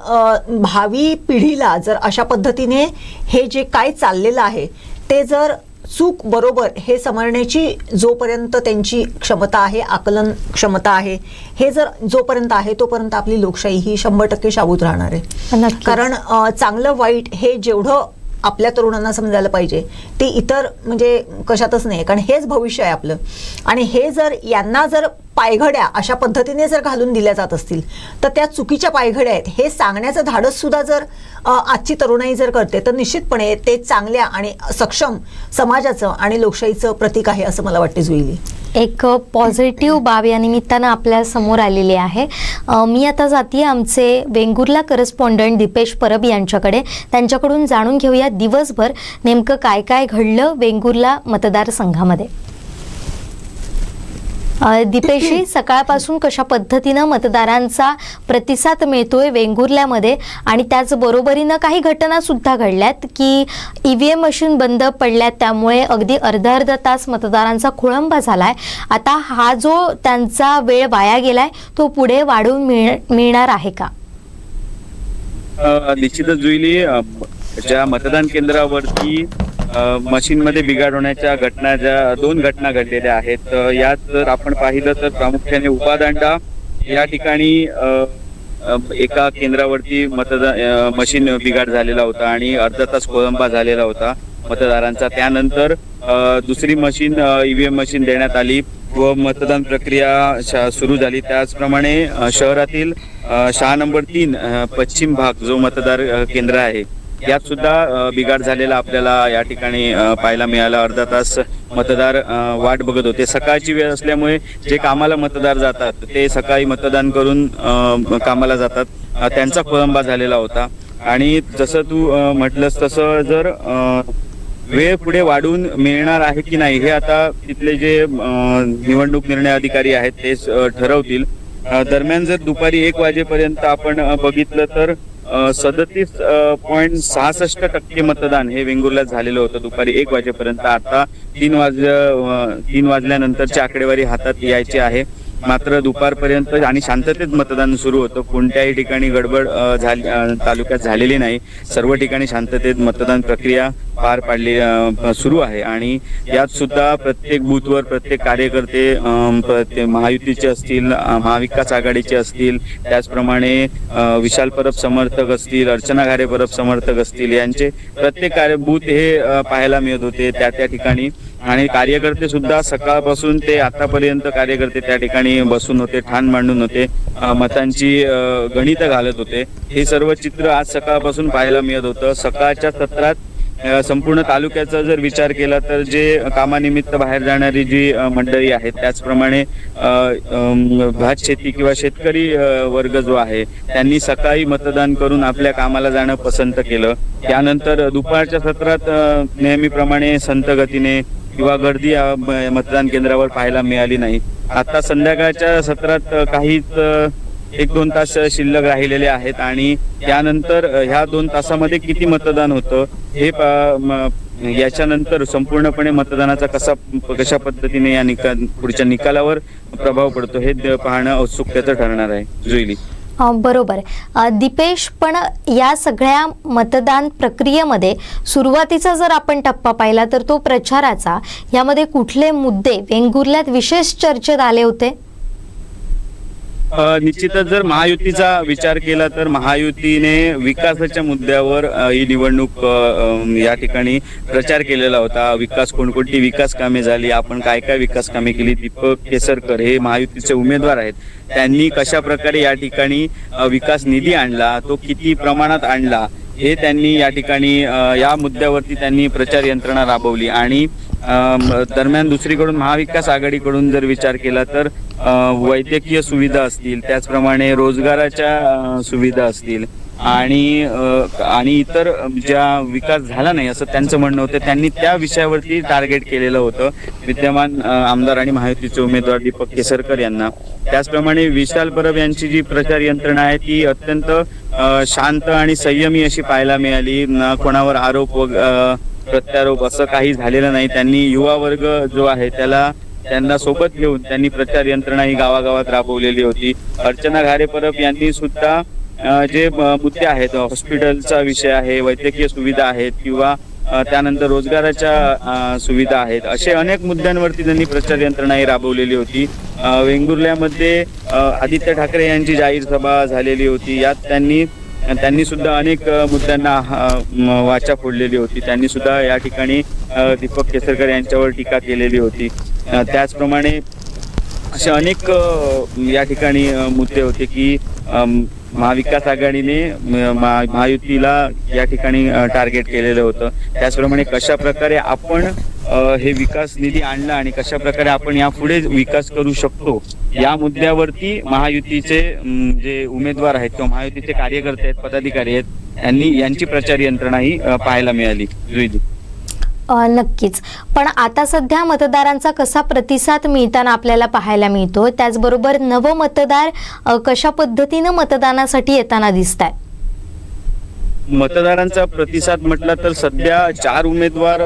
भावी पिढीला जर अशा पद्धतीने हे जे काय चाललेलं आहे ते जर चूक बरोबर हे समजण्याची जोपर्यंत त्यांची क्षमता आहे, आकलन क्षमता आहे, हे जर जोपर्यंत आहे तोपर्यंत आपली लोकशाही ही 100% शाबूत राहणार आहे. कारण चांगलं वाईट हे जेवढं आपल्या तरुणांना समजायला पाहिजे ते इतर म्हणजे कशातच नाही, कारण हेच भविष्य आहे आपलं. आणि हे जर यांना जर पायघड्या अशा पद्धतीने जर घालून दिल्या जात असतील तर त्या चुकीच्या पायघड्या आहेत हे सांगण्याचं धाडस सुद्धा जर आजची तरुणाई जर करते तर निश्चितपणे ते चांगल्या आणि सक्षम समाजाचं आणि लोकशाहीचं प्रतीक आहे असं मला वाटते जुईली. एक पॉझिटिव्ह बाब या निमित्तानं आपल्या समोर आलेली आहे. मी आता जाते आमचे वेंगुर्ला करस्पॉन्डंट दीपेश परब यांच्याकडे. त्यांच्याकडून जाणून घेऊया दिवसभर नेमकं काय काय घडलं वेंगुर्ला मतदारसंघामध्ये. दीपेशजी, सकाळपासून कशा पद्धतीनं मतदारांचा प्रतिसाद मिळतोय वेंगुर्ल्यामध्ये, आणि त्याचबरोबरीनं काही घटना सुद्धा घडल्यात की EVM मशीन बंद पडल्यात त्यामुळे अगदी अर्धा तास मतदारांचा खोळंबा झालाय. आता हा जो त्यांचा वेळ वाया गेलाय तो पुढे वाढवून मिळणार आहे का? निश्चितच जुईली, ज्या मतदान केंद्रावरती मशीनमध्ये बिघाड होण्याच्या घटना, ज्या 2 घटना घडलेल्या आहेत, यात जर आपण पाहिलं तर प्रामुख्याने उपादांडा या ठिकाणी एका केंद्रावरती मशीन बिघाड झालेला होता आणि अर्धा तास खोळंबा झालेला होता मतदारांचा. त्यानंतर दुसरी मशीन EVM मशीन देण्यात आली व मतदान प्रक्रिया सुरू झाली. त्याचप्रमाणे शहरातील शाळा नंबर 3 पश्चिम भाग जो मतदार केंद्र आहे यात सुद्धा बिघाड झालेला आपल्याला या ठिकाणी पाहायला मिळाला. अर्धा तास मतदार वाट बघत होते. सकाळची वेळ असल्यामुळे जे कामाला मतदार जातात ते सकाळी मतदान करून कामाला जातात, त्यांचा खोळंबा झालेला होता. आणि जसं तू म्हटलंस तसं जर वेळ पुढे वाढून मिळणार आहे की नाही हे आता तिथले जे निवडणूक निर्णय अधिकारी आहेत ते ठरवतील. दरम्यान जर दुपारी 1 वाजेपर्यंत आपण बघितलं तर 37.66% मतदान हे वेंगुर्ल्यात झालेलं होतं दुपारी 1 वाजेपर्यंत. आता 3 वाजल्यानंतरची आकडेवारी हातात यायची आहे. मात्र दुपारपर्यंत आणि शांततेत मतदान सुरू होतं. कोणत्याही ठिकाणी गडबड तालुक्यात झालेली नाही. सर्व ठिकाणी शांततेत मतदान प्रक्रिया पार पाडली सुरू आहे. आणि यात सुद्धा प्रत्येक बूथवर प्रत्येक कार्यकर्ते महायुतीचे असतील, महाविकास आघाडीचे असतील, त्याचप्रमाणे विशाल परब समर्थक असतील, अर्चना घारे परब समर्थक असतील, यांचे प्रत्येक बूथ हे पाहायला मिळत होते त्या ठिकाणी. आणि कार्यकर्ते सुद्धा सकाळपासून ते आतापर्यंत कार्यकर्ते त्या ठिकाणी बसून होते, ठाण मांडून होते, मतांची गणितं घालत होते. हे सर्व चित्र आज सकाळपासून पाहायला मिळत होतं. सकाळच्या सत्रात संपूर्ण तालुक्याचा जर विचार केला तर जे कामानिमित्त बाहेर जाणारी जी मंडळी आहेत, त्याचप्रमाणे भात शेती किंवा शेतकरी वर्ग जो आहे त्यांनी सकाळी मतदान करून आपल्या कामाला जाणं पसंत केलं. त्यानंतर दुपारच्या सत्रात नेहमीप्रमाणे संथ गतीने किंवा गर्दी मतदान केंद्रावर पाहायला मिळाली नाही. आता संध्याकाळच्या सत्रात काहीच 1-2 तास शिल्लक राहिलेले आहेत आणि त्यानंतर ह्या 2 तासामध्ये किती मतदान होतं हे याच्यानंतर संपूर्णपणे मतदानाचा कशा पद्धतीने या पुढच्या निकालावर प्रभाव पडतो हे पाहणं औत्सुक्याचं ठरणार आहे. जुईली. बरोबर. दीपेश, पण या सगळ्या मतदान प्रक्रियेमध्ये सुरुवातीचा जर आपण टप्पा पाहिला तर तो प्रचाराचा, यामध्ये कुठले मुद्दे वेंगुर्ल्यात विशेष चर्चेत आले होते? निश्चितच जर महायुतीचा विचार केला तर महायुतीने विकासाच्या मुद्द्यावर ही निवडणूक या ठिकाणी प्रचार केलेला होता. विकास, कोणकोणती विकास कामे झाली, आपण काय काय विकास कामे केली. दीपक केसरकर हे महायुतीचे उमेदवार आहेत, त्यांनी कशा प्रकारे या ठिकाणी विकास निधी आणला, तो किती प्रमाणात आणला, हे त्यांनी या ठिकाणी या मुद्द्यावरती त्यांनी प्रचार यंत्रणा राबवली. आणि दरम्यान दुसरीकडून महाविकास आघाडीकडून जर विचार केला तर वैद्यकीय सुविधा असतील, त्याचप्रमाणे रोजगाराच्या सुविधा असतील आणि इतर ज्या विकास झाला नाही असं त्यांचं म्हणणं होतं, त्यांनी त्या विषयावरती टार्गेट केलेलं होतं विद्यमान आमदार आणि महायुतीचे उमेदवार दीपक केसरकर यांना. त्याचप्रमाणे विशाल परब यांची जी प्रचार यंत्रणा आहे ती अत्यंत शांत आणि संयमी अशी पाहायला मिळाली. कोणावर आरोप व प्रत्यारोप असं काही झालेलं नाही. त्यांनी युवा वर्ग जो आहे त्यांना सोबत घेऊन त्यांनी प्रचार यंत्रणा ही गावागावात राबवलेली होती. अर्चना घारे परब यांनी सुद्धा जे मुद्दे आहेत, हॉस्पिटलचा विषय आहे, वैद्यकीय सुविधा आहेत किंवा त्यानंतर रोजगाराच्या सुविधा आहेत, असे अनेक मुद्द्यांवरती त्यांनी प्रचार यंत्रणा ही राबवलेली होती. वेंगुर्ल्यामध्ये आदित्य ठाकरे यांची जाहीर सभा झालेली होती. यात त्यांनी सुद्धा अनेक मुद्द्यांना वाचा फोडलेली होती. त्यांनी सुद्धा या ठिकाणी दीपक केसरकर यांच्यावर टीका केलेली होती. त्याचप्रमाणे असे अनेक या ठिकाणी मुद्दे होते की महाविकास आघाडीने महायुतीला या ठिकाणी टार्गेट केलेलं होतं. त्याचप्रमाणे कशा प्रकारे आपण हे विकास निधी आणला आणि कशा प्रकारे आपण यापुढे विकास करू शकतो या मुद्द्यावरती महायुतीचे जे उमेदवार आहेत किंवा महायुतीचे कार्यकर्ते आहेत, पदाधिकारी आहेत, यांची प्रचार यंत्रणा ही पाहायला मिळाली. नक्कीच. पण आता सध्या मतदारांचा कसा प्रतिसाद मिळताना आपल्याला पाहायला मिळतो, त्याचबरोबर नव मतदार कशा पद्धतीनं मतदानासाठी येताना दिसतात? मतदारांचा प्रतिसाद म्हटला तर सध्या 4 उमेदवार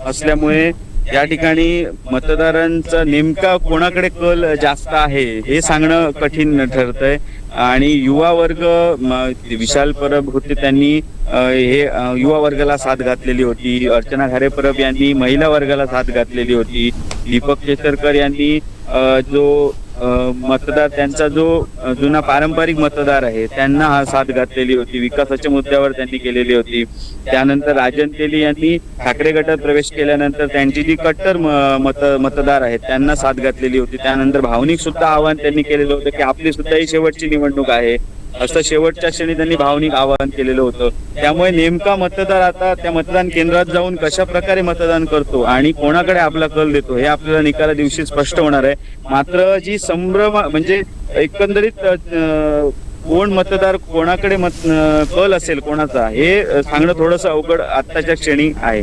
असल्यामुळे या ठिकाणी मतदारांचा नेमका कोणाकडे कल जास्त आहे हे सांगणं कठीण ठरतंय. आणि युवा वर्ग, विशाल परब होते, त्यांनी हे युवा वर्गाला साथ घातलेली होती. अर्चना घारे परब यांनी महिला वर्गाला साथ घातलेली होती. दीपक केसरकर यांनी जो मतदार, त्यांचा जो जुना पारंपरिक मतदार आहे त्यांना साथ घातलेली होती. विकासाच्या मुद्द्यावर त्यांनी केलेली होती. त्यानंतर राजन तेली यांनी ठाकरे गटात प्रवेश केल्यानंतर त्यांची जी कट्टर मतदार आहेत त्यांना साथ घातलेली होती. त्यानंतर भावनिक सुद्धा आवाहन त्यांनी केलेलं होतं की आपली सुद्धा ही शेवटची निवडणूक आहे, असं शेवटच्या क्षणी त्यांनी भावनिक आवाहन केलेलं होतं. त्यामुळे नेमका मतदार आता त्या मतदान केंद्रात जाऊन कशा प्रकारे मतदान करतो आणि कोणाकडे आपला कल देतो हे आपल्याला निकाला दिवशी स्पष्ट होणार आहे. मात्र जी संभ्रम म्हणजे एकंदरीत कोण मतदार कोणाकडे कल असेल कोणाचा हे सांगणं थोडंसं अवघड आत्ताच्या क्षणी आहे.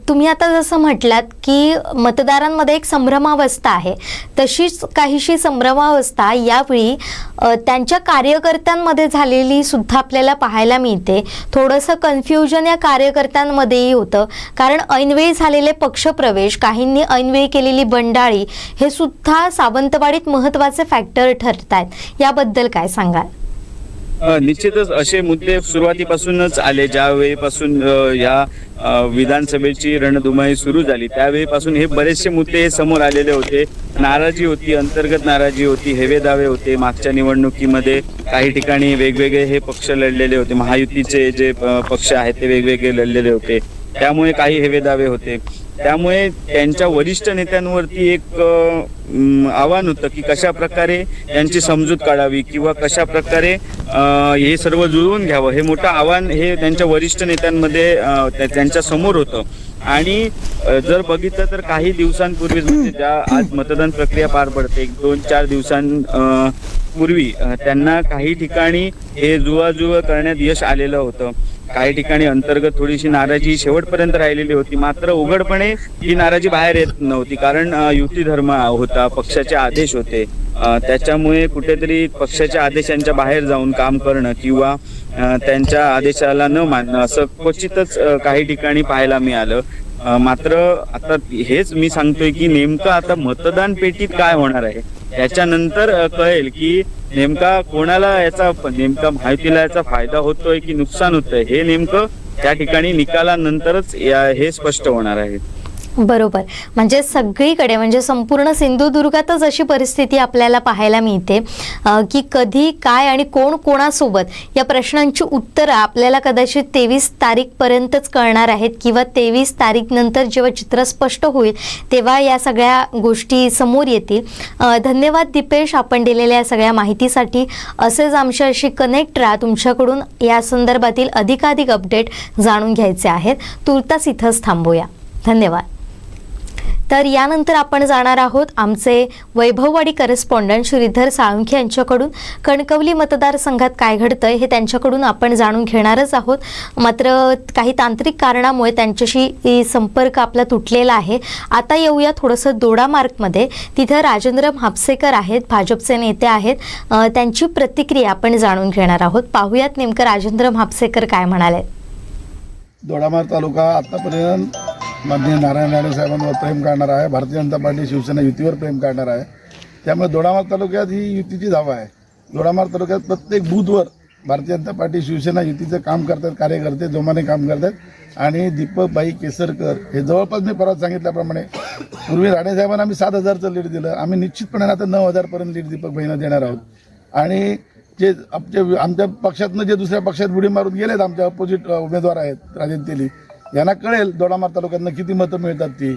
तुम्ही आता जसं म्हटलात की मतदारांमध्ये एक संभ्रमावस्था आहे, तशीच काहीशी संभ्रमावस्था यावेळी त्यांच्या कार्यकर्त्यांमध्ये झालेली सुद्धा आपल्याला पाहायला मिळते. थोडंसं कन्फ्युजन या कार्यकर्त्यांमध्येही होतं, कारण ऐनवेळी झालेले पक्षप्रवेश, काहींनी ऐनवेळी केलेली बंडाळी हे सुद्धा सावंतवाडीत महत्त्वाचे फॅक्टर ठरत आहेत. याबद्दल काय सांगाल? निश्चितच असे मुद्दे सुरुवातीपासूनच आले. ज्या वेळीपासून या विधानसभेची रणधुमाळी सुरू झाली त्यावेळीपासून हे बरेचसे मुद्दे समोर आलेले होते. नाराजी होती, अंतर्गत नाराजी होती, हेवे दावे होते. मागच्या निवडणुकीमध्ये काही ठिकाणी वेगवेगळे हे पक्ष लढलेले होते. महायुतीचे जे पक्ष आहेत ते वेगवेगळे लढलेले होते, त्यामुळे काही हेवे दावे होते. त्यामुळे त्यांच्या वरिष्ठ नेत्यांवरती एक आव्हान होतं की कशा प्रकारे यांची समजूत काढावी किंवा कशा प्रकारे हे सर्व जुळवून घ्यावं, हे मोठं आव्हान हे त्यांच्या वरिष्ठ नेत्यांमध्ये त्यांच्या समोर होतं. आणि जर बघितलं तर काही दिवसांपूर्वी म्हणजे ज्या आज मतदान प्रक्रिया पार पडते 2-4 दिवसांपूर्वी त्यांना काही ठिकाणी हे जुळवाजुळव करण्यात यश आलेलं होतं. काही ठिकाणी अंतर्गत थोडीशी नाराजी शेवटपर्यंत राहिलेली होती, मात्र उघडपणे ही नाराजी बाहेर येत नव्हती. कारण युती धर्म होता, पक्षाचे आदेश होते, त्याच्यामुळे कुठेतरी पक्षाच्या आदेशांच्या बाहेर जाऊन काम करणं किंवा त्यांच्या आदेशाला न मानणं असं क्वचितच काही ठिकाणी पाहायला मिळालं. मात्र आता हेच मी सांगतोय की नेमकं आता मतदान पेटीत काय होणार आहे त्याच्यानंतर कळेल की नेमका कोणाला याचा नेमका महायुतीला याचा फायदा होतोय की नुकसान होतंय हे नेमकं त्या ठिकाणी निकालानंतरच हे स्पष्ट होणार आहे. बरोबर. म्हणजे सगळीकडे म्हणजे संपूर्ण सिंधुदुर्गातच अशी परिस्थिती आपल्याला पाहायला मिळते की कधी काय आणि कोण कोणासोबत या प्रश्नांची उत्तरं आपल्याला कदाचित 23 तारीखपर्यंतच कळणार आहेत किंवा 23 तारीख नंतर जेव्हा चित्र स्पष्ट होईल तेव्हा या सगळ्या गोष्टी समोर येतील. धन्यवाद दीपेश, आपण दिलेल्या सगळ्या माहितीसाठी. असेच आमच्याशी कनेक्ट राहा, तुमच्याकडून या संदर्भातील अधिकाधिक अपडेट जाणून घ्यायचे आहेत. तुर्तास इथंच थांबूया. धन्यवाद. तर यानंतर आपण जाणार आहोत आमचे वैभववाडी करेस्पॉन्डंट श्रीधर साळुंखे यांच्याकडून. कणकवली मतदारसंघात काय घडतंय हे त्यांच्याकडून आपण जाणून घेणारच आहोत. मात्र काही तांत्रिक कारणामुळे त्यांच्याशी संपर्क आपला तुटलेला आहे. आता येऊया थोडंसं दोडामार्गमध्ये. तिथं राजेंद्र म्हापसेकर आहेत, भाजपचे नेते आहेत. त्यांची प्रतिक्रिया आपण जाणून घेणार आहोत. पाहूयात नेमकं राजेंद्र म्हापसेकर काय म्हणाले. दोडामार्ग तालुका आतापर्यंत माननीय नारायण राणे साहेबांवर प्रेम करणार आहे. भारतीय जनता पार्टी शिवसेना युतीवर प्रेम करणार आहे. त्यामुळे दोडामार्ग तालुक्यात ही युतीची धावा आहे. दोडामार्ग तालुक्यात प्रत्येक बूथवर भारतीय जनता पार्टी शिवसेना युतीचं काम करतात, कार्यकर्ते जोमाने काम करतात. आणि दीपकबाई केसरकर हे जवळपास मी परत सांगितल्याप्रमाणे पूर्वी राणे साहेबांना आम्ही 7,000चं लीड दिलं. आम्ही निश्चितपणे आता 9,000पर्यंत लीड दीपकबाईंना देणार आहोत. आणि जे आमच्या पक्षातनं जे दुसऱ्या पक्षात बुडी मारून गेलेत आमच्या अपोजिट उमेदवार आहेत राजन तेली, यांना कळेल दोडामार्ग तालुक्यातनं किती मतं मिळतात ती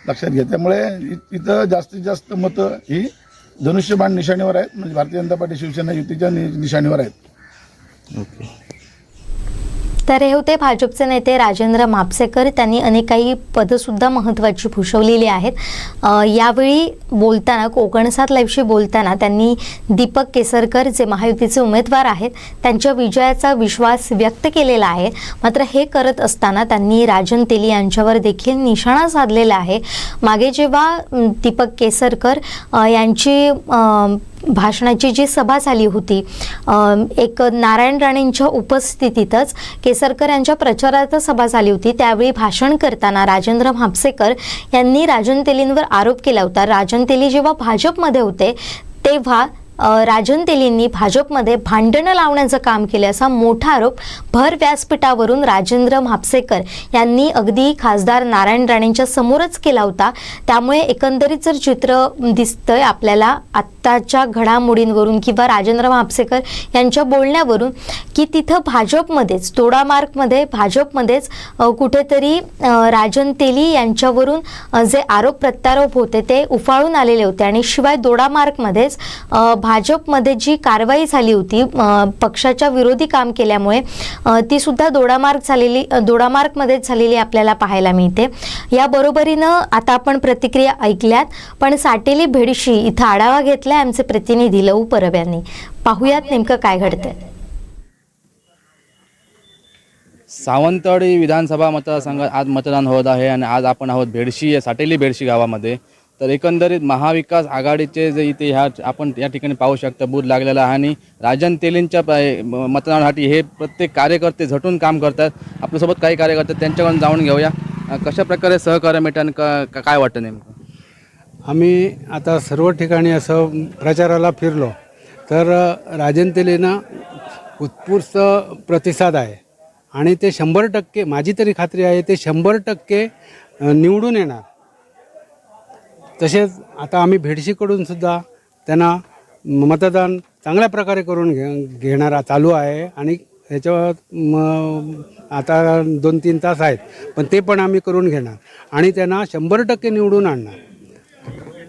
लक्षात घ्या. त्यामुळे इथं जास्तीत जास्त मतं ही धनुष्यबाण निशाणीवर आहेत, म्हणजे भारतीय जनता पार्टी शिवसेना युतीच्या निशाणीवर आहेत. ओके. तर हे होते भाजपचे नेते राजेंद्र म्हापसेकर. त्यांनी अनेक काही पदंसुद्धा महत्त्वाची भूषवलेली आहेत. यावेळी बोलताना कोकण 7 लाईव्हशी बोलताना त्यांनी दीपक केसरकर जे महायुतीचे उमेदवार आहेत त्यांच्या विजयाचा विश्वास व्यक्त केलेला आहे. मात्र हे करत असताना त्यांनी राजन तेली यांच्यावर देखील निशाणा साधलेला आहे. मागे जेव्हा दीपक केसरकर यांची भाषणाची जी सभा झाली होती एक नारायण राणेंच्या उपस्थितीतच केसरकर यांच्या प्रचारार्थ सभा झाली होती, त्यावेळी भाषण करताना राजेंद्र म्हापसेकर यांनी राजन तेलींवर आरोप केला होता. राजन तेली जेव्हा भाजपमध्ये होते तेव्हा राजन तेलींनी भाजपमध्ये भांडणं लावण्याचं काम केलं असा मोठा आरोप भर व्यासपीठावरून राजेंद्र म्हापसेकर यांनी अगदी खासदार नारायण राणेंच्या समोरच केला होता. त्यामुळे एकंदरीत जर चित्र दिसतंय आपल्याला आत्ताच्या घडामोडींवरून किंवा राजेंद्र म्हापसेकर यांच्या बोलण्यावरून की तिथं भाजपमध्येच दोडामार्गमध्ये भाजपमध्येच कुठेतरी राजन तेली यांच्यावरून जे आरोप प्रत्यारोप होते ते उफाळून आलेले होते. आणि शिवाय दोडामार्गमध्येच भाजपमध्ये जी कारवाई झाली होती पक्षाच्या विरोधी काम केल्यामुळे ती सुद्धा दोडामार्गमध्येच झालेली आपल्याला पाहायला मिळते. या बरोबरीनं आता आपण प्रतिक्रिया ऐकल्यात, पण साटेली भेडशी इथं आढावा घेतलाय आमचे प्रतिनिधी लहू परब यांनी. पाहुयात नेमकं काय घडतंय. सावंतवाडी विधानसभा मतदारसंघात आज मतदान होत आहे आणि आज आपण आहोत भेडशी या साटेली भेडशी गावामध्ये. तर एकंदरीत महाविकास आघाडीचे जे इथे आपण या ठिकाणी पाहू शकता बूथ लागलेला आहे आणि राजन तेलींच्या मतदानासाठी हे प्रत्येक कार्यकर्ते झटून काम करतात. आपल्यासोबत काही कार्यकर्ते त्यांच्याकडून जाणून घेऊया कशा प्रकारे सहकार्य मिळतं काय वाटतं नेमकं. आम्ही आता सर्व ठिकाणी असं प्रचाराला फिरलो तर राजन तेलींना उत्स्फूर्त प्रतिसाद आहे आणि ते 100% माझी तरी खात्री आहे ते 100% निवडून येणार. तसेच आता आम्ही भेडशीकडून सुद्धा त्यांना मतदान चांगल्या प्रकारे करून घेणारा चालू आहे आणि ह्याच्यावर आता 2-3 तास आहेत पण ते पण आम्ही करून घेणार आणि त्यांना 100% निवडून आणणार.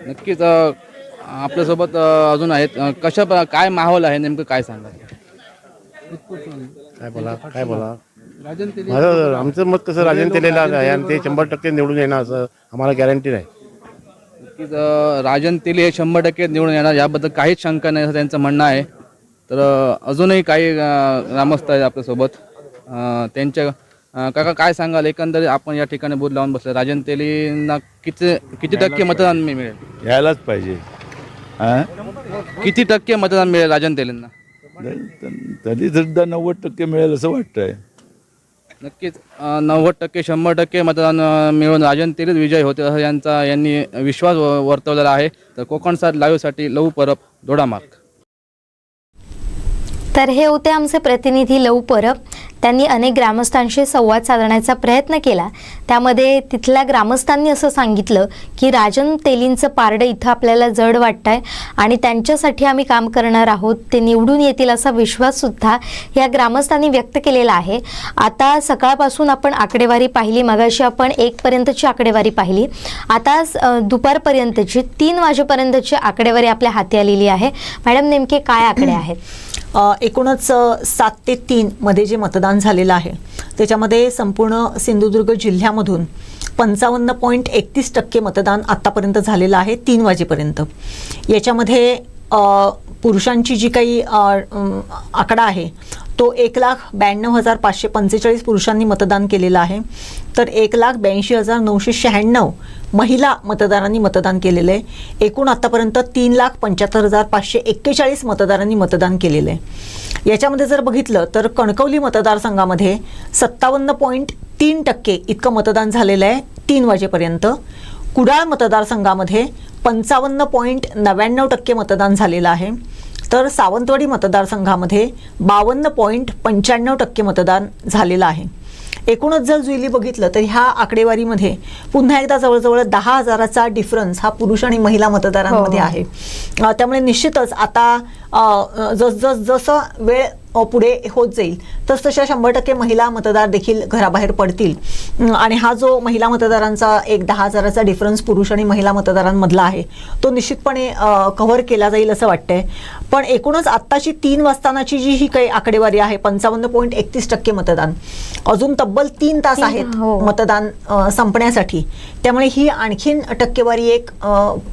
नक्कीच आपल्यासोबत अजून आहेत. काय माहोल आहे नेमकं काय सांगा. काय बोला माझं आमचं मत कसं राजन तेलीला आहे आणि ते 100% निवडून येणार असं आम्हाला गॅरंटी नाही. नक्कीच राजन तेली हे 100% निवडून येणार याबद्दल काहीच शंका नाही असं त्यांचं म्हणणं आहे. तर अजूनही काही ग्रामस्थ आहेत आपल्यासोबत त्यांच्या काका काय सांगाल एकंदरीत आपण या ठिकाणी बूथ लावून बसले राजन तेलींना किती टक्के मतदान मिळेल. यायलाच पाहिजे. किती टक्के मतदान मिळेल राजन तेलींना. तरी सुद्धा 90% मिळेल असं वाटतंय. नक्कीच 90% 100% मतदान मिळून राजन तेलीच विजय होते असं यांनी विश्वास वर्तवलेला आहे. तर कोकण 7 लाईव्हसाठी लहू परब, दोडामार्ग. तर हे होते आमचे प्रतिनिधी लहू परब. त्यांनी अनेक ग्रामस्थांशी संवाद साधण्याचा प्रयत्न केला. त्यामध्ये तिथल्या ग्रामस्थांनी असं सांगितलं की राजन तेलींचं पारडं इथं आपल्याला जड वाटतंय आणि त्यांच्यासाठी आम्ही काम करणार आहोत, ते निवडून येतील असा विश्वाससुद्धा या ग्रामस्थांनी व्यक्त केलेला आहे. आता सकाळपासून आपण आकडेवारी पाहिली, मगाशी आपण 1 पर्यंतची आकडेवारी पाहिली, आता दुपारपर्यंतची 3 वाजेपर्यंतची आकडेवारी आपल्या हाती आलेली आहे. मॅडम, नेमके काय आकडे आहेत? एकूणच 7 ते 3 मध्ये जे मतदान झालेलं आहे त्याच्यामध्ये संपूर्ण सिंधुदुर्ग जिल्ह्यामधून 55.31% मतदान आत्तापर्यंत झालेलं आहे 3 वाजेपर्यंत. याच्यामध्ये पुरुषांची जी काही आकडा आहे तो 1,92,545 पुरुषांनी मतदान केलेलं आहे. तर 1,82,996 महिला मतदारांनी मतदान केलेलं आहे. एकूण आतापर्यंत 3,75,541 मतदारांनी मतदान केलेलं आहे. याच्यामध्ये जर बघितलं तर कणकवली मतदारसंघामध्ये 57.3% इतकं मतदान झालेलं आहे 3 वाजेपर्यंत. कुडाळ मतदारसंघामध्ये 55.99% मतदान झालेलं आहे. तर सावंतवाडी मतदारसंघामध्ये 52.95% मतदान झालेलं आहे. एकूणच जर जुईली बघितलं तर ह्या आकडेवारीमध्ये पुन्हा एकदा जवळजवळ 10,000चा डिफरन्स हा पुरुष आणि महिला मतदारांमध्ये आहे. त्यामुळे निश्चितच आता जसं वेळ पुढे होत जाईल तसतशा 100% महिला मतदार देखील घराबाहेर पडतील आणि हा जो महिला मतदारांचा एक 10,000चा डिफरन्स पुरुष आणि महिला मतदारांमधला आहे तो निश्चितपणे कव्हर केला जाईल असं वाटतंय. पण एकूणच आत्ताची 3 वाजतानाची जी ही काही आकडेवारी आहे 55.31% मतदान, अजून तब्बल 3 तास आहेत मतदान संपण्यासाठी. त्यामुळे ही आणखीन टक्केवारी एक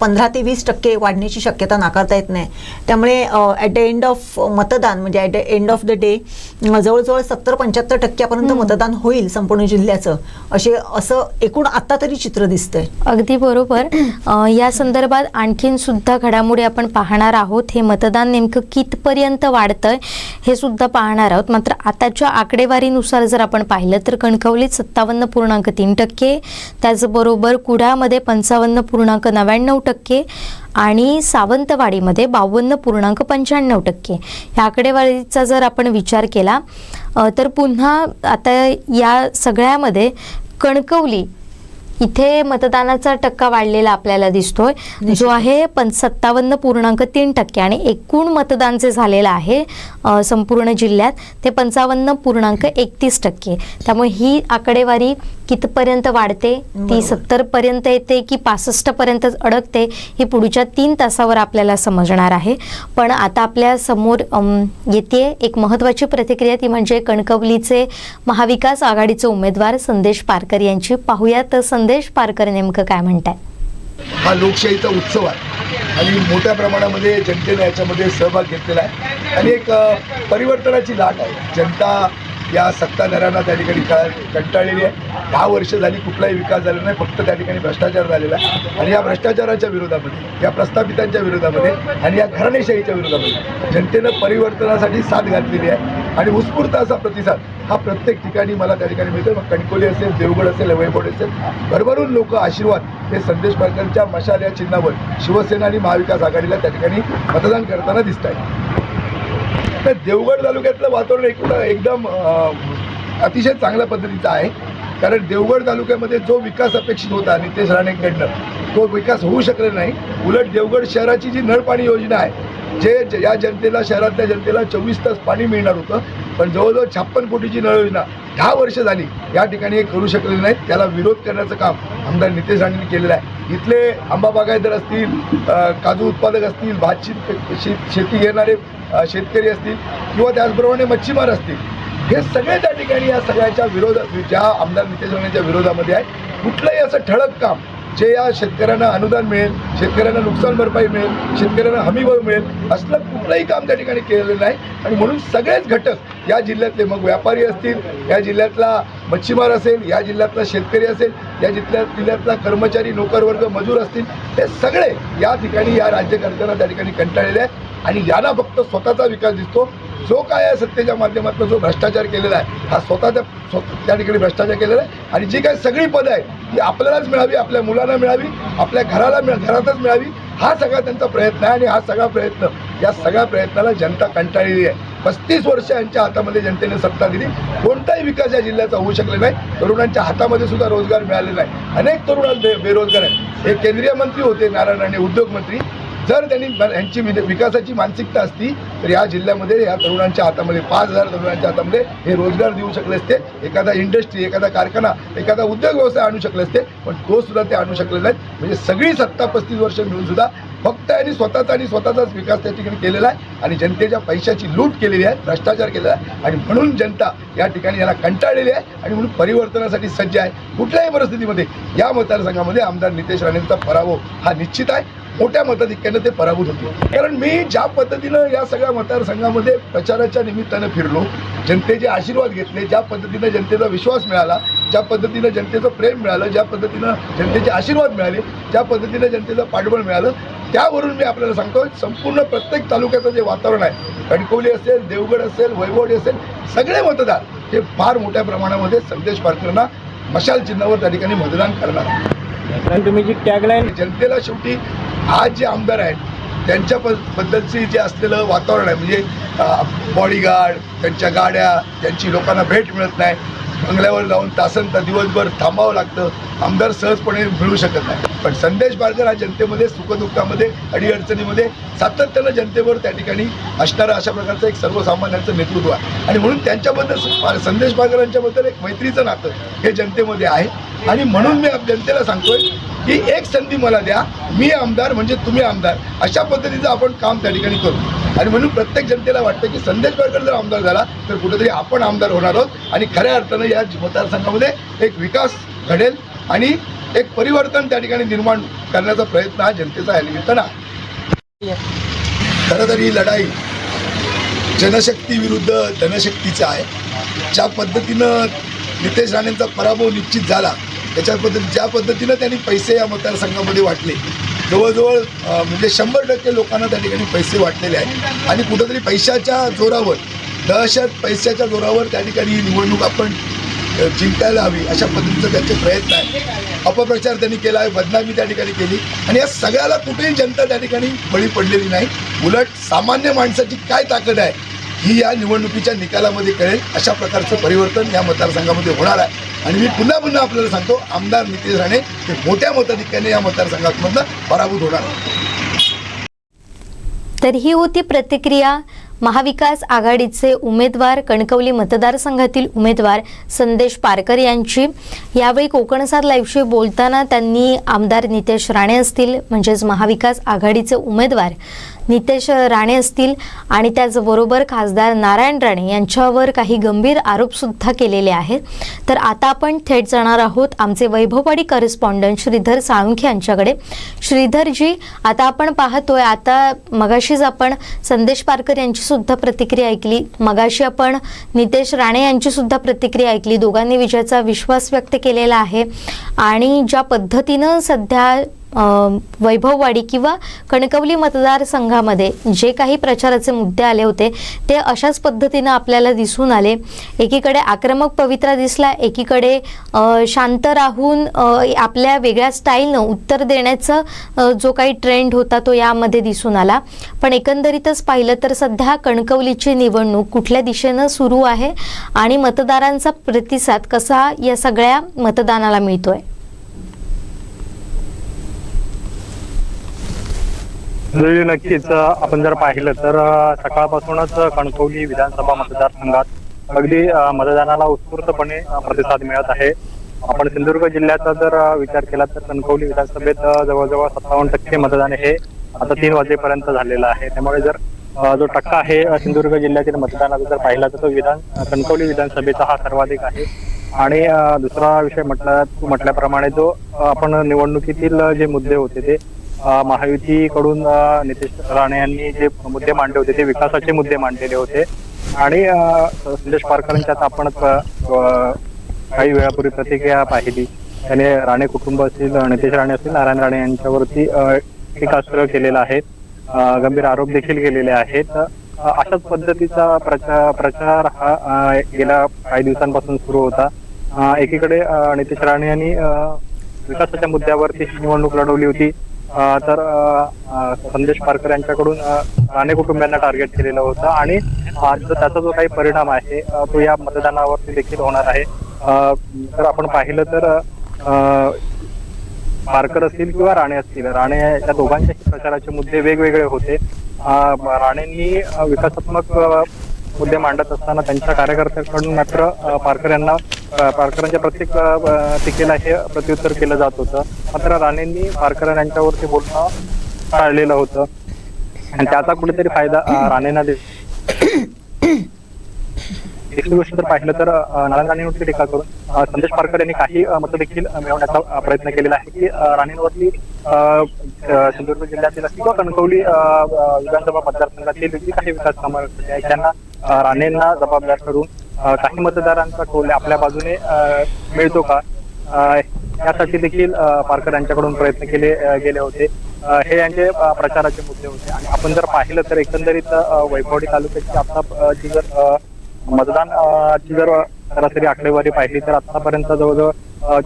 15 ते 20% वाढण्याची शक्यता नाकारता येत नाही. त्यामुळे ॲट द एंड ऑफ मतदान म्हणजे at the end of the day जवळजवळ 70-75% मतदान होईल संपूर्ण जिल्ह्याचं, असं एकूण आता तरी चित्र दिसतंय. अगदी बरोबर. या संदर्भात आणखीन सुद्धा घडामोडी आपण पाहणार आहोत. हे मतदान नेमकं कितपर्यंत वाढतंय हे सुद्धा पाहणार आहोत. मात्र आताच्या आकडेवारीनुसार जर आपण पाहिलं तर कणकवलीत 57.3%, त्याचबरोबर कुडाळमध्ये 55.99% आणि सावंतवाडीमध्ये 52.95%. या आकडेवारीचा जर आपण विचार केला तर पुन्हा आता या सगळ्यामध्ये कणकवली इथे मतदानाचा टक्का वाढलेला आपल्याला दिसतोय, जो आहे 57.3% आणि एकूण मतदान जे झालेलं आहे संपूर्ण जिल्ह्यात ते 55.31%. त्यामुळे ही आकडेवारी कितपर्यंत वाढते, ती 70% येते की 65% अडकते, ही पुढच्या 3 तासावर आपल्याला समजणार आहे. पण आता आपल्या समोर येते एक महत्त्वाची प्रतिक्रिया, ती म्हणजे कणकवलीचे महाविकास आघाडीचे उमेदवार संदेश पारकर यांची. पाहूयात संदेश पारकर नेमकं काय म्हणताय. हा लोकशाहीचा उत्सव आहे आणि मोठ्या प्रमाणामध्ये जनतेने याच्यामध्ये सहभाग घेतलेला आहे आणि एक परिवर्तनाची लाट आहे. जनता या सत्ताधाऱ्यांना त्या ठिकाणी कंटाळलेली आहे. 10 वर्ष झाली कुठलाही विकास झाला नाही, फक्त त्या ठिकाणी भ्रष्टाचार झालेला आहे आणि या भ्रष्टाचाराच्या विरोधामध्ये, या प्रस्थापितांच्या विरोधामध्ये आणि या घराणेशाहीच्या विरोधामध्ये जनतेनं परिवर्तनासाठी साथ घातलेली आहे आणि उत्स्फूर्त असा प्रतिसाद हा प्रत्येक ठिकाणी मला त्या ठिकाणी मिळतो. मग कणकवली असेल, देवगड असेल, वैभव असेल, भरभरून लोक आशीर्वाद हे संदेश पारकरच्या मशाल या चिन्हावर शिवसेना आणि महाविकास आघाडीला त्या ठिकाणी मतदान करताना दिसत आहे. तर देवगड तालुक्यातलं वातावरण एकदम अतिशय चांगल्या पद्धतीचं आहे. कारण देवगड तालुक्यामध्ये जो विकास अपेक्षित होता नितेश राणेंकडनं तो विकास होऊ शकला नाही. उलट देवगड शहराची जी नळपाणी योजना आहे, जे या जनतेला, शहरातल्या जनतेला 24 तास पाणी मिळणार होतं, पण जवळजवळ 56 कोटीची नळ योजना 10 वर्ष झाली या ठिकाणी करू शकलेली नाहीत. त्याला विरोध करण्याचं काम आमदार नितेश राणेंनी केलेलं आहे. इथले आंबा बागायतदार असतील, काजू उत्पादक असतील, भात शेती घेणारे शेतकरी असतील किंवा त्याचप्रमाणे मच्छीमार असतील, हे सगळे त्या ठिकाणी या सगळ्याच्या ज्या आमदार नितेश राणेंच्या विरोधामध्ये आहे. कुठलंही असं ठळक काम जे या शेतकऱ्यांना अनुदान मिळेल, शेतकऱ्यांना नुकसान भरपाई मिळेल, शेतकऱ्यांना हमीभाव मिळेल, असलं कुठलंही काम त्या ठिकाणी केलेलं नाही. आणि म्हणून सगळेच घटक या जिल्ह्यातले, मग व्यापारी असतील, या जिल्ह्यातला मच्छीमार असेल, या जिल्ह्यातला शेतकरी असेल, या जिल्ह्यातला कर्मचारी, नोकरवर्ग, मजूर असतील, हे सगळे या ठिकाणी या राज्यकर्त्यांना त्या ठिकाणी कंटाळलेले आहेत आणि यांना फक्त स्वतःचा विकास दिसतो. जो काय आहे सत्तेच्या माध्यमातून जो भ्रष्टाचार केलेला आहे हा त्या ठिकाणी भ्रष्टाचार केलेला आहे आणि जी काही सगळी पदं आहे ती आपल्यालाच मिळावी, आपल्या मुलांना मिळावी, आपल्या घरातच मिळावी, हा सगळा त्यांचा प्रयत्न आहे. आणि हा सगळा प्रयत्न, या सगळ्या प्रयत्नाला जनता कंटाळलेली आहे. 35 वर्ष यांच्या हातामध्ये जनतेने सत्ता दिली, कोणताही विकास या जिल्ह्याचा होऊ शकले नाही. तरुणांच्या हातामध्ये सुद्धा रोजगार मिळाले नाही, अनेक तरुण बेरोजगार आहेत. एक केंद्रीय मंत्री होते नारायण राणे, उद्योग मंत्री. जर त्यांनी यांची विकासाची मानसिकता असती तर या जिल्ह्यामध्ये या तरुणांच्या हातामध्ये 5,000 तरुणांच्या हातामध्ये हे रोजगार देऊ शकले असते. एखादा इंडस्ट्री, एखादा कारखाना, एखादा उद्योग व्यवसाय आणू शकले असते, पण तो सुद्धा ते आणू शकले नाहीत. म्हणजे सगळी सत्ता 35 वर्ष मिळून सुद्धा फक्त यांनी स्वतःचाच विकास त्या ठिकाणी केलेला आहे आणि जनतेच्या पैशाची लूट केलेली आहे, भ्रष्टाचार केलेला आहे. आणि म्हणून जनता या ठिकाणी याला कंटाळलेली आहे आणि म्हणून परिवर्तनासाठी सज्ज आहे. कुठल्याही परिस्थितीमध्ये या मतदारसंघामध्ये आमदार नितेश राणेंचा पराभव हा निश्चित आहे. मोठ्या मताधिक्यानं ते पराभूत होते. कारण मी ज्या पद्धतीनं या सगळ्या मतदारसंघामध्ये प्रचाराच्या निमित्तानं फिरलो, जनतेचे आशीर्वाद घेतले, ज्या पद्धतीनं जनतेचा विश्वास मिळाला, ज्या पद्धतीनं जनतेचं प्रेम मिळालं, ज्या पद्धतीनं जनतेचे आशीर्वाद मिळाले, ज्या पद्धतीनं जनतेचं पाठबळ मिळालं, त्यावरून मी आपल्याला सांगतो संपूर्ण प्रत्येक तालुक्याचं जे वातावरण आहे, कणकवली असेल, देवगड असेल, वैभववाडी असेल, सगळे मतदार हे फार मोठ्या प्रमाणामध्ये संदेश पारकरांना मशाल चिन्हावर त्या ठिकाणी मतदान करणार. तुम्ही जी टॅगलाईन, जनतेला शेवटी आज जे आमदार आहेत त्यांच्या बद्दलची जे असलेलं वातावरण आहे, म्हणजे बॉडीगार्ड, त्यांच्या गाड्या, त्यांची लोकांना भेट मिळत नाही, बंगल्यावर जाऊन तासनतास दिवसभर थांबावं लागतं, आमदार सहजपणे मिळू शकत नाही. पण संदेश पारकर हा जनतेमध्ये सुखदुःखामध्ये, अडीअडचणीमध्ये सातत्यानं जनतेवर त्या ठिकाणी असणारं अशा प्रकारचं एक सर्वसामान्यांचं नेतृत्व आहे. आणि म्हणून त्यांच्याबद्दल, संदेश पारकरांच्याबद्दल एक मैत्रीचं नातं हे जनतेमध्ये आहे. आणि म्हणून मी जनतेला सांगतोय की एक संधी मला द्या, मी आमदार म्हणजे तुम्ही आमदार, अशा पद्धतीचं आपण काम त्या ठिकाणी करू. आणि म्हणून प्रत्येक जनतेला वाटतं की संदेश पारकर जर आमदार झाला तर कुठेतरी आपण आमदार होणार आहोत आणि खऱ्या अर्थानं या मतदारसंघामध्ये एक विकास घडेल आणि एक परिवर्तन त्या ठिकाणी निर्माण करण्याचा प्रयत्न हा जनतेचा या निमित्तानं आहे. खरं तर ही लढाई जनशक्ती विरुद्ध धनशक्तीचा आहे. ज्या पद्धतीनं नितेश राणेंचा पराभव निश्चित झाला, ज्या पद्धतीनं त्यांनी पैसे या मतदारसंघामध्ये वाटले, जवळजवळ म्हणजे 100% लोकांना त्या ठिकाणी पैसे वाटलेले आहेत. आणि कुठंतरी पैशाच्या जोरावर, दहशत पैशाच्या जोरावर त्या ठिकाणी निवडणूक आपण जिंकायला हवी अशा पद्धतीचं त्यांचे प्रयत्न आहे. अपप्रचार त्यांनी केला आहे, बदनामी त्या ठिकाणी केली आणि या सगळ्याला कुठेही जनता त्या ठिकाणी बळी पडलेली नाही. उलट सामान्य माणसाची काय ताकद आहे ही या निवडणुकीच्या निकालामध्ये कळेल. अशा प्रकारचं परिवर्तन या मतदारसंघामध्ये होणार आहे. आणि मी पुन्हा आपल्याला सांगतो, आमदार नितेश राणे हे मोठ्या मताधिक्याने या मतदारसंघातमधनं पराभूत होणार. तर ही होती प्रतिक्रिया महाविकास आघाडीचे उमेदवार, कणकवली मतदारसंघातील उमेदवार संदेश पारकर यांची. यावेळी कोकणसाद लाईव्हशी बोलताना त्यांनी आमदार नितेश राणे असतील, म्हणजेच महाविकास आघाडीचे उमेदवार नितेश राणे असतील आणि त्याचबरोबर खासदार नारायण राणे यांच्यावर काही गंभीर आरोपसुद्धा केलेले आहेत. तर आता आपण थेट जाणार आहोत आमचे वैभववाडी करेस्पॉन्डंट श्रीधर साळुंखे यांच्याकडे. श्रीधरजी, आता आपण पाहतोय, आता मगाशीच आपण संदेश पारकर यांची सुद्धा प्रतिक्रिया ऐकली, मगाशी आपण नितेश राणे यांची सुद्धा प्रतिक्रिया ऐकली. दोघांनी विजयाचा विश्वास व्यक्त केलेला आहे आणि ज्या पद्धतीनं सध्या वैभववाडी किंवा कणकवली मतदारसंघामध्ये जे काही प्रचाराचे मुद्दे आले होते ते अशाच पद्धतीनं आपल्याला दिसून आले. एकीकडे आक्रमक पवित्रा दिसला, एकीकडे शांत राहून आपल्या वेगळ्या स्टाईलनं उत्तर देण्याचा जो काही ट्रेंड होता तो यामध्ये दिसून आला. पण एकंदरीतच पाहिलं तर सध्या कणकवलीची निवडणूक कुठल्या दिशेनं सुरू आहे आणि मतदारांचा प्रतिसाद कसा या सगळ्या मतदानाला मिळतोय? नक्कीच आपण जर पाहिलं तर सकाळपासूनच कणकवली विधानसभा मतदारसंघात अगदी मतदानाला उत्स्फूर्तपणे प्रतिसाद मिळत आहे. आपण सिंधुदुर्ग जिल्ह्याचा जर विचार केला तर कणकवली विधानसभेत जवळजवळ 57% मतदान हे आता 3 वाजेपर्यंत झालेलं आहे. त्यामुळे जर जो टक्का आहे सिंधुदुर्ग जिल्ह्यातील मतदानाचा जर पाहिला तर तो कणकवली विधानसभेचा हा सर्वाधिक आहे. आणि दुसरा विषय म्हटल्याप्रमाणे जो आपण निवडणुकीतील जे मुद्दे होते ते महायुतीकडून नितेश राणे यांनी जे मुद्दे मांडले होते ते विकासाचे मुद्दे मांडलेले होते. आणि संदेश पारकरांच्यात आपण काही वेळापूर्वी प्रतिक्रिया पाहिली. त्याने राणे कुटुंब असतील, नितेश राणे असतील, नारायण राणे यांच्यावरती टीकास्त्र केलेलं आहे, गंभीर आरोप देखील केलेले आहेत. अशाच पद्धतीचा प्रचार हा गेल्या काही दिवसांपासून सुरू होता. एकीकडे नितेश राणे यांनी विकासाच्या मुद्द्यावरती निवडणूक लढवली होती, तर संदेश पारकर यांच्याकडून राणे कुटुंबियांना टार्गेट केलेलं होतं आणि त्याचा जो काही परिणाम आहे तो या मतदानावरती देखील होणार आहे. तर आपण पाहिलं तर पारकर असतील किंवा राणे असतील, राणे या दोघांच्याही प्रचाराचे मुद्दे वेगवेगळे होते. राणेंनी विकासात्मक मुद्दे मांडत असताना त्यांच्या कार्यकर्त्यांकडून मात्र पारकरांच्या प्रत्येक टीकेला हे प्रत्युत्तर केलं जात होतं. मात्र राणेंनी पारकर यांच्यावरती बोलणं टाळलेलं होतं आणि त्याचा कुठेतरी फायदा राणेंना दुसरी गोष्ट जर पाहिलं तर नारायण राणेंवरती टीका करून संदेश पारकर यांनी काही मतं देखील मिळवण्याचा प्रयत्न केलेला आहे की राणेंवरती सिंधुदुर्ग जिल्ह्यातील किंवा कणकवली विधानसभा मतदारसंघातील जी काही विकास कामं त्यांना राणेंना जबाबदार करून काही मतदारांचा कौल आपल्या बाजूने मिळतो का, यासाठी देखील पारकर यांच्याकडून प्रयत्न केले गेले होते. हे यांचे प्रचाराचे मुद्दे होते. आणि आपण जर पाहिलं तर एकंदरीत वैभववाडी तालुक्याची आता जी जर मतदानाची जर सरासरी आकडेवारी पाहिली तर आतापर्यंत जवळजवळ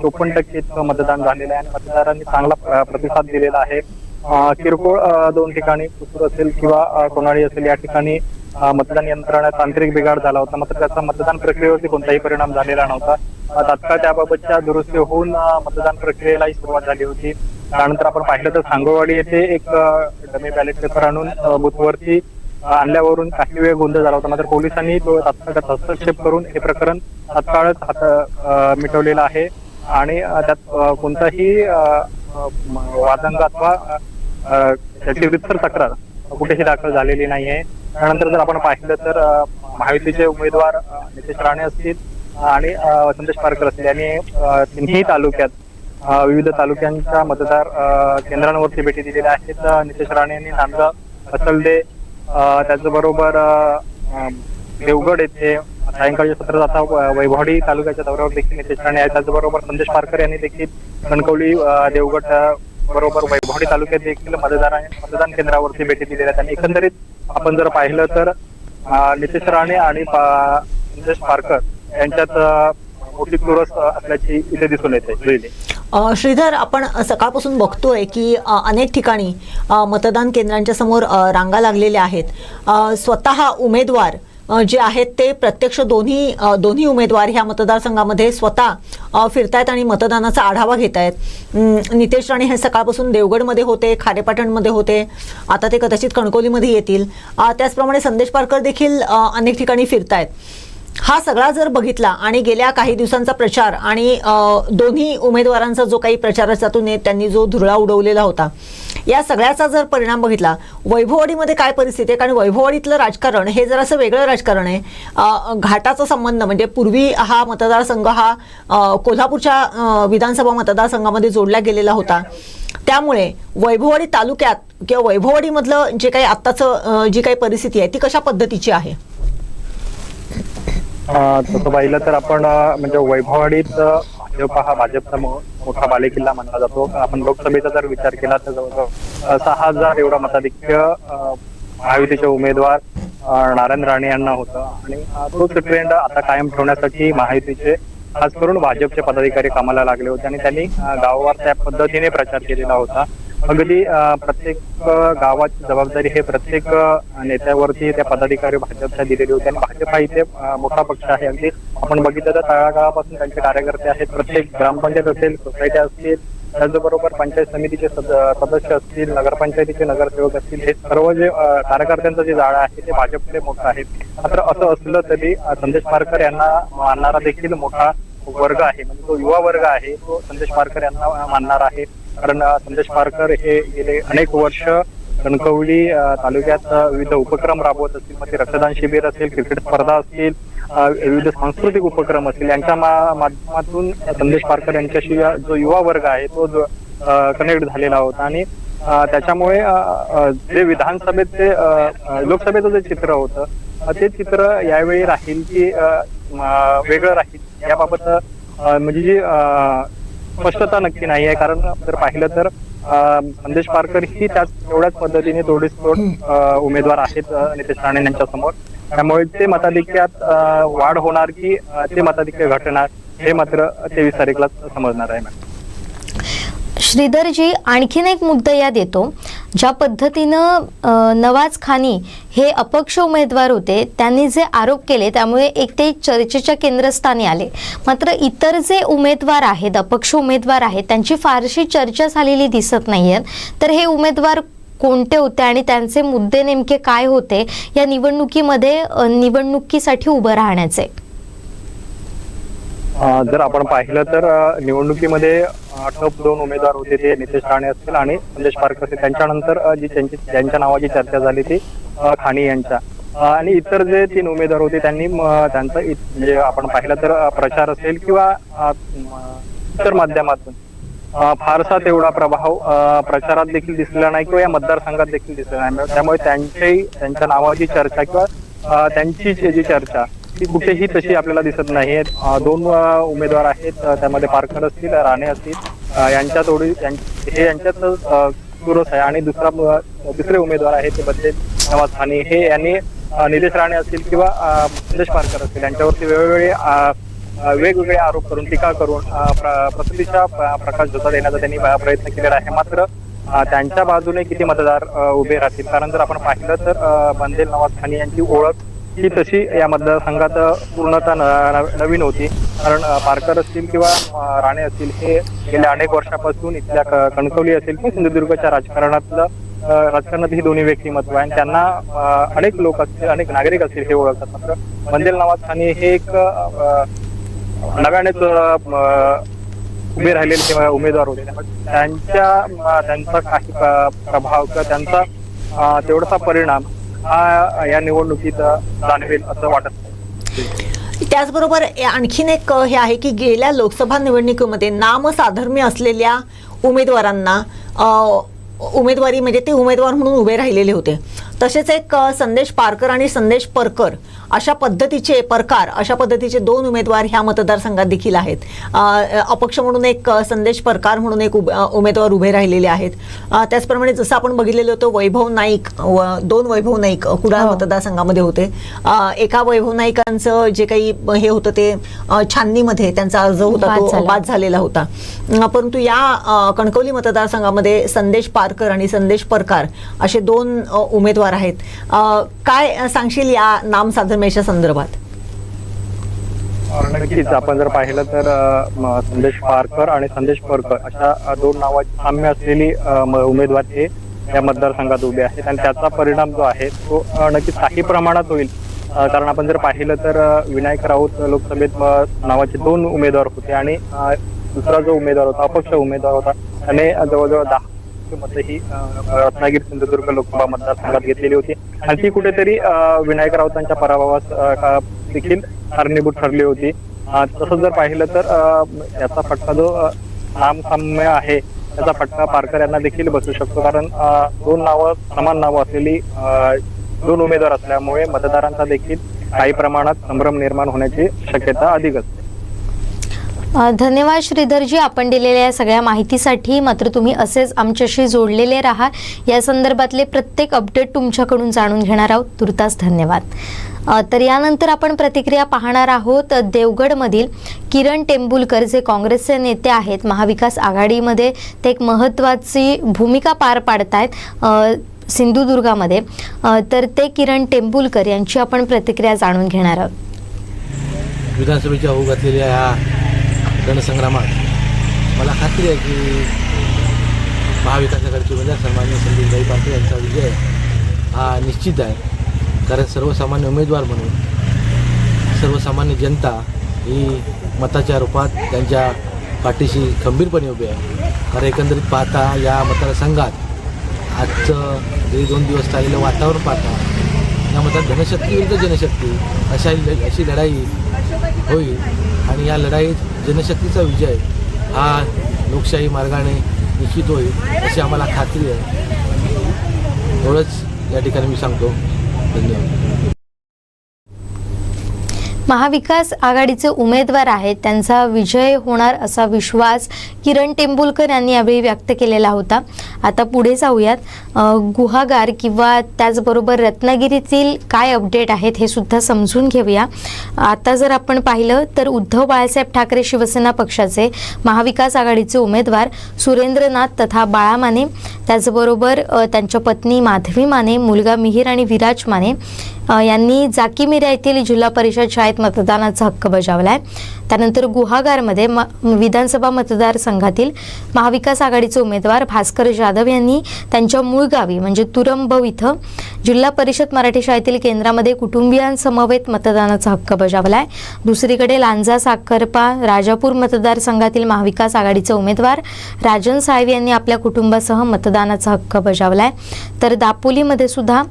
54% मतदान झालेलं आहे आणि मतदारांनी चांगला प्रतिसाद दिलेला आहे. किरकोळ 2 ठिकाणी पुसूर असेल किंवा कोणाळी असेल या ठिकाणी मतदान यंत्रणा तांत्रिक बिघाड झाला होता, मात्र त्याचा मतदान प्रक्रियेवरती कोणताही परिणाम झालेला नव्हता. तात्काळ त्याबाबतच्या दुरुस्ती होऊन मतदान प्रक्रियेलाही सुरुवात झाली होती. त्यानंतर आपण पाहिलं तर सांगोवाडी येथे एक डमी बॅलेट पेपर आणून बुथवरती आणल्यावरून काही वेळ गोंधळ झाला होता, मात्र पोलिसांनी तो तात्काळ हस्तक्षेप करून हे प्रकरण तात्काळच मिटवलेलं आहे आणि त्यात कोणताही वादंग अथवा त्याची रितसर तक्रार कुठेही दाखल झालेली नाहीये. त्यानंतर जर आपण पाहिलं तर महायुतीचे उमेदवार नितेश राणे असतील आणि संदेश पारकर असतील यांनी तिन्ही तालुक्यात विविध तालुक्यांच्या मतदार केंद्रांवरती भेटी दिलेल्या आहेत. नितेश राणे यांनी नांदगाव, असलदे, त्याचबरोबर देवगड येथे सायंकाळच्या सत्रात आता वैभववाडी तालुक्याच्या दौऱ्यावर देखील नितेश राणे आहेत. त्याचबरोबर संदेश पारकर यांनी देखील कणकवली, देवगड बरोबर वैभववाडी तालुक्यात देखील मतदान केंद्रावरती भेटी दिलेल्या आहेत. आणि एकंदरीत आपण जर पाहिलं तर नितेश राणे आणि संदेश पारकर यांच्यात मोठी चुरस असल्याची इथे दिसून येते. श्रीधर, आपण सकाळपासून बघतोय की अनेक ठिकाणी मतदान केंद्रांच्या समोर रांगा लागलेल्या आहेत. स्वतः उमेदवार जे आहेत ते प्रत्यक्ष दोन्ही उमेदवार ह्या मतदारसंघामध्ये स्वतः फिरतायत आणि मतदानाचा आढावा घेत आहेत. नितेश राणे हे सकाळपासून देवगडमध्ये होते, खारेपाटणमध्ये होते, आता ते कदाचित कणकवलीमध्ये येतील. त्याचप्रमाणे संदेश पारकर देखील अनेक ठिकाणी फिरतायत. हा सगळा जर बघितला आणि गेल्या काही दिवसांचा प्रचार आणि दोन्ही उमेदवारांचा जो काही प्रचारातून त्यांनी जो धुरळा उडवलेला होता, या सगळ्याचा जर परिणाम बघितला वैभववाडीमध्ये काय परिस्थिती आहे, कारण वैभववाडीतलं राजकारण हे जरासं वेगळं राजकारण आहे. घाटाचा संबंध म्हणजे पूर्वी हा मतदारसंघ हा कोल्हापूरच्या विधानसभा मतदारसंघामध्ये जोडला गेलेला होता. त्यामुळे वैभववाडी तालुक्यात किंवा वैभववाडीमधलं जे काही आत्ताचं जी काही परिस्थिती आहे ती कशा पद्धतीची आहे? तसं पाहिलं तर आपण म्हणजे वैभववाडीत भाजपचा मोठा बालेकिल्ला मानला जातो. आपण लोकसभेचा जर विचार केला तर जवळजवळ 6,000 एवढा मताधिक्य महायुतीचे उमेदवार नारायण राणे यांना होतं आणि तोच ट्रेंड आता कायम ठेवण्यासाठी महायुतीचे खास करून भाजपचे पदाधिकारी कामाला लागले होते आणि त्यांनी गावावर त्या पद्धतीने प्रचार केलेला होता. अगदी प्रत्येक गावाची जबाबदारी हे प्रत्येक नेत्यावरती त्या पदाधिकारी भाजपच्या दिलेली होती आणि भाजप हा इथे मोठा पक्ष आहे. अगदी आपण बघितलं तर तळागाळापासून त्यांचे कार्यकर्ते आहेत. प्रत्येक ग्रामपंचायत असेल, सोसायटी असतील, त्याचबरोबर पंचायत समितीचे सदस्य असतील, नगरपंचायतीचे नगरसेवक असतील, हे सर्व जे कार्यकर्त्यांचं जे जाळं आहे ते भाजपकडे मोठं आहे. मात्र असं असलं तरी संदेश पारकर यांना मानणारा देखील मोठा वर्ग आहे, म्हणजे जो युवा वर्ग आहे तो संदेश पारकर यांना मानणार आहे. कारण संदेश पारकर हे गेले अनेक वर्ष कणकवली तालुक्यात विविध उपक्रम राबवत असतील, मग ते रक्तदान शिबिर असेल, क्रिकेट स्पर्धा असतील, विविध सांस्कृतिक उपक्रम असतील, यांच्या माध्यमातून संदेश पारकर यांच्याशी जो युवा वर्ग आहे तो कनेक्ट झालेला होता. आणि त्याच्यामुळे जे विधानसभेचे लोकसभेचं जे चित्र होतं ते चित्र यावेळी राहील की वेगळं राहील याबाबत म्हणजे जी स्पष्टता नक्की नाही आहे. कारण जर पाहिलं तर संदेश पारकर ही तेवढ्याच पद्धतीने तोडीसतोड उमेदवार आहेत नितेश राणे यांच्या समोर. त्यामुळे ते मताधिक्यात वाढ होणार की ते मताधिक्य घटणार हे मात्र 23 तारीखला समजणार आहे. श्रीधरजी, आणखीन एक मुद्दा यात येतो. ज्या पद्धतीनं नवाज खानी हे अपक्ष उमेदवार होते, त्यांनी जे आरोप केले त्यामुळे एक ते चर्चेच्या केंद्रस्थानी आले. मात्र इतर जे उमेदवार आहेत, अपक्ष उमेदवार आहेत, त्यांची फारशी चर्चा झालेली दिसत नाहीये. तर हे उमेदवार कोणते होते आणि त्यांचे मुद्दे नेमके काय होते या निवडणुकीसाठी उभं राहण्याचे? जर आपण पाहिलं तर निवडणुकीमध्ये टॉप 2 उमेदवार होते ते नितेश राणे असतील आणि संदेश पारकर असतील. त्यांच्यानंतर ज्यांच्या नावाची चर्चा झाली ती खानी यांच्या आणि इतर जे 3 उमेदवार होते त्यांनी त्यांचा म्हणजे आपण पाहिलं तर प्रचार असेल किंवा इतर माध्यमातून फारसा तेवढा प्रभाव प्रचारात देखील दिसला नाही किंवा या मतदारसंघात देखील दिसला नाही. त्यामुळे त्यांच्या नावाची चर्चा किंवा त्यांची जी चर्चा ती कुठेही तशी आपल्याला दिसत नाही. 2 उमेदवार आहेत, त्यामध्ये पारकर असतील, राणे असतील, यांच्यात सुरस आहे. आणि दुसरे उमेदवार आहेत ते बदले नवाज खानी हे यांनी नितेश राणे असतील किंवा संदेश पारकर असतील यांच्यावरती वेगवेगळे आरोप करून टीका करून प्रकृतीचा प्रकाश झोता देण्याचा त्यांनी प्रयत्न केलेला आहे. मात्र त्यांच्या बाजूने किती मतदार उभे राहतील, कारण जर आपण पाहिलं तर बंदेल नवाज खानी यांची ओळख ही तशी या मतदारसंघात पूर्णतः नवीन होती. कारण पारकर असतील किंवा राणे असतील हे गेल्या अनेक वर्षापासून इथल्या कणकवली असेल किंवा सिंधुदुर्गच्या राजकारणात ही दोन्ही व्यक्तिमत्व आहे. त्यांना अनेक लोक असतील, अनेक नागरिक असतील हे ओळखतात. मात्र बंदेल नवाज खानी हे एक नव्यानेच उभे राहिलेले उमेदवार होते. त्यांचा काही प्रभाव किंवा त्यांचा तेवढासा परिणाम हा या निवडणुकीत जाणवेल असं वाटत नाही. त्याचबरोबर आणखीन एक हे आहे की गेल्या लोकसभा निवडणुकीमध्ये नामसाधर्म्य असलेल्या उमेदवारांना उमेदवारी म्हणजे ते उमेदवार म्हणून उभे राहिलेले होते. तसेच एक संदेश पारकर आणि संदेश परकर अशा पद्धतीचे 2 उमेदवार ह्या मतदारसंघात देखील आहेत. अपक्ष म्हणून एक संदेश परकार म्हणून एक उमेदवार उभे राहिलेले आहेत. त्याचप्रमाणे जसं आपण बघितलेलं होतं 2 वैभव नाईक कुडाळ मतदारसंघामध्ये होते. एका वैभव नाईकांचं जे काही हे होतं ते छाननीमध्ये त्यांचा अर्ज होता तो बाद झालेला होता. परंतु या कणकवली मतदारसंघामध्ये संदेश पारकर आणि संदेश परकार असे 2 उमेदवार आहेत. काय सांगशील या नामसाधर्म्याच्या संदर्भात? नक्कीच आपण जर पाहिलं तर संदेश पारकर आणि संदेश परकर अशा 2 नावाची साम्य असलेली उमेदवार हे या मतदारसंघात उभे आहेत आणि त्याचा परिणाम जो आहे तो नक्कीच काही प्रमाणात होईल. कारण आपण जर पाहिलं तर विनायक राऊत लोकसभेत नावाचे 2 उमेदवार होते आणि दुसरा जो उमेदवार होता अपक्ष उमेदवार होता त्याने जवळजवळ 10 मतं ही रत्नागिरी सिंधुदुर्ग लोकसभा मतदारसंघात घेतलेली होती आणि ती कुठेतरी विनायक राऊतांच्या पराभवास देखील कारणीभूत ठरली होती. तसं जर पाहिलं तर याचा फटका जो नामसाम्य आहे त्याचा फटका पारकर यांना देखील बसू शकतो. कारण 2 समान नावं असलेली 2 उमेदवार असल्यामुळे मतदारांचा देखील काही प्रमाणात संभ्रम निर्माण होण्याची शक्यता अधिक असते. धन्यवाद श्रीधरजी, आपण दिलेल्या या सगळ्या माहितीसाठी. मात्र तुम्ही असेच आमच्याशी जोडलेले राहा. या संदर्भातले प्रत्येक अपडेट तुमच्याकडून जाणून घेणार आहोत. तुर्तास धन्यवाद. तर यानंतर आपण प्रतिक्रिया पाहणार आहोत. देवगडमधील किरण टेंबुलकर जे काँग्रेसचे नेते आहेत, महाविकास आघाडीमध्ये ते एक महत्त्वाची भूमिका पार पाडतायत सिंधुदुर्गामध्ये. तर ते किरण टेंबुलकर यांची आपण प्रतिक्रिया जाणून घेणार आहोत. विधानसभेच्या होऊ घातलेल्या ह्या रणसंग्रामात मला खात्री आहे की महाविकास आघाडीचे उमेदवार सन्माननीय संदीपभाई पाटील यांचा विजय हा निश्चित आहे. कारण सर्वसामान्य उमेदवार म्हणून सर्वसामान्य जनता ही मताच्या रूपात त्यांच्या पाठीशी खंबीरपणे उभी आहे. कारण एकंदरीत पाहता या मतदारसंघात आजचं जे 2 दिवस चाललेलं वातावरण पाहता या मतात जनशक्ती विरुद्ध जनशक्ती अशी लढाई होईल आणि या लढाईत जनशक्तीचा विजय हा लोकशाही मार्गाने निश्चित होईल अशी आम्हाला खात्री आहे. एवढंच या ठिकाणी मी सांगतो. धन्यवाद. महाविकास आघाडीचे उमेदवार आहेत त्यांचा विजय होणार असा विश्वास किरण टेंभुलकर यांनी यावेळी व्यक्त केलेला होता. आता पुढे जाऊयात. गुहागर किंवा त्याचबरोबर रत्नागिरीतील काय अपडेट आहेत हे सुद्धा समजून घेऊया. आता जर आपण पाहिलं तर उद्धव बाळासाहेब ठाकरे शिवसेना पक्षाचे महाविकास आघाडीचे उमेदवार सुरेंद्रनाथ तथा बाळा माने, त्याचबरोबर त्यांच्या पत्नी माधवी माने, मुलगा मिहीर आणि विराज माने यांनी जाकीमिरा येथील जिल्हा परिषद शाळेत मतदानाचा हक्क बजावला आहे. त्यानंतर गुहागरमध्ये विधानसभा मतदारसंघातील महाविकास आघाडीचे उमेदवार भास्कर जाधव यांनी त्यांच्या मूळ गावी म्हणजे तुरंबव इथं जिल्हा परिषद मराठी शाळेतील केंद्रामध्ये कुटुंबियांसमवेत मतदानाचा हक्क बजावला आहे. दुसरीकडे लांजा साखरपा राजापूर मतदारसंघातील महाविकास आघाडीचे उमेदवार राजन साळवी यांनी आपल्या कुटुंबासह मतदानाचा हक्क बजावला आहे. तर दापोलीमध्ये सुद्धा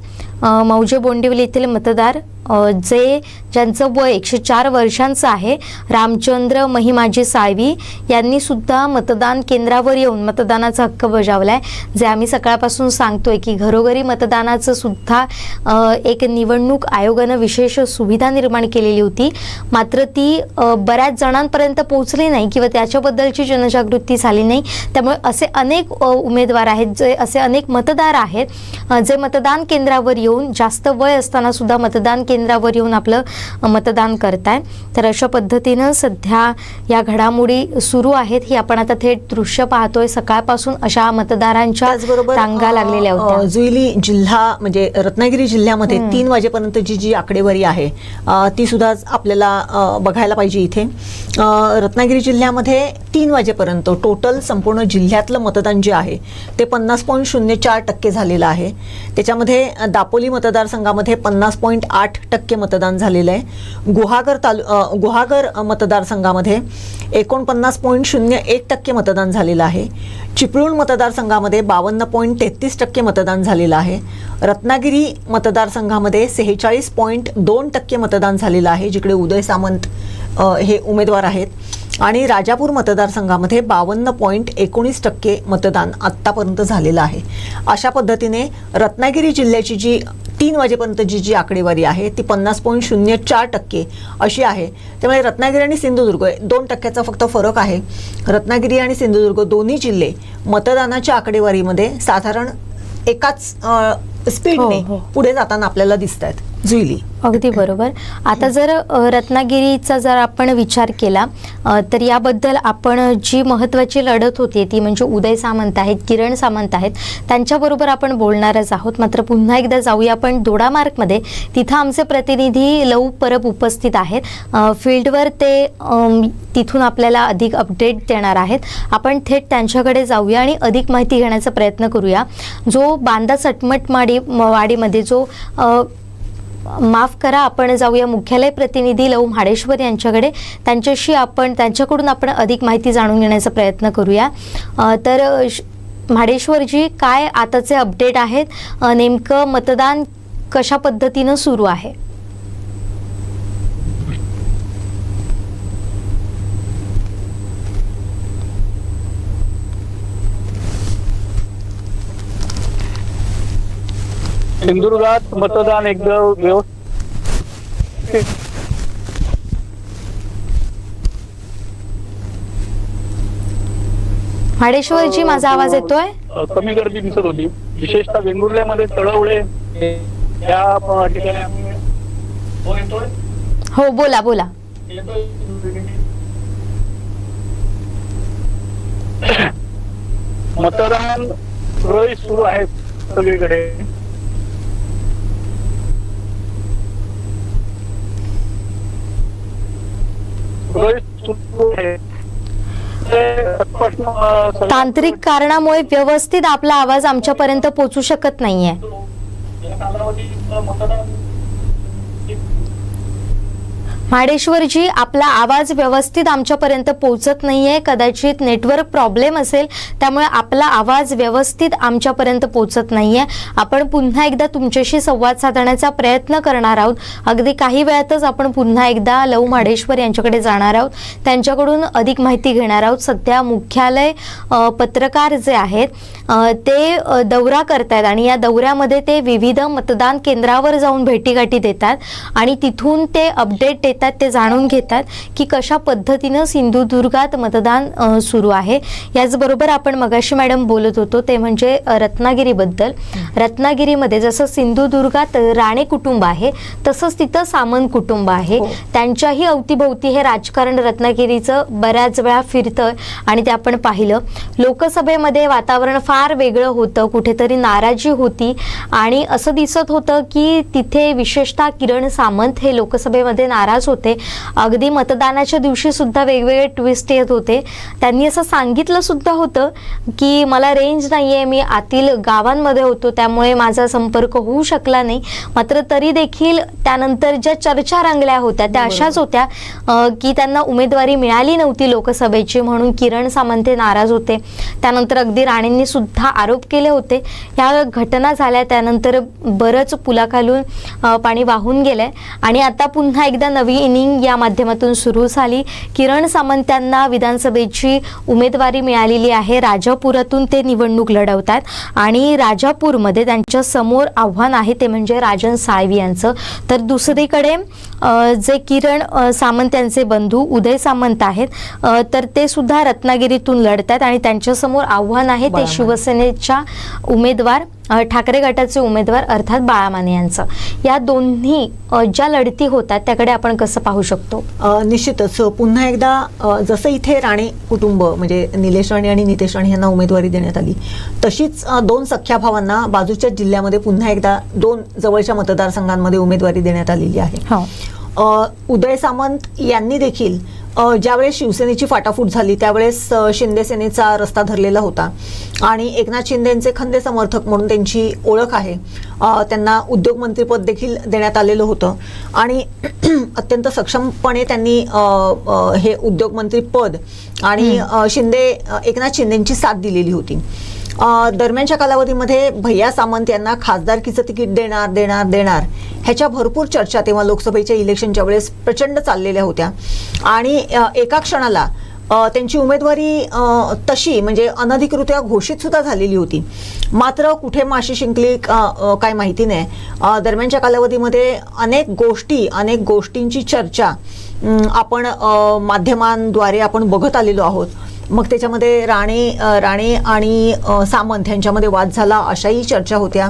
मौजे बोंडिवली येथील मतदार ज्यांचं वय 104 वर्षांचं आहे रामचंद्र महिमाजी साळवी यांनी सुद्धा मतदान केंद्रावर येऊन मतदानाचा हक्क बजावलाय. जे आम्ही सकाळपासून सांगतोय की घरोघरी मतदानाचं सुद्धा एक निवडणूक आयोगानं विशेष सुविधा निर्माण केलेली होती, मात्र ती बऱ्याच जणांपर्यंत पोहोचली नाही किंवा त्याच्याबद्दलची जनजागृती झाली नाही. त्यामुळे असे अनेक उमेदवार आहेत, जे असे अनेक मतदार आहेत जे मतदान केंद्रावर येऊन जास्त वय असताना सुद्धा मतदान केंद्रावर येऊन आपलं मतदान करताय. तर अशा पद्धतीनं सध्या या घडामोडी सुरू आहेत. ही आपण आता थेट दृश्य पाहतोय. सकाळपासून अशा मतदारांच्या रांगा लागलेल्या होत्या. जुईली जिल्हा म्हणजे रत्नागिरी जिल्ह्यामध्ये 3 वाजेपर्यंत जी आकडेवारी आहे ती सुद्धा आपल्याला बघायला पाहिजे. इथे रत्नागिरी जिल्ह्यामध्ये 3 वाजेपर्यंत टोटल संपूर्ण जिल्ह्यातलं मतदान जे आहे ते 50.04% झालेलं आहे. त्याच्यामध्ये दापोली मतदारसंघामध्ये 50.8% मतदान झालेलं आहे. गुहागर मतदारसंघामध्ये 49.01% मतदान झालेलं आहे. चिपळूण मतदारसंघामध्ये 52.33% मतदान झालेलं आहे. रत्नागिरी मतदारसंघामध्ये 46.2% मतदान झालेलं आहे, जिकडे उदय सामंत हे उमेदवार आहेत. आणि राजापूर मतदारसंघामध्ये 52.19% मतदान आत्तापर्यंत झालेलं आहे. अशा पद्धतीने रत्नागिरी जिल्ह्याची जी 3 वाजेपर्यंत जी आकडेवारी आहे ती 50.04% अशी आहे. त्यामुळे रत्नागिरी आणि सिंधुदुर्ग 2% फक्त फरक आहे. रत्नागिरी आणि सिंधुदुर्ग दोन्ही जिल्हे मतदानाच्या आकडेवारीमध्ये साधारण एकाच स्पीडने पुढे जाताना आपल्याला दिसत आहेत. जुईली अगदी बरोबर. आता जर रत्नागिरीचा जर आपण विचार केला तर याबद्दल आपण जी महत्त्वाची लढत होती ती म्हणजे उदय सामंत आहेत, किरण सामंत आहेत, त्यांच्याबरोबर आपण बोलणारच आहोत. मात्र पुन्हा एकदा जाऊया आपण दोडामार्गमध्ये. तिथं आमचे प्रतिनिधी लव परब उपस्थित आहेत. फील्डवर ते तिथून आपल्याला अधिक अपडेट देणार आहेत. आपण थेट त्यांच्याकडे जाऊया आणि अधिक माहिती घेण्याचा प्रयत्न करूया. जो बांदा सटमट वाडीमध्ये जो माफ करा, आपण जाऊया मुख्यालय प्रतिनिधी लव म्हाडेश्वर यांच्याकडे. त्यांच्याकडून आपण अधिक माहिती जाणून घेण्याचा प्रयत्न करूया. तर म्हाडेश्वरजी, काय आताचे अपडेट आहेत? नेमकं मतदान कशा पद्धतीनं सुरू आहे? सिंधुदुर्गात मतदान एकदम व्यवस्थित. म्हाडेश्वरजी, माझा आवाज येतोय? कमी गर्दी दिसत होती, विशेषतः वेंगुर्ल्यामध्ये तळवळे या ठिकाणी. हो, बोला बोला. मतदान सुरळीत सुरू आहे सगळीकडे. तांत्रिक कारणामुळे व्यवस्थित आपला आवाज आमच्यापर्यंत पोहोचू शकत नाहीये. म्हाडेश्वरजी, आपला आवाज व्यवस्थित आमच्यापर्यंत पोहोचत नाहीये. कदाचित नेटवर्क प्रॉब्लेम असेल, त्यामुळे आपला आवाज व्यवस्थित आमच्यापर्यंत पोहोचत नाहीये. आपण पुन्हा एकदा तुमच्याशी संवाद साधण्याचा प्रयत्न करणार आहोत. अगदी काही वेळातच आपण पुन्हा एकदा लव म्हाडेश्वर यांच्याकडे जाणार आहोत, त्यांच्याकडून अधिक माहिती घेणार आहोत. सध्या मुख्यालय पत्रकार जे आहेत ते दौरा करतायत आणि या दौऱ्यामध्ये ते विविध मतदान केंद्रावर जाऊन भेटीगाठी देतात आणि तिथून ते अपडेट देतात येतात ते जाणून घेतात की कशा पद्धतीनं सिंधुदुर्गात मतदान सुरू आहे. याचबरोबर आपण मगाशी मॅडम बोलत होतो ते म्हणजे रत्नागिरीबद्दल. रत्नागिरीमध्ये जसं सिंधुदुर्गात राणे कुटुंब आहे तसंच तिथं सामंत कुटुंब आहे. त्यांच्याही अवतीभोवती हे राजकारण रत्नागिरीचं बऱ्याच वेळा फिरतं आणि ते आपण पाहिलं. लोकसभेमध्ये वातावरण फार वेगळं होतं, कुठेतरी नाराजी होती आणि असं दिसत होतं की तिथे विशेषतः किरण सामंत हे लोकसभेमध्ये नाराज होते. अगदी मतदानाच्या दिवशी सुद्धा वेगवेगळे ट्विस्ट येत होते. त्यांनी असं सांगितलं सुद्धा होतं की मला रेंज नाही आहे, मी आतील गावांमध्ये होतो त्यामुळे माझा संपर्क होऊ शकला नाही. मात्र तरी देखील त्यानंतर ज्या चर्चा रंगल्या होत्या त्या अशाच होत्या की त्यांना उमेदवारी मिळाली नव्हती लोकसभेची म्हणून किरण सामंत हे नाराज होते. त्यानंतर अगदी राणेंनी सुद्धा आरोप केले होते. ह्या घटना झाल्या त्यानंतर बरंच पुलाखालून पाणी वाहून गेलंय आणि आता पुन्हा एकदा नवी इनिंग या माध्यमातून सुरू झाली. किरण सामंत यांना विधानसभेची उमेदवारी मिळालेली आहे. राजापुरातून ते निवडणूक लढवतात आणि राजापूरमध्ये त्यांच्या समोर आव्हान आहे ते म्हणजे राजन साळवी यांचं. तर दुसरीकडे जे किरण सामंत यांचे बंधू उदय सामंत आहेत तर ते सुद्धा रत्नागिरीतून लढतात आणि त्यांच्यासमोर आव्हान आहे ते शिवसेनेच्या उमेदवार ठाकरे गटाचे उमेदवार अर्थात बाळा माने यांचं. या दोन्ही ज्या लढती होतात त्याकडे आपण कसं पाहू शकतो? निश्चितच पुन्हा एकदा जसं इथे राणे कुटुंब म्हणजे निलेश राणे आणि नितेश राणे यांना उमेदवारी देण्यात आली तशीच दोन सख्या भावांना बाजूच्या जिल्ह्यामध्ये पुन्हा एकदा दोन जवळच्या मतदारसंघांमध्ये उमेदवारी देण्यात आलेली आहे. उदय सामंत यांनी देखील ज्यावेळेस शिवसेनेची फाटाफूट झाली त्यावेळेस शिंदे सेनेचा रस्ता धरलेला होता आणि एकनाथ शिंदेंचे खंदे समर्थक म्हणून त्यांची ओळख आहे. त्यांना उद्योगमंत्रीपद देखील देण्यात आलेलं होतं आणि अत्यंत सक्षमपणे त्यांनी हे उद्योगमंत्री पद आणि एकनाथ शिंदेंची साथ दिलेली होती. दरम्यानच्या कालावधीमध्ये भैया सामंत यांना खासदारकीचं तिकीट देणार ह्याच्या भरपूर चर्चा तेव्हा लोकसभेच्या इलेक्शनच्या वेळेस प्रचंड चाललेल्या होत्या आणि एका क्षणाला त्यांची उमेदवारी तशी म्हणजे अनधिकृतरित्या घोषित सुद्धा झालेली होती. मात्र कुठे माशी शिंकली काय माहिती नाही. दरम्यानच्या कालावधीमध्ये अनेक गोष्टींची चर्चा आपण माध्यमांद्वारे आपण बघत आलेलो आहोत. मग त्याच्यामध्ये राणे आणि सामंत यांच्यामध्ये वाद झाला अशाही चर्चा होत्या.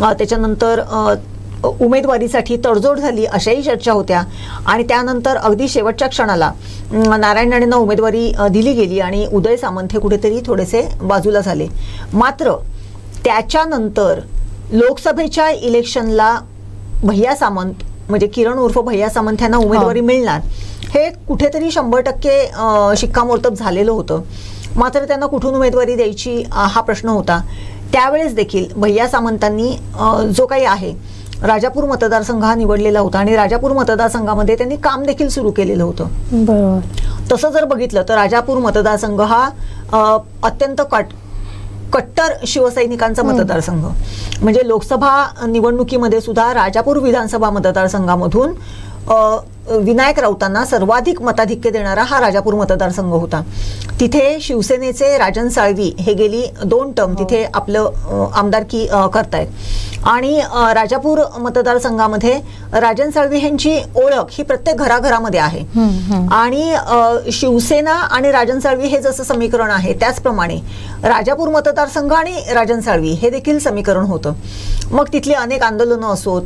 त्याच्यानंतर उमेदवारीसाठी तडजोड झाली अशाही चर्चा होत्या आणि त्यानंतर अगदी शेवटच्या क्षणाला नारायण राणेंना उमेदवारी दिली गेली आणि उदय सामंत हे कुठेतरी थोडेसे बाजूला झाले. मात्र त्याच्यानंतर लोकसभेच्या इलेक्शनला भैया सामंत म्हणजे किरण उर्फ भैया सामंत यांना उमेदवारी मिळणार हे कुठेतरी 100% शिक्कामोर्तब झालेलं होतं. मात्र त्यांना कुठून उमेदवारी द्यायची हा प्रश्न होता. त्यावेळेस देखील भैया सामंतांनी जो काही आहे राजापूर मतदारसंघ हा निवडलेला होता आणि राजापूर मतदारसंघामध्ये त्यांनी काम देखील सुरू केलेलं होतं. बरोबर. तसं जर बघितलं तर राजापूर मतदारसंघ हा अत्यंत कट्टर शिवसैनिकांचा मतदारसंघ म्हणजे लोकसभा निवडणुकीमध्ये सुद्धा राजापूर विधानसभा मतदारसंघामधून विनायक राऊतांना सर्वाधिक मताधिक्य देणारा हा राजापूर मतदारसंघ होता. तिथे शिवसेनेचे राजन साळवी हे गेली 2 टर्म तिथे आपलं आमदारकी करतायत आणि राजापूर मतदारसंघामध्ये राजन साळवी यांची ओळख ही प्रत्येक घराघरामध्ये आहे आणि शिवसेना आणि राजन साळवी हे जसं समीकरण आहे त्याचप्रमाणे राजापूर मतदारसंघ आणि राजन साळवी हे देखील समीकरण होतं. मग तिथली अनेक आंदोलनं असोत,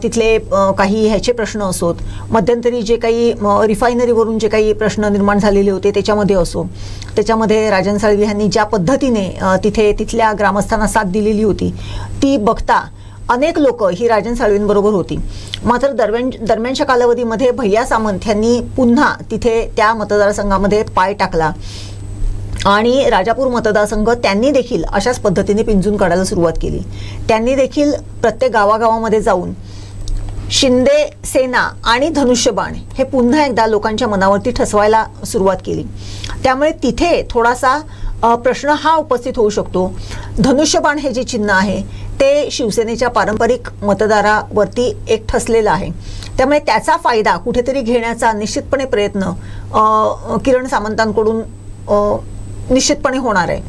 तिथले काही ह्याचे प्रश्न असोत, मध्यंतरी जे काही रिफायनरीवरून जे काही प्रश्न निर्माण झालेले होते त्याच्यामध्ये असो, त्याच्यामध्ये राजन साळवी यांनी ज्या पद्धतीने तिथल्या ग्रामस्थांना साथ दिलेली होती ती बघता अनेक लोक ही राजन साळवींबरोबर होती. मात्र दरम्यानच्या कालावधीमध्ये भैया सामंत यांनी पुन्हा तिथे त्या मतदारसंघामध्ये पाय टाकला आणि राजापूर मतदारसंघ त्यांनी देखील अशाच पद्धतीने पिंजून काढायला सुरुवात केली. त्यांनी देखील प्रत्येक गावागावामध्ये जाऊन शिंदे सेना आणि धनुष्यबाण हे पुन्हा एकदा लोकांच्या मनावरती ठसवायला सुरुवात केली. त्यामुळे तिथे थोडासा प्रश्न हा उपस्थित होऊ शकतो. धनुष्यबाण हे जे चिन्ह आहे ते शिवसेनेच्या पारंपरिक मतदारावरती एक ठसलेलं आहे. त्यामुळे त्याचा फायदा कुठेतरी घेण्याचा निश्चितपणे प्रयत्न किरण सामंतांकडून निश्चितपणे होणार आहे.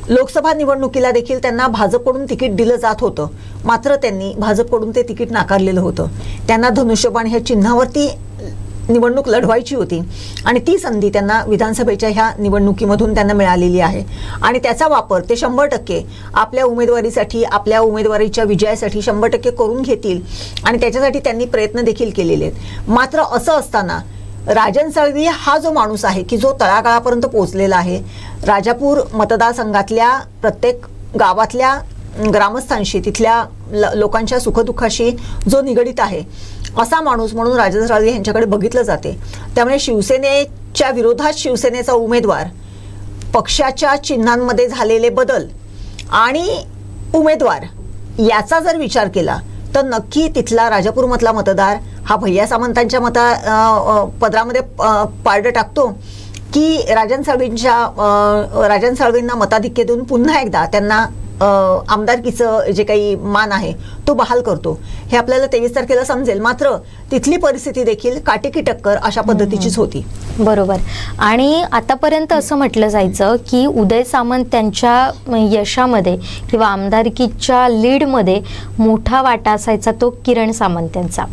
लोकसभा निवडणुकीला देखील त्यांना भाजपकडून तिकीट दिलं जात होतं, मात्र त्यांनी भाजपकडून ते तिकीट नाकारलेलं होतं. त्यांना धनुष्यबाण ह्या चिन्हावरती निवडणूक लढवायची होती आणि ती संधी त्यांना विधानसभेच्या ह्या निवडणुकीमधून त्यांना मिळालेली आहे आणि त्याचा वापर ते 100% आपल्या उमेदवारीसाठी, आपल्या उमेदवारीच्या विजयासाठी 100% करून घेतील आणि त्याच्यासाठी त्यांनी प्रयत्न देखील केलेले आहेत. मात्र असं असताना राजन साळवी हा जो माणूस आहे की जो तळागाळापर्यंत पोहोचलेला आहे, राजापूर मतदारसंघातल्या प्रत्येक गावातल्या ग्रामस्थांशी, तिथल्या लोकांच्या सुखदुःखाशी जो निगडीत आहे असा माणूस म्हणून राजन साळवी यांच्याकडे बघितलं जाते. त्यामुळे शिवसेनेच्या विरोधात शिवसेनेचा उमेदवार, पक्षाच्या चिन्हांमध्ये झालेले बदल आणि उमेदवार याचा जर विचार केला तर नक्की तिथला राजापूरमधला मतदार हा भैया सामंतांच्या पदरामध्ये पारडं टाकतो की राजन साळवींना मताधिक्य देऊन पुन्हा एकदा त्यांना आमदारकीचं जे काही मान आहे तो बहाल करतो. हे आपल्याला 23 तारखेला समजेल. मात्र तिथली परिस्थिती देखील काटेकी टक्कर अशा पद्धतीचीच होती. बरोबर. आणि आतापर्यंत असं म्हटलं जायचं की उदय सामंत त्यांच्या यशामध्ये किंवा आमदारकीच्या लीडमध्ये मोठा वाटा असायचा तो किरण सामंत यांचा.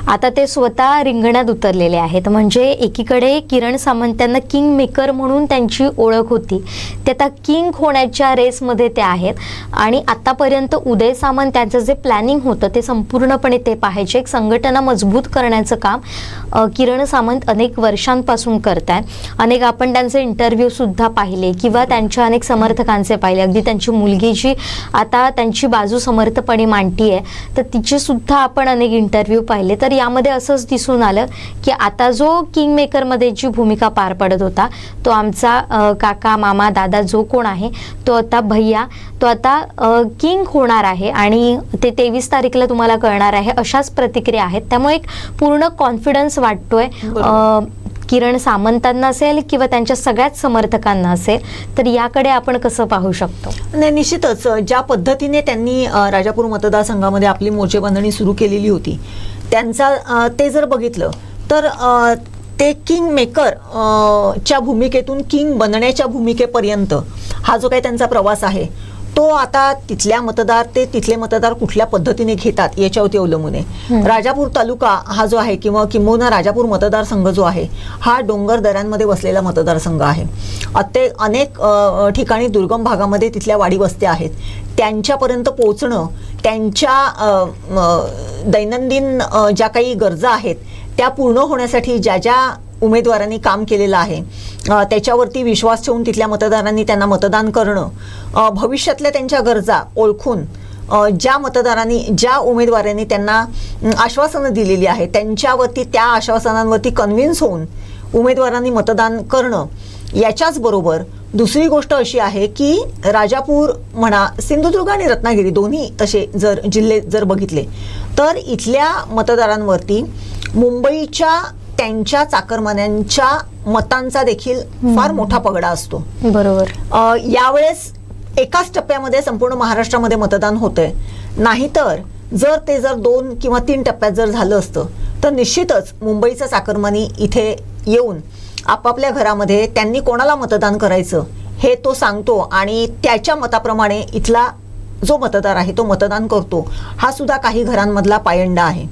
आता ते स्वतः रिंगणात उतरलेले आहेत. म्हणजे एकीकडे किरण सामंत यांना किंग मेकर म्हणून त्यांची ओळख होती, ते आता किंग होण्याच्या रेसमध्ये ते आहेत. आणि आतापर्यंत उदय सामंत त्यांचं जे प्लॅनिंग होतं ते संपूर्णपणे ते पाहायचे. एक संघटना मजबूत करण्याचं काम किरण सामंत अनेक वर्षांपासून करतायत. अनेक आपण त्यांचे इंटरव्ह्यू सुद्धा पाहिले किंवा त्यांच्या अनेक समर्थकांचे पाहिले. अगदी त्यांची मुलगी जी आता त्यांची बाजू समर्थपणे मांडतीये तर तिचे सुद्धा आपण अनेक इंटरव्ह्यू पाहिले. तर यामध्ये असंच दिसून आलं की आता जो किंग मेकरमध्ये जी भूमिका पार पडत होता तो आमचा काका, मामा, दादा जो कोण आहे तो आता भैया, तो आता किंग होणार आहे आणि ते 23 तारीखला तुम्हाला कळणार आहे, अशाच प्रतिक्रिया आहेत. त्यामुळे एक पूर्ण कॉन्फिडन्स वाटतोय किरण सामंतांना असेल किंवा त्यांच्या सगळ्याच समर्थकांना असेल. तर याकडे आपण कसं पाहू शकतो? नाही, निश्चितच ज्या पद्धतीने त्यांनी राजापूर मतदारसंघामध्ये आपली मोर्चेबांधणी सुरू केलेली होती त्यांचा ते जर बघितलं तर ते किंग मेकर च्या भूमिकेतून किंग बनण्याच्या भूमिकेपर्यंत हा जो काही त्यांचा प्रवास आहे तो आता तिथले मतदार कुठल्या पद्धतीने घेतात याच्यावरती अवलंबून आहे. राजापूर तालुका हा जो आहे किंवा किंबहुना राजापूर मतदारसंघ जो आहे हा डोंगर दऱ्यांमध्ये वसलेला मतदारसंघ आहे. अनेक ठिकाणी दुर्गम भागामध्ये तिथल्या वाडी वस्त्या आहेत. त्यांच्यापर्यंत पोहोचणं, त्यांच्या दैनंदिन ज्या काही गरजा आहेत त्या पूर्ण होण्यासाठी ज्या ज्या उमेदवारांनी काम केलेलं आहे त्याच्यावरती विश्वास ठेवून तिथल्या मतदारांनी त्यांना मतदान करणं, भविष्यातल्या त्यांच्या गरजा ओळखून ज्या उमेदवारांनी त्यांना आश्वासनं दिलेली आहेत त्यांच्यावरती, त्या आश्वासनांवरती कन्व्हिन्स होऊन उमेदवारांनी मतदान करणं. याच्याच बरोबर दुसरी गोष्ट अशी आहे की राजापूर म्हणा, सिंधुदुर्ग आणि रत्नागिरी दोन्ही तसे जर जिल्हे जर बघितले तर इथल्या मतदारांवरती मुंबईच्या त्यांच्या चाकरमान्यांच्या मतांचा देखील फार मोठा पगडा असतो. बरोबर. यावेळेस एकाच टप्प्यामध्ये संपूर्ण महाराष्ट्रामध्ये मतदान होतंय. नाहीतर जर 2 किंवा 3 टप्प्यात जर झालं असतं तर निश्चितच मुंबईचा चाकरमानी इथे येऊन आपापल्या घरामध्ये त्यांनी कोणाला मतदान करायचं हे तो सांगतो आणि त्याच्या मताप्रमाणे इथला जो मतदार आहे तो मतदान करतो. हा सुद्धा काही घरांमधला पायंडा आहे.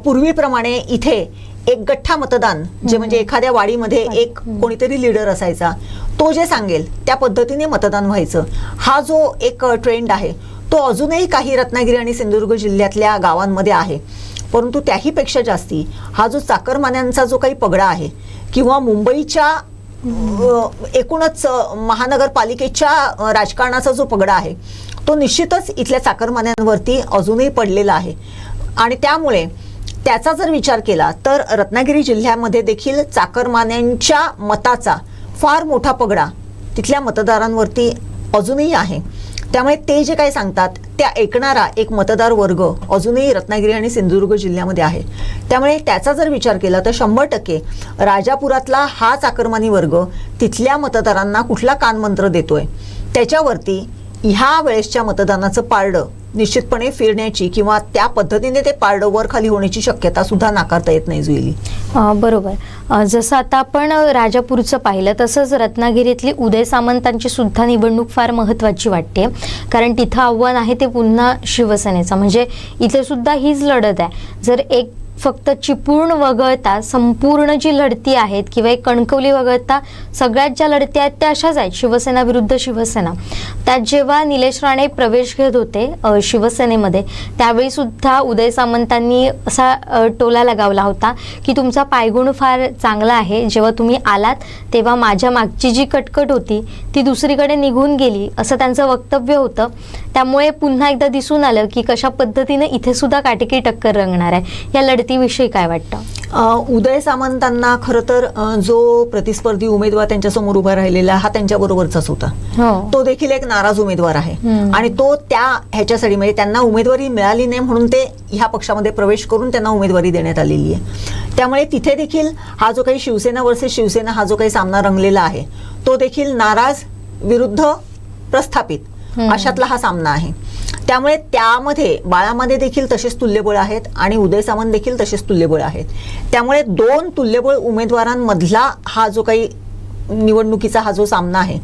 पूर्वीप्रमाणे इथे एक गठ्ठा मतदान जे म्हणजे एखाद्या वाडीमध्ये एक कोणीतरी लीडर असायचा, तो जे सांगेल त्या पद्धतीने मतदान व्हायचं. हा जो एक ट्रेंड आहे तो अजूनही काही रत्नागिरी आणि सिंधुदुर्ग जिल्ह्यातल्या गावांमध्ये आहे. परंतु त्याहीपेक्षा जास्ती हा जो चाकरमान्यांचा जो काही पगडा आहे किंवा मुंबईच्या एकूणच महानगरपालिकेच्या राजकारणाचा जो पगडा आहे तो निश्चितच इथल्या चाकरमान्यांवरती अजूनही पडलेला आहे. आणि त्यामुळे त्याचा जर विचार केला तर रत्नागिरी जिल्ह्यामध्ये देखील चाकरमान्यांच्या मताचा फार मोठा पगडा तिथल्या मतदारांवरती अजूनही आहे. त्यामुळे ते जे काही सांगतात त्या ऐकणारा एक मतदार वर्ग अजूनही रत्नागिरी आणि सिंधुदुर्ग जिल्ह्यामध्ये आहे. त्यामुळे त्याचा जर विचार केला तर 100% राजापुरातला हा चाकरमानी वर्ग तिथल्या मतदारांना कुठला कानमंत्र देतोय त्याच्यावरती ह्या वेळेसच्या मतदानाचं पारडं निश्चितपणे फिरण्याची किंवा त्या पद्धतीने ते पारडं वर खाली होण्याची शक्यता सुद्धा नाकारता येत नाही जुईली. बरोबर. जसं आता आपण राजापूरचं पाहिलं तसंच रत्नागिरीतली उदय सामंतांची सुद्धा निवडणूक फार महत्त्वाची वाटते. कारण तिथं आव्हान आहे ते पुन्हा शिवसेनेचं. म्हणजे इथे सुद्धा हीच लढत आहे. जर एक फक्त चिपळूण वगळता संपूर्ण जी लढती आहेत किंवा एक कणकवली वगळता सगळ्यात ज्या लढती आहेत त्या अशाच आहेत, शिवसेना विरुद्ध शिवसेना. त्यात जेव्हा निलेश राणे प्रवेश घेत होते शिवसेनेमध्ये, त्यावेळी सुद्धा उदय सामंतांनी असा टोला लगावला होता की तुमचा पायगुण फार चांगला आहे, जेव्हा तुम्ही आलात तेव्हा माझ्या मागची जी कटकट होती ती दुसरीकडे निघून गेली, असं त्यांचं वक्तव्य होतं. त्यामुळे पुन्हा एकदा दिसून आलं की कशा पद्धतीने इथे सुद्धा काटेकी टक्कर रंगणार आहे. या लढतीविषयी काय वाटतं? उदय सामंतांना खरं तर जो प्रतिस्पर्धी उमेदवार त्यांच्यासमोर उभा राहिलेला हा त्यांच्याबरोबरचाच होता. तो देखील एक नाराज उमेदवार आहे आणि तो त्या ह्याच्यासाठी म्हणजे त्यांना उमेदवारी मिळाली नाही म्हणून ते ह्या पक्षामध्ये प्रवेश करून त्यांना उमेदवारी देण्यात आलेली आहे. त्यामुळे तिथे देखील हा जो काही शिवसेना वर्सेस शिवसेना हा जो काही सामना रंगलेला आहे तो देखील नाराज विरुद्ध प्रस्थापित अशातला हा सामना आहे. त्यामुळे त्यामध्ये बाळामध्ये देखील तसेच तुल्यबळ आहेत आणि उदय सामंत देखील तसेच तुल्यबळ आहेत. त्यामुळे दोन तुल्यबळ उमेदवारांमधला हा जो काही निवडणुकीचा हा जो सामना आहे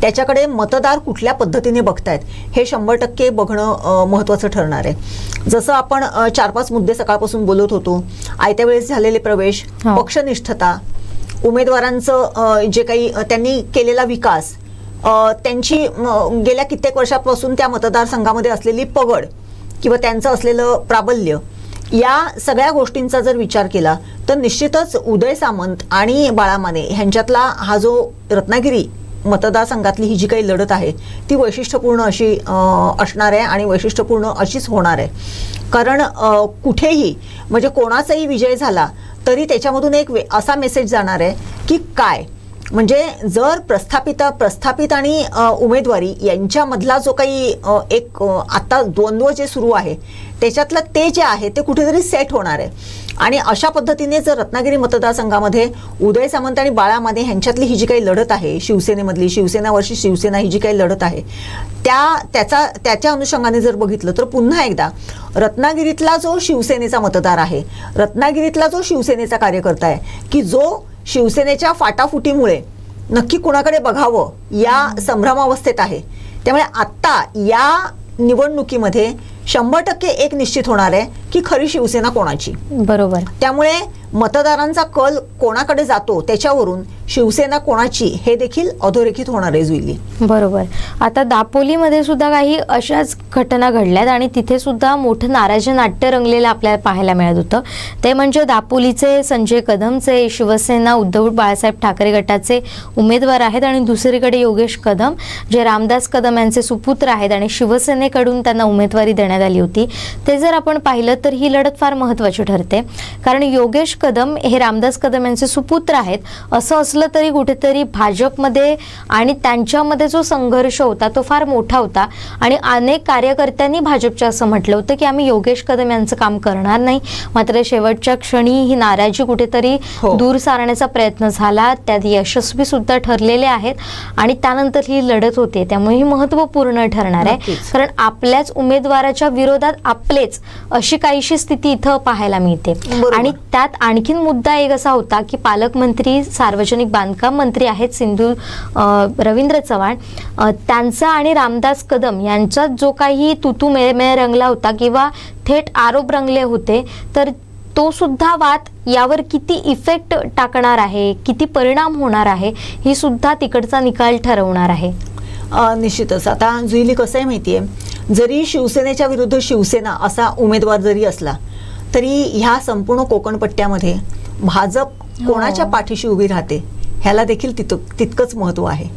त्याच्याकडे मतदार कुठल्या पद्धतीने बघतायत हे 100% बघणं महत्त्वाचं ठरणार आहे. जसं आपण 4-5 मुद्दे सकाळपासून बोलत होतो, आयत्या वेळेस झालेले प्रवेश, पक्षनिष्ठता, उमेदवारांचं जे काही त्यांनी केलेला विकास, त्यांची गेल्या कित्येक वर्षापासून त्या मतदारसंघामध्ये असलेली पगड किंवा त्यांचं असलेलं प्राबल्य, या सगळ्या गोष्टींचा जर विचार केला तर निश्चितच उदय सामंत आणि बाळा माने ह्यांच्यातला हा जो रत्नागिरी मतदारसंघातली ही जी काही लढत आहे ती वैशिष्ट्यपूर्ण अशी असणार आहे आणि वैशिष्ट्यपूर्ण अशीच होणार आहे. कारण कुठेही म्हणजे कोणाचाही विजय झाला तरी त्याच्यामधून एक असा मेसेज जाणार आहे की काय म्हणजे जर प्रस्थापित आणि उमेदवारी यांच्यामधला जो काही एक आता द्वंद्व जे सुरू आहे त्याच्यातलं ते जे आहे ते कुठेतरी सेट होणार आहे. आणि अशा पद्धतीने जर रत्नागिरी मतदारसंघामध्ये उदय सामंत आणि बाळा माने ह्यांच्यातली ही जी काही लढत आहे शिवसेनेमधली, शिवसेना वर्षी शिवसेना ही जी काही लढत आहे त्याच्या अनुषंगाने जर बघितलं तर पुन्हा एकदा रत्नागिरीतला जो शिवसेनेचा मतदार आहे, रत्नागिरीतला जो शिवसेनेचा कार्यकर्ता आहे की जो शिवसेनेच्या फाटाफुटीमुळे नक्की कुणाकडे बघावं या संभ्रमावस्थेत आहे. त्यामुळे आत्ता या निवडणुकीमध्ये 100% एक निश्चित होणार आहे की खरी शिवसेना कोणाची. बरोबर. त्यामुळे मतदारांचा कल कोणाकडे जातो त्याच्यावरून शिवसेना कोणाची हे देखील अधोरेखित होणार आहे जुईली. बरोबर. आता दापोलीमध्ये सुद्धा काही अशाच घटना घडल्यात आणि तिथे सुद्धा मोठं नाराजी नाट्य रंगलेलं आपल्याला पाहायला मिळत होतं. ते म्हणजे दापोलीचे संजय कदमचे शिवसेना उद्धव बाळासाहेब ठाकरे गटाचे उमेदवार आहेत आणि दुसरीकडे योगेश कदम जे रामदास कदम यांचे सुपुत्र आहेत आणि शिवसेनेकडून त्यांना उमेदवारी देण्यात आली होती. ते जर आपण पाहिलं तर ही लढत फार महत्त्वाची ठरते कारण योगेश कदम हे रामदास कदम यांचे सुपुत्र आहेत. असं असलं तरी कुठेतरी भाजपमध्ये आणि त्यांच्यामध्ये जो संघर्ष होता तो फार मोठा होता आणि अनेक कार्यकर्त्यांनी भाजपच्या असं म्हटलं होतं की आम्ही योगेश कदम यांचं काम करणार नाही. मात्र शेवटच्या क्षणी ही नाराजी कुठेतरी दूर सारण्याचा प्रयत्न झाला, त्यात यशस्वी सुद्धा ठरलेले आहेत आणि त्यानंतर ही लढत होते. त्यामुळे ही महत्त्वपूर्ण ठरणार आहे कारण आपल्याच उमेदवाराच्या विरोधात आपलेच अशी काहीशी स्थिती इथं पाहायला मिळते. आणि त्यात आणखीन मुद्दा एक असा होता की पालकमंत्री सार्वजनिक बांधकाम मंत्री आहेत सिंधू रवींद्र चव्हाण, त्यांचा आणि रामदास कदम यांच्यात जो काही तुतू मेळमेळ रंगला होता किंवा थेट आरोप रंगले होते तर तो सुद्धा वाद यावर किती इफेक्ट टाकणार आहे, किती परिणाम होणार आहे ही सुद्धा तिकडचा निकाल ठरवणार आहे. निश्चितच. आता जुईली कसं आहे माहितीये, जरी शिवसेनेच्या विरुद्ध शिवसेना असा उमेदवार जरी असला तरी ह्या संपूर्ण कोकणपट्ट्यामध्ये भाजप कोणाच्या पाठीशी उभी राहते ह्याला देखील तितकंच महत्त्व आहे.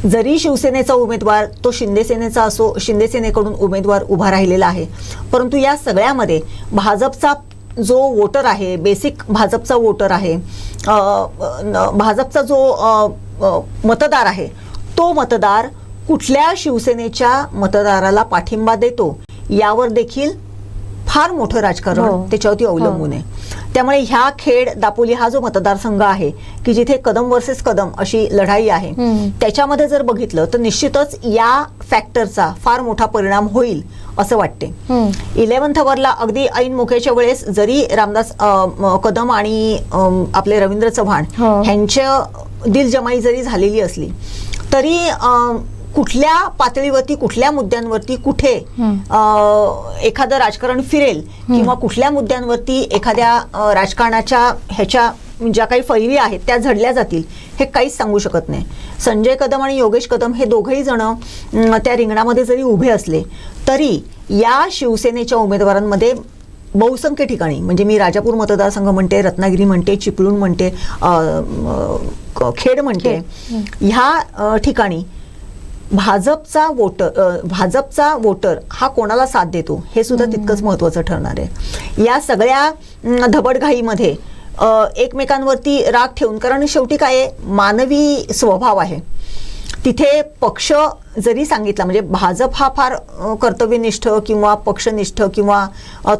जरी शिवसेनेचा उमेदवार तो शिंदेसेनेचा असो, शिंदेसेनेकडून उमेदवार उभा राहिलेला आहे, परंतु या सगळ्यामध्ये भाजपचा जो वोटर आहे, बेसिक भाजपचा वोटर आहे, भाजपचा जो मतदार आहे तो मतदार कुठल्या शिवसेनेच्या मतदाराला पाठिंबा देतो यावर देखील फार मोठं राजकारण त्याच्यावरती अवलंबून आहे. त्यामुळे ह्या खेड दापोली हा जो मतदारसंघ आहे की जिथे कदम वर्सेस कदम अशी लढाई आहे त्याच्यामध्ये जर बघितलं तर निश्चितच या फॅक्टरचा फार मोठा परिणाम होईल असं वाटते. 11th अवरला अगदी ऐन मोक्याच्या वेळेस जरी रामदास कदम आणि आपले रवींद्र चव्हाण ह्यांच्या दिलजमाई जरी झालेली असली तरी कुठल्या पातळीवरती कुठल्या मुद्द्यांवरती कुठे एखादं राजकारण फिरेल किंवा कुठल्या मुद्द्यांवरती एखाद्या राजकारणाच्या ह्याच्या ज्या काही फैरी आहेत त्या झडल्या जातील हे काहीच सांगू शकत नाही. संजय कदम आणि योगेश कदम हे दोघंही जण त्या रिंगणामध्ये जरी उभे असले तरी या शिवसेनेच्या उमेदवारांमध्ये बहुसंख्य ठिकाणी, म्हणजे मी राजापूर मतदारसंघ म्हणते, रत्नागिरी म्हणते, चिपळूण म्हणते, खेड म्हणते, ह्या ठिकाणी भाजपचा वोटर हा कोणाला साथ देतो हे सुद्धा तितकंच महत्त्वाचं ठरणार आहे. या सगळ्या धबडघाईमध्ये एकमेकांवरती राग ठेवून, कारण शेवटी काय मानवी स्वभाव आहे, तिथे पक्ष जरी सांगितला, म्हणजे भाजप हा फार कर्तव्यनिष्ठ किंवा पक्षनिष्ठ किंवा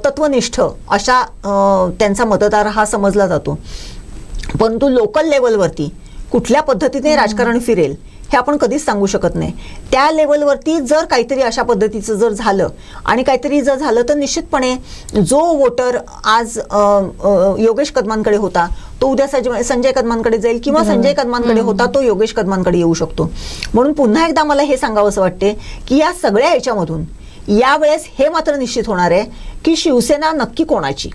तत्वनिष्ठ अशा त्यांचा मतदार हा समजला जातो, परंतु लोकल लेवलवरती कुठल्या पद्धतीने राजकारण फिरेल हे आपण कधीच सांगू शकत नाही. त्या लेवलवरती जर काहीतरी अशा पद्धतीचं जर झालं आणि काहीतरी जर झालं तर निश्चितपणे जो वोटर आज योगेश कदमांकडे होता तो उद्या संजय कदमांकडे जाईल किंवा संजय कदमांकडे होता तो योगेश कदमांकडे येऊ शकतो. म्हणून पुन्हा एकदा मला हे सांगावं असं वाटते की या सगळ्या याच्यामधून यावेळेस हे मात्र निश्चित होणार आहे की शिवसेना नक्की कोणाची,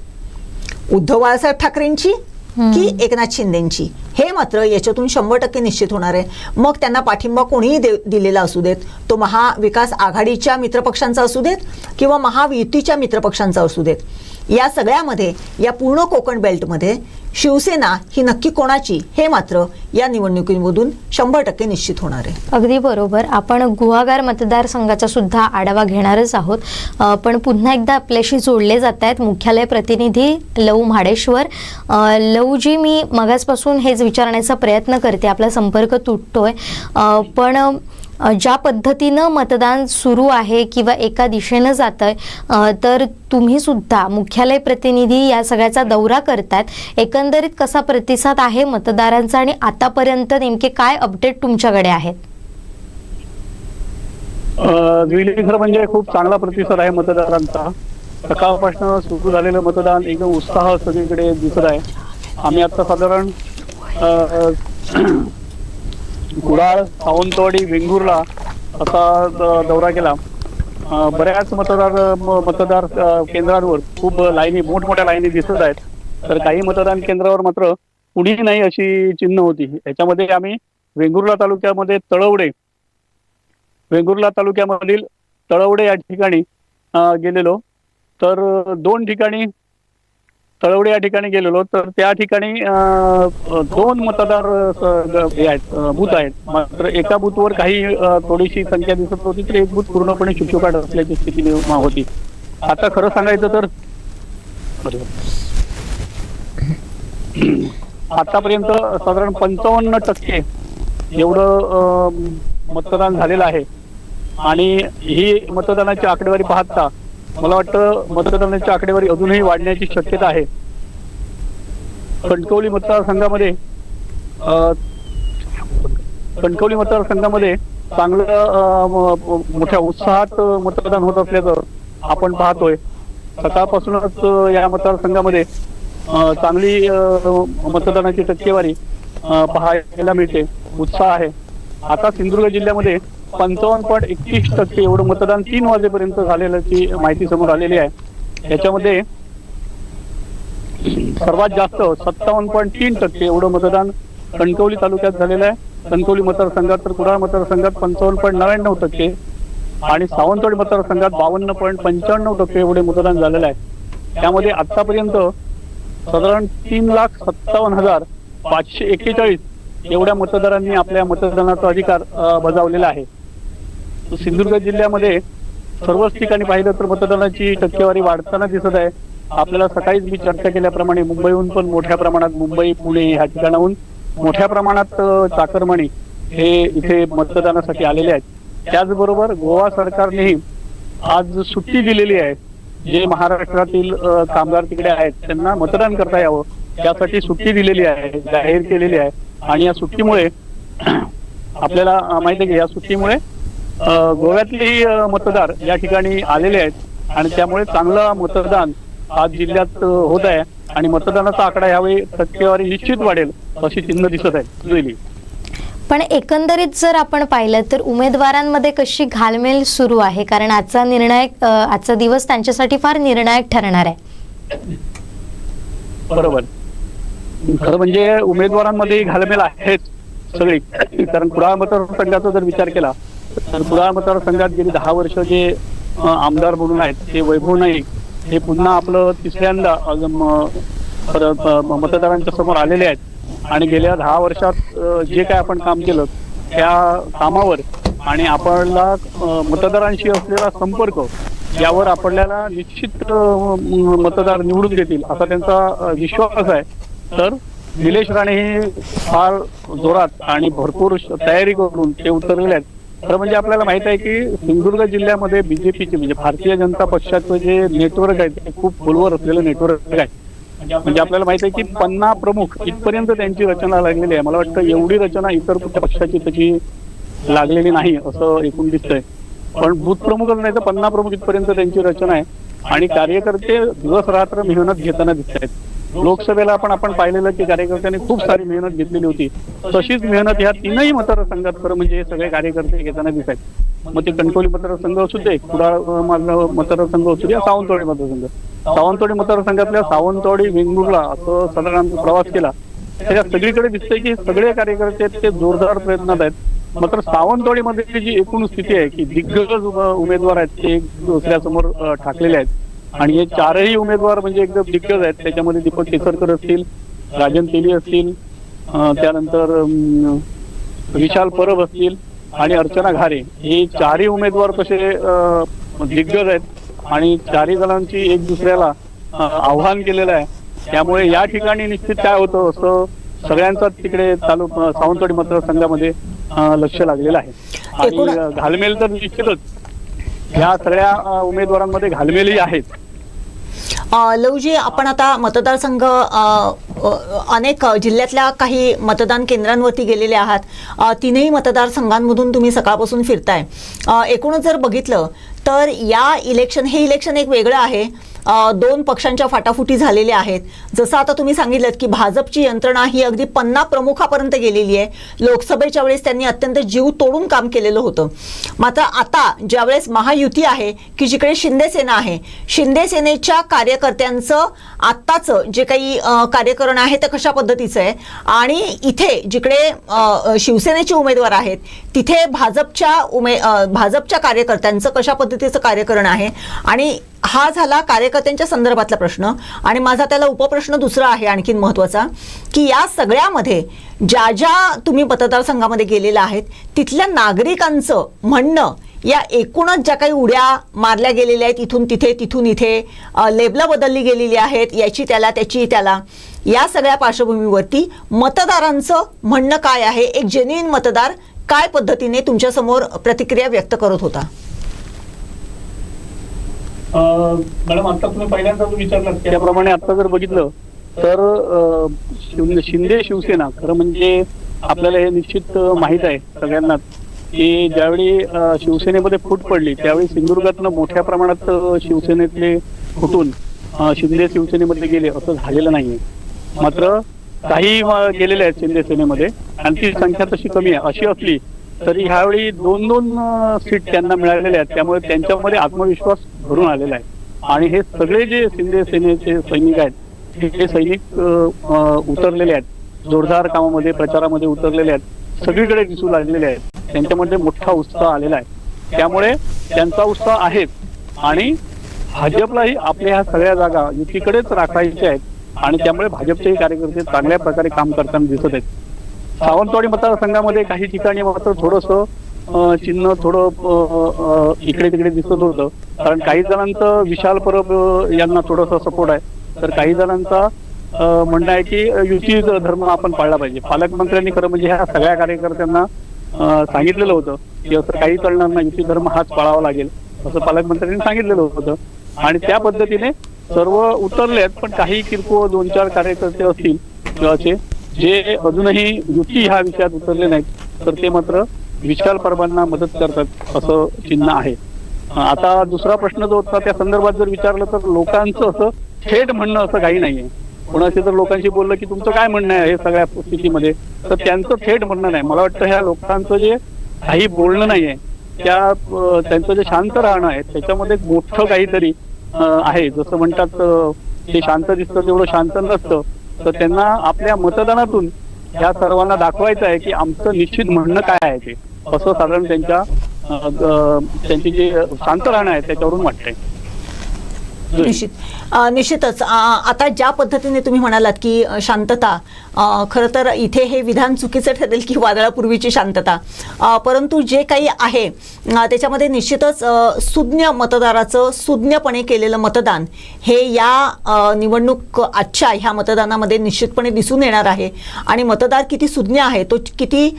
उद्धव बाळासाहेब ठाकरेंची की एकनाथ शिंदेंची, हे मात्र याच्यातून 100% निश्चित होणार आहे. मग त्यांना पाठिंबा कोणीही दिलेला असू देत, तो महाविकास आघाडीच्या मित्रपक्षांचा असू देत किंवा महायुतीच्या मित्रपक्षांचा असू देत, या सगळ्यामध्ये या पूर्ण कोकण बेल्टमध्ये शिवसेना ही नक्की कोणाची हे मात्र या निवडणुकीमधून 100% निश्चित होणार आहे. अगदी बरोबर. आपण गुहागर मतदारसंघाचा सुद्धा आढावा घेणारच आहोत, पण पुन्हा एकदा आपल्याशी जोडले जात आहेत मुख्यालय प्रतिनिधी लव म्हाडेश्वर. लवजी, मी मगासपासून हेच विचारण्याचा प्रयत्न करते, आपला संपर्क तुटतोय, पण ज्या पद्धतीनं मतदान सुरू आहे किंवा एका दिशेनं जात आहे, तर तुम्ही सुद्धा मुख्यालय प्रतिनिधी या सगळ्याचा दौरा करतात, एकंदरीत कसा प्रतिसाद आहे मतदारांचा आणि आतापर्यंत नेमके काय अपडेट तुमच्याकडे आहेत? खरं म्हणजे खूप चांगला प्रतिसाद आहे मतदारांचा. सकाळपासून सुरू झालेलं मतदान एकदम उत्साह सगळीकडे दिसत आहे. आम्ही आता साधारण कुडाळ, सावंतवाडी, वेंगुर्ला असा दौरा केला. बऱ्याच मतदार केंद्रांवर खूप लाईनी, मोठमोठ्या लाईनी दिसत आहेत. तर काही मतदान केंद्रावर मात्र कुणी नाही अशी चिन्ह होती. याच्यामध्ये आम्ही वेंगुर्ला तालुक्यामधील तळवडे या ठिकाणी गेलेलो. तर 2 ठिकाणी तळवडे या ठिकाणी गेलेलो, तर त्या ठिकाणी 2 मतदार बूथ आहेत. मात्र एका बूथवर काही थोडीशी संख्या दिसत होती, तर एक बूथ पूर्णपणे शुकशुकाट असल्याची स्थिती निर्माण होती. आता खरं सांगायचं तर आतापर्यंत साधारण 55% एवढं मतदान झालेलं आहे. आणि ही मतदानाची आकडेवारी पाहता मला वाटतं मतदानाची आकडेवारी अजूनही वाढण्याची शक्यता आहे. कणकवली मतदारसंघामध्ये चांगलं मोठ्या उत्साहात मतदान होत असल्याचं आपण पाहतोय. सकाळपासूनच या मतदारसंघामध्ये चांगली मतदानाची टक्केवारी पाहायला मिळते, उत्साह आहे. आता सिंधुदुर्ग जिल्ह्यामध्ये 55.31% एवढं मतदान 3 वाजेपर्यंत झालेल्याची माहिती समोर आलेली आहे. याच्यामध्ये सर्वात जास्त 57.3% एवढं मतदान कणकवली तालुक्यात झालेलं आहे. कणकवली मतदारसंघात, तर कुडाळ मतदारसंघात 55.99% आणि सावंतवाडी मतदारसंघात 52.95% एवढे मतदान झालेलं आहे. त्यामध्ये आतापर्यंत साधारण 3,57,541 एवढ्या मतदारांनी आपल्या मतदानाचा अधिकार बजावलेला आहे. सिंधुदुर्ग जिल्ह्यामध्ये सर्वच ठिकाणी पाहिलं तर मतदानाची टक्केवारी वाढताना दिसत आहे. आपल्याला सकाळीच मी चर्चा केल्याप्रमाणे मुंबईहून पण मोठ्या प्रमाणात, मुंबई, पुणे ह्या ठिकाणाहून मोठ्या प्रमाणात चाकरमानी हे इथे मतदानासाठी आलेले आहेत. त्याचबरोबर गोवा सरकारनेही आज सुट्टी दिलेली आहे. जे महाराष्ट्रातील कामगार तिकडे आहेत त्यांना मतदान करता यावं यासाठी सुट्टी दिलेली आहे, जाहीर केलेली आहे. आणि या सुट्टीमुळे आपल्याला माहिती आहे की या सुट्टीमुळे गोव्यातलेही मतदार या ठिकाणी आलेले आहेत आणि त्यामुळे चांगलं मतदान आज जिल्ह्यात होत आहे आणि मतदानाचा आकडा यावेळी टक्केवारी निश्चित वाढेल अशी चिन्ह दिसत आहे. पण एकंदरीत जर आपण पाहिलं तर उमेदवारांमध्ये कशी घालमेल सुरू आहे, कारण आजचा दिवस त्यांच्यासाठी फार निर्णायक ठरणार आहे. बरोबर. खरं म्हणजे उमेदवारांमध्ये घालमेल आहेच सगळी, कारण कुडाळ मतदारसंघाचा जर विचार केला तर कुडाळ मतदारसंघात गेली 10 वर्ष जे आमदार म्हणून आहेत ते वैभव नाईक हे पुन्हा आपलं तिसऱ्यांदा मतदारांच्या समोर आलेले आहेत आणि गेल्या 10 वर्षात जे काय आपण काम केलं त्या कामावर आणि आपल्याला मतदारांशी असलेला संपर्क यावर आपल्याला निश्चित मतदार निवडून देतील असा त्यांचा विश्वास आहे. तर निलेश राणे हे फार जोरात आणि भरपूर तयारी करून ते उतरलेले आहेत. खरं म्हणजे आपल्याला माहित आहे की सिंधुदुर्ग जिल्ह्यामध्ये बीजेपीचे म्हणजे भारतीय जनता पक्षाचं जे नेटवर्क आहे ते खूप खोलवर असलेलं नेटवर्क आहे. म्हणजे आपल्याला माहित आहे की 50 प्रमुख इथपर्यंत त्यांची रचना लागलेली आहे. मला वाटतं एवढी रचना इतर कुठल्या पक्षाची त्याची लागलेली नाही असं एकूण दिसतंय. पण बूथ प्रमुखच नाही तर 50 प्रमुख इथपर्यंत त्यांची रचना आहे आणि कार्यकर्ते दिवस रात्र मेहनत घेताना दिसत आहेत. लोकसभेला आपण पाहिलेलं की कार्यकर्त्यांनी खूप सारी मेहनत घेतलेली होती. तशीच मेहनत ह्या 3ही मतदारसंघात खरं म्हणजे सगळे कार्यकर्ते घेताना दिसत आहेत. मग ते कणकवली मतदारसंघ असू दे, कुडाळ मतदारसंघ असू दे, सावंतवाडी मतदारसंघ. सावंतवाडी मतदारसंघातल्या सावंतवाडी वेंगुर्ला असं साधारण प्रवास केला त्याच्या सगळीकडे दिसतंय की सगळे कार्यकर्ते ते जोरदार प्रयत्नात आहेत. मात्र सावंतवाडीमध्ये जी एकूण स्थिती आहे की दिग्गज उमेदवार आहेत ते दुसऱ्यासमोर ठाकलेले आहेत आणि हे 4ही उमेदवार म्हणजे एकदम दिग्गज आहेत. त्याच्यामध्ये दीपक केसरकर असतील, राजन तेली असतील, त्यानंतर विशाल परब असतील आणि अर्चना घारे हे 4ही उमेदवार तसे दिग्गज आहेत आणि 4ही जणांची एक दुसऱ्याला आव्हान केलेलं आहे. त्यामुळे या ठिकाणी निश्चित काय होतं असं सगळ्यांचा तिकडे सावंतवाडी मतदारसंघामध्ये लक्ष लागलेलं आहे. आणि घालमेल तर निश्चितच ह्या सगळ्या उमेदवारांमध्ये घालमेलही आहेत. लवजी, आपण आता मतदारसंघ अनेक जिल्ह्यातल्या काही मतदान केंद्रांवरती गेलेले आहात. 3ही मतदारसंघांमधून तुम्ही सकाळपासून फिरताय. एकूणच जर बघितलं तर हे इलेक्शन एक वेगळं आहे. 2 पक्षांच्या फाटाफुटी झालेल्या आहेत. जसं आता तुम्ही सांगितलं की भाजपची यंत्रणा ही अगदी 50 प्रमुखापर्यंत गेलेली आहे. लोकसभेच्या वेळेस त्यांनी अत्यंत जीव तोडून काम केलेलं होतं. मात्र आता ज्यावेळेस महायुती आहे की जिकडे शिंदे सेना आहे, शिंदे सेनेच्या कार्यकर्त्यांचं आत्ताचं जे काही कार्यकरण आहे ते कशा पद्धतीचं आहे आणि इथे जिकडे शिवसेनेचे उमेदवार आहेत तिथे भाजपच्या कार्यकर्त्यांचं कशा पद्धतीचं कार्यकरण आहे. आणि हा झाला कार्यकर्त्यांच्या संदर्भातला प्रश्न. आणि माझा त्याला उपप्रश्न दुसरा आहे आणखीन महत्त्वाचा की या सगळ्यामध्ये ज्या तुम्ही मतदारसंघामध्ये गेलेला आहेत तिथल्या नागरिकांचं म्हणणं, या एकूणच ज्या काही उड्या मारल्या गेलेल्या आहेत इथून तिथे तिथून इथे, लेबलं बदलली गेलेली आहेत याची त्याला त्याची त्याला, या सगळ्या पार्श्वभूमीवरती मतदारांचं म्हणणं काय आहे? एक जेन्युइन मतदार काय पद्धतीने तुमच्या समोर प्रतिक्रिया व्यक्त करत होता? मॅडम, आता तुम्ही पहिल्यांदा विचारलं त्याप्रमाणे आता जर बघितलं तर शिंदे शिवसेना खरं म्हणजे आपल्याला हे निश्चित माहीत आहे सगळ्यांना की ज्यावेळी शिवसेनेमध्ये फूट पडली त्यावेळी सिंधुदुर्गातनं मोठ्या प्रमाणात शिवसेनेतले फुटून शिंदे शिवसेनेमध्ये गेले असं झालेलं नाहीये. मात्र काही गेलेले आहेत शिंदे सेनेमध्ये आणि ती संख्या तशी कमी आहे. अशी असली तरी ह्यावेळी 2-2 सीट त्यांना मिळालेल्या आहेत. त्यामुळे त्यांच्यामध्ये आत्मविश्वास भरून आलेला आहे आणि हे सगळे जे शिंदे सेनेचे सैनिक आहेत हे सैनिक उतरलेले आहेत, जोरदार कामामध्ये प्रचारामध्ये उतरलेले आहेत, सगळीकडे दिसू लागलेले आहेत. त्यांच्यामध्ये मोठा उत्साह आलेला आहे. त्यामुळे त्यांचा उत्साह आहेच आणि भाजपलाही आपल्या ह्या सगळ्या जागा युतीकडेच राखायच्या आहेत आणि त्यामुळे भाजपचेही कार्यकर्ते चांगल्या प्रकारे काम करताना दिसत आहेत. सावंतवाडी मतदारसंघामध्ये काही ठिकाणी मात्र थोडंसं चिन्ह थोडं इकडे तिकडे दिसत होतं, कारण काही जणांचं विशाल परब यांना थोडंसं सपोर्ट आहे तर काही जणांचा म्हणणं आहे की युती धर्म आपण पाळला पाहिजे. पालकमंत्र्यांनी खरं म्हणजे ह्या सगळ्या कार्यकर्त्यांना सांगितलेलं होतं की असं काही चालणार नाही, युती धर्म हाच पाळावा लागेल असं पालकमंत्र्यांनी सांगितलेलं होतं आणि त्या पद्धतीने सर्व उतरले आहेत. पण काही किरकोळ 2-4 कार्यकर्ते असतील किंवाचे जे अजूनही युती ह्या विषयात उतरले नाहीत तर ते मात्र विशाल परबांना मदत करतात असं चिन्ह आहे. आता दुसरा प्रश्न जो होता त्या संदर्भात जर विचारलं तर लोकांचं असं थेट म्हणणं असं काही नाहीये. कोणाशी जर लोकांशी बोललं की तुमचं काय म्हणणं आहे हे सगळ्या स्थितीमध्ये, तर त्यांचं थेट म्हणणं नाही. मला वाटतं ह्या लोकांचं जे काही बोलणं नाहीये त्यांचं जे शांत राहणं आहे त्याच्यामध्ये मोठं काहीतरी आहे. जसं म्हणतात ते शांत दिसतं तेवढं शांत नसतं. तर त्यांना आपल्या मतदानातून ह्या सर्वांना दाखवायचं आहे की आमचं निश्चित म्हणणं काय आहे ते, असं साधारण त्यांची जे शांत राहणं आहे त्याच्यावरून वाटतंय. निश्चितच आता ज्या पद्धतीने तुम्ही म्हणालात की शांतता, खरं तर इथे हे विधान चुकीचं ठरेल की वादळापूर्वीची शांतता, परंतु जे काही आहे त्याच्यामध्ये निश्चितच सुज्ञ मतदाराचं सुज्ञपणे केलेलं मतदान हे या निवडणूक आजच्या ह्या मतदानामध्ये निश्चितपणे दिसून येणार आहे. आणि मतदार किती सुज्ञ आहे, तो किती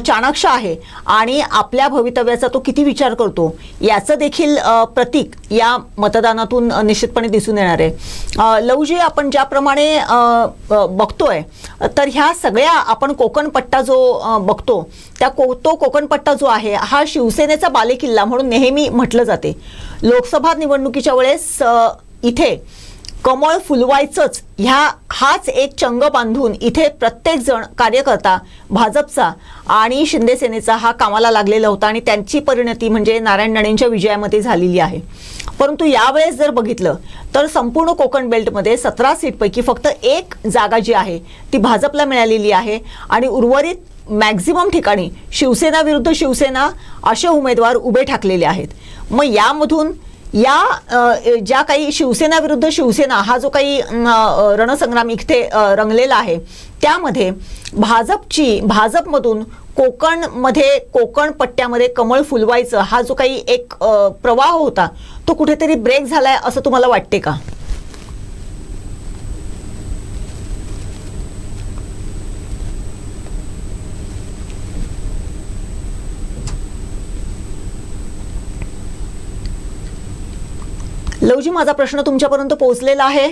चाणाक्ष आहे आणि आपल्या भवितव्याचा तो किती विचार करतो याचं देखील प्रतीक या मतदानातून निश्चितपणे दिसून येणार आहे. लवजी, आपण ज्याप्रमाणे बघतोय तर ह्या सगळ्या आपण कोकणपट्टा जो बघतो तो कोकणपट्टा जो आहे हा शिवसेनेचा बालेकिल्ला म्हणून नेहमी म्हटलं जाते. लोकसभा निवडणुकीच्या वेळेस इथे कमळ फुलवायचंच हाच एक चंग बांधून इथे प्रत्येक जण कार्यकर्ता भाजपचा आणि शिंदे सेनेचा हा कामाला लागलेला होता आणि त्यांची परिणती म्हणजे नारायण राणेंच्या विजयामध्ये झालेली आहे. परंतु यावेळेस जर बघितलं तर संपूर्ण कोकण बेल्टमध्ये 17 सीटपैकी फक्त एक जागा जी आहे ती भाजपला मिळालेली आहे आणि उर्वरित मॅक्झिमम ठिकाणी शिवसेना विरुद्ध शिवसेना असे उमेदवार उभे ठाकलेले आहेत. मग यामधून ज्या काही शिवसेना विरुद्ध शिवसेना हा जो काही रणसंग्राम इथे रंगलेला आहे त्यामध्ये भाजपमधून कोकण पट्ट्यामध्ये कमळ फुलवायचं हा जो काही एक प्रवाह होता तो कुठेतरी ब्रेक झालाय असं तुम्हाला वाटते का? लवजी, माझा प्रश्न तुमच्यापर्यंत पोहोचलेला आहे?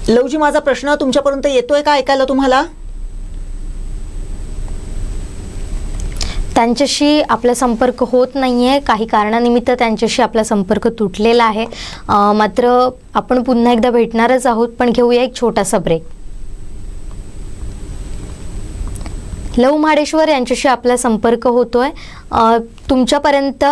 लवजी, माझा प्रश्न तुमच्यापर्यंत येतोय का ऐकायला तुम्हाला? त्यांच्याशी आपला संपर्क होत नाहीये, काही कारणानिमित्त त्यांच्याशी आपला संपर्क तुटलेला आहे. मात्र आपण पुन्हा एकदा भेटणारच आहोत, पण घेऊया एक छोटासा ब्रेक. लव महाडेश्वर यांच्याशी आपला संपर्क होतोय. तुमच्यापर्यंत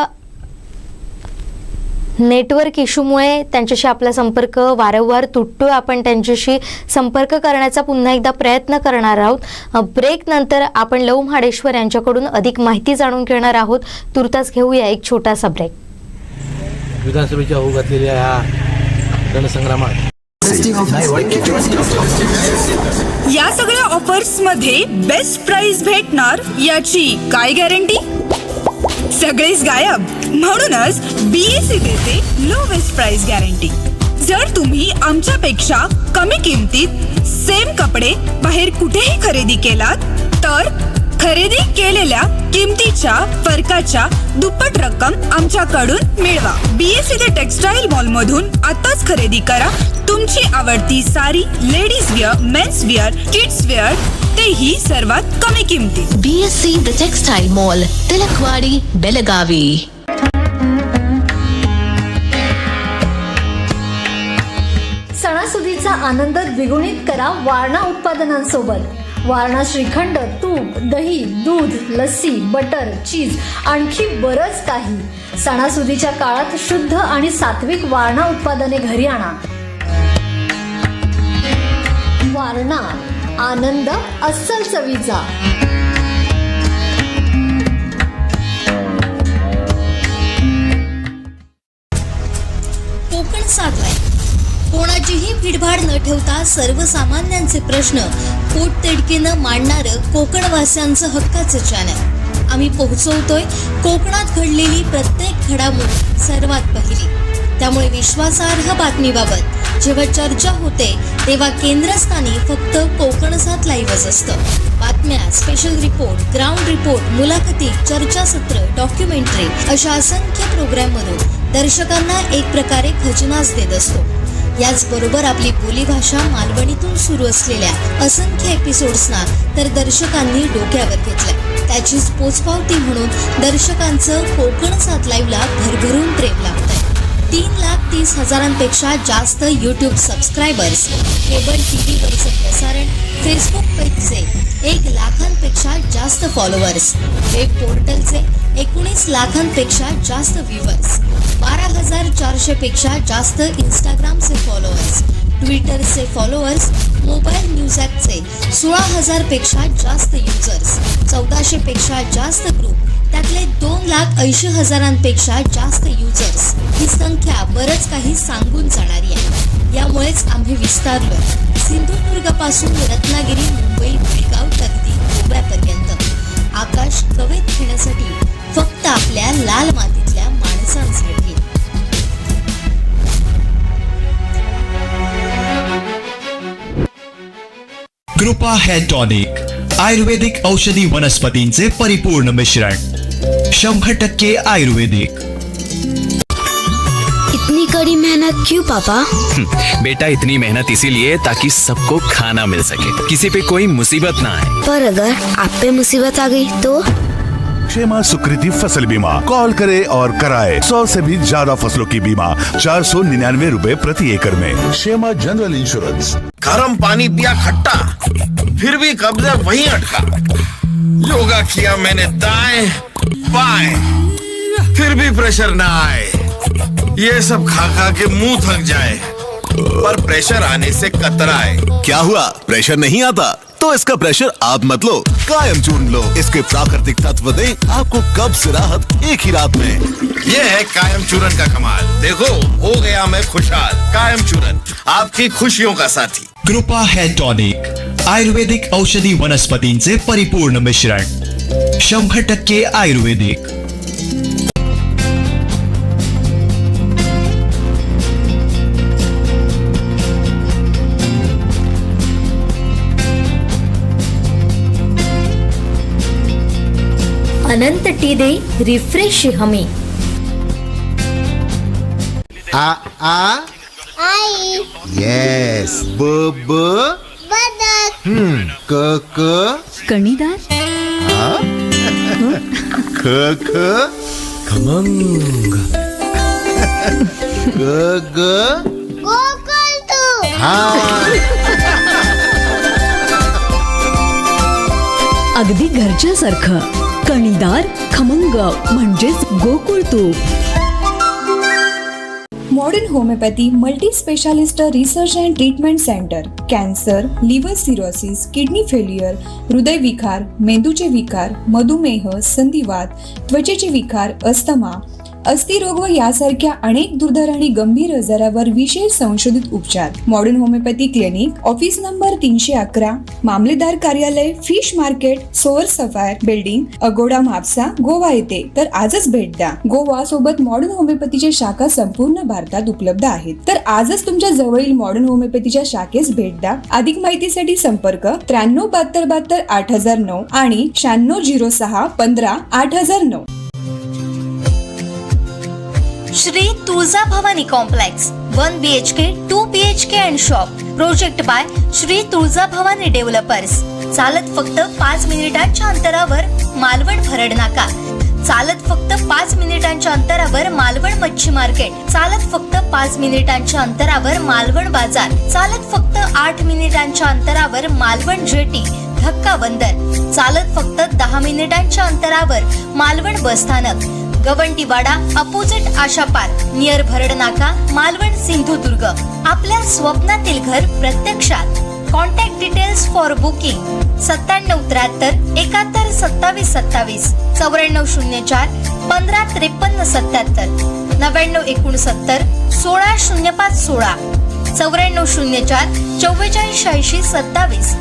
नेटवर्क इश्यूमुळे त्यांच्याशी आपला संपर्क वारंवार तुटतोय. आपण त्यांच्याशी संपर्क करण्याचा पुन्हा एकदा प्रयत्न करणार आहोत. ब्रेक नंतर आपण लव महाडेश्वर यांच्याकडून अधिक माहिती जाणून घेणार आहोत. तुर्तास घेऊया एक छोटासा ब्रेक. विधानसभेच्या होऊ घातलेल्या ह्या रणसंग्रामात या सगळ्या ऑफर्स मध्ये बेस्ट प्राइस भेटणार याची काय गॅरंटी? सगळेच गायब. म्हणूनच BSE देते लोवेस्ट प्राइस गॅरंटी. जर तुम्ही आमच्यापेक्षा कमी किमतीत सेम कपडे बाहेर कुठेही खरेदी केलात तर खरेदी केलेल्या किमतीच्या फरकाच्या दुप्पट रक्कम आमच्याकडून मिळवा. BSE द टेक्सटाईल मॉल मधून आताच खरेदी करा तुमची आवडती sari, ladies wear, men's wear, kids wear, तेही सर्वात कमी किमतीत. BSE the textile mall, Tilakwadi, Belagavi. सणासुदीचा आनंद द्विगुणित करा वारणा उत्पादनांसोबत. वारणा श्रीखंड, तूप, दही, दूध, लस्सी, बटर, चीज आणखी बरंच काही. सणासुदीच्या काळात शुद्ध आणि सात्विक वारणा उत्पादने घरी आणा. वारणा, आनंद अस्सल चवीचा. कोकण सातलाय. कोणाचीही भीडभाड न ठेवता सर्वसामान्यांचे प्रश्न पोटतिडकीनं मांडणारं कोकणवासियांचं हक्काचं चॅनल. आम्ही पोहोचवतोय कोकणात घडलेली प्रत्येक घडामोड सर्वात पहिली. त्यामुळे विश्वासार्ह बातमीबाबत जेव्हा चर्चा होते तेव्हा केंद्रस्थानी फक्त कोकण सात लाईव्हच असतं. बातम्या, स्पेशल रिपोर्ट, ग्राउंड रिपोर्ट, मुलाखती, चर्चासत्र, डॉक्युमेंटरी अशा असंख्य प्रोग्राममधून दर्शकांना एक प्रकारे खजिनाच देत असतो. याचबरोबर आपली बोलीभाषा मालवणीतून सुरू असलेल्या असंख्य एपिसोड्सना तर दर्शकांनी डोक्यावर घेतलं. त्याचीच पोचपावती म्हणून दर्शकांचं कोकण 7 लाईव्हला भरभरून प्रेम लाभतंय. 3,30,000पेक्षा जास्त यूट्यूब सबस्क्रायबर्स, केबल टीव्हीवरचं प्रसारण, फेसबुक पेजचे 1,00,000पेक्षा जास्त फॉलोअर्स, वेब पोर्टलचे 19 लाखांपेक्षा जास्त व्ह्यूअर्स, 12,400पेक्षा जास्त इंस्टाग्रामचे फॉलोअर्स, ट्विटरचे फॉलोअर्स, मोबाईल न्यूज ॲपचे 16,000पेक्षा जास्त युजर्स, 1400पेक्षा जास्त ग्रुप, त्यातले 2,80,000पेक्षा जास्त युजर्स. ही संख्या बरंच काही सांगून जाणारी आहे. यामुळेच आम्ही विस्तारलोय सिंधुदुर्गपासून रत्नागिरी, मुंबई, बेळगाव, अगदी गोव्यापर्यंत. आकाश कवेत घेण्यासाठी फक्त आपल्या लाल मातीतल्या माणसांसाठी. कृपा हेअर टॉनिक, आयुर्वेदिक औषधी वनस्पतींचे परिपूर्ण मिश्रण, 100% आयुर्वेदिक. इतनी कड़ी मेहनत क्यों पापा? बेटा, इतनी मेहनत इसीलिए ताकि सबको खाना मिल सके, किसी पे कोई मुसीबत ना आए. पर अगर आप पे मुसीबत आ गई तो? क्षेमा सुकृति फसल बीमा, कॉल करे और कराए 100 से भी ज्यादा फसलों की बीमा 499 रुपए प्रति एकड़ में. Kshema general insurance. गर्म पानी पिया खट्टा, फिर भी कब्जा वहीं अटका. योगा किया मैंने दाएं बाएं, फिर भी प्रेशर ना आए. ये सब खा खा के मुंह थक जाए, पर प्रेशर आने से कतराए. क्या हुआ? प्रेशर नहीं आता तो इसका प्रेशर आप मत लो, कायम चूर्ण लो. इसके प्राकृतिक तत्व दें आपको कब्ज से राहत एक ही रात में. ये है कायम चूरन का कमाल. देखो हो गया मैं खुशहाल. कायम चूरन, आपकी खुशियों का साथी. कृपा हेअर टॉनिक, आयुर्वेदिक औषधी वनस्पतींचे परिपूर्ण मिश्रण, 100% आयुर्वेदिक. अनंत टी दे रिफ्रेश हमी. आई. येस. ब ब बदक. क क कणीदार. ख ख खमंग. ग ग गोकुळ. अगदी घरच्यासारखं कणीदार खमंग म्हणजेच गोकुळ तूप. Modern homeopathy multi specialist research and treatment centre. Cancer, liver cirrhosis, kidney failure, हृदयविकार, मेंदूचे विकार, मधुमेह, संधिवात, त्वचेचे विकार, अस्थमा, अस्थिरोग व यासारख्या अनेक दुर्धर आणि गंभीर आजारावर विशेष संशोधित उपचार. Modern homeopathy clinic, office number 311, मामलेदार कार्यालय, fish market, soar sapphire building, Agoda Mapusa, Goa येथे. तर आजच भेट द्या. गोवा सोबत मॉडर्न होमिओपॅथीच्या शाखा संपूर्ण भारतात उपलब्ध आहेत. तर आजच तुमच्या जवळील मॉडर्न होमिओपॅथीच्या शाखेस भेट द्या. अधिक माहितीसाठी संपर्क 937272 8009 आणि 9606 15 8009. Shri Tulja Bhavani complex 1 BHK 2 BHK and shop. Project by Shri Tulja Bhavani developers. चालत फक्त 5 मिनिटांच्या अंतरावर मालवण भरड नाका. चालत फक्त 5 मिनिटांच्या अंतरावर मालवण मच्छी मार्केट. चालत फक्त 5 मिनिटांच्या अंतरावर मालवण बाजार. चालत फक्त 8 मिनिटांच्या अंतरावर मालवण जेटी धक्का बंदर. चालत फक्त 10 मिनिटांच्या अंतरावर मालवण बसस्थानक. गवंटीवाडा अपोजिट आशा पार्क नियर भरड नाका, मालवण, सिंधुदुर्ग. आपल्या स्वप्नातील घर प्रत्यक्षात. Contact details for booking 9773 71 27 27, 9404 15 53 77, 9969 16 05 16, 9404 44 80 27.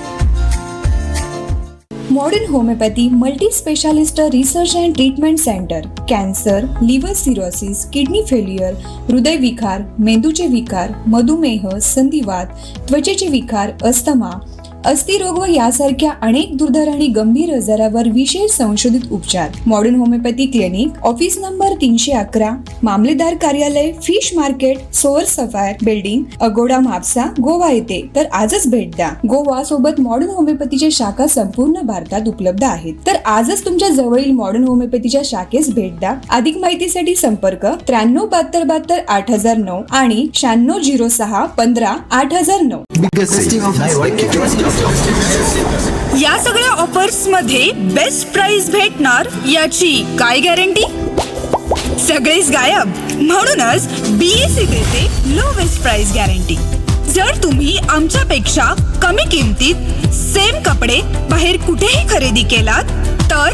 Modern homeopathy multi specialist research and treatment centre. Cancer, liver cirrhosis, kidney failure, हृदयविकार, मेंदूचे विकार, मधुमेह, संधिवात, त्वचेचे विकार, अस्थमा, अस्थिरोग व यासारख्या अनेक दुर्धर आणि गंभीर आजारावर विशेष संशोधित उपचार. Modern homeopathy clinic, office number 311, मामलेदार कार्यालय, fish market, soar sapphire building, Agoda Mapusa, Goa येथे. तर आजच भेट द्या. गोवा सोबत मॉडर्न होमिओपॅथीच्या शाखा संपूर्ण भारतात उपलब्ध आहेत. तर आजच तुमच्या जवळील मॉडर्न होमिओपॅथीच्या शाखेस भेट द्या. अधिक माहितीसाठी संपर्क 937272 8009 आणि 9606 15 8009. या सगळ्या ऑफर्स मध्ये बेस्ट प्राइस भेटणार याची काय गॅरंटी? सगळेच गायब, म्हणूनच BSE देते लोवेस्ट प्राइस गॅरंटी. जर तुम्ही आमच्यापेक्षा कमी किमतीत सेम कपडे बाहेर कुठेही खरेदी केलात तर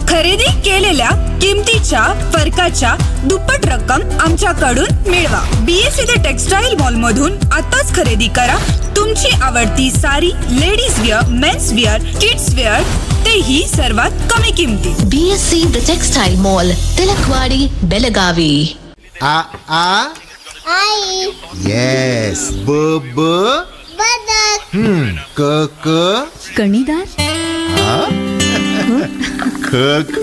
खरेदी केलेल्या किमतीच्या फरकाच्या दुप्पट रक्कम आमच्याकडून मिळवा. BSE द टेक्सटाईल मॉल मधून आताच खरेदी करा तुमची आवडती sari, ladies wear, men's wear, kids wear, तेही सर्वात कमी किमतीत. BSE the textile mall, Tilakwadi, Belagavi. आ आ आई. येस. ब ब बदक. क क कणीदार. ख ख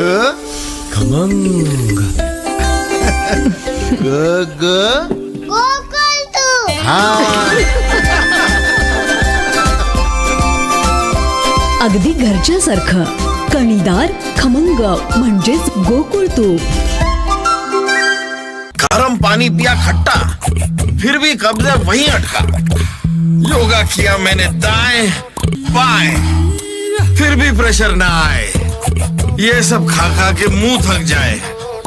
खमंग. ग ग गोकुळतू. अगदी घरच्यासारखं कणीदार खमंग म्हणजेच गोकुळ तूप. गरम पानी पिया खट्टा, फिर भी कब्जा वहीं अटका. योगा किया मैंने दाएं बाएं, फिर भी प्रेशर ना आए. ये सब खा खा के मुंह थक जाए,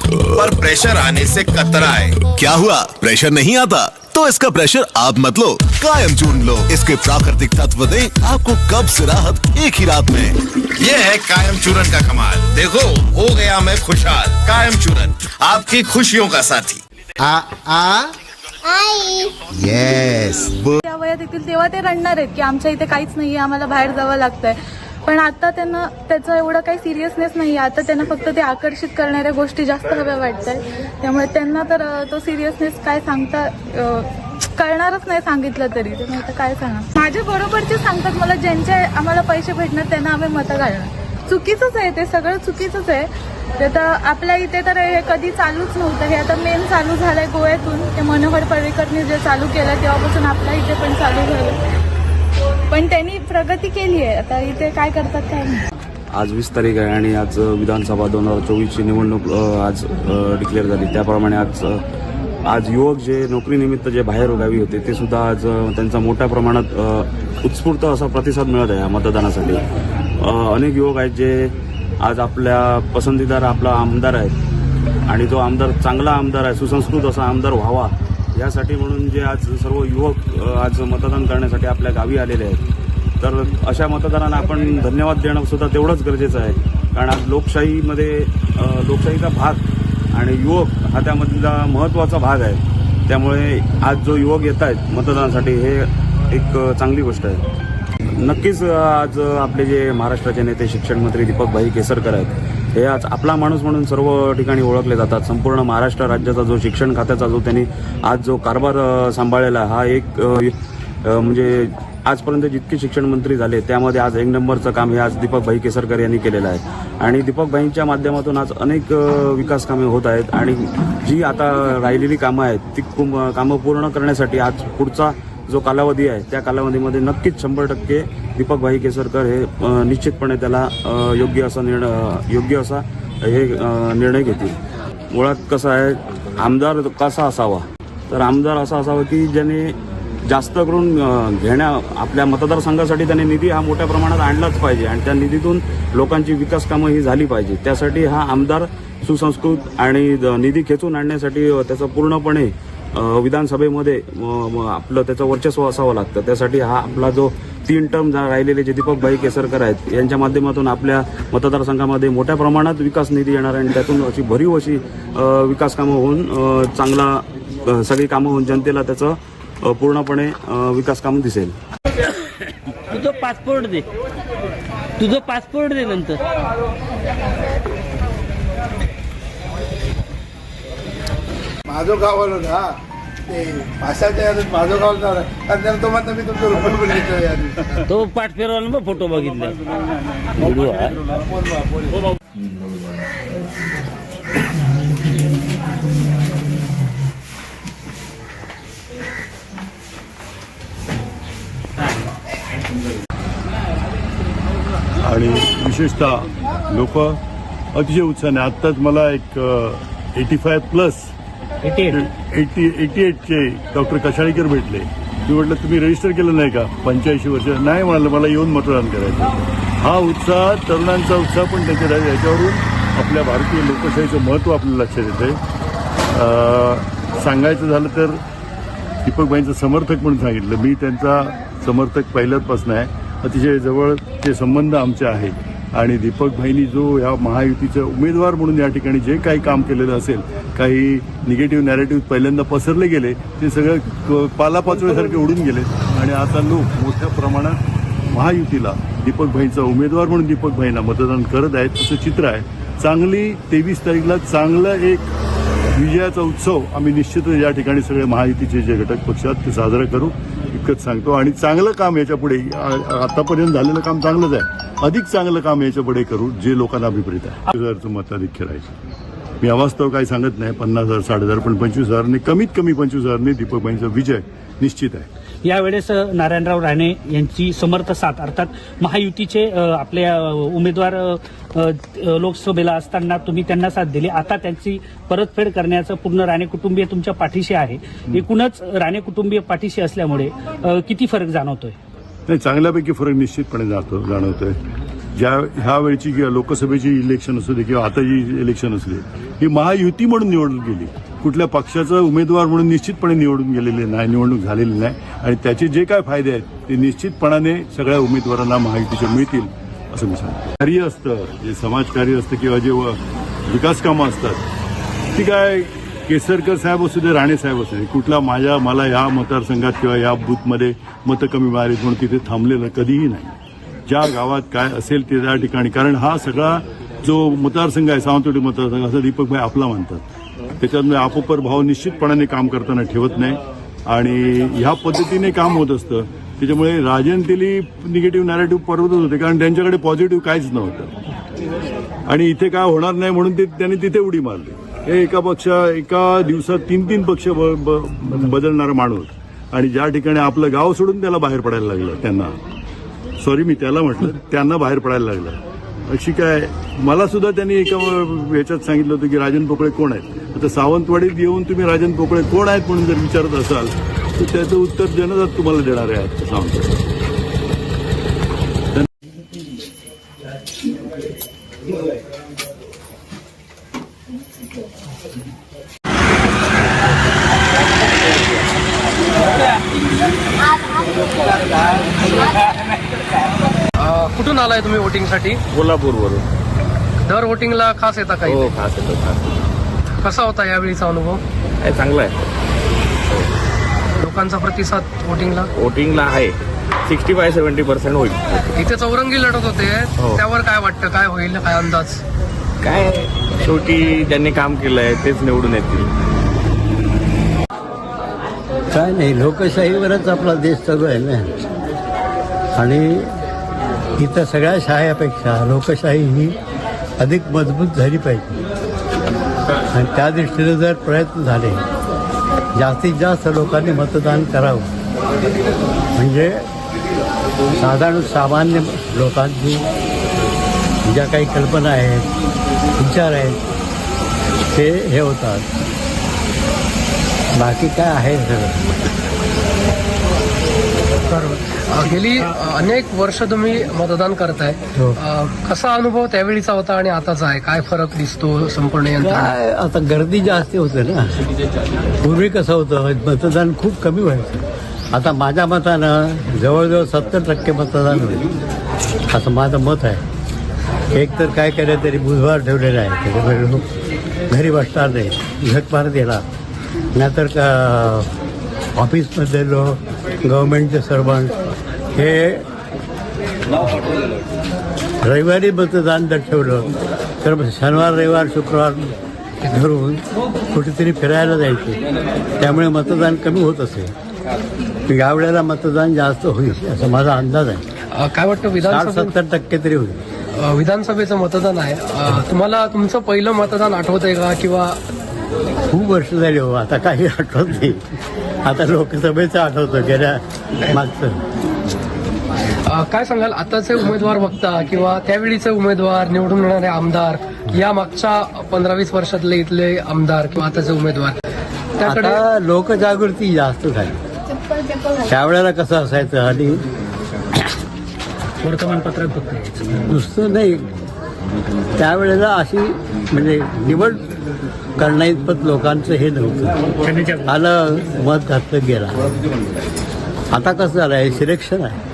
पर प्रेशर आने से कतराए. क्या हुआ, प्रेशर नहीं आता? तो इसका प्रेशर आप मत लो, कायम चूर्ण लो. इसके प्राकृतिक तत्व दे आपको कब्ज से राहत एक ही रात में. ये है कायम चूरन का कमाल. देखो हो गया मैं खुशहाल. कायम चूरन, आपकी खुशियों का साथी. आ आ आई. येस. त्या वयात येतील तेव्हा ते रडणार आहेत की आमच्या इथे काहीच नाहीये, आम्हाला बाहेर जावं लागतंय. पण आता त्यांना त्याचं एवढं काही सिरियसनेस नाही. आता त्यांना फक्त ते आकर्षित करणाऱ्या गोष्टी जास्त हव्या वाटतात. त्यामुळे त्यांना तर तो सिरियसनेस काय सांगता कळणारच नाही सांगितलं तरी. ते नाही तर काय सांगणार. माझ्या बरोबरचे सांगतात मला ज्यांचे आम्हाला पैसे भेटणार त्यांना आम्ही मतं घालणार. चुकीचंच आहे ते, सगळं चुकीचंच आहे. ते तर आपल्या इथे तर हे कधी चालूच नव्हतं. हे आता मेन चालू झालंय गोव्यातून. ते मनोहर पर्रीकरने जे चालू केलं तेव्हापासून आपल्या इथे पण चालू झालं. पण त्यांनी प्रगती केली आहे. आता इथे काय करतात काय नाही. आज 20 तारीख आहे आणि आज विधानसभा 2024ची निवडणूक आज डिक्लेअर झाली. त्याप्रमाणे आज युवक जे नोकरीनिमित्त जे बाहेर गावी होते ते सुद्धा आज त्यांचा मोठ्या प्रमाणात उत्स्फूर्त असा प्रतिसाद मिळत आहे या मतदानासाठी. अनेक युवक आहेत जे आज आपल्या पसंतीदार आपला आमदार आहे आणि तो आमदार चांगला आमदार आहे, सुसंस्कृत असा आमदार व्हावा यासाठी म्हणून जे आज सर्व युवक आज मतदान करण्यासाठी आपल्या गावी आलेले आहेत. तर अशा मतदारांना आपण धन्यवाद देणं सुद्धा तेवढंच गरजेचं आहे. कारण आज लोकशाहीमध्ये लोकशाहीचा भाग आणि युवक हा त्यामधला महत्त्वाचा भाग आहे. त्यामुळे आज जो युवक येत आहेत मतदानासाठी हे एक चांगली गोष्ट आहे. नक्कीच आज आपले जे महाराष्ट्राचे नेते शिक्षण मंत्री दीपकभाई केसरकर आहेत हे आज आपला माणूस म्हणून सर्व ठिकाणी ओळखले जातात. संपूर्ण महाराष्ट्र राज्याचा जो शिक्षण खात्याचा जो त्यांनी आज जो कारभार सांभाळलेला हा एक म्हणजे आजपर्यंत जितके शिक्षण मंत्री झाले त्यामध्ये आज 1 नंबरचं काम हे आज दीपकभाई केसरकर यांनी केलेलं आहे. आणि दीपकभाईंच्या माध्यमातून आज अनेक विकास कामे होत आहेत आणि जी आता राहिलेली कामं आहेत ती कामं पूर्ण करण्यासाठी आज पुढचा जो कालावधी आहे त्या कालावधीमध्ये नक्कीच 100% दीपकभाई केसरकर हे निश्चितपणे त्याला योग्य असा निर्णय घेतील. मुळात कसं आहे, आमदार कसा असावा तर आमदार असा असावा की ज्याने जास्त करून आपल्या मतदारसंघासाठी त्याने निधी हा मोठ्या प्रमाणात आणलाच पाहिजे आणि त्या निधीतून लोकांची विकास कामं ही झाली पाहिजे. त्यासाठी हा आमदार सुसंस्कृत आणि निधी खेचून आणण्यासाठी त्याचं पूर्णपणे विधानसभेमध्ये आपलं त्याचं वर्चस्व असावं लागतं. त्यासाठी हा आपला जो 3 टर्म राहिलेले जे दीपकभाई केसरकर आहेत यांच्या माध्यमातून आपल्या मतदारसंघामध्ये मोठ्या प्रमाणात विकास निधी येणार आणि त्यातून अशी भरीव अशी विकास कामं होऊन चांगला सगळी कामं होऊन जनतेला त्याचं पूर्णपणे विकास काम दिसेल. तुझं पासपोर्ट दे नंतर. माझं गाव आलो ना ते भाषाच्या यादीत माझं गाव झालं कारण त्याला तो म्हणतो मी तुमचं रुपये पण घेतो यादी तो पाठ फिरवायला मग फोटो बघितले व्हिडिओ आहे. आणि विशेषतः लोक अतिशय उत्साहाने आत्ताच मला एक 85+ 88चे डॉक्टर कशाळीकर भेटले. मी म्हटलं तुम्ही रजिस्टर केलं नाही का 85 वर्ष? नाही म्हणालं, मला येऊन मतदान करायचं. हा उत्साह, तरुणांचा उत्साह पण त्याच्यात आहे. याच्यावरून आपल्या भारतीय लोकशाहीचं महत्त्व आपल्याला लक्षात येतंय. सांगायचं झालं तर दीपकभाईंचं समर्थक म्हणून सांगितलं. मी त्यांचा समर्थक पहिल्यापासून आहे. अतिशय जवळचे संबंध आमचे आहेत आणि दीपकभाईंनी जो या महायुतीचा उमेदवार म्हणून या ठिकाणी जे काही काम केलेलं असेल, काही निगेटिव्ह नॅरेटिव्ह पहिल्यांदा पसरले गेले, ते सगळं पालापाचोळ्यासारखे उडून गेले आणि आता लोक मोठ्या प्रमाणात महायुतीला दीपकभाईंचा उमेदवार म्हणून दीपकभाईंना मतदान करत आहेत असं चित्र आहे. चांगली 23 तारीखला चांगलं एक विजयाचा उत्सव आम्ही निश्चितच या ठिकाणी सगळे महायुतीचे जे घटक पक्ष आहेत ते साजरा करू इतकंच सांगतो. आणि चांगलं काम याच्या पुढे, आतापर्यंत झालेलं काम चांगलंच आहे, अधिक चांगलं काम याच्या पुढे करू जे लोकांना अभिप्रेत आहे. 20,000चं मताधिक्य राहायचं. मी अवास्तव काही सांगत नाही, 50,000 60,000 पण 25,000ने, कमीत कमी 25,000ने दीपकभाईंचा विजय निश्चित आहे. यावेळेस नारायणराव राणे यांची समर्थ साथ अर्थात महायुतीचे आपल्या उमेदवार लोकसभेला असताना तुम्ही त्यांना साथ दिली. आता त्यांची परतफेड करण्याचं पूर्ण राणे कुटुंबीय तुमच्या पाठीशी आहे. एकूणच राणे कुटुंबीय पाठीशी असल्यामुळे किती फरक जाणवतोय? नाही, चांगल्यापैकी फरक निश्चितपणे जाणवतोय. ह्या वेळची लोकसभेची इलेक्शन असू दे किंवा आता जी इलेक्शन असू दे, ही महायुती म्हणून निवडून गेली. कुठल्या पक्षाचा उमेदवार म्हणून निश्चितपणे निवडणूक झालेली नाही आणि त्याचे जे काय फायदे आहेत ते निश्चितपणाने सगळ्या उमेदवारांना महायुतीच्या मिळतील असं मी सांगतो. कार्य असतं, जे समाजकार्य असतं किंवा जे विकास कामं असतात, ती काय केसरकर साहेब असू दे, राणे साहेब असू दे, कुठला मला या मतदारसंघात किंवा या बूथमध्ये मतं कमी मिळालीत म्हणून तिथे थांबलेलं कधीही नाही. ज्या गावात काय असेल ते त्या ठिकाणी, कारण हा सगळा जो मतदारसंघ आहे सावंतवाडी मतदारसंघ असं दीपकभाई आपला म्हणतात. त्याच्यात आपोपर भाव निश्चितपणाने काम करताना ठेवत नाही आणि ह्या पद्धतीने काम होत असतं. त्याच्यामुळे राजन तेली निगेटिव्ह नॅरेटिव्ह परवतच होते कारण त्यांच्याकडे पॉझिटिव्ह काहीच नव्हतं आणि इथे काय होणार नाही म्हणून त्यांनी तिथे उडी मारली. हे एका दिवसात 3 पक्ष बदलणारा माणूस आणि ज्या ठिकाणी आपलं गाव सोडून त्याला बाहेर पडायला लागलं, त्यांना बाहेर पडायला लागलं. अशी काय, मला सुद्धा त्यांनी एका ह्याच्यात सांगितलं होतं की राजन पोकळे कोण आहेत. आता सावंतवाडीत येऊन तुम्ही राजन पोकळे कोण आहेत म्हणून जर विचारत असाल तर त्याचं उत्तर जनताच तुम्हाला देणार आहे. सावंतवाडी कुठून आलाय तुम्ही वोटिंगसाठी? कोल्हापूरवरून. दर वोटिंगला खास येता काही? हो, खास येतो. कसा होता यावेळीचा अनुभव? चांगला आहे. लोकांचा प्रतिसाद वोटिंगला आहे 65-70% होईल. इथे चौरंगी लढत होते, त्यावर काय वाटतं, काय होईल, काय अंदाज? काय शेवटी ज्यांनी काम केलंय तेच निवडून येतील. काय नाही, लोकशाहीवरच आपला देश चालू आहे ना आणि इथं सगळ्या शाह्यापेक्षा लोकशाही ही अधिक मजबूत झाली पाहिजे आणि त्या दृष्टीने जर प्रयत्न झाले, जास्तीत जास्त लोकांनी मतदान करावं म्हणजे साधारण सामान्य लोकांची ज्या काही कल्पना आहेत, विचार आहेत ते हे होतात. बाकी काय आहे सगळं. गेली अनेक वर्ष तुम्ही मतदान करताय, कसा अनुभव त्यावेळीचा होता आणि आताचा आहे? काय फरक दिसतो संपूर्ण यंत्रणेत? काय आता गर्दी जास्त होते ना. पूर्वी कसं होतं, मतदान खूप कमी व्हायचं. आता माझ्या मतानं जवळजवळ 70% मतदान होईल असं माझं मत आहे. एक तर काय केलं तरी बुधवार ठेवलेला आहे, त्याच्यामुळे लोक घरी बसणार नाही, झटमारत येणार. नाहीतर का ऑफिसमधले लोक, गव्हर्नमेंटचे सर्वंट हे रविवारी मतदान जर ठेवलं तर शनिवार, रविवार, शुक्रवार धरून कुठेतरी फिरायला जायचे, त्यामुळे मतदान कमी होत असे. यावेळेला मतदान जास्त होईल असा माझा अंदाज आहे. काय वाटतं 60-70% तरी होईल. विधानसभेचं मतदान आहे, तुम्हाला तुमचं पहिलं मतदान आठवतंय का? किंवा खूप वर्ष झाली हो, आता काही आठवत नाही. आता लोकसभेचं आठवतं, गेल्या मागचं. काय सांगाल आताचे उमेदवार बघता किंवा त्यावेळीचे उमेदवार, निवडून येणारे आमदार, या मागच्या 15-20 वर्षातले इथले आमदार किंवा आताचे उमेदवार, त्याकडे आता लोकजागृती जास्त झाली. त्यावेळेला कसं असायचं आणि वर्तमानपत्रात बघता नुसतं नाही, त्यावेळेला अशी म्हणजे निवड करण्याइतपत लोकांचं हे नव्हतं. आलं मत घातलं गेला. आता कसं झालं आहे, सिलेक्शन आहे.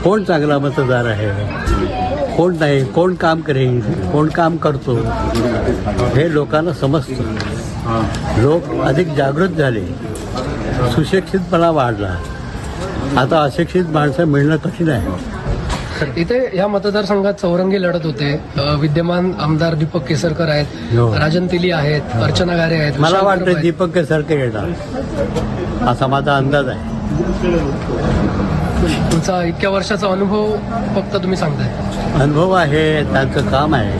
कोण चांगला मतदार आहे, कोण नाही, कोण काम करेल, कोण काम करतो, हे लोकांना समजतं. लोक अधिक जागृत झाले, सुशिक्षितपणा वाढला. आता अशिक्षित माणसं मिळणं कठीण आहे. इथे या मतदारसंघात चौरंगी लढत होते. विद्यमान आमदार दीपक केसरकर आहेत, राजन तेली आहेत, अर्चना गारे आहेत. मला वाटतं दीपक केसरकर येणार असा माझा अंदाज आहे. तुमचा इतक्या वर्षाचा अनुभव फक्त तुम्ही सांगताय? अनुभव आहे, त्यांचं काम आहे.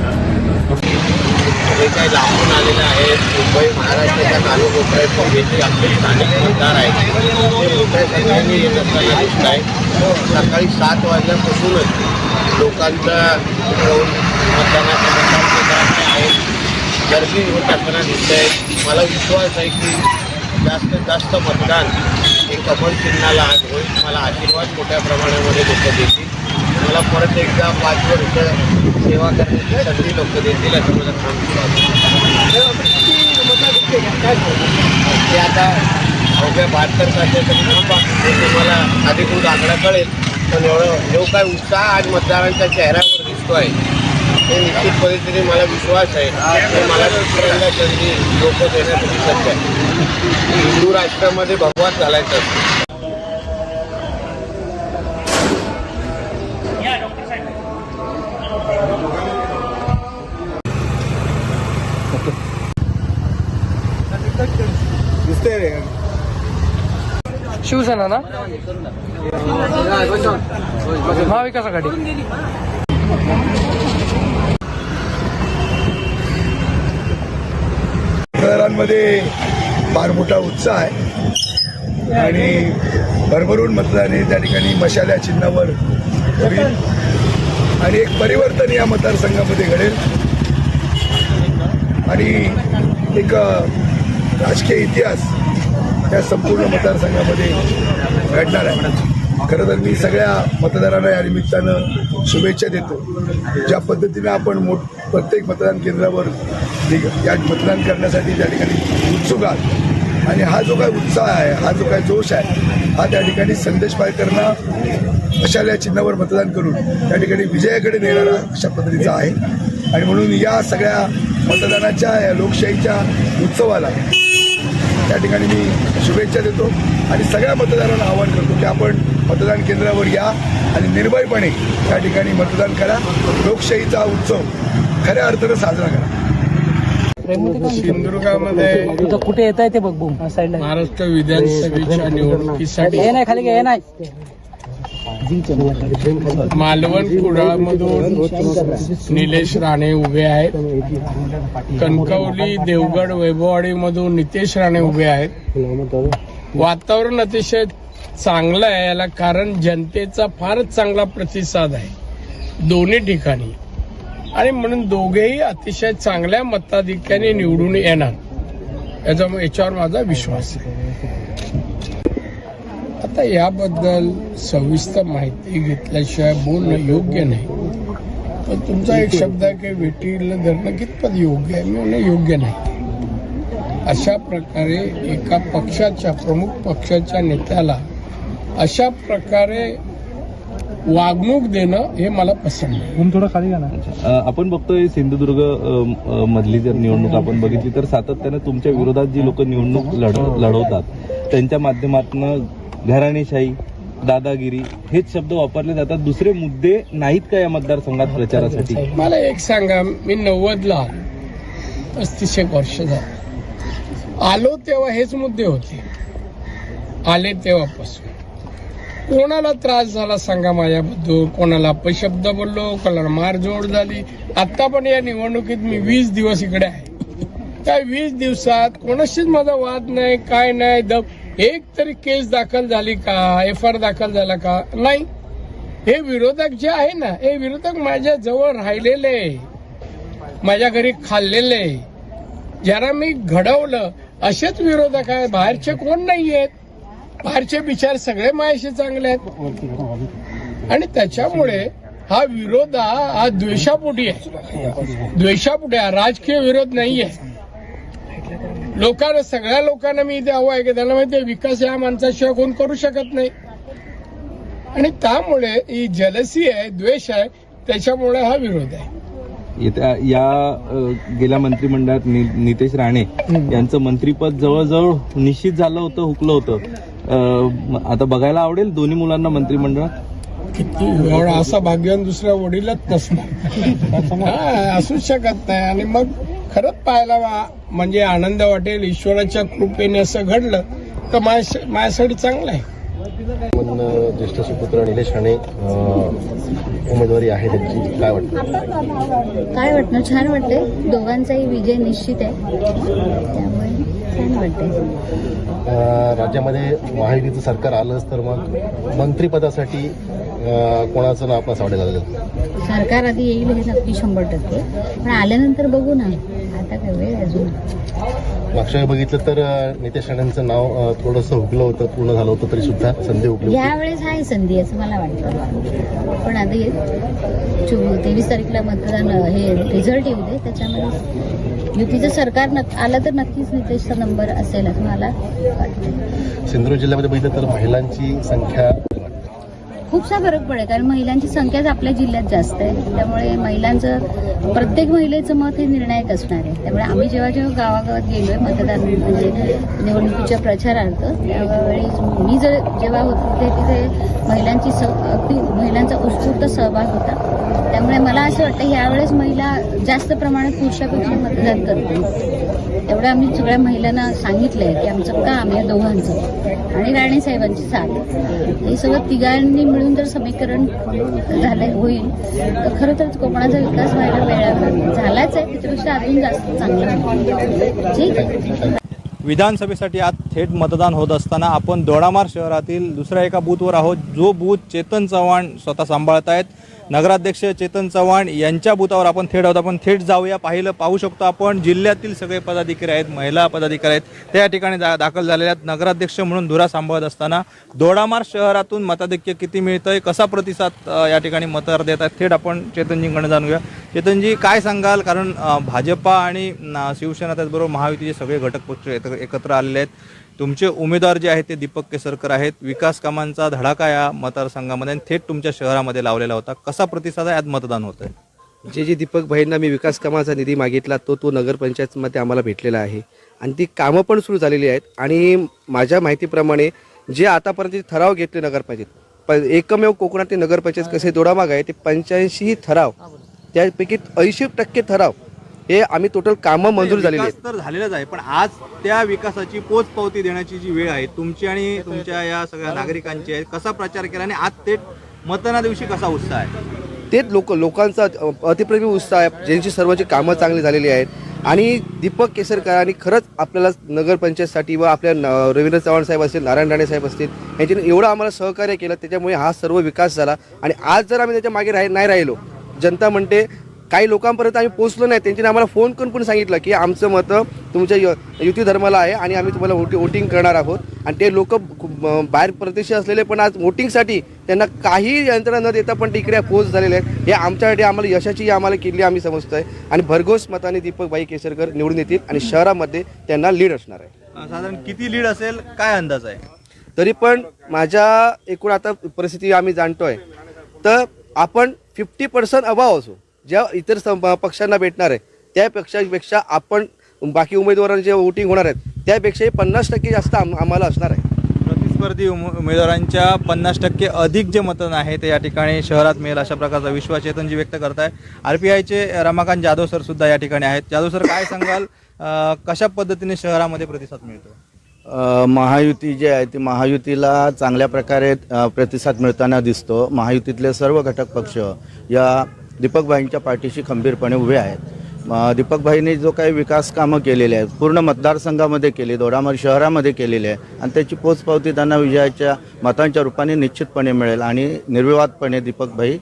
जे काही लांबून आलेले आहेत, मुंबई महाराष्ट्राच्या कालोकोपऱ्यात काँग्रेसचे आपले स्थानिक मतदार आहेत, ते मोठ्या संख्येने येत असताना दिसत आहे. सकाळी 7 वाजल्यापासूनच लोकांचा राहून मतदानाच्या केंद्राकडे आहेत, गर्दी होत असताना दिसत आहे. मला विश्वास आहे की जास्तीत जास्त मतदान हे कमळ चिन्हाला आज होईल. मला आशीर्वाद मोठ्या प्रमाणामध्ये लोक देतील. मला परत एकदा 5 वर्ष सेवा करण्याची संधी लोक देतील असं मला काय ते आता अवघ्या 72 तासासाठी थांबा, ते तुम्हाला अधिकृत आकडा कळेल. पण जो काय उत्साह आज मतदारांच्या चेहऱ्यावर दिसतो आहे, ते निश्चित पद्धतीने मला विश्वास आहे की मला दुसऱ्यांदा संधी लोक देण्यासाठी सज्ज आहे. हिंदू राष्ट्रामध्ये भगवान घालायचं असतं. शिवसेना ना, महाविकास आघाडी. मतदारांमध्ये फार मोठा उत्साह आहे आणि भरभरून मतदान हे त्या ठिकाणी मशाल्या चिन्हावर होईल आणि एक परिवर्तन या मतदारसंघामध्ये घडेल आणि एक राजकीय इतिहास या संपूर्ण मतदारसंघामध्ये घडणार आहे. खरं तर मी सगळ्या मतदारांना या निमित्तानं शुभेच्छा देतो. ज्या पद्धतीने आपण प्रत्येक मतदान केंद्रावर या मतदान करण्यासाठी त्या ठिकाणी उत्सुक आहात आणि हा जो काय उत्साह आहे, हा जो काय जोश आहे, हा त्या ठिकाणी संदेश पायकरांना मशाल या चिन्हावर मतदान करून त्या ठिकाणी विजयाकडे नेणारा अशा पद्धतीचा आहे. आणि म्हणून या सगळ्या मतदानाच्या या लोकशाहीच्या उत्सवाला त्या ठिकाणी मी शुभेच्छा देतो आणि सगळ्या मतदारांना आवाहन करतो की आपण मतदान केंद्रावर या आणि निर्भयपणे त्या ठिकाणी मतदान करा. लोकशाहीचा उत्सव खऱ्या अर्थानं साजरा करा. सिंधुदुर्गामध्ये कुठे येत आहे ते बघ महाराष्ट्र विधानसभेच्या निवडणुकीसाठी मालवण कुडाळमधून निलेश राणे उभे आहेत. कणकवली देवगड वैभववाडीमधून नितेश राणे उभे आहेत. वातावरण अतिशय चांगलं आहे याला कारण जनतेचा फारच चांगला प्रतिसाद आहे दोन्ही ठिकाणी आणि म्हणून दोघेही अतिशय चांगल्या मताधिक्याने निवडून येणार याच्यावर माझा विश्वास आहे. आता याबद्दल सविस्तर माहिती घेतल्याशिवाय बोलणं योग्य नाही. पण तुमचा एक शब्द आहे की वेटीला धरणं कितपत योग्य आहे, मी म्हणणं योग्य नाही. अशा प्रकारे एका पक्षाच्या प्रमुख पक्षाच्या नेत्याला अशा प्रकारे वागणूक देणं हे मला पसंत नाही. थोडं खाली घाला. आपण बघतोय सिंधुदुर्ग मधली जर निवडणूक आपण बघितली तर सातत्यानं तुमच्या विरोधात जी लोक निवडणूक लढवतात त्यांच्या माध्यमातून घराणेशाही, दादागिरी हेच शब्द वापरले जातात. दुसरे मुद्दे नाहीत का या मतदारसंघात प्रचारासाठी? मला एक सांगा, मी 90ला 35 वर्ष झालं. आलो तेव्हा हेच मुद्दे होते, आले तेव्हापासून. कोणाला त्रास झाला सांगा माझ्याबद्दल, कोणाला अपशब्द बोललो, कोणाला मारझोड झाली. आता पण या निवडणुकीत मी 20 दिवस इकडे आहे. त्या 20 दिवसात कोणाशीच माझा वाद नाही, काय नाही. एक तरी केस दाखल झाली का, FIR दाखल झाला का? नाही. हे विरोधक जे आहे ना, हे विरोधक माझ्या जवळ राहिलेले, माझ्या घरी खाल्लेले, ज्यांना मी घडवलं असेच विरोधक आहे. बाहेरचे कोण नाही आहेत. बाहेरचे विचार सगळे माझ्याशी चांगले आहेत. आणि त्याच्यामुळे हा विरोध हा द्वेषापोटी आहे. द्वेषापोटी आहे, राजकीय विरोध नाही आहे. लोकांना, सगळ्या लोकांना मी इथे हवं आहे की त्याला माहिती आहे विकास या माणसाशिवाय कोण करू शकत नाही. आणि त्यामुळे ही जलसी आहे, द्वेष आहे, त्याच्यामुळे हा विरोध आहे. गेल्या मंत्रिमंडळात नितेश राणे यांचं मंत्रीपद जवळजवळ निश्चित झालं होतं, हुकलं होतं. आता बघायला आवडेल दोन्ही मुलांना मंत्रिमंडळात. किती एवढा असा भाग्यवान दुसरा वडीलच नसणार, असूच शकत नाही. आणि मग खरंच पाहायला म्हणजे आनंद वाटेल. ईश्वराच्या कृपेने असं घडलं तर माझ्यासाठी चांगलं आहे. ज्येष्ठ सुपुत्र निलेश राणे उमेदवारी आहे त्यांची, काय वाटतं? काय वाटणं, छान वाटते. दोघांचाही विजय निश्चित आहे, त्यामुळे छान वाटते. राज्यामध्ये महायुतीचं सरकार आलंच तर मग मंत्रिपदासाठी कोणाचं नाव आपल्याला आवडेल लागेल? सरकार आधी येईल हे नक्की 100%, पण आल्यानंतर बघू ना, आता काय वेळ अजून. मागच्या वेळी बघितलं तर नितेश राणेंचं नाव थोडंसं हुकलं होतं, पूर्ण झालं होतं तरी सुद्धा संधी हुकली. यावेळेस आहे संधी असं मला वाटतं. पण आता 23 तारीखला मतदान हे रिझल्ट येऊ दे, त्याच्यामध्ये युतीचं सरकार आलं तर नक्कीच नितेशचा नंबर असेल असं मला वाटतं. सिंधुदुर्ग जिल्ह्यामध्ये बघितलं तर महिलांची संख्या खूपसा फरक पडेल, कारण महिलांची संख्याच आपल्या जिल्ह्यात जास्त आहे. त्यामुळे महिलांचं, प्रत्येक महिलेचं मत हे निर्णायक असणार आहे. त्यामुळे आम्ही जेव्हा गावागावात गेलोय मतदान म्हणजे निवडणुकीच्या प्रचारार्थ, त्यावेळी मी जेव्हा होते तिथे महिलांचा उत्स्फूर्त सहभाग होता. त्यामुळे मला असं वाटतं यावेळेस महिला जास्त प्रमाणात पुरुषापेक्षा मतदान करतील. एवढं आम्ही सगळ्या महिलांना सांगितलंय की आमचं काम या दोघांचं आणि राणे साहेबांची साथ, हे सगळं तिघांनी मिळून जर समीकरण होईल तर खरं तर कोकणाचा विकास व्हायला वेळ झालाच आहे, त्याच्यापेक्षा अजून जास्त चांगला. ठीक आहे. विधानसभेसाठी आज थेट मतदान होत असताना आपण दोडामार्ग शहरातील दुसऱ्या एका बूथवर आहोत, जो बूथ चेतन चव्हाण स्वतः सांभाळत आहेत. नगराध्यक्ष चेतन चव्हाण यांच्या बूथावर आपण थेट आहोत. आपण थेट जाऊया. पाहू शकतो आपण जिल्ह्यातील सगळे पदाधिकारी आहेत, महिला पदाधिकारी आहेत, त्या ठिकाणी दाखल झालेल्या आहेत. नगराध्यक्ष म्हणून धुरा सांभाळत असताना दोडामार्ग शहरातून मताधिक्य किती मिळतंय, कसा प्रतिसाद या ठिकाणी मतदार देत आहेत, थेट आपण चेतनजींकडे जाणूया. चेतनजी, काय सांगाल? कारण भाजपा आणि शिवसेना त्याचबरोबर महायुतीचे सगळे घटक पक्ष एकत्र आलेले आहेत. तुमचे उमेदवार जे आहेत ते दीपक केसरकर आहेत. विकास कामांचा धडाका या मतदारसंघामध्ये थेट तुमच्या शहरामध्ये लावलेला होता. कसा प्रतिसाद आहे? आज मतदान होत आहे. जे दीपक भाईंना मी विकास कामाचा निधी मागितला तो नगरपंचायतमध्ये आम्हाला भेटलेला आहे आणि ती कामं पण सुरू झालेली आहेत. आणि माझ्या माहितीप्रमाणे जे आतापर्यंत ठराव घेतले नगरपंचायत, एकमेव कोकणातील नगरपंचायत कसे दोडामार्ग आहे ते 85 ठराव, त्यापैकी 80% ठराव हे आम्ही टोटल कामं मंजूर झालेली आहेत. तर झालेलंच आहे, पण आज त्या विकासाची पोचपावती देण्याची जी वेळ आहे तुमची आणि तुमच्या या सगळ्या नागरिकांची आहे. कसा प्रचार केला आणि आज थेट मतदाना दिवशी कसा उत्साह आहे? तेच लोकांचा अतिप्रेमी उत्साह आहे, ज्यांची सर्वांची कामं चांगली झालेली आहेत. आणि दीपक केसरकरांनी खरंच आपल्याला नगरपंचायतसाठी व आपल्या रवींद्र चव्हाण साहेब असतील, नारायण राणे साहेब असतील, यांच्याने एवढं आम्हाला सहकार्य केलं, त्याच्यामुळे हा सर्व विकास झाला. आणि आज जर आम्ही त्याच्या मागे नाही राहिलो, जनता म्हणते काही लोकांपर्यंत आम्ही पोहोचलो नाही, त्यांनी आम्हाला फोन करून पण सांगितलं की आमचं मतं तुमच्या युती धर्माला आहे आणि आम्ही तुम्हाला वोटिंग करणार आहोत. आणि ते लोक बाहेर प्रदेशी असलेले पण आज वोटिंगसाठी त्यांना काही यंत्रणा न देता पण तिकडे पोच झालेले आहेत. हे आमच्यासाठी आम्हाला यशाची आम्हाला किल्ली आम्ही समजतोय. आणि भरघोस मताने दीपकभाई केसरकर निवडून येतील आणि शहरामध्ये त्यांना लीड असणार आहे. साधारण किती लीड असेल, काय अंदाज आहे? तरी पण माझ्या एकूण आता परिस्थिती आम्ही जाणतोय तर आपण 50% अभाव असू ज्या इतर पक्षांना भेटणार आहे त्यापेक्षा आपण बाकी उमेदवारांचे वोटिंग होणार आहेत त्यापेक्षाही 50% जास्त आम्हाला असणार आहे. प्रतिस्पर्धी उमेदवारांच्या 50% अधिक जे मतदान आहे ते या ठिकाणी शहरात मिळेल अशा प्रकारचा विश्वास चेतनजी व्यक्त करत आहे. RPIचे रमाकांत जाधव सर सुद्धा या ठिकाणी आहेत. जाधव सर, काय सांगाल, कशा पद्धतीने शहरामध्ये प्रतिसाद मिळतो? महायुती जे आहे ती महायुतीला चांगल्या प्रकारे प्रतिसाद मिळताना दिसतो. महायुतीतले सर्व घटक पक्ष या दीपकभाईंच्या पाठीशी खंबीरपणे उभे आहेत. दीपकभाईंनी जो काही विकास कामं केलेली आहेत पूर्ण मतदारसंघामध्ये केली, दोडामार्ग शहरामध्ये केलेली आहे आणि त्याची पोचपावती त्यांना विजयाच्या मतांच्या रूपाने निश्चितपणे मिळेल आणि निर्विवादपणे दीपकभाई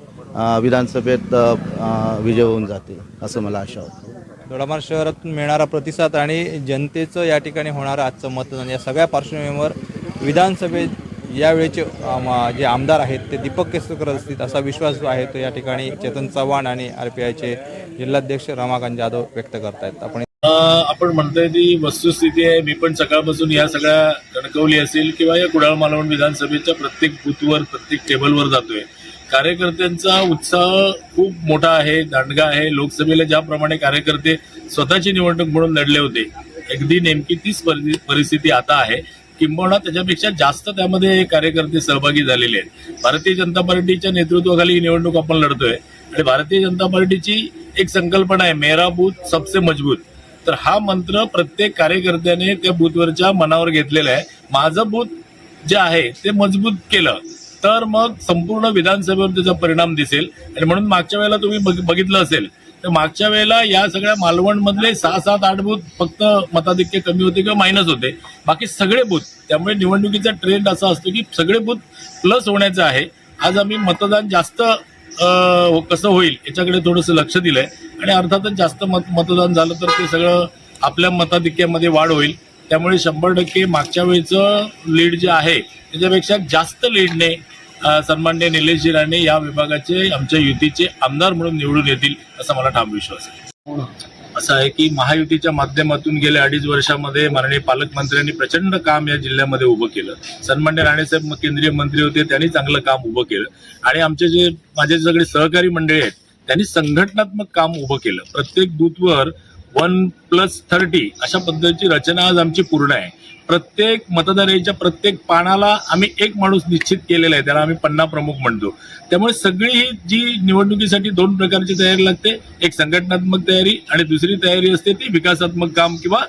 विधानसभेत विजय होऊन जातील असं मला आशा होती. दोडामार्ग शहरातून मिळणारा प्रतिसाद आणि जनतेचं या ठिकाणी होणारं आजचं मतदान या सगळ्या पार्श्वभूमीवर विधानसभेत यावेळेचे जे आमदार आहेत ते दीपक केसरकर असतील असा विश्वास जो आहे तो या ठिकाणी चेतन चव्हाण आणि RPIचे जिल्हाध्यक्ष रमाकांत जाधव व्यक्त करतायत. आपण म्हणतोय ती वस्तुस्थिती आहे. मी पण सकाळपासून या सगळ्या कणकवली असेल किंवा या कुडाळ मालवण विधानसभेच्या प्रत्येक बूथवर प्रत्येक टेबलवर जातोय. कार्यकर्त्यांचा उत्साह खूप मोठा आहे, दांडगा आहे. लोकसभेला ज्याप्रमाणे कार्यकर्ते स्वतःची निवडणूक म्हणून लढले होते, अगदी नेमकी तीच परिस्थिती आता आहे, किंबहुना त्याच्यापेक्षा जास्त त्यामध्ये कार्यकर्ते सहभागी झालेले आहेत. भारतीय जनता पार्टीच्या नेतृत्वाखाली ही निवडणूक आपण लढतोय आणि भारतीय जनता पार्टीची एक संकल्पना आहे, मेरा बूथ सबसे मजबूत. तर हा मंत्र प्रत्येक कार्यकर्त्याने त्या बूथवरच्या मनावर घेतलेला आहे. माझं बूथ जे आहे ते मजबूत केलं तर मग संपूर्ण विधानसभेवर त्याचा परिणाम दिसेल. आणि म्हणून मागच्या वेळेला तुम्ही बघितलं असेल तर मागच्या वेळेला या सगळ्या मालवणमधले 6-7-8 बूथ फक्त मताधिक्य कमी होते किंवा मायनस होते, बाकी सगळे बूथ. त्यामुळे निवडणुकीचा ट्रेंड असा असतो की सगळे बूथ प्लस होण्याचं आहे. आज आम्ही मतदान जास्त कसं होईल याच्याकडे थोडंसं लक्ष दिलंय आणि अर्थातच जास्त मतदान झालं तर ते सगळं आपल्या मताधिक्यामध्ये वाढ होईल. त्यामुळे 100% मागच्या वेळेचं लीड जे आहे त्याच्यापेक्षा जास्त लीडने सन्माननीय निलेशजी राणे या विभागाचे आमच्या युतीचे आमदार म्हणून निवडून येतील असा मला ठाम विश्वास आहे. असं आहे की महायुतीच्या माध्यमातून गेल्या 2.5 वर्षामध्ये माननीय पालकमंत्र्यांनी प्रचंड काम या जिल्ह्यामध्ये उभं केलं. सन्माननीय राणेसाहेब केंद्रीय मंत्री होते, त्यांनी चांगलं काम उभं केलं आणि आमचे जे माझे सगळे सहकारी मंडळी आहेत त्यांनी संघटनात्मक काम उभं केलं. प्रत्येक बूथवर 1+30 अशा पद्धतीची रचना आज आमची पूर्ण आहे. प्रत्येक मतदाराच्या प्रत्येक पानाला आम्ही एक माणूस निश्चित केलेला आहे, त्याला आम्ही पन्ना प्रमुख म्हणतो. त्यामुळे सगळी ही जी निवडणुकीसाठी 2 प्रकारची तयारी लागते, एक संघटनात्मक तयारी आणि दुसरी तयारी असते ती विकासात्मक काम किंवा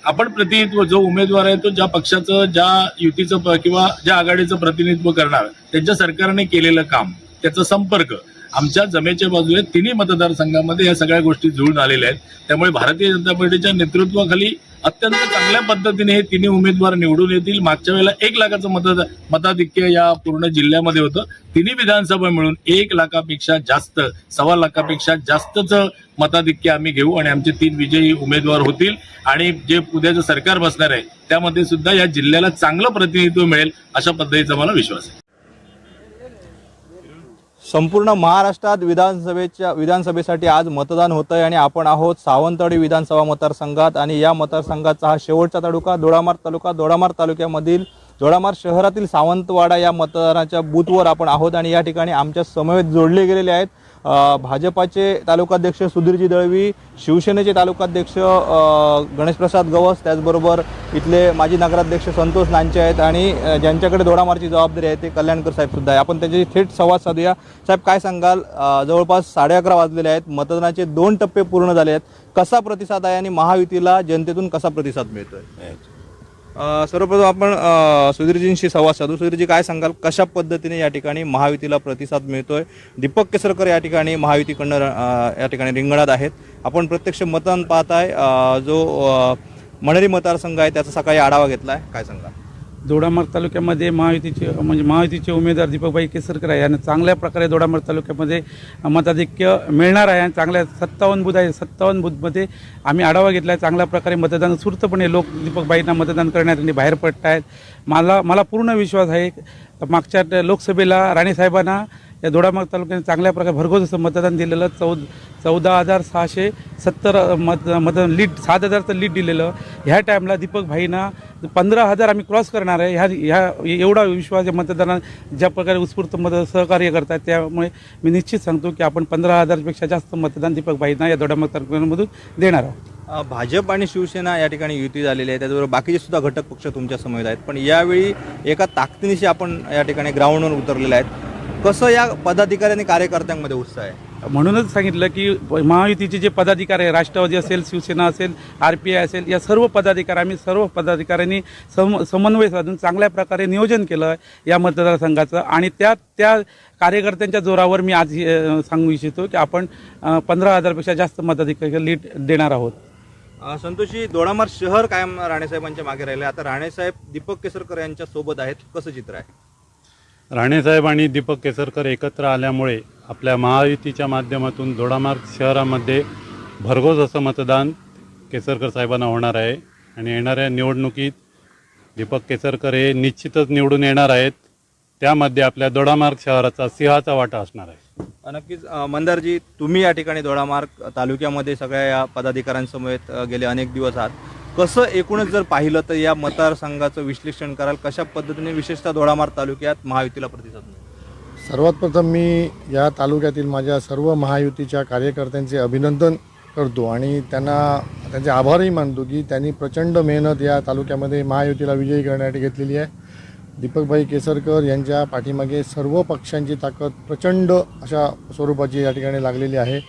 आपण प्रतिनिधित्व, जो उमेदवार आहे तो ज्या पक्षाचं, ज्या युतीचं किंवा ज्या आघाडीचं प्रतिनिधित्व करणार त्यांच्या सरकारने केलेलं काम, त्याचा संपर्क आमच्या जमेच्या बाजूने तिन्ही मतदारसंघामध्ये या सगळ्या गोष्टी जुळून आलेल्या आहेत. त्यामुळे भारतीय जनता पार्टीच्या नेतृत्वाखाली अत्यंत चांगल्या पद्धतीने हे तिन्ही उमेदवार निवडून येतील. मागच्या वेळेला 1 लाखाचं मताधिक्य या पूर्ण जिल्ह्यामध्ये होतं. तिन्ही विधानसभा मिळून 1 लाखापेक्षा जास्त, 1.25 लाखापेक्षा जास्तच मताधिक्य आम्ही घेऊ आणि आमचे 3 विजयी उमेदवार होतील आणि जे उद्याचं सरकार बसणार आहे त्यामध्ये सुद्धा या जिल्ह्याला चांगलं प्रतिनिधित्व मिळेल अशा पद्धतीचा मला विश्वास आहे. संपूर्ण महाराष्ट्रात विधानसभेसाठी आज मतदान होतं आहे आणि आपण आहोत सावंतवाडी विधानसभा मतदारसंघात आणि या मतदारसंघाचा हा शेवटचा तालुका दोडामार्ग तालुका. दोडामार्ग तालुक्यामधील दोडामार्ग शहरातील सावंतवाडा या मतदानाच्या बूथवर आपण आहोत आणि या ठिकाणी आमच्या समवेत जोडले गेलेले आहेत भाजपाचे तालुकाध्यक्ष सुधीरजी दळवी, शिवसेनेचे तालुकाध्यक्ष गणेशप्रसाद गवस, त्याचबरोबर इथले माजी नगराध्यक्ष संतोष नांचे आहेत आणि ज्यांच्याकडे दोडामार्गची जबाबदारी आहे ते कल्याणकर साहेब सुद्धा आहे. आपण त्यांच्याशी थेट संवाद साधूया. साहेब, काय सांगाल, जवळपास 11:30 वाजलेले आहेत, मतदानाचे 2 टप्पे पूर्ण झाले आहेत, कसा प्रतिसाद आहे आणि महायुतीला जनतेतून कसा प्रतिसाद मिळतोय? सर्वप्रथम आपण सुधीरजींशी संवाद साधू. सुधीरजी, काय सांगाल, कशा पद्धतीने या ठिकाणी महायुतीला प्रतिसाद मिळतोय? दीपक केसरकर या ठिकाणी महायुतीकडनं या ठिकाणी रिंगणात आहेत. आपण प्रत्यक्ष मतदान पाहताय, जो मणेरी मतदारसंघ आहे त्याचा सकाळी आढावा घेतलाय, काय सांगाल? दोडामार्ग तालुक्यामध्ये महायुतीचे उमेदवार दीपकभाई केसरकर आहे आणि चांगल्या प्रकारे दोडामार्ग तालुक्यामध्ये मताधिक्य मिळणार आहे आणि चांगल्या 57 बूथ आहे. 57 बूथमध्ये आम्ही आढावा घेतला आहे. चांगल्या प्रकारे मतदान सुरतपणे लोक दीपकभाईंना मतदान करण्यासाठी बाहेर पडत आहेत. मला पूर्ण विश्वास आहे मागच्या लोकसभेला राणेसाहेबांना या दोडामार्ग तालुक्याने चांगल्या प्रकारे भरघोस असं मतदान दिलेलं. 14,670 मतदान लीड, 7,000चं लीड दिलेलं. ह्या टाईमला दीपकभाईंना 15,000 आम्ही क्रॉस करणार आहे. ह्या एवढा विश्वास या मतदानात ज्या प्रकारे उत्स्फूर्त सहकार्य करतात, त्यामुळे मी निश्चित सांगतो की आपण 15,000पेक्षा जास्त मतदान दीपकभाईंना या दोडामार्ग तालुक्यामधून देणार आहोत. भाजप आणि शिवसेना या ठिकाणी युती झालेली आहे, त्याचबरोबर बाकीचे सुद्धा घटक पक्ष तुमच्या समवेत आहेत, पण यावेळी एका ताकदीनिशी आपण या ठिकाणी ग्राउंडवर उतरलेले आहेत. कसं या पदाधिकारी आणि कार्यकर्त्यांमध्ये उत्साह आहे? म्हणूनच सांगितलं की महायुतीचे जे पदाधिकारी आहे, राष्ट्रवादी असेल, शिवसेना असेल, RPI असेल, या सर्व पदाधिकारी आम्ही सर्व पदाधिकाऱ्यांनी समन्वय साधून चांगल्या प्रकारे नियोजन केलं या मतदारसंघाचं आणि त्या कार्यकर्त्यांच्या जोरावर मी आज सांगू इच्छितो की आपण 15,000पेक्षा जास्त मताधिकारी लीड देणार आहोत. संतोषी, दोडामार्ग शहर कायम राणेसाहेबांच्या मागे राहिले, आता राणेसाहेब दीपक केसरकर यांच्या सोबत आहेत, कसं चित्र आहे? राणेसाहेब आणि दीपक केसरकर एकत्र आल्यामुळे आपल्या महायुतीच्या माध्यमातून दोडामार्ग शहरामध्ये भरघोस असं मतदान केसरकर साहेबांना होणार आहे आणि येणाऱ्या निवडणुकीत दीपक केसरकर हे निश्चितच निवडून येणार आहेत. त्यामध्ये आपल्या दोडामार्ग शहराचा सिंहाचा वाटा असणार आहे. नक्कीच. मंदारजी, तुम्ही या ठिकाणी दोडामार्ग तालुक्यामध्ये सगळ्या या पदाधिकाऱ्यांसमवेत गेले अनेक दिवस आहात, कसं एकूणच जर पाहिलं तर या मतदारसंघाचं विश्लेषण कराल? कशा पद्धतीने विशेषतः दोडामार्ग तालुक्यात महायुतीला प्रतिसाद मिळाला? सर्वात प्रथम मी या तालुक्यातील माझ्या सर्व महायुतीच्या कार्यकर्त्यांचे अभिनंदन करतो आणि त्यांचे आभारही मानतो की त्यांनी प्रचंड मेहनत या तालुक्यामध्ये महायुतीला विजयी करण्यासाठी घेतलेली आहे. दीपकभाई केसरकर यांच्या पाठीमागे सर्व पक्षांची ताकद प्रचंड अशा स्वरूपाची या ठिकाणी लागलेली आहे.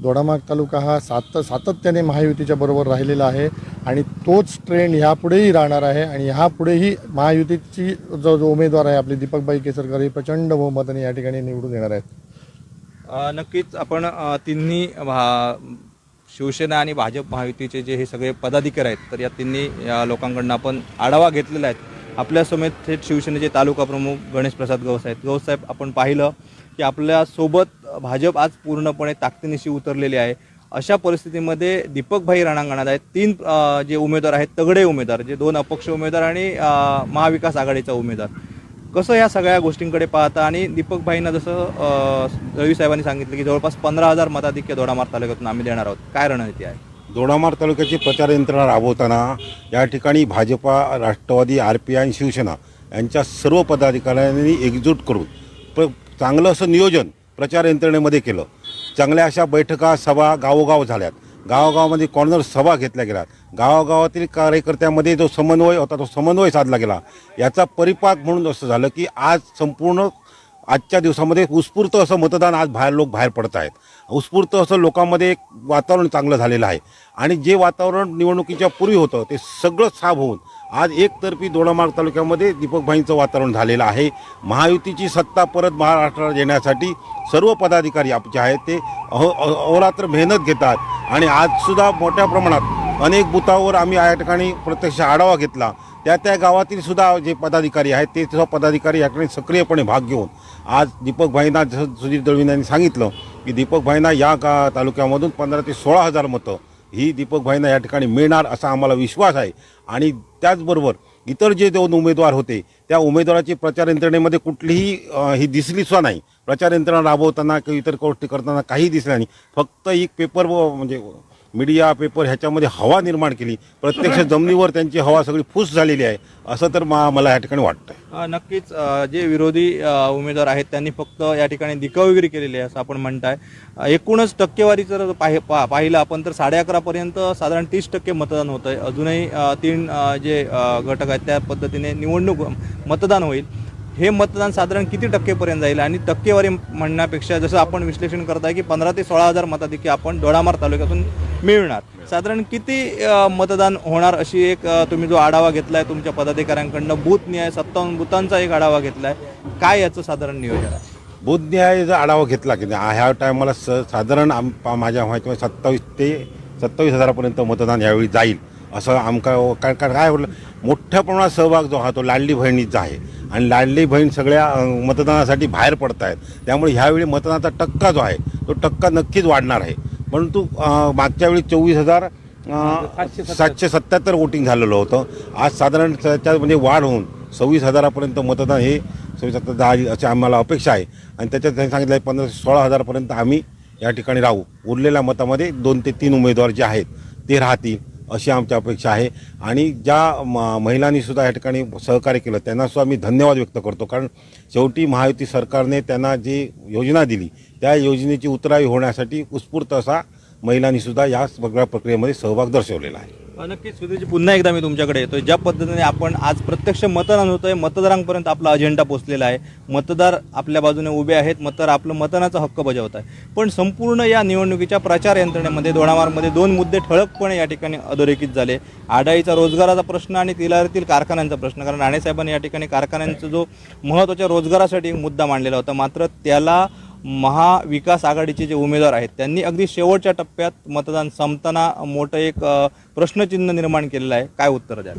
दोडामार्ग तालुका हा सातत्याने महायुतीच्या बरोबर राहिलेला आहे आणि तोच ट्रेंड ह्यापुढेही राहणार आहे आणि ह्यापुढेही महायुतीची जो उमेदवार आहे आपले दीपकभाई केसरकर हे प्रचंड बहुमताने या ठिकाणी निवडून येणार आहेत. नक्कीच. आपण तिन्ही शिवसेना आणि भाजप महायुतीचे जे हे सगळे पदाधिकारी आहेत, तर या तिन्ही लोकांकडून आपण आढावा घेतलेला आहे. आपल्यासमोर थेट शिवसेनेचे तालुका प्रमुख गणेश प्रसाद गौस आहेत. गौस साहेब, आपण पाहिलं की आपल्यासोबत भाजप आज पूर्णपणे ताकदीनिशी उतरलेले आहे. अशा परिस्थितीमध्ये दीपकभाई रणांगणात आहेत. 3 जे उमेदवार आहेत, तगडे उमेदवार, जे 2 अपक्ष उमेदवार आणि महाविकास आघाडीचा उमेदवार, कसं या सगळ्या गोष्टींकडे पाहता? आणि दीपकभाईंना जसं रवी साहेबांनी सांगितलं की जवळपास 15,000 मताधिक्य दोडामार्ग तालुक्यातून आम्ही देणार आहोत, काय रणनीती आहे? दोडामार्ग तालुक्याची प्रचार यंत्रणा राबवताना या ठिकाणी भाजपा, राष्ट्रवादी, RPI आणि शिवसेना यांच्या सर्व पदाधिकाऱ्यांनी एकजूट करून चांगलं असं नियोजन प्रचार यंत्रणेमध्ये केलं. चांगल्या अशा बैठका, सभा गावोगाव झाल्यात. गावोगावामध्ये कॉर्नर सभा घेतल्या गेल्यात. गावागावातील कार्यकर्त्यांमध्ये जो समन्वय होता तो समन्वय साधला गेला. याचा परिपाक म्हणून असं झालं की आज संपूर्ण आजच्या दिवसामध्ये उत्स्फूर्त असं मतदान आज लोक बाहेर पडत आहेत. उत्स्फूर्त असं लोकांमध्ये एक वातावरण चांगलं झालेलं आहे आणि जे वातावरण निवडणुकीच्या पूर्वी होतं ते सगळं साफ होऊन आज एकतर्फी दोडामार्ग तालुक्यामध्ये दीपकभाईंचं वातावरण झालेलं आहे. महायुतीची सत्ता परत महाराष्ट्राला येण्यासाठी सर्व पदाधिकारी जे आहेत ते अहोरात्र मेहनत घेतात आणि आजसुद्धा मोठ्या प्रमाणात अनेक बुथावर आम्ही या ठिकाणी प्रत्यक्ष आढावा घेतला. त्या गावातील सुद्धा जे पदाधिकारी आहेत ते सुद्धा पदाधिकारी या ठिकाणी सक्रियपणे भाग घेऊन आज दीपकभाईंना, जसं सुधीर दळवी यांनी सांगितलं की दीपकभाईंना या तालुक्यामधून 15,000 ते 16,000 मतं ही दीपकभाईंना या ठिकाणी मिळणार असा आम्हाला विश्वास आहे. आणि त्याचबरोबर इतर जे 2 उमेदवार होते त्या उमेदवाराची प्रचार यंत्रणेमध्ये कुठलीही ही दिसली सुद्धा नाही. प्रचार यंत्रणा राबवताना किंवा इतर गोष्टी करताना काही दिसलं नाही. फक्त एक पेपर म्हणजे मीडिया पेपर ह्याच्यामध्ये हवा निर्माण केली. प्रत्यक्ष जमिनीवर त्यांची हवा सगळी फूस झालेली आहे असं तर मला या ठिकाणी वाटतं. नक्कीच. जे विरोधी उमेदवार आहेत त्यांनी फक्त या ठिकाणी दिखावगिरी केलेली आहे असं आपण म्हणताय. एकूणच टक्केवारी जर पाहिलं आपण तर 11:30पर्यंत साधारण 30% मतदान होतं आहे. अजूनही 3 जे घटक आहेत त्या पद्धतीने निवडणूक मतदान होईल. हे मतदान साधारण किती टक्केपर्यंत जाईल? आणि टक्केवारी म्हणण्यापेक्षा जसं आपण विश्लेषण करत आहे की 15,000 ते 16,000 मताधिक्य आपण दोडामार्ग तालुक्यातून मिळणार, साधारण किती मतदान होणार अशी एक तुम्ही जो आढावा घेतला आहे तुमच्या पदाधिकाऱ्यांकडनं, बूथ निहाय 57 बुथांचा एक आढावा घेतला आहे, काय याचं साधारण नियोजन आहे? बूथ निहाय जर आढावा घेतला की ह्या टायमाला साधारण माझ्या माहितीमध्ये 27,000 ते 27,000पर्यंत मतदान यावेळी जाईल असं काय म्हटलं. मोठ्या प्रमाणात सहभाग जो हा तो लाडली बहिणीचा आहे आणि लाडली बहीण सगळ्या मतदानासाठी बाहेर पडत आहेत. त्यामुळे ह्यावेळी मतदानाचा टक्का जो आहे तो टक्का नक्कीच वाढणार आहे. परंतु मागच्या वेळी 24,777 वोटिंग झालेलं होतं. आज साधारण त्याच्यात म्हणजे वाढ होऊन 26,000पर्यंत मतदान हे 26,000 जाईल अशी आम्हाला अपेक्षा आहे. आणि त्याच्यात त्यांनी सांगितलं आहे 15,000 ते 16,000पर्यंत आम्ही या ठिकाणी राहू. उरलेल्या मतामध्ये 2 ते 3 उमेदवार जे आहेत ते राहतील अशी आमची अपेक्षा आहे. आणि ज्या महिलांनीसुद्धा या ठिकाणी सहकार्य केलं त्यांनासुद्धा मी धन्यवाद व्यक्त करतो. कारण शेवटी महायुती सरकारने त्यांना जी योजना दिली त्या योजनेची उतराई होण्यासाठी उत्स्फूर्त असा महिलांनी सुद्धा या सगळ्या प्रक्रियेमध्ये सहभाग दर्शवलेला आहे. नक्कीच सुधीरजी, पुन्हा एकदा मी तुमच्याकडे येतोय. ज्या पद्धतीने आपण आज प्रत्यक्ष मतदान होतंय, मतदारांपर्यंत आपला अजेंडा पोहोचलेला आहे, मतदार आपल्या बाजूने उभे आहेत, मतदार आपलं मतदानाचा हक्क बजावत आहे. पण संपूर्ण या निवडणुकीच्या प्रचार यंत्रणेमध्ये दोडामार्गमध्ये 2 मुद्दे ठळकपणे या ठिकाणी अधोरेखित झाले. आढाईचा रोजगाराचा प्रश्न आणि तिलारीतील कारखान्यांचा प्रश्न. कारण राणेसाहेबांनी या ठिकाणी कारखान्यांचा जो महत्त्वाच्या रोजगारासाठी एक मुद्दा मांडलेला होता, मात्र त्याला महाविकास आघाडीचे जे उमेदवार आहेत त्यांनी अगदी शेवटच्या टप्प्यात मतदान संपताना मोठं एक प्रश्नचिन्ह निर्माण केलेलं आहे. काय उत्तर द्याल?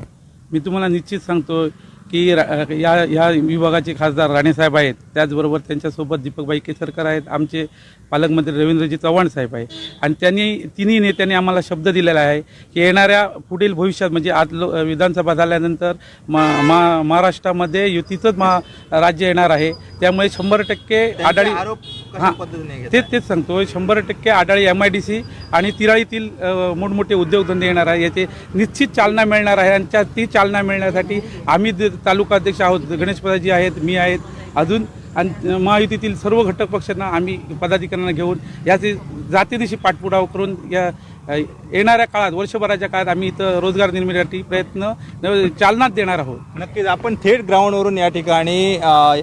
मी तुम्हाला निश्चित सांगतो की या विभागाचे खासदार राणेसाहेब आहेत, त्याचबरोबर त्यांच्यासोबत दीपकबाई केसरकर आहेत, आमचे पालकमंत्री रवींद्रजी चव्हाण साहेब आहे. आणि तिन्ही नेत्यांनी आम्हाला शब्द दिलेला आहे की येणाऱ्या पुढील भविष्यात म्हणजे आज विधानसभा झाल्यानंतर महाराष्ट्रामध्ये युतीचंच राज्य येणार आहे. त्यामुळे 100% आढाडी तेच सांगतो, 100% आढाळी MIDC आणि तिराळीतील मोठमोठे उद्योगधंदे येणार आहे. याचे निश्चित चालना मिळणार आहे. आणि ती चालना मिळण्यासाठी आम्ही तालुका अध्यक्ष आहोत, गणेशपदाजी आहेत, मी आहेत, अजून आणि महायुतीतील सर्व घटक पक्षांना आम्ही पदाधिकाऱ्यांना घेऊन याचे जातीदिशी पाठपुरावा करून या येणाऱ्या काळात, वर्षभराच्या काळात आम्ही इथं रोजगार निर्मितीसाठी प्रयत्न चालना देणार आहोत. नक्कीच आपण थेट ग्राउंडवरून या ठिकाणी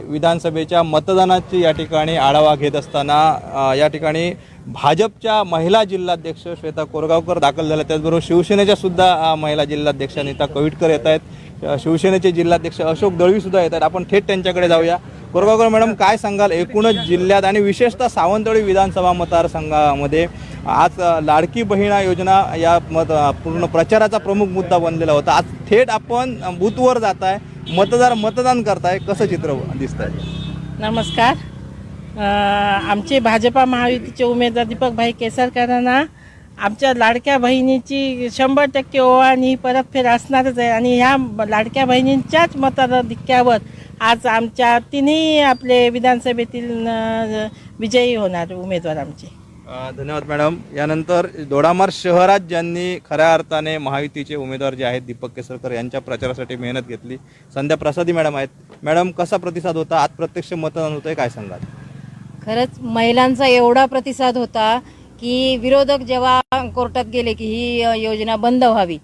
विधानसभेच्या मतदानाची या ठिकाणी आढावा घेत असताना या ठिकाणी भाजपच्या महिला जिल्हाध्यक्ष श्वेता कोरगावकर दाखल झाल्या. त्याचबरोबर शिवसेनेच्या सुद्धा महिला जिल्हाध्यक्ष नीता कविटकर येत आहेत, शिवसेनेचे जिल्हाध्यक्ष अशोक दळवी सुद्धा येत आहेत. आपण थेट त्यांच्याकडे जाऊया. कोरगावकर मॅडम, काय सांगाल एकूणच जिल्ह्यात आणि विशेषतः सावंतवाडी विधानसभा मतदारसंघामध्ये आज लाडकी बहिणा योजना या पूर्ण प्रचाराचा प्रमुख मुद्दा बनलेला होता. आज थेट आपण बूथवर जात आहे, मतदान करताय, कसं चित्र दिसत आहे? नमस्कार. आमचे भाजपा महायुतीचे उमेदवार दीपकभाई केसरकरांना आमच्या लाडक्या बहिणीची 100% ओवाळणी ही परतफेड असणारच आहे. आणि ह्या लाडक्या बहिणींच्याच मताधिक्यावर आज आमच्या तिन्ही आपले विधानसभेतील विजयी होणार उमेदवार आमचे. धन्यवाद मॅडम. यानंतर दोडामार्ग शहरात ज्यांनी खऱ्या अर्थाने महायुतीचे उमेदवार जे आहेत दीपक केसरकर यांच्या प्रचारासाठी मेहनत घेतली, संध्या प्रसादी मॅडम आहेत. मॅडम, कसा प्रतिसाद होता? आज प्रत्यक्ष मतदान होतंय, काय सांगाल? खरंच महिलांचा एवढा प्रतिसाद होता की विरोधक जेव्हा कोर्टात गेले की ही योजना बंद व्हावी,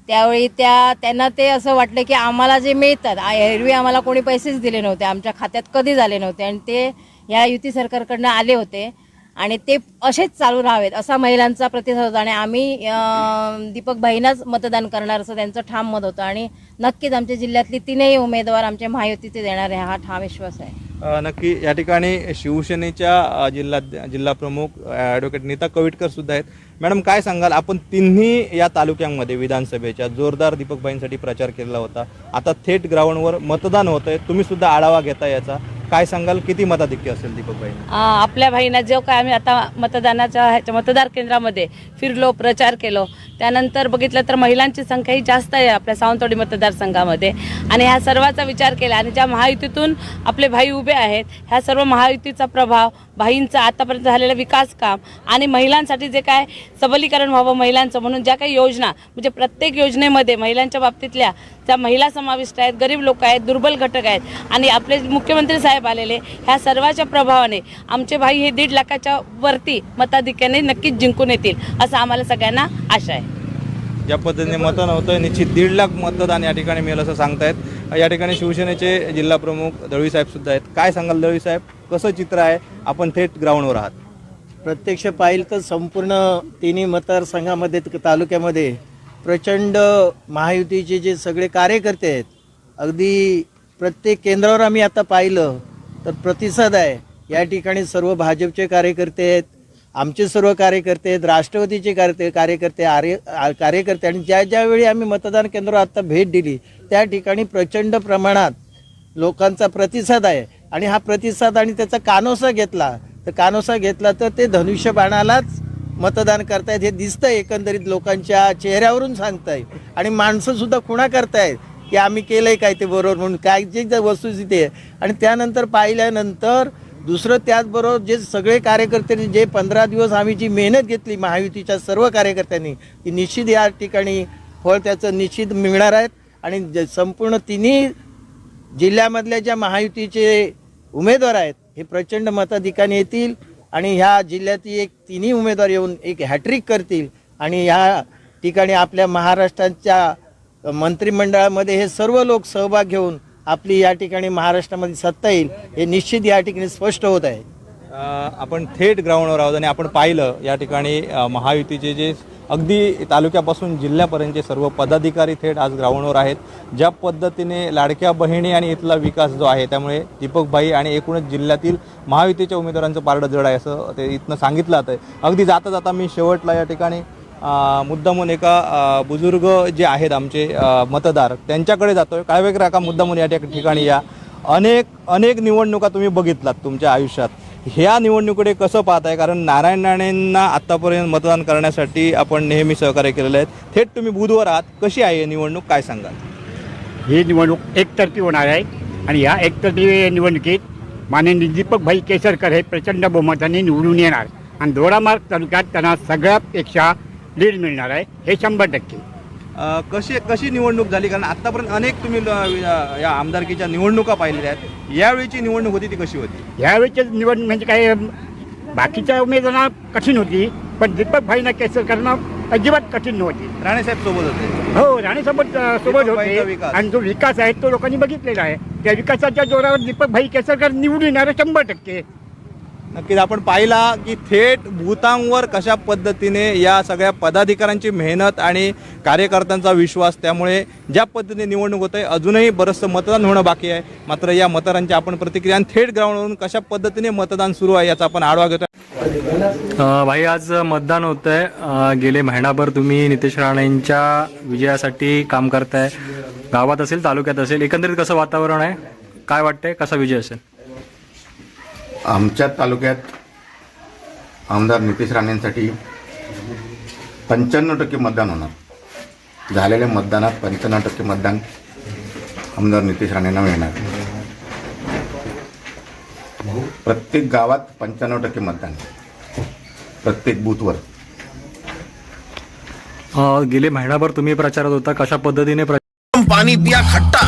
त्यावेळी त्यांना ते असं वाटलं की आम्हाला जे मिळतात, एरवी आम्हाला कोणी पैसेच दिले नव्हते, आमच्या खात्यात कधी झाले नव्हते, आणि ते ह्या युती सरकारकडनं आले होते आणि ते असेच चालू राहावेत असा महिलांचा प्रतिसाद होता. आणि आम्ही दीपकभाईंनाच मतदान करणार असं त्यांचं ठाम मत होतं. आणि नक्कीच आमच्या जिल्ह्यातली तीनही उमेदवार आमचे महायुतीचे देणार आहे हा ठाम विश्वास आहे. नक्की या ठिकाणी शिवसेनेच्या जिल्हा प्रमुख ॲडव्होकेट नीता कविटकर सुद्धा आहेत. मॅडम, काय सांगाल? आपण तिन्ही या तालुक्यांमध्ये विधानसभेच्या जोरदार दीपकभाईंसाठी प्रचार केलेला होता, आता थेट ग्राउंडवर मतदान होत आहे, तुम्ही सुद्धा आढावा घेता याचा, काय सांगाल? किती मताधिक्य असेल दीपकभाई? आपल्या भाईंना जो काय आम्ही आता मतदानाच्या मतदार केंद्रामध्ये फिरलो, प्रचार केलो, त्यानंतर बघितलं तर महिलांची संख्या ही जास्त आहे आपल्या सावंतवाडी मतदारसंघामध्ये. आणि ह्या सर्वाचा विचार केला आणि ज्या महायुतीतून आपले भाई उभे आहेत, ह्या सर्व महायुतीचा प्रभाव, भाईंचा आतापर्यंत झालेलं विकास काम आणि महिलांसाठी जे काय सबलीकरण व्हावं महिलांचं म्हणून ज्या काही योजना, म्हणजे प्रत्येक योजनेमध्ये महिलांच्या बाबतीतल्या त्या महिला समाविष्ट आहेत, गरीब लोक आहेत, दुर्बल घटक आहेत आणि आपले मुख्यमंत्री साहेब आलेले, ह्या सर्वाच्या प्रभावाने आमचे भाई हे 1.5 लाखाच्या वरती मताधिक्याने नक्कीच जिंकून येतील असं आम्हाला सगळ्यांना आशा आहे. ज्या पद्धतीने मतदान होतं निश्चित 1.5 लाख मतदान या ठिकाणी मिळेल असं सांगतायत. या ठिकाणी शिवसेनेचे जिल्हा प्रमुख दळवी साहेब सुद्धा आहेत. काय सांगाल दळवी साहेब, कसं चित्र आहे? आपण थेट ग्राउंडवर आहात. प्रत्यक्ष पाहिलं तर संपूर्ण तिन्ही मतदारसंघामध्ये तालुक्यामध्ये प्रचंड महायुतीचे जे सगळे कार्यकर्ते आहेत, अगदी प्रत्येक केंद्रावर आम्ही आता पाहिलं तर प्रतिसाद आहे. या ठिकाणी सर्व भाजपचे कार्यकर्ते आहेत, आमचे सर्व कार्यकर्ते आहेत, राष्ट्रवादीचे कार्यकर्ते आणि ज्यावेळी आम्ही मतदान केंद्रावर आता भेट दिली त्या ठिकाणी प्रचंड प्रमाणात लोकांचा प्रतिसाद आहे. आणि हा प्रतिसाद आणि त्याचा कानोसा घेतला तर ते धनुष्यबाणालाच मतदान करतायत हे दिसतंय. एकंदरीत लोकांच्या चेहऱ्यावरून सांगताय आणि माणसंसुद्धा खुणा करतायत की आम्ही केलंय काय ते बरोबर म्हणून, काय जे वस्तुस्थिती आहे. आणि त्यानंतर पाहिल्यानंतर दुसरं त्याचबरोबर जे सगळे कार्यकर्त्यांनी जे 15 दिवस आम्ही जी मेहनत घेतली महायुतीच्या सर्व कार्यकर्त्यांनी, ती निश्चित या ठिकाणी फळ त्याचं निश्चित मिळणार आहेत. आणि संपूर्ण तिन्ही जिल्ह्यामधल्या ज्या महायुतीचे उमेदवार आहेत हे प्रचंड मताधिक्याने येतील. आणि ह्या जिल्ह्यातील एक तिन्ही उमेदवार येऊन एक हॅट्रिक करतील आणि ह्या ठिकाणी आपल्या महाराष्ट्राच्या मंत्रिमंडळामध्ये हे सर्व लोक सहभाग घेऊन आपली या ठिकाणी महाराष्ट्रामध्ये सत्ता येईल हे निश्चित या ठिकाणी स्पष्ट होत आहे. आपण थेट ग्राउंडवर आहोत आणि आपण पाहिलं या ठिकाणी महायुतीचे जे अगदी तालुक्यापासून जिल्ह्यापर्यंतचे सर्व पदाधिकारी थेट आज ग्राउंडवर आहेत. ज्या पद्धतीने लाडक्या बहिणी आणि इथला विकास जो आहे त्यामुळे दीपकभाई आणि एकूणच जिल्ह्यातील महायुतीच्या उमेदवारांचं पारडं जड आहे असं ते इथनं सांगितलं जातं. अगदी जाता जाता मी शेवटला या ठिकाणी मुद्दामून एका बुजुर्ग जे आहेत आमचे मतदार त्यांच्याकडे जातोय. काळवेकर काका मुद्दामून या ठिकाणी या अनेक निवडणुका तुम्ही बघितलात तुमच्या आयुष्यात, ह्या निवडणुकीकडे कसं पाहताय? कारण नारायण राणेंना आत्तापर्यंत मतदान करण्यासाठी आपण नेहमी सहकार्य केलेलं आहे. थेट तुम्ही बुधवर आहात, कशी आहे ही निवडणूक, काय सांगाल? ही निवडणूक एकतर्फी होणार आहे आणि या एकतर्फी निवडणुकीत माननीय दीपकभाई केसरकर हे प्रचंड बहुमताने निवडून येणार आणि दोडामार्ग तालुक्यात त्यांना सगळ्यापेक्षा लीड मिळणार आहे, हे 100%. कशी निवडणूक झाली? कारण आत्तापर्यंत अनेक तुम्ही या आमदारकीच्या निवडणुका पाहिलेल्या आहेत. यावेळीची निवडणूक होती ती कशी होती? यावेळीची निवडणूक म्हणजे काय बाकीच्या उमेदवारांना कठीण होती, पण दीपकभाईंना केसरकरना अजिबात कठीण नव्हती. राणेसाहेब सोबत होते. हो, राणेसोबत होते आणि जो विकास आहे तो लोकांनी बघितलेला आहे. त्या विकासाच्या जोरावर दीपकभाई केसरकर निवडून येणार 100%. नक्कीच आपण पाहिला की थेट भूतांवर कशा पद्धतीने या सगळ्या पदाधिकाऱ्यांची मेहनत आणि कार्यकर्त्यांचा विश्वास, त्यामुळे ज्या पद्धतीने निवडणूक होत आहे अजूनही बरंचसं मतदान होणं बाकी आहे. मात्र या मतदारांची आपण प्रतिक्रिया आणि थेट ग्राउंडवरून कशा पद्धतीने मतदान सुरू आहे याचा आपण आढावा घेतोय. भाई, आज मतदान होत आहे. गेले महिनाभर तुम्ही नितेश राणेंच्या विजयासाठी काम करताय, गावात असेल तालुक्यात असेल, एकंदरीत कसं वातावरण आहे, काय वाटतंय, कसा विजय असेल? आमच्या तालुक्यात आमदार नितेश राणेंसाठी 95% मतदान होणार. झालेल्या मतदानात 95% मतदान आमदार नितेश राणेंना मिळणार. प्रत्येक गावात 95% मतदान, प्रत्येक बूथवर. गेले महिनाभर तुम्ही प्रचारात होता, कशा पद्धतीने पानी पिया खट्टा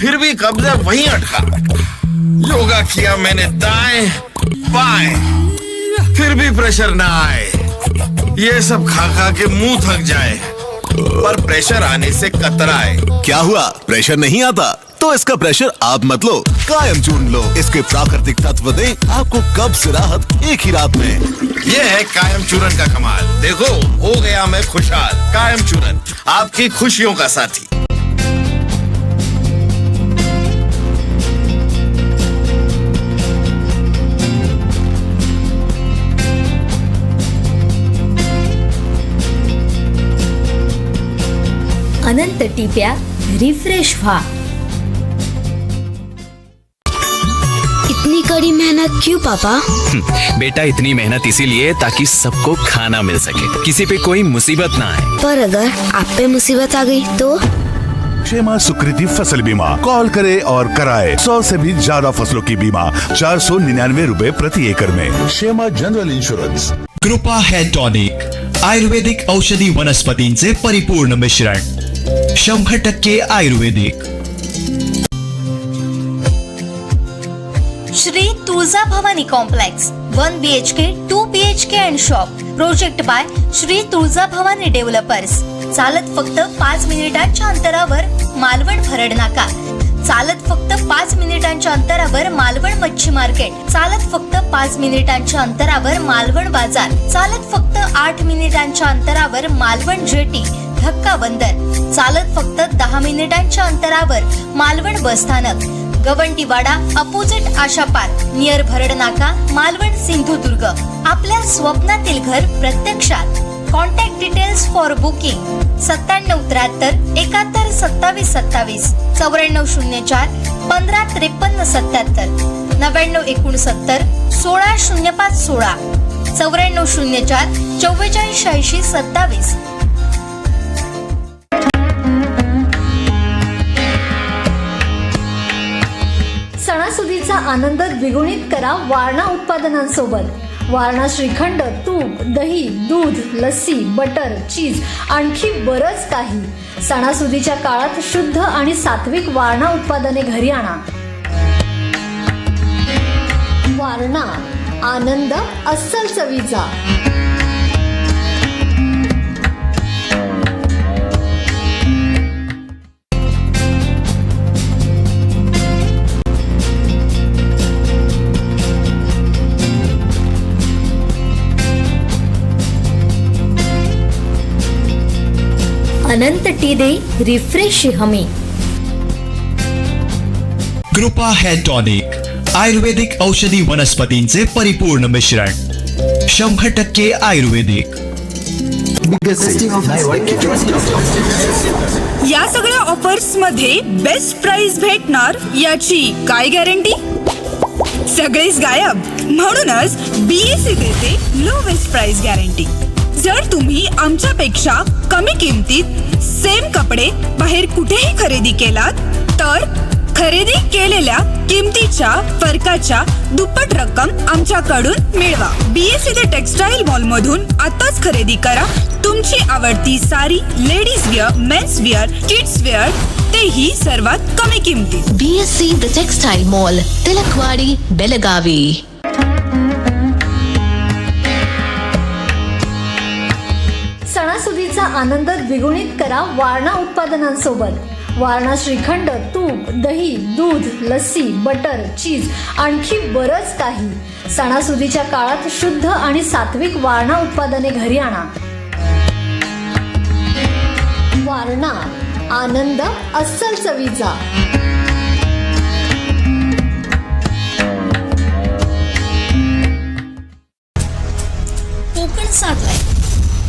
फिर भी कब्जा वहीं अटका. योगा किया मैंने दाएं बाएं फिर भी प्रेशर ना आए. ये सब खा खा के मुंह थक जाए पर प्रेशर आने से कतराए. क्या हुआ, प्रेशर नहीं आता? तो इसका प्रेशर आप मत लो, कायम चूर्ण लो. इसके प्राकृतिक तत्व दें आपको कब्ज से राहत एक ही रात में. ये है कायम चूरन का कमाल. देखो हो गया मैं खुशहाल. कायम चूरन आपकी खुशियों का साथी. अनंत टिप्या रिफ्रेश व्हा. इतनी कड़ी मेहनत क्यों पापा? बेटा, इतनी मेहनत इसीलिए ताकि सबको खाना मिल सके, किसी पे कोई मुसीबत ना आए. पर अगर आप पे मुसीबत आ गई तो? क्षेमा सुकृति फसल बीमा, कॉल करे और कराए 100 से भी ज्यादा फसलों की बीमा 499 रुपए प्रति एकड़ में. Kshema general insurance. Kripa hair tonic, आयुर्वेदिक औषधी वनस्पतींचे परिपूर्ण मिश्रण, 100% आयुर्वेदिक. Shri Tulja Bhavani complex 1 BHK 2 BHK and shop. Project by Shri Tulja Bhavani developers. चालत फक्त 5 मिनिटांच्या अंतरावर मालवण भरड नाका. चालत फक्त 5 मिनिटांच्या अंतरावर मालवण मच्छी मार्केट. चालत फक्त 5 मिनिटांच्या अंतरावर मालवण बाजार. चालत फक्त 8 मिनिटांच्या अंतरावर मालवण जेटी धक्का बंदर. चालत फक्त 10 मिनिटांच्या अंतरावर मालवण बस स्थानक. गवंटीवाडा अपोजिट आशा पार्क नियर भरड नाका, मालवण सिंधुदुर्ग. आपल्या स्वप्नातील घर प्रत्यक्षात. Contact details for booking 9773 71 27 27, 9404 15 53 77, 9969 16 05 16, 9404 44 80 27. सणासुदीचा आनंद द्विगुणित करा वारणा उत्पादनांसोबत. वारणा श्रीखंड, तूप, दही, दूध, लस्सी, बटर, चीज, आणखी बरंच काही. सणासुदीच्या काळात शुद्ध आणि सात्विक वारणा उत्पादने घरी आणा. वारणा आनंद अस्सल चवीचा. अनंत टी दे रिफ्रेश हमी. कृपा हेअर टॉनिक आयुर्वेदिक औषधी वनस्पतींचे परिपूर्ण मिश्रण. 100% आयुर्वेदिक. या सगळ्या ऑफर्स मध्ये बेस्ट प्राइस भेटणार याची काय गॅरंटी? सगळेच गायब. म्हणूनच BSE देते लोवेस्ट प्राइस गॅरंटी. जर तुम्ही आमच्यापेक्षा कमी किमतीत सेम कपडे बाहेर कुठेही खरेदी केलात तर खरेदी केलेल्या किमतीच्या फरकाच्या दुप्पट रक्कम आमच्याकडून मिळवा. BSE टेक्सटाईल मॉल मधून आताच खरेदी करा तुमची आवडती sari, ladies wear, men's wear, kids wear, तेही सर्वात कमी किमतीत. BSE the textile mall, Tilakwadi, Belagavi. सणासुदीचा आनंद द्विगुणित करा वारणा उत्पादनांसोबत. वारणा श्रीखंड, तूप, दही, दूध, लस्सी, बटर, चीज, आणखी बरंच काही. सणासुदीच्या काळात शुद्ध आणि सात्विक वारणा उत्पादने घरी आणा. वारणा, आनंद अस्सल चवीचा. कोकण साधलाय.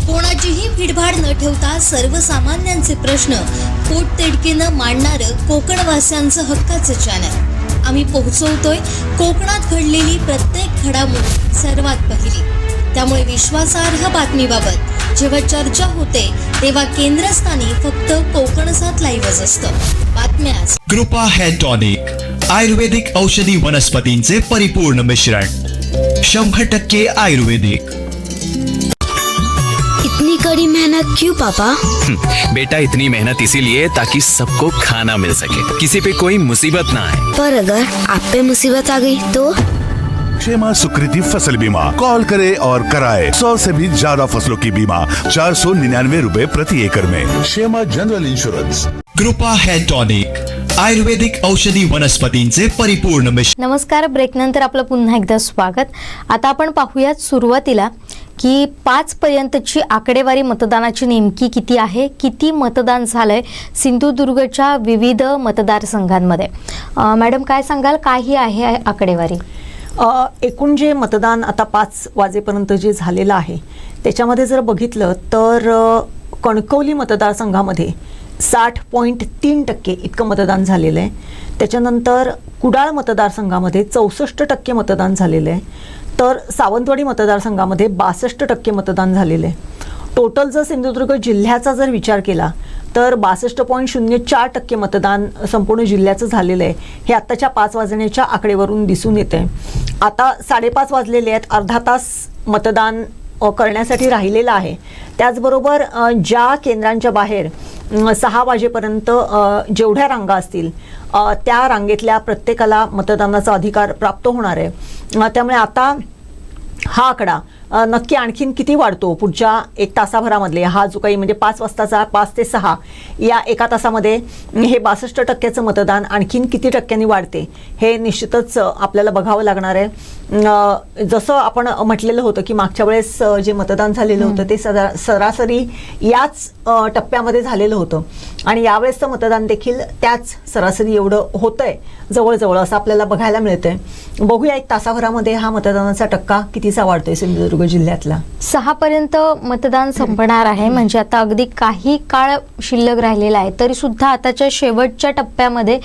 कोणाचीही भीडभाड न ठेवता सर्वसामान्यांचे प्रश्न पोटतिडकीनं मांडणारं कोकणवासियांचं हक्काचं चॅनल. आम्ही पोहोचवतोय कोकणात घडलेली प्रत्येक घडामोड सर्वात पहिली. त्यामुळे विश्वासार्ह बातमीबाबत जेव्हा चर्चा होते तेव्हा केंद्रस्थानी फक्त कोकण सात लाईव्हच असतं. बातम्यास कृपा हेअर टॉनिक आयुर्वेदिक औषधी वनस्पतींचे परिपूर्ण मिश्रण. 100% आयुर्वेदिक. इतनी कड़ी मेहनत क्यों पापा? बेटा इतनी मेहनत इसीलिए ताकि सबको खाना मिल सके, किसी पे कोई मुसीबत ना आए. पर अगर आप पे मुसीबत आ गई तो? शेमा सुकृति फसल बीमा. कॉल करे और कराए 100 से भी ज्यादा फसलों की बीमा 499 रुपए प्रति एकड़ में. शेमा general insurance. Kripa hair tonic आयुर्वेदिक औषधी वनस्पतींचे परिपूर्ण मिश्रण. नमस्कार. ब्रेकनंतर आपलं पुन्हा एकदा स्वागत. आता आपण पाहूयात सुरुवातीला की 5 पर्यंतची आकडेवारी मतदानाची नेमकी किती आहे, किती मतदान झालंय सिंधुदुर्गच्या विविध मतदारसंघांमध्ये. मॅडम काय सांगाल, काय ही आहे आकडेवारी? एकूण जे मतदान आता 5 वाजेपर्यंत जे झालेलं आहे त्याच्यामध्ये जर बघितलं तर कणकवली मतदारसंघामध्ये 60.3% इतकं मतदान झालेलं आहे. त्याच्यानंतर कुडाळ मतदारसंघामध्ये 64% मतदान झालेलं आहे. तर सावंतवाडी मतदारसंघामध्ये 62% मतदान झालेलं आहे. टोटल जर सिंधुदुर्ग जिल्ह्याचा जर विचार केला तर 62.04% मतदान संपूर्ण जिल्ह्याचं झालेलं आहे. हे आत्ताच्या 5 वाजण्याच्या आकडेवरून दिसून येते. आता 5:30 वाजलेले आहेत. अर्धा तास मतदान करण्यासाठी राहिलेलं आहे. त्याचबरोबर ज्या केंद्रांच्या बाहेर 6 वाजेपर्यंत जेवढ्या रांगा असतील त्या रांगेतल्या प्रत्येकाला मतदानाचा अधिकार प्राप्त होणार आहे. त्यामुळे आता हा आकडा नक्की आणखीन किती वाढतो पुढच्या 1 तासाभरामधले, हा जो काही म्हणजे 5 वाजताचा 5 ते 6 या 1 तासामध्ये हे 62% मतदान आणखीन किती टक्क्यांनी वाढते हे निश्चितच आपल्याला बघावं लागणार आहे. जसं आपण म्हटलेलं होतं की मागच्या वेळेस जे मतदान झालेलं होतं ते सरासरी याच टप्प्यामध्ये झालेलं होतं आणि यावेळेसचं मतदान देखील त्याच सरासरी एवढं होतंय जवळजवळ असं आपल्याला बघायला मिळतंय. बघूया 1 तासाभरामध्ये हा मतदानाचा टक्का कितीचा वाढतोय सिंधुदुर्ग जिल्ह्यातला. 6 पर्यंत मतदान संपणार आहे, म्हणजे आता अगदी काही काळ शिल्लक राहिलेला आहे. तरी सुद्धा आताच्या शेवटच्या टप्प्यामध्ये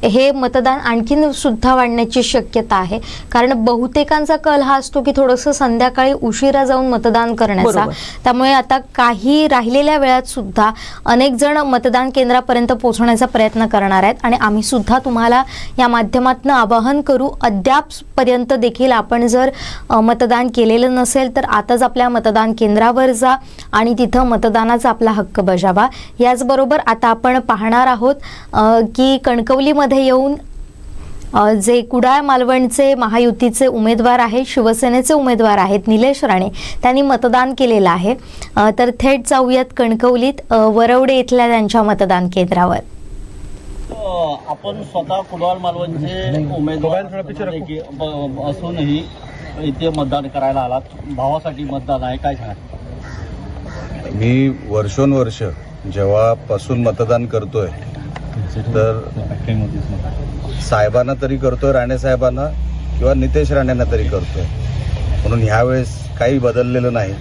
हे मतदान आणखीन सुद्धा वाढण्याची शक्यता आहे. कारण बहुतेकांचा कल हा असतो की थोडंसं संध्याकाळी उशिरा जाऊन मतदान करण्याचा. त्यामुळे आता काही राहिलेल्या वेळात सुद्धा अनेक जण मतदान केंद्रापर्यंत पोहोचण्याचा प्रयत्न करणार आहेत आणि आम्ही सुद्धा तुम्हाला या माध्यमातून आवाहन करू, अद्यापपर्यंत देखील आपण जर मतदान केलेलं नसेल तर आताच आपल्या मतदान केंद्रावर जा आणि तिथं मतदानाचा आपला हक्क बजावा. याचबरोबर आता आपण पाहणार आहोत की कणकवलीमध्ये येऊन जे कुडाळ मालवणचे महायुतीचे उमेदवार आहेत, शिवसेनेचे उमेदवार आहेत निलेश राणे, त्यांनी मतदान केलेलं आहे. तर थेट जाऊयात कणकवलीत वरवडे इथल्या त्यांच्या मतदान केंद्रावर. आपण स्वतः कुडाळ मालवणचे उमेदवार असूनही इथे मतदान करायला आलात. भावासाठी मतदान आहे, काय सांगा? मी वर्षोनवर्ष जेव्हापासून मतदान करतोय तर साहेबांना तरी करतोय, राणे साहेबांना किंवा नितेश राणेंना तरी करतोय, म्हणून ह्यावेळेस काही बदललेलं नाही.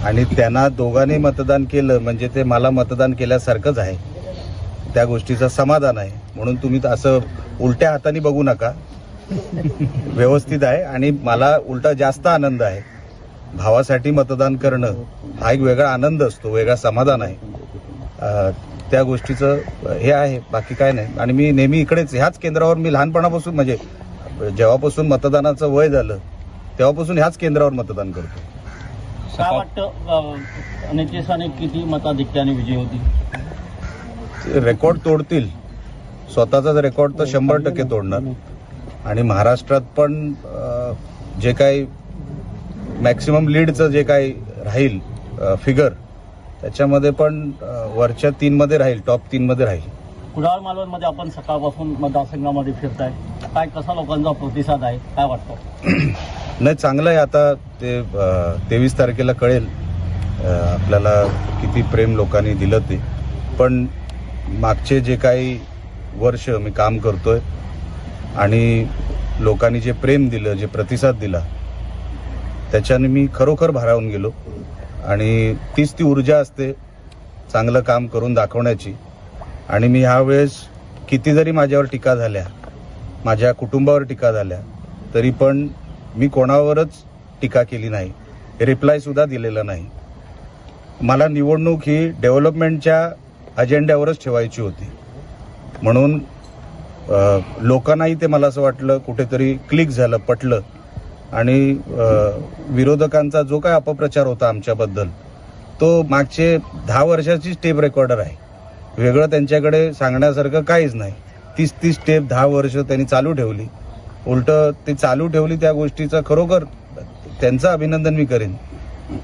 आणि त्यांना दोघांनी मतदान केलं म्हणजे ते मला मतदान केल्यासारखंच आहे, त्या गोष्टीचं समाधान आहे. म्हणून तुम्ही असं उलट्या हाताने बघू नका, व्यवस्थित आहे. आणि मला उलटा जास्त आनंद आहे. भावासाठी मतदान करणं हा एक वेगळा आनंद असतो, वेगळा समाधान आहे. त्या गोष्टीचं हे आहे, बाकी काय नाही. आणि मी नेहमी इकडेच ह्याच केंद्रावर, मी लहानपणापासून म्हणजे जेव्हापासून मतदानाचं वय झालं तेव्हापासून ह्याच केंद्रावर मतदान करतो. काय वाटतं नितेश राणे किती मताधिक्याने विजय होती? रेकॉर्ड तोडतील, स्वतःचाच रेकॉर्ड तर 100% तोडणार. आणि महाराष्ट्रात पण जे काही मॅक्सिमम लीडचं जे काही राहील फिगर, त्याच्यामध्ये पण वरच्या 3मध्ये राहील, टॉप 3मध्ये राहील. कुडाळ मालवणमध्ये आपण सकाळपासून मतदारसंघामध्ये फिरताय, काय कसा लोकांचा प्रतिसाद आहे, काय वाटतं? नाही, चांगलं आहे. आता ते 23 तारखेला कळेल आपल्याला किती प्रेम लोकांनी दिलं ते. पण मागचे जे काही वर्ष मी काम करतोय आणि लोकांनी जे प्रेम दिलं, जे प्रतिसाद दिला, त्याच्याने मी खरोखर भारावून गेलो. आणि तीच ती ऊर्जा असते चांगलं काम करून दाखवण्याची. आणि मी ह्यावेळेस किती जरी माझ्यावर टीका झाल्या, माझ्या कुटुंबावर टीका झाल्या, तरी पण मी कोणावरच टीका केली नाही, रिप्लायसुद्धा दिलेला नाही. मला निवडणूक ही डेव्हलपमेंटच्या अजेंड्यावरच ठेवायची होती. म्हणून लोकांनाही ते मला असं वाटलं कुठेतरी क्लिक झालं, पटलं. आणि विरोधकांचा जो काय अपप्रचार होता आमच्याबद्दल, तो मागचे 10 वर्षाचीच टेप रेकॉर्डर आहे. वेगळं त्यांच्याकडे सांगण्यासारखं काहीच नाही. 30 टेप 10 वर्ष त्यांनी चालू ठेवली. उलटं ते चालू ठेवली त्या गोष्टीचं खरोखर त्यांचं अभिनंदन मी करेन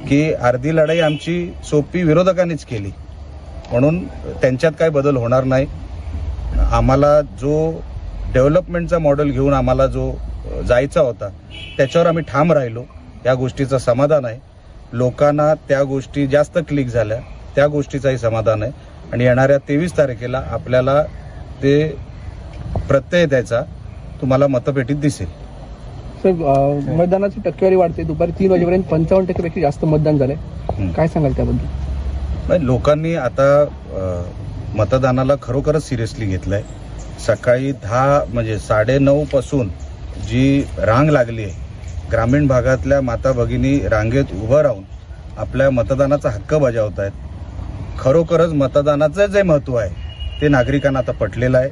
की अर्धी लढाई आमची सोपी विरोधकांनीच केली. म्हणून त्यांच्यात काय बदल होणार नाही. आम्हाला जो डेव्हलपमेंटचा मॉडेल घेऊन आम्हाला जो जायचा होता त्याच्यावर आम्ही ठाम राहिलो, या गोष्टीचं समाधान आहे. लोकांना त्या गोष्टी जास्त क्लिक झाल्या, त्या गोष्टीचाही समाधान आहे. आणि येणाऱ्या 23 तारखेला आपल्याला ते प्रत्यय द्यायचा तुम्हाला मतपेटीत दिसेल. सर, मतदानाची टक्केवारी वाढते, दुपारी 3 वाजेपर्यंत 55% पैकी जास्त मतदान झालंय, काय सांगाल त्याबद्दल? लोकांनी आता मतदानाला खरोखरच सिरियसली घेतलंय. सकाळी 9:30 पासून जी रांग लागली आहे, ग्रामीण भागातल्या माता भगिनी रांगेत उभं राहून आपल्या मतदानाचा हक्क बजावत आहेत. खरोखरच मतदानाचं जे महत्त्व आहे ते नागरिकांना आता पटलेलं आहे.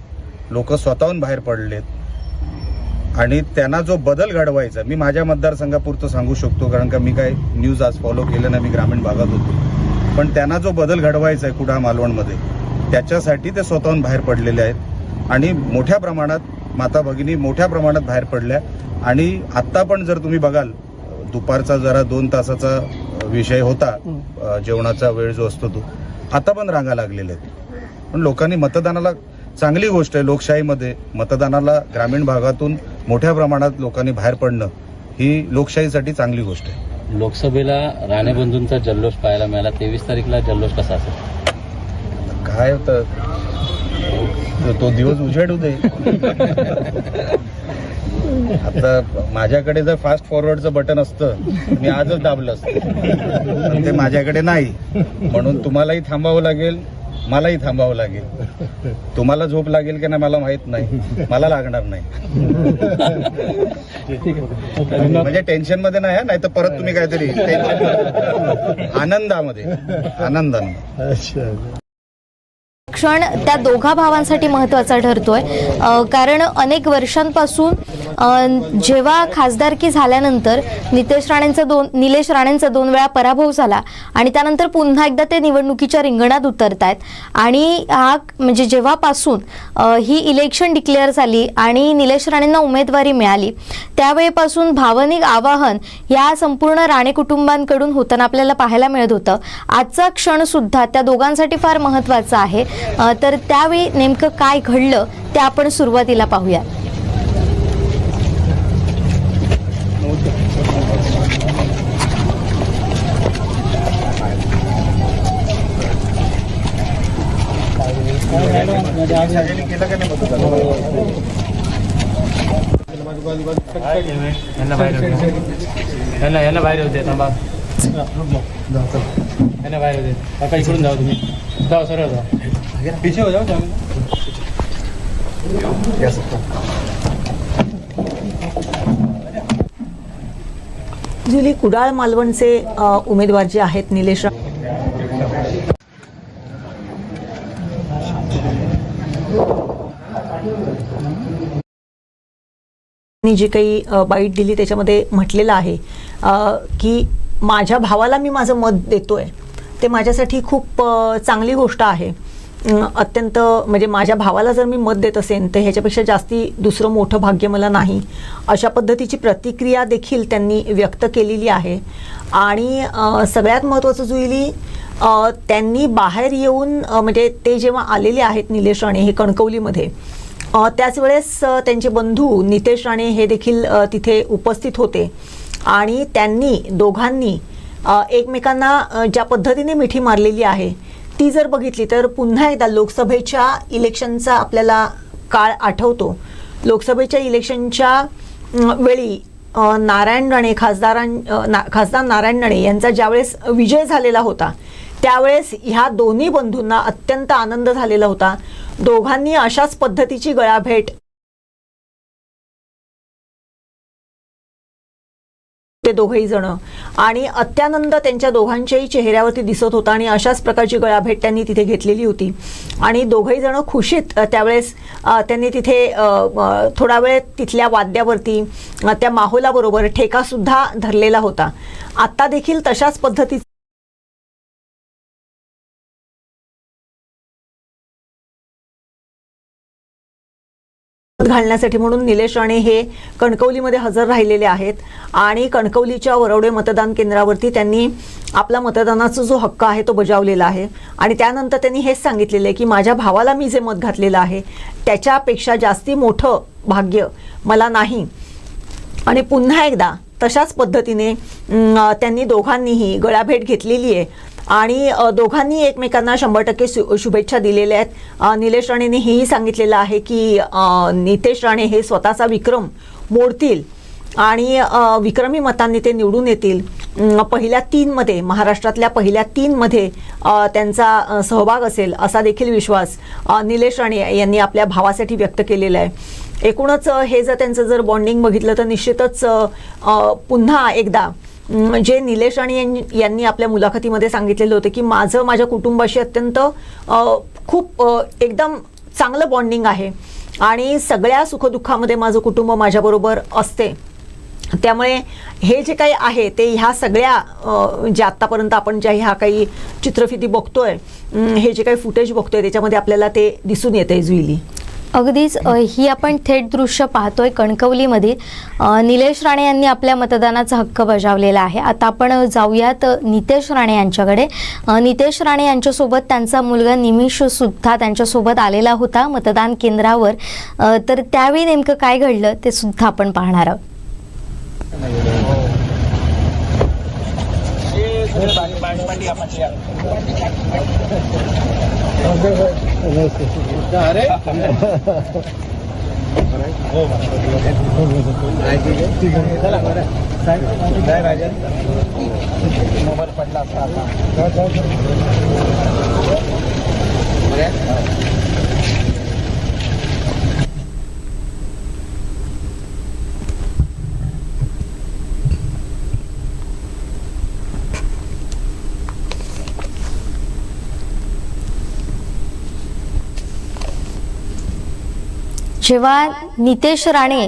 लोक स्वतःहून बाहेर पडलेत आणि त्यांना जो बदल घडवायचा, मी माझ्या मतदारसंघापुरतं सांगू शकतो कारण का मी काय न्यूज आज फॉलो केलं नाही, मी ग्रामीण भागात होतो. पण त्यांना जो बदल घडवायचा आहे कुडाळ मालवणमध्ये, त्याच्यासाठी ते स्वतःहून बाहेर पडलेले आहेत. आणि मोठ्या प्रमाणात माता भगिनी मोठ्या प्रमाणात बाहेर पडल्या. आणि आत्ता पण जर तुम्ही बघाल, दुपारचा जरा 2 तासाचा विषय होता, जेवणाचा वेळ जो असतो तो, आता पण रांगा लागलेल्या आहेत. पण लोकांनी मतदानाला, चांगली गोष्ट आहे लोकशाहीमध्ये, मतदानाला ग्रामीण भागातून मोठ्या प्रमाणात लोकांनी बाहेर पडणं ही लोकशाहीसाठी चांगली गोष्ट आहे. लोकसभेला राणे बंधूंचा जल्लोष पाहायला मिळाला, 23 तारीखला जल्लोष कसा असेल? काय होतं, तो दिवस उजेड दे. आता माझ्याकडे जर फास्ट फॉरवर्डचं बटन असतं मी आजच दाबलं असतं, पण ते माझ्याकडे नाही. म्हणून तुम्हालाही थांबावं लागेल, मलाही थांबावं लागेल. तुम्हाला झोप लागेल की नाही मला माहित नाही, मला लागणार नाही. म्हणजे टेन्शन मध्ये नाही तर परत तुम्ही काहीतरी आनंदामध्ये. क्षण त्या दोघा भावांसाठी महत्त्वाचा ठरतोय, कारण अनेक वर्षांपासून जेव्हा खासदारकी झाल्यानंतर निलेश राणेंचा 2 वेळा पराभव झाला आणि त्यानंतर पुन्हा एकदा ते निवडणुकीच्या रिंगणात उतरत आहेत. आणि हा म्हणजे जेव्हापासून ही इलेक्शन डिक्लेअर झाली आणि निलेश राणेंना उमेदवारी मिळाली त्यावेळेपासून भावनिक आवाहन या संपूर्ण राणे कुटुंबांकडून होताना आपल्याला पाहायला मिळत होतं. आजचा क्षण सुद्धा त्या दोघांसाठी फार महत्त्वाचा आहे. तर त्यावेळी नेमकं काय घडलं ते आपण सुरुवातीला पाहूया. यांना बाहेर होते थांबा, यांना बाहेर होते काका, इकडून जाऊ तुम्ही, जाऊ सरळ जाऊ, पिछे हो जाऊ. जुली, कुडाळ मालवणचे उमेदवार जे आहेत निलेश जी काही बाईट दिली त्याच्यामध्ये म्हटलेलं आहे की माझ्या भावाला मी माझं मत देतोय, ते माझ्यासाठी खूप चांगली गोष्ट आहे. अत्यंत म्हणजे माझ्या भावाला जर मी मत देत असेल तर ह्याच्यापेक्षा जास्ती दुसरं मोठं भाग्य मला नाही, अशा पद्धतीची प्रतिक्रिया देखील त्यांनी व्यक्त केलेली आहे. आणि सगळ्यात महत्त्वाचं जुईली, त्यांनी बाहेर येऊन म्हणजे ते जेव्हा आलेले आहेत निलेश राणे हे कणकवलीमध्ये, त्याच वेळेस त्यांचे बंधू नितेश राणे हे देखील तिथे उपस्थित होते आणि त्यांनी दोघांनी एकमेकांना ज्या पद्धतीने मिठी मारलेली आहे ती जर बघितली तर पुन्हा एकदा लोकसभेच्या इलेक्शनचा आपल्याला काळ आठवतो. लोकसभेच्या इलेक्शनच्या वेळी नारायण राणे खासदार नारायण राणे यांचा ज्यावेळेस विजय झालेला होता त्यावेळेस ह्या दोन्ही बंधूंना अत्यंत आनंद झालेला होता. दोघांनी अशाच पद्धतीची गळाभेट ते दोघेही जण आणि अत्यानंद त्यांच्या दोघांच्याही चेहऱ्यावरती दिसत होता आणि अशाच प्रकारची गळाभेट त्यांनी तिथे घेतलेली होती. आणि दोघेही जण खुशीत त्यावेळेस त्यांनी तिथे थोडा वेळ तिथल्या वाद्यावरती त्या माहोलाबरोबर ठेका सुद्धा धरलेला होता. आता देखील तशाच पद्धतीचं घालण्यासाठी म्हणून निलेश राणे हे कणकवलीमध्ये हजर राहिलेले आहेत आणि कणकवलीच्या वरवडे मतदान केंद्रावरती त्यांनी आपला मतदानाचा जो हक्क आहे तो बजावलेला आहे. आणि त्यानंतर त्यांनी हेच सांगितलेलं आहे की माझ्या भावाला मी जे मत घातलेलं आहे त्याच्यापेक्षा जास्ती मोठं भाग्य मला नाही. आणि पुन्हा एकदा तशाच पद्धतीने त्यांनी दोघांनीही गळाभेट घेतलेली आहे आणि दोघांनी एकमेकांना 100% शुभेच्छा दिलेल्या आहेत. निलेश राणेंनी हेही सांगितलेलं आहे की नितेश राणे हे स्वतःचा विक्रम मोडतील आणि विक्रमी मतांनी ते निवडून येतील. पहिल्या 3 मध्ये महाराष्ट्रातल्या पहिल्या 3 मध्ये त्यांचा सहभाग असेल असा देखील विश्वास निलेश राणे यांनी आपल्या भावासाठी व्यक्त केलेला आहे. एकूणच हे जर त्यांचं जर बॉन्डिंग बघितलं तर निश्चितच पुन्हा एकदा जे निलेश राणे यांनी आपल्या मुलाखतीमध्ये सांगितलेलं होतं की माझ्या कुटुंबाशी अत्यंत खूप एकदम चांगलं बॉन्डिंग आहे आणि सगळ्या सुखदुःखामध्ये माझं कुटुंब माझ्याबरोबर असते. त्यामुळे हे जे काही आहे ते ह्या सगळ्या जे आत्तापर्यंत आपण ज्या ह्या काही चित्रफिती बघतोय, हे जे काही फुटेज बघतोय त्याच्यामध्ये आपल्याला ते दिसून येते जुईली. अगदीच ही आपण थेट दृश्य पाहतोय कणकवलीमध्ये. निलेश राणे यांनी आपल्या मतदानाचा हक्क बजावलेला आहे. आता आपण जाऊयात नितेश राणे यांच्याकडे. नितेश राणे यांच्यासोबत त्यांचा मुलगा निमिष सुद्धा त्यांच्यासोबत आलेला होता मतदान केंद्रावर. तर त्यावेळी नेमकं काय घडलं ते सुद्धा आपण पाहणार आहोत. मोबाईल पडला असता जेव्हा नितेश राणे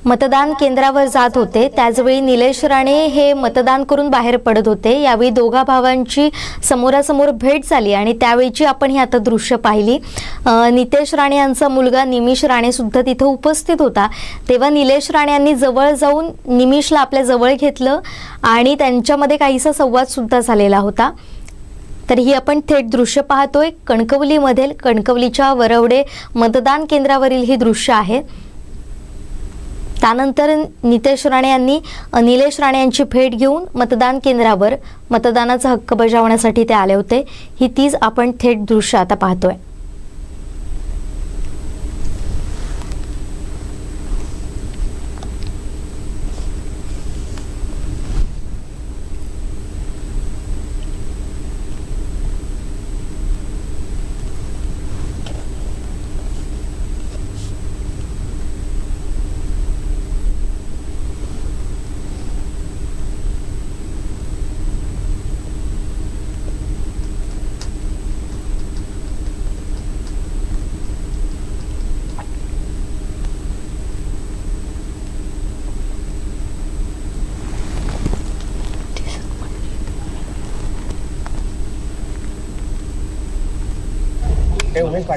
मतदान केंद्रावर जात होते त्याचवेळी निलेश राणे हे मतदान करून बाहेर पडत होते. यावेळी दोघा भावांची समोरासमोर भेट झाली आणि त्यावेळीची आपण ही आता दृश्य पाहिली. नितेश राणे यांचा मुलगा निमिष राणे सुद्धा तिथे उपस्थित होता. तेव्हा निलेश राणे यांनी जवळ जाऊन निमिषला आपल्या जवळ घेतलं आणि त्यांच्यामध्ये काहीसा संवाद सुद्धा झालेला होता. तर ही आपण थेट दृश्य पाहतोय. कणकवलीमधील कणकवलीच्या वरवडे मतदान केंद्रावरील ही दृश्य आहे. त्यानंतर नितेश राणे यांनी निलेश राणे यांची भेट घेऊन मतदान केंद्रावर मतदानाचा हक्क बजावण्यासाठी ते आले होते. ही तीच आपण थेट दृश्य आता पाहतोय.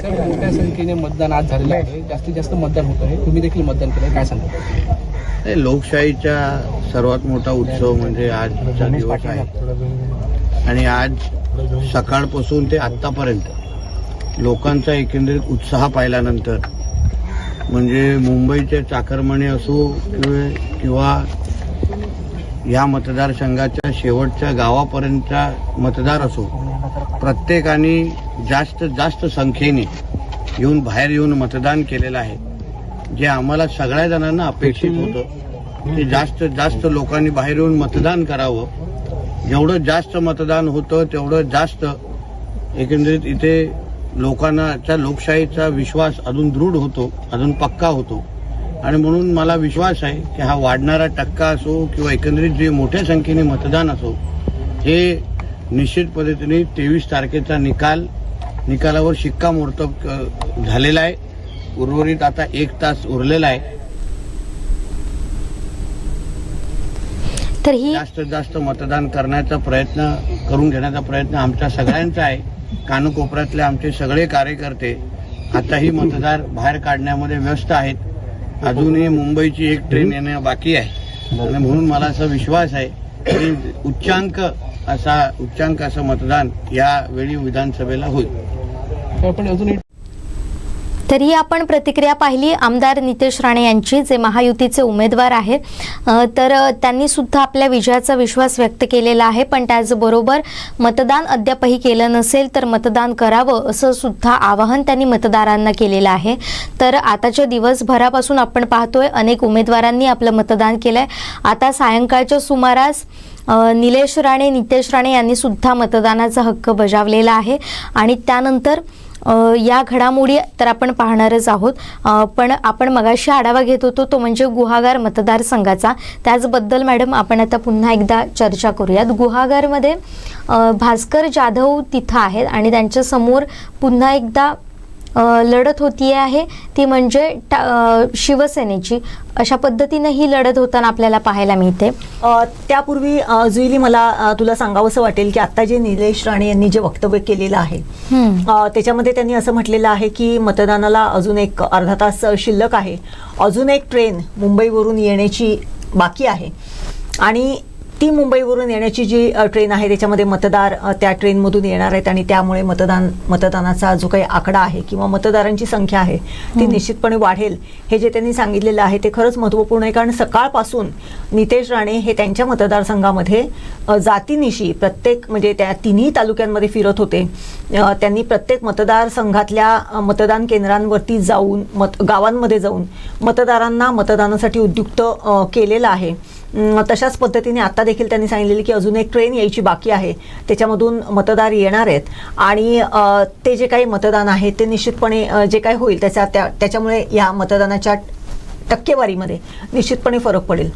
मोठ्या संख्येने मतदान आज झालेलं आहे. जास्तीत जास्त मतदान होत आहे. तुम्ही देखील मतदान केलं, काय सांगा? लोकशाहीचा सर्वात मोठा उत्सव म्हणजे आजचा दिवस आहे आणि आज सकाळपासून ते आत्तापर्यंत लोकांचा एकंदरीत उत्साह पाहिल्यानंतर म्हणजे मुंबईचे चाकरमाने असो किंवा या मतदारसंघाच्या शेवटच्या गावापर्यंतचा मतदार असो, प्रत्येकाने जास्त संख्येने बाहेर येऊन मतदान केलेलं आहे. जे आम्हाला सगळ्या जणांना अपेक्षित होतं की जास्त लोकांनी बाहेर येऊन मतदान करावं. जेवढं जास्त मतदान होतं तेवढं जास्त एकंदरीत इथे लोकांचा लोकशाहीचा विश्वास अजून दृढ होतो, अजून पक्का होतो. आणि म्हणून मला विश्वास आहे की हा वाढणारा टक्का असो किंवा एकंदरीत जे मोठ्या संख्येने मतदान असो, हे निश्चित पद्धतीने 23 तारखेचा निकालावर शिक्कामोर्तब झालेला आहे. उर्वरित आता 1 तास उरलेला आहे. जास्तीत जास्त मतदान करण्याचा प्रयत्न करून घेण्याचा प्रयत्न आमच्या सगळ्यांचा आहे. कानकोपऱ्यातले आमचे सगळे कार्यकर्ते आताही मतदार बाहेर काढण्यामध्ये व्यस्त आहेत. अजूनही मुंबईची एक ट्रेन येणं बाकी आहे आणि म्हणून मला असा विश्वास आहे की उच्चांक असं मतदान यावेळी विधानसभेला होईल. तरी आपण प्रतिक्रिया पाहिली आमदार नितेश राणे यांची, जे महायुतीचे उमेदवार आहेत. तर त्यांनी सुद्धा आपल्या विजयाचा विश्वास व्यक्त केलेला आहे. पण त्याचबरोबर मतदान अद्यापही केलं नसेल तर मतदान करावं असं सुद्धा आवाहन त्यांनी मतदारांना केलेलं आहे. तर आताच्या दिवसभरापासून आपण पाहतोय अनेक उमेदवारांनी आपलं मतदान केलंय. आता सायंकाळच्या सुमारास निलेश राणे, नितेश राणे यांनी सुद्धा मतदानाचा हक्क बजावलेला आहे आणि त्यानंतर या घडामोडी तर आपण पाहणारच आहोत. पण आपण मगाशी आढावा घेत होतो तो म्हणजे गुहागर मतदारसंघाचा. त्याचबद्दल मॅडम आपण आता पुन्हा एकदा चर्चा करूयात. गुहागरमध्ये भास्कर जाधव तिथं आहेत आणि त्यांच्यासमोर पुन्हा एकदा लढत होती आहे, ती म्हणजे शिवसेनेची. अशा पद्धतीने ही लढत होताना आपल्याला पाहायला मिळते. त्यापूर्वी जुईली मला तुला सांगावंसं वाटेल की आता जे निलेश राणे यांनी जे वक्तव्य केलेलं आहे त्याच्यामध्ये त्यांनी असं म्हटलेलं आहे की मतदानाला अजून एक अर्धा तास शिल्लक आहे. अजून एक ट्रेन मुंबईवरून येण्याची बाकी आहे आणि ती मुंबईवरून येण्याची जी ट्रेन आहे त्याच्यामध्ये मतदार त्या ट्रेनमधून येणार आहेत आणि त्यामुळे मतदानाचा जो काही आकडा आहे किंवा मतदारांची संख्या आहे ती निश्चितपणे वाढेल. हे जे त्यांनी सांगितलेलं आहे ते खरंच महत्त्वपूर्ण आहे. कारण सकाळपासून नितेश राणे हे त्यांच्या मतदारसंघामध्ये जातीनिशी प्रत्येक म्हणजे त्या तिन्ही तालुक्यांमध्ये फिरत होते. त्यांनी प्रत्येक मतदारसंघातल्या मतदान केंद्रांवरती जाऊन गावांमध्ये जाऊन मतदारांना मतदानासाठी उद्युक्त केलेलं आहे. तशाच पद्धतीने आता देखील त्यांनी सांगितलेलं की अजून एक ट्रेन यायची बाकी आहे, त्याच्यामधून मतदार येणार आहेत आणि ते जे काही मतदान आहे ते निश्चितपणे जे काही होईल त्याच्यामुळे या मतदानाच्या टक्केवारीमध्ये निश्चितपणे फरक पडेल.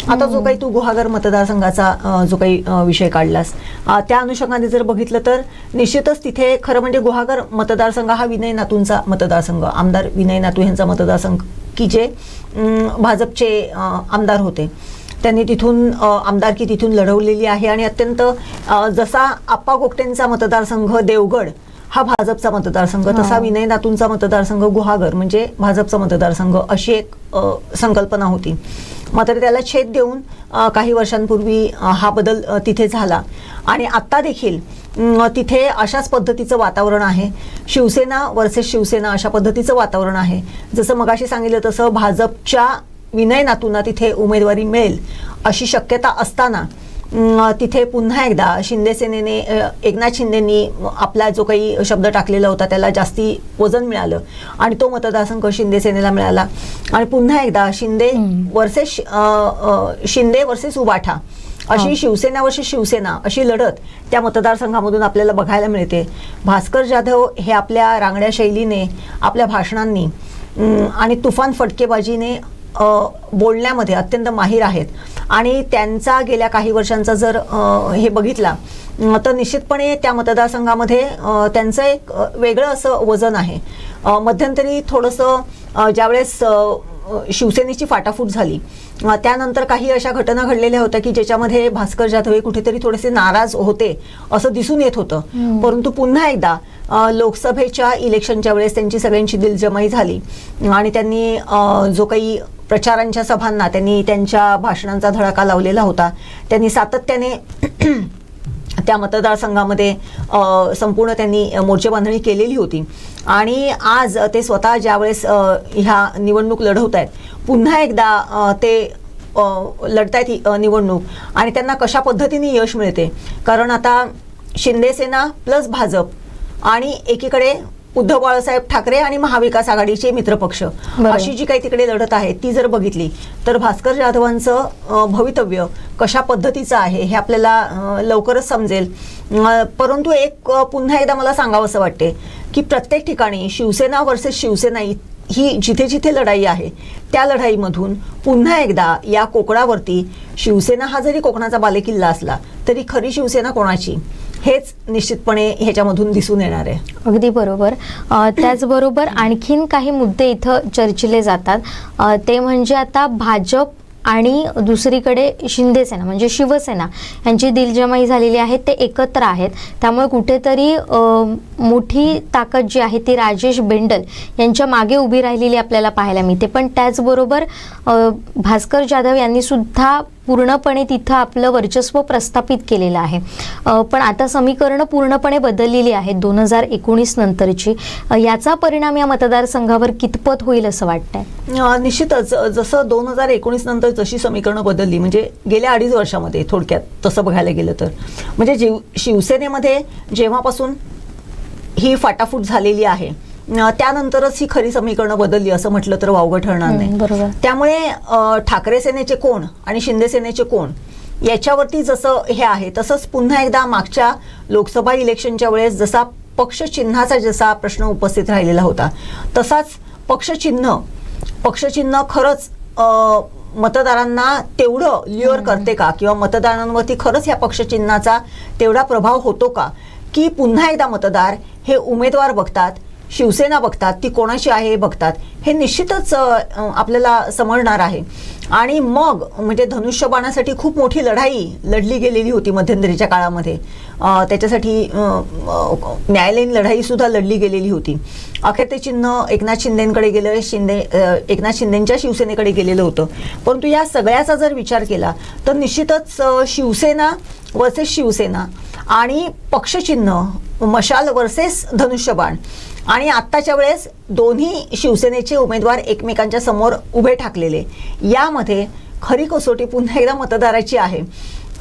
आता जो काही तू गुहागर मतदारसंघाचा जो काही विषय काढलास, त्या अनुषंगाने जर बघितलं तर निश्चितच तिथे खरं म्हणजे गुहागर मतदारसंघ हा विनय नातूंचा मतदारसंघ, आमदार विनय नातू यांचा मतदारसंघ की जे भाजपचे आमदार होते. त्यांनी तिथून आमदारकी तिथून लढवलेली आहे आणि अत्यंत जसा आप्पा गोगटेंचा मतदारसंघ देवगड हा भाजपचा मतदारसंघ, तसा विनय नातूंचा मतदारसंघ गुहागर म्हणजे भाजपचा मतदारसंघ अशी एक संकल्पना होती. मात्र त्याला छेद देऊन काही वर्षांपूर्वी हा बदल तिथे झाला आणि आत्ता देखील तिथे अशाच पद्धतीचं वातावरण आहे. शिवसेना वर्सेस शिवसेना अशा पद्धतीचं वातावरण आहे. जसं मगाशी सांगितलं तसं भाजपच्या विनय नातूंना तिथे उमेदवारी मिळेल अशी शक्यता असताना तिथे पुन्हा एकदा शिंदे सेनेने एकनाथ शिंदेंनी आपला जो काही शब्द टाकलेला होता त्याला जास्ती वजन मिळालं आणि तो मतदारसंघ शिंदे सेनेला मिळाला आणि पुन्हा एकदा शिंदे वर्सेस उबाठा अशी शिवसेना वर्सेस शिवसेना अशी लढत त्या मतदारसंघामधून आपल्याला बघायला मिळते. भास्कर जाधव हे आपल्या रांगड्या शैलीने, आपल्या भाषणांनी आणि तुफान फटकेबाजीने बोलण्यामध्ये अत्यंत माहीर आहेत आणि त्यांचा गेल्या काही वर्षांचा जर हे बघितला तर निश्चितपणे त्या मतदारसंघामध्ये त्यांचं एक वेगळं असं वजन आहे. मध्यंतरी थोडंसं ज्यावेळेस शिवसेनेची फाटाफूट झाली त्यानंतर काही अशा घटना घडलेल्या होत्या की ज्याच्यामध्ये भास्कर जाधव हे कुठेतरी थोडेसे नाराज होते असं दिसून येत होतं. परंतु पुन्हा एकदा लोकसभेच्या इलेक्शनच्या वेळेस त्यांची सगळ्यांची दिलजमाई झाली आणि त्यांनी जो काही प्रचारांच्या सभांना त्यांनी त्यांच्या भाषणांचा धडाका लावलेला होता. त्यांनी सातत्याने त्या मतदारसंघामध्ये संपूर्ण त्यांनी मोर्चेबांधणी केलेली होती आणि आज ते स्वतः ज्यावेळेस ह्या निवडणूक लढवत आहेत, पुन्हा एकदा ते लढतायत निवडणूक आणि त्यांना कशा पद्धतीने यश मिळते. कारण आता शिंदेसेना प्लस भाजप आणि एकीकडे उद्धव बाळासाहेब ठाकरे आणि महाविकास आघाडीचे मित्रपक्ष अशी जी काही तिकडे लढत आहे ती जर बघितली तर भास्कर जाधवांचं भवितव्य कशा पद्धतीचं आहे हे आपल्याला लवकरच समजेल. परंतु एक पुन्हा एकदा मला सांगावंसं वाटते की प्रत्येक ठिकाणी शिवसेना वर्सेस शिवसेना ही जिथे जिथे लढाई आहे त्या लढाईमधून पुन्हा एकदा या कोकणावरती शिवसेना हा जरी कोकणाचा बालेकिल्ला असला तरी खरी शिवसेना कोणाची हेच निश्चितपणे ह्याच्यामधून दिसून येणार आहे. अगदी बरोबर. त्याचबरोबर आणखीन काही मुद्दे इथं चर्चिले जातात ते म्हणजे आता भाजप आणि दुसरीकडे शिंदेसेना म्हणजे शिवसेना यांची दिलजमाई झालेली आहे, ते एकत्र आहेत. त्यामुळे कुठेतरी मोठी ताकद जी आहे ती राजेश बेंडल यांच्या मागे उभी राहिलेली आपल्याला पाहायला मिळते. पण त्याचबरोबर भास्कर जाधव यांनी सुद्धा पूर्णपणे तिथं आपलं वर्चस्व प्रस्थापित केलेलं आहे. पण आता समीकरणं पूर्णपणे बदललेली आहेत 2019 नंतरची. याचा परिणाम या मतदारसंघावर कितपत होईल असं वाटतंय? निश्चितच जसं 2019 नंतर जशी समीकरणं बदलली म्हणजे गेल्या 2.5 वर्षामध्ये थोडक्यात तसं बघायला गेलं तर म्हणजे शिवसेनेमध्ये जेव्हापासून ही फाटाफूट झालेली आहे त्यानंतरच ही खरी समीकरणं बदलली असं म्हटलं तर वावगं ठरणार नाही. त्यामुळे ठाकरे सेनेचे कोण आणि शिंदे सेनेचे कोण याच्यावरती जसं हे आहे तसंच पुन्हा एकदा मागच्या लोकसभा इलेक्शनच्या वेळेस जसा पक्षचिन्हाचा जसा प्रश्न उपस्थित राहिलेला होता तसाच पक्षचिन्ह खरंच मतदारांना तेवढं ल्युअर करते का किंवा मतदारांवरती खरंच या पक्षचिन्हाचा तेवढा प्रभाव होतो का की पुन्हा एकदा मतदार हे उमेदवार बघतात, शिवसेना बघतात, ती कोणाची आहे हे बघतात. हे निश्चितच आपल्याला समजणार आहे. आणि मग म्हणजे धनुष्यबाणासाठी खूप मोठी लढाई लढली गेलेली होती मध्यंतरीच्या काळामध्ये. त्याच्यासाठी न्यायालयीन लढाई सुद्धा लढली गेलेली होती. अखेर ते चिन्ह एकनाथ शिंदेंकडे गेलं, एकनाथ शिंदेंच्या शिवसेनेकडे गेलेलं होतं. परंतु या सगळ्याचा जर विचार केला तर निश्चितच शिवसेना वर्सेस शिवसेना आणि पक्षचिन्ह मशाल वर्सेस धनुष्यबाण आणि आत्ताच्या वेळेस दोन्ही शिवसेनेचे उमेदवार एकमेकांच्या समोर उभे ठाकलेले, यामध्ये खरी कसोटी पुन्हा एकदा मतदाराची आहे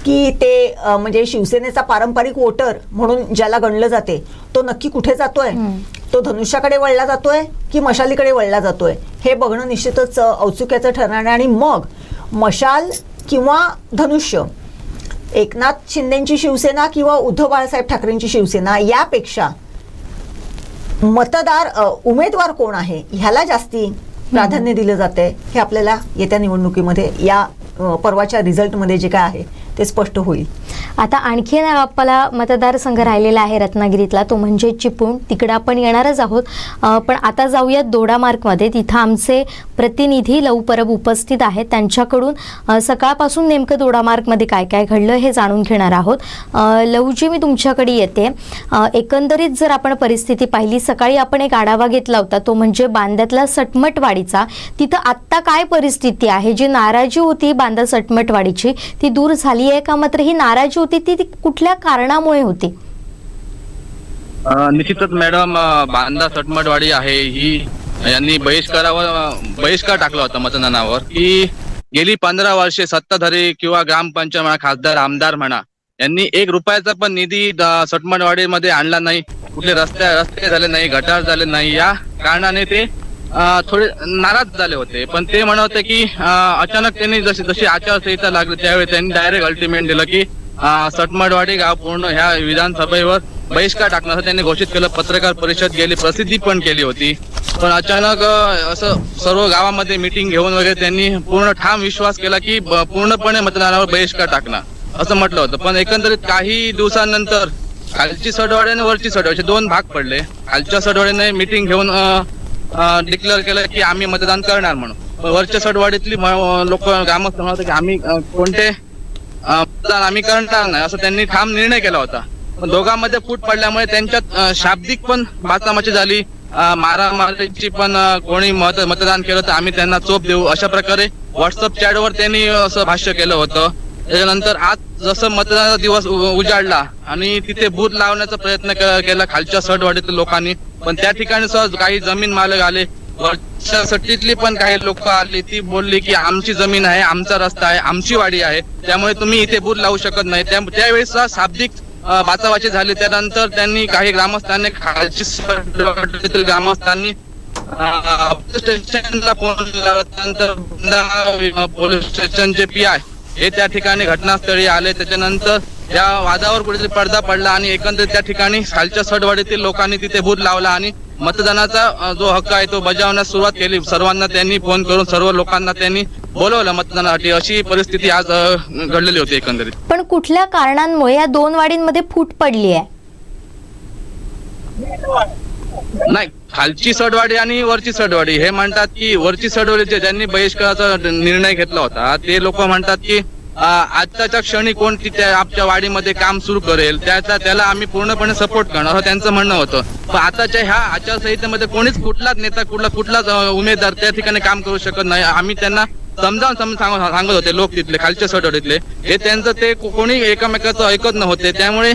की ते म्हणजे शिवसेनेचा पारंपरिक वोटर म्हणून ज्याला गणलं जाते तो नक्की कुठे जातोय, तो धनुष्याकडे वळला जातोय की मशालीकडे वळला जातोय हे बघणं निश्चितच औत्सुक्याचं ठरणार आहे. आणि मग मशाल किंवा धनुष्य, एकनाथ शिंदेंची शिवसेना किंवा उद्धव बाळासाहेब ठाकरेंची शिवसेना यापेक्षा मतदार उमेदवार कोण आहे ह्याला जास्ती प्राधान्य दिलं जाते हे आपल्याला येत्या निवडणुकीमध्ये या परवाच्या रिझल्टमध्ये जे काय आहे ते स्पष्ट होईल. आता आणखी आपला मतदारसंघ राहिलेला आहे रत्नागिरीतला, तो म्हणजे चिपळूण. तिकडे आपण येणारच आहोत, पण आता जाऊयात दोडामार्गमध्ये. तिथं आमचे प्रतिनिधी लव परब उपस्थित आहेत. त्यांच्याकडून सकाळपासून नेमकं दोडामार्गमध्ये काय काय घडलं हे जाणून घेणार आहोत. लवजी, मी तुमच्याकडे येते. एकंदरीत जर आपण परिस्थिती पाहिली, सकाळी आपण एक आढावा घेतला होता, तो म्हणजे बांद्यातला सटमटवाडीचा. तिथं आत्ता काय परिस्थिती आहे? जी नाराजी होती बांदा सटमटवाडीची ती दूर झाली आहे का? मात्र ही नाराजी होती ती कुठल्या कारणामुळे होती? निश्चितच मॅडम, बांदा सटमटवाडी आहे ही यांनी बहिष्कार टाकला होता मतदानावर की गेली 15 वर्षे सत्ताधारी किंवा ग्रामपंचायत म्हणा, खासदार, आमदार म्हणा, यांनी 1 रुपयाचा पण निधी सटमटवाडीमध्ये आणला नाही. कुठले रस्ते झाले नाही, गटार झाले नाही. या कारणाने ते थोडे नाराज झाले होते. पण ते म्हणत होते की अचानक त्यांनी जशी आचारसंहिता लागली त्यावेळी त्यांनी डायरेक्ट अल्टिमेट दिलं की सटमटवाडी गाव पूर्ण ह्या विधानसभेवर बहिष्कार टाकणार असं त्यांनी घोषित केलं. पत्रकार परिषद गेली, प्रसिद्धी पण केली होती. पण अचानक असं सर्व गावामध्ये मिटिंग घेऊन वगैरे त्यांनी पूर्ण ठाम विश्वास केला की पूर्णपणे मतदानावर बहिष्कार टाकणार असं म्हटलं होतं. पण एकंदरीत काही दिवसांनंतर खालची सटवाडी आणि वरची सटवाडी 2 भाग पडले. खालच्या सटवाडीने मिटिंग घेऊन डिक्लेअर केलं की आम्ही मतदान करणार म्हणून. पण वरच्या सटवाडीतली लोक ग्रामस्थ म्हणत की आम्ही कोणते मतदान आम्ही करणार नाही असं त्यांनी ठाम निर्णय केला होता. पण दोघांमध्ये फूट पडल्यामुळे त्यांच्यात शाब्दिक पण बाचामाची झाली, मारामारीची पण. कोणी मतदान केलं तर आम्ही त्यांना चोप देऊ अशा प्रकारे व्हॉट्सअप चॅटवर त्यांनी असं भाष्य केलं होतं. त्याच्यानंतर आज जसं मतदानाचा दिवस उजाडला आणि तिथे बूथ लावण्याचा प्रयत्न केला खालच्या सटवाडीतील लोकांनी, पण त्या ठिकाणी सहज काही जमीन मालक आले. वरच्या सट्टीतली पण काही लोक आली, ती बोलली की आमची जमीन आहे, आमचा रस्ता आहे, आमची वाडी आहे, त्यामुळे तुम्ही इथे बूथ लावू शकत नाही. त्यावेळेस शाब्दिक बाचाबाची झाली. त्यानंतर त्यांनी काही ग्रामस्थांनी, खालची सटवाडीतील ग्रामस्थांनी स्टेशनला फोन लावला. त्यानंतर पोलीस स्टेशनचे PI हे त्या ठिकाणी घटनास्थळी आले. त्याच्यानंतर या वादावर कुठेतरी पडदा पडला आणि एकंदरीत त्या ठिकाणी खालच्या सटवाडीतील लोकांनी तिथे बूथ लावला आणि मतदानाचा जो हक्क आहे तो बजावण्यास सुरुवात केली. सर्वांना त्यांनी फोन करून सर्व लोकांना त्यांनी बोलवलं मतदानासाठी. अशी परिस्थिती आज घडलेली होती एकंदरीत. पण कुठल्या कारणांमुळे या 2 वाडींमध्ये फूट पडली आहे? नाही, खालची सटवाडी आणि वरची सटवाडी हे म्हणतात की वरची सटवाडीचे ज्यांनी बहिष्काराचा निर्णय घेतला होता ते लोक म्हणतात की आजच्या क्षणी कोण तिथे आमच्या वाडीमध्ये काम सुरू करेल त्याला आम्ही पूर्णपणे सपोर्ट करणार असं त्यांचं म्हणणं होतं. पण आताच्या ह्या आचारसंहितेमध्ये कोणीच कुठलाच नेता कुठलाच उमेदवार त्या ठिकाणी काम करू शकत नाही. आम्ही त्यांना समजावून सांगत होते. लोक तिथले खालच्या सटवाडीतले हे त्यांचं ते कोणी एकमेकाचं ऐकत नव्हते. त्यामुळे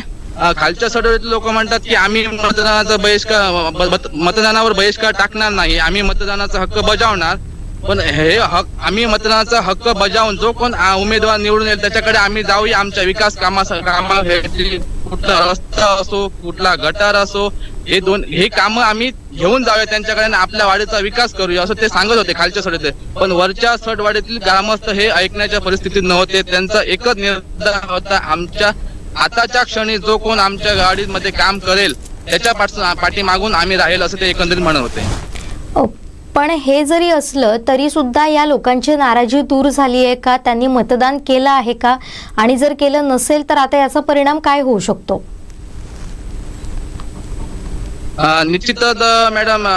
खालच्या सटवाडीतले लोक म्हणतात की आम्ही मतदानावर बहिष्कार टाकणार नाही, आम्ही मतदानाचा हक्क बजावणार. पण हे आम्ही मतदानाचा हक्क बजावून जो कोण उमेदवार निवडून येईल त्याच्याकडे आम्ही जाऊया. आमच्या विकास कामासाठी कुठला रस्ता असो, कुठला गटार असो, हे कामं आम्ही घेऊन जाऊया त्यांच्याकडे आणि आपल्या वाडीचा विकास करूया असं ते सांगत होते खालच्या सटवाडीत. पण वरच्या सटवाडीतील ग्रामस्थ हे ऐकण्याच्या परिस्थितीत नव्हते. त्यांचा एकच निर्धार होता, आमच्या आताच्या क्षणी जो कोण आमच्या गाडीमध्ये काम करेल त्याच्या पाठीमागून आम्ही राहील असं ते एकंदरीत म्हणत होते. पण हे जरी असलं तरी सुद्धा या लोकांची नाराजी दूर झाली आहे का? त्यांनी मतदान केलं आहे का? आणि जर केलं नसेल तर आता याचा परिणाम काय होऊ शकतो? निश्चितच मॅडम,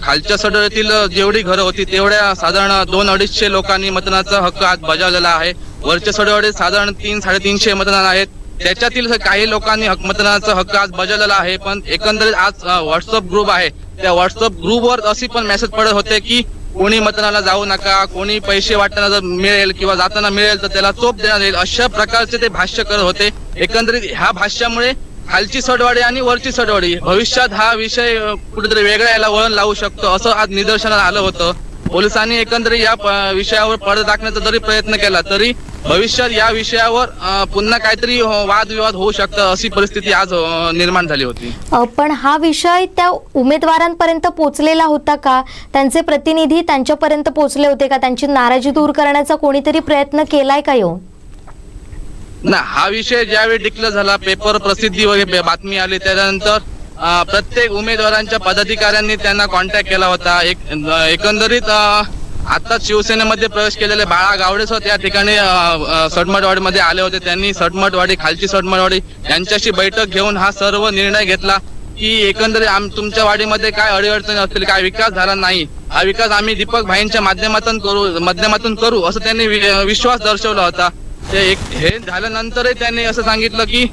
खालच्या सटवाडीतील जेवढी घरं होती तेवढ्या साधारण 200-250 लोकांनी मतदानाचा हक्क आज बजावलेला आहे. वरच्या सटवाडीत साधारण 300-350 मतदान आहेत. त्याच्यातील काही लोकांनी मतदानाचा हक्क आज बजावलेला आहे. पण एकंदरीत आज व्हॉट्सअप ग्रुप आहे, त्या व्हॉट्सअप ग्रुपवर अशी पण मेसेज पडत होते की कोणी मतदानाला जाऊ नका, कोणी पैसे वाटताना जर मिळेल किंवा जाताना मिळेल तर त्याला चोप देण्यात येईल, अशा प्रकारचे ते भाष्य करत होते. एकंदरीत ह्या भाष्यामुळे खालची सटवाडी आणि वरची सटवाडी भविष्यात हा विषय कुठेतरी वेगळा याला वळण लावू शकतो असं आज निदर्शनास आलं होतं. पोलिसांनी एकंदरीत या विषयावर पडदा टाकण्याचा जरी प्रयत्न केला तरी भविष्यात या विषयावर पुन्हा काहीतरी वादविवाद होऊ शकतं अशी परिस्थिती आज निर्माण झाली होती. पण हा विषय त्या उमेदवारांपर्यंत पोहोचलेला होता का? त्यांचे प्रतिनिधी त्यांच्यापर्यंत पोहोचले होते का? त्यांची नाराजी दूर करण्याचा कोणीतरी प्रयत्न केलाय का येऊन? ना, हा विषय ज्यावेळी डिक्लेअर झाला, पेपर प्रसिद्धी वगैरे बातमी आली, त्यानंतर प्रत्येक उमेदवारांच्या पदाधिकाऱ्यांनी त्यांना कॉन्टॅक्ट केला होता. एकंदरीत आता शिवसेनेमध्ये प्रवेश केलेले बाळा गावडे स्वतः या ठिकाणी सटमटवाडीमध्ये आले होते. त्यांनी सटमटवाडी, खालची सटमटवाडी यांच्याशी बैठक घेऊन हा सर्व निर्णय घेतला की एकंदरीत तुमच्या वाडीमध्ये काय अडीअडचणी असतील, काय विकास झाला नाही, हा विकास आम्ही दीपक भाईंच्या माध्यमातून करू असं त्यांनी विश्वास दर्शवला होता. हे झाल्यानंतरही त्यांनी असं सांगितलं की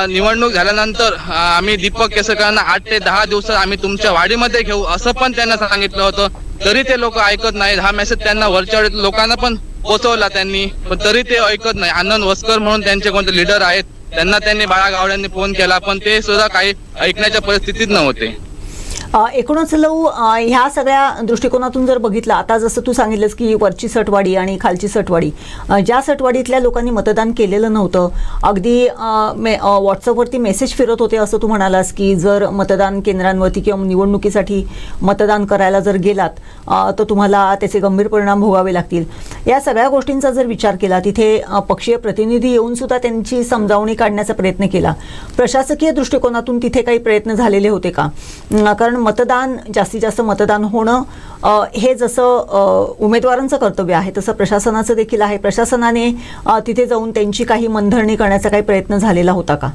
निवडणूक झाल्यानंतर आम्ही दीपक केसरकरांना 8 ते 10 दिवसात आम्ही तुमच्या वाडीमध्ये घेऊ असं पण त्यांना सांगितलं होतं. तरी ते लोक ऐकत नाहीत. हा मेसेज त्यांना वरच्या लोकांना पण पोहोचवला त्यांनी, पण तरी ते ऐकत नाही. आनंद वस्कर म्हणून त्यांचे कोणते लीडर आहेत, त्यांनी बाळा गावड्यांनी फोन केला, पण ते सुद्धा काही ऐकण्याच्या परिस्थितीत नव्हते. एकूणच लव ह्या सगळ्या दृष्टिकोनातून जर बघितलं, आता जसं तू सांगितलंस की वरची सटवाडी आणि खालची सटवाडी, ज्या सटवाडीतल्या लोकांनी मतदान केलेलं नव्हतं, अगदी व्हॉट्सअपवरती मेसेज फिरत होते असं तू म्हणालास की जर मतदान केंद्रांवरती किंवा निवडणुकीसाठी मतदान करायला जर गेलात तर तुम्हाला त्याचे गंभीर परिणाम भोगावे लागतील. या सगळ्या गोष्टींचा जर विचार केला, तिथे पक्षीय प्रतिनिधी येऊन सुद्धा त्यांची समजावणी काढण्याचा प्रयत्न केला. प्रशासकीय दृष्टिकोनातून तिथे काही प्रयत्न झालेले होते का? कारण मतदान, जास्तीत जास्त मतदान होणं हे जसं उमेदवारांचं कर्तव्य आहे तसं प्रशासनाचं देखील आहे. प्रशासनाने तिथे जाऊन त्यांची काही मनधरणी करण्याचा काही प्रयत्न झालेला होता का?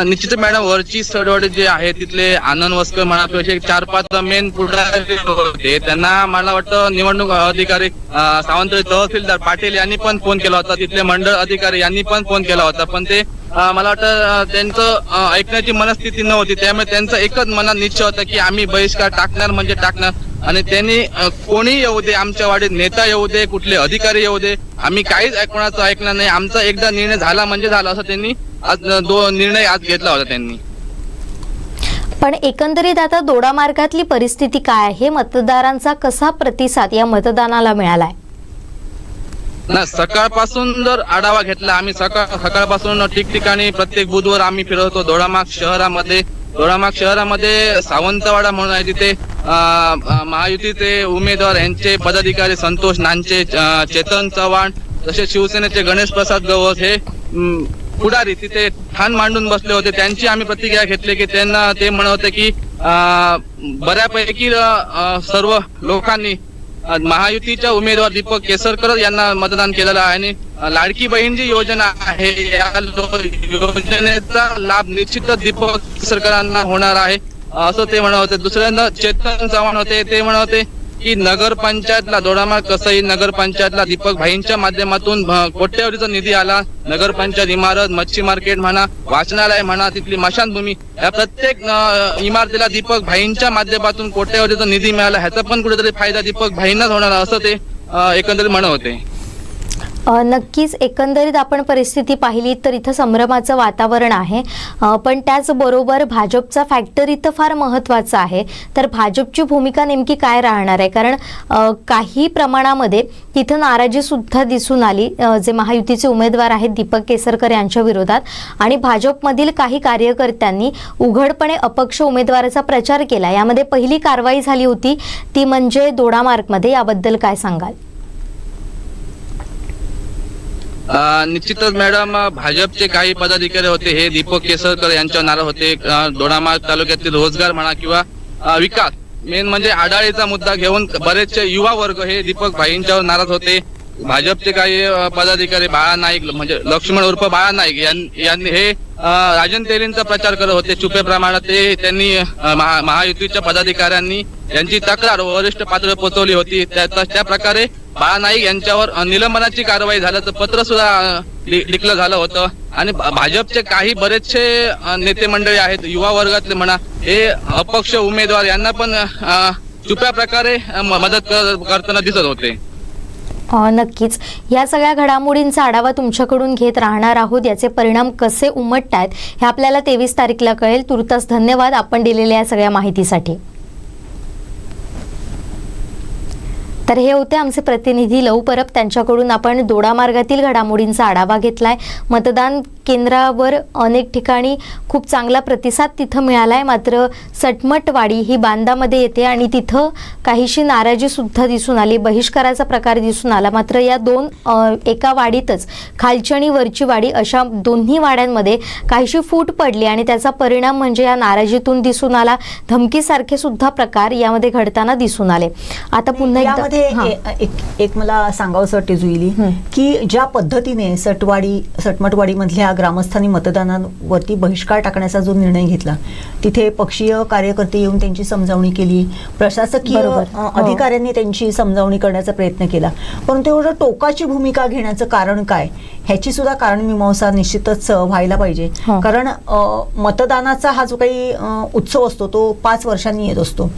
निश्चित मॅडम, वरची सटवाडी जे आहे तिथले आनंद वस्कर म्हणा किंवा 4-5 मेन पुढारी होते, त्यांना मला वाटतं निवडणूक अधिकारी सावंतवाडी तहसीलदार पाटील यांनी पण फोन केला होता, तिथले मंडळ अधिकारी यांनी पण फोन केला होता, पण ते मला वाटतं त्यांचं ऐकण्याची मनस्थिती नव्हती. त्यामुळे त्यांचा एकच मनात निश्चय होता की आम्ही बहिष्कार टाकणार म्हणजे टाकणार. आणि त्यांनी कोणी येऊ दे, आमच्या वाडीत नेता येऊ दे, कुठले अधिकारी येऊ दे, आम्ही काहीच कोणाचं ऐकणार नाही, आमचा एकदा निर्णय झाला म्हणजे झाला असं त्यांनी आज निर्णय आज घेतला होता त्यांनी. पण एकंदरीत आता दोडामार्गातली परिस्थिती काय आहे? मतदारांचा कसा प्रतिसाद या मतदानाला मिळालाय? ना, सकाळपासून जर आढावा घेतला आम्ही, सकाळपासून ठिकठिकाणी प्रत्येक बुथवर आम्ही फिरवतो. दोडामार्ग शहरामध्ये सावंतवाडा म्हणून आहे, तिथे महायुतीचे उमेदवार यांचे पदाधिकारी संतोष नांचे, चेतन चव्हाण, तसेच शिवसेनेचे गणेश प्रसाद गवस हे पुढारी तिथे ठाण मांडून बसले होते. त्यांची आम्ही प्रतिक्रिया घेतली की त्यांना ते म्हणत होते की बऱ्यापैकी सर्व लोकांनी महायुतीच्या उमेदवार दीपक केसरकर यांना मतदान केलेलं आहे आणि लाडकी बहीण जी योजना आहे या योजनेचा लाभ निश्चितच दीपक केसरकरांना होणार आहे असं ते म्हणत होते. दुसऱ्यांदा चेतन चव्हाण होते, ते म्हणत होते की नगरपंचायतला दोडामार्ग कसंही नगरपंचायतला दीपक भाईंच्या माध्यमातून कोट्यवधीचा निधी आला. नगरपंचायत इमारत, मच्छी मार्केट म्हणा, वाचनालय म्हणा, तिथली मशानभूमी, या प्रत्येक इमारतीला दीपक भाईंच्या माध्यमातून कोट्यवधीचा निधी मिळाला. ह्याचा पण कुठेतरी फायदा दीपक भाईंनाच होणार असं ते एकंदरीत म्हणत होते. नक्कीच एकंदरीत आपण परिस्थिती पाहिली तर इथं संभ्रमाचं वातावरण आहे, पण त्याचबरोबर भाजपचा फॅक्टर इथं फार महत्त्वाचा आहे. तर भाजपची भूमिका नेमकी काय राहणार आहे? कारण काही प्रमाणामध्ये तिथं नाराजीसुद्धा दिसून आली जे महायुतीचे उमेदवार आहेत दीपक केसरकर यांच्या विरोधात, आणि भाजपमधील काही कार्यकर्त्यांनी उघडपणे अपक्ष उमेदवाराचा प्रचार केला. यामध्ये पहिली कारवाई झाली होती ती म्हणजे दोडामार्गमध्ये. याबद्दल काय सांगाल? निश्चितच मॅडम, भाजपचे काही पदाधिकारी होते हे दीपक केसरकर यांच्या नाराज होते. दोडामार्ग तालुक्यातील रोजगार म्हणा किंवा विकास, मेन म्हणजे आडाळीचा मुद्दा घेऊन बरेचसे युवा वर्ग हे दीपक भाईंच्यावर नाराज होते. भाजपचे काही पदाधिकारी बाळा नाईक म्हणजे लक्ष्मण उर्फ बाळा नाईक यांनी हे राजन तेलींचा प्रचार करत होते छुपे प्रमाणात. त्यांनी महायुतीच्या पदाधिकाऱ्यांनी यांची तक्रार वरिष्ठ पातळीवर पोहोचवली होती. त्या प्रकारे बाळा नाईक यांच्यावर निलंबनाची कारवाई झाल्याचं पत्र सुद्धा लिखलं झालं होतं. आणि भाजपचे काही बरेचसे नेते मंडळी आहेत युवा वर्गातले म्हणा, हे अपक्ष उमेदवार यांना पण छुप्या प्रकारे मदत करताना दिसत होते. नक्कीच या सगळ्या घडामोडींचा आढावा तुमच्याकडून घेत राहणार आहोत. याचे परिणाम कसे उमटतायत हे आपल्याला 23 तारीखला कळेल. तुर्तास धन्यवाद आपण दिलेल्या या सगळ्या माहितीसाठी. तर हे होते आमचे प्रतिनिधी लव परब. त्यांच्याकडून आपण दोडामार्गातील घडामोडींचा आढावा घेतलाय. मतदान केंद्रावर अनेक ठिकाणी खूप चांगला प्रतिसाद तिथं मिळालाय, मात्र सटमटवाडी ही बांदामध्ये येते आणि तिथं काहीशी नाराजी सुद्धा दिसून आली, बहिष्काराचा प्रकार दिसून आला. मात्र या एका वाडीतच खालची आणि वरची वाडी अशा दोन्ही वाड्यांमध्ये काहीशी फूट पडली आणि त्याचा परिणाम म्हणजे या नाराजीतून दिसून आला. धमकीसारखे सुद्धा प्रकार यामध्ये घडताना दिसून आले. आता पुन्हा एक मला सांगावंसं वाटते जुईली, की ज्या पद्धतीने सटमटवाडी मधल्या ग्रामस्थांनी मतदानावरती बहिष्कार टाकण्याचा जो निर्णय घेतला, तिथे पक्षीय कार्यकर्ते येऊन त्यांची समजावणी केली, प्रशासकीय अधिकाऱ्यांनी त्यांची समजावणी करण्याचा प्रयत्न केला, परंतु एवढं टोकाची भूमिका घेण्याचं कारण काय, ह्याची सुद्धा कारण मीमांसा निश्चितच व्हायला पाहिजे. कारण मतदानाचा हा जो काही उत्सव असतो तो 5 वर्षांनी येत असतो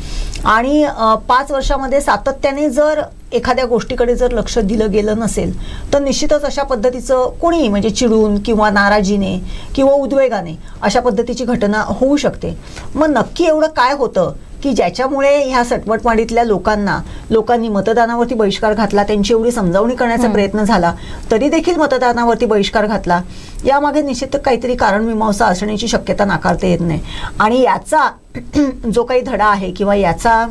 आणि 5 वर्षामध्ये सातत्याने जर एखाद्या गोष्टीकडे जर लक्ष दिलं गेलं नसेल तर निश्चितच अशा पद्धतीचं कोणीही म्हणजे चिडून किंवा नाराजीने किंवा उद्वेगाने अशा पद्धतीची घटना होऊ शकते. मग नक्की एवढं काय होतं की ज्याच्यामुळे ह्या सटमटवाडीतल्या लोकांनी मतदानावरती बहिष्कार घातला, त्यांची एवढी समजावणी करण्याचा प्रयत्न झाला तरी देखील मतदानावरती बहिष्कार घातला, यामागे निश्चित काहीतरी कारण मीमांसा असण्याची शक्यता नाकारता येत नाही. आणि याचा जो काही धडा आहे किंवा याचा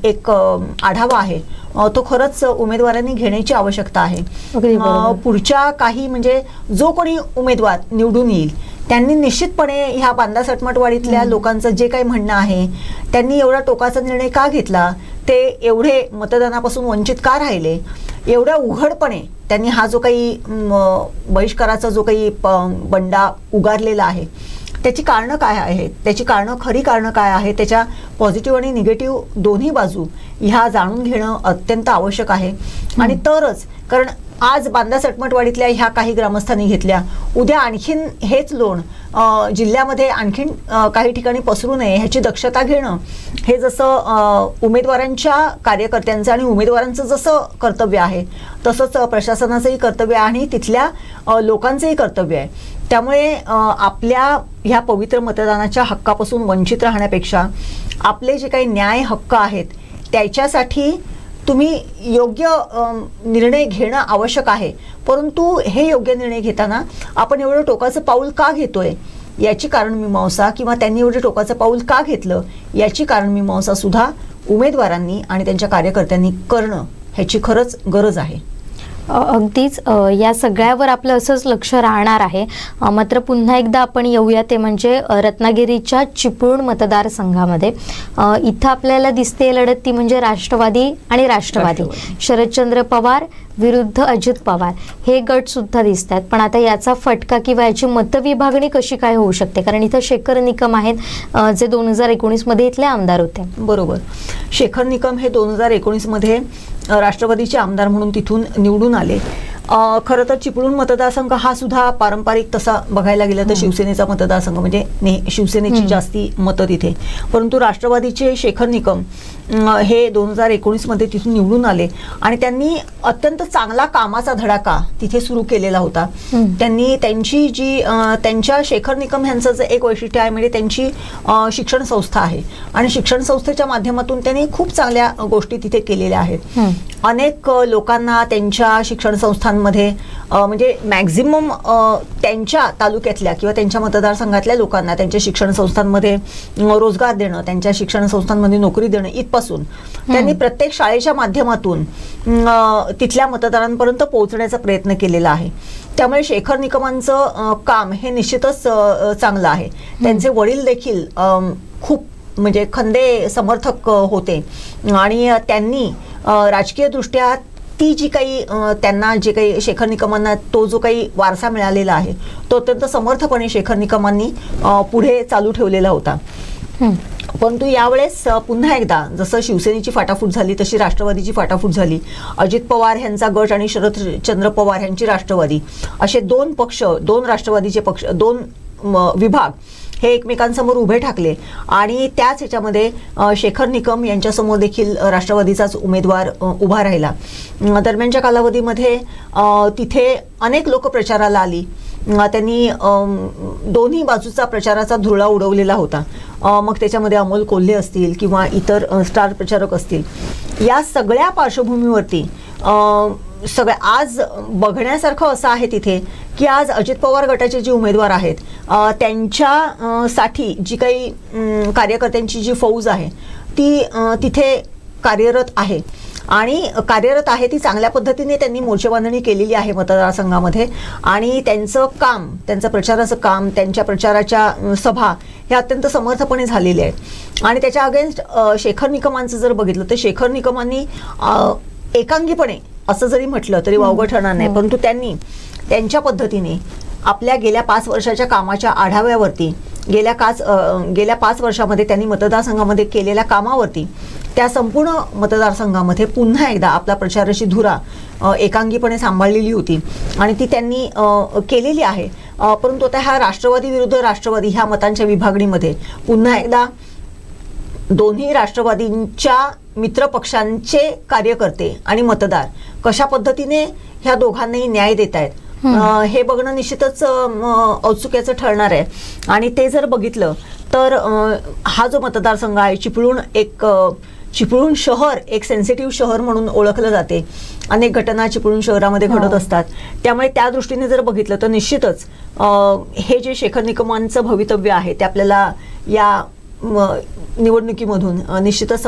एक आढावा आहे तो खरंच उमेदवारांनी घेण्याची आवश्यकता आहे. पुढच्या काही म्हणजे जो कोणी उमेदवार निवडून येईल त्यांनी निश्चितपणे ह्या बांदा सटमटवाडीतल्या लोकांचं जे काही म्हणणं आहे, त्यांनी एवढा टोकाचा निर्णय का घेतला, ते एवढे मतदानापासून वंचित का राहिले, एवढ्या उघडपणे त्यांनी हा जो काही बहिष्काराचा जो काही बंडा उगारलेला आहे त्याची कारणं काय आहेत, त्याची खरी कारणं काय आहे, त्याच्या पॉझिटिव्ह आणि निगेटिव्ह दोन्ही बाजू ह्या जाणून घेणं अत्यंत आवश्यक आहे. आणि तरच, कारण आज बांदा सटमटवाडीतल्या ह्या काही ग्रामस्थांनी घेतल्या, उद्या आणखीन हेच लोण जिल्ह्यामध्ये आणखीन काही ठिकाणी पसरू नये ह्याची दक्षता घेणं हे जसं उमेदवारांच्या कार्यकर्त्यांचं आणि उमेदवारांचं जसं कर्तव्य आहे तसंच प्रशासनाचंही कर्तव्य आहे आणि तिथल्या लोकांचंही कर्तव्य आहे. त्यामुळे आपल्या ह्या पवित्र मतदानाच्या हक्कापासून वंचित राहण्यापेक्षा आपले जे काही न्याय हक्क आहेत त्याच्यासाठी तुम्ही योग्य निर्णय घेणं आवश्यक आहे. परंतु हे योग्य निर्णय घेताना आपण एवढं टोकाचं पाऊल का घेतोय याची कारणमीमांसा किंवा त्यांनी एवढं टोकाचं पाऊल का घेतलं याची कारणमीमांसा सुद्धा उमेदवारांनी आणि त्यांच्या कार्यकर्त्यांनी करणं ह्याची खरंच गरज आहे. अगदीच या सगळ्यावर आपलं असंच लक्ष राहणार आहे. मात्र पुन्हा एकदा आपण येऊया ते म्हणजे रत्नागिरीच्या चिपळूण मतदारसंघामध्ये. इथं आपल्याला दिसते लढत ती म्हणजे राष्ट्रवादी आणि राष्ट्रवादी. शरदचंद्र पवार विरुद्ध अजित पवार हे गट सुद्धा दिसत आहेत. पण आता याचा फटका किंवा याची मतविभागणी कशी काय होऊ शकते, कारण इथं शेखर निकम आहेत जे 2019 मध्ये इथले आमदार होते. बरोबर, शेखर निकम हे 2019 मध्ये राष्ट्रवादीचे आमदार म्हणून तिथून निवडून आले. खरं तर चिपळूण मतदारसंघ हा सुद्धा पारंपरिक तसा बघायला गेला तर शिवसेनेचा मतदारसंघ, म्हणजे शिवसेनेची जास्ती मतं तिथे. परंतु राष्ट्रवादीचे शेखर निकम हे 2019 मध्ये तिथून निवडून आले आणि त्यांनी अत्यंत चांगला कामाचा धडाका तिथे सुरू केलेला होता. त्यांनी त्यांची जी त्यांच्या शेखर निकम यांचं जे एक वैशिष्ट्य आहे म्हणजे त्यांची शिक्षण संस्था आहे आणि शिक्षण संस्थेच्या माध्यमातून त्यांनी खूप चांगल्या गोष्टी तिथे केलेल्या आहेत. अनेक लोकांना त्यांच्या शिक्षण संस्थांमध्ये म्हणजे मॅक्झिमम त्यांच्या तालुक्यातल्या किंवा त्यांच्या मतदारसंघातल्या लोकांना त्यांच्या शिक्षण संस्थांमध्ये रोजगार देणं, त्यांच्या शिक्षण संस्थांमध्ये नोकरी देणं इथपासून त्यांनी प्रत्येक शाळेच्या माध्यमातून तिथल्या मतदारांपर्यंत पोहोचण्याचा प्रयत्न केलेला आहे. त्यामुळे शेखर निकमांचं काम हे निश्चितच चांगलं आहे. त्यांचे वडील देखील खूप म्हणजे खंदे समर्थक होते आणि त्यांनी राजकीयदृष्ट्या ती जी काही त्यांना जे काही शेखर निकमांना तो जो काही वारसा मिळालेला आहे तो अत्यंत समर्थपणे शेखर निकमांनी पुढे चालू ठेवलेला होता. परंतु यावेळेस पुन्हा एकदा जसं शिवसेनेची फाटाफूट झाली तशी राष्ट्रवादीची फाटाफूट झाली. अजित पवार यांचा गट आणि शरदचंद्र पवार यांची राष्ट्रवादी असे दोन पक्ष, दोन राष्ट्रवादीचे पक्ष, दोन विभाग हे एकमेकांसमोर उभे ठाकले आणि त्याच ह्याच्यामध्ये शेखर निकम यांच्यासमोर देखील राष्ट्रवादीचाच उमेदवार उभा राहिला. दरम्यानच्या कालावधीमध्ये तिथे अनेक लोक प्रचाराला आली. त्यांनी दोन्ही बाजूचा प्रचाराचा धुरळा उडवलेला होता. मग त्याच्यामध्ये अमोल कोल्हे असतील किंवा इतर स्टार प्रचारक असतील. या सगळ्या पार्श्वभूमीवरती सगळ्या आज बघण्यासारखं असं आहे तिथे की आज अजित पवार गटाचे जे उमेदवार आहेत त्यांच्यासाठी जी काही कार्यकर्त्यांची जी फौज आहे ती तिथे कार्यरत आहे आणि कार्यरत आहे ती चांगल्या पद्धतीने त्यांनी मोर्चेबांधणी केलेली आहे मतदारसंघामध्ये. आणि त्यांचं काम, त्यांचं प्रचाराचं काम, त्यांच्या प्रचाराच्या सभा ह्या अत्यंत समर्थपणे झालेल्या आहेत. आणि त्याच्या अगेन्स्ट शेखर निकमांचं जर बघितलं तर शेखर निकमांनी एकांगीपणे असं जरी म्हटलं तरी वावगं ठरणार नाही, परंतु त्यांनी त्यांच्या पद्धतीने आपल्या गेल्या 5 वर्षाच्या कामाच्या आढाव्यावरती गेल्या 5 वर्षामध्ये त्यांनी मतदारसंघामध्ये केलेल्या कामावरती त्या संपूर्ण मतदारसंघामध्ये पुन्हा एकदा आपला प्रचाराची धुरा एकांगीपणे सांभाळलेली होती आणि ती त्यांनी केलेली आहे. परंतु आता ह्या राष्ट्रवादी विरुद्ध राष्ट्रवादी ह्या मतांच्या विभागणीमध्ये पुन्हा एकदा दोन्ही राष्ट्रवादींच्या मित्रपक्षांचे कार्यकर्ते आणि मतदार कशा पद्धतीने ह्या दोघांनाही न्याय देत आहेत हे बघणं निश्चितच औत्सुक्याचं ठरणार आहे. आणि ते जर बघितलं तर हा जो मतदारसंघ आहे चिपळूण शहर एक सेन्सिटिव्ह शहर म्हणून ओळखलं जाते. अनेक घटना चिपळूण शहरामध्ये घडत असतात. त्यामुळे त्या दृष्टीने जर बघितलं तर निश्चितच हे जे शेखर निकमांचं भवितव्य आहे ते आपल्याला या निवडणुकीमधून निश्चितच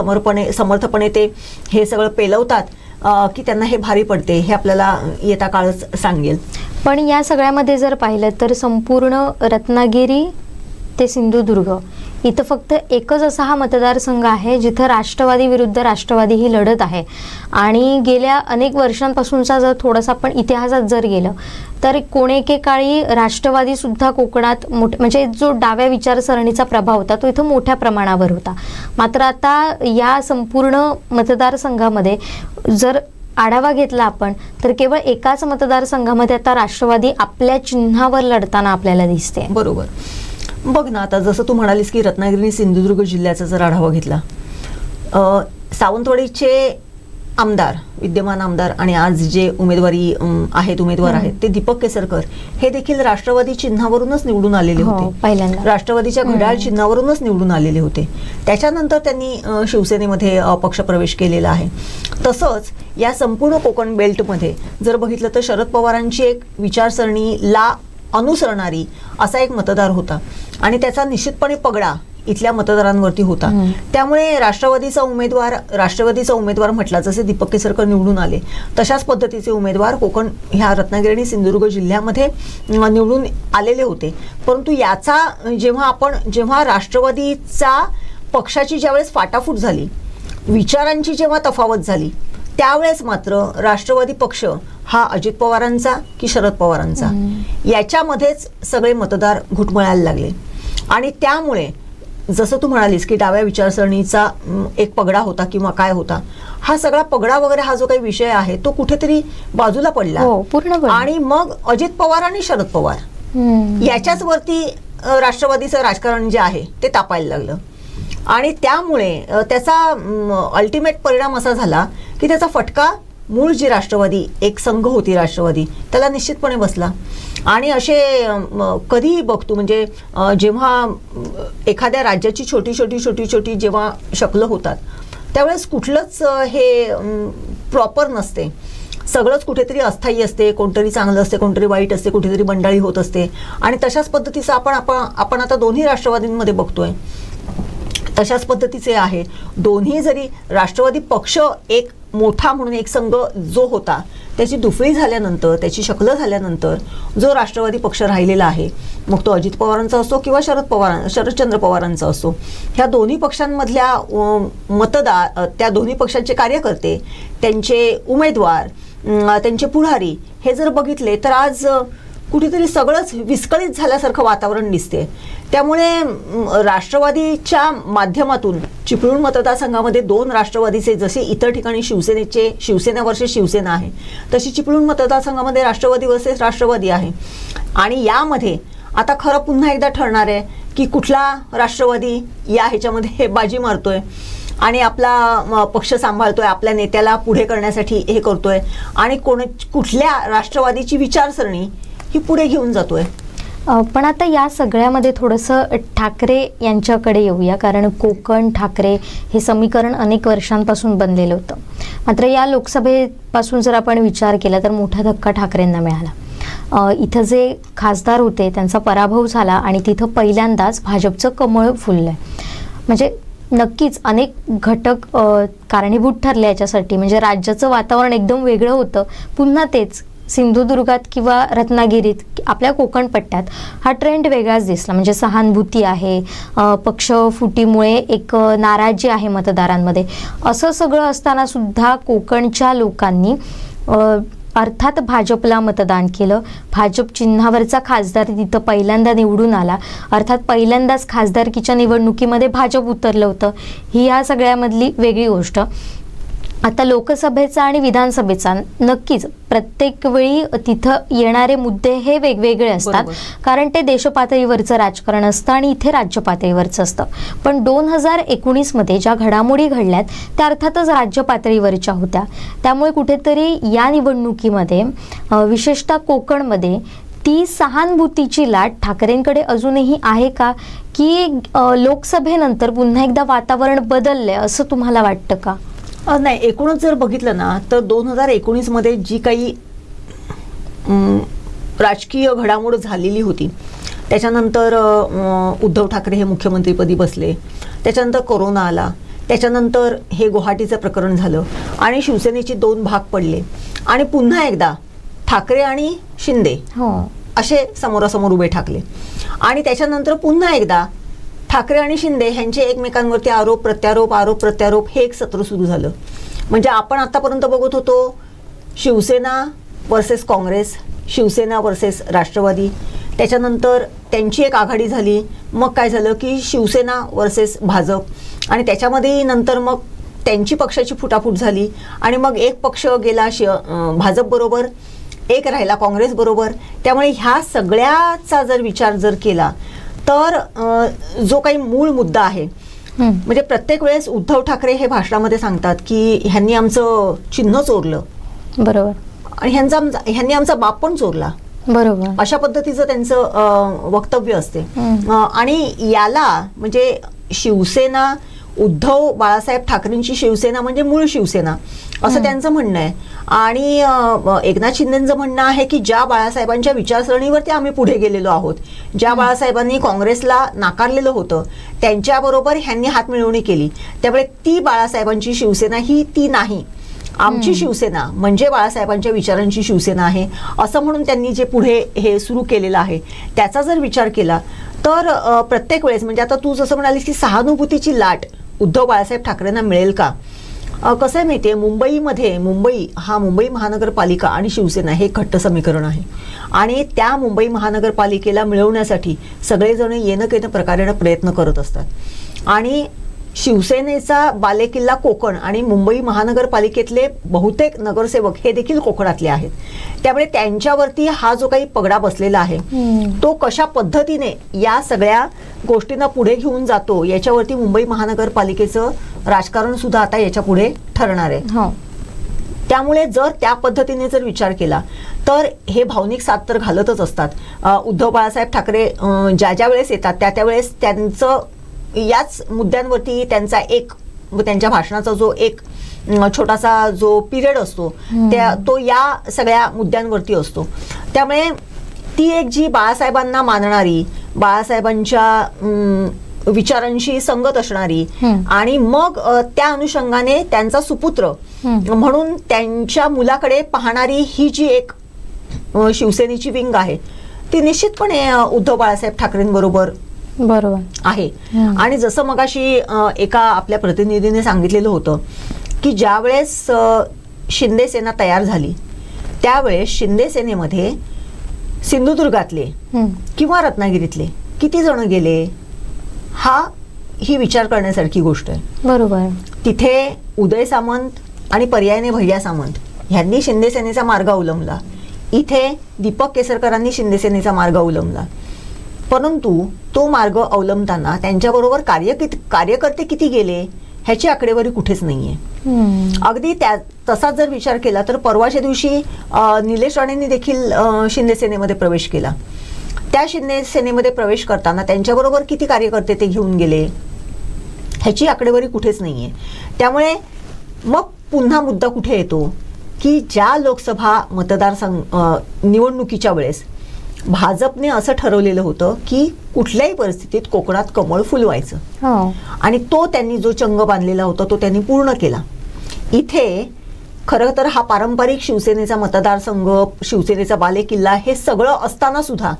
समर्थपणे ते हे सगळं पेलवतात की त्यांना हे भारी पडते हे आपल्याला येता काळच सांगेल. पण या सगळ्यामध्ये जर पाहिलं तर संपूर्ण रत्नागिरी ते सिंधुदुर्ग इथं फक्त एकच असा हा मतदारसंघ आहे जिथं राष्ट्रवादी विरुद्ध राष्ट्रवादी ही लढत आहे. आणि गेल्या अनेक वर्षांपासूनचा जर थोडासा आपण इतिहासात जर गेलं तर कोणेकेकाळी राष्ट्रवादी सुद्धा कोकणात म्हणजे जो डाव्या विचारसरणीचा प्रभाव होता तो इथं मोठ्या प्रमाणावर होता. मात्र आता या संपूर्ण मतदारसंघामध्ये जर आढावा घेतला आपण तर केवळ एकाच मतदारसंघामध्ये आता राष्ट्रवादी आपल्या चिन्हावर लढताना आपल्याला दिसते. बरोबर. बघ ना, आता जसं तू म्हणालीस की रत्नागिरी सिंधुदुर्ग जिल्ह्याचा जर आढावा घेतला, सावंतवाडीचे आमदार, विद्यमान आमदार आणि आज जे उमेदवार आहेत ते दीपक केसरकर हे देखील राष्ट्रवादी चिन्हावरूनच निवडून आलेले होते. पहिल्यांदा राष्ट्रवादीच्या घड्याळ चिन्हावरूनच निवडून आलेले होते. त्याच्यानंतर त्यांनी शिवसेनेमध्ये पक्षप्रवेश केलेला आहे. तसंच या संपूर्ण कोकण बेल्टमध्ये जर बघितलं तर शरद पवारांची एक विचारसरणीला अनुसरणारी असा एक मतदार होता आणि त्याचा निश्चितपणे पगडा इथल्या मतदारांवरती होता. त्यामुळे राष्ट्रवादीचा उमेदवार म्हटला, जसे दीपक केसरकर निवडून आले तशाच पद्धतीचे उमेदवार कोकण ह्या रत्नागिरी आणि सिंधुदुर्ग जिल्ह्यामध्ये निवडून आलेले होते. परंतु याचा जेव्हा राष्ट्रवादीचा पक्षाची ज्यावेळेस फाटाफूट झाली, विचारांची जेव्हा तफावत झाली, त्यावेळेस मात्र राष्ट्रवादी पक्ष हा अजित पवारांचा की शरद पवारांचा याच्यामध्येच सगळे मतदार घुटमळायला लागले. आणि त्यामुळे जसं तू म्हणालीस की डाव्या विचारसरणीचा एक पगडा होता किंवा काय होता, हा सगळा पगडा वगैरे हा जो काही विषय आहे तो कुठेतरी बाजूला पडला आणि मग अजित पवार आणि शरद पवार याच्याच वरती राष्ट्रवादीचं राजकारण जे आहे ते तापायला लागलं. आणि त्यामुळे त्याचा अल्टिमेट परिणाम असा झाला की त्याचा फटका मूळ जी राष्ट्रवादी एक संघ होती राष्ट्रवादी त्याला निश्चितपणे बसला. आणि असे कधीही बघतो म्हणजे जेव्हा एखाद्या राज्याची छोटी जेव्हा शकलं होतात त्यावेळेस कुठलंच हे प्रॉपर नसते. सगळंच कुठेतरी अस्थायी असते, कोणतरी चांगलं असते, कोणतरी वाईट असते, कुठेतरी बंडाळी होत असते. आणि तशाच पद्धतीचं आपण आता दोन्ही राष्ट्रवादींमध्ये बघतोय तशाच पद्धतीचे आहे. दोन्ही जरी राष्ट्रवादी पक्ष एक मोठा म्हणून एक संघ जो होता त्याची दुफळी झाल्यानंतर, त्याची शकलं झाल्यानंतर जो राष्ट्रवादी पक्ष राहिलेला आहे, मग तो अजित पवारांचा असो किंवा शरदचंद्र पवारांचा असो, ह्या दोन्ही पक्षांमधल्या मतदार, त्या दोन्ही पक्षांचे कार्यकर्ते, त्यांचे उमेदवार, त्यांचे पुढारी हे जर बघितले तर आज कुठेतरी सगळंच विस्कळीत झाल्यासारखं वातावरण दिसते. त्यामुळे राष्ट्रवादीच्या माध्यमातून चिपळूण मतदारसंघामध्ये 2 राष्ट्रवादीचे, जसे इतर ठिकाणी शिवसेना वर्सेस शिवसेना आहे तशी चिपळूण मतदारसंघामध्ये राष्ट्रवादी वर्सेस राष्ट्रवादी आहे. आणि यामध्ये आता खरं पुन्हा एकदा ठरणार आहे की कुठला राष्ट्रवादी या ह्याच्यामध्ये बाजी मारतोय आणि आपला पक्ष सांभाळतोय, आपल्या नेत्याला पुढे करण्यासाठी हे करतोय आणि कुठल्या राष्ट्रवादीची विचारसरणी ही पुढे घेऊन जातोय. पण आता या सगळ्यामध्ये थोडंसं ठाकरे यांच्याकडे येऊया, कारण कोकण ठाकरे हे समीकरण अनेक वर्षांपासून बनलेलं होतं. मात्र या लोकसभेपासून जर आपण विचार केला तर मोठा धक्का ठाकरेंना मिळाला. इथं जे खासदार होते त्यांचा पराभव झाला आणि तिथं पहिल्यांदाच भाजपचं कमळ फुललंय. म्हणजे नक्कीच अनेक घटक कारणीभूत ठरले याच्यासाठी. म्हणजे राज्याचं वातावरण एकदम वेगळं होतं. पुन्हा तेच सिंधुदुर्गात किंवा रत्नागिरीत आपल्या कोकण पट्ट्यात हा ट्रेंड वेगळाच दिसला. म्हणजे सहानुभूती आहे, पक्ष फुटीमुळे एक नाराजी आहे मतदारांमध्ये. असं सगळं असताना सुद्धा कोकणच्या लोकांनी अर्थात भाजपला मतदान केलं. भाजप चिन्हावरचा खासदार तिथं पहिल्यांदा निवडून आला. अर्थात पहिल्यांदाच खासदारकीच्या निवडणुकीमध्ये भाजप उतरलं होतं. ही या सगळ्यामधली वेगळी गोष्ट. आता लोकसभेचा आणि विधानसभेचा नक्कीच प्रत्येक वेळी तिथं येणारे मुद्दे हे वेगवेगळे असतात, कारण ते देशपातळीवरचं राजकारण असतं आणि इथे राज्य पातळीवरचं असतं. पण 2019मध्ये ज्या घडामोडी घडल्यात त्या अर्थातच राज्य पातळीवरच्या होत्या. त्यामुळे कुठेतरी या निवडणुकीमध्ये विशेषतः कोकणमध्ये ती सहानुभूतीची लाट ठाकरेंकडे अजूनही आहे का, की लोकसभेनंतर पुन्हा एकदा वातावरण बदललंय असं तुम्हाला वाटतं का? नाही, एकूणच जर बघितलं ना तर 2019मध्ये जी काही राजकीय घडामोड झालेली होती, त्याच्यानंतर उद्धव ठाकरे हे मुख्यमंत्रीपदी बसले, त्याच्यानंतर कोरोना आला, त्याच्यानंतर हे गुवाहाटीचं प्रकरण झालं आणि शिवसेनेचे 2 भाग पडले आणि पुन्हा एकदा ठाकरे आणि शिंदे असे समोरासमोर उभे ठाकले आणि त्याच्यानंतर पुन्हा एकदा ठाकरे आणि शिंदे यांचे एकमेकांवरती आरोप प्रत्यारोप हे एक सत्र सुरू झालं. म्हणजे आपण आतापर्यंत बघत होतो शिवसेना वर्सेस काँग्रेस, शिवसेना वर्सेस राष्ट्रवादी, त्याच्यानंतर त्यांची एक आघाडी झाली, मग काय झालं की शिवसेना वर्सेस भाजप आणि त्याच्यामध्ये नंतर मग त्यांची पक्षाची फुटाफूट झाली आणि मग एक पक्ष गेला भाजप बरोबर, एक राहिला काँग्रेस बरोबर. त्यामुळे ह्या सगळ्याचा जर विचार जर केला तर जो काही मूळ मुद्दा आहे, म्हणजे प्रत्येक वेळेस उद्धव ठाकरे हे भाषणामध्ये सांगतात की ह्यांनी आमचं चिन्ह चोरलं, बरोबर, आणि ह्यांनी आमचा बाप पण चोरला, बरोबर, अशा पद्धतीचं त्यांचं वक्तव्य असते. आणि याला म्हणजे शिवसेना, उद्धव बाळासाहेब ठाकरेंची शिवसेना म्हणजे मूळ शिवसेना असं त्यांचं म्हणणं आहे. आणि एकनाथ शिंदेंचं म्हणणं आहे की ज्या बाळासाहेबांच्या विचारसरणीवरती आम्ही पुढे गेलेलो आहोत, ज्या बाळासाहेबांनी काँग्रेसला नाकारलेलं होतं त्यांच्याबरोबर ह्यांनी हातमिळवणी केली, त्यामुळे ती बाळासाहेबांची शिवसेना ही ती नाही, आमची शिवसेना म्हणजे बाळासाहेबांच्या विचारांची शिवसेना आहे असं म्हणून त्यांनी जे पुढे हे सुरू केलेलं आहे त्याचा जर विचार केला तर प्रत्येक वेळेस म्हणजे आता तू जसं म्हणालीस की सहानुभूतीची लाट उद्धव बाळासाहेब ठाकरेंना मिळेल का? कसं आहे माहिती आहे, मुंबई महानगरपालिका आणि शिवसेना हे घट्ट समीकरण आहे आणि त्या मुंबई महानगरपालिकेला मिळवण्यासाठी सगळेजण येणं प्रकारेनं प्रयत्न करत असतात आणि शिवसेनेचा बालेकिल्ला कोकण आणि मुंबई महानगरपालिकेतले बहुतेक नगरसेवक हे देखील कोकणातले आहेत. त्यामुळे त्यांच्यावरती हा जो काही पगडा बसलेला आहे तो कशा पद्धतीने या सगळ्या गोष्टींना पुढे घेऊन जातो याच्यावरती मुंबई महानगरपालिकेचं राजकारण सुद्धा आता याच्या पुढे ठरणार आहे. त्यामुळे जर त्या पद्धतीने जर विचार केला तर हे भावनिक साथ तर घालतच असतात. उद्धव बाळासाहेब ठाकरे ज्या वेळेस येतात त्या वेळेस त्यांचं याच मुद्द्यांवरती त्यांच्या भाषणाचा जो एक छोटासा जो पिरियड असतो तो या सगळ्या मुद्द्यांवरती असतो. त्यामुळे ती एक जी बाळासाहेबांना मानणारी, बाळासाहेबांच्या विचारांशी संगत असणारी आणि मग त्या अनुषंगाने त्यांचा सुपुत्र म्हणून त्यांच्या मुलाकडे पाहणारी ही जी एक शिवसेनेची विंग आहे ती निश्चितपणे उद्धव बाळासाहेब ठाकरेंबरोबर आहे. आणि जसं मगाशी एका आपल्या प्रतिनिधीने सांगितलेलं होतं की ज्या वेळेस शिंदे सेना तयार झाली त्यावेळेस शिंदे सेनेमध्ये सिंधुदुर्गातले किंवा रत्नागिरीतले किती जण गेले ही विचार करण्यासारखी गोष्ट आहे. बरोबर. तिथे उदय सामंत आणि पर्यायाने भैया सामंत ह्यांनी शिंदे सेनेचा मार्ग अवलंबला, इथे दीपक केसरकरांनी शिंदे सेनेचा मार्ग अवलंबला. परंतु तो मार्ग अवलंबताना त्यांच्याबरोबर कार्यकर्ते किती गेले ह्याची आकडेवारी कुठेच नाहीये. अगदी तसाच जर विचार केला तर परवाच्या दिवशी निलेश राणेंनी देखील शिंदे सेनेमध्ये प्रवेश केला. त्या शिंदे सेनेमध्ये प्रवेश करताना त्यांच्याबरोबर किती कार्यकर्ते ते घेऊन गेले ह्याची आकडेवारी कुठेच नाहीये. त्यामुळे मग पुन्हा मुद्दा कुठे येतो की ज्या लोकसभा निवडणुकीच्या वेळेस भाजपने असं ठरवलेलं होतं की कुठल्याही परिस्थितीत कोकणात कमळ फुलवायचं आणि तो त्यांनी जो चंग बांधलेला होता तो त्यांनी पूर्ण केला. इथे खरं तर हा पारंपरिक शिवसेनेचा मतदारसंघ, शिवसेनेचा बालेकिल्ला हे सगळं असताना सुद्धा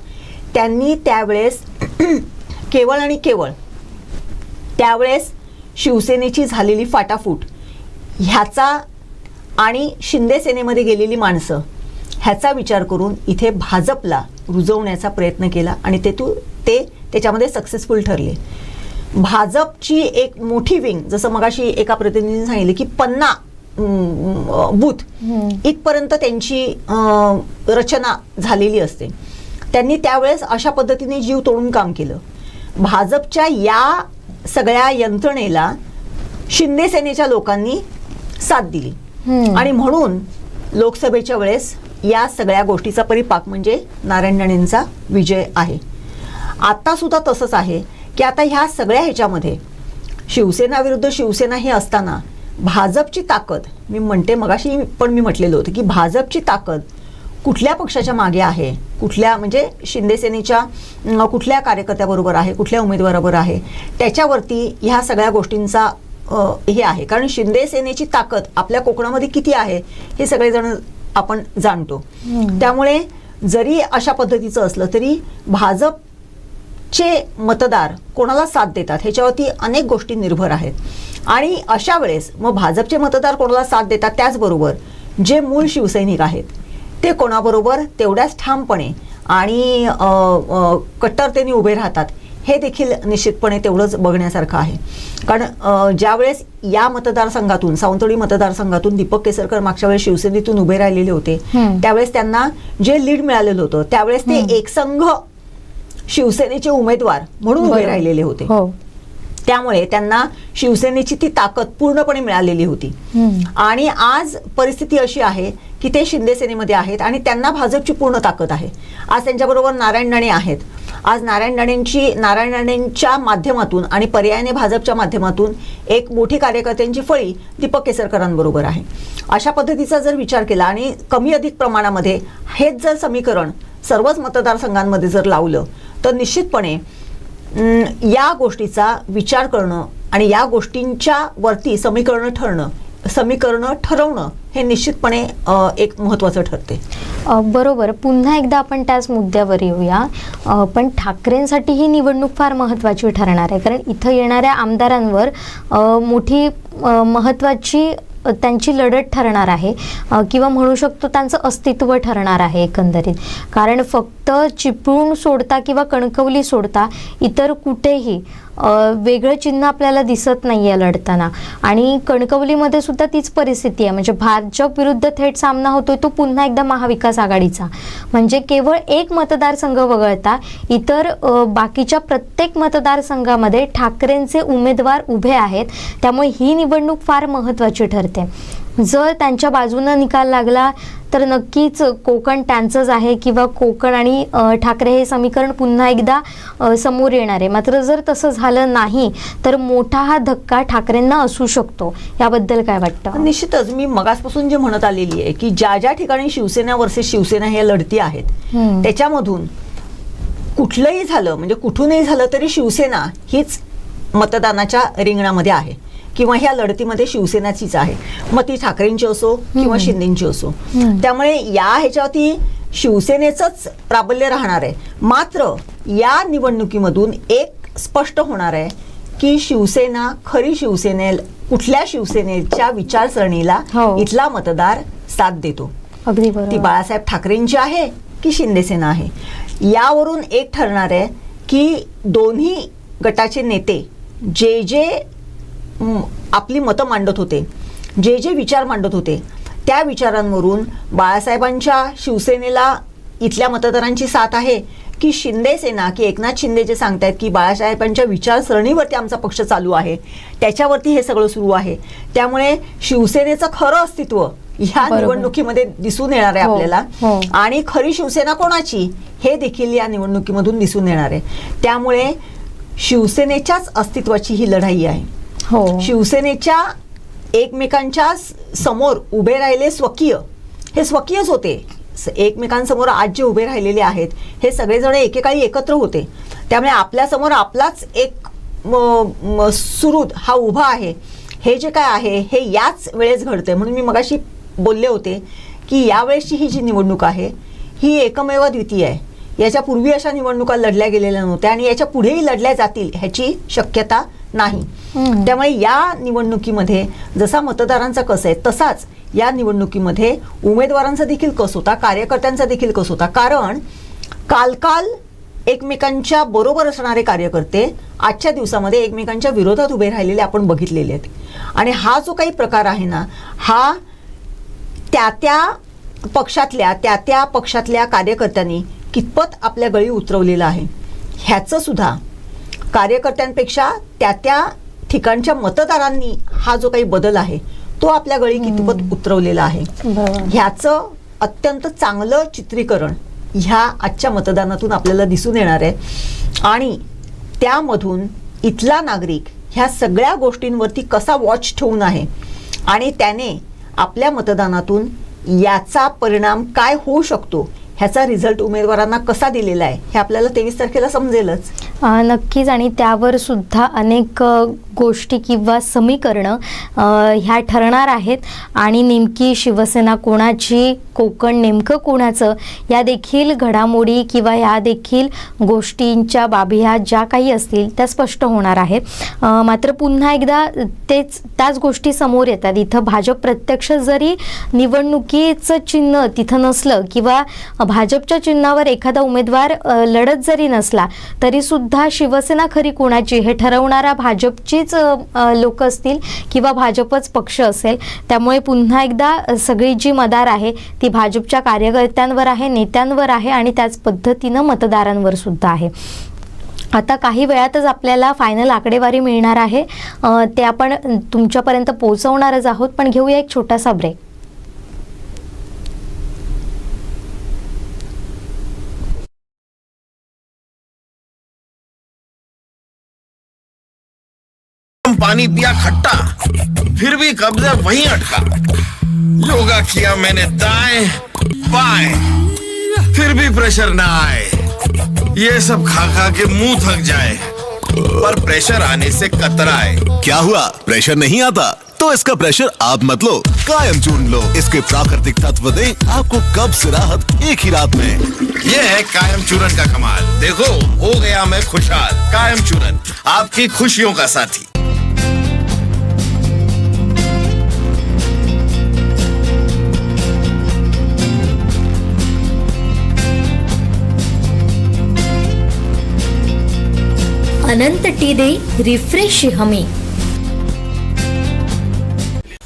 त्यांनी त्यावेळेस केवळ आणि केवळ त्यावेळेस शिवसेनेची झालेली फाटाफूट ह्याचा आणि शिंदे सेनेमध्ये गेलेली माणसं ह्याचा विचार करून इथे भाजपला रुजवण्याचा प्रयत्न केला आणि ते त्याच्यामध्ये सक्सेसफुल ठरले. भाजपची एक मोठी विंग, जसं मगाशी एका प्रतिनिधीने सांगितले की 50 बूथ इथपर्यंत त्यांची रचना झालेली असते. त्यांनी त्यावेळेस अशा पद्धतीने जीव तोडून काम केलं. भाजपच्या या सगळ्या यंत्रणेला शिंदे सेनेच्या लोकांनी साथ दिली आणि म्हणून लोकसभेच्या वेळेस या सगळ्या गोष्टीचा परिपाक म्हणजे नारायण राणेंचा विजय आहे. आता सुद्धा तसंच आहे की आता ह्या सगळ्या ह्याच्यामध्ये शिवसेना विरुद्ध शिवसेना हे असताना भाजपची ताकद, मी म्हणते मगाशी पण मी म्हटलेलं होतं की भाजपची ताकद कुठल्या पक्षाच्या मागे आहे, कुठल्या म्हणजे शिंदे सेनेच्या कुठल्या कार्यकर्त्याबरोबर आहे, कुठल्या उमेदवाराबरोबर आहे, त्याच्यावरती ह्या सगळ्या गोष्टींचा हे आहे. कारण शिंदे सेनेची ताकद आपल्या कोकणामध्ये किती आहे हे सगळेजण आपण जाणतो. त्यामुळे जरी अशा पद्धतीचं असलं तरी भाजपचे मतदार कोणाला साथ देतात ह्याच्यावरती अनेक गोष्टी निर्भर आहेत. आणि अशा वेळेस मग भाजपचे मतदार कोणाला साथ देतात त्याचबरोबर जे मूळ शिवसैनिक आहेत ते कोणाबरोबर तेवढ्याच ठामपणे आणि कट्टरतेने उभे राहतात हे देखील निश्चितपणे तेवढंच बघण्यासारखं आहे. कारण ज्यावेळेस या मतदारसंघातून, सावंतवाडी मतदारसंघातून दीपक केसरकर मागच्या वेळेस शिवसेनेतून उभे राहिलेले होते, त्यावेळेस त्यांना जे लीड मिळालेलं होतं त्यावेळेस ते एकसंघ शिवसेनेचे उमेदवार म्हणून उभे राहिलेले होते. त्यामुळे त्यांना शिवसेनेची ती ताकद पूर्णपणे मिळालेली होती. आणि आज परिस्थिती अशी आहे की ते शिंदे सेनेमध्ये आहेत आणि त्यांना भाजपची पूर्ण ताकद आहे. आज त्यांच्याबरोबर नारायण राणे आहेत. आज नारायण राणेंच्या माध्यमातून आणि पर्यायाने भाजपच्या माध्यमातून एक मोठी कार्यकर्त्यांची फळी दीपक केसरकरांबरोबर आहे. अशा पद्धतीचा जर विचार केला आणि कमी अधिक प्रमाणामध्ये हेच जर समीकरण सर्वच मतदारसंघांमध्ये जर लावलं तर निश्चितपणे या गोष्टीचा विचार करणं आणि या गोष्टींच्या वरती समीकरणं ठरवणं हे निश्चितपणे एक महत्त्वाचं ठरते. बरोबर. पुन्हा एकदा आपण त्याच मुद्द्यावर येऊया. पण ठाकरेंसाठी ही निवडणूक फार महत्त्वाची ठरणार आहे कारण इथं येणाऱ्या आमदारांवर मोठी महत्त्वाची त्यांची लढत ठरणार आहे किंवा म्हणू शकतो त्यांचं अस्तित्व ठरणार आहे एकंदरीत. कारण फक्त चिपळूण सोडता किंवा कणकवली सोडता इतर कुठेही वेगळं चिन्ह आपल्याला दिसत नाही आहे लढताना. आणि कणकवलीमध्ये सुद्धा तीच परिस्थिती आहे. म्हणजे भाजप विरुद्ध थेट सामना होतोय तो पुन्हा एकदा महाविकास आघाडीचा. म्हणजे केवळ एक मतदारसंघ वगळता इतर बाकीच्या प्रत्येक मतदारसंघामध्ये ठाकरेंचे उमेदवार उभे आहेत. त्यामुळे ही निवडणूक फार महत्त्वाची ठरते. जर त्यांच्या बाजूनं निकाल लागला तर नक्कीच कोकण त्यांचंच आहे किंवा कोकण आणि ठाकरे हे समीकरण पुन्हा एकदा समोर येणार आहे. मात्र जर तसं झालं नाही तर मोठा हा धक्का ठाकरेंना असू शकतो. याबद्दल काय वाटतं? निश्चितच मी मगासपासून जे म्हणत आलेली आहे की ज्या ज्या ठिकाणी शिवसेना वर्सेस शिवसेना ह्या लढती आहेत त्याच्यामधून कुठलंही झालं म्हणजे कुठूनही झालं तरी शिवसेना हीच मतदानाच्या रिंगणामध्ये आहे किंवा ह्या लढतीमध्ये शिवसेनाचीच आहे. मग ती ठाकरेंची असो किंवा शिंदेची असो. त्यामुळे या ह्याच्यावरती शिवसेनेचंच प्राबल्य राहणार आहे. मात्र या निवडणुकीमधून एक स्पष्ट होणार आहे की शिवसेना खरी कुठल्या शिवसेनेच्या विचारसरणीला इथला मतदार साथ देतो. ती बाळासाहेब ठाकरेंची आहे की शिंदेसेना आहे. यावरून एक ठरणार आहे की दोन्ही गटाचे नेते जे आपली मतं मांडत होते, जे विचार मांडत होते त्या विचारांवरून बाळासाहेबांच्या शिवसेनेला इथल्या मतदारांची साथ आहे की शिंदे सेना, की एकनाथ शिंदे जे सांगतायत की बाळासाहेबांच्या विचारसरणीवरती आमचा पक्ष चालू आहे, त्याच्यावरती हे सगळं सुरू आहे. त्यामुळे शिवसेनेचं खरं अस्तित्व ह्या निवडणुकीमध्ये दिसून येणार आहे आपल्याला. आणि खरी शिवसेना कोणाची हे देखील या निवडणुकीमधून दिसून येणार आहे. त्यामुळे शिवसेनेच्याच अस्तित्वाची ही लढाई आहे. शिवसेनेच्या एकमेकांच्या समोर उभे राहिले स्वकीय, हे स्वकीयच होते. एकमेकांसमोर आज जे उभे राहिलेले आहेत हे सगळेजण एकेकाळी एकत्र होते. त्यामुळे आपल्यासमोर आपलाच एक सुरूद हा उभा आहे. हे जे काय आहे हे याच वेळेस घडतंय. म्हणून मी मगाशी बोलले होते की यावेळेसची ही जी निवडणूक आहे ही एकमेव द्वितीय आहे. याच्या पूर्वी अशा निवडणुका लढल्या गेलेल्या नव्हत्या आणि याच्या पुढेही लढल्या जातील ह्याची शक्यता नाही. त्यामुळे या निवडणुकीमध्ये जसा मतदारांचा कस आहे तसाच या निवडणुकीमध्ये उमेदवारांचा देखील कस होता, कार्यकर्त्यांचा देखील कस होता. कारण काल एकमेकांच्या बरोबर असणारे कार्यकर्ते आजच्या दिवसामध्ये एकमेकांच्या विरोधात उभे राहिलेले आपण बघितलेले आहेत. आणि हा जो काही प्रकार आहे ना, हा त्या पक्षातल्या कार्यकर्त्यांनी कितपत आपल्या गळी उतरवलेला आहे ह्याचं सुद्धा कार्यकर्त्यांपेक्षा त्या ठिकाणच्या मतदारांनी हा जो काही बदल आहे तो आपल्या गळी कितपत उतरवलेला आहे ह्याचं अत्यंत चांगलं चित्रीकरण ह्या आजच्या मतदानातून आपल्याला दिसून येणार आहे. आणि त्यामधून इथला नागरिक ह्या सगळ्या गोष्टींवरती कसा वॉच ठेवून आहे आणि त्याने आपल्या मतदानातून याचा परिणाम काय होऊ शकतो ह्याचा रिझल्ट उमेदवारांना कसा दिलेला आहे हे आपल्याला 23 तारखेला समजेलच. नक्कीच. आणि त्यावर सुद्धा अनेक गोष्टी किंवा समीकरणं ह्या ठरणार आहेत. आणि नेमकी शिवसेना कोणाची, कोकण नेमकं कोणाचं, या देखील घडामोडी किंवा या देखील गोष्टींच्या बाबी ह्या ज्या काही असतील त्या स्पष्ट होणार आहेत. मात्र पुन्हा एकदा त्याच गोष्टी समोर येतात. इथं भाजप प्रत्यक्ष जरी निवडणुकीचं चिन्ह तिथं नसलं किंवा भाजपच्या चिन्हावर एखादा उमेदवार लढत जरी नसला तरी सुद्धा शिवसेना खरी कोणाची हे ठरवणारा भाजपचीच लोक असतील किंवा भाजपच पक्ष असेल. त्यामुळे पुन्हा एकदा सगळी जी मदार आहे ती भाजपच्या कार्यकर्त्यांवर आहे, नेत्यांवर आहे आणि त्याच पद्धतीनं मतदारांवर सुद्धा आहे. आता काही वेळातच आपल्याला फायनल आकडेवारी मिळणार आहे, ते आपण तुमच्यापर्यंत पोहोचवणारच आहोत. पण घेऊया एक छोटासा ब्रेक. पानी पिया खट्टा, फिर भी कब्जा वहीं अटका. योगा किया मैंने दाएं बाएं, फिर भी प्रेशर ना आए. ये सब खा खा के मुंह थक जाए, पर प्रेशर आने से कतराए. क्या हुआ, प्रेशर नहीं आता? तो इसका प्रेशर आप मत लो, कायम चूर्ण लो. इसके प्राकृतिक तत्व दें आपको कब्ज से राहत एक ही रात में. ये है कायम चूरन का कमाल. देखो हो गया मैं खुशहाल. कायम चूरन, आपकी खुशियों का साथी. अनंत टी दे रिफ्रेश हमी.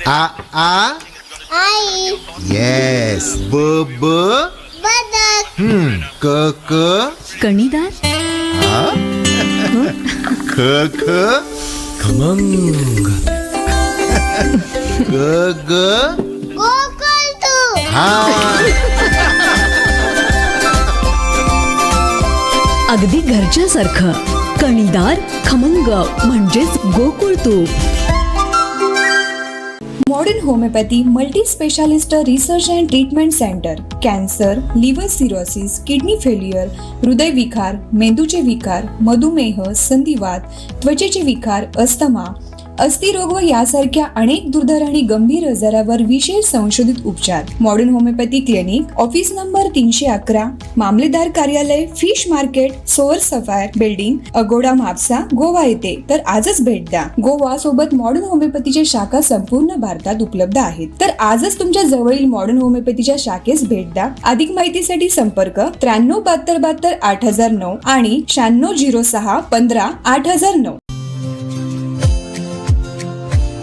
आई. येस. ब ब बदक. क क कणीदार. ख ख खमंग. ग ग गोकुल तू. अगदी घरच्यासारखं कणीदार खमंग म्हणजेच गोकुळ तूप. Modern homeopathy multi specialist research and treatment centre. Cancer, liver cirrhosis, kidney failure, हृदयविकार, मेंदूचे विकार, मधुमेह, संधिवात, त्वचेचे विकार, अस्थमा, अस्थिरोग व यासारख्या अनेक दुर्धर आणि गंभीर आजारावर विशेष संशोधित उपचार. Modern homeopathy clinic, office number 311, मामलेदार कार्यालय, fish market, soar sapphire building, Agoda Mapusa, Goa येथे. तर आजच भेट द्या. गोवा सोबत मॉडर्न होमिओपॅथीच्या शाखा संपूर्ण भारतात उपलब्ध आहेत. तर आजच तुमच्या जवळील मॉडर्न होमिओपॅथीच्या शाखेस भेट द्या. अधिक माहितीसाठी संपर्क 937272 8009 आणि 960615 8009.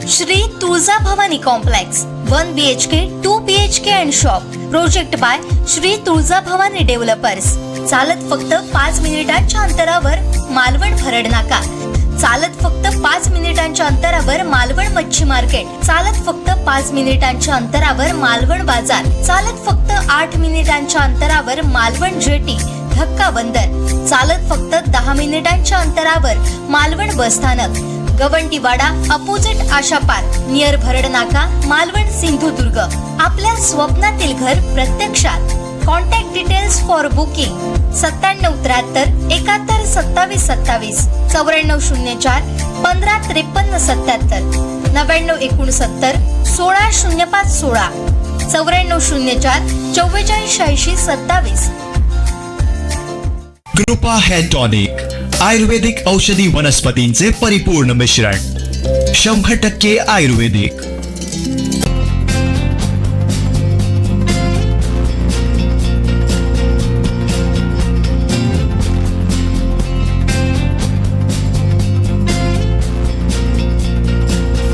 Shri Tulja Bhavani complex 1 BHK 2 BHK and shop. Project by Shri Tulja Bhavani developers. चालत फक्त 5 मिनिटांच्या अंतरावर मालवण भरड नाका, चालत फक्त 5 मिनिटांच्या अंतरावर मालवण मच्छी मार्केट, चालत फक्त 5 मिनिटांच्या अंतरावर मालवण बाजार, चालत फक्त 8 मिनिटांच्या अंतरावर मालवण जेटी धक्का बंदर, चालत फक्त 10 मिनिटांच्या अंतरावर मालवण बसस्थानक, गवंटीवाडा अपोजिट आशा पार्क नियर भरड नाका, मालवण सिंधुदुर्ग. आपल्या स्वप्नातील घर प्रत्यक्षात. Contact details for booking 9773 71 27 27, 9404 15 53 77, 9969 16 05 16, 9404 44 80 27. कृपा हेअर टॉनिक आयुर्वेदिक औषधी वनस्पतींचे परिपूर्ण मिश्रण, 100% आयुर्वेदिक.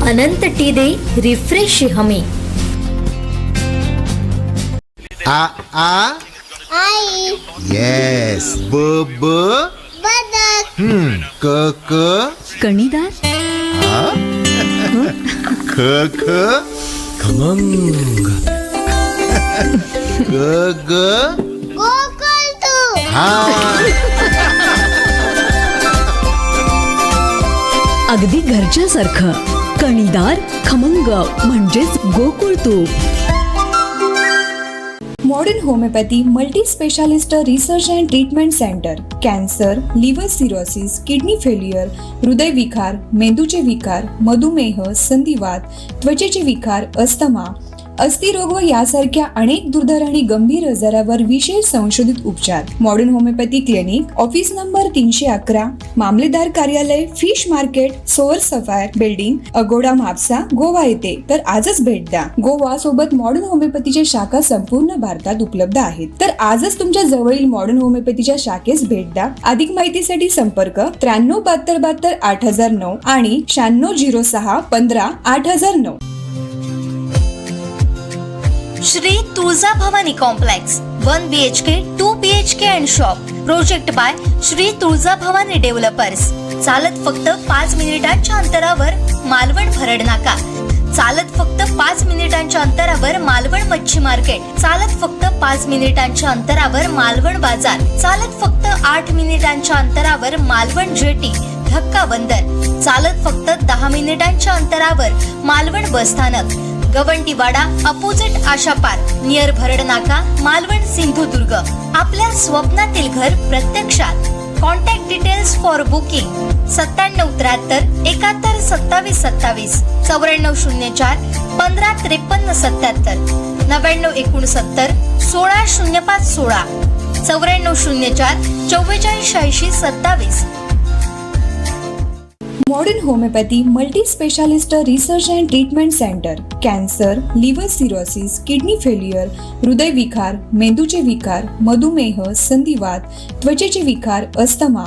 अनंत टी दे रिफ्रेश हमी. आई. येस. ब ब बदक. क क कणीदार, ख ख खमंग. ग ग गोकुळ तू. अगदी घरच्यासारखं कणीदार खमंग म्हणजेच गोकुळ तूप. Modern homeopathy multi specialist research and treatment centre. Cancer, liver cirrhosis, kidney failure, हृदयविकार, मेंदूचे विकार, मधुमेह, संधिवात, त्वचेचे विकार, अस्थमा, अस्थिरोग व यासारख्या अनेक दुर्धर आणि गंभीर आजारावर विशेष संशोधित उपचार. Modern homeopathy clinic, office number 311, मामलेदार कार्यालय, fish market, soar sapphire building, Agoda Mapusa, Goa येथे. तर आजच भेट द्या. गोवा सोबत मॉडर्न होमिओपॅथीच्या शाखा संपूर्ण भारतात उपलब्ध आहेत. तर आजच तुमच्या जवळील मॉडर्न होमिओपॅथीच्या शाखेस भेट द्या. अधिक माहितीसाठी संपर्क 93 72 72 8009 आणि 96 06 15 8009. Shri Tulja Bhavani complex 1 BHK 2 BHK and shop. Project by Shri Tulja Bhavani developers. चालत फक्त 5 मिनिटांच्या अंतरावर मालवण भरड नाका, चालत फक्त 5 मिनिटांच्या अंतरावर मालवण मच्छी मार्केट, चालत फक्त 5 मिनिटांच्या अंतरावर मालवण बाजार, चालत फक्त 8 मिनिटांच्या अंतरावर मालवण जेटी धक्का बंदर, चालत फक्त 10 मिनिटांच्या अंतरावर मालवण बसस्थानक, गवंटीवाडा अपोजिट आशा पार्क नियर भरड नाका, मालवण सिंधुदुर्ग. आपल्या स्वप्नातील घर प्रत्यक्षात. Contact details for booking 9773 71 27 27, 9404 15 53 77, 9969 16 05 16, 9404 44 80 27. Modern homeopathy multi specialist research and treatment centre. Cancer, liver cirrhosis, kidney failure, हृदयविकार, मेंदूचे विकार, मधुमेह, संधिवात, त्वचेचे विकार, अस्थमा,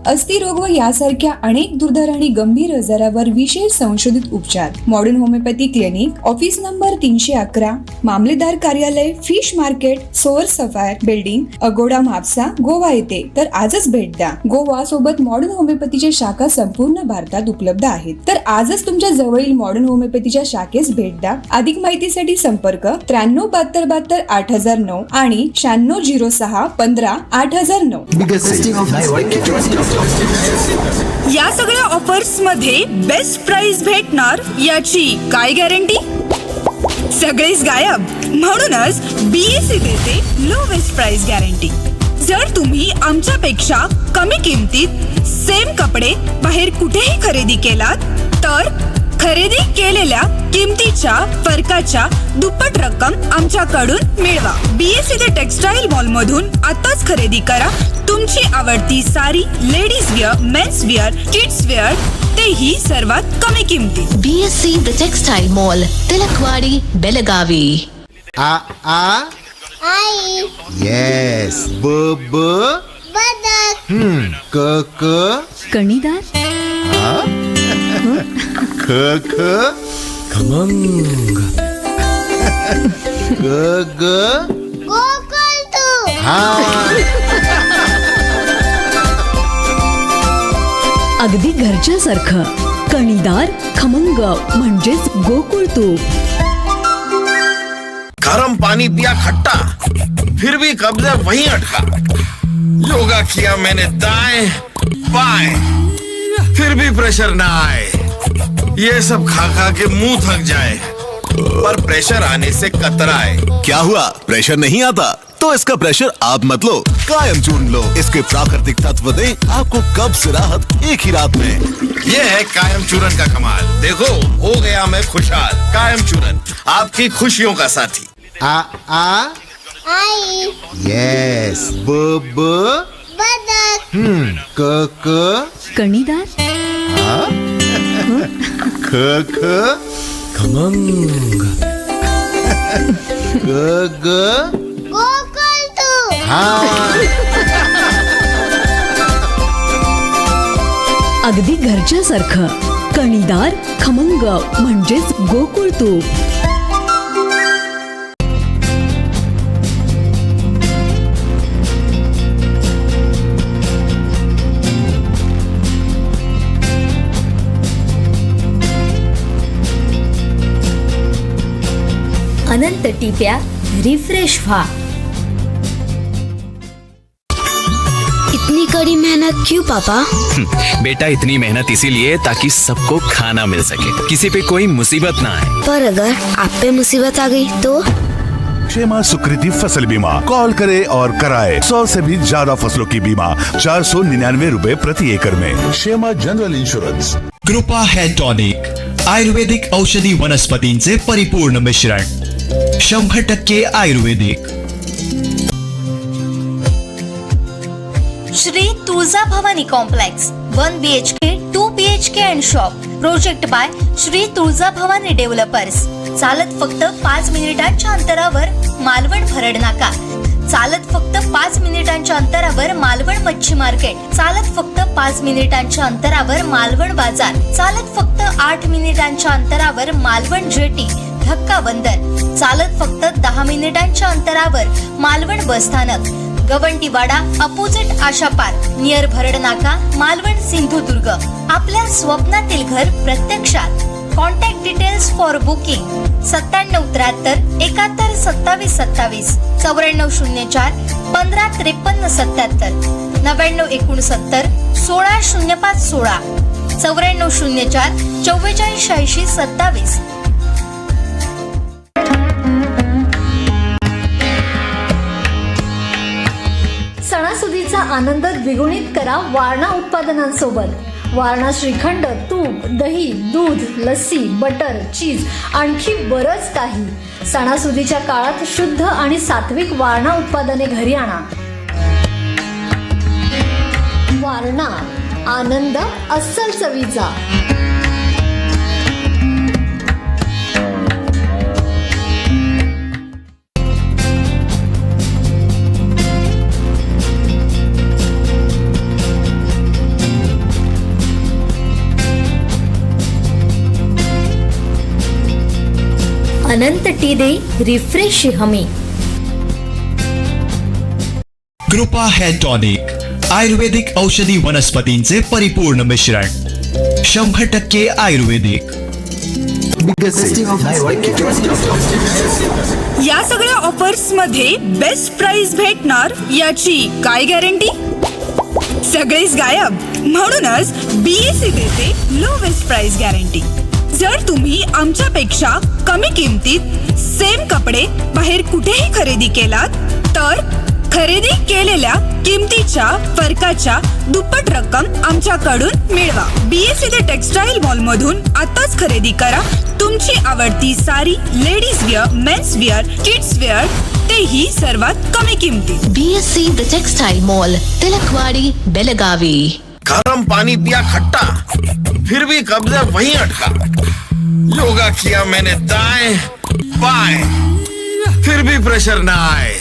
अस्थिरोग व यासारख्या अनेक दुर्धर आणि गंभीर आजारावर विशेष संशोधित उपचार. Modern homeopathy clinic, office number 311, मामलेदार कार्यालय, fish market, soar sapphire building, Agoda Mapusa, Goa येथे. तर आजच भेट द्या. गोवा सोबत मॉडर्न होमिओपॅथीच्या शाखा संपूर्ण भारतात उपलब्ध आहेत. तर आजच तुमच्या जवळील मॉडर्न होमिओपॅथीच्या शाखेस भेट द्या. अधिक माहितीसाठी संपर्क 93 72 72 8009 आणि 96 06 15 8009. या सगळ्या ऑफर्स मध्ये बेस्ट प्राइस भेटणार याची काय गॅरंटी? सगळेच गायब, म्हणूनच BSE देते लोवेस्ट प्राइस गॅरंटी. जर तुम्ही आमच्यापेक्षा कमी किमतीत सेम कपडे बाहेर कुठेही खरेदी केलात तर खरेदी केलेल्या किमतीच्या फरकाच्या दुप्पट रक्कम आमच्याकडून मिळवा. BSE टेक्सटाईल मॉल मधून आताच खरेदी करा तुमची आवडती sari, ladies wear, men's wear, kids wear, तेही सर्वात कमी किमतीत. BSE the textile mall, Tilakwadi, Belagavi. आई. येस. ब ब बदक. क क कणीदार, ख ख खमंग. ग ग गोकुळ तू. अगदी घरच्यासारखं कणीदार खमंग म्हणजेच गोकुळ तूप. गर्म पानी पिया खट्टा, फिर भी कब्जा वहीं अटका. योगा किया मैंने दाएं बाएं, फिर भी प्रेशर ना आए. ये सब खा खा के मुंह थक जाए, पर प्रेशर आने से कतराए. क्या हुआ, प्रेशर नहीं आता? तो इसका प्रेशर आप मत लो, कायम चूर्ण लो. इसके प्राकृतिक तत्व दें आपको कब्ज से राहत एक ही रात में. ये है कायम चूरन का कमाल. देखो हो गया मैं खुशहाल. कायम चूरन आपकी खुशियों का साथी. आ आ आई. यस. ब ब बदक. क क कणीदार ख ख खमंग ग ग गोकुल तू. अगदी घरच्यासारखं कणीदार खमंग म्हणजेच गोकुळ तूप. अनंत टिप्या रिफ्रेश व्हा. इतनी कड़ी मेहनत क्यों पापा? बेटा इतनी मेहनत इसीलिए ताकि सबको खाना मिल सके, किसी पे कोई मुसीबत ना आए. पर अगर आप पे मुसीबत आ गई तो? क्षेमा सुकृति फसल बीमा. कॉल करें और कराए 100 से भी ज्यादा फसलों की बीमा 499 रुपए प्रति एकड़ में. Kshema general insurance. Kripa hair tonic आयुर्वेदिक औषधी वनस्पतींचे परिपूर्ण मिश्रण. 100% आयुर्वेदिक. Shri Tulja Bhavani complex 1 BHK 2 BHK and shop. Project by Shri Tulja Bhavani developers. चालत फक्त 5 मिनिटांच्या अंतरावर मालवण भरड नाका. चालत फक्त 5 मिनिटांच्या अंतरावर मालवण मच्छी मार्केट. चालत फक्त 5 मिनिटांच्या अंतरावर मालवण बाजार. चालत फक्त 8 मिनिटांच्या अंतरावर मालवण जेटी धक्का बंदर. चालत फक्त 10 मिनिटांच्या अंतरावर मालवण बस स्थानक. गवंटीवाडा अपोजिट आशा पार्क नियर भरड नाका मालवण सिंधुदुर्ग. आपल्या स्वप्नातील घर प्रत्यक्षात. Contact details for booking 9773 71 27 27 9404 15 53 77 9969 16 05 16 9404 44 86 27. सणासुदीचा आनंद द्विगुणित करा वारणा उत्पादनांसोबत. वारणा श्रीखंड, तूप, दही, दूध, लस्सी, बटर, चीज आणखी बरंच काही. सणासुदीच्या काळात शुद्ध आणि सात्विक वारणा उत्पादने घरी आणा. वारणा, आनंद अस्सल चवीचा. अनंत टी दे रिफ्रेश हमी. कृपा हेअर टॉनिक आयुर्वेदिक औषधी वनस्पतींचे परिपूर्ण मिश्रण. 100% आयुर्वेदिक. या सगळ्या ऑफर्स मध्ये बेस्ट प्राइस भेटणार याची काय गॅरंटी? सगळेच गायब, म्हणूनच BSE देते लोवेस्ट प्राइस गॅरंटी. जर तुम्ही आमच्यापेक्षा कमी किमतीत सेम कपडे बाहेर कुठेही खरेदी केलात तर खरेदी केलेल्या किमतीच्या फरकाच्या दुप्पट रक्कम आमच्याकडून मिळवा. BSE द टेक्सटाईल मॉल मधून आताच खरेदी करा तुमची आवडती sari, ladies wear, men's wear, kids wear, तेही सर्वात कमी किमतीत. BSE the textile mall, Tilakwadi, Belagavi. गर्म पानी पिया खट्टा, फिर भी कब्जा वहीं अटका. योगा किया मैंने दाएं बाएं, फिर भी प्रेशर ना आए.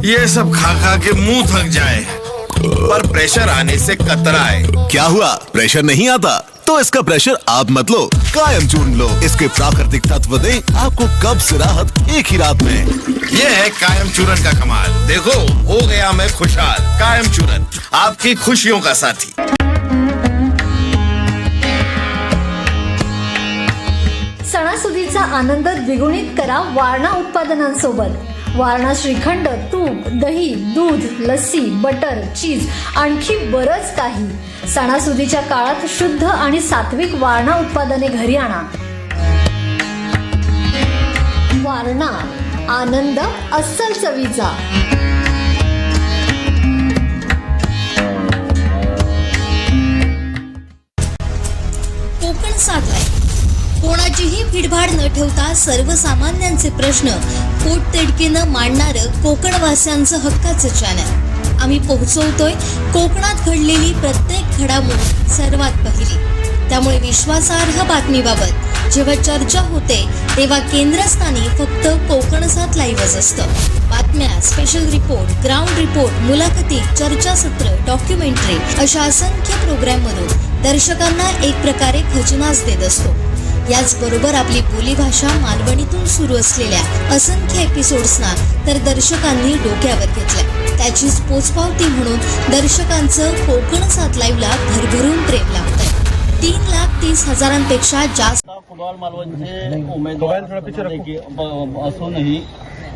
ये सब खा खा के मुंह थक जाए, पर प्रेशर आने से कतराए. क्या हुआ, प्रेशर नहीं आता? तो इसका प्रेशर आप मत लो, कायम चूर्ण लो. इसके प्राकृतिक तत्व दें आपको कब्ज से राहत एक ही रात में. ये है कायम चूरन का कमाल. देखो हो गया मैं खुशहाल. कायम चूरन आपकी खुशियों का साथी. सणासुदीचा आनंद द्विगुणित करा वारणा उत्पादनांसोबत. वारणा श्रीखंड, तूप, दही, दूध, लस्सी, बटर, चीज आणखी बरंच काही. सणासुदीच्या काळात शुद्ध आणि सात्विक वारणा उत्पादने घरी आणा. वारणा, आनंद अस्सल चवीचा. कोकण साधलाय. कोणाचीही भीडभाड न ठेवता सर्वसामान्यांचे प्रश्न पोटतिडकीनं मांडणारं कोकणवासियांचं हक्काचं चॅनल. आम्ही पोहोचवतोय कोकणात घडलेली प्रत्येक घडामोड सर्वात पहिली. त्यामुळे विश्वासार्ह बातमीबाबत जेव्हा चर्चा होते तेव्हा केंद्रस्थानी फक्त कोकण सात लाईव्हच असतं. बातम्या, स्पेशल रिपोर्ट, ग्राउंड रिपोर्ट, मुलाखती, चर्चासत्र, डॉक्युमेंटरी अशा असंख्य प्रोग्राममधून दर्शकांना एक प्रकारे खजिनाच देत असतो. याचबरोबर आपली बोलीभाषा मालवणीतून सुरू असलेल्या असंख्य एपिसोड्सना तर दर्शकांनी डोक्यावर घेतलं. त्याचीच पोचपावती म्हणून दर्शकांचं कोकण सात लाईव्हला भरभरून प्रेम लागतंय. 3,30,000पेक्षा जास्त कुडाळ मालवणचे उमेदवार असूनही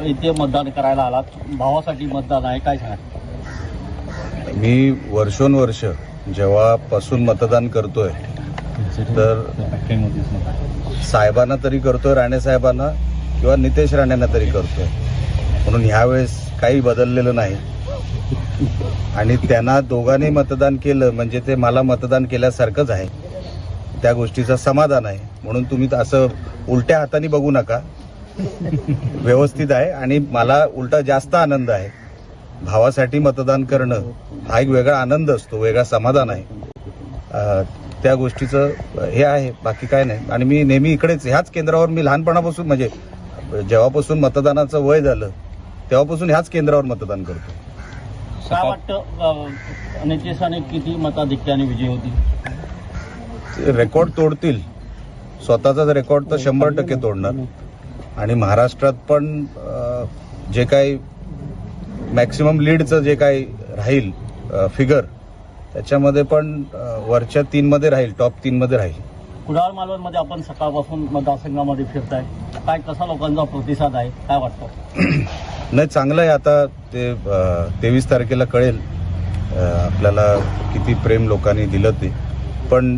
इथे मतदान करायला आलात. भावासाठी मतदान आहे, काय सांगा? मी वर्षोनवर्ष जेव्हापासून मतदान करतोय तर साहेबांना तरी करतोय, राणे साहेबांना किंवा नितेश राणेंना तरी करतोय. म्हणून ह्यावेळेस काही बदललेलं नाही. आणि त्यांना दोघांनी मतदान केलं म्हणजे ते मला मतदान केल्यासारखंच आहे. त्या गोष्टीचं समाधान आहे. म्हणून तुम्ही असं उलट्या हाताने बघू नका. व्यवस्थित आहे आणि मला उलटा जास्त आनंद आहे. भावासाठी मतदान करणं हा एक वेगळा आनंद असतो, वेगळा समाधान आहे. त्या गोष्टीचं हे आहे, बाकी काय नाही. आणि मी नेहमी इकडेच ह्याच केंद्रावर मी लहानपणापासून म्हणजे जेव्हापासून मतदानाचं वय झालं तेव्हापासून ह्याच केंद्रावर मतदान करतो. काय वाटतं नितेशाने किती मताधिक्याने विजय होती? रेकॉर्ड तोडतील. स्वतःचाच रेकॉर्ड तर 100% तोडणार. आणि महाराष्ट्रात पण जे काही मॅक्सिमम लीडचं जे काही राहील फिगर त्याच्यामध्ये पण वरच्या 3 मध्ये राहील, टॉप 3 मध्ये राहील. कुडाळ मालवणमध्ये आपण सकाळपासून मतदारसंघामध्ये फिरताय, काय कसा लोकांचा प्रतिसाद आहे, काय वाटतं? नाही, चांगलं आहे. आता ते 23 तारखेला कळेल आपल्याला किती प्रेम लोकांनी दिलं ते. पण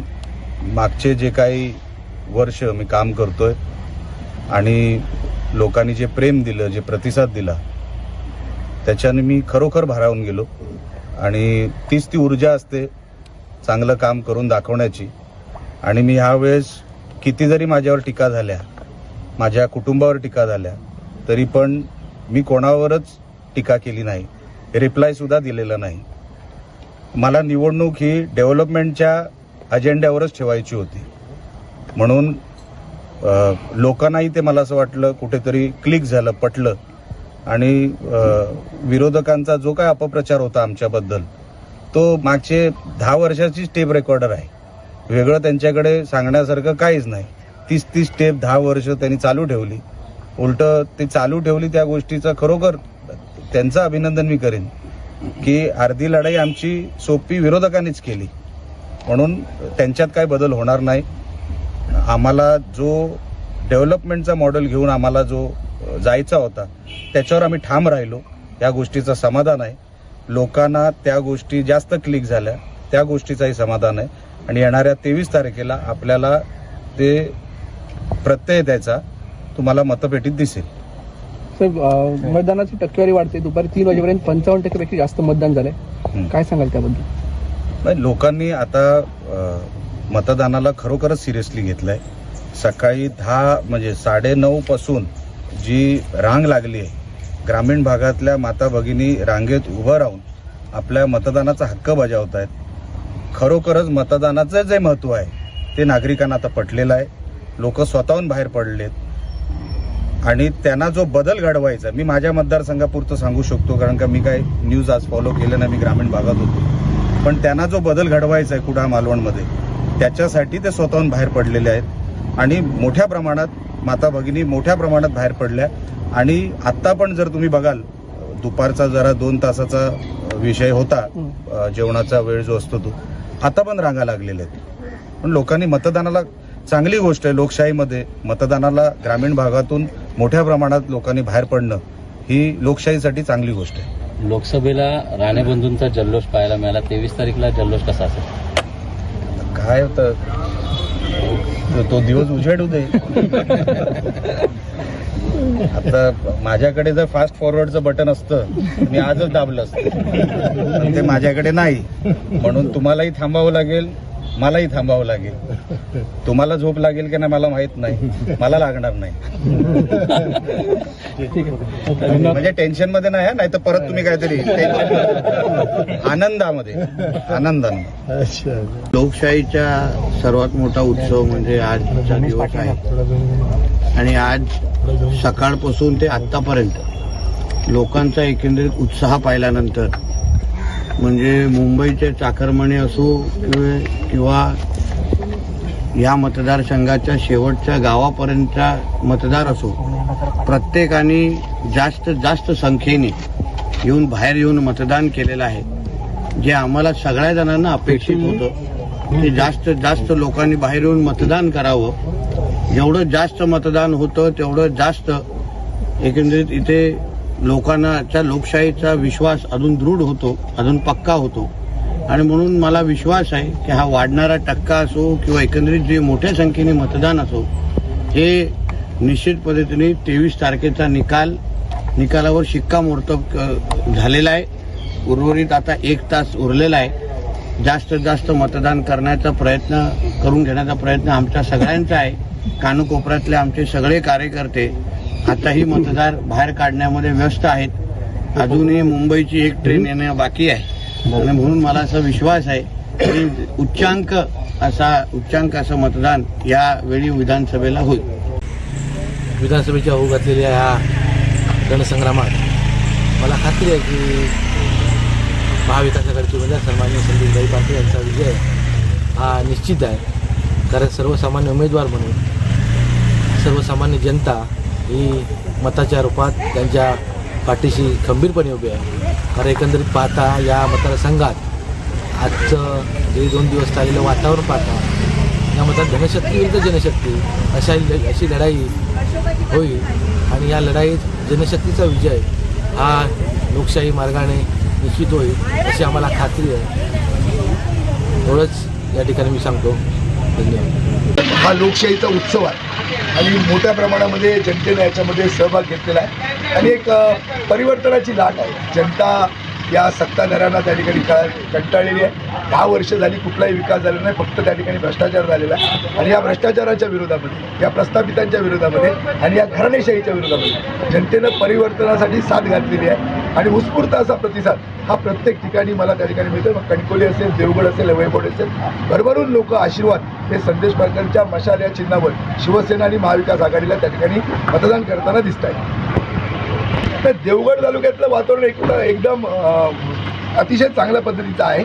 मागचे जे काही वर्ष मी काम करतोय आणि लोकांनी जे प्रेम दिलं, जे प्रतिसाद दिला त्याच्याने मी खरोखर भारावून गेलो. आणि तीच ती ऊर्जा असते चांगलं काम करून दाखवण्याची. आणि मी ह्यावेळेस किती जरी माझ्यावर टीका झाल्या, माझ्या कुटुंबावर टीका झाल्या, तरी पण मी कोणावरच टीका केली नाही, रिप्लाय सुद्धा दिलेला नाही. मला निवडणूक ही डेव्हलपमेंटच्या अजेंड्यावरच ठेवायची होती. म्हणून लोकांनाही ते मला असं वाटलं कुठेतरी क्लिक झालं, पटलं. आणि विरोधकांचा जो काय अपप्रचार होता आमच्याबद्दल तो मागचे 10 वर्षाचीच टेप रेकॉर्डर आहे. वेगळं त्यांच्याकडे सांगण्यासारखं काहीच नाही. 30 टेप 10 वर्ष त्यांनी चालू ठेवली. उलटं ते चालू ठेवली त्या गोष्टीचं खरोखर त्यांचं अभिनंदन मी करेन की अर्धी लढाई आमची सोपी विरोधकांनीच केली. म्हणून त्यांच्यात काय बदल होणार नाही. आम्हाला जो डेव्हलपमेंटचा मॉडेल घेऊन आम्हाला जो जायचा होता त्याच्यावर आम्ही ठाम राहिलो. या गोष्टीचं समाधान आहे. लोकांना त्या गोष्टी जास्त क्लिक झाल्या, त्या गोष्टीचाही समाधान आहे. आणि येणाऱ्या 23 तारखेला आपल्याला ते प्रत्यय द्यायचा तुम्हाला मतपेटीत दिसेल. सर, मतदानाची टक्केवारी वाढते. दुपारी 3 वाजेपर्यंत 55% पैकी जास्त मतदान झालंय, काय सांगाल त्याबद्दल? लोकांनी आता मतदानाला खरोखरच सिरियसली घेतलंय. सकाळी 9:30 पासून जी रांग लागली आहे, ग्रामीण भागातल्या माता भगिनी रांगेत उभं राहून आपल्या मतदानाचा हक्क बजावत आहेत. खरोखरच मतदानाचं जे महत्त्व आहे ते नागरिकांना आता पटलेलं आहे. लोक स्वतःहून बाहेर पडलेत आणि त्यांना जो बदल घडवायचा, मी माझ्या मतदारसंघापुरतं सांगू शकतो कारण का मी काय न्यूज आज फॉलो केलं नाही, मी ग्रामीण भागात होतो. पण त्यांना जो बदल घडवायचा आहे कुडाळ मालवणमध्ये त्याच्यासाठी ते स्वतःहून बाहेर पडलेले आहेत. आणि मोठ्या प्रमाणात माता भगिनी मोठ्या प्रमाणात बाहेर पडल्या. आणि आत्ता पण जर तुम्ही बघाल दुपारचा जरा 2 तासाचा विषय होता, जेवणाचा वेळ जो असतो तो, आता पण रांगा लागलेल्या आहेत. पण लोकांनी मतदानाला चांगली गोष्ट आहे. लोकशाहीमध्ये मतदानाला ग्रामीण भागातून मोठ्या प्रमाणात लोकांनी बाहेर पडणं ही लोकशाहीसाठी चांगली गोष्ट आहे. लोकसभेला राणे बंधूंचा जल्लोष पाहायला मिळाला. 23 तारीखला जल्लोष कसा असेल? काय होतं तो दिवस उजेड होते. आता माझ्याकडे जर फास्ट फॉरवर्डचं बटन असतं मी आजच दाबलं असतं, पण ते माझ्याकडे नाही. म्हणून तुम्हालाही थांबावं लागेल, मलाही थांबावं लागेल. तुम्हाला झोप लागेल की नाही मला माहित नाही, मला लागणार नाही. म्हणजे टेन्शन मध्ये नाही तर परत तुम्ही काहीतरी आनंदाने. लोकशाहीचा सर्वात मोठा उत्सव म्हणजे आजचा दिवस आहे. आणि आज सकाळपासून ते आत्तापर्यंत लोकांचा एकंदरीत उत्साह पाहिल्यानंतर म्हणजे मुंबईचे चाकरमाने असो किंवा या मतदारसंघाच्या शेवटच्या गावापर्यंतचा मतदार असो, प्रत्येकाने जास्त संख्येने बाहेर येऊन मतदान केलेलं आहे. जे आम्हाला सगळ्या जणांना अपेक्षित होतं की जास्त लोकांनी बाहेर येऊन मतदान करावं. जेवढं जास्त मतदान होतं तेवढं जास्त एकंदरीत इथे लोकांचा लोकशाहीचा विश्वास अजून दृढ होतो, अजून पक्का होतो. आणि म्हणून मला विश्वास आहे की हा वाढणारा टक्का असो किंवा एकंदरीत जे मोठ्या संख्येने मतदान असो, हे निश्चित पद्धतीने 23 तारखेचा निकालावर शिक्कामोर्तब झालेला आहे. उर्वरित आता 1 तास उरलेला आहे. जास्त मतदान करण्याचा प्रयत्न करून घेण्याचा प्रयत्न आमच्या सगळ्यांचा आहे. कानकोपऱ्यातले आमचे सगळे कार्यकर्ते आताही मतदार बाहेर काढण्यामध्ये व्यस्त आहेत. अजूनही मुंबईची एक ट्रेन येणं बाकी आहे. आणि म्हणून मला असा विश्वास आहे की उच्चांक असं मतदान यावेळी विधानसभेला होईल. विधानसभेच्या होऊ घातलेल्या ह्या रणसंग्रामात मला खात्री आहे की महाविकास आघाडीचे उमेदवार सन्माननीय संदीपभाई पाटील यांचा विजय हा निश्चित आहे. कारण सर्वसामान्य उमेदवार म्हणून सर्वसामान्य जनता ही मताच्या रूपात त्यांच्या पाठीशी खंबीरपणे उभी आहे. कारण एकंदरीत पाहता या मतदारसंघात आजचं जे 2 दिवस चाललेलं वातावरण पाहता या मतात जनशक्ती विरुद्ध जनशक्ती अशी लढाई होईल. आणि या लढाईत जनशक्तीचा विजय हा लोकशाही मार्गाने निश्चित होईल अशी आम्हाला खात्री आहे. एवढंच या ठिकाणी मी सांगतो. धन्यवाद. हा लोकशाहीचा उत्सव आहे आणि मोठ्या प्रमाणामध्ये जनतेने याच्यामध्ये सहभाग घेतलेला आहे आणि एक परिवर्तनाची लाट आहे. जनता या सत्ताधाऱ्यांना त्या ठिकाणी कंटाळलेली आहे. 10 वर्ष झाली कुठलाही विकास झालेला नाही, फक्त त्या ठिकाणी भ्रष्टाचार झालेला आहे. आणि या भ्रष्टाचाराच्या विरोधामध्ये, या प्रस्थापितांच्या विरोधामध्ये आणि या घराणेशाहीच्या विरोधामध्ये जनतेनं परिवर्तनासाठी साथ घातलेली आहे. आणि उत्स्फूर्त असा प्रतिसाद हा प्रत्येक ठिकाणी मला त्या ठिकाणी मिळतो. मग कणकवली असेल, देवगड असेल, वैभव असेल, भरभरून लोक आशीर्वाद हे संदेश पाटलांच्या मशाल या चिन्हावर शिवसेना आणि महाविकास आघाडीला त्या ठिकाणी मतदान करताना दिसत आहे. तर देवगड तालुक्यातलं वातावरण एकदम अतिशय चांगल्या पद्धतीचं आहे.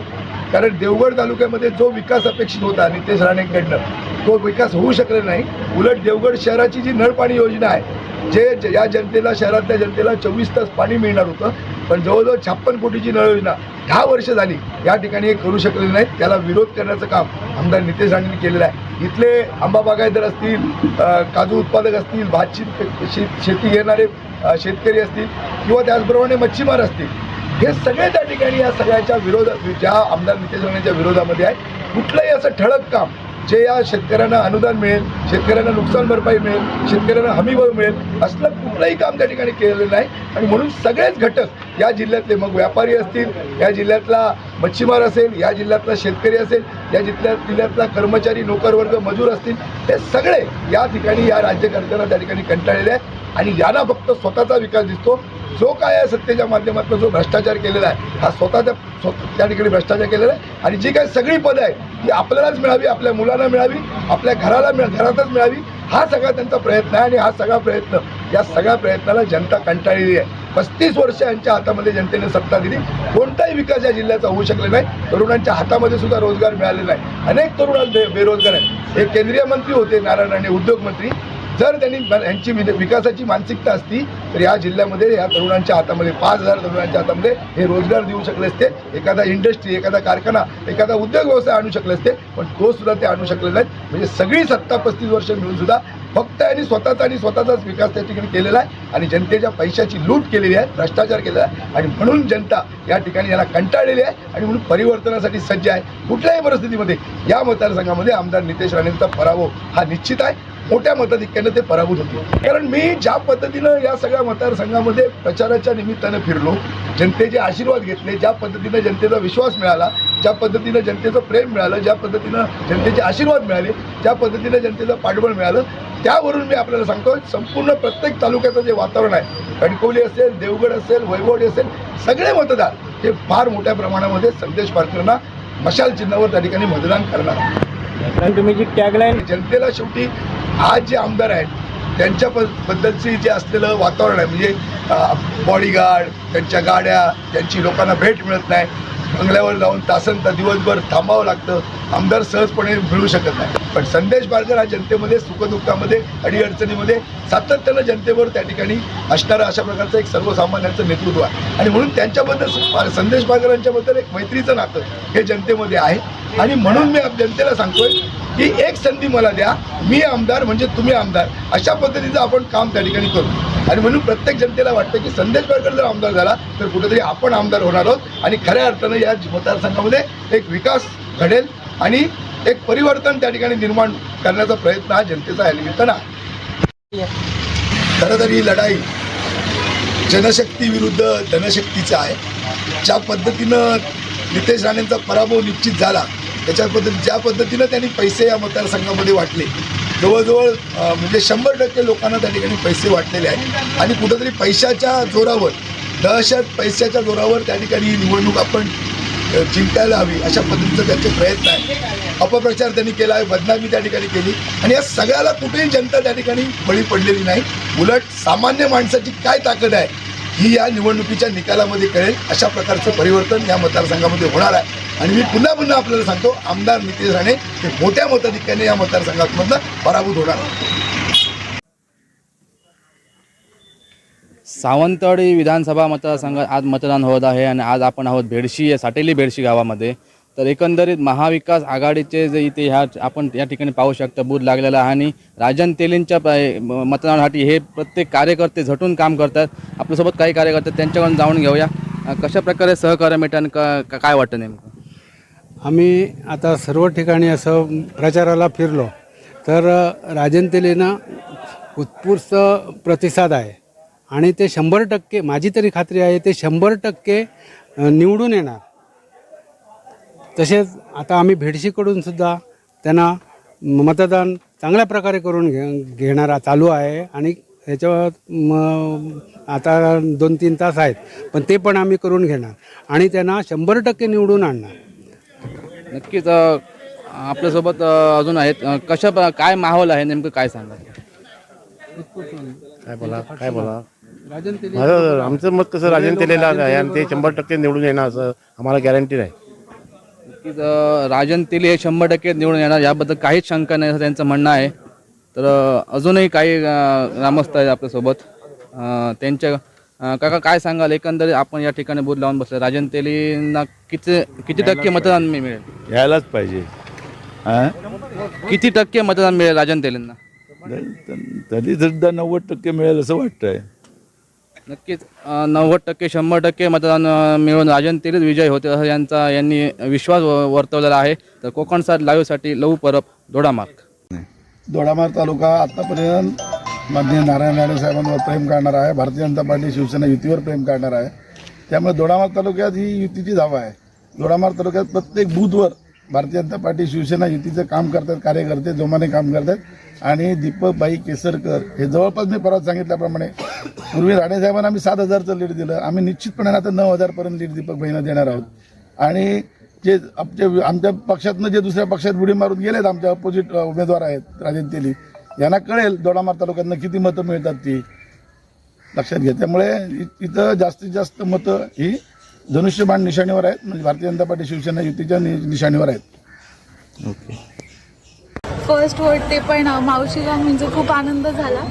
कारण देवगड तालुक्यामध्ये जो विकास अपेक्षित होता नितेश राणेंकडनं तो विकास होऊ शकलेला नाही. उलट देवगड शहराची जी नळपाणी योजना आहे, जे या जनतेला, शहरातल्या जनतेला 24 तास पाणी मिळणार होतं, पण जवळजवळ 56 कोटीची नळ योजना 10 वर्ष झाली या ठिकाणी हे करू शकलेले नाहीत. त्याला विरोध करण्याचं काम आमदार नितेश राणेंनी केलेलं आहे. इथले आंबा बागायतदार असतील, काजू उत्पादक असतील, भात शेती घेणारे शेतकरी असतील किंवा त्याचप्रमाणे मच्छीमार असतील, हे सगळे त्या ठिकाणी या सगळ्याच्या ज्या आमदार नितेश राणेंच्या विरोधामध्ये आहे. कुठलंही असं ठळक काम जे या शेतकऱ्यांना अनुदान मिळेल, शेतकऱ्यांना नुकसान भरपाई मिळेल, शेतकऱ्यांना हमीभाव मिळेल, असलं कुठलंही काम त्या ठिकाणी केलेलं नाही. आणि म्हणून सगळेच घटक या जिल्ह्यातले, मग व्यापारी असतील, या जिल्ह्यातला मच्छीमार असेल, या जिल्ह्यातला शेतकरी असेल, या जिल्ह्यातला कर्मचारी, नोकरवर्ग, मजूर असतील, हे सगळे या ठिकाणी या राज्यकर्त्यांना त्या ठिकाणी कंटाळलेले आहेत. आणि यांना फक्त स्वतःचा विकास दिसतो. जो काय आहे सत्तेच्या माध्यमातून जो भ्रष्टाचार केलेला आहे, हा त्या ठिकाणी भ्रष्टाचार केलेला आहे. आणि जी काही सगळी पदं आहे ती आपल्यालाच मिळावी, आपल्या मुलांना मिळावी, आपल्या घरातच मिळावी, हा सगळा त्यांचा प्रयत्न आहे. आणि हा सगळा प्रयत्न, या सगळ्या प्रयत्नाला जनता कंटाळलेली आहे. 35 वर्ष यांच्या हातामध्ये जनतेने सत्ता दिली, कोणताही विकास या जिल्ह्याचा होऊ शकले नाही. तरुणांच्या हातामध्ये सुद्धा रोजगार मिळालेला नाही. अनेक तरुण बेरोजगार आहेत. एक केंद्रीय मंत्री होते नारायण राणे, उद्योग मंत्री, जर त्यांनी यांची विकासाची मानसिकता असती तर या जिल्ह्यामध्ये या तरुणांच्या हातामध्ये 5,000 तरुणांच्या हातामध्ये हे रोजगार देऊ शकले असते, एखादा इंडस्ट्री, एखादा कारखाना, एखादा उद्योग व्यवसाय आणू शकले असते, पण तो सुद्धा ते आणू शकले नाहीत. म्हणजे सगळी सत्ता 35 वर्ष मिळून सुद्धा फक्त यांनी स्वतःचाच विकास त्या ठिकाणी केलेला आहे आणि जनतेच्या पैशाची लूट केलेली आहे, भ्रष्टाचार केलेला आहे आणि म्हणून जनता या ठिकाणी याला कंटाळलेली आहे आणि म्हणून परिवर्तनासाठी सज्ज आहे. कुठल्याही परिस्थितीमध्ये या मतदारसंघामध्ये आमदार नितेश राणेंचा पराभव हा निश्चित आहे. मोठ्या मताधिक्याने ते पराभूत होते. कारण मी ज्या पद्धतीनं या सगळ्या मतदारसंघामध्ये प्रचाराच्या निमित्तानं फिरलो, जनतेचे आशीर्वाद घेतले, ज्या पद्धतीनं जनतेचा विश्वास मिळाला, ज्या पद्धतीनं जनतेचं प्रेम मिळालं, ज्या पद्धतीनं जनतेचे आशीर्वाद मिळाले, ज्या पद्धतीनं जनतेचं पाठबळ मिळालं, त्यावरून मी आपल्याला सांगतो संपूर्ण प्रत्येक तालुक्याचं जे वातावरण आहे, कणकवली असेल, देवगड असेल, वैभववाडी असेल, सगळे मतदार हे फार मोठ्या प्रमाणामध्ये संदेश पारकरांना मशाल चिन्हावर त्या ठिकाणी मतदान करणार. तुम्ही जी टॅगलाईन जनतेला शेवटी आज जे आमदार आहेत त्यांच्या बद्दलची जे असलेलं वातावरण आहे, म्हणजे बॉडीगार्ड, त्यांच्या गाड्या, त्यांची लोकांना भेट मिळत नाही, बंगल्यावर जाऊन तासनतास दिवसभर थांबावं लागतं, आमदार सहजपणे मिळू शकत नाही. पण संदेश पारकर हा जनतेमध्ये सुखदुःखामध्ये अडीअडचणीमध्ये सातत्यानं जनतेवर त्या ठिकाणी असणारं अशा प्रकारचं एक सर्वसामान्यांचं नेतृत्व आहे आणि म्हणून त्यांच्याबद्दल संदेश पारकरांच्याबद्दल एक मैत्रीचं नातं हे जनतेमध्ये आहे आणि म्हणून मी जनतेला सांगतोय की एक संधी मला द्या, मी आमदार म्हणजे तुम्ही आमदार, अशा पद्धतीचं आपण काम त्या ठिकाणी करू आणि म्हणून प्रत्येक जनतेला वाटतं की संदेश पारकर जर आमदार झाला तर कुठेतरी आपण आमदार होणार आहोत आणि खऱ्या अर्थानं या मतदारसंघामध्ये एक विकास घडेल आणि एक परिवर्तन त्या ठिकाणी निर्माण करण्याचा प्रयत्न हा जनतेचा या निमित्तानं आहे. खरं तर ही लढाई जनशक्ती विरुद्ध धनशक्तीचा आहे. ज्या पद्धतीनं नितेश राणेंचा पराभव निश्चित झाला, ज्या पद्धतीनं त्यांनी पैसे या मतदारसंघामध्ये वाटले, जवळजवळ म्हणजे 100% लोकांना त्या ठिकाणी पैसे वाटलेले आहेत आणि कुठंतरी पैशाच्या जोरावर, दहशत पैशाच्या जोरावर त्या ठिकाणी ही निवडणूक आपण जिंकायला हवी अशा पद्धतीचं त्यांचे प्रयत्न आहे. अपप्रचार त्यांनी केला आहे, बदनामी त्या ठिकाणी केली आणि या सगळ्याला कुठेही जनता त्या ठिकाणी बळी पडलेली नाही. उलट सामान्य माणसाची काय ताकद आहे ही या निवडणुकीच्या निकालामध्ये कळेल. अशा प्रकारचं परिवर्तन या मतदारसंघामध्ये होणार आहे आणि मी पुन्हा आपल्याला सांगतो, आमदार नितेश राणे हे मोठ्या मताधिक्याने या मतदारसंघातमधनं पराभूत होणार आहे. सावंतवाडी विधानसभा मतदारसंघात आज मतदान होत आहे आणि आज आपण आहोत बेडशी या साटेली बेडशी गावामध्ये. तर एकंदरीत महाविकास आघाडीचे जे इथे आपण या ठिकाणी पाहू शकता बूथ लागलेला आहे आणि राजन तेलींच्या मतदानासाठी हे प्रत्येक कार्यकर्ते झटून काम करतात. आपल्यासोबत काही कार्यकर्ते त्यांच्याकडून जाणून घेऊया कशा प्रकारे सहकार्य मिळतं काय वाटतं नेमकं. आम्ही आता सर्व ठिकाणी असं प्रचाराला फिरलो तर राजन तेलींना उत्स्फूर्त प्रतिसाद आहे आणि ते 100%, माझी तरी खात्री आहे, ते 100% निवडून येणार. तसेच आता आम्ही भेडशीकडून सुद्धा त्यांना मतदान चांगल्या प्रकारे करून घेणारा चालू आहे आणि ह्याच्यावर आता 2-3 तास आहेत, पण ते पण आम्ही करून घेणार आणि त्यांना 100% निवडून आणणार. नक्कीच आपल्यासोबत अजून आहेत. काय माहोल आहे नेमकं काय सांगा. काय बोला राजन तेली, आमचं मत कसं राजन तेलीला आहे आणि ते 100% निवडून येणार असं आम्हाला गॅरंटी आहे. नक्कीच राजन तेली हे 100% निवडून येणार याबद्दल काहीच शंका नाही असं त्यांचं म्हणणं आहे. तर अजूनही काही ग्रामस्थ आहेत आपल्यासोबत, त्यांच्या काका काय सांगाल एकंदरीत आपण या ठिकाणी बूथ लावून बसले, राजन तेलींना किती टक्के मतदान मिळेल. यायलाच पाहिजे. किती टक्के मतदान मिळेल राजन तेलींना. तरी सुद्धा 90% मिळेल असं वाटतंय. नक्कीच 90% 100% मतदान मिळून राजन तेलीच विजय होते असं यांनी विश्वास वर्तवलेला आहे. तर कोकण सात लाईव्हसाठी लहू परब, दोडामार्ग. दोडामार्ग तालुका आतापर्यंत माननीय नारायण राणे साहेबांवर प्रेम करणार आहे, भारतीय जनता पार्टी शिवसेना युतीवर प्रेम करणार आहे. त्यामुळे दोडामार्ग तालुक्यात ही युतीची धावा आहे. दोडामार्ग तालुक्यात प्रत्येक बूथवर भारतीय जनता पार्टी शिवसेना युतीचं काम करतात, कार्यकर्ते जोमाने काम करतात आणि दीपकबाई केसरकर हे जवळपास मी परत सांगितल्याप्रमाणे पूर्वी राणे साहेबांना आम्ही 7,000चं लीड दिलं, आम्ही निश्चितपणे आता 9,000पर्यंत लीड दीपकबाईंना देणार आहोत. आणि जे आमच्या पक्षातनं जे दुसऱ्या पक्षात बुडी मारून गेलेत आमच्या अपोजिट उमेदवार आहेत राजन तेली, यांना कळेल दोडामार्ग तालुक्यातनं किती मतं मिळतात ती लक्षात घ्या. त्यामुळे इथं जास्तीत जास्त मतं ही धनुष्यबाण निशाणीवर आहेत, म्हणजे भारतीय जनता पार्टी शिवसेना युतीच्या निशाणीवर आहेत. ओके. फर्स्ट वोट ते पण मावशीला म्हणजे खूप आनंद झाला.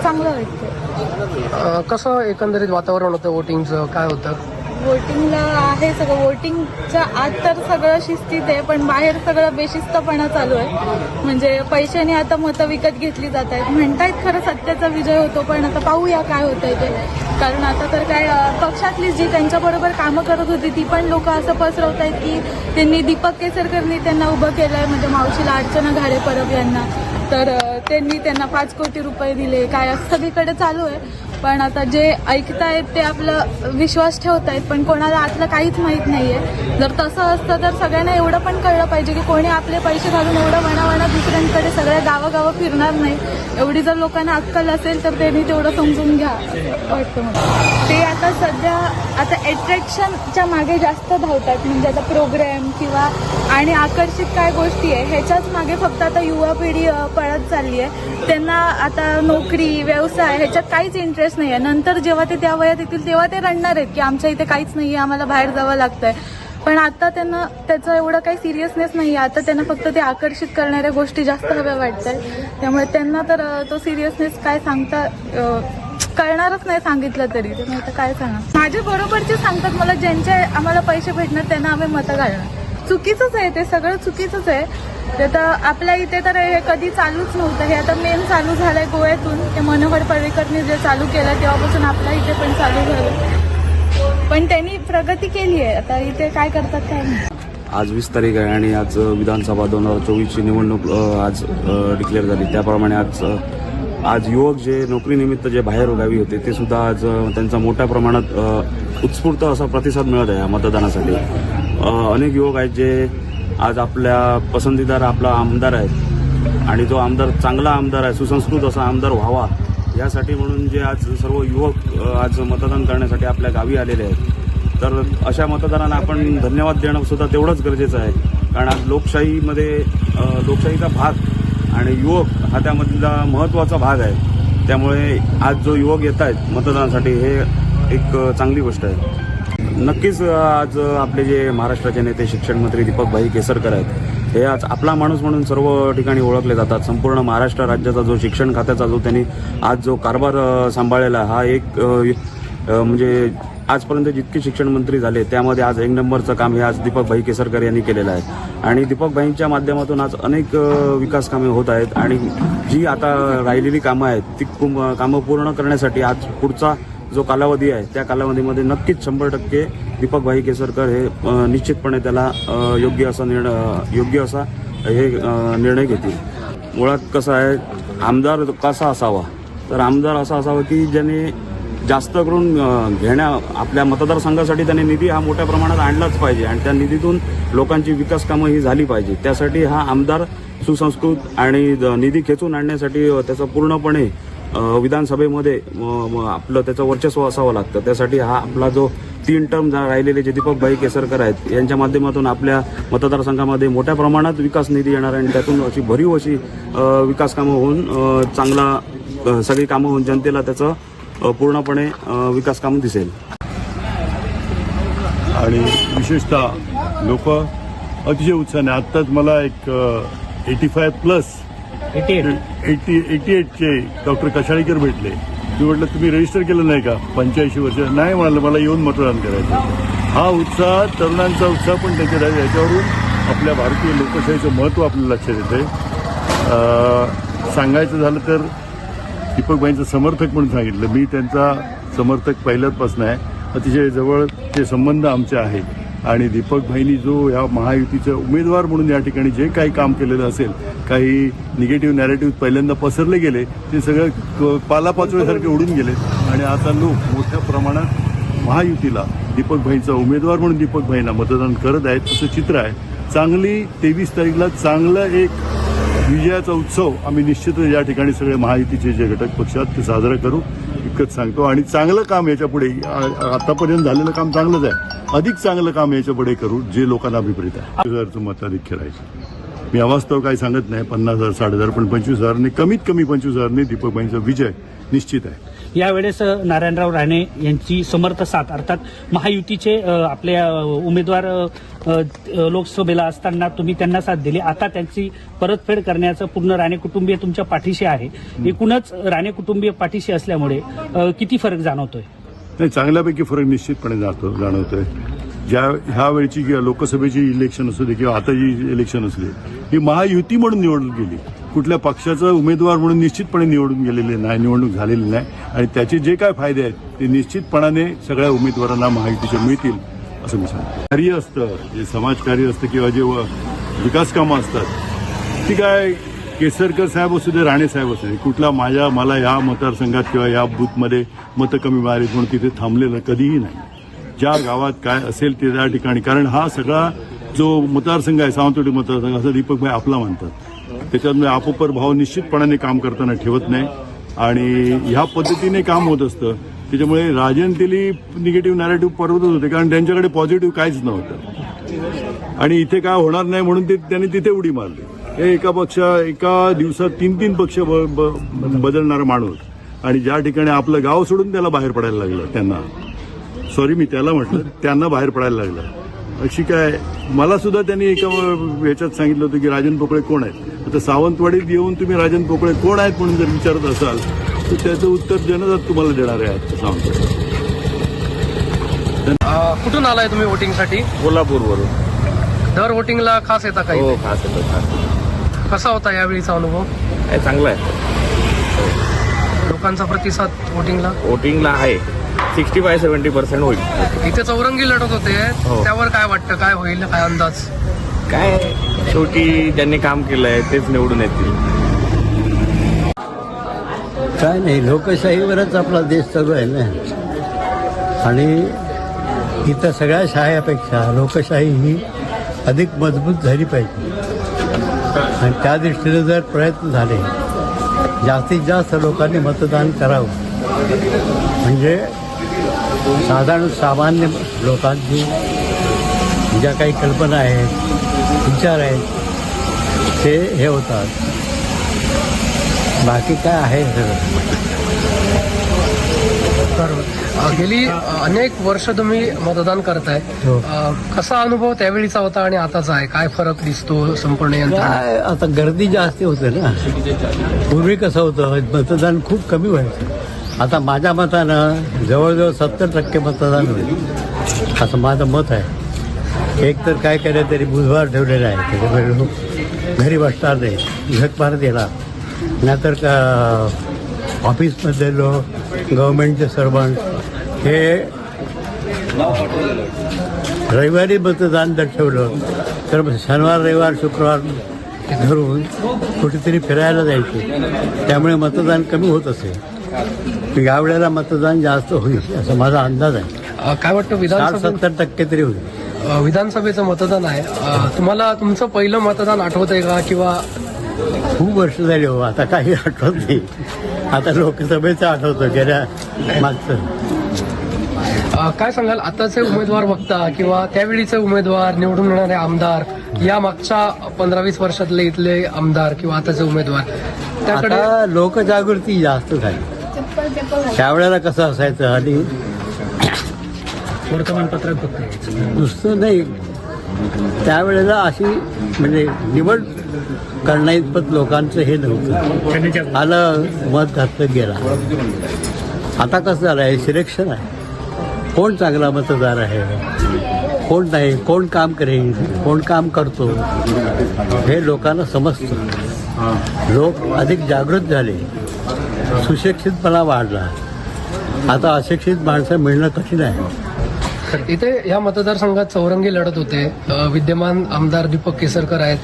चांगलं वाटतं. कसं एकंदरीत वातावरण होतं वोटिंगचं, काय होतं? वोटिंगला आहे सगळं, वोटिंगच्या आत तर सगळं शिस्तीत आहे, पण बाहेर सगळं बेशिस्तपणा चालू आहे. म्हणजे पैशाने आता मतं विकत घेतली जात आहेत. म्हणतायत खरं सत्याचा विजय होतो, पण आता पाहूया काय होतंय ते. कारण आता तर काय पक्षातली जी त्यांच्याबरोबर कामं करत होती ती पण लोक असं पसरवत आहेत की त्यांनी दीपक केसरकरनी त्यांना उभं केलं आहे, म्हणजे मावशीला अर्चना घाडे परब यांना, तर त्यांनी त्यांना 5 कोटी रुपये दिले, काय असं सगळीकडे चालू आहे. पण आता जे ऐकतायत ते आपलं विश्वास ठेवतायत, पण कोणाला आतलं काहीच माहीत नाही आहे. जर तसं असतं तर सगळ्यांना एवढं पण कळलं पाहिजे की कोणी आपले पैसे घालून एवढं वणावणा दुसऱ्यांकडे सगळ्या गावागावं फिरणार नाही. एवढी जर लोकांना अक्कल असेल तर त्यांनी तेवढं समजून घ्या वाटतं मला. ते आता सध्या आता अट्रॅक्शनच्या मागे जास्त धावतात, म्हणजे आता प्रोग्रॅम किंवा आणि आकर्षित काय गोष्टी आहे ह्याच्याच मागे फक्त आता युवा पिढी पळत चालली आहे. त्यांना आता नोकरी व्यवसाय ह्याच्यात काहीच इंटरेस्ट नाही आहे. नंतर जेव्हा ते त्या वयात येतील तेव्हा ते रडणार आहेत की आमच्या इथे काहीच नाही आहे, आम्हाला बाहेर जावं लागतंय. पण आता त्यांना त्याचं एवढं काही सिरियसनेस नाही आहे. आता त्यांना फक्त ते आकर्षित करणाऱ्या गोष्टी जास्त हव्या वाटत आहेत. त्यामुळे त्यांना तर तो सिरियसनेस काय सांगता कळणारच नाही सांगितलं तरी. त्यामुळे आता काय सांगा, माझ्या बरोबरचे सांगतात मला ज्यांचे आम्हाला पैसे भेटणार त्यांना आम्ही मतं घालणार. चुकीचंच आहे ते, सगळं चुकीचंच आहे. ते तर आपल्या इथे तर हे कधी चालूच नव्हतं. हे आता मेन चालू झालंय गोव्यातून, ते मनोहर पर्रीकरने जे चालू केलं तेव्हापासून आपल्या इथे पण चालू झालं. पण त्यांनी प्रगती केली आहे. आता इथे काय करतात काय नाही. आज 20 तारीख आहे आणि आज विधानसभा 2024ची निवडणूक आज डिक्लेअर झाली. त्याप्रमाणे आज युवक जे नोकरीनिमित्त जे बाहेर गावी होते ते सुद्धा आज त्यांचा मोठ्या प्रमाणात उत्स्फूर्त असा प्रतिसाद मिळत आहे या मतदानासाठी. अनेक युवक आहेत जे आज आपल्या पसंतीदार आपला आमदार आहेत आणि तो आमदार चांगला आमदार आहे, सुसंस्कृत असा आमदार व्हावा यासाठी म्हणून जे आज सर्व युवक आज मतदान करण्यासाठी आपल्या गावी आलेले आहेत. तर अशा मतदारांना आपण धन्यवाद देणं सुद्धा तेवढंच गरजेचं आहे. कारण आज लोकशाहीमध्ये लोकशाहीचा भाग आणि युवक हा त्यामधला महत्त्वाचा भाग आहे. त्यामुळे आज जो युवक येत आहेत मतदानासाठी हे एक चांगली गोष्ट आहे. नक्कीच आज आपले जे महाराष्ट्राचे नेते शिक्षण मंत्री दीपकभाई केसरकर आहेत हे आज आपला माणूस म्हणून सर्व ठिकाणी ओळखले जातात. संपूर्ण महाराष्ट्र राज्याचा जो शिक्षण खात्याचा जो त्यांनी आज जो कारभार सांभाळलेला हा एक म्हणजे आजपर्यंत जितके शिक्षण मंत्री झाले त्यामध्ये आज 1 नंबरचं काम हे आज दीपकभाई केसरकर यांनी केलेलं आहे. आणि दीपकभाईंच्या माध्यमातून आज अनेक विकास कामे होत आहेत आणि जी आता राहिलेली कामं आहेत ती कामं पूर्ण करण्यासाठी आज पुढचा जो कालावधी आहे त्या कालावधीमध्ये नक्कीच 100% दीपकभाई केसरकर हे निश्चितपणे त्याला योग्य असा निर्णय घेतील. मुळात कसं आहे, आमदार कसा असावा, तर आमदार असा असावा की ज्याने जास्त करून आपल्या मतदारसंघासाठी त्याने निधी हा मोठ्या प्रमाणात आणलाच पाहिजे आणि त्या निधीतून लोकांची विकास कामं ही झाली पाहिजे. त्यासाठी हा आमदार सुसंस्कृत आणि निधी खेचून आणण्यासाठी त्याचा पूर्णपणे विधानसभेमध्ये आपलं त्याचं वर्चस्व असावं लागतं. त्यासाठी हा आपला जो 3 टर्म राहिलेले जे दीपकभाई केसरकर आहेत यांच्या माध्यमातून आपल्या मतदारसंघामध्ये मोठ्या प्रमाणात विकास निधी येणार आणि त्यातून अशी भरीव अशी विकास कामं होऊन चांगला सगळी कामं होऊन जनतेला त्याचं पूर्णपणे विकास कामं दिसेल. आणि विशेषतः लोक अतिशय उत्साहाने, आत्ताच मला एक 88चे डॉक्टर कशाळीकर भेटले. मी म्हटलं तुम्ही रजिस्टर केलं नाही का 85 वर्ष? नाही म्हणालं, मला येऊन मतदान करायचं. हा उत्साह, तरुणांचा उत्साह पण त्याच्यात आहे. याच्यावरून आपल्या भारतीय लोकशाहीचं महत्त्व आपल्याला लक्षात येतं. सांगायचं झालं तर दीपकभाईंचं समर्थक म्हणून सांगितलं. मी त्यांचा समर्थक पहिल्यापासून आहे. अतिशय जवळचे संबंध आमचे आहेत आणि दीपकभाईंनी जो ह्या महायुतीचे उमेदवार म्हणून या ठिकाणी जे काही काम केलेलं असेल, काही निगेटिव्ह नॅरेटिव्ह पहिल्यांदा पसरले गेले ते सगळं पालापाचोळ्यासारखे उडून गेले आणि आता लोक मोठ्या प्रमाणात महायुतीला दीपकभाईंचा उमेदवार म्हणून दीपकभाईंना मतदान करत आहेत. असं चित्र आहे. चांगली 23 तारीखला चांगलं एक विजयाचा उत्सव आम्ही निश्चितच या ठिकाणी सगळे महायुतीचे जे घटक पक्ष आहेत ते साजरा करू इतकंच सांगतो. आणि चांगलं काम याच्यापुढे, आतापर्यंत झालेलं काम चांगलंच आहे, अधिक चांगलं काम याच्यापुढे करू जे लोकांना अभिप्रेत आहे. 20,000चं मताधिक्य राहायचं. मी अवास्तव काही सांगत नाही, 50,000 60,000 पण 25,000ने, कमीत कमी 25,000ने दीपकभाईंचा विजय निश्चित आहे. यावेळेस नारायणराव राणे यांची समर्थ साथ अर्थात महायुतीचे आपल्या उमेदवार लोकसभेला असताना तुम्ही त्यांना साथ दिली, आता त्यांची परतफेड करण्याचं पूर्ण राणे कुटुंबीय तुमच्या पाठीशी आहे. एकूणच राणे कुटुंबीय पाठीशी असल्यामुळे किती फरक जाणवतोय? नाही, चांगल्यापैकी फरक निश्चितपणे जाणवतोय. ह्या वेळची लोकसभेची इलेक्शन असू दे किंवा आता जी इलेक्शन असली, ही महायुती म्हणून निवडून गेली, कुठल्या पक्षाचा उमेदवार म्हणून निश्चितपणे निवडणूक झालेली नाही. आणि त्याचे जे काय फायदे आहेत ते निश्चितपणाने सगळ्या उमेदवारांना महायुतीचे मिळतील असं मी सांगतो. कार्य असतं, जे समाजकार्य असतं किंवा जे विकास कामं असतात ती काय केसरकर साहेब असू दे, राणे साहेब असू दे, कुठला मला या मतदारसंघात किंवा या बूथमध्ये मतं कमी मिळाली म्हणून तिथे थांबलेलं कधीही नाही. ज्या गावात काय असेल ते त्या ठिकाणी, कारण हा सगळा जो मतदारसंघ आहे सावंतवाडी मतदारसंघ असं दीपकभाई आपला म्हणतात, त्याच्यामुळे आपोपर भाव निश्चितपणाने काम करताना ठेवत नाही आणि ह्या पद्धतीने काम होत असतं. त्याच्यामुळे राजन तेली निगेटिव्ह नॅरेटिव्ह परवतच होते, कारण त्यांच्याकडे पॉझिटिव्ह काहीच नव्हतं आणि इथे काय होणार नाही म्हणून त्यांनी तिथे उडी मारली. हे एका दिवसात 3 पक्ष बदलणारा माणूस आणि ज्या ठिकाणी आपलं गाव सोडून त्याला बाहेर पडायला लागलं, त्यांना बाहेर पडायला लागलं. अशी काय मला सुद्धा त्यांनी एका ह्याच्यात सांगितलं होतं की राजन पोकळे कोण आहेत. आता सावंतवाडीत येऊन तुम्ही राजन पोकळे कोण आहेत म्हणून जर विचारत असाल तर त्याचं उत्तर जनताच तुम्हाला देणार आहे. सावंतवाडी कुठून आलाय तुम्ही वोटिंगसाठी? कोल्हापूरवरून. दर वोटिंगला खास येता काही? हो, खास येतो. कसा होता यावेळीचा अनुभव? चांगला आहे. लोकांचा प्रतिसाद वोटिंगला आहे 65-70% होईल. इथे चौरंगी लढत होते, त्यावर काय वाटतं, काय होईल, काय अंदाज? काय शेवटी ज्यांनी काम केलंय तेच निवडून येतील. काय नाही, लोकशाहीवरच आपला देश चालू आहे ना आणि इथं सगळ्या शाह्यापेक्षा लोकशाही ही अधिक मजबूत झाली पाहिजे आणि त्या दृष्टीने जर प्रयत्न झाले, जास्तीत जास्त लोकांनी मतदान करावं म्हणजे सामान्य लोकांची ज्या काही कल्पना आहेत, विचार आहेत ते हे होतात. बाकी काय आहे बरोबर. गेली अनेक वर्ष तुम्ही मतदान करताय, कसा अनुभव त्यावेळीचा होता आणि आताचा आहे? काय फरक दिसतो संपूर्ण यंत्रणा? काय आता गर्दी जास्त होते ना. पूर्वी कसं होतं, मतदान खूप कमी व्हायचं. आता माझ्या मतानं जवळजवळ 70% मतदान होईल असं माझं मत आहे. एक तर काय केलं तरी बुधवार ठेवलेला आहे, त्याच्यामुळे लोक घरी बसणार नाही, झक मारत येणार. नाहीतर का ऑफिसमधले लोक, गव्हर्नमेंटचे सर्वंट हे रविवारी मतदान जर ठेवलं तर शनिवार, रविवार, शुक्रवार धरून कुठेतरी फिरायला जायचे, त्यामुळे मतदान कमी होत असेल. यावेळेला मतदान जास्त होईल असं माझा अंदाज आहे. काय वाटतं, 60-70% तरी होईल. विधानसभेचं मतदान आहे, तुम्हाला तुमचं पहिलं मतदान आठवतंय का? किंवा खूप वर्ष झाली हो, आता काही आठवत नाही. आता लोकसभेचं आठवतं, गेल्या मागचं. काय सांगाल, आताचे उमेदवार बघता किंवा त्यावेळीचे उमेदवार, निवडून येणारे आमदार, या मागच्या 15-20 वर्षातले इथले आमदार किंवा आताचे उमेदवार, त्याकडे आता लोकजागृती जास्त झाली. त्यावेळेला कसं असायचं आणि वर्तमानपत्रात फक्त नुसतं नाही, त्यावेळेला अशी म्हणजे निवड करण्याइतपत लोकांचं हे नव्हतं. आलं, मत घातलं, गेला. आता कसं झालं आहे, सिलेक्शन आहे. कोण चांगला मतदार आहे, कोण नाही, कोण काम करेल, कोण काम करतो हे लोकांना समजतं. लोक अधिक जागृत झाले, सुशिक्षितपणा वाढला. आता अशिक्षित माणसं मिळणं कठीण आहे. इथे या मतदारसंघात चौरंगी लढत होते. विद्यमान आमदार दीपक केसरकर आहेत,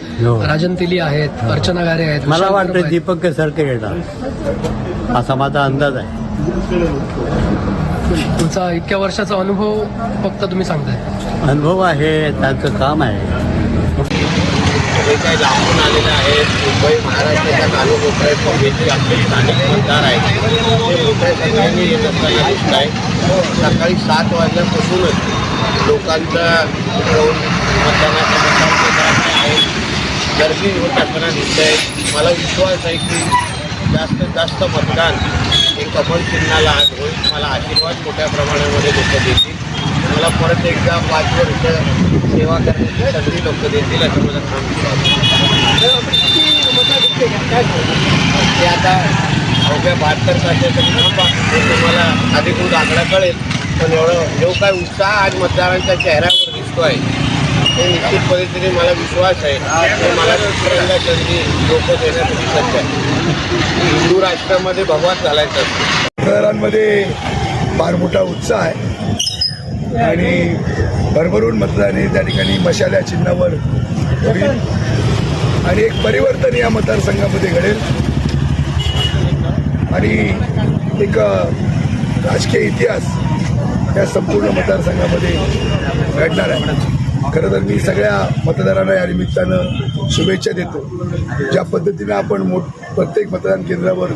राजन तेली आहेत, अर्चना गारे आहेत. मला वाटतं दीपक केसरकर येणार असा माझा अंदाज आहे. तुमचा इतक्या वर्षाचा अनुभव फक्त तुम्ही सांगताय? अनुभव आहे, त्यांचं काम आहे. जे काही लांबून आलेले आहेत, मुंबई महाराष्ट्राच्या कालोकोपऱ्यात काँग्रेसचे आपले स्थानिक मतदार आहेत, ते मोठ्या संख्येने येत असताना दिसत आहे. सकाळी 7 वाजल्यापासूनच लोकांचा जाऊन मतदानाचा प्रचार केंद्राकडे आहे, गर्दी होत असताना दिसत आहे. मला विश्वास आहे की जास्तीत जास्त मतदान कमळ चिन्हाला आज होईल. मला आशीर्वाद मोठ्या प्रमाणामध्ये लोक देतील. मला परत एकदा 5 वर्ष सेवा करण्याची संधी लोक देतील असं मला ते आता अवघ्या 72 तासासाठी थांबा, हे तुम्हाला अधिकृत आकडा कळेल. पण एवढं जो काय उत्साह आज मतदारांच्या चेहऱ्यावर दिसतो आहे ते निश्चित पद्धतीने मला विश्वास आहे की मला दुसऱ्यांदा संधी लोक देण्यासाठी सज्ज आहे. हिंदू राष्ट्रामध्ये भगवान घालायचं असतं. शहरांमध्ये फार मोठा उत्साह आहे आणि भरभरून मतदान हे त्या ठिकाणी मशाल्या चिन्हावर होईल आणि एक परिवर्तन या मतदारसंघामध्ये घडेल आणि एक राजकीय इतिहास या संपूर्ण मतदारसंघामध्ये घडणार आहे. खरं तर मी सगळ्या मतदारांना या निमित्तानं शुभेच्छा देतो. ज्या पद्धतीनं आपण प्रत्येक मतदान केंद्रावर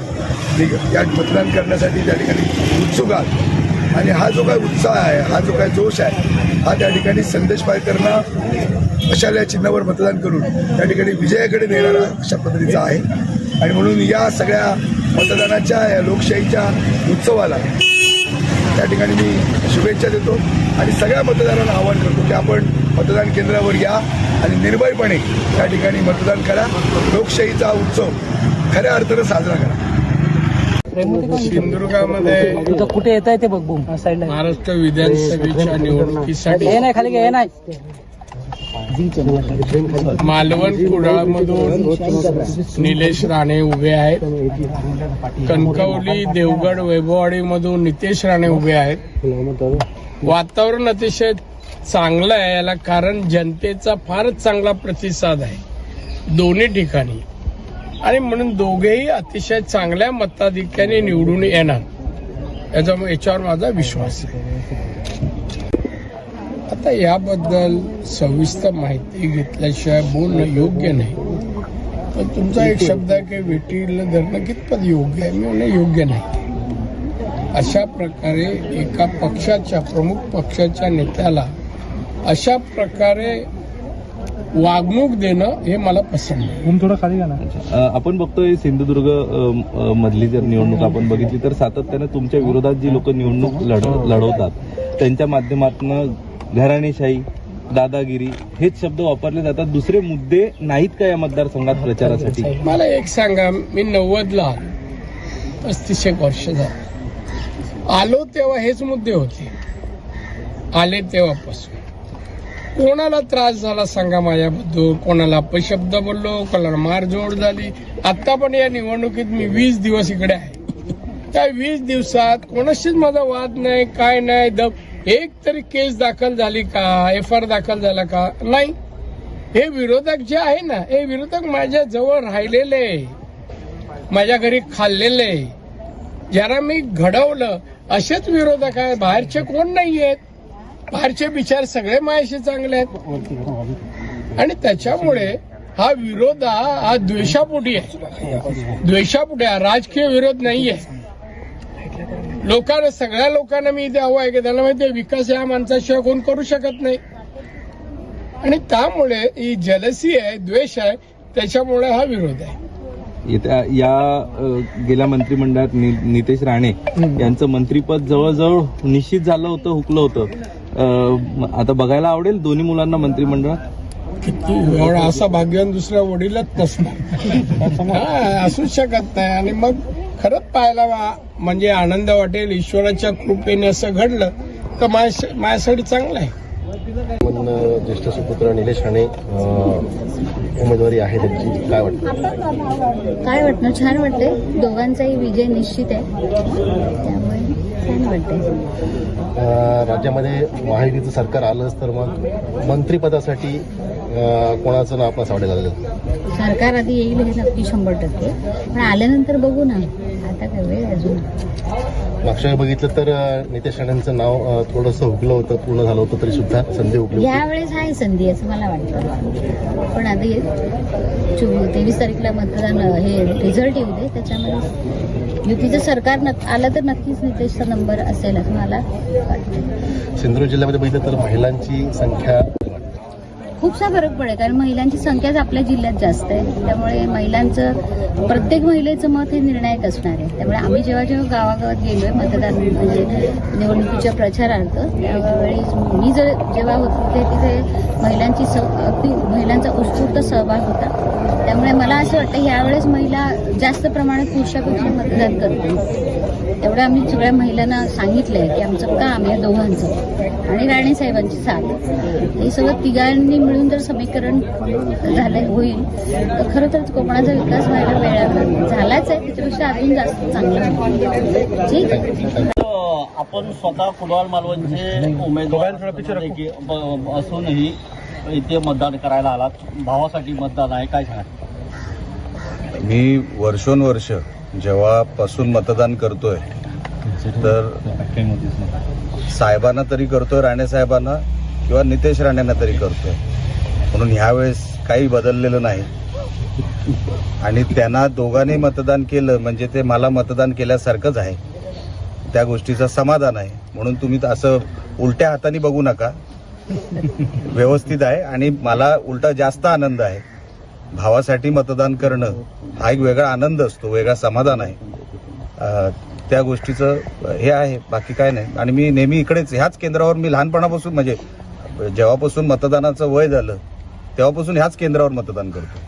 या मतदान करण्यासाठी त्या ठिकाणी उत्सुक आहात आणि हा जो काय उत्साह आहे, हा जो काय जोश आहे, हा त्या ठिकाणी संदेश पायकरांना मशाल या चिन्हावर मतदान करून त्या ठिकाणी विजयाकडे नेणारा अशा पद्धतीचा आहे. आणि म्हणून या सगळ्या मतदानाच्या या लोकशाहीच्या उत्सवाला त्या ठिकाणी मी शुभेच्छा देतो आणि सगळ्या मतदारांना आवाहन करतो की आपण मतदान केंद्रावर या आणि निर्भयपणे त्या ठिकाणी मतदान करा. लोकशाहीचा उत्सव खऱ्या अर्थानं साजरा करा. सिंधुदुर्गामध्ये कुठे येत आहे ते बघ महाराष्ट्र विधानसभेच्या निवडणुकीसाठी मालवण कुडाळमधून निलेश राणे उभे आहेत. कणकवली देवगड वैभववाडीमधून नितेश राणे उभे आहेत. वातावरण अतिशय चांगलं आहे याला कारण जनतेचा फारच चांगला प्रतिसाद आहे दोन्ही ठिकाणी आणि म्हणून दोघेही अतिशय चांगल्या मताधिक्याने निवडून येणार याच्यावर माझा विश्वास आहे. आता याबद्दल सविस्तर माहिती घेतल्याशिवाय बोलणं योग्य नाही. पण तुमचा एक शब्द आहे की वेटीला धरणं कितपत योग्य आहे. मी म्हणणं योग्य नाही. अशा प्रकारे एका पक्षाच्या प्रमुख पक्षाच्या नेत्याला अशा प्रकारे वागणूक देणं हे मला पसंत नाही. थोडं खाली घाला. आपण बघतोय सिंधुदुर्ग मधली जर निवडणूक आपण बघितली तर सातत्यानं तुमच्या विरोधात जी लोक निवडणूक लढवतात त्यांच्या माध्यमातून घराणेशाही, दादागिरी हेच शब्द वापरले जातात. दुसरे मुद्दे नाहीत का या मतदारसंघात प्रचारासाठी? मला एक सांगा, मी 90ला 35 वर्ष झाली आलो तेव्हा हेच मुद्दे होते. आले तेव्हापासून कोणाला त्रास झाला सांगा माझ्याबद्दल? कोणाला अपशब्द बोललो, कोणाला मारझोड झाली? आता पण या निवडणुकीत मी 20 दिवस इकडे आहे. त्या 20 दिवसात कोणाशीच माझा वाद नाही, काय नाही. एक तरी केस दाखल झाली का? FIR दाखल झाला का? नाही. हे विरोधक जे आहे ना, हे विरोधक माझ्या जवळ राहिलेले, माझ्या घरी खाल्लेले, ज्यांना मी घडवलं असेच विरोधक आहे. बाहेरचे कोण नाही आहेत. बाहेरचे विचार सगळे माझ्याशी चांगले आहेत आणि त्याच्यामुळे हा विरोध हा द्वेषापोटी आहे. द्वेषापोटी हा राजकीय विरोध नाही आहे. लोकांना, सगळ्या लोकांना मी इथे हवं आहे की त्याला माहिती आहे विकास या माणसाशिवाय कोण करू शकत नाही आणि त्यामुळे ही जलसी आहे, द्वेष आहे, त्याच्यामुळे हा विरोध आहे. या गेल्या मंत्रिमंडळात नितेश राणे यांचं मंत्रीपद जवळजवळ निश्चित झालं होतं, हुकलं होतं. आता बघायला आवडेल दोन्ही मुलांना मंत्रिमंडळात? किती एवढा असा भाग्यवान दुसऱ्या वडीलच नसणार, असूच शकत नाही. आणि मग खरंच पाहायला म्हणजे आनंद वाटेल. ईश्वराच्या कृपेने असं घडलं तर माझ्यासाठी चांगलं आहे. ज्येष्ठ सुपुत्र निलेश राणे उमेदवारी आहे त्यांची, काय वाटतं? काय वाटणं? छान वाटते. दोघांचाही विजय निश्चित आहे, त्यामुळे छान वाटते. राज्यामध्ये महायुतीचं सरकार आलंच तर मग मंत्रिपदासाठी कोणाचं नाव आपल्याला आवडेल? सरकार आधी येईल हे नक्की 100%, पण आल्यानंतर बघू ना. आता काय वेळ अजून. मागच्या वेळी बघितलं तर नितेश राणेंचं नाव थोडंसं हुकलं होतं, पूर्ण झालं होतं तरी सुद्धा संधी हुकली. यावेळेस आहे संधी असं मला वाटतं. पण आता 23 तारीखला मतदान हे रिझल्ट येऊ दे, त्याच्यामध्ये युतीचं सरकार आलं तर नक्कीच नितेशचा नंबर असेल असं मला वाटतं. सिंधुदुर्ग जिल्ह्यामध्ये बघितलं तर महिलांची संख्या खूपसा फरक पडेल, कारण महिलांची संख्याच आपल्या जिल्ह्यात जास्त आहे. त्यामुळे महिलांचं, प्रत्येक महिलेचं मत हे निर्णायक असणार आहे. त्यामुळे आम्ही जेव्हा जेव्हा गावागावात गेलोय मतदान म्हणजे निवडणुकीच्या प्रचारार्थ, त्यावेळी मी जेव्हा होते तिथे महिलांचा उत्स्फूर्त सहभाग होता. त्यामुळे मला असं वाटतं यावेळेस महिला जास्त प्रमाणात पुरुषापेक्षा मतदान करतील. एवढं आम्ही सगळ्या महिलांना सांगितलंय की आमचं काम या दोघांचं आणि राणे साहेबांची साथ, हे सगळं तिघांनी मिळून जर समीकरण झालं होईल तर खरोखरच कोकणाचा विकास व्हायला वेळ झालाच आहे, त्याच्यापेक्षा अजून जास्त चांगला होईल. ठीक आहे. आपण स्वतः कुडाळ मालवणचे उमेदवार असूनही इथे मतदान करायला आलात. भावासाठी मतदान आहे, काय सांगा? मी वर्षोनवर्ष जेव्हापासून मतदान करतोय तर साहेबांना तरी करतोय, राणे साहेबांना किंवा नितेश राणेंना तरी करतोय, म्हणून ह्यावेळेस काही बदललेलं नाही. आणि त्यांना दोघांनी मतदान केलं म्हणजे ते मला मतदान केल्यासारखंच आहे, त्या गोष्टीचं समाधान आहे. म्हणून तुम्ही असं उलट्या हाताने बघू नका, व्यवस्थित आहे. आणि मला उलटा जास्त आनंद आहे. भावासाठी मतदान करणं हा एक वेगळा आनंद असतो, वेगळा समाधान आहे. त्या गोष्टीचं हे आहे, बाकी काय नाही. आणि मी नेहमी इकडेच ह्याच केंद्रावर, मी लहानपणापासून म्हणजे जेव्हापासून मतदानाचं वय झालं तेव्हापासून ह्याच केंद्रावर मतदान करतो.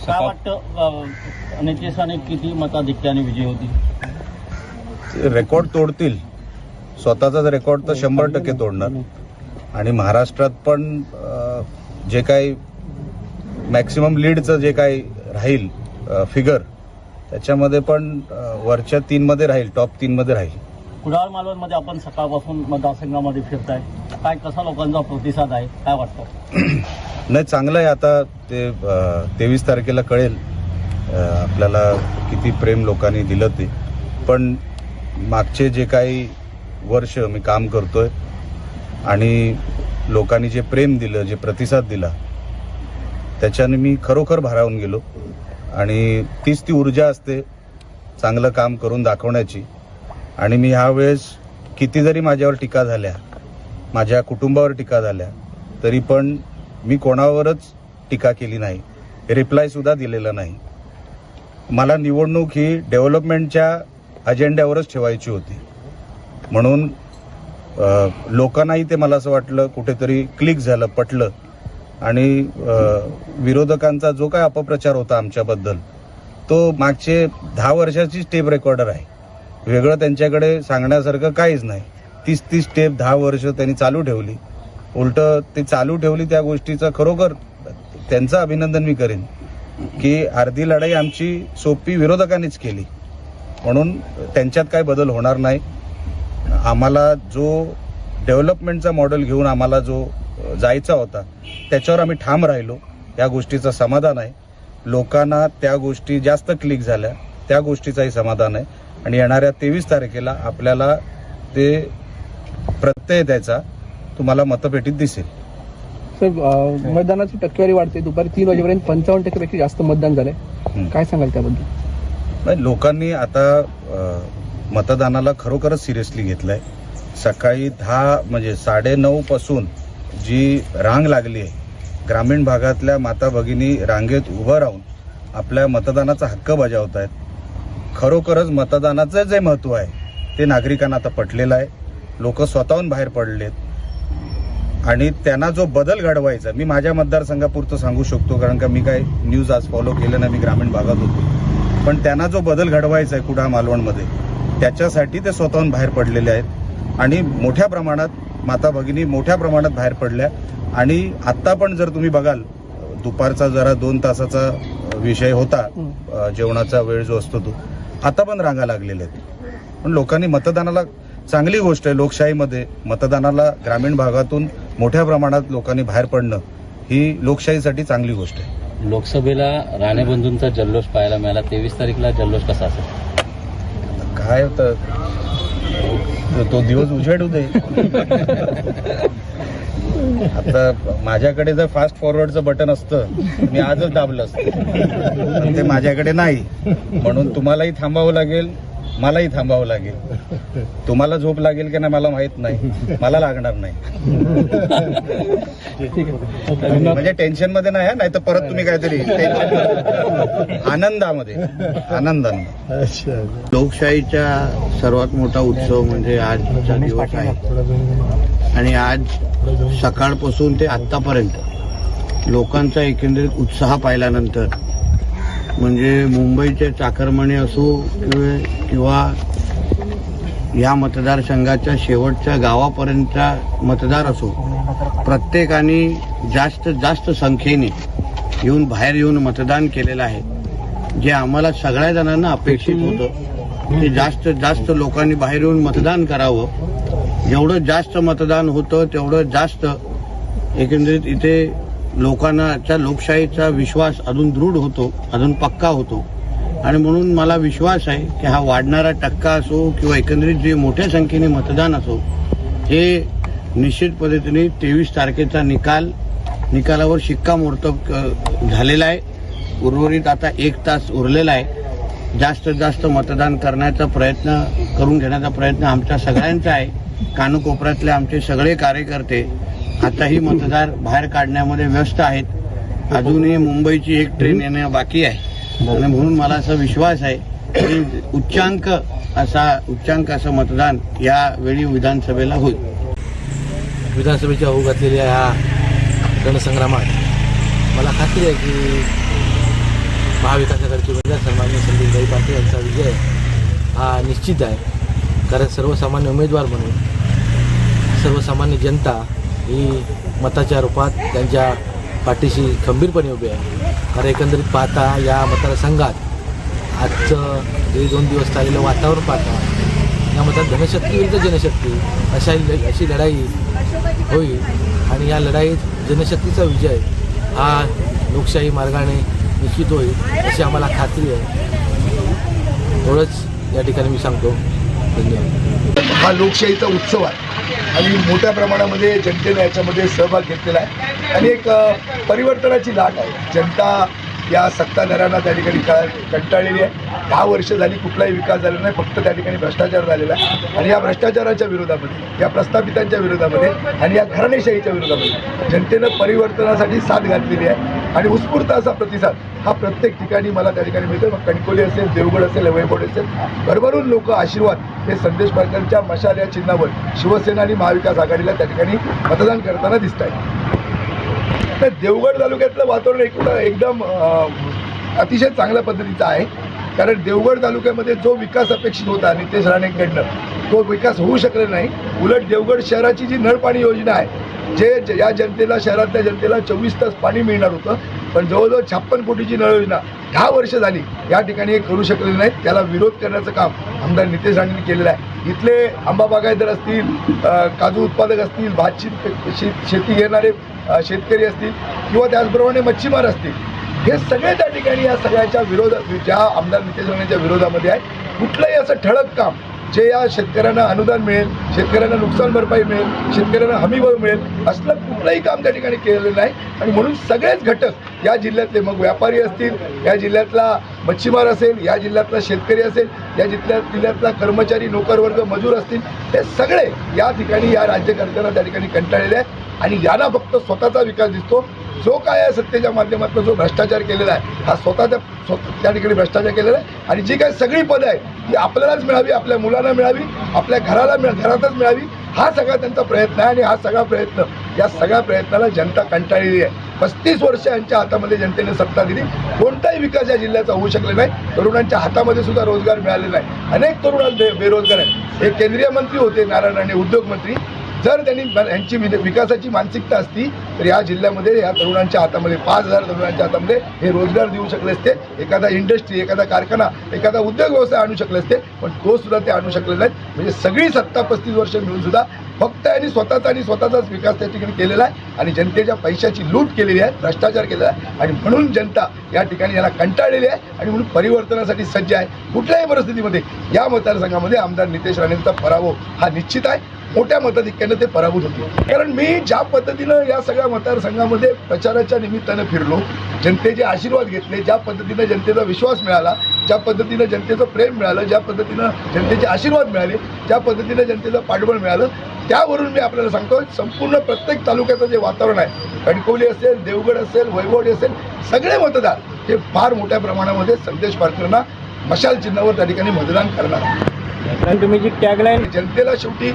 काय वाटतं नितेशाने किती मताधिक्याने विजय होती? रेकॉर्ड तोडतील, स्वतःचाच रेकॉर्ड तर 100% तोडणार. आणि महाराष्ट्रात पण जे काही मॅक्सिमम लीडचं जे काही राहील फिगर, त्याच्यामध्ये पण वरच्या 3 मध्ये राहील, टॉप 3 मध्ये राहील. कुडाळ मालवणमध्ये आपण सकाळपासून मतदारसंघामध्ये फिरताय, काय कसा लोकांचा प्रतिसाद आहे, काय वाटतं? नाही, चांगलं आहे. आता ते 23 तारखेला कळेल आपल्याला किती प्रेम लोकांनी दिलं ते. पण मागचे जे काही वर्ष मी काम करतोय आणि लोकांनी जे प्रेम दिलं, जे प्रतिसाद दिला, त्याच्याने मी खरोखर भारावून गेलो. आणि तीच ती ऊर्जा असते चांगलं काम करून दाखवण्याची. आणि मी ह्यावेळेस किती जरी माझ्यावर टीका झाल्या, माझ्या कुटुंबावर टीका झाल्या, तरी पण मी कोणावरच टीका केली नाही, रिप्लाय सुद्धा दिलेला नाही. मला निवडणूक ही डेव्हलपमेंटच्या अजेंड्यावरच ठेवायची होती. म्हणून लोकांनाही ते मला असं वाटलं कुठेतरी क्लिक झालं, पटलं. आणि विरोधकांचा जो काय अपप्रचार होता आमच्याबद्दल, तो मागचे 10 वर्षाचीच टेप रेकॉर्डर आहे. वेगळं त्यांच्याकडे सांगण्यासारखं काहीच नाही. 30 टेप 10 वर्ष त्यांनी चालू ठेवली. उलटं ते चालू ठेवली त्या गोष्टीचं खरोखर त्यांचं अभिनंदन मी करेन की अर्धी लढाई आमची सोपी विरोधकांनीच केली. म्हणून त्यांच्यात काय बदल होणार नाही. आम्हाला जो डेव्हलपमेंटचा मॉडेल घेऊन आम्हाला जो जायचा होता त्याच्यावर आम्ही ठाम राहिलो, या गोष्टीचं समाधान आहे. लोकांना त्या गोष्टी जास्त क्लिक झाल्या, त्या गोष्टीचाही समाधान आहे. आणि येणाऱ्या 23 तारखेला आपल्याला ते प्रत्यय द्यायचा तुम्हाला मतपेटीत दिसेल. सर, मतदानाची टक्केवारी वाढते, दुपारी 3 वाजेपर्यंत 55% जास्त मतदान झालंय, काय सांगाल त्याबद्दल? नाही, लोकांनी आता मतदानाला खरोखरच सिरियसली घेतलंय. सकाळी 9:30 पासून जी रांग लागली आहे, ग्रामीण भागातल्या माता भगिनी रांगेत उभं राहून आपल्या मतदानाचा हक्क बजावत आहेत. खरोखरच मतदानाचं जे महत्त्व आहे ते नागरिकांना आता पटलेलं आहे. लोक स्वतःहून बाहेर पडलेत आणि त्यांना जो बदल घडवायचा, मी माझ्या मतदारसंघापुरतं सांगू शकतो कारण का मी काय न्यूज आज फॉलो केलं नाही, मी ग्रामीण भागात होतो. पण त्यांना जो बदल घडवायचा आहे कुडाळ मालवणमध्ये, त्याच्यासाठी ते स्वतःहून बाहेर पडलेले आहेत. आणि मोठ्या प्रमाणात माता भगिनी मोठ्या प्रमाणात बाहेर पडल्या. आणि आत्ता पण जर तुम्ही बघाल, दुपारचा जरा 2 तासाचा विषय होता, जेवणाचा वेळ जो असतो तो, आता पण रांगा लागलेल्या आहेत. पण लोकांनी मतदानाला, चांगली गोष्ट आहे लोकशाहीमध्ये, मतदानाला ग्रामीण भागातून मोठ्या प्रमाणात लोकांनी बाहेर पडणं ही लोकशाहीसाठी चांगली गोष्ट आहे. लोकसभेला राणे बंधूंचा जल्लोष पाहायला मिळाला, 23 तारीखला जल्लोष कसा असेल? काय होतं, तो दिवस उजेडू दे. आता माझ्याकडे जर फास्ट फॉरवर्डचं बटन असतं मी आजच दाबलं असतं, पण ते माझ्याकडे नाही. म्हणून तुम्हालाही थांबावं लागेल, मलाही थांबावं लागेल. तुम्हाला झोप लागेल की नाही मला माहित नाही, मला लागणार नाही. म्हणजे टेन्शन मध्ये नाही तर परत तुम्ही काहीतरी आनंदाने. लोकशाहीचा सर्वात मोठा उत्सव म्हणजे आजचा दिवस आहे. आणि आज सकाळपासून ते आत्तापर्यंत लोकांचा एकंदरीत उत्साह पाहिल्यानंतर म्हणजे मुंबईचे चाकरमानी असो किंवा या मतदारसंघाच्या शेवटच्या गावापर्यंतचा मतदार असो, प्रत्येकाने जास्त संख्येने बाहेर येऊन मतदान केलेलं आहे. जे आम्हाला सगळ्या जणांना अपेक्षित होतं की जास्त लोकांनी बाहेर येऊन मतदान करावं. जेवढं जास्त मतदान होतं तेवढं जास्त एकंदरीत इथे लोकांचा लोकशाहीचा विश्वास अजून दृढ होतो, अजून पक्का होतो. आणि म्हणून मला विश्वास आहे की हा वाढणारा टक्का असो किंवा एकंदरीत जे मोठ्या संख्येने मतदान असो, हे निश्चित पद्धतीने 23 तारखेचा निकालावर शिक्कामोर्तब झालेला आहे. उर्वरित आता 1 तास उरलेला आहे. जास्त मतदान करण्याचा प्रयत्न करून घेण्याचा प्रयत्न आमच्या सगळ्यांचा आहे. कानकोपऱ्यातले आमचे सगळे कार्यकर्ते आताही मतदार बाहेर काढण्यामध्ये व्यस्त आहेत. अजूनही मुंबईची एक ट्रेन येणं बाकी आहे. आणि म्हणून मला असा विश्वास आहे की उच्चांक असं मतदान यावेळी विधानसभेला होईल. विधानसभेच्या होऊ घातलेल्या ह्या रणसंग्रामात मला खात्री आहे की महाविकास आघाडीचे उमेदवार सन्माननीय संदीपभाई पाटील यांचा विजय हा निश्चित आहे. कारण सर्वसामान्य उमेदवार म्हणून सर्वसामान्य जनता ही मताच्या रूपात त्यांच्या पाठीशी खंबीरपणे उभी आहे. कारण एकंदरीत पाहता या मतदारसंघात आजचं जे 2 दिवस चाललेलं वातावरण पाहता या मतात धनशक्ती विरुद्ध जनशक्ती अशी लढाई होईल. आणि या लढाईत जनशक्तीचा विजय हा लोकशाही मार्गाने निश्चित होईल अशी आम्हाला खात्री आहे. एवढंच या ठिकाणी मी सांगतो. धन्यवाद. हा लोकशाहीचा उत्सव आहे आणि मोठ्या प्रमाणामध्ये जनतेने याच्यामध्ये सहभाग घेतलेला आहे आणि एक परिवर्तनाची लाट आहे. जनता या सत्ताधाऱ्यांना त्या ठिकाणी कंटाळलेली आहे. 10 वर्ष झाली कुठलाही विकास झालेला नाही, फक्त त्या ठिकाणी भ्रष्टाचार झालेला आहे. आणि या भ्रष्टाचाराच्या विरोधामध्ये, या प्रस्थापितांच्या विरोधामध्ये आणि या घराणेशाहीच्या विरोधामध्ये जनतेनं परिवर्तनासाठी साथ घातलेली आहे. आणि उत्स्फूर्त असा प्रतिसाद हा प्रत्येक ठिकाणी मला त्या ठिकाणी मिळतो. मग कणकोली असेल, देवगड असेल, वैभव असेल, भरभरून लोक आशीर्वाद हे संदेश पाटलांच्या मशाल या चिन्हावर शिवसेना आणि महाविकास आघाडीला त्या ठिकाणी मतदान करताना दिसत आहे. तर देवगड तालुक्यातलं वातावरण एकदम अतिशय चांगल्या पद्धतीचं आहे. कारण देवगड तालुक्यामध्ये जो विकास अपेक्षित होता नितेश राणेंकडनं तो विकास होऊ शकले नाही. उलट देवगड शहराची जी नळपाणी योजना आहे, जे या जनतेला, शहरातल्या जनतेला 24 तास पाणी मिळणार होतं, पण जवळजवळ 56 कोटीची नळ योजना 10 वर्ष झाली या ठिकाणी हे करू शकलेले नाहीत. त्याला विरोध करण्याचं काम आमदार नितेश राणेंनी केलेलं आहे. इथले आंबा बागायतदार असतील, काजू उत्पादक असतील, भात शेती घेणारे शेतकरी असतील किंवा त्याचप्रमाणे मच्छीमार असतील, हे सगळे त्या ठिकाणी या सगळ्याच्या ज्या आमदार नितेश राणेंच्या विरोधामध्ये आहे. कुठलंही असं ठळक काम जे या शेतकऱ्यांना अनुदान मिळेल, शेतकऱ्यांना नुकसान भरपाई मिळेल, शेतकऱ्यांना हमीभाव मिळेल असलं कुठलंही काम त्या ठिकाणी केलेलं नाही. आणि म्हणून सगळेच घटक या जिल्ह्यातले, मग व्यापारी असतील, या जिल्ह्यातला मच्छीमार असेल, या जिल्ह्यातला शेतकरी असेल, या जिल्ह्यातला कर्मचारी, नोकरवर्ग, मजूर असतील, हे सगळे या ठिकाणी या राज्यकर्त्यांना त्या ठिकाणी कंटाळलेले आहेत. आणि यांना फक्त स्वतःचा विकास दिसतो. जो काय आहे सत्तेच्या माध्यमातून जो भ्रष्टाचार केलेला आहे हा त्या ठिकाणी भ्रष्टाचार केलेला आहे. आणि जी काही सगळी पदं आहे ती आपल्यालाच मिळावी, आपल्या मुलांना मिळावी, आपल्या घरातच मिळावी, हा सगळा त्यांचा प्रयत्न आहे. आणि हा सगळा प्रयत्न, या सगळ्या प्रयत्नाला जनता कंटाळलेली आहे. 35 वर्ष यांच्या हातामध्ये जनतेने सत्ता दिली, कोणताही विकास या जिल्ह्याचा होऊ शकले नाही. तरुणांच्या हातामध्ये सुद्धा रोजगार मिळाले नाही. अनेक तरुण बेरोजगार आहेत. हे केंद्रीय मंत्री होते नारायण राणे, उद्योग मंत्री. जर त्यांनी यांची विकासाची मानसिकता असती तर या जिल्ह्यामध्ये या तरुणांच्या हातामध्ये 5,000 तरुणांच्या हातामध्ये हे रोजगार देऊ शकले असते. एखादा इंडस्ट्री, एखादा कारखाना, एखादा उद्योग व्यवसाय आणू शकले असते, पण तो सुद्धा ते आणू शकले नाहीत. म्हणजे सगळी सत्ता 35 वर्ष मिळून सुद्धा फक्त यांनी स्वतःचाच विकास त्या ठिकाणी केलेला आहे. आणि जनतेच्या पैशाची लूट केलेली आहे, भ्रष्टाचार केलेला आहे. आणि म्हणून जनता या ठिकाणी याला कंटाळलेली आहे आणि म्हणून परिवर्तनासाठी सज्ज आहे. कुठल्याही परिस्थितीमध्ये या मतदारसंघामध्ये आमदार नितेश राणेंचा पराभव हा निश्चित आहे. मोठ्या मताधिक्यानं ते पराभूत होते. कारण मी ज्या पद्धतीनं या सगळ्या मतदारसंघामध्ये प्रचाराच्या निमित्तानं फिरलो, जनतेचे आशीर्वाद घेतले, ज्या पद्धतीनं जनतेचा विश्वास मिळाला, ज्या पद्धतीनं जनतेचं प्रेम मिळालं, ज्या पद्धतीनं जनतेचे आशीर्वाद मिळाले, ज्या पद्धतीनं जनतेचं पाठबळ मिळालं, त्यावरून मी आपल्याला सांगतो संपूर्ण प्रत्येक तालुक्याचं जे वातावरण आहे, कणकवली असेल, देवगड असेल, वैभववाडी असेल, सगळे मतदार हे फार मोठ्या प्रमाणामध्ये संदेश पारकरांना मशाल चिन्हावर त्या ठिकाणी मतदान करणार. तुम्ही जी टॅगलाईन जनतेला शेवटी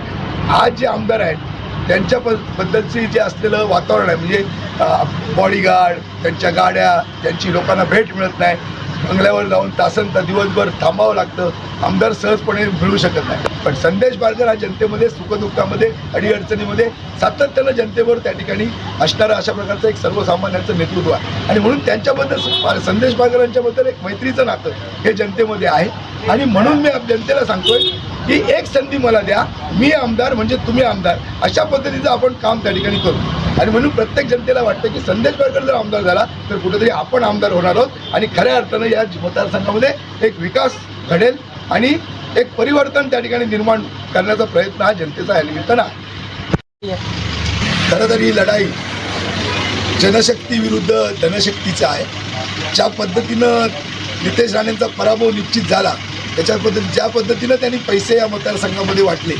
आज जे आमदार आहेत त्यांच्या बद्दलची जे असलेलं वातावरण आहे, म्हणजे बॉडीगार्ड, त्यांच्या गाड्या, त्यांची लोकांना भेट मिळत नाही, बंगल्यावर जाऊन तासनता दिवसभर थांबावं लागतं, आमदार सहजपणे मिळू शकत नाही. पण संदेश पारकर हा जनतेमध्ये सुखदुःखामध्ये अडीअडचणीमध्ये सातत्यानं जनतेवर त्या ठिकाणी असणारं अशा प्रकारचं एक सर्वसामान्यांचं नेतृत्व आहे. आणि म्हणून त्यांच्याबद्दल संदेश पारकरांच्याबद्दल एक मैत्रीचं नातं हे जनतेमध्ये आहे. आणि म्हणून मी जनतेला सांगतोय की एक संधी मला द्या, मी आमदार म्हणजे तुम्ही आमदार, अशा पद्धतीचं आपण काम त्या ठिकाणी करू. आणि म्हणून प्रत्येक जनतेला वाटतं की संदेश पारकर जर आमदार झाला तर कुठेतरी आपण आमदार होणार आहोत आणि खऱ्या अर्थानं या मतदारसंघामध्ये एक विकास घडेल आणि एक परिवर्तन त्या ठिकाणी निर्माण करण्याचा प्रयत्न हा जनतेचा या निमित्तानं आहे. खरं तर ही लढाई जनशक्ती विरुद्ध धनशक्तीचा आहे. ज्या पद्धतीनं नितेश राणेंचा पराभव निश्चित झाला, ज्या पद्धतीनं त्यांनी पैसे या मतदारसंघामध्ये वाटले,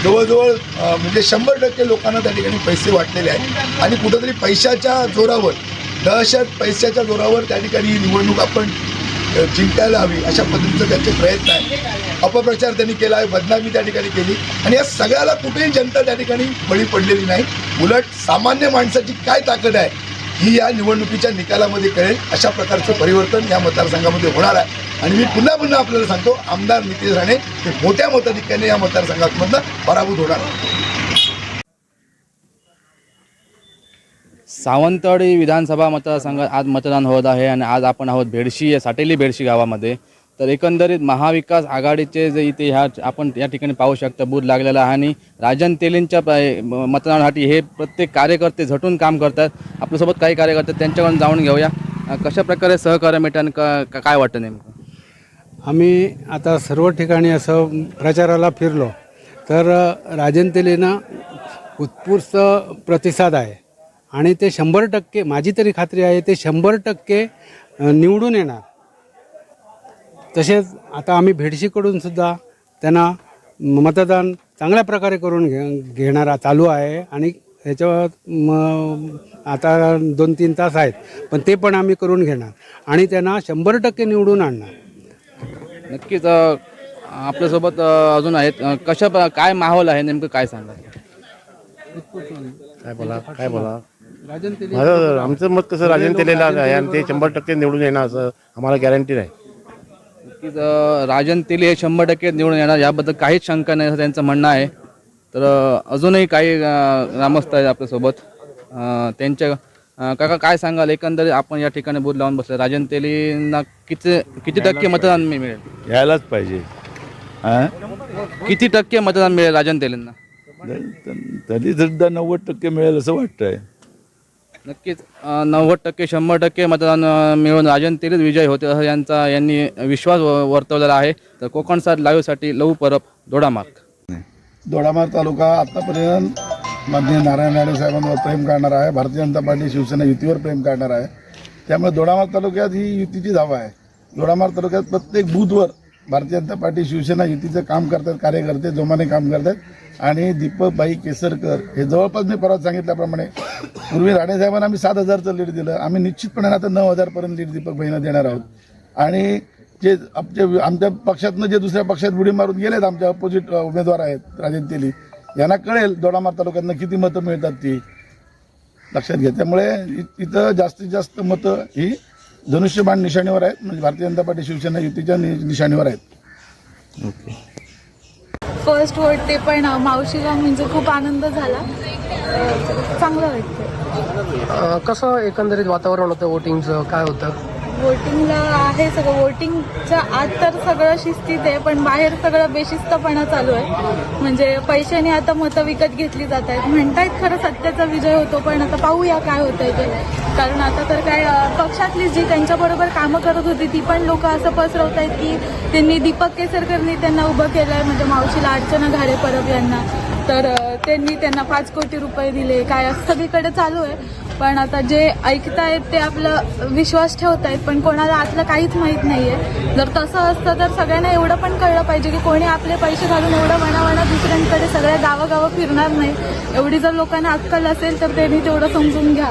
जवळजवळ म्हणजे 100% लोकांना त्या ठिकाणी पैसे वाटलेले आहेत. आणि कुठंतरी पैशाच्या जोरावर, दहशत पैशाच्या जोरावर त्या ठिकाणी निवडणूक आपण जिंकायला हवी अशा पद्धतीचं त्यांचे प्रयत्न आहे. अपप्रचार त्यांनी केला आहे, बदनामी त्या ठिकाणी केली आणि या सगळ्याला कुठेही जनता त्या ठिकाणी बळी पडलेली नाही. उलट सामान्य माणसाची काय ताकद आहे ही या निवडणुकीच्या निकालामध्ये कळेल. अशा प्रकारचं परिवर्तन या मतदारसंघामध्ये होणार आहे. आणि मी पुन्हा पुन्हा आपल्याला सांगतो, आमदार नितेश राणे हे मोठ्या मताधिक्याने या मतदारसंघातमधनं पराभूत होणार. सावंतवाडी विधानसभा मतदारसंघात आज मतदान होत आहे आणि आज आपण आहोत भेडशी, साटेली भेडशी गावामध्ये. तर एकंदरीत महाविकास आघाडीचे जे इथे आपण या ठिकाणी पाहू शकता बूथ लागलेला आहे आणि राजन तेलींच्या मतदानासाठी हे प्रत्येक कार्यकर्ते झटून काम करतात. आपल्यासोबत काही कार्यकर्ते त्यांच्याकडून जाऊन घेऊया कशा प्रकारे सहकार्य मिळतं काय वाटतं नेमकं. आम्ही आता सर्व ठिकाणी असं प्रचाराला फिरलो तर राजन तेलींना उत्स्फूर्त प्रतिसाद आहे आणि ते 100%, माझी तरी खात्री आहे, ते 100% निवडून येणार. तसेच आता आम्ही भेडशीकडून सुद्धा त्यांना मतदान चांगल्या प्रकारे करून घेणारा चालू आहे आणि ह्याच्यावर आता 2-3 तास आहेत, पण ते पण आम्ही करून घेणार आणि त्यांना 100% निवडून आणणार. नक्कीच. आपल्यासोबत अजून आहेत. काय माहोल आहे नेमकं काय सांगा. काय बोला माझं आमचं मत कसं राजन तेलीला आहे आणि ते 100% निवडून येणार असं आम्हाला गॅरंटी नाही. नक्कीच राजन तेली हे 100% निवडून येणार याबद्दल काहीच शंका नाही असं त्यांचं म्हणणं आहे. तर अजूनही काही ग्रामस्थ आहेत आपल्यासोबत. त्यांच्या काका काय सांगाल, एकंदरीत आपण या ठिकाणी बूथ लावून बसले, राजन तेलींना किती टक्के मतदान मिळेल. यायलाच पाहिजे. किती टक्के मतदान मिळेल राजन तेलींना. तरी सुद्धा 90% मिळेल असं वाटतंय. नक्कीच 90% 100% मतदान मिळून राजन तेलीच विजय होते असं यांनी विश्वास वर्तवलेला आहे. तर कोकण सात लाईव्हसाठी लहू परब, दोडामार्ग. दोडामार्ग तालुका आतापर्यंत माननीय नारायण राणे साहेबांवर प्रेम करणार आहे. भारतीय जनता पार्टी शिवसेना युतीवर प्रेम करणार आहे. त्यामुळे दोडामार्ग तालुक्यात ही युतीची धावा आहे. दोडामार्ग तालुक्यात प्रत्येक बूथवर भारतीय जनता पार्टी शिवसेना युतीचं काम करतात, कार्यकर्ते जोमाने काम करतात. आणि दीपकबाई केसरकर हे जवळपास मी परत सांगितल्याप्रमाणे पूर्वी राणे साहेबांना आम्ही 7,000चं लीड दिलं, आम्ही निश्चितपणे आता 9,000पर्यंत लीड दीपकबाईंना देणार आहोत. आणि जे आमच्या पक्षातनं जे दुसऱ्या पक्षात बुडी मारून गेलेत आमच्या अपोजिट उमेदवार आहेत राजन तेली, यांना कळेल दोडामार्ग तालुक्यातनं किती मतं मिळतात ती लक्षात घ्या. त्यामुळे इथं जास्तीत जास्त मतं ही धनुष्यबाण निशाणीवर आहेत, म्हणजे भारतीय जनता पार्टी शिवसेना युतीच्या निशाणीवर आहेत. ओके. फर्स्ट वोट ते पण मावशीला म्हणजे खूप आनंद झाला, चांगलं वाटतं. कसं एकंदरीत वातावरण होतं वोटिंगचं, काय होतं. वोटिंगला आहे सगळं, वोटिंगच्या आत तर सगळं शिस्तीत आहे, पण बाहेर सगळं बेशिस्तपणा चालू आहे. म्हणजे पैशाने आता मतं विकत घेतली जात आहेत. म्हणतायत खरं सत्याचा विजय होतो, पण आता पाहूया काय होतंय ते. कारण आता तर काय पक्षातली जी त्यांच्याबरोबर कामं करत होती ती पण लोक असं पसरवत आहेत की त्यांनी दीपक केसरकरनी त्यांना उभं केलंय, म्हणजे मावशीला अर्चना घारे परब यांना. तर त्यांनी त्यांना 5 कोटी रुपये दिले, काय असं सगळीकडे चालू आहे. पण आता जे ऐकतायत ते आपलं विश्वास ठेवतायत, पण कोणाला आतलं काहीच माहीत नाहीये. जर तसं असतं तर सगळ्यांना एवढं पण कळलं पाहिजे की कोणी आपले पैसे घालून एवढं वणावणा दुसऱ्यांकडे सगळ्या गावागावं फिरणार नाही. एवढी जर लोकांना अक्कल असेल तर त्यांनी तेवढं समजून घ्या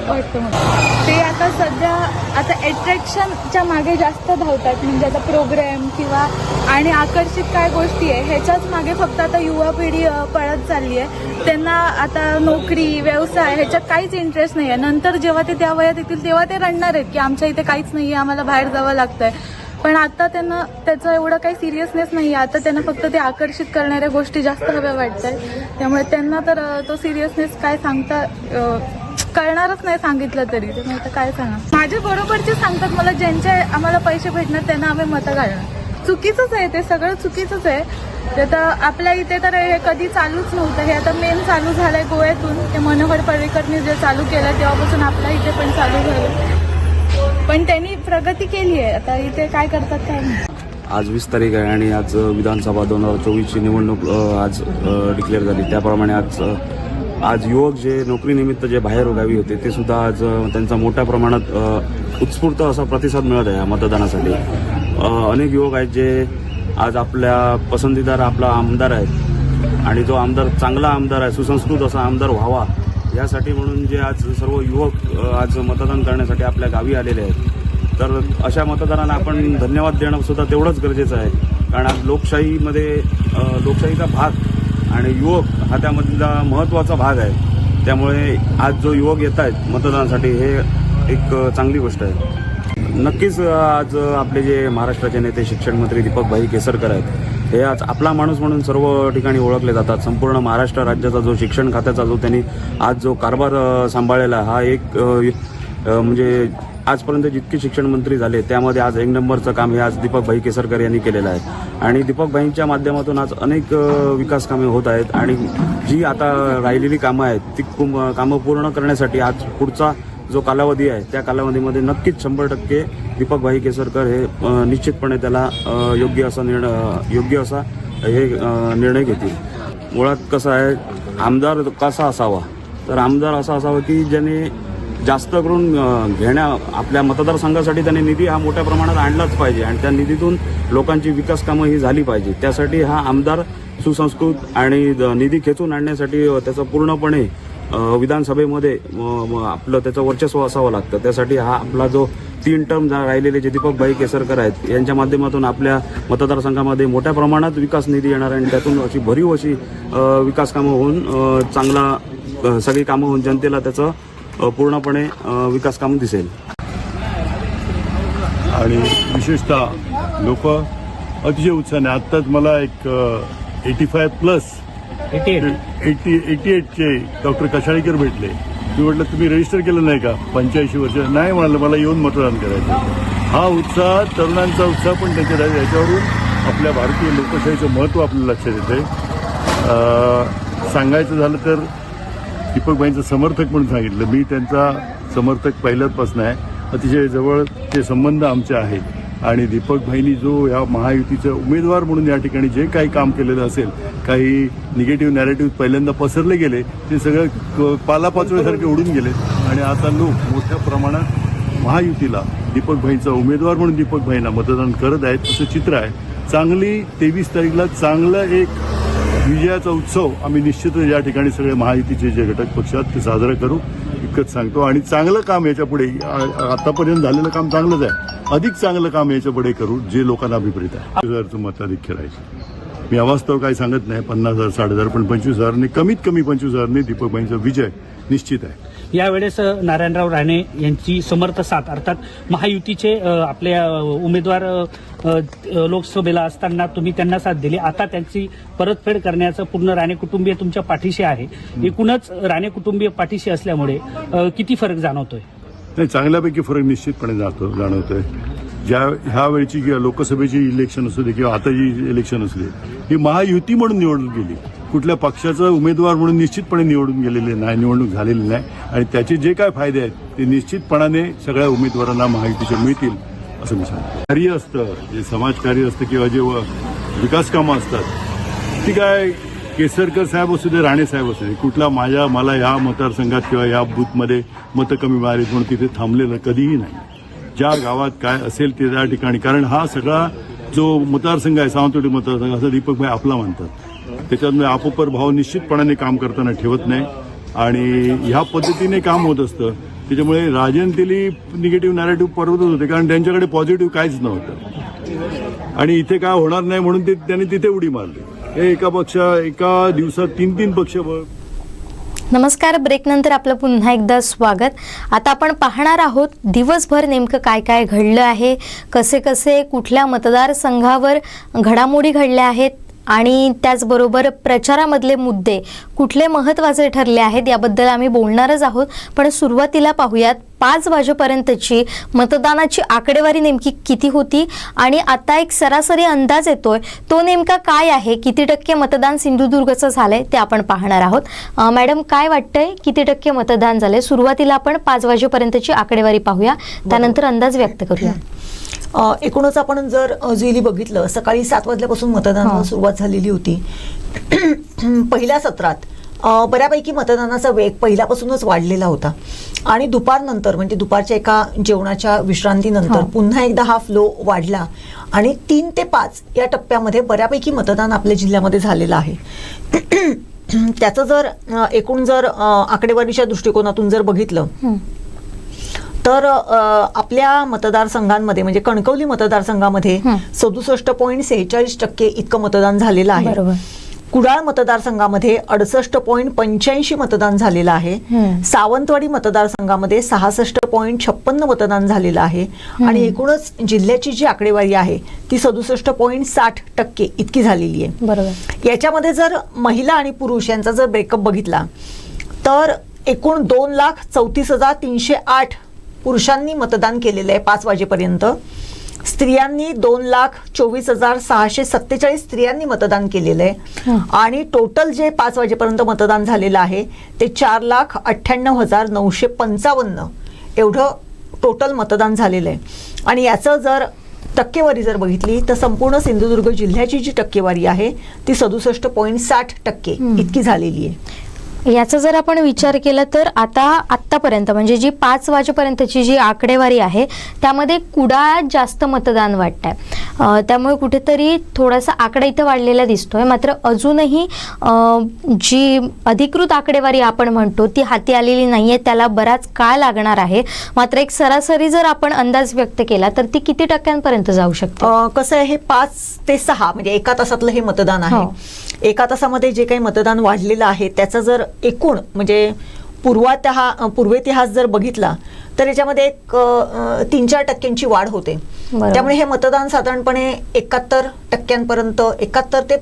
वाटतं मला. ते आता सध्या अट्रॅक्शनच्या मागे जास्त धावतात, म्हणजे आता प्रोग्राम किंवा आणि आकर्षित काय गोष्टी आहे ह्याच्याच मागे फक्त आता युवा पिढी पळत चालली आहे. त्यांना आता नोकरी व्यवसाय ह्याच्यात काहीच इंटरेस्ट नाही आहे. नंतर जेव्हा ते त्या वयात येतील तेव्हा ते रडणार आहेत की आमच्या इथे काहीच नाही आहे, आम्हाला बाहेर जावं लागतंय. पण आता त्यांना त्याचं एवढं काही सिरियसनेस नाही आहे. आता त्यांना फक्त ते आकर्षित करणाऱ्या गोष्टी जास्त हव्या वाटत आहेत. त्यामुळे त्यांना तर तो सिरियसनेस काय सांगता कळणारच नाही सांगितलं तरी. त्यामुळे आता काय सांगा, माझ्या बरोबरचे सांगतात मला ज्यांचे आम्हाला पैसे भेटणार त्यांना आम्ही मतं घालणार. चुकीचंच आहे, ते सगळं चुकीचंच आहे. ते तर आपल्या इथे तर हे कधी चालूच नव्हतं. हे आता मेन चालू झालंय गोव्यातून. ते मनोहर पर्रीकरनी जे चालू केलं तेव्हापासून आपल्या इथे पण चालू झालं. पण त्यांनी प्रगती केली आहे. आता इथे काय करतात काय नाही. आज 20 तारीख आहे आणि आज विधानसभा 2024ची निवडणूक आज डिक्लेअर झाली. त्याप्रमाणे आज युवक जे नोकरीनिमित्त जे बाहेर गावी होते ते सुद्धा आज त्यांचा मोठ्या प्रमाणात उत्स्फूर्त असा प्रतिसाद मिळत आहे या मतदानासाठी. अनेक युवक आहेत जे आज आपल्या पसंतीदार आपला आमदार आहेत आणि जो आमदार चांगला आमदार आहे, सुसंस्कृत असा आमदार व्हावा यासाठी म्हणून जे आज सर्व युवक आज मतदान करण्यासाठी आपल्या गावी आलेले आहेत. तर अशा मतदारांना आपण धन्यवाद देणं सुद्धा तेवढंच गरजेचं आहे. कारण आज लोकशाहीचा भाग आणि युवक हा त्यामधला महत्त्वाचा भाग आहे. त्यामुळे आज जो युवक येत आहेत मतदानासाठी हे एक चांगली गोष्ट आहे. नक्कीच आज आपले जे महाराष्ट्राचे नेते शिक्षण मंत्री दीपक भाई केसरकर आहेत हे आज आपला माणूस म्हणून सर्व ठिकाणी ओळखले जातात. संपूर्ण महाराष्ट्र राज्याचा जो शिक्षण खात्याचा जो त्यांनी आज जो कारभार सांभाळलेला हा एक म्हणजे आजपर्यंत जितके शिक्षण मंत्री झाले त्यामध्ये आज 1 नंबरचं काम हे आज दीपक भाई केसरकर यांनी केलेलं आहे. आणि दीपक भाईंच्या माध्यमातून आज अनेक विकास कामे होत आहेत आणि जी आता राहिलेली कामं आहेत ती कामं पूर्ण करण्यासाठी आज पुढचा जो कालावधी आहे त्या कालावधीमध्ये नक्कीच 100% दीपक भाई केसरकर हे निश्चितपणे त्याला योग्य असा निर्णय घेतील. मुळात कसं आहे, आमदार कसा असावा तर आमदार असा असावा की ज्याने जास्त करून आपल्या मतदारसंघासाठी त्याने निधी हा मोठ्या प्रमाणात आणलाच पाहिजे आणि त्या निधीतून लोकांची विकास कामं ही झाली पाहिजे. त्यासाठी हा आमदार सुसंस्कृत आणि निधी खेचून आणण्यासाठी त्याचं पूर्णपणे विधानसभेमध्ये आपलं त्याचं वर्चस्व असावं लागतं. त्यासाठी हा आपला जो 3 टर्म राहिलेले जे दीपक भाई केसरकर आहेत यांच्या माध्यमातून आपल्या मतदारसंघामध्ये मोठ्या प्रमाणात विकास निधी येणार आणि त्यातून अशी भरीव अशी विकास कामं होऊन चांगला सगळी कामं होऊन जनतेला त्याचं पूर्णपणे विकास काम दिसेल. आणि विशेषतः लोक अतिशय उत्साहाने आत्ताच मला एक 88चे डॉक्टर कशाळीकर भेटले. मी म्हटलं तुम्ही रजिस्टर केलं नाही का 85 वर्ष? नाही म्हणालं, मला येऊन मतदान करायचं. हा उत्साह, तरुणांचा उत्साह पण त्याच्यात आहे. याच्यावरून आपल्या भारतीय लोकशाहीचं महत्त्व आपल्याला लक्षात येतंय. सांगायचं झालं तर दीपकभाईंचं समर्थक म्हणून सांगितलं. मी त्यांचा समर्थक पहिल्यापासून आहे. अतिशय जवळचे संबंध आमचे आहेत आणि दीपकभाईंनी जो या महायुतीचे उमेदवार म्हणून या ठिकाणी जे काही काम केलेलं असेल, काही निगेटिव्ह नॅरेटिव्ह पहिल्यांदा पसरले गेले ते सगळं पालापाचोळ्यासारखे उडून गेले आणि आता लोक मोठ्या प्रमाणात महायुतीला दीपकभाईंचा उमेदवार म्हणून दीपकभाईंना मतदान करत आहेत असं चित्र आहे. चांगली 23 तारीखला चांगलं एक विजयाचा उत्सव आम्ही निश्चितच या ठिकाणी सगळे महायुतीचे जे घटक पक्ष आहेत ते साजरं करू इतकंच सांगतो. आणि चांगलं काम याच्या पुढे, आतापर्यंत झालेलं काम चांगलंच आहे, अधिक चांगलं काम याच्या पुढे करू जे लोकांना अभिप्रेत आहे. 20,000चं मताधिक्य राहायचं. मी अवास्तव काही सांगत नाही, 50,000 60,000 पण 25,000ने कमीत कमी 25,000ने दीपकभाईंचा विजय निश्चित आहे. यावेळेस नारायणराव राणे यांची समर्थ साथ अर्थात महायुतीचे आपल्या उमेदवार लोकसभेला असताना तुम्ही त्यांना साथ दिली. आता त्यांची परतफेड करण्याचं पूर्ण राणे कुटुंबीय तुमच्या पाठीशी आहे. एकूणच राणे कुटुंबीय पाठीशी असल्यामुळे किती फरक जाणवतोय? नाही, चांगल्यापैकी फरक निश्चितपणे जाणवतोय. ह्या वेळची लोकसभेची इलेक्शन असू दे किंवा आता जी इलेक्शन असू दे ही महायुती म्हणून निवडून गेली. कुठल्या पक्षाचा उमेदवार म्हणून निश्चितपणे निवडणूक झालेली नाही आणि त्याचे जे काय फायदे आहेत ते निश्चितपणाने सगळ्या उमेदवारांना महायुतीचे मिळतील असं मी सांगतो. कार्य असतं, जे समाजकार्य असतं किंवा जे विकास कामं असतात ती काय केसरकर साहेब असू दे, राणे साहेब असू दे, कुठला मला या मतदारसंघात किंवा या बूथमध्ये मतं कमी मिळाली म्हणून तिथे थांबलेलं कधीही नाही. ज्या गावात काय असेल ते त्या ठिकाणी, कारण हा सगळा जो मतदारसंघ आहे सावंतवाडी मतदारसंघ असं दीपकभाई आपला म्हणतात, त्याच्यात आपोपर भाव निश्चितपणाने काम करताना ठेवत नाही आणि ह्या पद्धतीने काम होत असतं. त्याच्यामुळे राजन तेली निगेटिव्ह नॅरेटिव्ह परवतच होते, कारण त्यांच्याकडे पॉझिटिव्ह काहीच नव्हतं आणि इथे काय होणार नाही म्हणून त्यांनी तिथे उडी मारली. हे एका दिवसात 3 पक्ष. नमस्कार, ब्रेक नंतर आपलं पुन्हा एकदा स्वागत. आता आपण पाहणार आहोत दिवसभर नेमकं काय काय घडलं आहे, कसे कसे कुठल्या मतदारसंघावर घडामोडी घडल्या आहेत आणि त्याचबरोबर प्रचारामधले मुद्दे कुठले महत्त्वाचे ठरले आहेत याबद्दल आम्ही बोलणारच आहोत. पण सुरुवातीला पाहूयात 5 वाजेपर्यंतची मतदानाची आकडेवारी नेमकी किती होती आणि आता एक सरासरी अंदाज येतोय तो नेमका काय आहे, किती टक्के मतदान सिंधुदुर्गचं झालंय ते आपण पाहणार आहोत. मॅडम, काय वाटतंय किती टक्के मतदान झालंय? सुरुवातीला आपण 5 वाजेपर्यंतची आकडेवारी पाहूया, त्यानंतर अंदाज व्यक्त करूया. एकूणच आपण जर जुईली बघितलं, सकाळी 7 वाजल्यापासून मतदानाला सुरुवात झालेली होती. पहिल्या सत्रात बऱ्यापैकी मतदानाचा वेग पहिल्यापासूनच वाढलेला होता आणि दुपारनंतर म्हणजे दुपारच्या एका जेवणाच्या विश्रांतीनंतर पुन्हा एकदा हा फ्लो वाढला आणि 3 ते 5 या टप्प्यामध्ये बऱ्यापैकी मतदान आपल्या जिल्ह्यामध्ये झालेलं आहे. त्याचं जर एकूण जर आकडेवारीच्या दृष्टिकोनातून जर बघितलं तर आपल्या मतदारसंघांमध्ये म्हणजे कणकवली मतदारसंघामध्ये 67.46% इतकं मतदान झालेलं आहे. कुडाळ मतदारसंघामध्ये 68.85 मतदान झालेलं आहे. सावंतवाडी मतदारसंघामध्ये 66.56 मतदान झालेलं आहे आणि एकूणच जिल्ह्याची जी आकडेवारी आहे ती 67.60% इतकी झालेली आहे. बरोबर. याच्यामध्ये जर महिला आणि पुरुष यांचा जर ब्रेकअप बघितला तर एकूण 2,34,308 पुरुषांनी मतदान केलेलं आहे 5 वाजेपर्यंत. स्त्रियांनी 2,24,647 स्त्रियांनी मतदान केलेलं आहे आणि टोटल जे 5 वाजेपर्यंत मतदान झालेलं आहे ते 4,98,955 एवढं टोटल मतदान झालेलं आहे. आणि याचं जर टक्केवारी जर बघितली तर संपूर्ण सिंधुदुर्ग जिल्ह्याची जी टक्केवारी आहे ती 67.60% इतकी झालेली आहे. याचा जर आपण विचार केला तर आतापर्यंत म्हणजे जी 5 वाजेपर्यंतची जी आकडेवारी आहे त्यामध्ये कुडाळात जास्त मतदान वाटतंय. त्यामुळे कुठेतरी थोडासा आकडा इथं वाढलेला दिसतोय. मात्र अजूनही जी अधिकृत आकडेवारी आपण म्हणतो ती हाती आलेली नाहीये, त्याला बराच काळ लागणार आहे. मात्र एक सरासरी जर आपण अंदाज व्यक्त केला तर ती किती टक्क्यांपर्यंत जाऊ शकते? कसं आहे, हे 5 ते 6 म्हणजे एका तासातलं हे मतदान आहे. एका तासामध्ये जे काही मतदान वाढलेलं आहे त्याचं जर एकूण म्हणजे पूर्वेतिहास जर बघितला तर याच्यामध्ये एक 3-4 टक्क्यांची वाढ होते. त्यामुळे हे मतदान साधारणपणे 70 ते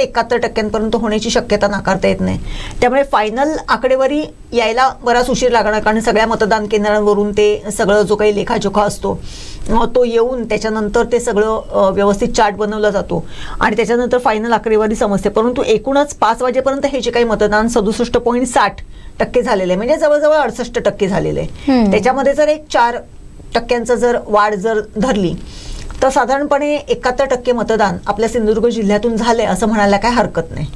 71% होण्याची शक्यता नाकारता येत नाही. त्यामुळे फायनल आकडेवारी यायला बराच उशीर लागणार, कारण सगळ्या मतदान केंद्रांवरून ते सगळं जो काही लेखाजोखा असतो तो येऊन त्याच्यानंतर ते सगळं व्यवस्थित चार्ट बनवला जातो आणि त्याच्यानंतर फायनल आकडेवारी समजते. परंतु एकूणच 5 वाजेपर्यंत हे जे काही मतदान 67.60% झालेलं आहे म्हणजे जवळजवळ 68% झालेलं आहे. त्याच्यामध्ये जर एक 4% जर वाढ जर धरली तर साधारणपणे 71% मतदान आपल्या सिंधुदुर्ग जिल्ह्यातून झाले असं म्हणायला काय हरकत नाही.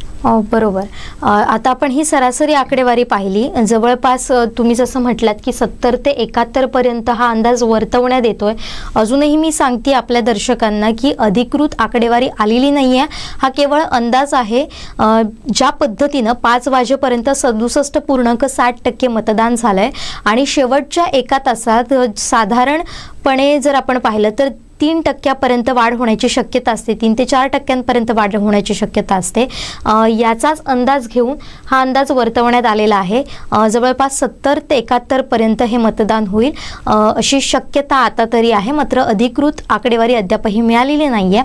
बरोबर. आता आपण ही सरासरी आकडेवारी पाहिली, जवळपास तुम्ही जसं म्हटलात की 70 ते 71 पर्यंत हा अंदाज वर्तवण्यात येतोय. अजूनही मी सांगते आपल्या दर्शकांना की अधिकृत आकडेवारी आलेली नाहीये, हा केवळ अंदाज आहे. ज्या पद्धतीनं 5 वाजेपर्यंत 67.60% मतदान झालंय आणि शेवटच्या एका तासात साधारणपणे जर आपण पाहिलं तर 3% वाढ होण्याची शक्यता असते. 3 ते 4% वाढ होण्याची शक्यता असते. याचाच अंदाज घेऊन हा अंदाज वर्तवण्यात आलेला आहे. जवळपास 70 ते 71 पर्यंत हे मतदान होईल अशी शक्यता आता तरी आहे. मात्र अधिकृत आकडेवारी अद्यापही मिळालेली नाहीये.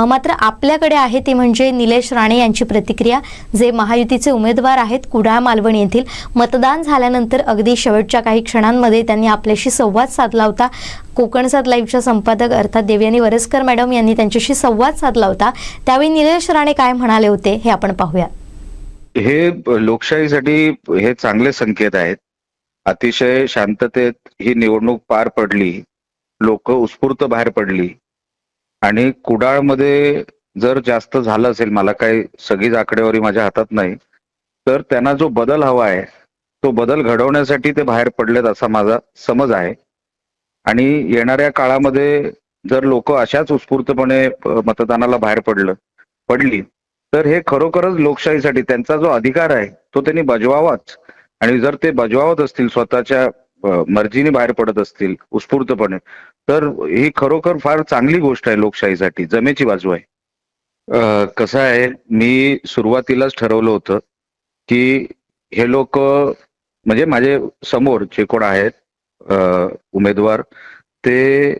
मात्र आपल्याकडे आहे ते म्हणजे निलेश राणे यांची प्रतिक्रिया, जे महायुतीचे उमेदवार आहेत कुडाळ मालवण येथील. मतदान झाल्यानंतर अगदी शेवटच्या काही क्षणांमध्ये त्यांनी आपल्याशी संवाद साधला होता. कोकणसात लाईव्हच्या संपादक अर्थात देवयानी वरसकर मॅडम यांनी त्यांच्याशी संवाद साधला होता. त्यावेळी निलेश राणे काय म्हणाले होते हे आपण पाहूया. हे लोकशाहीसाठी हे चांगले संकेत आहेत. अतिशय शांततेत ही निवडणूक पार पडली, लोक उत्स्फूर्त बाहेर पडली आणि कुडाळमध्ये जर जास्त झालं असेल, मला काही सगळीच आकडेवारी माझ्या हातात नाही, तर त्यांना जो बदल हवा आहे तो बदल घडवण्यासाठी ते बाहेर पडलेत असा माझा समज आहे. आणि येणाऱ्या काळामध्ये जर लोक अशाच उत्स्फूर्तपणे मतदानाला बाहेर पडली तर हे खरोखरच लोकशाहीसाठी त्यांचा जो अधिकार आहे तो त्यांनी बजवावाच. आणि जर ते बजवावत असतील, स्वतःच्या मर्जीने बाहेर पडत असतील उत्स्फूर्तपणे, तर ही खरोखर फार चांगली गोष्ट आहे लोकशाहीसाठी, जमेची बाजू आहे. कसं आहे, मी सुरुवातीलाच ठरवलं होतं की हे लोक म्हणजे माझे समोर जे कोण आहेत उमेदवार ते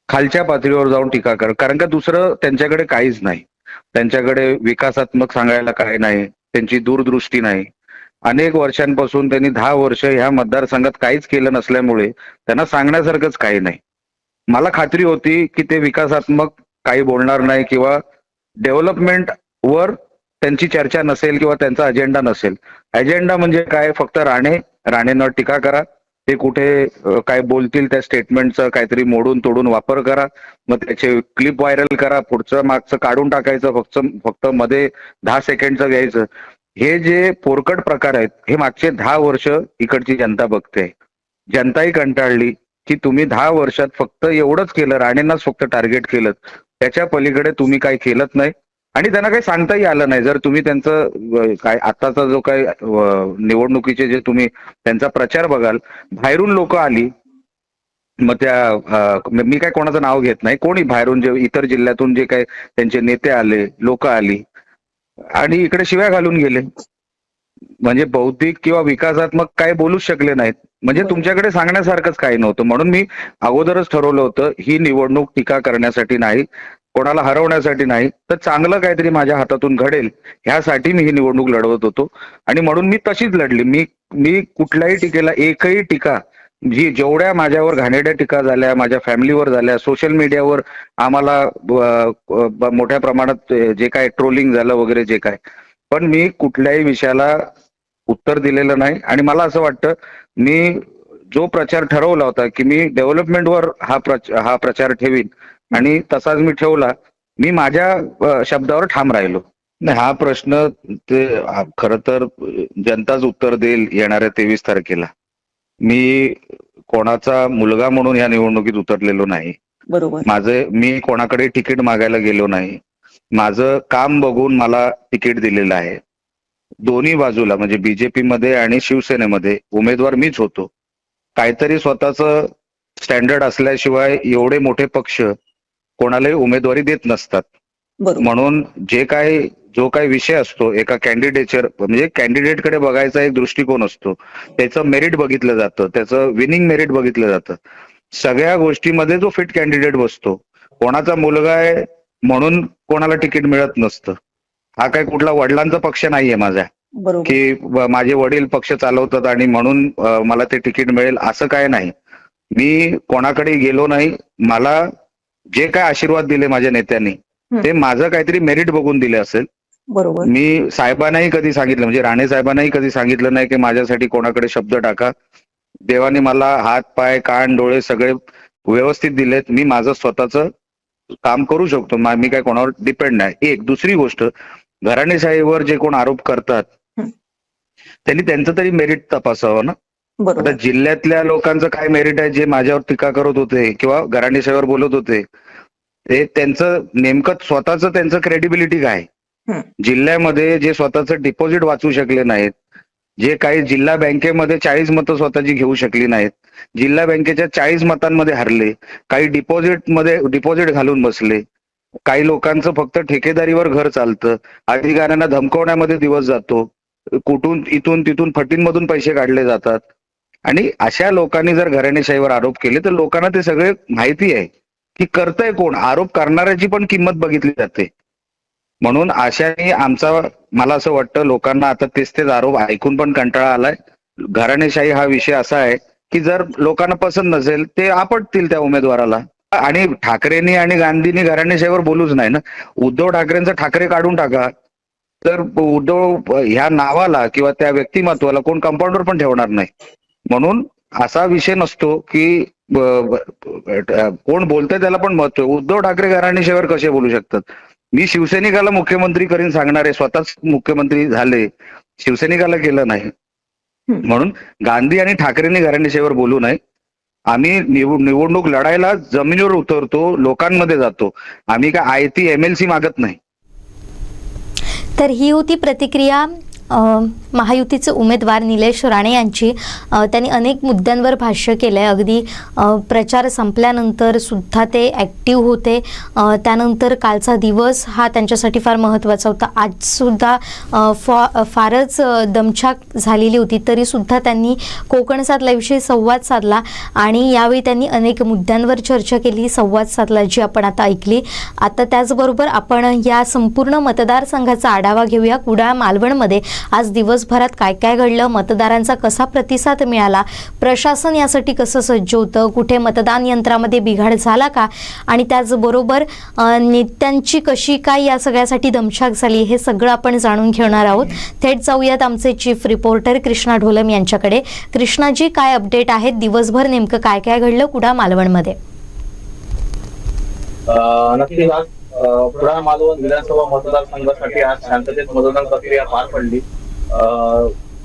खालच्या पातळीवर जाऊन टीका कर, कारण का दुसरं त्यांच्याकडे काहीच नाही. त्यांच्याकडे विकासात्मक सांगायला काही नाही, त्यांची दूरदृष्टी नाही. अनेक वर्षांपासून त्यांनी 10 वर्ष ह्या मतदारसंघात काहीच केलं नसल्यामुळे त्यांना सांगण्यासारखंच काही नाही. मला खात्री होती की ते विकासात्मक काही बोलणार नाही किंवा डेव्हलपमेंट वर त्यांची चर्चा नसेल किंवा त्यांचा अजेंडा नसेल. अजेंडा म्हणजे काय, फक्त राणेंवर टीका करा, ते कुठे काय बोलतील त्या स्टेटमेंटचं काहीतरी मोडून तोडून वापर करा, मग त्याचे क्लिप व्हायरल करा, पुढचं मागचं काढून टाकायचं, फक्त मध्ये 10 सेकंडचं घ्यायचं. हे जे पोरकट प्रकार आहेत हे मागचे 10 वर्ष इकडची जनता बघते. जनताही कंटाळली की तुम्ही 10 वर्षात फक्त एवढंच केलं, राणेंनाच फक्त टार्गेट केलं, त्याच्या पलीकडे तुम्ही काही केलंच नाही. आणि त्यांना काही सांगताही आलं नाही. जर तुम्ही त्यांचं काय आताचा जो काही निवडणुकीचे जे तुम्ही त्यांचा प्रचार बघाल, बाहेरून लोक आली, मग त्या मी काय कोणाचं नाव घेत नाही, कोणी बाहेरून जे इतर जिल्ह्यातून जे काही त्यांचे नेते आले, लोक आली आणि इकडे शिव्या घालून गेले. म्हणजे बौद्धिक किंवा विकासात्मक काय बोलूच शकले नाहीत. म्हणजे तुमच्याकडे सांगण्यासारखंच काही नव्हतं. म्हणून मी अगोदरच ठरवलं होतं ही निवडणूक टीका करण्यासाठी नाही, कोणाला हरवण्यासाठी नाही, तर चांगलं काहीतरी माझ्या हातातून घडेल ह्यासाठी मी ही निवडणूक लढवत होतो. आणि म्हणून मी तशीच लढली. मी कुठल्याही टीकेला, एकही टीका जेवढ्या माझ्यावर घाणेरड्या टीका झाल्या, माझ्या फॅमिलीवर झाल्या, सोशल मीडियावर आम्हाला मोठ्या प्रमाणात जे काय ट्रोलिंग झालं वगैरे जे काय, पण मी कुठल्याही विषयाला उत्तर दिलेलं नाही. आणि मला असं वाटतं मी जो प्रचार ठरवला होता की मी डेव्हलपमेंटवर हा प्रचार ठेवीन आणि तसाच मी ठेवला. मी माझ्या शब्दावर ठाम राहिलो. नाही, हा प्रश्न ते खरं तर जनताच उत्तर देईल येणाऱ्या 23 तारखेला. मी कोणाचा मुलगा म्हणून या निवडणुकीत उतरलेलो नाही. बरोबर. मी कोणाकडे तिकीट मागायला गेलो नाही. माझं काम बघून मला तिकीट दिलेलं आहे. दोन्ही बाजूला म्हणजे बीजेपी मध्ये आणि शिवसेनेमध्ये उमेदवार मीच होतो. काहीतरी स्वतःचं स्टँडर्ड असल्याशिवाय एवढे मोठे पक्ष कोणालाही उमेदवारी देत नसतात. म्हणून जो काही विषय असतो एका कॅन्डिडेटवर, म्हणजे कॅन्डिडेटकडे बघायचा एक दृष्टिकोन असतो, त्याचं मेरिट बघितलं जातं, त्याचं विनिंग मेरिट बघितलं जातं. सगळ्या गोष्टीमध्ये जो फिट कॅन्डिडेट बसतो. कोणाचा मुलगा आहे म्हणून कोणाला तिकीट मिळत नसतं. हा काय कुठला वडिलांचा पक्ष नाहीये माझा की माझे वडील पक्ष चालवतात आणि म्हणून मला ते तिकीट मिळेल, असं काय नाही. मी कोणाकडे गेलो नाही. मला जे काय आशीर्वाद दिले माझ्या नेत्यांनी ते माझं काहीतरी मेरिट बघून दिले असेल. बरोबर. मी साहेबांनाही कधी सांगितलं, म्हणजे राणे साहेबांनाही कधी सांगितलं नाही की माझ्यासाठी कोणाकडे शब्द टाका. देवाने मला हात पाय कान डोळे सगळे व्यवस्थित दिलेत. मी माझं स्वतःचं काम करू शकतो. मी काय कोणावर डिपेंड नाही. एक दुसरी गोष्ट, घराणेशाहीवर जे कोण आरोप करतात त्यांनी त्यांचं तरी मेरिट तपासावं ना. आता जिल्ह्यातल्या लोकांचं काय मेरिट आहे जे माझ्यावर टीका करत होते किंवा घराणेशाहीवर बोलत होते, ते त्यांचं नेमकं स्वतःच त्यांचं क्रेडिबिलिटी काय. जिल्ह्यामध्ये जे स्वतःचं डिपॉझिट वाचू शकले नाहीत, जे काही जिल्हा बँकेमध्ये 40 मतं स्वतःची घेऊ शकली नाहीत, जिल्हा बँकेच्या 40 मतांमध्ये हरले, काही डिपॉझिट घालून बसले, काही लोकांचं फक्त ठेकेदारीवर घर चालतं, अधिकाऱ्यांना धमकवण्यामध्ये दिवस जातो, कुठून इथून तिथून फटींमधून पैसे काढले जातात. आणि अशा लोकांनी जर घराणेशाहीवर आरोप केले तर लोकांना ते सगळे माहिती आहे की करतंय कोण. आरोप करणाऱ्याची पण किंमत बघितली जाते. म्हणून अशाने मला असं वाटतं लोकांना आता तेच आरोप ऐकून पण कंटाळा आलाय. घराणेशाही हा विषय असा आहे की जर लोकांना पसंत नसेल ते आपटतील त्या उमेदवाराला. आणि ठाकरेंनी आणि गांधींनी घराणेशाहीवर बोलूच नाही ना. उद्धव ठाकरेंचा ठाकरे काढून टाका तर उद्धव ह्या नावाला किंवा त्या व्यक्तिमत्वाला कोण कंपाऊंडर पण ठेवणार नाही. म्हणून असा विषय नसतो की कोण बोलतंय त्याला पण महत्व आहे. उद्धव ठाकरे घराणेशाहीवर कसे बोलू शकतात. मी शिवसैनिकाला मुख्यमंत्री करीन सांगणारे स्वतःच मुख्यमंत्री झाले, शिवसैनिकाला केलं नाही. म्हणून गांधी आणि ठाकरेंनी घराणेशाहीवर बोलू नये. आम्ही निवडणूक लढायला जमिनीवर उतरतो, लोकांमध्ये जातो. आम्ही काय आयती MLC मागत नाही. तर ही होती प्रतिक्रिया महायुतीचे उमेदवार निलेश राणे यांची. त्यांनी अनेक मुद्द्यांवर भाष्य केलं आहे. अगदी प्रचार संपल्यानंतर सुद्धा ते ॲक्टिव्ह होते. त्यानंतर कालचा दिवस हा त्यांच्यासाठी फार महत्त्वाचा होता. आजसुद्धा फारच दमछाक झालेली होती, तरीसुद्धा त्यांनी कोकण सात लाईव्हशी संवाद साधला आणि यावेळी त्यांनी अनेक मुद्द्यांवर चर्चा केली, संवाद साधला, जी आपण आता ऐकली. आता त्याचबरोबर आपण या संपूर्ण मतदारसंघाचा आढावा घेऊया. कुडाळ मालवणमध्ये आज दिवसभरात काय काय घडलं, मतदारांचा कसा प्रतिसाद मिळाला, प्रशासन यासाठी कसं सज्ज होतं, कुठे मतदान यंत्रामध्ये बिघाड झाला का, आणि त्याचबरोबर नेत्यांची कशी काय या सगळ्यासाठी दमछाक झाली, हे सगळं आपण जाणून घेणार आहोत. थेट जाऊयात आमचे चीफ रिपोर्टर कृष्णा ढोलम यांच्याकडे. कृष्णाजी, काय अपडेट आहेत? दिवसभर नेमकं काय काय घडलं कुडाळ मालवणमध्ये? नक्कीच आज कुडाळ मालवण विधानसभा मतदारसंघासाठी आज शांततेत मतदान प्रक्रिया पार पडली.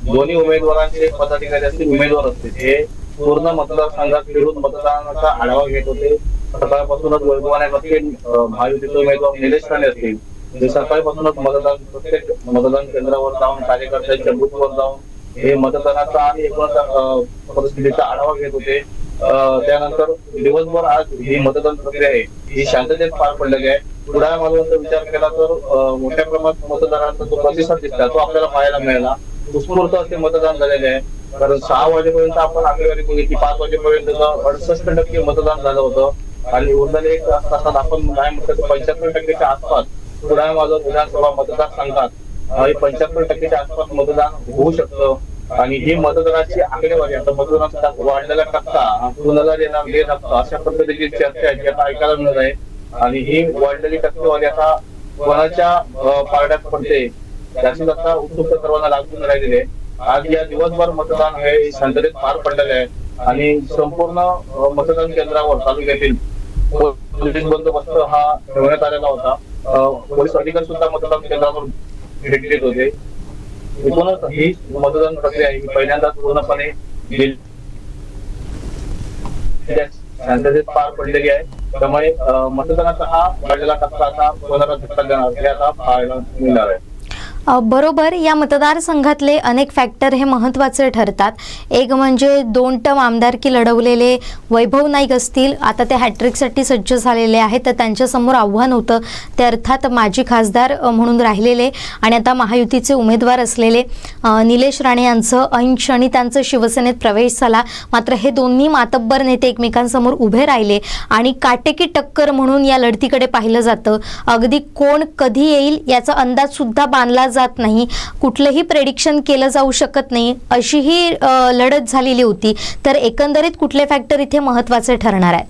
दोन्ही उमेदवारांचे पदाधिकारी असतील, उमेदवार असतील, हे पूर्ण मतदारसंघात फिरून मतदानाचा आढावा घेत होते. सकाळपासूनच वैभवाने असतील महायुतीचे उमेदवार निलेश राणे असतील, ते सकाळपासूनच प्रत्येक मतदान केंद्रावर जाऊन कार्यकर्त्यांच्या बूथवर जाऊन हे मतदानाचा आणि एकूणच परिस्थितीचा आढावा घेत होते. त्यानंतर दिवसभर आज ही मतदान प्रक्रिया आहे ही शांततेत पार पडलेली आहे. कुडाळ मालवणचा विचार केला तर मोठ्या प्रमाणात मतदारांचा जो प्रतिसाद दिसला तो आपल्याला पाहायला मिळाला. उत्स्फूर्त असे मतदान झालेले आहे. कारण 6 वाजेपर्यंत आपण आकडेवारी बघितली, 5 वाजेपर्यंत 68% मतदान झालं होतं आणि उरलेले 1 तासात आपण काय म्हणतो 75%च्या आसपास कुडाळ मालवण विधानसभा मतदारसंघात 75%च्या आसपास मतदान होऊ शकतं. आणि ही मतदानाची आकडेवारी, आता मतदानाचा वाढलेला टक्का कुणाला देणार अशा पद्धतीची चर्चा आहे जी आता ऐकायला मिळत आहे. आणि ही वाढलेली टक्केवारी आता कोणाच्या पारड्यात पडते याची आता उत्सुकता सर्वांना लागून राहिलेली आहे. आज या दिवसभर मतदान हे शांततेत पार पडलेले आहे आणि संपूर्ण मतदान केंद्रावर तालुक्यातील पोलीस बंदोबस्त हा ठेवण्यात आलेला होता. पोलीस अधिकारी सुद्धा मतदान केंद्रावर भेट देत होते. एकूणच ही मतदान प्रक्रिया ही पहिल्यांदाच पूर्णपणे शांततेत पार पडलेली आहे. त्यामुळे मतदानाचा हा वाढलेला टप्पा आता कोणाला धक्का देणार हे आता पाहायला मिळणार आहे. बरोबर. या मतदारसंघातले अनेक फॅक्टर हे महत्त्वाचे ठरतात. एक म्हणजे 2 टर्म आमदारकी लढवलेले वैभव नाईक असतील, आता ते हॅट्रिकसाठी सज्ज झालेले आहेत, तर त्यांच्यासमोर आव्हान होतं ते अर्थात माजी खासदार म्हणून राहिलेले आणि आता महायुतीचे उमेदवार असलेले निलेश राणे यांचं ऐन आणि त्यांचं शिवसेनेत प्रवेश झाला. मात्र हे दोन्ही मातब्बर नेते एकमेकांसमोर उभे राहिले आणि काटेकी टक्कर म्हणून या लढतीकडे पाहिलं जातं. अगदी कोण कधी येईल याचा अंदाजसुद्धा बांधला जात नाही, कुठलंही प्रेडिक्शन केलं जाऊ शकत नाही, अशी ही लढत झालेली होती. तर एकंदरीत कुठले फॅक्टर इथे महत्त्वाचे ठरणार आहेत?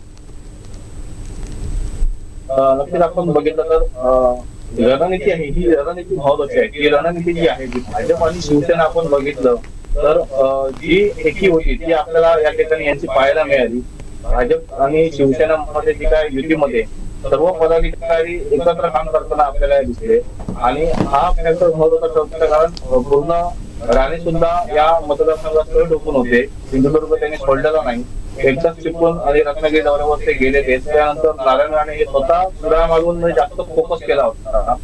नक्कीच आपण बघितलं तर रणनीती आहे ही रणनीती महत्वाची आहे. ही रणनीती जी आहे भाजप आणि शिवसेना आपण बघितलं तर जी एकी होती ती आपल्याला या ठिकाणी यांची पाहायला मिळाली. भाजप आणि शिवसेना मध्ये जी काय युतीमध्ये सर्व पदाधिकारी एकत्र काम करताना आपल्याला दिसले आणि हा फॅक्टर महत्वाचा ठरतो. कारण पूर्ण राणे सुद्धा या मतदारसंघात सह ढोकून होते. सिंधुदुर्ग त्यांनी सोडलेला नाही, एकदाच चिपळूण आणि रत्नागिरी दौऱ्यावर ते गेले. त्यानंतर नारायण राणे हे स्वतः कुडाळ मालवण जास्त फोकस केला होता.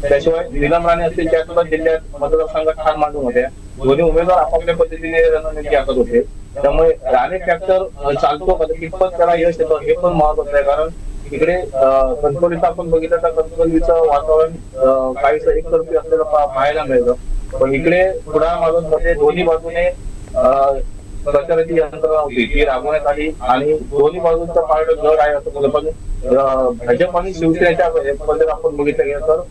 त्याशिवाय नीलम राणे असतील त्या सुद्धा जिल्ह्यात मतदारसंघात ठाण मांडून होत्या. दोन्ही उमेदवार आपापल्या पद्धतीने रणनीती आखत होते. त्यामुळे राणे फॅक्टर चालतो का कितपत त्याला यश येतं हे पण महत्वाचं आहे. कारण इकडे कणकवलीचं आपण बघितलं तर कणकवलीचं वातावरण काहीसं एकतर्फी असलेलं पाहायला मिळतं. पण इकडे कुडाळ मालवण मध्ये दोन्ही बाजूने प्रचाराची यंत्रणा होती ती राबवण्यात आली आणि दोन्ही बाजूंचा पार्ट जड आहे असं बोलतो. पण भाजप आणि शिवसेनेच्या पद्धतीने आपण बघितलं गेलं तर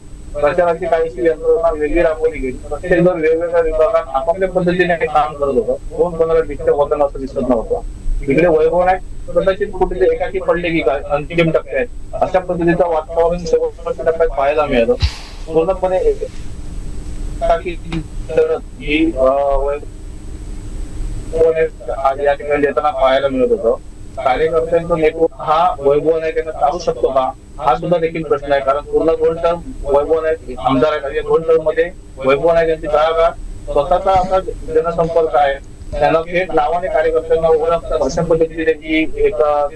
प्रचाराची काहीशी यंत्रणा वेगळी राबवली गेली. प्रत्येक जण वेगवेगळ्या विभागात आपापल्या पद्धतीने काम करत होतं. कोण कोणाला डिस्टर्ब होताना असं दिसत नव्हतं. इकडे वैभव नाईक कदाचित कुठे एकाकी पडले की काय अंतिम टप्प्यात अशा पद्धतीचं वातावरण शेवटच्या टप्प्यात पाहायला मिळालं. पूर्णपणे या ठिकाणी येताना पाहायला मिळत होतं. कार्यकर्त्यांचं नेतृत्व हा वैभव नाईक यांना चालू शकतो का हा सुद्धा देखील प्रश्न आहे. कारण पूर्ण 2 टर्म वैभव नाईक आमदार आहेत आणि 2 टर्म मध्ये वैभव नाईक यांची तळागाळ स्वतःचा असा जनसंपर्क आहे. त्यांना थेट नावाने कार्यकर्त्यांना ओळखतात, अशा पद्धतीने त्यांची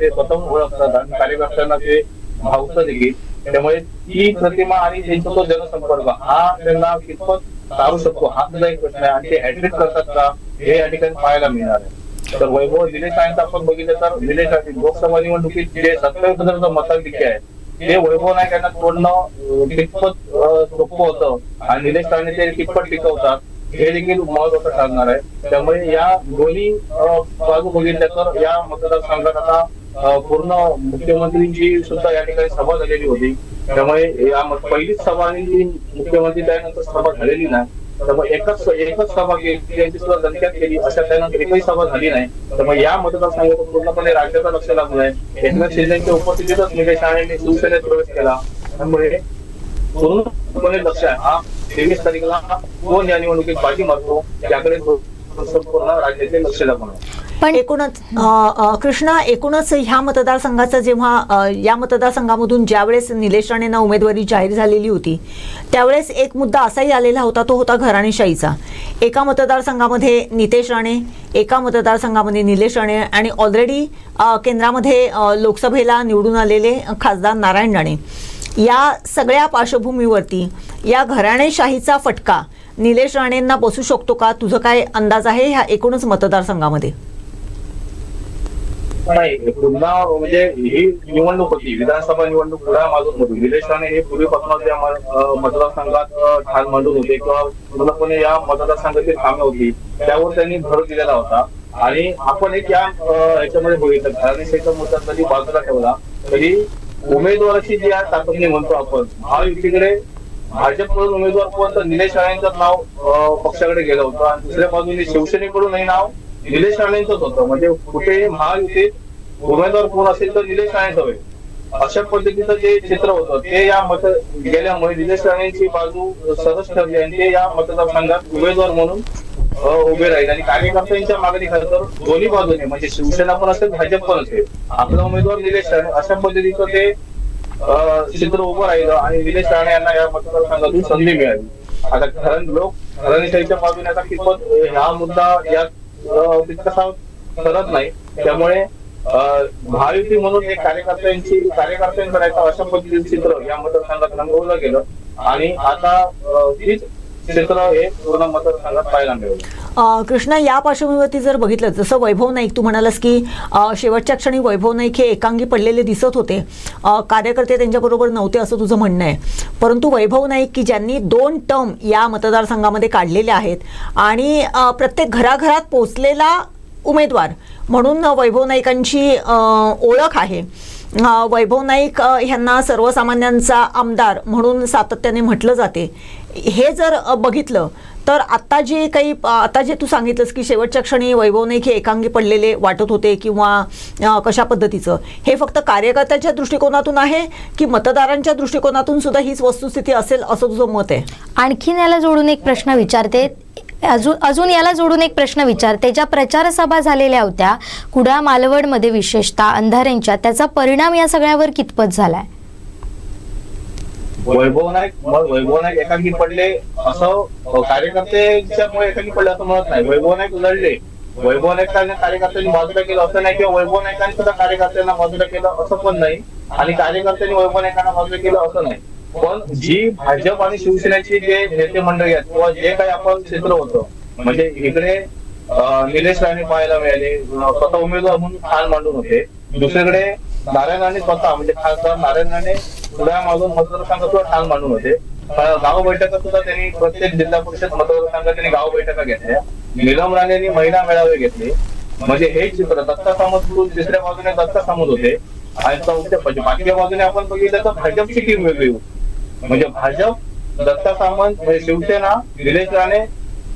ते स्वतःहून ओळखतात आणि कार्यकर्त्यांना ते भावतं देखील. त्यामुळे ती प्रतिमा आणि त्यांचा तो जनसंपर्क हा त्यांना कितपत सारू शकतो हा सुद्धा एक प्रश्न आहे. आणि ते हॅट्रिक करतात का हे या ठिकाणी पाहायला मिळणार आहे. तर वैभव निलेश राणेंचं आपण बघितलं तर निलेश राणे लोकसभा निवडणुकीत जे 27,000 मताधिक्य आहे ते वैभव नाईक यांना तोडणं कितपत सोपं होतं आणि निलेश राणे ते कितपत टिकवतात हे देखील महत्वाचं ठरणार आहे. त्यामुळे या दोन्ही बाजू बघितल्या तर या मतदारसंघात आता पूर्ण मुख्यमंत्रींची सुद्धा या ठिकाणी सभा झालेली होती. त्यामुळे या पहिलीच सभा आणि मुख्यमंत्री त्यानंतर सभा झालेली नाही. त्यामुळे एकच सभा केली यांची सुद्धा दणक्यात केली, अशा त्यानंतर एकही सभा झाली नाही. त्यामुळे या मतदारसंघात पूर्णपणे राज्याचं लक्ष लागू आहे. एकनाथ शिंदेच्या उपस्थितीतच निलेश राणेंनी शिवसेनेत प्रवेश केला. त्यामुळे पूर्णपणे लक्ष आहे हा 23 तारखेला कोण या निवडणुकीत बाजी मारतो याकडे संपूर्ण राज्याचे लक्ष लागून आहे. पण एकूणच कृष्णा, एकूणच ह्या मतदारसंघाचा जेव्हा या मतदारसंघामधून ज्यावेळेस निलेश राणेंना उमेदवारी जाहीर झालेली होती त्यावेळेस एक मुद्दा असाही आलेला होता, तो होता घराणेशाहीचा. एका मतदारसंघामध्ये नितेश राणे, एका मतदारसंघामध्ये निलेश राणे आणि ऑलरेडी केंद्रामध्ये लोकसभेला निवडून आलेले खासदार नारायण राणे. या सगळ्या पार्श्वभूमीवरती या घराणेशाहीचा फटका निलेश राणेंना बसू शकतो का? तुझं काय अंदाज आहे ह्या एकूणच मतदारसंघामध्ये? नाही, पुन्हा म्हणजे ही निवडणूक होती, विधानसभा निवडणूक पुढे मागून होती. निलेश राणे हे पूर्वीपासूनच या मतदारसंघात ठाण मांडून होते किंवा पूर्णपणे या मतदारसंघाची कामे होती त्यावर त्यांनी भर दिलेला होता. आणि आपण एक याच्यामध्ये बघितलं घराणेशाहीचा मुद्दा कधी बाजूला ठेवला तरी उमेदवाराची जी ताकदीने म्हणतो आपण महायुतीकडे भाजपकडून उमेदवार कोण तर निलेश राणेंचं नाव पक्षाकडे गेलं होतं आणि दुसऱ्या बाजूने शिवसेनेकडूनही नाव निलेश राणेंचंच होतं. म्हणजे कुठे महायुतीत उमेदवार कोण असेल तर निलेश राणेच हवे अशा पद्धतीचं जे चित्र होतं ते या मत गेल्यामुळे निलेश राणेंची बाजू सहज ठरली आणि ते या मतदारसंघात उमेदवार म्हणून उभे राहील. आणि कार्यकर्त्यांच्या मागणी खरं तर दोन्ही बाजूने म्हणजे शिवसेना पण असेल भाजप पण असेल आपला उमेदवार निलेश राणे अशा पद्धतीचं ते चित्र उभं राहिलं आणि निलेश राणे यांना या मतदारसंघातून संधी मिळाली. आता घराणेशाहीच्या बाजूने आता किंमत हा मुद्दा या तितकासा ठरत नाही. त्यामुळे महायुती म्हणून एक कार्यकर्त्यांकडे अशा पद्धतीचं चित्र या मतदारसंघात रंगवलं गेलं आणि आता तीच चित्र हे पूर्ण मतदारसंघात पाहायला मिळेल. कृष्णा, या पार्श्वभूमीवरती जर बघितलं जसं वैभव नाईक तू म्हणालास की शेवटच्या क्षणी वैभव नाईक हे एकांगी पडलेले दिसत होते, कार्यकर्ते त्यांच्याबरोबर नव्हते असं तुझं म्हणणं आहे. परंतु वैभव नाईक की ज्यांनी 2 टर्म या मतदारसंघामध्ये काढलेले आहेत आणि प्रत्येक घराघरात पोचलेला उमेदवार म्हणून वैभव नाईकांची ओळख आहे. वैभव नाईक ह्यांना सर्वसामान्यांचा आमदार म्हणून सातत्याने म्हटलं जाते. हे जर बघितलं तर आता जे तू सांगितलंस की शेवटच्या क्षणी वैभव नाईक हे एकांगी पडलेले वाटत होते किंवा कशा पद्धतीचं, हे फक्त कार्यकर्त्याच्या दृष्टिकोनातून आहे की मतदारांच्या दृष्टिकोनातून सुद्धा हीच वस्तुस्थिती असेल असं तुझं मत आहे? आणखीन याला जोडून एक प्रश्न विचारते, याला जोडून एक प्रश्न विचारते. ज्या प्रचार सभा झालेल्या होत्या कुडाळ मालवणमध्ये विशेषतः अंधाऱ्यांच्या, त्याचा परिणाम या सगळ्यावर कितपत झालाय? वैभव नाईक एकांगी पडले असं कार्यकर्त्यांच्यामुळे एकांगी पडले असं म्हणत नाही. वैभव नाईक लढले, वैभव नाईकांनी कार्यकर्त्यांनी बाजूला केलं असं नाही किंवा वैभव नाईकांनी सुद्धा कार्यकर्त्यांना बाजूला केलं असं पण नाही आणि कार्यकर्त्यांनी वैभव नाईकांना बाजूला केलं असं नाही. पण जी भाजप आणि शिवसेनेची जे नेते मंडळी आहेत किंवा जे काही आपण चित्र होतं म्हणजे इकडे निलेश राणे पाहायला मिळाले, स्वतः उमेदवार म्हणून ठाण मांडून होते. दुसरीकडे नारायण राणे स्वतः म्हणजे खासदार नारायण राणे पुण्यामागून मतदारसंघात ठाण मांडून होते. गाव बैठका सुद्धा त्यांनी प्रत्येक जिल्हा परिषद मतदारसंघात त्यांनी गाव बैठका घेतल्या. नीलम राणेंनी महिला मेळावे घेतले. म्हणजे हे चित्र दत्ता सामंत तिसऱ्या बाजूने दत्ता सामंत होते आणि बाकीच्या बाजूने आपण बघितलं तर भाजपची टीम वेगळी होती. म्हणजे भाजप, दत्ता सामंत, शिवसेना, निलेश राणे,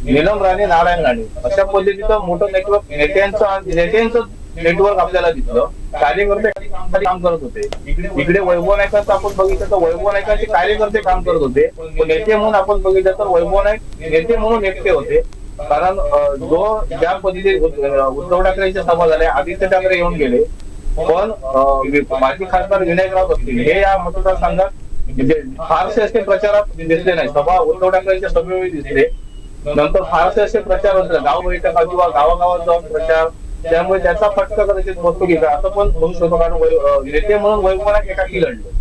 नीलम राणे, नारायण राणे अशा पद्धतीचं मोठं नेटवर्क नेत्यांचं नेटवर्क आपल्याला दिसलं. कार्यकर्ते काम करत होते. इकडे वैभव नाईकांचं आपण बघितलं तर वैभव नाईकांचे कार्यकर्ते काम करत होते. नेते म्हणून आपण बघितलं तर वैभव नाईक नेते म्हणून एकटे होते. कारण ज्या पद्धतीने उद्धव ठाकरेंच्या सभा झाल्या, आदित्य ठाकरे येऊन गेले, पण माजी खासदार विनय राऊत असतील हे या मतदारसंघात म्हणजे फारसे असे प्रचारात दिसले नाही. सभा उद्धव ठाकरेंच्या सभेवेळी दिसले, नंतर फारसे असे प्रचार होते गाव बैठका किंवा गावागावात जाऊन प्रचार, त्यामुळे त्याचा फटका कदाचित बसतो की काय असं पण होऊ शकतो. कारण नेते म्हणून वैभवनाथ एकाकी लढले,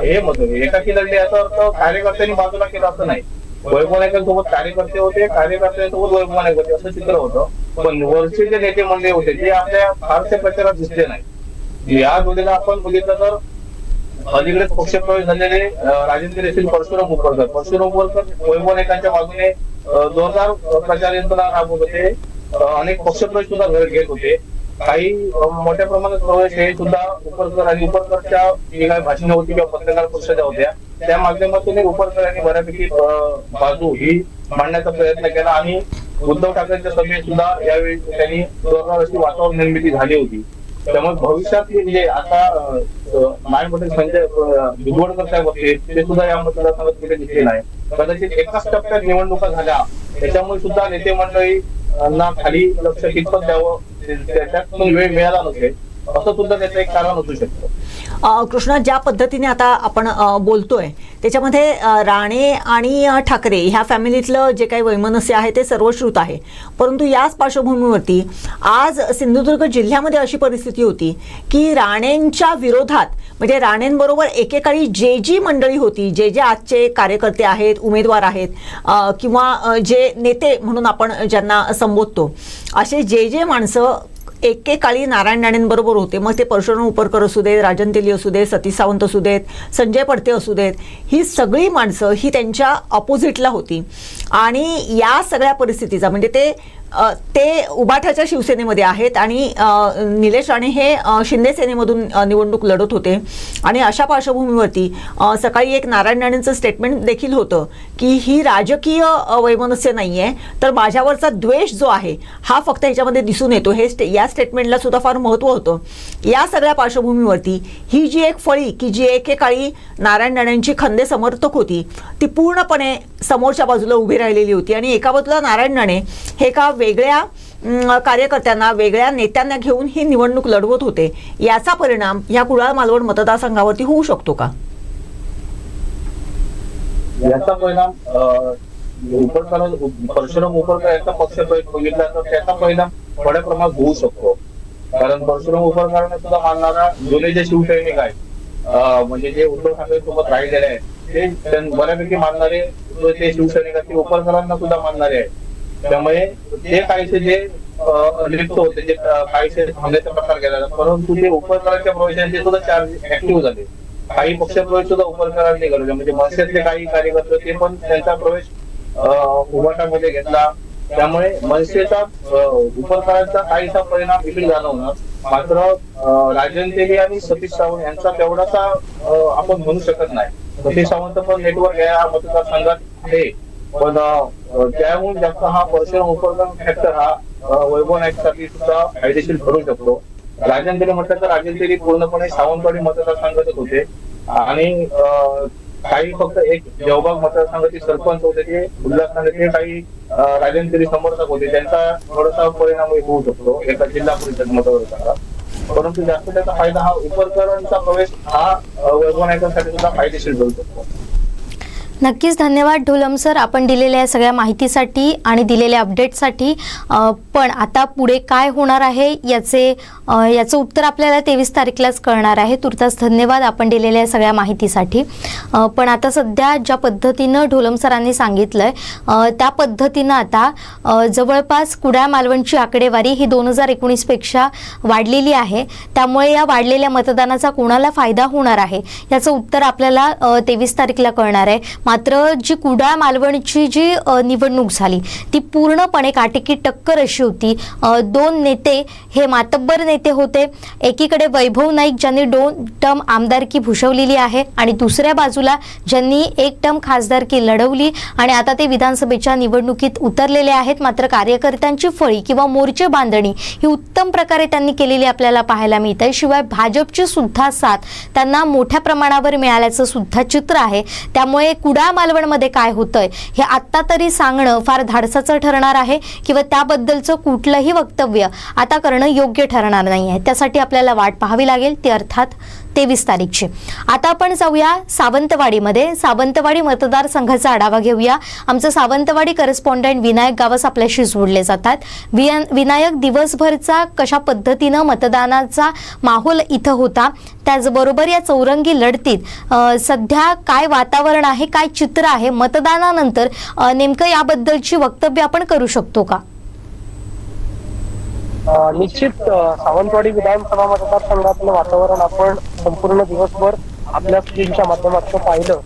हे मत एकाकी लढले याचा अर्थ कार्यकर्त्यांनी बाजूला केला असं नाही. वैभवनाथांसोबत कार्यकर्ते होते, कार्यकर्त्यांसोबत वैभवनाथ होते असं चित्र होतं. पण वरचे जे नेते मंडळी होते ते आपल्या फारसे प्रचारात दिसले नाही. या जोडीला आपण बघितलं तर अलीकडे पक्षप्रवेश झालेले राजेंद्र येथील परशुराम उपरकर वैभवनाथांच्या बाजूने जोरदार प्रचार यंत्रणा राबवत होते. अनेक पक्षप्रवेश सुद्धा घेत होते. काही मोठ्या प्रमाणात प्रवेश हे सुद्धा उपरकर आणि उपरकरच्या जी काही भाषणं होती किंवा पत्रकार परिषदा होत्या त्या माध्यमातून उपरकर यांनी बऱ्यापैकी बाजू ही मांडण्याचा प्रयत्न केला आणि उद्धव ठाकरेंच्या सभेत सुद्धा यावेळी त्यांनी जोरदार अशी वातावरण निर्मिती झाली होती. त्यामुळे भविष्यातली म्हणजे आता मायपटेल संजय भुजबळकर साहेब होते ते सुद्धा या मतदारसंघात कुठे दिसले नाही. कदाचित एकाच टप्प्यात निवडणुका झाल्या त्याच्यामुळे सुद्धा नेते मंडळींना खाली लक्ष कितपत द्यावं त्याच्यातून वेळ मिळाला नसेल असं सुद्धा त्याचं एक कारण असू शकतं. कृष्णा, ज्या पद्धतीने आता आपण बोलतोय त्याच्यामध्ये राणे आणि ठाकरे ह्या फॅमिलीतलं जे काही वैमनस्य आहे ते सर्वश्रुत आहे, परंतु याच पार्श्वभूमीवरती आज सिंधुदुर्ग जिल्ह्यामध्ये अशी परिस्थिती होती की राणेंच्या विरोधात म्हणजे राणेंबरोबर एकेकाळी जी मंडळी होती, जे आजचे कार्यकर्ते आहेत, उमेदवार आहेत किंवा जे नेते म्हणून आपण ज्यांना संबोधतो असे जे माणसं एकेकाळी नारायण राणेंबरोबर होते, मग ते परशुराम उपरकर असू देत, राजन तेली असू देत, सतीश सावंत असू देत, संजय पडते असू देत, ही सगळी माणसं ही त्यांच्या अपोजिटला होती. आणि या सगळ्या परिस्थितीचा म्हणजे ते उबाठाच्या शिवसेनेमध्ये आहेत आणि निलेश राणे हे शिंदे सेनेमधून निवडणूक लढत होते. आणि अशा पार्श्वभूमीवरती सकाळी एक नारायण राणेंचं स्टेटमेंट देखील होतं की ही राजकीय वैमनस्य नाही आहे, तर माझ्यावरचा द्वेष जो आहे हा फक्त ह्याच्यामध्ये दिसून येतो. या स्टेटमेंटला सुद्धा फार महत्त्व होतं. या सगळ्या पार्श्वभूमीवरती ही जी एक फळी की जी एकेकाळी नारायण राणेंची खंदे समर्थक होती ती समोरच्या बाजूला उभी राहिलेली होती आणि एका बाजूला नारायण राणे हे का वेगळ्या कार्यकर्त्यांना वेगळ्या नेत्यांना घेऊन ही निवडणूक लढवत होते. याचा परिणाम या कुडाळ मालवण मतदारसंघावरती होऊ शकतो का? याचा परिणाम परशुराम उपरकर यांचा पक्ष बघितला तर त्याचा परिणाम थोड्या प्रमाणात होऊ शकतो. कारण परशुराम उपरकरांना सुद्धा मानणारा जुने जे शिवसैनिक आहेत म्हणजे जे उद्धव ठाकरे सोबत राहिलेले आहेत ते बऱ्यापैकी मानणारे ते शिवसैनिक आहेत ते उपरकरांना सुद्धा मानणारे आहेत. त्यामुळे ते काहीसे जे लिप्त होते जे काहीसे हमल्याचा प्रकार केला परंतु ते उपरकरांच्या प्रवेशांचे सुद्धा चार्ज ऍक्टिव्ह झाले. काही पक्षप्रवेश सुद्धा उपरकरांनी घडवले म्हणजे मनसेतले काही कार्यकर्ते ते पण त्यांचा प्रवेश उभाटामध्ये घेतला. त्यामुळे मनसेचा उपरकरांचा काहीसा परिणाम इकडे जाणवणार. मात्र राजन तेली आणि सतीश सावंत यांचा तेवढासा आपण म्हणू शकत नाही. सतीश सावंत पण नेटवर्क या मतदारसंघात आहे पण त्याहून जास्त हा परशुराम उपरकर फॅक्टर हा वैभव नाईकसाठी सुद्धा फायदेशीर ठरू शकतो. राजन तेली म्हटलं तर राजन तेली पूर्णपणे सावंतवाडी मतदारसंघातच होते आणि काही फक्त एक जवबाग मतदारसंघाचे सरपंच होते ते उल्हासनगरचे काही राजन तेली समर्थक होते त्यांचा थोडासा परिणाम होऊ शकतो एका जिल्हा परिषद मतदारसंघात. परंतु जास्त त्याचा फायदा हा उपरकरांचा प्रवेश हा वैभव नाईकांसाठी सुद्धा फायदेशीर ठरू शकतो. नक्कीच धन्यवाद ढोलम सर, आपण दिलेल्या सगळ्या माहितीसाठी आणि दिलेल्या अपडेटसाठी. पण आता पुढे काय होणार आहे याचं उत्तर आपल्याला 23 तारखेलाच कळणार आहे. तुर्तास धन्यवाद आपण दिलेल्या सगळ्या माहितीसाठी. पण आता सध्या ज्या पद्धतीनं ढोलम सरांनी सांगितलं त्या पद्धतीनं आता जवळपास कुडाळ मालवणची आकडेवारी ही 2019पेक्षा वाढलेली आहे. त्यामुळे या वाढलेल्या मतदानाचा कोणाला फायदा होणार आहे याचं उत्तर आपल्याला 23 तारखेला कळणार आहे. मात्र जी कुडाळ मालवणची जी निवडणूक झाली ती पूर्णपणे काटेकी टक्कर अशी होती. दोन नेते हे मातब्बर नेते होते. एकीकडे वैभव नाईक ज्यांनी 2 टर्म आमदारकी भूषवलेली आहे आणि दुसऱ्या बाजूला ज्यांनी 1 टर्म खासदारकी लढवली आणि आता ते विधानसभेच्या निवडणुकीत उतरलेले आहेत. मात्र कार्यकर्त्यांची फळी किंवा मोर्चे बांधणी ही उत्तम प्रकारे त्यांनी केलेली आपल्याला पाहायला मिळते. शिवाय भाजपची सुद्धा साथ त्यांना मोठ्या प्रमाणावर मिळाल्याचं सुद्धा चित्र आहे. त्यामुळे कुडाळ कुडाळ मालवणमध्ये काय होतंय हे आत्ता तरी सांगणं फार धाडसाचं ठरणार आहे किंवा त्याबद्दलचं कुठलंही वक्तव्य आता करणं योग्य ठरणार नाही आहे. त्यासाठी आपल्याला वाट पाहावी लागेल, ती अर्थात 23 तारीखची. आता आपण जाऊया सावंतवाडीमध्ये. सावंतवाडी मतदारसंघाचा आढावा घेऊया. आमचं सावंतवाडी करस्पॉन्डंट विनायक गावस आपल्याशी जोडले जातात. विनायक, दिवसभरचा कशा पद्धतीनं मतदानाचा माहोल इथं होता, त्याचबरोबर या चौरंगी लढतीत सध्या काय वातावरण आहे, काय चित्र आहे, मतदानानंतर नेमकं याबद्दलची वक्तव्य आपण करू शकतो का? निश्चित सावंतवाडी विधानसभा मतदारसंघातलं वातावरण आपण संपूर्ण दिवसभर आपल्या स्क्रीनच्या माध्यमातून पाहिलं.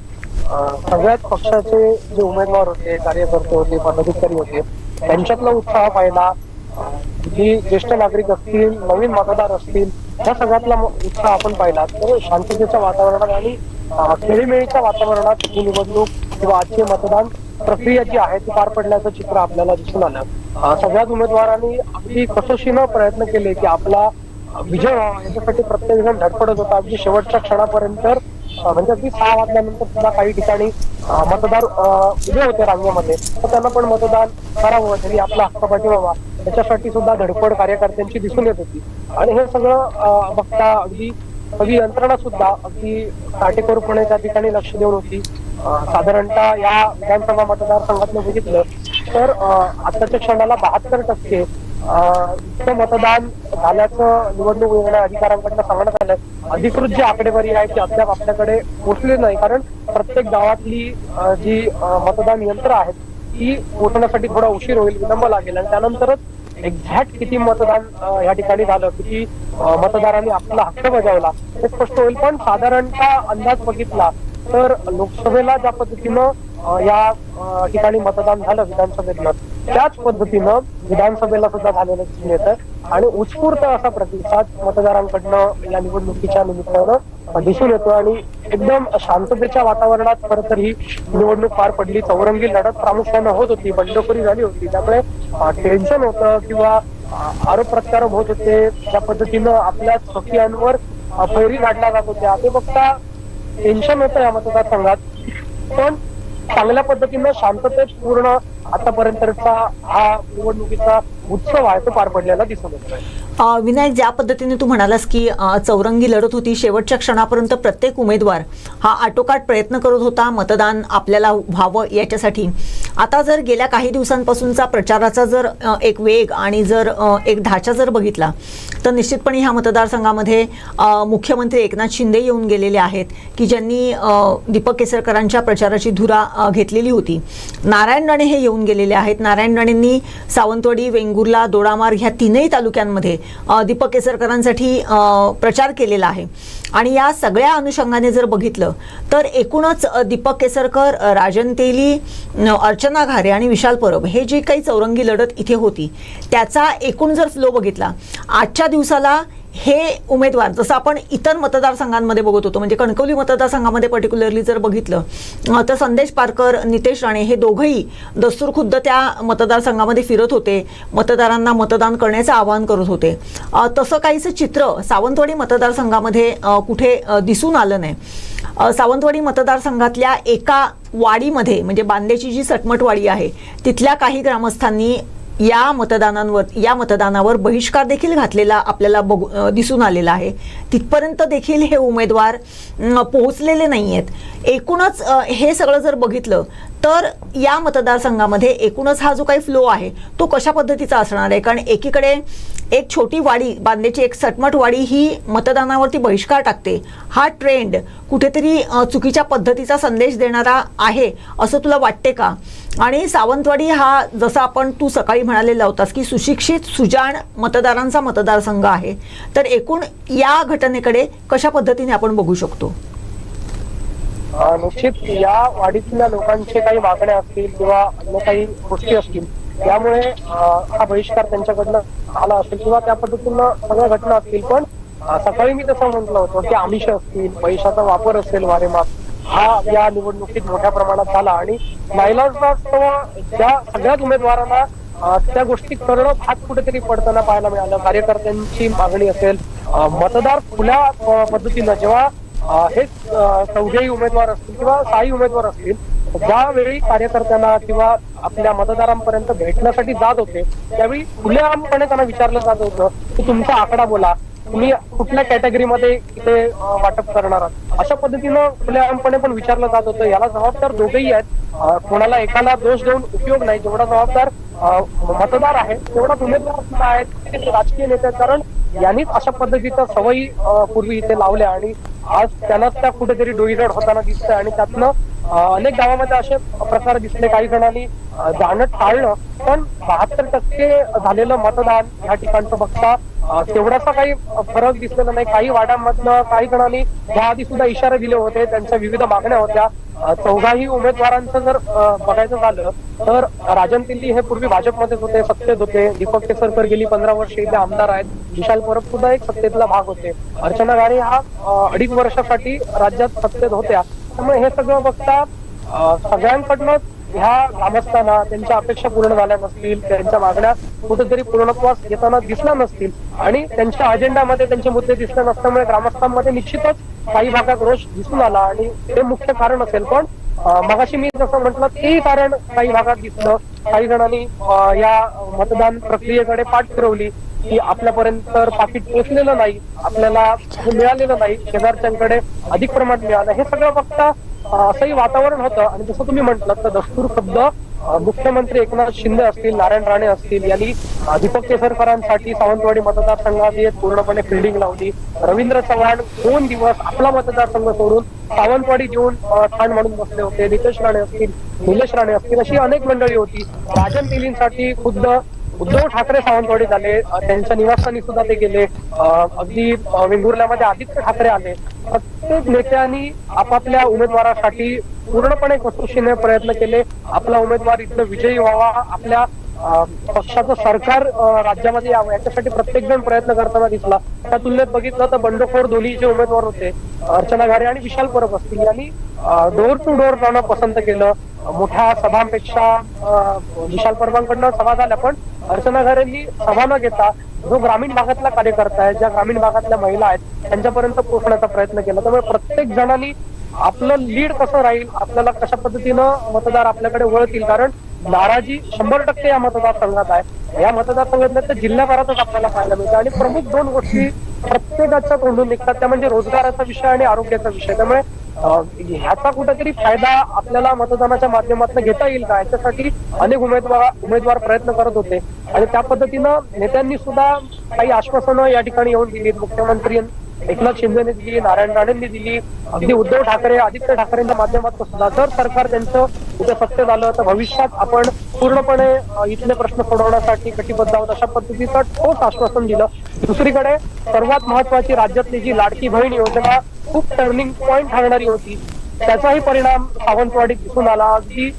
सगळ्याच पक्षाचे जे उमेदवार होते, कार्यकर्ते होते, पदाधिकारी होते, त्यांच्यातला उत्साह पाहिला. जी ज्येष्ठ नागरिक असतील, नवीन मतदार असतील, या सगळ्यातला उत्साह आपण पाहिला. तर शांततेच्या वातावरणात आणि खेळीमेळीच्या वातावरणात ही निवडणूक किंवा आजचे मतदान प्रक्रिया जी आहे ती पार पडल्याचं चित्र आपल्याला दिसून आलं. सगळ्याच उमेदवारांनी अगदी कसोशीनं प्रयत्न केले की आपला विजय व्हावा याच्यासाठी प्रत्येक जण धडपडत होता. अगदी शेवटच्या क्षणापर्यंत म्हणजे अगदी 6 वाजल्यानंतर सुद्धा काही ठिकाणी मतदार उभे होते रांगेमध्ये, तर त्यांना पण मतदान करावं, तरी आपला हक्क बजावावा याच्यासाठी सुद्धा धडपड कार्यकर्त्यांची दिसून येत होती. आणि हे सगळं बघता अगदी सगळी यंत्रणा सुद्धा अगदी काटेकोरपणे त्या ठिकाणी लक्ष देऊन होती. साधारणतः या विधानसभा मतदारसंघातलं बघितलं तर आताच्या क्षणाला 72% मतदान झाल्याचं निवडणूक निर्णय अधिकाऱ्यांकडनं सांगण्यात आलं. अधिकृत जी आकडेवारी आहे ती अद्याप आपल्याकडे पोहोचली नाही, कारण प्रत्येक गावातली जी मतदान यंत्र आहेत ती पोहोचण्यासाठी थोडा उशीर होईल, विलंब लागेल. आणि त्यानंतरच एक्झॅक्ट किती मतदान या ठिकाणी झालं, किती मतदारांनी आपला हक्क बजावला हे स्पष्ट होईल. पण साधारणतः अंदाज बघितला तर लोकसभेला ज्या पद्धतीनं या ठिकाणी मतदान झालं विधानसभेतलं, त्याच पद्धतीनं विधानसभेला सुद्धा झालेलं दिसून येतं. आणि उत्स्फूर्त असा प्रतिसाद मतदारांकडनं या निवडणुकीच्या निमित्तानं दिसून येतो. आणि एकदम शांततेच्या वातावरणात खरं तर ही निवडणूक पार पडली. चौरंगी लढत प्रामुख्यानं होत होती, बंडखोरी झाली होती, त्यामुळे टेन्शन होतं किंवा आरोप प्रत्यारोप होत होते. त्या पद्धतीनं आपल्या चौकीयांवर फैरी काढल्या जात होत्या, ते बघता टेन्शन होतं या मतदारसंघात. पण चांगल्या पद्धतीनं शांततेत पूर्ण आतापर्यंतचा हा निवडणुकीचा उत्सव आहे तो पार पडलेला दिसून येतोय. विनायक, ज्या पद्धतीने तू म्हणालास की चौरंगी लढत होती, शेवटच्या क्षणापर्यंत प्रत्येक उमेदवार हा आटोकाट प्रयत्न करत होता मतदान आपल्याला व्हावं याच्यासाठी. आता जर गेल्या काही दिवसांपासूनचा प्रचाराचा जर एक वेग आणि जर एक ढाचा जर बघितला तर निश्चितपणे ह्या मतदारसंघामध्ये मुख्यमंत्री एकनाथ शिंदे येऊन गेलेले आहेत की ज्यांनी दीपक केसरकरांच्या प्रचाराची धुरा घेतलेली होती. नारायण राणे हे येऊन गेलेले आहेत. नारायण राणेंनी सावंतवाडी, वेंगुर्ला, दोडामार्ग ह्या तीनही तालुक्यांमध्ये दीपक केसरकरांसाठी प्रचार केलेला आहे. आणि या सगळ्या अनुषंगाने जर बघितलं तर एकूणच दीपक केसरकर, राजन तेली, अर्चना घारे आणि विशाल परब हे जे काही चौरंगी लढत इथे होती त्याचा एकूण जर फ्लो बघितला आजच्या दिवसाला हे उमेदवार, जसं आपण इतर मतदारसंघांमध्ये बघत होतो, म्हणजे कणकवली मतदारसंघामध्ये पर्टिक्युलरली जर बघितलं तर संदेश पारकर, नितेश राणे हे दोघंही दस्तूरखुद्द त्या मतदारसंघामध्ये फिरत होते, मतदारांना मतदान करण्याचं आवाहन करत होते. तसं काहीचं चित्र सावंतवाडी मतदारसंघामध्ये कुठे दिसून आलं नाही. सावंतवाडी मतदारसंघातल्या एका वाडीमध्ये, म्हणजे बांदेची जी सटमटवाडी आहे, तिथल्या काही ग्रामस्थांनी या मतदानावर बहिष्कार देखील घातलेला आपल्याला दिसून आलेला आहे. तिथपर्यंत देखील हे उमेदवार पोहोचलेले नाही आहेत. एकूणच हे सगळं जर बघितलं तर या मतदारसंघामध्ये एकूणच हा जो काही फ्लो आहे तो कशा पद्धतीचा असणार आहे. कारण एकीकडे एक छोटी वाडी, बांदेची एक सटमट वाडी ही मतदानावरती बहिष्कार टाकते, हा ट्रेंड कुठेतरी चुकीच्या पद्धतीचा संदेश देणारा आहे असं तुला वाटते का? आणि सावंतवाडी हा, जसा तू सकाळी म्हणालेला होतास की सुशिक्षित, सुजाण मतदारांचा मतदारसंघ आहे, तर एकूण या घटनेकडे कशा पद्धतीने आपण बघू शकतो? निश्चित या वाडीतल्या लोकांचे काही मागण्या असतील किंवा अन्य काही गोष्टी असतील, त्यामुळे हा बहिष्कार त्यांच्याकडनं आला असेल किंवा त्या पद्धतीनं सगळ्या घटना असतील. पण सकाळी मी तसं म्हटलं होतं की आमिष असतील, पैशाचा वापर असेल, वारेमाप हा या निवडणुकीत मोठ्या प्रमाणात झाला. आणि नाईलाजास्तव ज्या सगळ्याच उमेदवारांना त्या गोष्टी करणं भाग कुठेतरी पडताना पाहायला मिळालं. कार्यकर्त्यांची मागणी असेल, मतदार खुल्या पद्धतीनं जेव्हा हे 14 उमेदवार असतील किंवा 6 उमेदवार असतील ज्यावेळी कार्यकर्त्यांना किंवा आपल्या मतदारांपर्यंत भेटण्यासाठी जात होते त्यावेळी खुलेआमपणे त्यांना विचारलं जात होतं की तुमचा आकडा बोला, तुम्ही कुठल्या कॅटेगरीमध्ये इथे वाटप करणार आहात, अशा पद्धतीनं खुलेआमपणे पण विचारलं जात होतं. याला जबाबदार दोघेही आहेत. कोणाला एकाला दोष देऊन उपयोग नाही. जेवढा जबाबदार मतदार आहे तेवढा उमेदवार सुद्धा आहेत, ते राजकीय नेते आहेत. कारण यांनीच अशा पद्धतीच्या सवयी पूर्वी इथे लावल्या आणि आज त्यांनाच त्या कुठेतरी डोईजड होताना दिसतंय आणि त्यातनं अनेक गावामध्ये असे प्रकार दिसले. काही जणांनी जाणं टाळलं, पण 72% झालेलं मतदान या ठिकाणचं बघता तेवढासा काही फरक दिसलेला नाही. काही वाड्यांमधनं काही जणांनी याआधी सुद्धा इशारे दिले होते, त्यांच्या विविध मागण्या होत्या. चौघाही उमेदवारांचं जर बघायचं झालं तर राजन दिल्ली हे पूर्वी भाजपमध्येच होते, सत्तेत होते. दीपक केसरकर गेली 15 वर्ष इथे आमदार आहेत. विशाल परब सुद्धा एक सत्तेतला भाग होते. अर्चना गारे हा 2.5 वर्षासाठी राज्यात सत्तेत होत्या. त्यामुळे हे सगळं बघता सगळ्यांकडनं ह्या ग्रामस्थांना त्यांच्या अपेक्षा पूर्ण झाल्या नसतील, त्यांच्या मागण्या कुठेतरी पूर्णत्वास येताना दिसल्या नसतील आणि त्यांच्या अजेंडामध्ये त्यांचे मुद्दे दिसले नसल्यामुळे ग्रामस्थांमध्ये निश्चितच काही भागात रोष दिसून आला आणि ते मुख्य कारण असेल. पण मगाशी मी जसं म्हटलं तेही कारण काही भागात दिसलं. काही जणांनी या मतदान प्रक्रियेकडे पाठ फिरवली की आपल्यापर्यंत पाकिट पोहोचलेलं नाही, आपल्याला मिळालेलं नाही, शेजारच्यांकडे अधिक प्रमाणात मिळालं. हे सगळं बघता असंही वातावरण होतं आणि जसं तुम्ही म्हटलं तर दस्तूर शब्द मुख्यमंत्री एकनाथ शिंदे असतील, नारायण राणे असतील यांनी दीपक केसरकरांसाठी सावंतवाडी मतदारसंघात पूर्णपणे फिल्डिंग लावली. रवींद्र चव्हाण 2 दिवस आपला मतदारसंघ सोडून सावंतवाडी घेऊन ठाण म्हणून बसले होते. नितेश राणे असतील, निलेश राणे असतील, अशी अनेक मंडळी होती. राजन दिल्लींसाठी खुद्द उद्धव ठाकरे सावंतवाडी झाले, त्यांच्या निवासस्थानी सुद्धा ते गेले. अगदी वेंगुर्ल्यामध्ये आदित्य ठाकरे आले. प्रत्येक नेत्यांनी आपापल्या उमेदवारासाठी पूर्णपणे कसोशीने प्रयत्न केले. आपला उमेदवार इथं विजयी व्हावा, आपल्या पक्षाचं सरकार राज्यामध्ये यावं याच्यासाठी प्रत्येक जण प्रयत्न करताना दिसला. त्या तुलनेत बघितलं तर बंडखोर दोन्ही जे उमेदवार होते अर्चना गारे आणि विशाल परब असतील यांनी डोर टू डोर जाणं पसंत केलं. मोठ्या सभांपेक्षा विशाल परबांकडनं सभा झाल्या, पण अर्चना गारेंनी सभा न घेता जो ग्रामीण भागातला कार्यकर्ता आहे, ज्या ग्रामीण भागातल्या महिला आहेत त्यांच्यापर्यंत पोहोचण्याचा प्रयत्न केला. त्यामुळे प्रत्येक जणांनी आपलं लीड कसं राहील, आपल्याला कशा पद्धतीनं मतदार आपल्याकडे वळतील, कारण नाराजी 100% या मतदारसंघात आहे. या मतदारसंघातल्या तर जिल्ह्याभरातच आपल्याला पाहायला मिळतं आणि प्रमुख 2 गोष्टी प्रत्येकाच्या तोंडून निघतात, त्या म्हणजे रोजगाराचा विषय आणि आरोग्याचा विषय. त्यामुळे ह्याचा कुठेतरी फायदा आपल्याला मतदानाच्या माध्यमातून घेता येईल का, याच्यासाठी अनेक उमेदवार प्रयत्न करत होते आणि त्या पद्धतीनं नेत्यांनी सुद्धा काही आश्वासनं या ठिकाणी येऊन दिली. मुख्यमंत्री एकनाथ शिंदेने दिली, नारायण राणेंनी दिली, अगदी उद्धव ठाकरे, आदित्य ठाकरेंच्या माध्यमातून सुद्धा जर सरकार त्यांचं उद्या सत्य झालं तर भविष्यात आपण पूर्णपणे इथले प्रश्न सोडवण्यासाठी कटिबद्ध आहोत, अशा पद्धतीचं ठोस आश्वासन दिलं. दुसरीकडे सर्वात महत्वाची राज्यातली जी लाडकी बहीण योजना खूप टर्निंग पॉइंट ठरणारी होती, त्याचाही परिणाम सावंतवाडीत दिसून आला. अगदी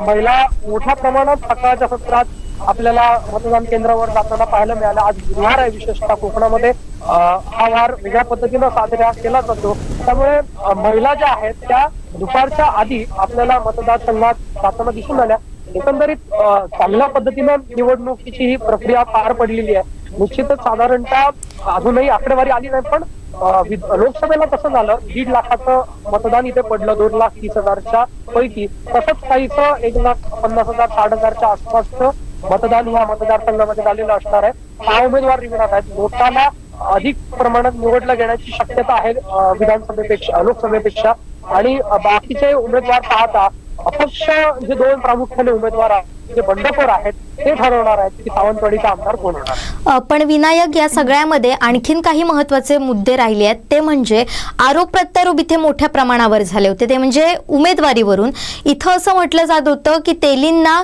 महिला मोठ्या प्रमाणात सकाळच्या सत्रात आपल्याला मतदान केंद्रावर जाताना पाहायला मिळालं. आज बुधवार आहे, विशेषतः कोकणामध्ये हा वार वेगळ्या पद्धतीनं साजरा केला जातो. त्यामुळे महिला ज्या आहेत त्या दुपारच्या आधी आपल्याला मतदारसंघात जाताना दिसून आल्या. एकंदरीत चांगल्या पद्धतीनं निवडणुकीची ही प्रक्रिया पार पडलेली आहे. निश्चितच साधारणतः अजूनही आकडेवारी आली नाही, पण लोकसभेला तसं झालं 1.5 लाखाचं मतदान इथे पडलं 2,30,000च्या पैकी. तसंच काहीसं 1,50,000 60,000च्या आसपासचं मतदान या मतदारसंघामध्ये झालेलं असणार आहे. 6 उमेदवार रिंगणात आहेत. लोकांना अधिक प्रमाणात निवडलं घेण्याची शक्यता आहे विधानसभेपेक्षा, लोकसभेपेक्षा. आणि बाकीचे उमेदवार पाहता अपक्ष जे 2 प्रामुख्याने उमेदवार आहेत, जे बंडखोर आहेत, ते ठरवणार आहेत की सावंतवाडीचा आमदार कोण होणार. पण विनायक, या सगळ्यामध्ये आणखीन काही महत्त्वाचे मुद्दे राहिले आहेत, ते म्हणजे आरोप प्रत्यारोप इथे मोठ्या प्रमाणावर झाले होते. ते म्हणजे उमेदवारीवरून इथं असं म्हटलं जात होतं की तेलींना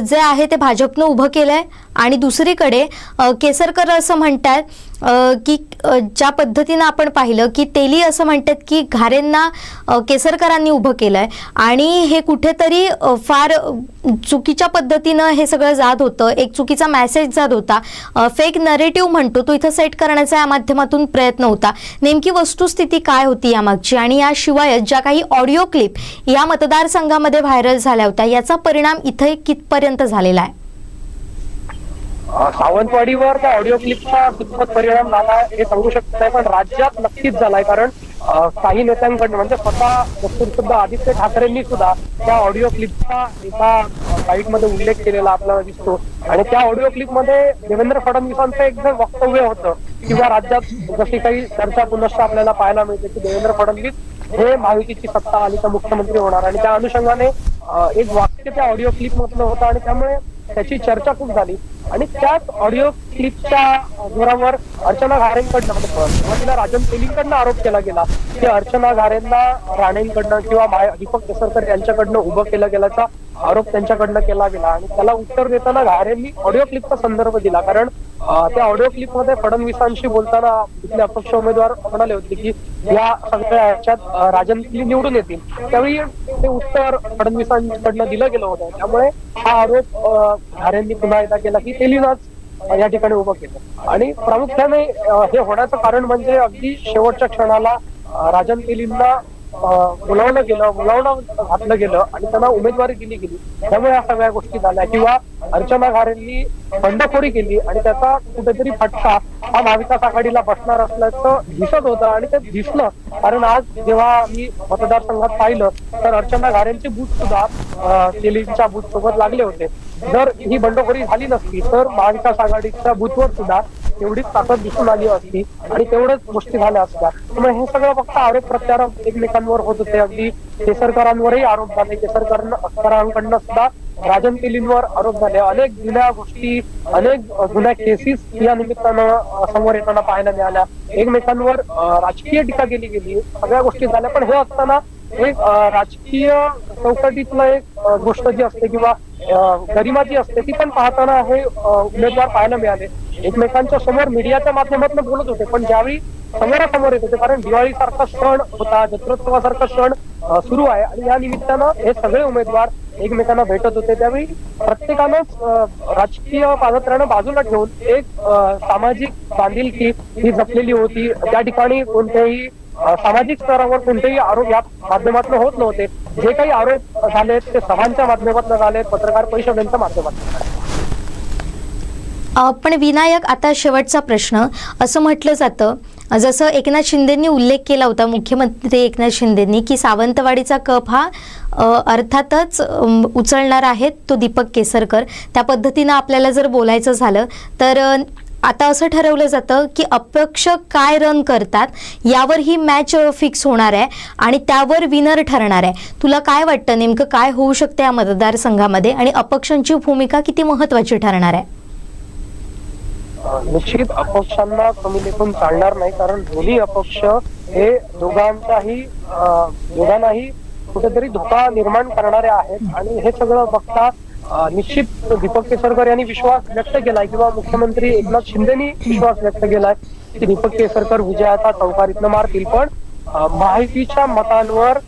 जे आहे ते भाजपनं उभं केलंय आणि दुसरीकडे केसरकर असं म्हणतात की ज्या पद्धतीनं आपण पाहिलं की तेली असं म्हणतात की घारेंना केसरकरांनी उभं केलंय आणि हे कुठेतरी फार चुकीच्या पद्धतीनं हे सगळं जात होतं. एक चुकीचा मेसेज जात होता, फेक नरेटिव्ह म्हणतो तो इथं सेट करण्याचा या माध्यमातून प्रयत्न होता. नेमकी वस्तुस्थिती काय होती यामागची आणि याशिवाय ज्या काही ऑडिओ क्लिप या मतदारसंघामध्ये व्हायरल झाल्या होत्या याचा परिणाम इथे कितपर्यंत झालेला आहे? सावंतवाडीवर त्या ऑडिओ क्लिपचा कितपत परिणाम झाला हे सांगू शकत नाही, पण राज्यात नक्कीच झालाय. कारण काही नेत्यांकडनं म्हणजे स्वतः सुद्धा आदित्य ठाकरेंनी सुद्धा त्या ऑडिओ क्लिपचा एका बाईटमध्ये उल्लेख केलेला आपल्याला दिसतो. आणि त्या ऑडिओ क्लिपमध्ये देवेंद्र फडणवीसांचं एक जर वक्तव्य होतं किंवा राज्यात जशी काही चर्चा पुनश्च आपल्याला पाहायला मिळते की देवेंद्र फडणवीस हे महायुतीची सत्ता आली तर मुख्यमंत्री होणार, आणि त्या अनुषंगाने एक वाक्य त्या ऑडिओ क्लिप मधलं होतं आणि त्यामुळे त्याची चर्चा खूप झाली. आणि त्याच ऑडिओ क्लिपच्या जोरावर अर्चना घारेंकडनं म्हणजे सुरुवातीला राजन तेलींकडनं आरोप केला गेला की अर्चना घारेंना राणेंकडनं किंवा दीपक केसरकर यांच्याकडनं उभं केलं गेल्याचा आरोप त्यांच्याकडनं केला गेला. आणि त्याला उत्तर देताना घारेंनी ऑडिओ क्लिपचा संदर्भ दिला, कारण त्या ऑडिओ क्लिप मध्ये फडणवीसांशी बोलताना तिथले अपक्ष उमेदवार म्हणाले होते की या सगळ्या ह्याच्यात राजन तेली निवडून येतील. त्यावेळी ते उत्तर फडणवीसांकडनं दिलं गेलं होतं. त्यामुळे हा आरोप घारेंनी पुन्हा एकदा केला की तेलीनंच या ठिकाणी उभं केलं. आणि प्रामुख्याने हे होण्याचं कारण म्हणजे अगदी शेवटच्या क्षणाला राजन तेलींना बोलावलं घातलं गेलं आणि त्यांना उमेदवारी दिली गेली. त्यामुळे या सगळ्या गोष्टी झाल्या. किंवा अर्चना घारेंनी बंडखोरी केली आणि त्याचा कुठेतरी फटका हा महाविकास आघाडीला बसणार असल्याचं दिसत होतं आणि ते दिसलं. कारण आज जेव्हा मी मतदारसंघात पाहिलं तर अर्चना घारेंचे बूथ सुद्धा तेलींच्या बूथ सोबत लागले होते. जर ही बंडखोरी झाली नसती तर महाविकास आघाडीच्या बूथवर सुद्धा तेवढीच ताकद दिसून आली असती आणि तेवढ्याच गोष्टी झाल्या असत्या. त्यामुळे हे सगळं फक्त आरोप प्रत्यारोप एकमेकांवर होत होते. अगदी केसरकरांवरही आरोप झाले, केसरकरांकडनं सुद्धा राजन तेलींवर आरोप झाले. अनेक जुन्या गोष्टी, अनेक जुन्या केसेस या निमित्तानं समोर येताना पाहायला मिळाल्या. एकमेकांवर राजकीय टीका केली गेली, सगळ्या गोष्टी झाल्या. पण हे असताना एक राजकीय चौकटीतलं एक गोष्ट जी असते किंवा गरिमा जी असते ती पण पाहताना हे उमेदवार पाहायला मिळाले. एकमेकांच्या समोर मीडियाच्या माध्यमातून बोलत होते, पण ज्यावेळी समोरासमोर येत होते, कारण दिवाळी सारखा सण होता, जत्रोत्सवासारखा सण सुरू आहे आणि या निमित्तानं हे सगळे उमेदवार एकमेकांना भेटत होते. त्यावेळी प्रत्येकानंच राजकीय पादत्रानं बाजूला ठेवून एक सामाजिक बांधिलकी ही जपलेली होती. त्या ठिकाणी कोणत्याही सामाजिक स्तरावर कोणतेही आरोप या माध्यमातून होत नव्हते. जे काही आरोप झालेत ते सभांच्या माध्यमातून झालेत, पत्रकार परिषदेच्या माध्यमातून झाले. पण विनायक, आता शेवटचा प्रश्न. असं म्हटलं जातं, जसं एकनाथ शिंदेंनी उल्लेख केला होता, मुख्यमंत्री एकनाथ शिंदेंनी, की सावंतवाडीचा कप हा अर्थातच उचलणार आहेत तो दीपक केसरकर. त्या पद्धतीनं आपल्याला जर बोलायचं झालं तर आता असं ठरवलं जातं की अपक्ष काय रन करतात यावर ही मॅच फिक्स होणार आहे आणि त्यावर विनर ठरणार आहे. तुला काय वाटतं, नेमकं काय होऊ शकतं या मतदारसंघामध्ये आणि अपक्षांची भूमिका किती महत्त्वाची ठरणार आहे? निश्चित अपक्षांना कमी लेखून चालणार नाही, कारण दोन्ही अपक्ष हे दोघांनाही कुठेतरी धोका निर्माण करणारे आहेत. आणि हे सगळं बघता निश्चित दीपक केसरकर यांनी विश्वास व्यक्त केलाय किंवा मुख्यमंत्री एकनाथ शिंदेनी विश्वास व्यक्त केलाय की दीपक केसरकर विजयाचा चौकारीतनं मारतील. पण महायुतीच्या मतांवर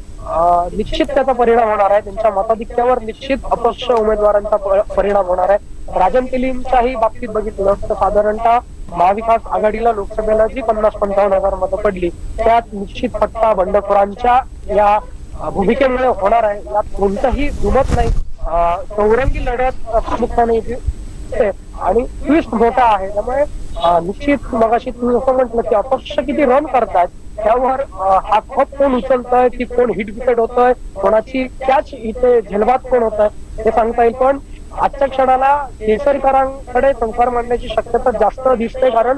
निश्चित त्याचा परिणाम होणार आहे. त्यांच्या मताधिक्यावर निश्चित अपक्ष उमेदवारांचा परिणाम होणार आहे. राजन तेलींच्याही बाबतीत बघितलं तर साधारणतः महाविकास आघाडीला लोकसभेला जी 50-55 हजार मतं पडली त्यात निश्चित फटका बंडखोरांच्या या भूमिकेमुळे होणार आहे. यात कोणतंही दुमत नाही. चौरंगी लढत प्रामुख्याने आणि ट्विस्ट मोठा आहे. त्यामुळे निश्चित मगाशी तुम्ही असं म्हटलं की अपक्ष किती रन करतात त्यावर हा खप कोण उचलतोय की कोण हिट विकेट होतोय, कोणाची कॅच इथे झेलबाद कोण होत आहे हे सांगता येईल. पण आजच्या क्षणाला केसरकरांकडे चौकार मांडण्याची शक्यता जास्त दिसते, कारण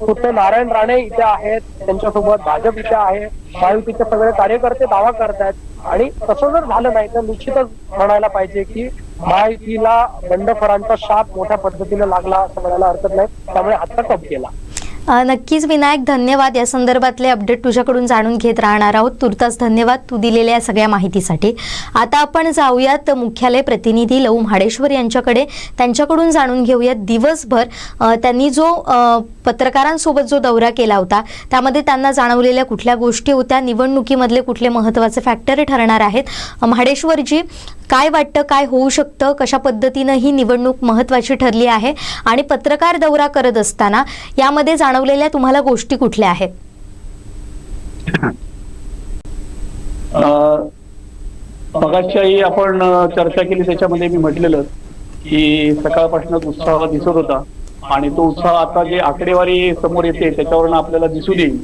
कुठे नारायण राणे इथे आहेत, त्यांच्यासोबत भाजप इथे आहे, महायुतीचे सगळे कार्यकर्ते दावा करतायत. आणि तसं जर झालं नाही तर निश्चितच म्हणायला पाहिजे की महायुतीला बंडखोरांचा शाप मोठ्या पद्धतीने लागला असं म्हणायला हरकत नाही. त्यामुळे आता कप केला. नक्कीच विनायक, धन्यवाद. या संदर्भातले अपडेट तुझ्याकडून जाणून घेत राहणार आहोत. तुर्तास धन्यवाद तू दिलेल्या सगळ्या माहितीसाठी. आता आपण जाऊयात मुख्यालय प्रतिनिधी लौ म्हाडेश्वर यांच्याकडे. त्यांच्याकडून जाणून घेऊयात दिवसभर त्यांनी जो पत्रकारांसोबत जो दौरा केला होता त्यामध्ये त्यांना जाणवलेल्या कुठल्या गोष्टी होत्या, निवडणुकीमधले कुठले महत्त्वाचे फॅक्टर ठरणार आहेत. म्हाडेश्वरजी, काय वाटतं, काय होऊ शकतं, कशा पद्धतीनं ही निवडणूक महत्त्वाची ठरली आहे आणि पत्रकार दौरा करत असताना यामध्ये जाणवलेल्या तुम्हाला गोष्टी कुठल्या आहेत? मगाशी आपण चर्चा केली त्याच्यामध्ये मी म्हटलेलं की सकाळपासूनच उत्साह दिसत होता आणि तो उत्साह आता जे आकडेवारी समोर येते त्याच्यावरून आपल्याला दिसून येईल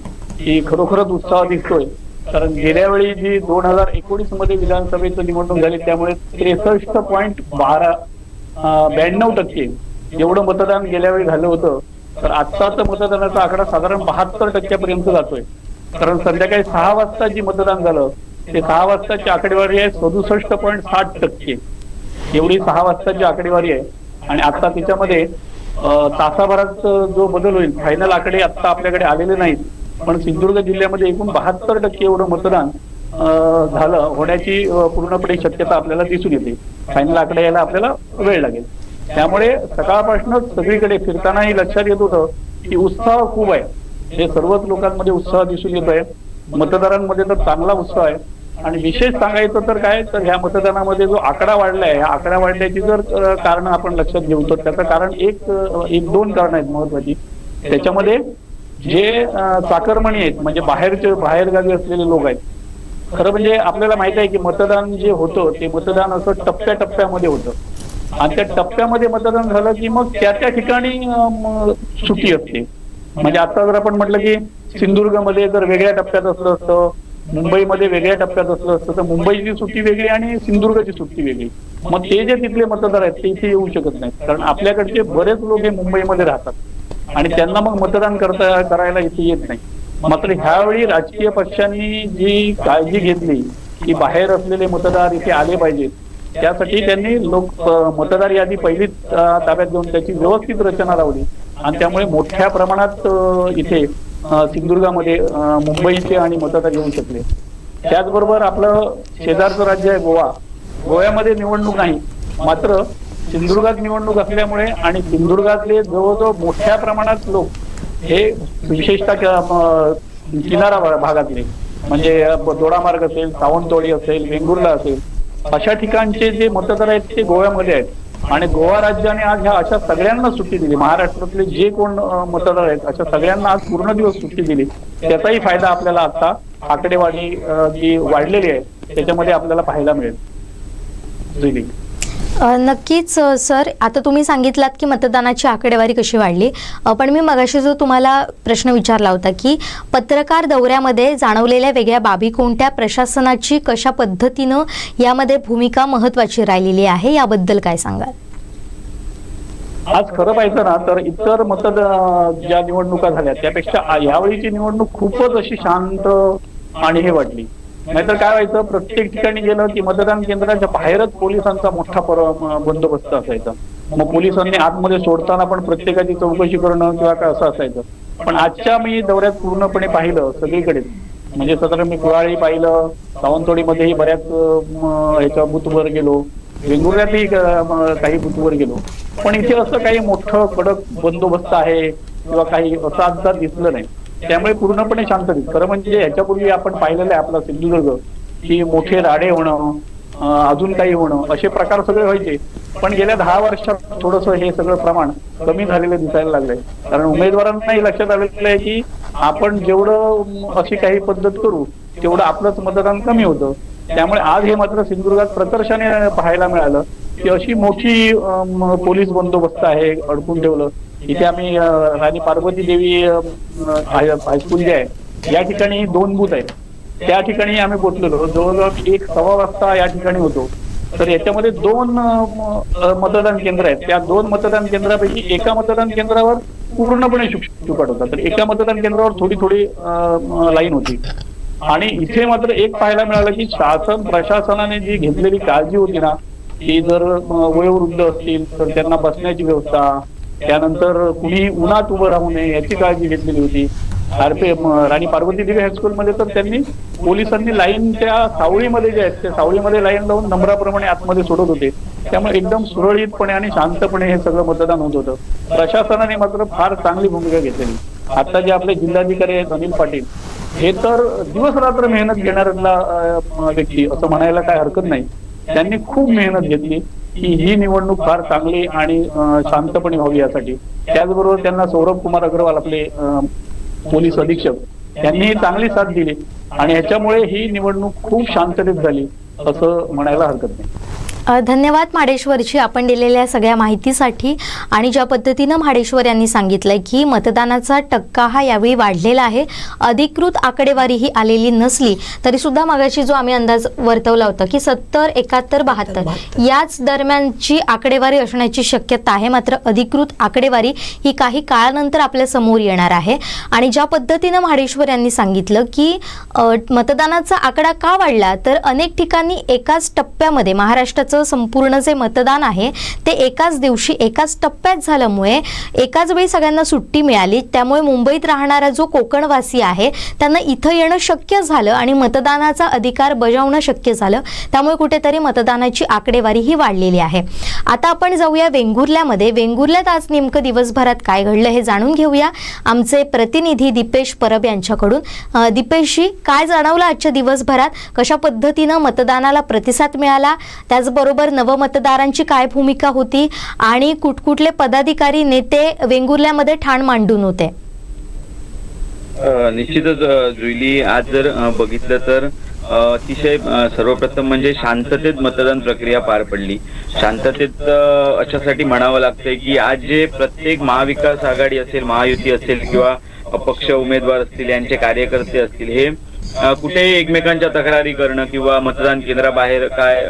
की खरोखरच उत्साह दिसतोय. कारण गेल्या वेळी जी 2019 मध्ये विधानसभेचं निवडणूक झाली त्यामुळे 63.92% एवढं मतदान गेल्या वेळी झालं होतं. तर आत्ताचं मतदानाचा आकडा साधारण 72% जातोय. कारण संध्याकाळी 6 वाजता जी मतदान झालं ते 6 वाजताची आकडेवारी आहे 67.60%. एवढी 6 वाजताची आकडेवारी आहे. आणि आता त्याच्यामध्ये तासाभरात जो बदल होईल, फायनल आकडे आता आपल्याकडे आलेले नाहीत, पण सिंधुदुर्ग जिल्ह्यामध्ये एकूण 72% एवढं मतदान झालं होण्याची पूर्णपणे शक्यता आपल्याला दिसून येते. फायनल आकडे यायला आपल्याला वेळ लागेल. त्यामुळे सकाळपासूनच सगळीकडे फिरतानाही लक्षात येत होतं की उत्साह खूप आहे. हे सर्वच लोकांमध्ये उत्साह दिसून येत आहे. मतदारांमध्ये तर चांगला उत्साह आहे. आणि विशेष सांगायचं तर काय, तर ह्या मतदानामध्ये जो आकडा वाढलाय, ह्या आकडा वाढण्याची जर कारण आपण लक्षात घेऊ तर त्याचं कारण एक दोन कारण आहेत महत्वाची. त्याच्यामध्ये जे चाकरमणी आहेत म्हणजे बाहेरगावी असलेले लोक आहेत. खरं म्हणजे आपल्याला माहित आहे की मतदान जे होतं ते मतदान असं टप्प्याटप्प्यामध्ये होतं. आणि त्या टप्प्यामध्ये मतदान झालं की मग त्या ठिकाणी सुट्टी असते. म्हणजे आता जर आपण म्हटलं की सिंधुदुर्गमध्ये जर वेगळ्या टप्प्यात असलं असतं, मुंबईमध्ये वेगळ्या टप्प्यात असलं असतं, तर मुंबईची सुट्टी वेगळी आणि सिंधुदुर्गची सुट्टी वेगळी. मग ते जे तिथले मतदार आहेत ते इथे येऊ शकत नाहीत. कारण आपल्याकडचे बरेच लोक हे मुंबईमध्ये राहतात आणि त्यांना मग मतदान करायला इथे येत नाही. मात्र ह्यावेळी राजकीय पक्षांनी जी काळजी घेतली की बाहेर असलेले मतदार इथे आले पाहिजेत, त्यासाठी त्यांनी मतदार यादी पहिलीच ताब्यात घेऊन त्याची व्यवस्थित रचना लावली. आणि त्यामुळे मोठ्या प्रमाणात इथे सिंधुदुर्गामध्ये मुंबईचे आणि मतदार येऊ शकले. त्याचबरोबर आपलं शेजारचं राज्य आहे गोवा. गोव्यामध्ये निवडणूक नाही, मात्र सिंधुदुर्गात निवडणूक असल्यामुळे आणि सिंधुदुर्गातले जवळजवळ मोठ्या प्रमाणात लोक हे विशेषतः किनारा भागातले म्हणजे दोडामार्ग असेल, सावंतवाडी असेल, वेंगुर्ला असेल, अशा ठिकाणचे जे मतदार आहेत ते गोव्यामध्ये आहेत. आणि गोवा राज्याने आज ह्या अशा सगळ्यांना सुट्टी दिली. महाराष्ट्रातले जे कोण मतदार आहेत अशा सगळ्यांना आज पूर्ण दिवस सुट्टी दिली. त्याचाही फायदा आपल्याला आता आकडेवारी जी वाढलेली आहे त्याच्यामध्ये आपल्याला पाहायला मिळेल. नक्कीच सर, आता तुम्ही सांगितलात की मतदानाची आकडेवारी कशी वाढली, पण मी मगाशी जो तुम्हाला प्रश्न विचारला होता की पत्रकार दौऱ्यामध्ये जाणवलेल्या वेगळ्या बाबी कोणत्या, प्रशासनाची कशा पद्धतीनं यामध्ये भूमिका महत्त्वाची राहिलेली आहे, याबद्दल काय सांगाल? आज खरं पाहिजे ना तर इतर ज्या निवडणुका झाल्या त्यापेक्षा यावेळीची निवडणूक खूपच अशी शांत आणि हे वाटली. नाहीतर काय व्हायचं, प्रत्येक ठिकाणी गेलं की मतदान केंद्राच्या बाहेरच पोलिसांचा मोठा बंदोबस्त असायचा. मग पोलिसांनी आतमध्ये सोडताना पण प्रत्येकाची चौकशी करणं किंवा काय असं असायचं. पण आजच्या मी दौऱ्यात पूर्णपणे पाहिलं सगळीकडेच, म्हणजे साधारण मी कुराळी पाहिलं, सावंतवाडीमध्येही बऱ्याच ह्याच्या बूथवर गेलो, वेंगुर्ल्यातही काही बूथवर गेलो. पण इथे असं काही मोठं कडक बंदोबस्त आहे किंवा काही असं आता दिसलं नाही. त्यामुळे पूर्णपणे शांत दिसत. खरं म्हणजे ह्याच्यापूर्वी आपण पाहिलेलं आहे आपला सिंधुदुर्ग की मोठे राडे होणं, अजून काही होणं, असे प्रकार सगळे व्हायचे. पण गेल्या 10 वर्षात थोडंसं हे सगळं प्रमाण कमी झालेलं दिसायला लागलंय. कारण उमेदवारांनाही लक्षात आलेलं आहे की आपण जेवढं अशी काही पद्धत करू तेवढं आपलंच मतदान कमी होतं. त्यामुळे आज हे मात्र सिंधुदुर्गात प्रकर्षाने पाहायला मिळालं की अशी मोठी पोलीस बंदोबस्त आहे, अडकून ठेवलं. इथे आम्ही राणी पार्वती देवी हायस्कूल जे आहे या ठिकाणी 2 बूथ आहेत, त्या ठिकाणी आम्ही पोहोचलेलो. जवळजवळ 1-1.15 वाजता या ठिकाणी होतो. तर याच्यामध्ये 2 मतदान केंद्र आहेत. त्या 2 मतदान केंद्रापैकी एका मतदान केंद्रावर पूर्णपणे शुकशुकाट होता, तर एका मतदान केंद्रावर थोडी लाईन होती. आणि इथे मात्र एक पाहायला मिळालं की प्रशासनाने जी घेतलेली काळजी होती ना, की जर वयोवृद्ध असतील तर त्यांना बसण्याची व्यवस्था, त्यानंतर कुणी उन्हात उभं राहू नये याची काळजी घेतलेली होती. राणी पार्वती देवी हायस्कूलमध्ये तर त्यांनी पोलिसांनी लाईन त्या सावळीमध्ये जे आहेत त्या सावळीमध्ये लाईन लावून नंबराप्रमाणे आतमध्ये सोडत होते. त्यामुळे एकदम सुरळीतपणे आणि शांतपणे हे सगळं मतदान होत होतं. प्रशासनाने मात्र फार चांगली भूमिका घेतलेली. आता जे आपले जिल्हाधिकारी आहेत अनिल पाटील, हे तर दिवस रात्र मेहनत घेणाऱ्या व्यक्ती असं म्हणायला काय हरकत नाही. त्यांनी खूप मेहनत घेतली की ही निवडणूक फार चांगली आणि शांतपणे व्हावी यासाठी. त्याचबरोबर त्यांना सौरभ कुमार अग्रवाल आपले पोलीस अधीक्षक यांनी चांगली साथ दिली आणि ह्याच्यामुळे ही निवडणूक खूप शांततेत झाली असं म्हणायला हरकत नाही. धन्यवाद म्हाडेश्वरची आपण दिलेल्या सगळ्या माहितीसाठी. आणि ज्या पद्धतीनं म्हाडेश्वर यांनी सांगितलंय की मतदानाचा टक्का हा यावेळी वाढलेला आहे, अधिकृत आकडेवारी ही आलेली नसली तरी सुद्धा मगाशी जो आम्ही अंदाज वर्तवला होता की 70, 71, 72 याच दरम्यानची आकडेवारी असण्याची शक्यता आहे. मात्र अधिकृत आकडेवारी ही काही काळानंतर आपल्या समोर येणार आहे. आणि ज्या पद्धतीनं म्हाडेश्वर यांनी सांगितलं की मतदानाचा आकडा का वाढला, तर अनेक ठिकाणी एकाच टप्प्यामध्ये महाराष्ट्राचं संपूर्ण जे मतदान आहे ते एकाच दिवशी एकाच टप्प्यात झाल्यामुळे एकाच वेळी सगळ्यांना सुट्टी मिळाली. त्यामुळे मुंबईत राहणारा जो कोकणवासी आहे त्यांना इथं येणं शक्य झालं आणि मतदानाचा अधिकार बजावणं शक्य झालं. त्यामुळे कुठेतरी मतदानाची आकडेवारी ही वाढलेली आहे. आता आपण जाऊया वेंगुर्ल्यामध्ये. वेंगुर्ल्यात आज नेमकं दिवसभरात काय घडलं हे जाणून घेऊया आमचे प्रतिनिधी दीपेश परब यांच्याकडून. दीपेशजी, काय जाणवलं आजच्या दिवसभरात? कशा पद्धतीनं मतदानाला प्रतिसाद मिळाला, त्याचबरोबर नवमतदारांची काय भूमिका होती आणि कुठकुठले पदाधिकारी नेते वेंगुर्ल्यामध्ये ठाण मांडून होते? निश्चितच जुईली, आज जर बघितलं तर अतिशय सर्वप्रथम म्हणजे शांततेत मतदान प्रक्रिया पार पडली. शांततेत अशासाठी म्हणावं लागतंय की आज जे प्रत्येक महाविकास आघाडी असेल, महायुती असेल किंवा अपक्ष उमेदवार असतील, यांचे कार्यकर्ते असतील, हे कुठेही एकमेकांच्या तक्रारी करणं किंवा मतदान केंद्राबाहेर काय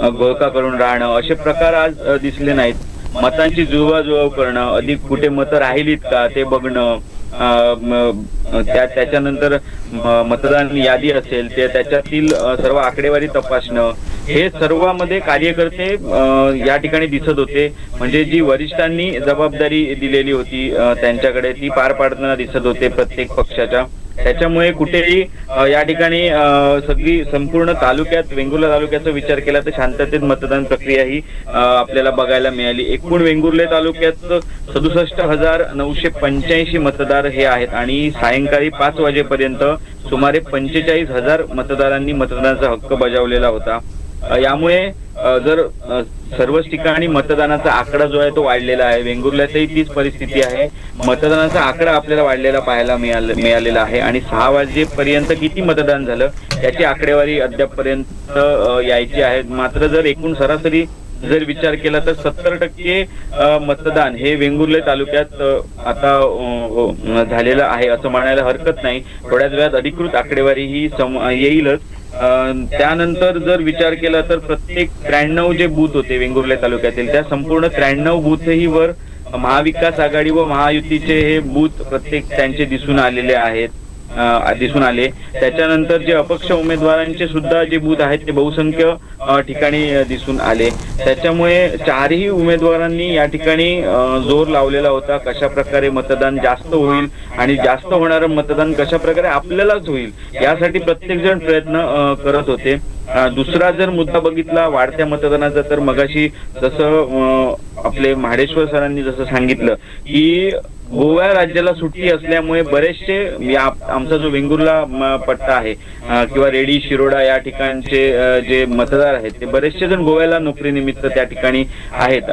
घोळका करून राहणं असे प्रकार आज दिसले नाहीत. मतांची जुळवाजुळव करणं, अधिक कुठे मतं राहिलीत का ते बघणं, त्याच्यानंतर मतदान यादी असेल ते त्याच्यातील सर्व आकडेवारी तपासणं, हे सर्वांमध्ये कार्यकर्ते या ठिकाणी दिसत होते. म्हणजे जी वरिष्ठांनी जबाबदारी दिलेली होती त्यांच्याकडे ती पार पाडताना दिसत होते प्रत्येक पक्षाच्या. त्याच्यामुळे कुठेही या ठिकाणी सगळी संपूर्ण तालुक्यात, वेंगुर्ला तालुक्याचा विचार केला तर शांततेत मतदान प्रक्रिया ही आपल्याला बघायला मिळाली. एकूण वेंगुर्ले तालुक्यात 67,985 मतदार हे आहेत आणि सायंकाळी 5 वाजेपर्यंत सुमारे 45,000 मतदारांनी मतदानाचा हक्क बजावलेला होता. यामुळे जर सर्वच ठिकाणी मतदानाचा आकडा जो आहे तो वाढलेला आहे. वेंगुर्ल्यातही तीच परिस्थिती आहे. मतदानाचा आकडा आपल्याला वाढलेला पाहायला मिळालेला आहे आणि 6 वाजेपर्यंत किती मतदान झालं याची आकडेवारी अद्यापपर्यंत यायची आहे. मात्र जर एकूण सरासरी जर विचार केला तर 70% मतदान हे वेंगुर्ले तालुक्यात आता झालेलं आहे असं म्हणायला हरकत नाही. थोड्याच वेळात अधिकृत आकडेवारी ही येईलच. त्यानंतर जर विचार केला तर प्रत्येक 93 जे बूथ होते वेंगुर्ले तालुक्यातील त्या संपूर्ण 93 बूथही वर महाविकास आघाडी व महायुतीचे हे बूथ प्रत्येक त्यांचे दिसून आलेले आहेत, दिसून आले. त्याच्यानंतर जे अपक्ष उमेदवारांचे सुद्धा जे बूथ आहेत ते बहुसंख्य ठिकाणी दिसून आले. त्याच्यामुळे चारही उमेदवारांनी या ठिकाणी जोर लावलेला होता कशा प्रकारे मतदान जास्त होईल आणि जास्त होणारं मतदान कशा प्रकारे आपल्यालाच होईल यासाठी प्रत्येक जण प्रयत्न करत होते. दुसरा जर मुद्दा बघितला वाढत्या मतदानाचा तर मगाशी जसं आपले म्हाडेश्वर सरांनी जसं सांगितलं की गोवा राज्याला सुट्टी असल्यामुळे बरेचसे आमचा जो वेंगुर्ला पट्टा आहे किंवा रेडी, शिरोडा या ठिकाणचे जे मतदार आहेत ते बरेचसे जण गोव्याला नोकरीनिमित्त त्या ठिकाणी आहेत.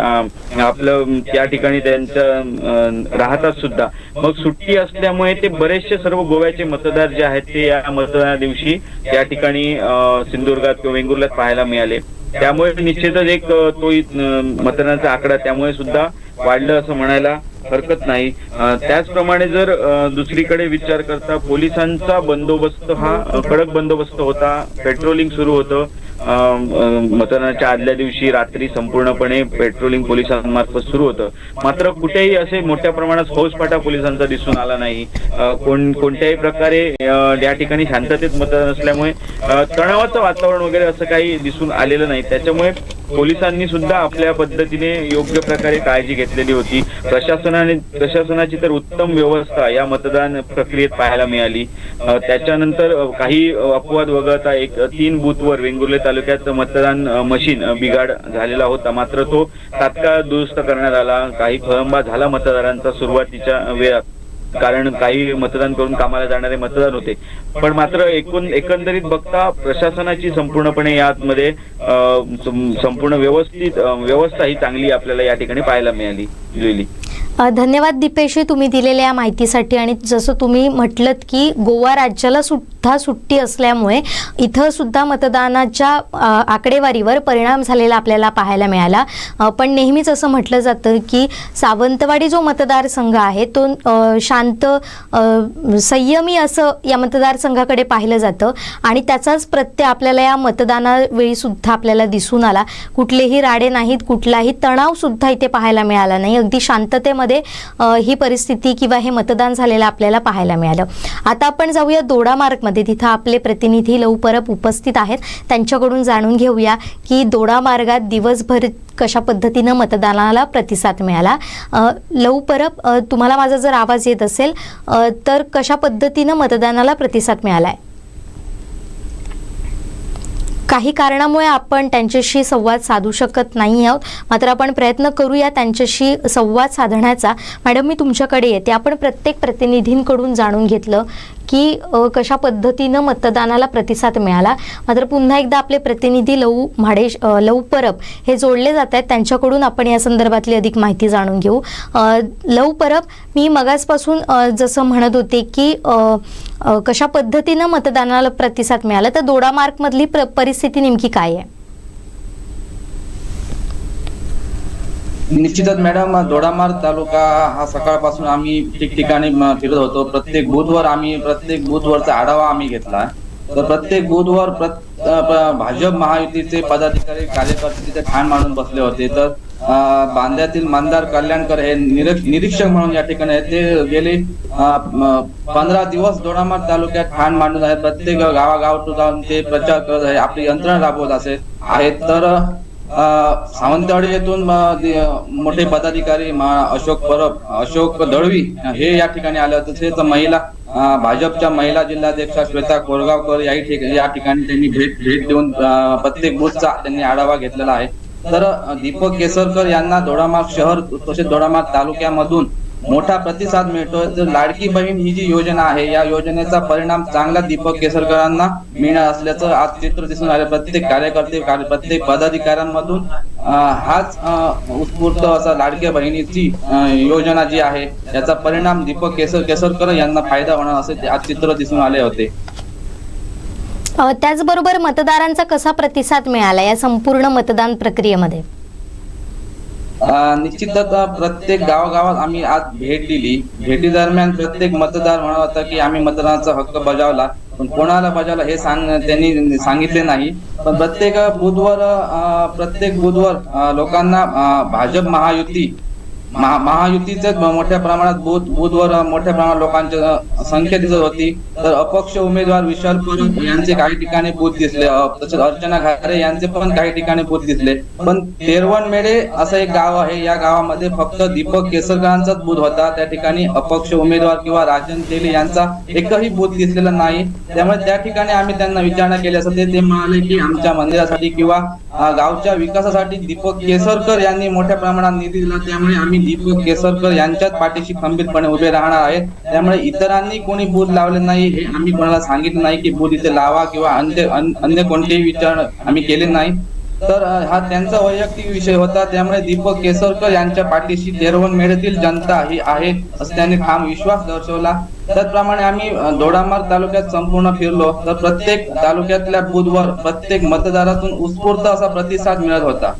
आपलं त्या ठिकाणी त्यांचं राहतात सुद्धा. मग सुट्टी असल्यामुळे ते बरेचसे सर्व गोव्याचे मतदार जे आहेत ते या मतदाना दिवशी त्या ठिकाणी सिंधुदुर्गात किंवा वेंगुर्ल्यात पाहायला मिळाले. त्यामुळे निश्चितच एक तो मतदानाचा आकडा त्यामुळे सुद्धा वाढलं असं म्हणायला हरकत नाही. त्याचप्रमाणे जर दुसरीकडे विचार करता पोलिसांचा बंदोबस्त हा कडक बंदोबस्त होता. पेट्रोलिंग सुरू होतं. मतदानाच्या आदल्या दिवशी रात्री संपूर्णपणे पेट्रोलिंग पोलिसांमार्फत सुरू होतं. मात्र कुठेही असे मोठ्या प्रमाणात फौजफाटा पोलिसांचा दिसून आला नाही. कोणत्याही प्रकारे या ठिकाणी शांततेत मतदान असल्यामुळे तणावाचं वातावरण वगैरे असं काही दिसून आलेलं नाही. त्याच्यामुळे पोलिसांनी सुद्धा आपल्या पद्धतीने योग्य प्रकारे काळजी घेतलेली होती. प्रशासनाची तर उत्तम व्यवस्था या मतदान प्रक्रियेत पाहायला मिळाली. त्याच्यानंतर काही अपवाद वगळता 3 बूथवर वेंगुर्ले तालुक्यात मतदान मशीन बिघाड झालेला होता. मात्र तो तात्काळ दुरुस्त करण्यात आला. काही खोळंबा झाला मतदारांचा सुरुवातीच्या वेळात, कारण काही मतदान करून कामाला जाणारे मतदार होते. पण मात्र एकंदरीत बघता प्रशासनाची संपूर्णपणे यामध्ये संपूर्ण व्यवस्था ही चांगली आपल्याला या ठिकाणी पाहायला मिळाली. जुईली, धन्यवाद दीपेश तुम्ही दिलेल्या या माहितीसाठी. आणि जसं तुम्ही म्हटलत की गोवा राज्याला सुद्धा सुट्टी असल्यामुळे इथं सुद्धा मतदानाच्या आकडेवारीवर परिणाम झालेला आपल्याला पाहायला मिळाला. पण नेहमीच असं म्हटलं जातं की सावंतवाडी जो मतदारसंघ आहे तो शांत संयमी असं या मतदारसंघाकडे पाहिलं जातं आणि त्याचाच प्रत्यय आपल्याला या मतदानावेळी सुद्धा आपल्याला दिसून आला. कुठलेही राडे नाहीत, कुठलाही तणाव सुद्धा इथे पाहायला मिळाला नाही. अगदी शांततेमध्ये ही परिस्थिती किंवा हे मतदान झालेलं आपल्याला पाहायला मिळालं. आता आपण जाऊया दोडामार्गमध्ये. तिथं आपले प्रतिनिधी लव परब उपस्थित आहेत. त्यांच्याकडून जाणून घेऊया की दोडामार्गात दिवसभर कशा पद्धतीनं मतदानाला प्रतिसाद मिळाला. लव परब, तुम्हाला माझा जर आवाज येत असेल तर कशा पद्धतीनं मतदानाला प्रतिसाद मिळाला आहे? काही कारणामुळे आपण त्यांच्याशी संवाद साधू शकत नाही आहोत, मात्र आपण प्रयत्न करूया त्यांच्याशी संवाद साधण्याचा. मॅडम, मी तुमच्याकडे येते. आपण प्रत्येक प्रतिनिधींकडून जाणून घेतलं की कशा पद्धतीनं मतदानाला प्रतिसाद मिळाला, मात्र पुन्हा एकदा आपले प्रतिनिधी लव परब हे जोडले जात आहेत. त्यांच्याकडून आपण या संदर्भातली अधिक माहिती जाणून घेऊ. लव परब, मी मगासपासून जसं म्हणत होते की कशा पद्धतीनं मतदानाला प्रतिसाद मिळाला, तर दोडामार्गमधली परिस्थिती नेमकी काय आहे? निश्चितच मॅडम, दोडामार्ग तालुका हा सकाळपासून आम्ही ठिकठिकाणी फिरत होतो. प्रत्येक बूथवरचा आढावा आम्ही घेतला. तर प्रत्येक बूथवर भाजप महायुतीचे पदाधिकारी कार्यकर्ते तिथे ठाण मांडून बसले होते. तर बांद्यातील मंदार कल्याणकर हे निरीक्षक म्हणून या ठिकाणी आहेत. ते गेले 15 दिवस दोडामार्ग तालुक्यात ठाण मांडून आहेत. प्रत्येक गावागाव जाऊन ते प्रचार करत आहे, आपली यंत्रणा राबवत आहेत. तर सावंतवाडी येथून मोठे पदाधिकारी अशोक दळवी हे या ठिकाणी आले होते. तसेच भाजपच्या महिला जिल्हाध्यक्षा श्वेता कोरगावकर या ठिकाणी त्यांनी भेट देऊन प्रत्येक बूथचा त्यांनी आढावा घेतलेला आहे. तर दीपक केसरकर यांना दोडामार्ग शहर तसेच दोडामार्ग तालुक्यामधून मोठा प्रतिसाद मिळतोय. तर लाडकी बहीण ही जी योजना आहे, या योजनेचा परिणाम चांगला दीपक केसरकरांना मिळणार असल्याचं आज चित्र दिसून आलं. प्रत्येक कार्यकर्ते, प्रत्येक पदाधिकाऱ्यांमधून हाच उत्स्फूर्त असा लाडक्या बहिणीची योजना जी आहे याचा परिणाम दीपक केसरकर यांना फायदा होणार असे आज चित्र दिसून आले होते. त्याचबरोबर मतदारांचा कसा प्रतिसाद मिळाला या संपूर्ण मतदान प्रक्रियेमध्ये? निश्चितच प्रत्येक गावागावात आम्ही आज भेट दिली. भेटी दरम्यान प्रत्येक मतदार म्हणत होता की आम्ही मतदानाचा हक्क बजावला, पण कोणाला बजावला हे त्यांनी सांगितले नाही. पण प्रत्येक बुथवर लोकांना भाजप महायुतीच मोठ्या प्रमाणात बूथवर मोठ्या प्रमाणात लोकांची संख्या दिसत होती. तर अपक्ष उमेदवार विशाल परब यांचे काही ठिकाणी बूथ दिसले, तसेच अर्चना घारे यांचे पण काही ठिकाणी बूथ दिसले. पण तेरवणमेढे असं एक गाव आहे, या गावामध्ये फक्त दीपक केसरकरांचाच बूथ होता. त्या ठिकाणी अपक्ष उमेदवार किंवा राजन तेली यांचा एकही बूथ दिसलेला नाही. त्यामुळे त्या ठिकाणी आम्ही त्यांना विचारणा केली असं ते म्हणाले की आमच्या मंदिरासाठी किंवा गावच्या विकासासाठी दीपक केसरकर यांनी मोठ्या प्रमाणात निधी दिला, त्यामुळे आम्ही दीपक केसरकर यांच्याच पाठीशी खंबीरपणे उभे राहणार आहेत. त्यामुळे इतरांनी कोणी बूथ लावले नाही हे आम्ही कोणाला सांगितलं नाही की बूथ इथे लावा किंवा अन्य कोणतेही विचार आम्ही केले नाही. तर हा त्यांचा वैयक्तिक विषय होता. त्यामुळे दीपक केसरकर यांच्या पाठीशी तेरवणमेढीतील जनता ही आहे असं त्यांनी ठाम विश्वास दर्शवला. त्याचप्रमाणे आम्ही दोडामार्ग तालुक्यात संपूर्ण फिरलो. तर प्रत्येक तालुक्यातल्या बूथवर प्रत्येक मतदारातून उत्स्फूर्त असा प्रतिसाद मिळत होता.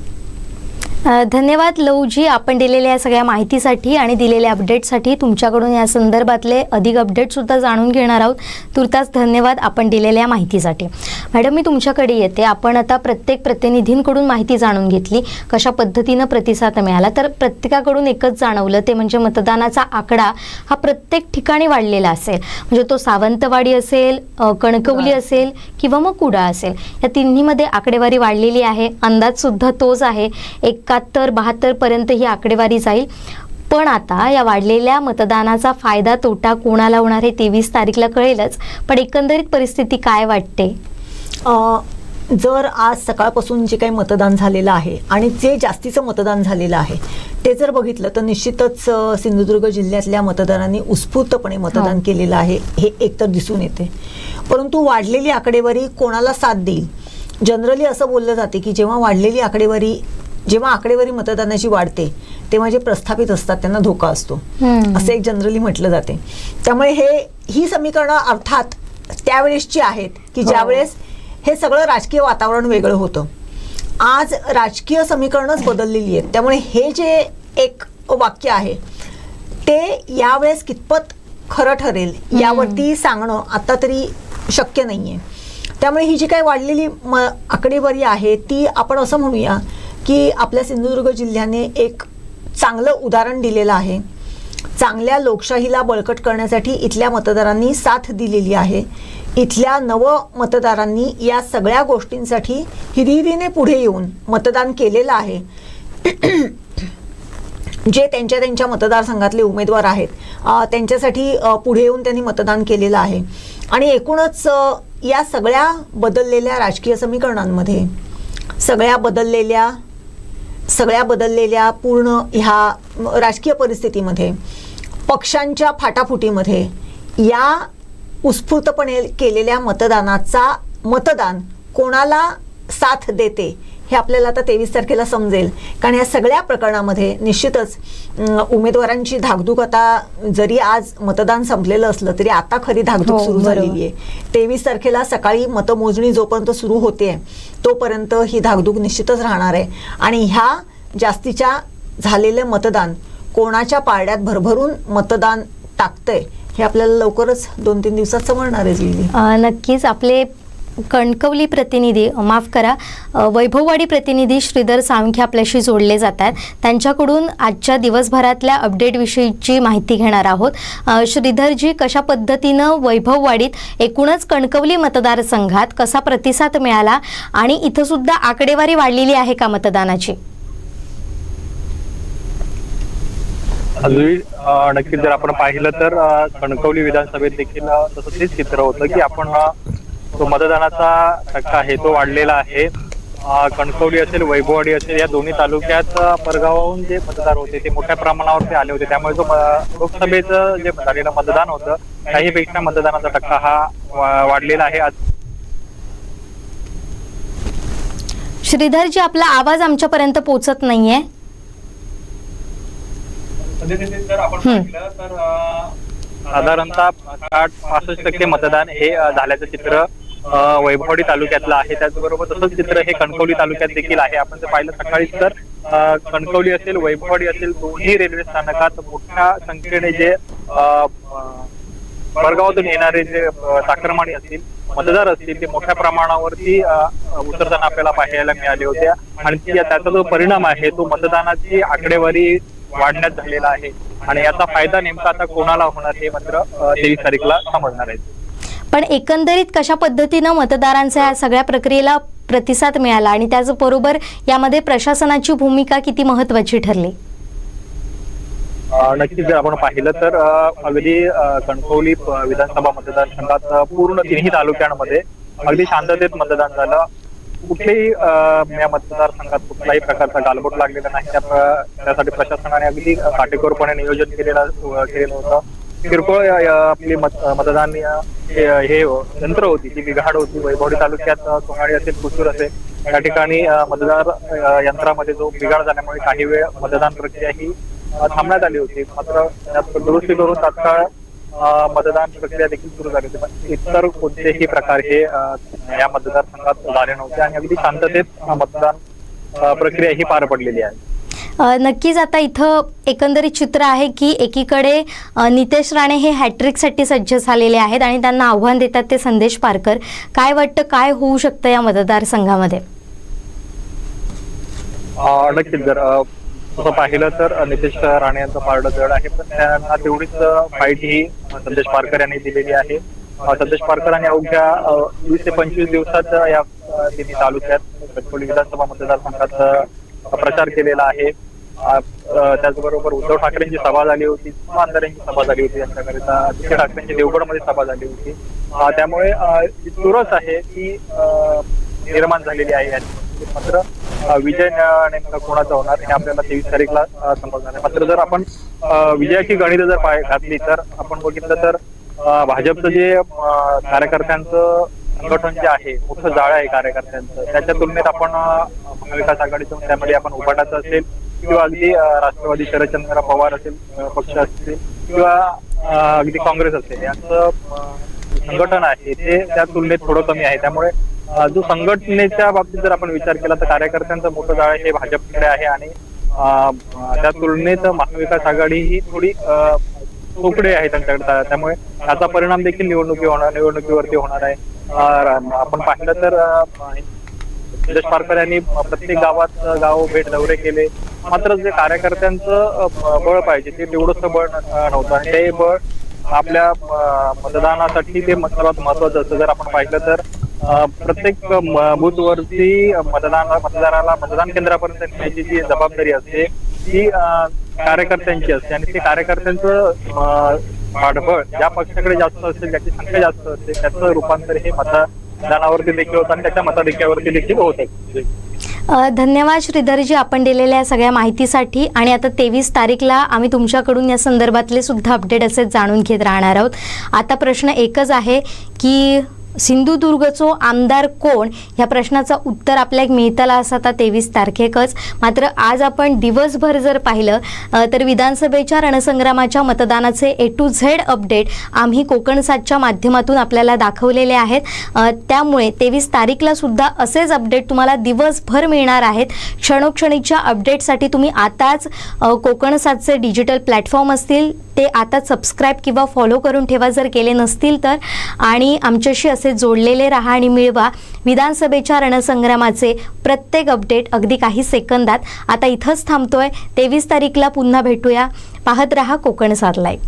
धन्यवाद लवजी, आपण दिलेल्या या सगळ्या माहितीसाठी आणि दिलेल्या अपडेटसाठी. तुमच्याकडून या संदर्भातले अधिक अपडेटसुद्धा जाणून घेणार आहोत. तुर्तास धन्यवाद आपण दिलेल्या माहितीसाठी. मॅडम, मी तुमच्याकडे येते. आपण आता प्रत्येक प्रतिनिधींकडून माहिती जाणून घेतली, कशा पद्धतीनं प्रतिसाद मिळाला. तर प्रत्येकाकडून एकच जाणवलं ते म्हणजे मतदानाचा आकडा हा प्रत्येक ठिकाणी वाढलेला असेल. म्हणजे तो सावंतवाडी असेल, कणकवली असेल किंवा मग कुडाळ असेल, या तिन्हीमध्ये आकडेवारी वाढलेली आहे. अंदाजसुद्धा तोच आहे, 71-72 पर्यंत ही आकडेवारी जाईल. पण आता या वाढलेल्या मतदानाचा फायदा तोटा कोणाला होणार हे 23 तारीखला कळेलच. पण एकंदरीत परिस्थिती काय वाटते? जर आज सकाळपासून जे काही मतदान झालेलं आहे आणि जे जास्तीचं मतदान झालेलं आहे ते जर बघितलं तर निश्चितच सिंधुदुर्ग जिल्ह्यातल्या मतदारांनी उत्स्फूर्तपणे मतदान केलेलं आहे हे एकतर दिसून येते. परंतु वाढलेली आकडेवारी कोणाला साथ देईल? जनरली असं बोललं जाते की जेव्हा आकडेवारी मतदानाची वाढते तेव्हा जे प्रस्थापित असतात त्यांना धोका असतो, असं एक जनरली म्हटलं जाते. त्यामुळे ही समीकरणं अर्थात त्यावेळेसची आहेत की ज्यावेळेस हे सगळं राजकीय वातावरण वेगळं होतं. आज राजकीय समीकरणच बदललेली आहेत. त्यामुळे हे जे एक वाक्य आहे ते यावेळेस कितपत खरं ठरेल यावरती सांगणं आता तरी शक्य नाही आहे. त्यामुळे ही जी काही वाढलेली आकडेवारी आहे ती आपण असं म्हणूया की आपल्या सिंधुदुर्ग जिल्ह्याने एक चांगलं उदाहरण दिलेलं आहे. चांगल्या लोकशाहीला बळकट करण्यासाठी इथल्या मतदारांनी साथ दिलेली आहे. इथल्या नव मतदारांनी या सगळ्या गोष्टींसाठी हिरिरीने पुढे येऊन मतदान केलेलं आहे. जे त्यांच्या मतदारसंघातले उमेदवार आहेत त्यांच्यासाठी पुढे येऊन त्यांनी मतदान केलेलं आहे. आणि एकूणच या सगळ्या बदललेल्या राजकीय समीकरणांमध्ये सगळ्या बदललेल्या पूर्ण ह्या राजकीय परिस्थितीमध्ये पक्षांच्या फाटाफुटीमध्ये या उत्स्फूर्तपणे केलेल्या मतदान कोणाला साथ देते हे आपल्याला आता 23 तारखेला समजेल. कारण या सगळ्या प्रकरणामध्ये निश्चितच उमेदवारांची धाकधूक आता जरी आज मतदान संपलेलं असलं तरी आता खरी धाकधूक सुरू झालेली आहे. 23 तारखेला सकाळी मतमोजणी जोपर्यंत सुरू होते तोपर्यंत ही धाकधूक निश्चितच राहणार आहे. आणि ह्या जास्तीच्या झालेले मतदान कोणाच्या पारड्यात भरभरून मतदान टाकतंय हे आपल्याला लवकरच 2-3 दिवसात समजणार आहे. नक्कीच आपले कणकवली प्रतिनिधी माफ करा वैभववाडी प्रतिनिधी श्रीधर साळुंखे आपल्याशी जोडले जात आहेत. त्यांच्याकडून आजच्या दिवसभरातल्या अपडेटविषयीची माहिती घेणार आहोत. श्रीधरजी, कशा पद्धतीनं वैभववाडीत एकूणच कणकवली मतदारसंघात कसा प्रतिसाद मिळाला आणि इथं सुद्धा आकडेवारी वाढलेली आहे का मतदानाची? नक्कीच जर आपण पाहिलं तर कणकवली विधानसभेत देखील तसं तेच चित्र होतं की आपण जो मतदानाचा टक्का आहे तो वाढलेला आहे. कणकवली असेल वैभववाडी असेल या दोन्ही तालुक्यात परगावाहून जे मतदार होते ते मोठ्या प्रमाणावर ते आले होते. त्यामुळे जो लोकसभेचं जे झालेलं मतदान होतं काहीपेक्षा मतदानाचा टक्का हा वाढलेला आहे. श्रीधरजी, आपला आवाज आमच्यापर्यंत पोहोचत नाहीये. जर आपण पाहिलं तर साधारणतः 65% मतदान हे झाल्याचं चित्र वैभववाडी तालुक्यातलं आहे. त्याचबरोबर तसंच चित्र हे कणकवली तालुक्यात देखील आहे. आपण जर पाहिलं सकाळी तर कणकवली असेल वैभववाडी असेल दोन्ही रेल्वे स्थानकात मोठ्या संख्येने जे परगावातून येणारे जे चाकरमानी असतील मतदार असतील ते मोठ्या प्रमाणावरती उतरताना आपल्याला पाहायला मिळाले होते. आणि त्याचा जो परिणाम आहे तो मतदानाची आकडेवारी वाढण्यात झालेला आहे. आणि याचा फायदा नेमका आता कोणाला होणार हे मात्र 23 तारीखला समजणार आहे. पण एकंदरीत कशा पद्धतीनं मतदारांचा या सगळ्या प्रक्रियेला प्रतिसाद मिळाला आणि त्याचबरोबर यामध्ये प्रशासनाची भूमिका किती महत्वाची ठरली? नक्कीच जर आपण पाहिलं तर अगदी कणकवली विधानसभा मतदारसंघात पूर्ण तिन्ही तालुक्यांमध्ये अगदी शांततेत मतदान झालं. कुठलेही या मतदारसंघात कुठल्याही प्रकारचा गालबोट लागलेला नाही. त्यासाठी प्रशासनाने अगदी काटेकोरपणे नियोजन केलेलं होतं. किरकोळ आपली मतदान हे यंत्र होती ती बिघाड होती. वैभववाडी तालुक्यात सोंगाडी असेल कुसूर असेल या ठिकाणी मतदार यंत्रामध्ये जो बिघाड झाल्यामुळे काही वेळ मतदान प्रक्रिया ही थांबण्यात आली होती. मात्र त्यात दुरुस्ती करून तात्काळ मतदान प्रक्रिया देखील सुरू झाली होती. पण इतर कोणतेही प्रकार हे या मतदारसंघात झाले नव्हते आणि अगदी शांततेत मतदान प्रक्रिया ही पार पडलेली आहे. नक्कीच आता इथं एकंदरीत चित्र आहे की एकीकडे नितेश राणे हे हॅट्रिकसाठी सज्ज झालेले आहेत आणि त्यांना आव्हान देतात ते संदेश पारकर. काय वाटतं काय होऊ शकतं या मतदारसंघामध्ये? नक्कीच जर तसं पाहिलं तर नितेश राणे यांचं पारडं जड आहे. पण त्यांना तेवढीच फाईट ही संदेश पारकर यांनी दिलेली आहे. संदेश पारकरांनी अवघ्या 20 ते 25 दिवसात या तिन्ही तालुक्यात कणकवली विधानसभा मतदारसंघात प्रचार केलेला आहे. त्याचबरोबर उद्धव ठाकरेंची सभा झाली होती, आमदारांची सभा झाली होती यांच्याकरिता, आदित्य ठाकरेंची देवगडमध्ये सभा झाली होती. त्यामुळे चुरस आहे ती निर्माण झालेली आहे. मात्र विजय नेमका कोणाचा होणार हे आपल्याला 23 तारीखला समजणार आहे. मात्र जर आपण विजयाची गणितं जर घातली तर आपण बघितलं तर भाजपचं जे कार्यकर्त्यांचं संघटन जे आहे मोठं जाळं आहे कार्यकर्त्यांचं, त्याच्या तुलनेत आपण महाविकास आघाडीचं त्यामध्ये आपण उभाटाचं असेल किंवा अगदी राष्ट्रवादी शरदचंद्र पवार असेल पक्ष असतील किंवा अगदी काँग्रेस असेल यांचं संघटन आहे ते त्या तुलनेत थोडं कमी आहे. त्यामुळे जो संघटनेच्या बाबतीत जर आपण विचार केला तर कार्यकर्त्यांचं मोठं जाळ हे भाजपकडे आहे आणि त्या तुलनेत महाविकास आघाडी ही थोडी तोकडे आहे त्यांच्याकडे. त्यामुळे त्याचा परिणाम देखील निवडणुकीवरती होणार आहे. आपण पाहिलं तर संदेश पारकर यांनी प्रत्येक गाव भेट दौरे केले, मात्र जे कार्यकर्त्यांचं बळ पाहिजे ते तेवढंच बळ नव्हतं आणि ते बळ आपल्या मतदानासाठी ते सर्वात महत्वाचं असतं. जर आपण पाहिलं तर प्रत्येक बूथवरती मतदाराला मतदान केंद्रापर्यंत नेण्याची जी जबाबदारी असते ती कार्यकर्त्यांची असते आणि ते कार्यकर्त्यांचं पाठबळ ज्या पक्षाकडे जास्त असेल, ज्याची संख्या जास्त असते, त्याचं रूपांतर हे मतदानावरती देखील होतं आणि त्याच्या मताधिक्यावरती देखील होत आहे. धन्यवाद श्रीधरजी आपण दिलेल्या सगळ्या माहितीसाठी. आणि आता 23 तारीखला आम्ही तुमच्याकडून या संदर्भातले सुद्धा अपडेट असे जाणून घेत राहणार आहोत. आता प्रश्न एकच आहे की सिंधुदुर्गचो आमदार कोण ह्या प्रश्नाचं उत्तर आपल्याक मिळतला असं आता 23 तारखेकच. मात्र आज आपण दिवसभर जर पाहिलं तर विधानसभेच्या रणसंग्रामाच्या मतदानाचे A to Z अपडेट आम्ही कोकण 7च्या माध्यमातून आपल्याला दाखवलेले आहेत. त्यामुळे 23 तारीखला सुद्धा असेच अपडेट तुम्हाला दिवसभर मिळणार आहेत. क्षणोक्षणीच्या अपडेटसाठी तुम्ही आताच कोकण 7चे डिजिटल प्लॅटफॉर्म असतील ते आता सबस्क्राईब किंवा फॉलो करून ठेवा जर केले नसतील तर. आणि आमच्याशी असे जोडलेले राहा आणि मिळवा विधानसभेच्या रणसंग्रामाचे प्रत्येक अपडेट अगदी काही सेकंदात. आता इथंच थांबतोय. 23 तारीखला पुन्हा भेटूया. पाहत रहा कोकण 7 लाईव्ह.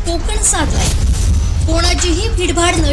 कोकण 7 लाईव्ह कोणाचीही भीडभाड न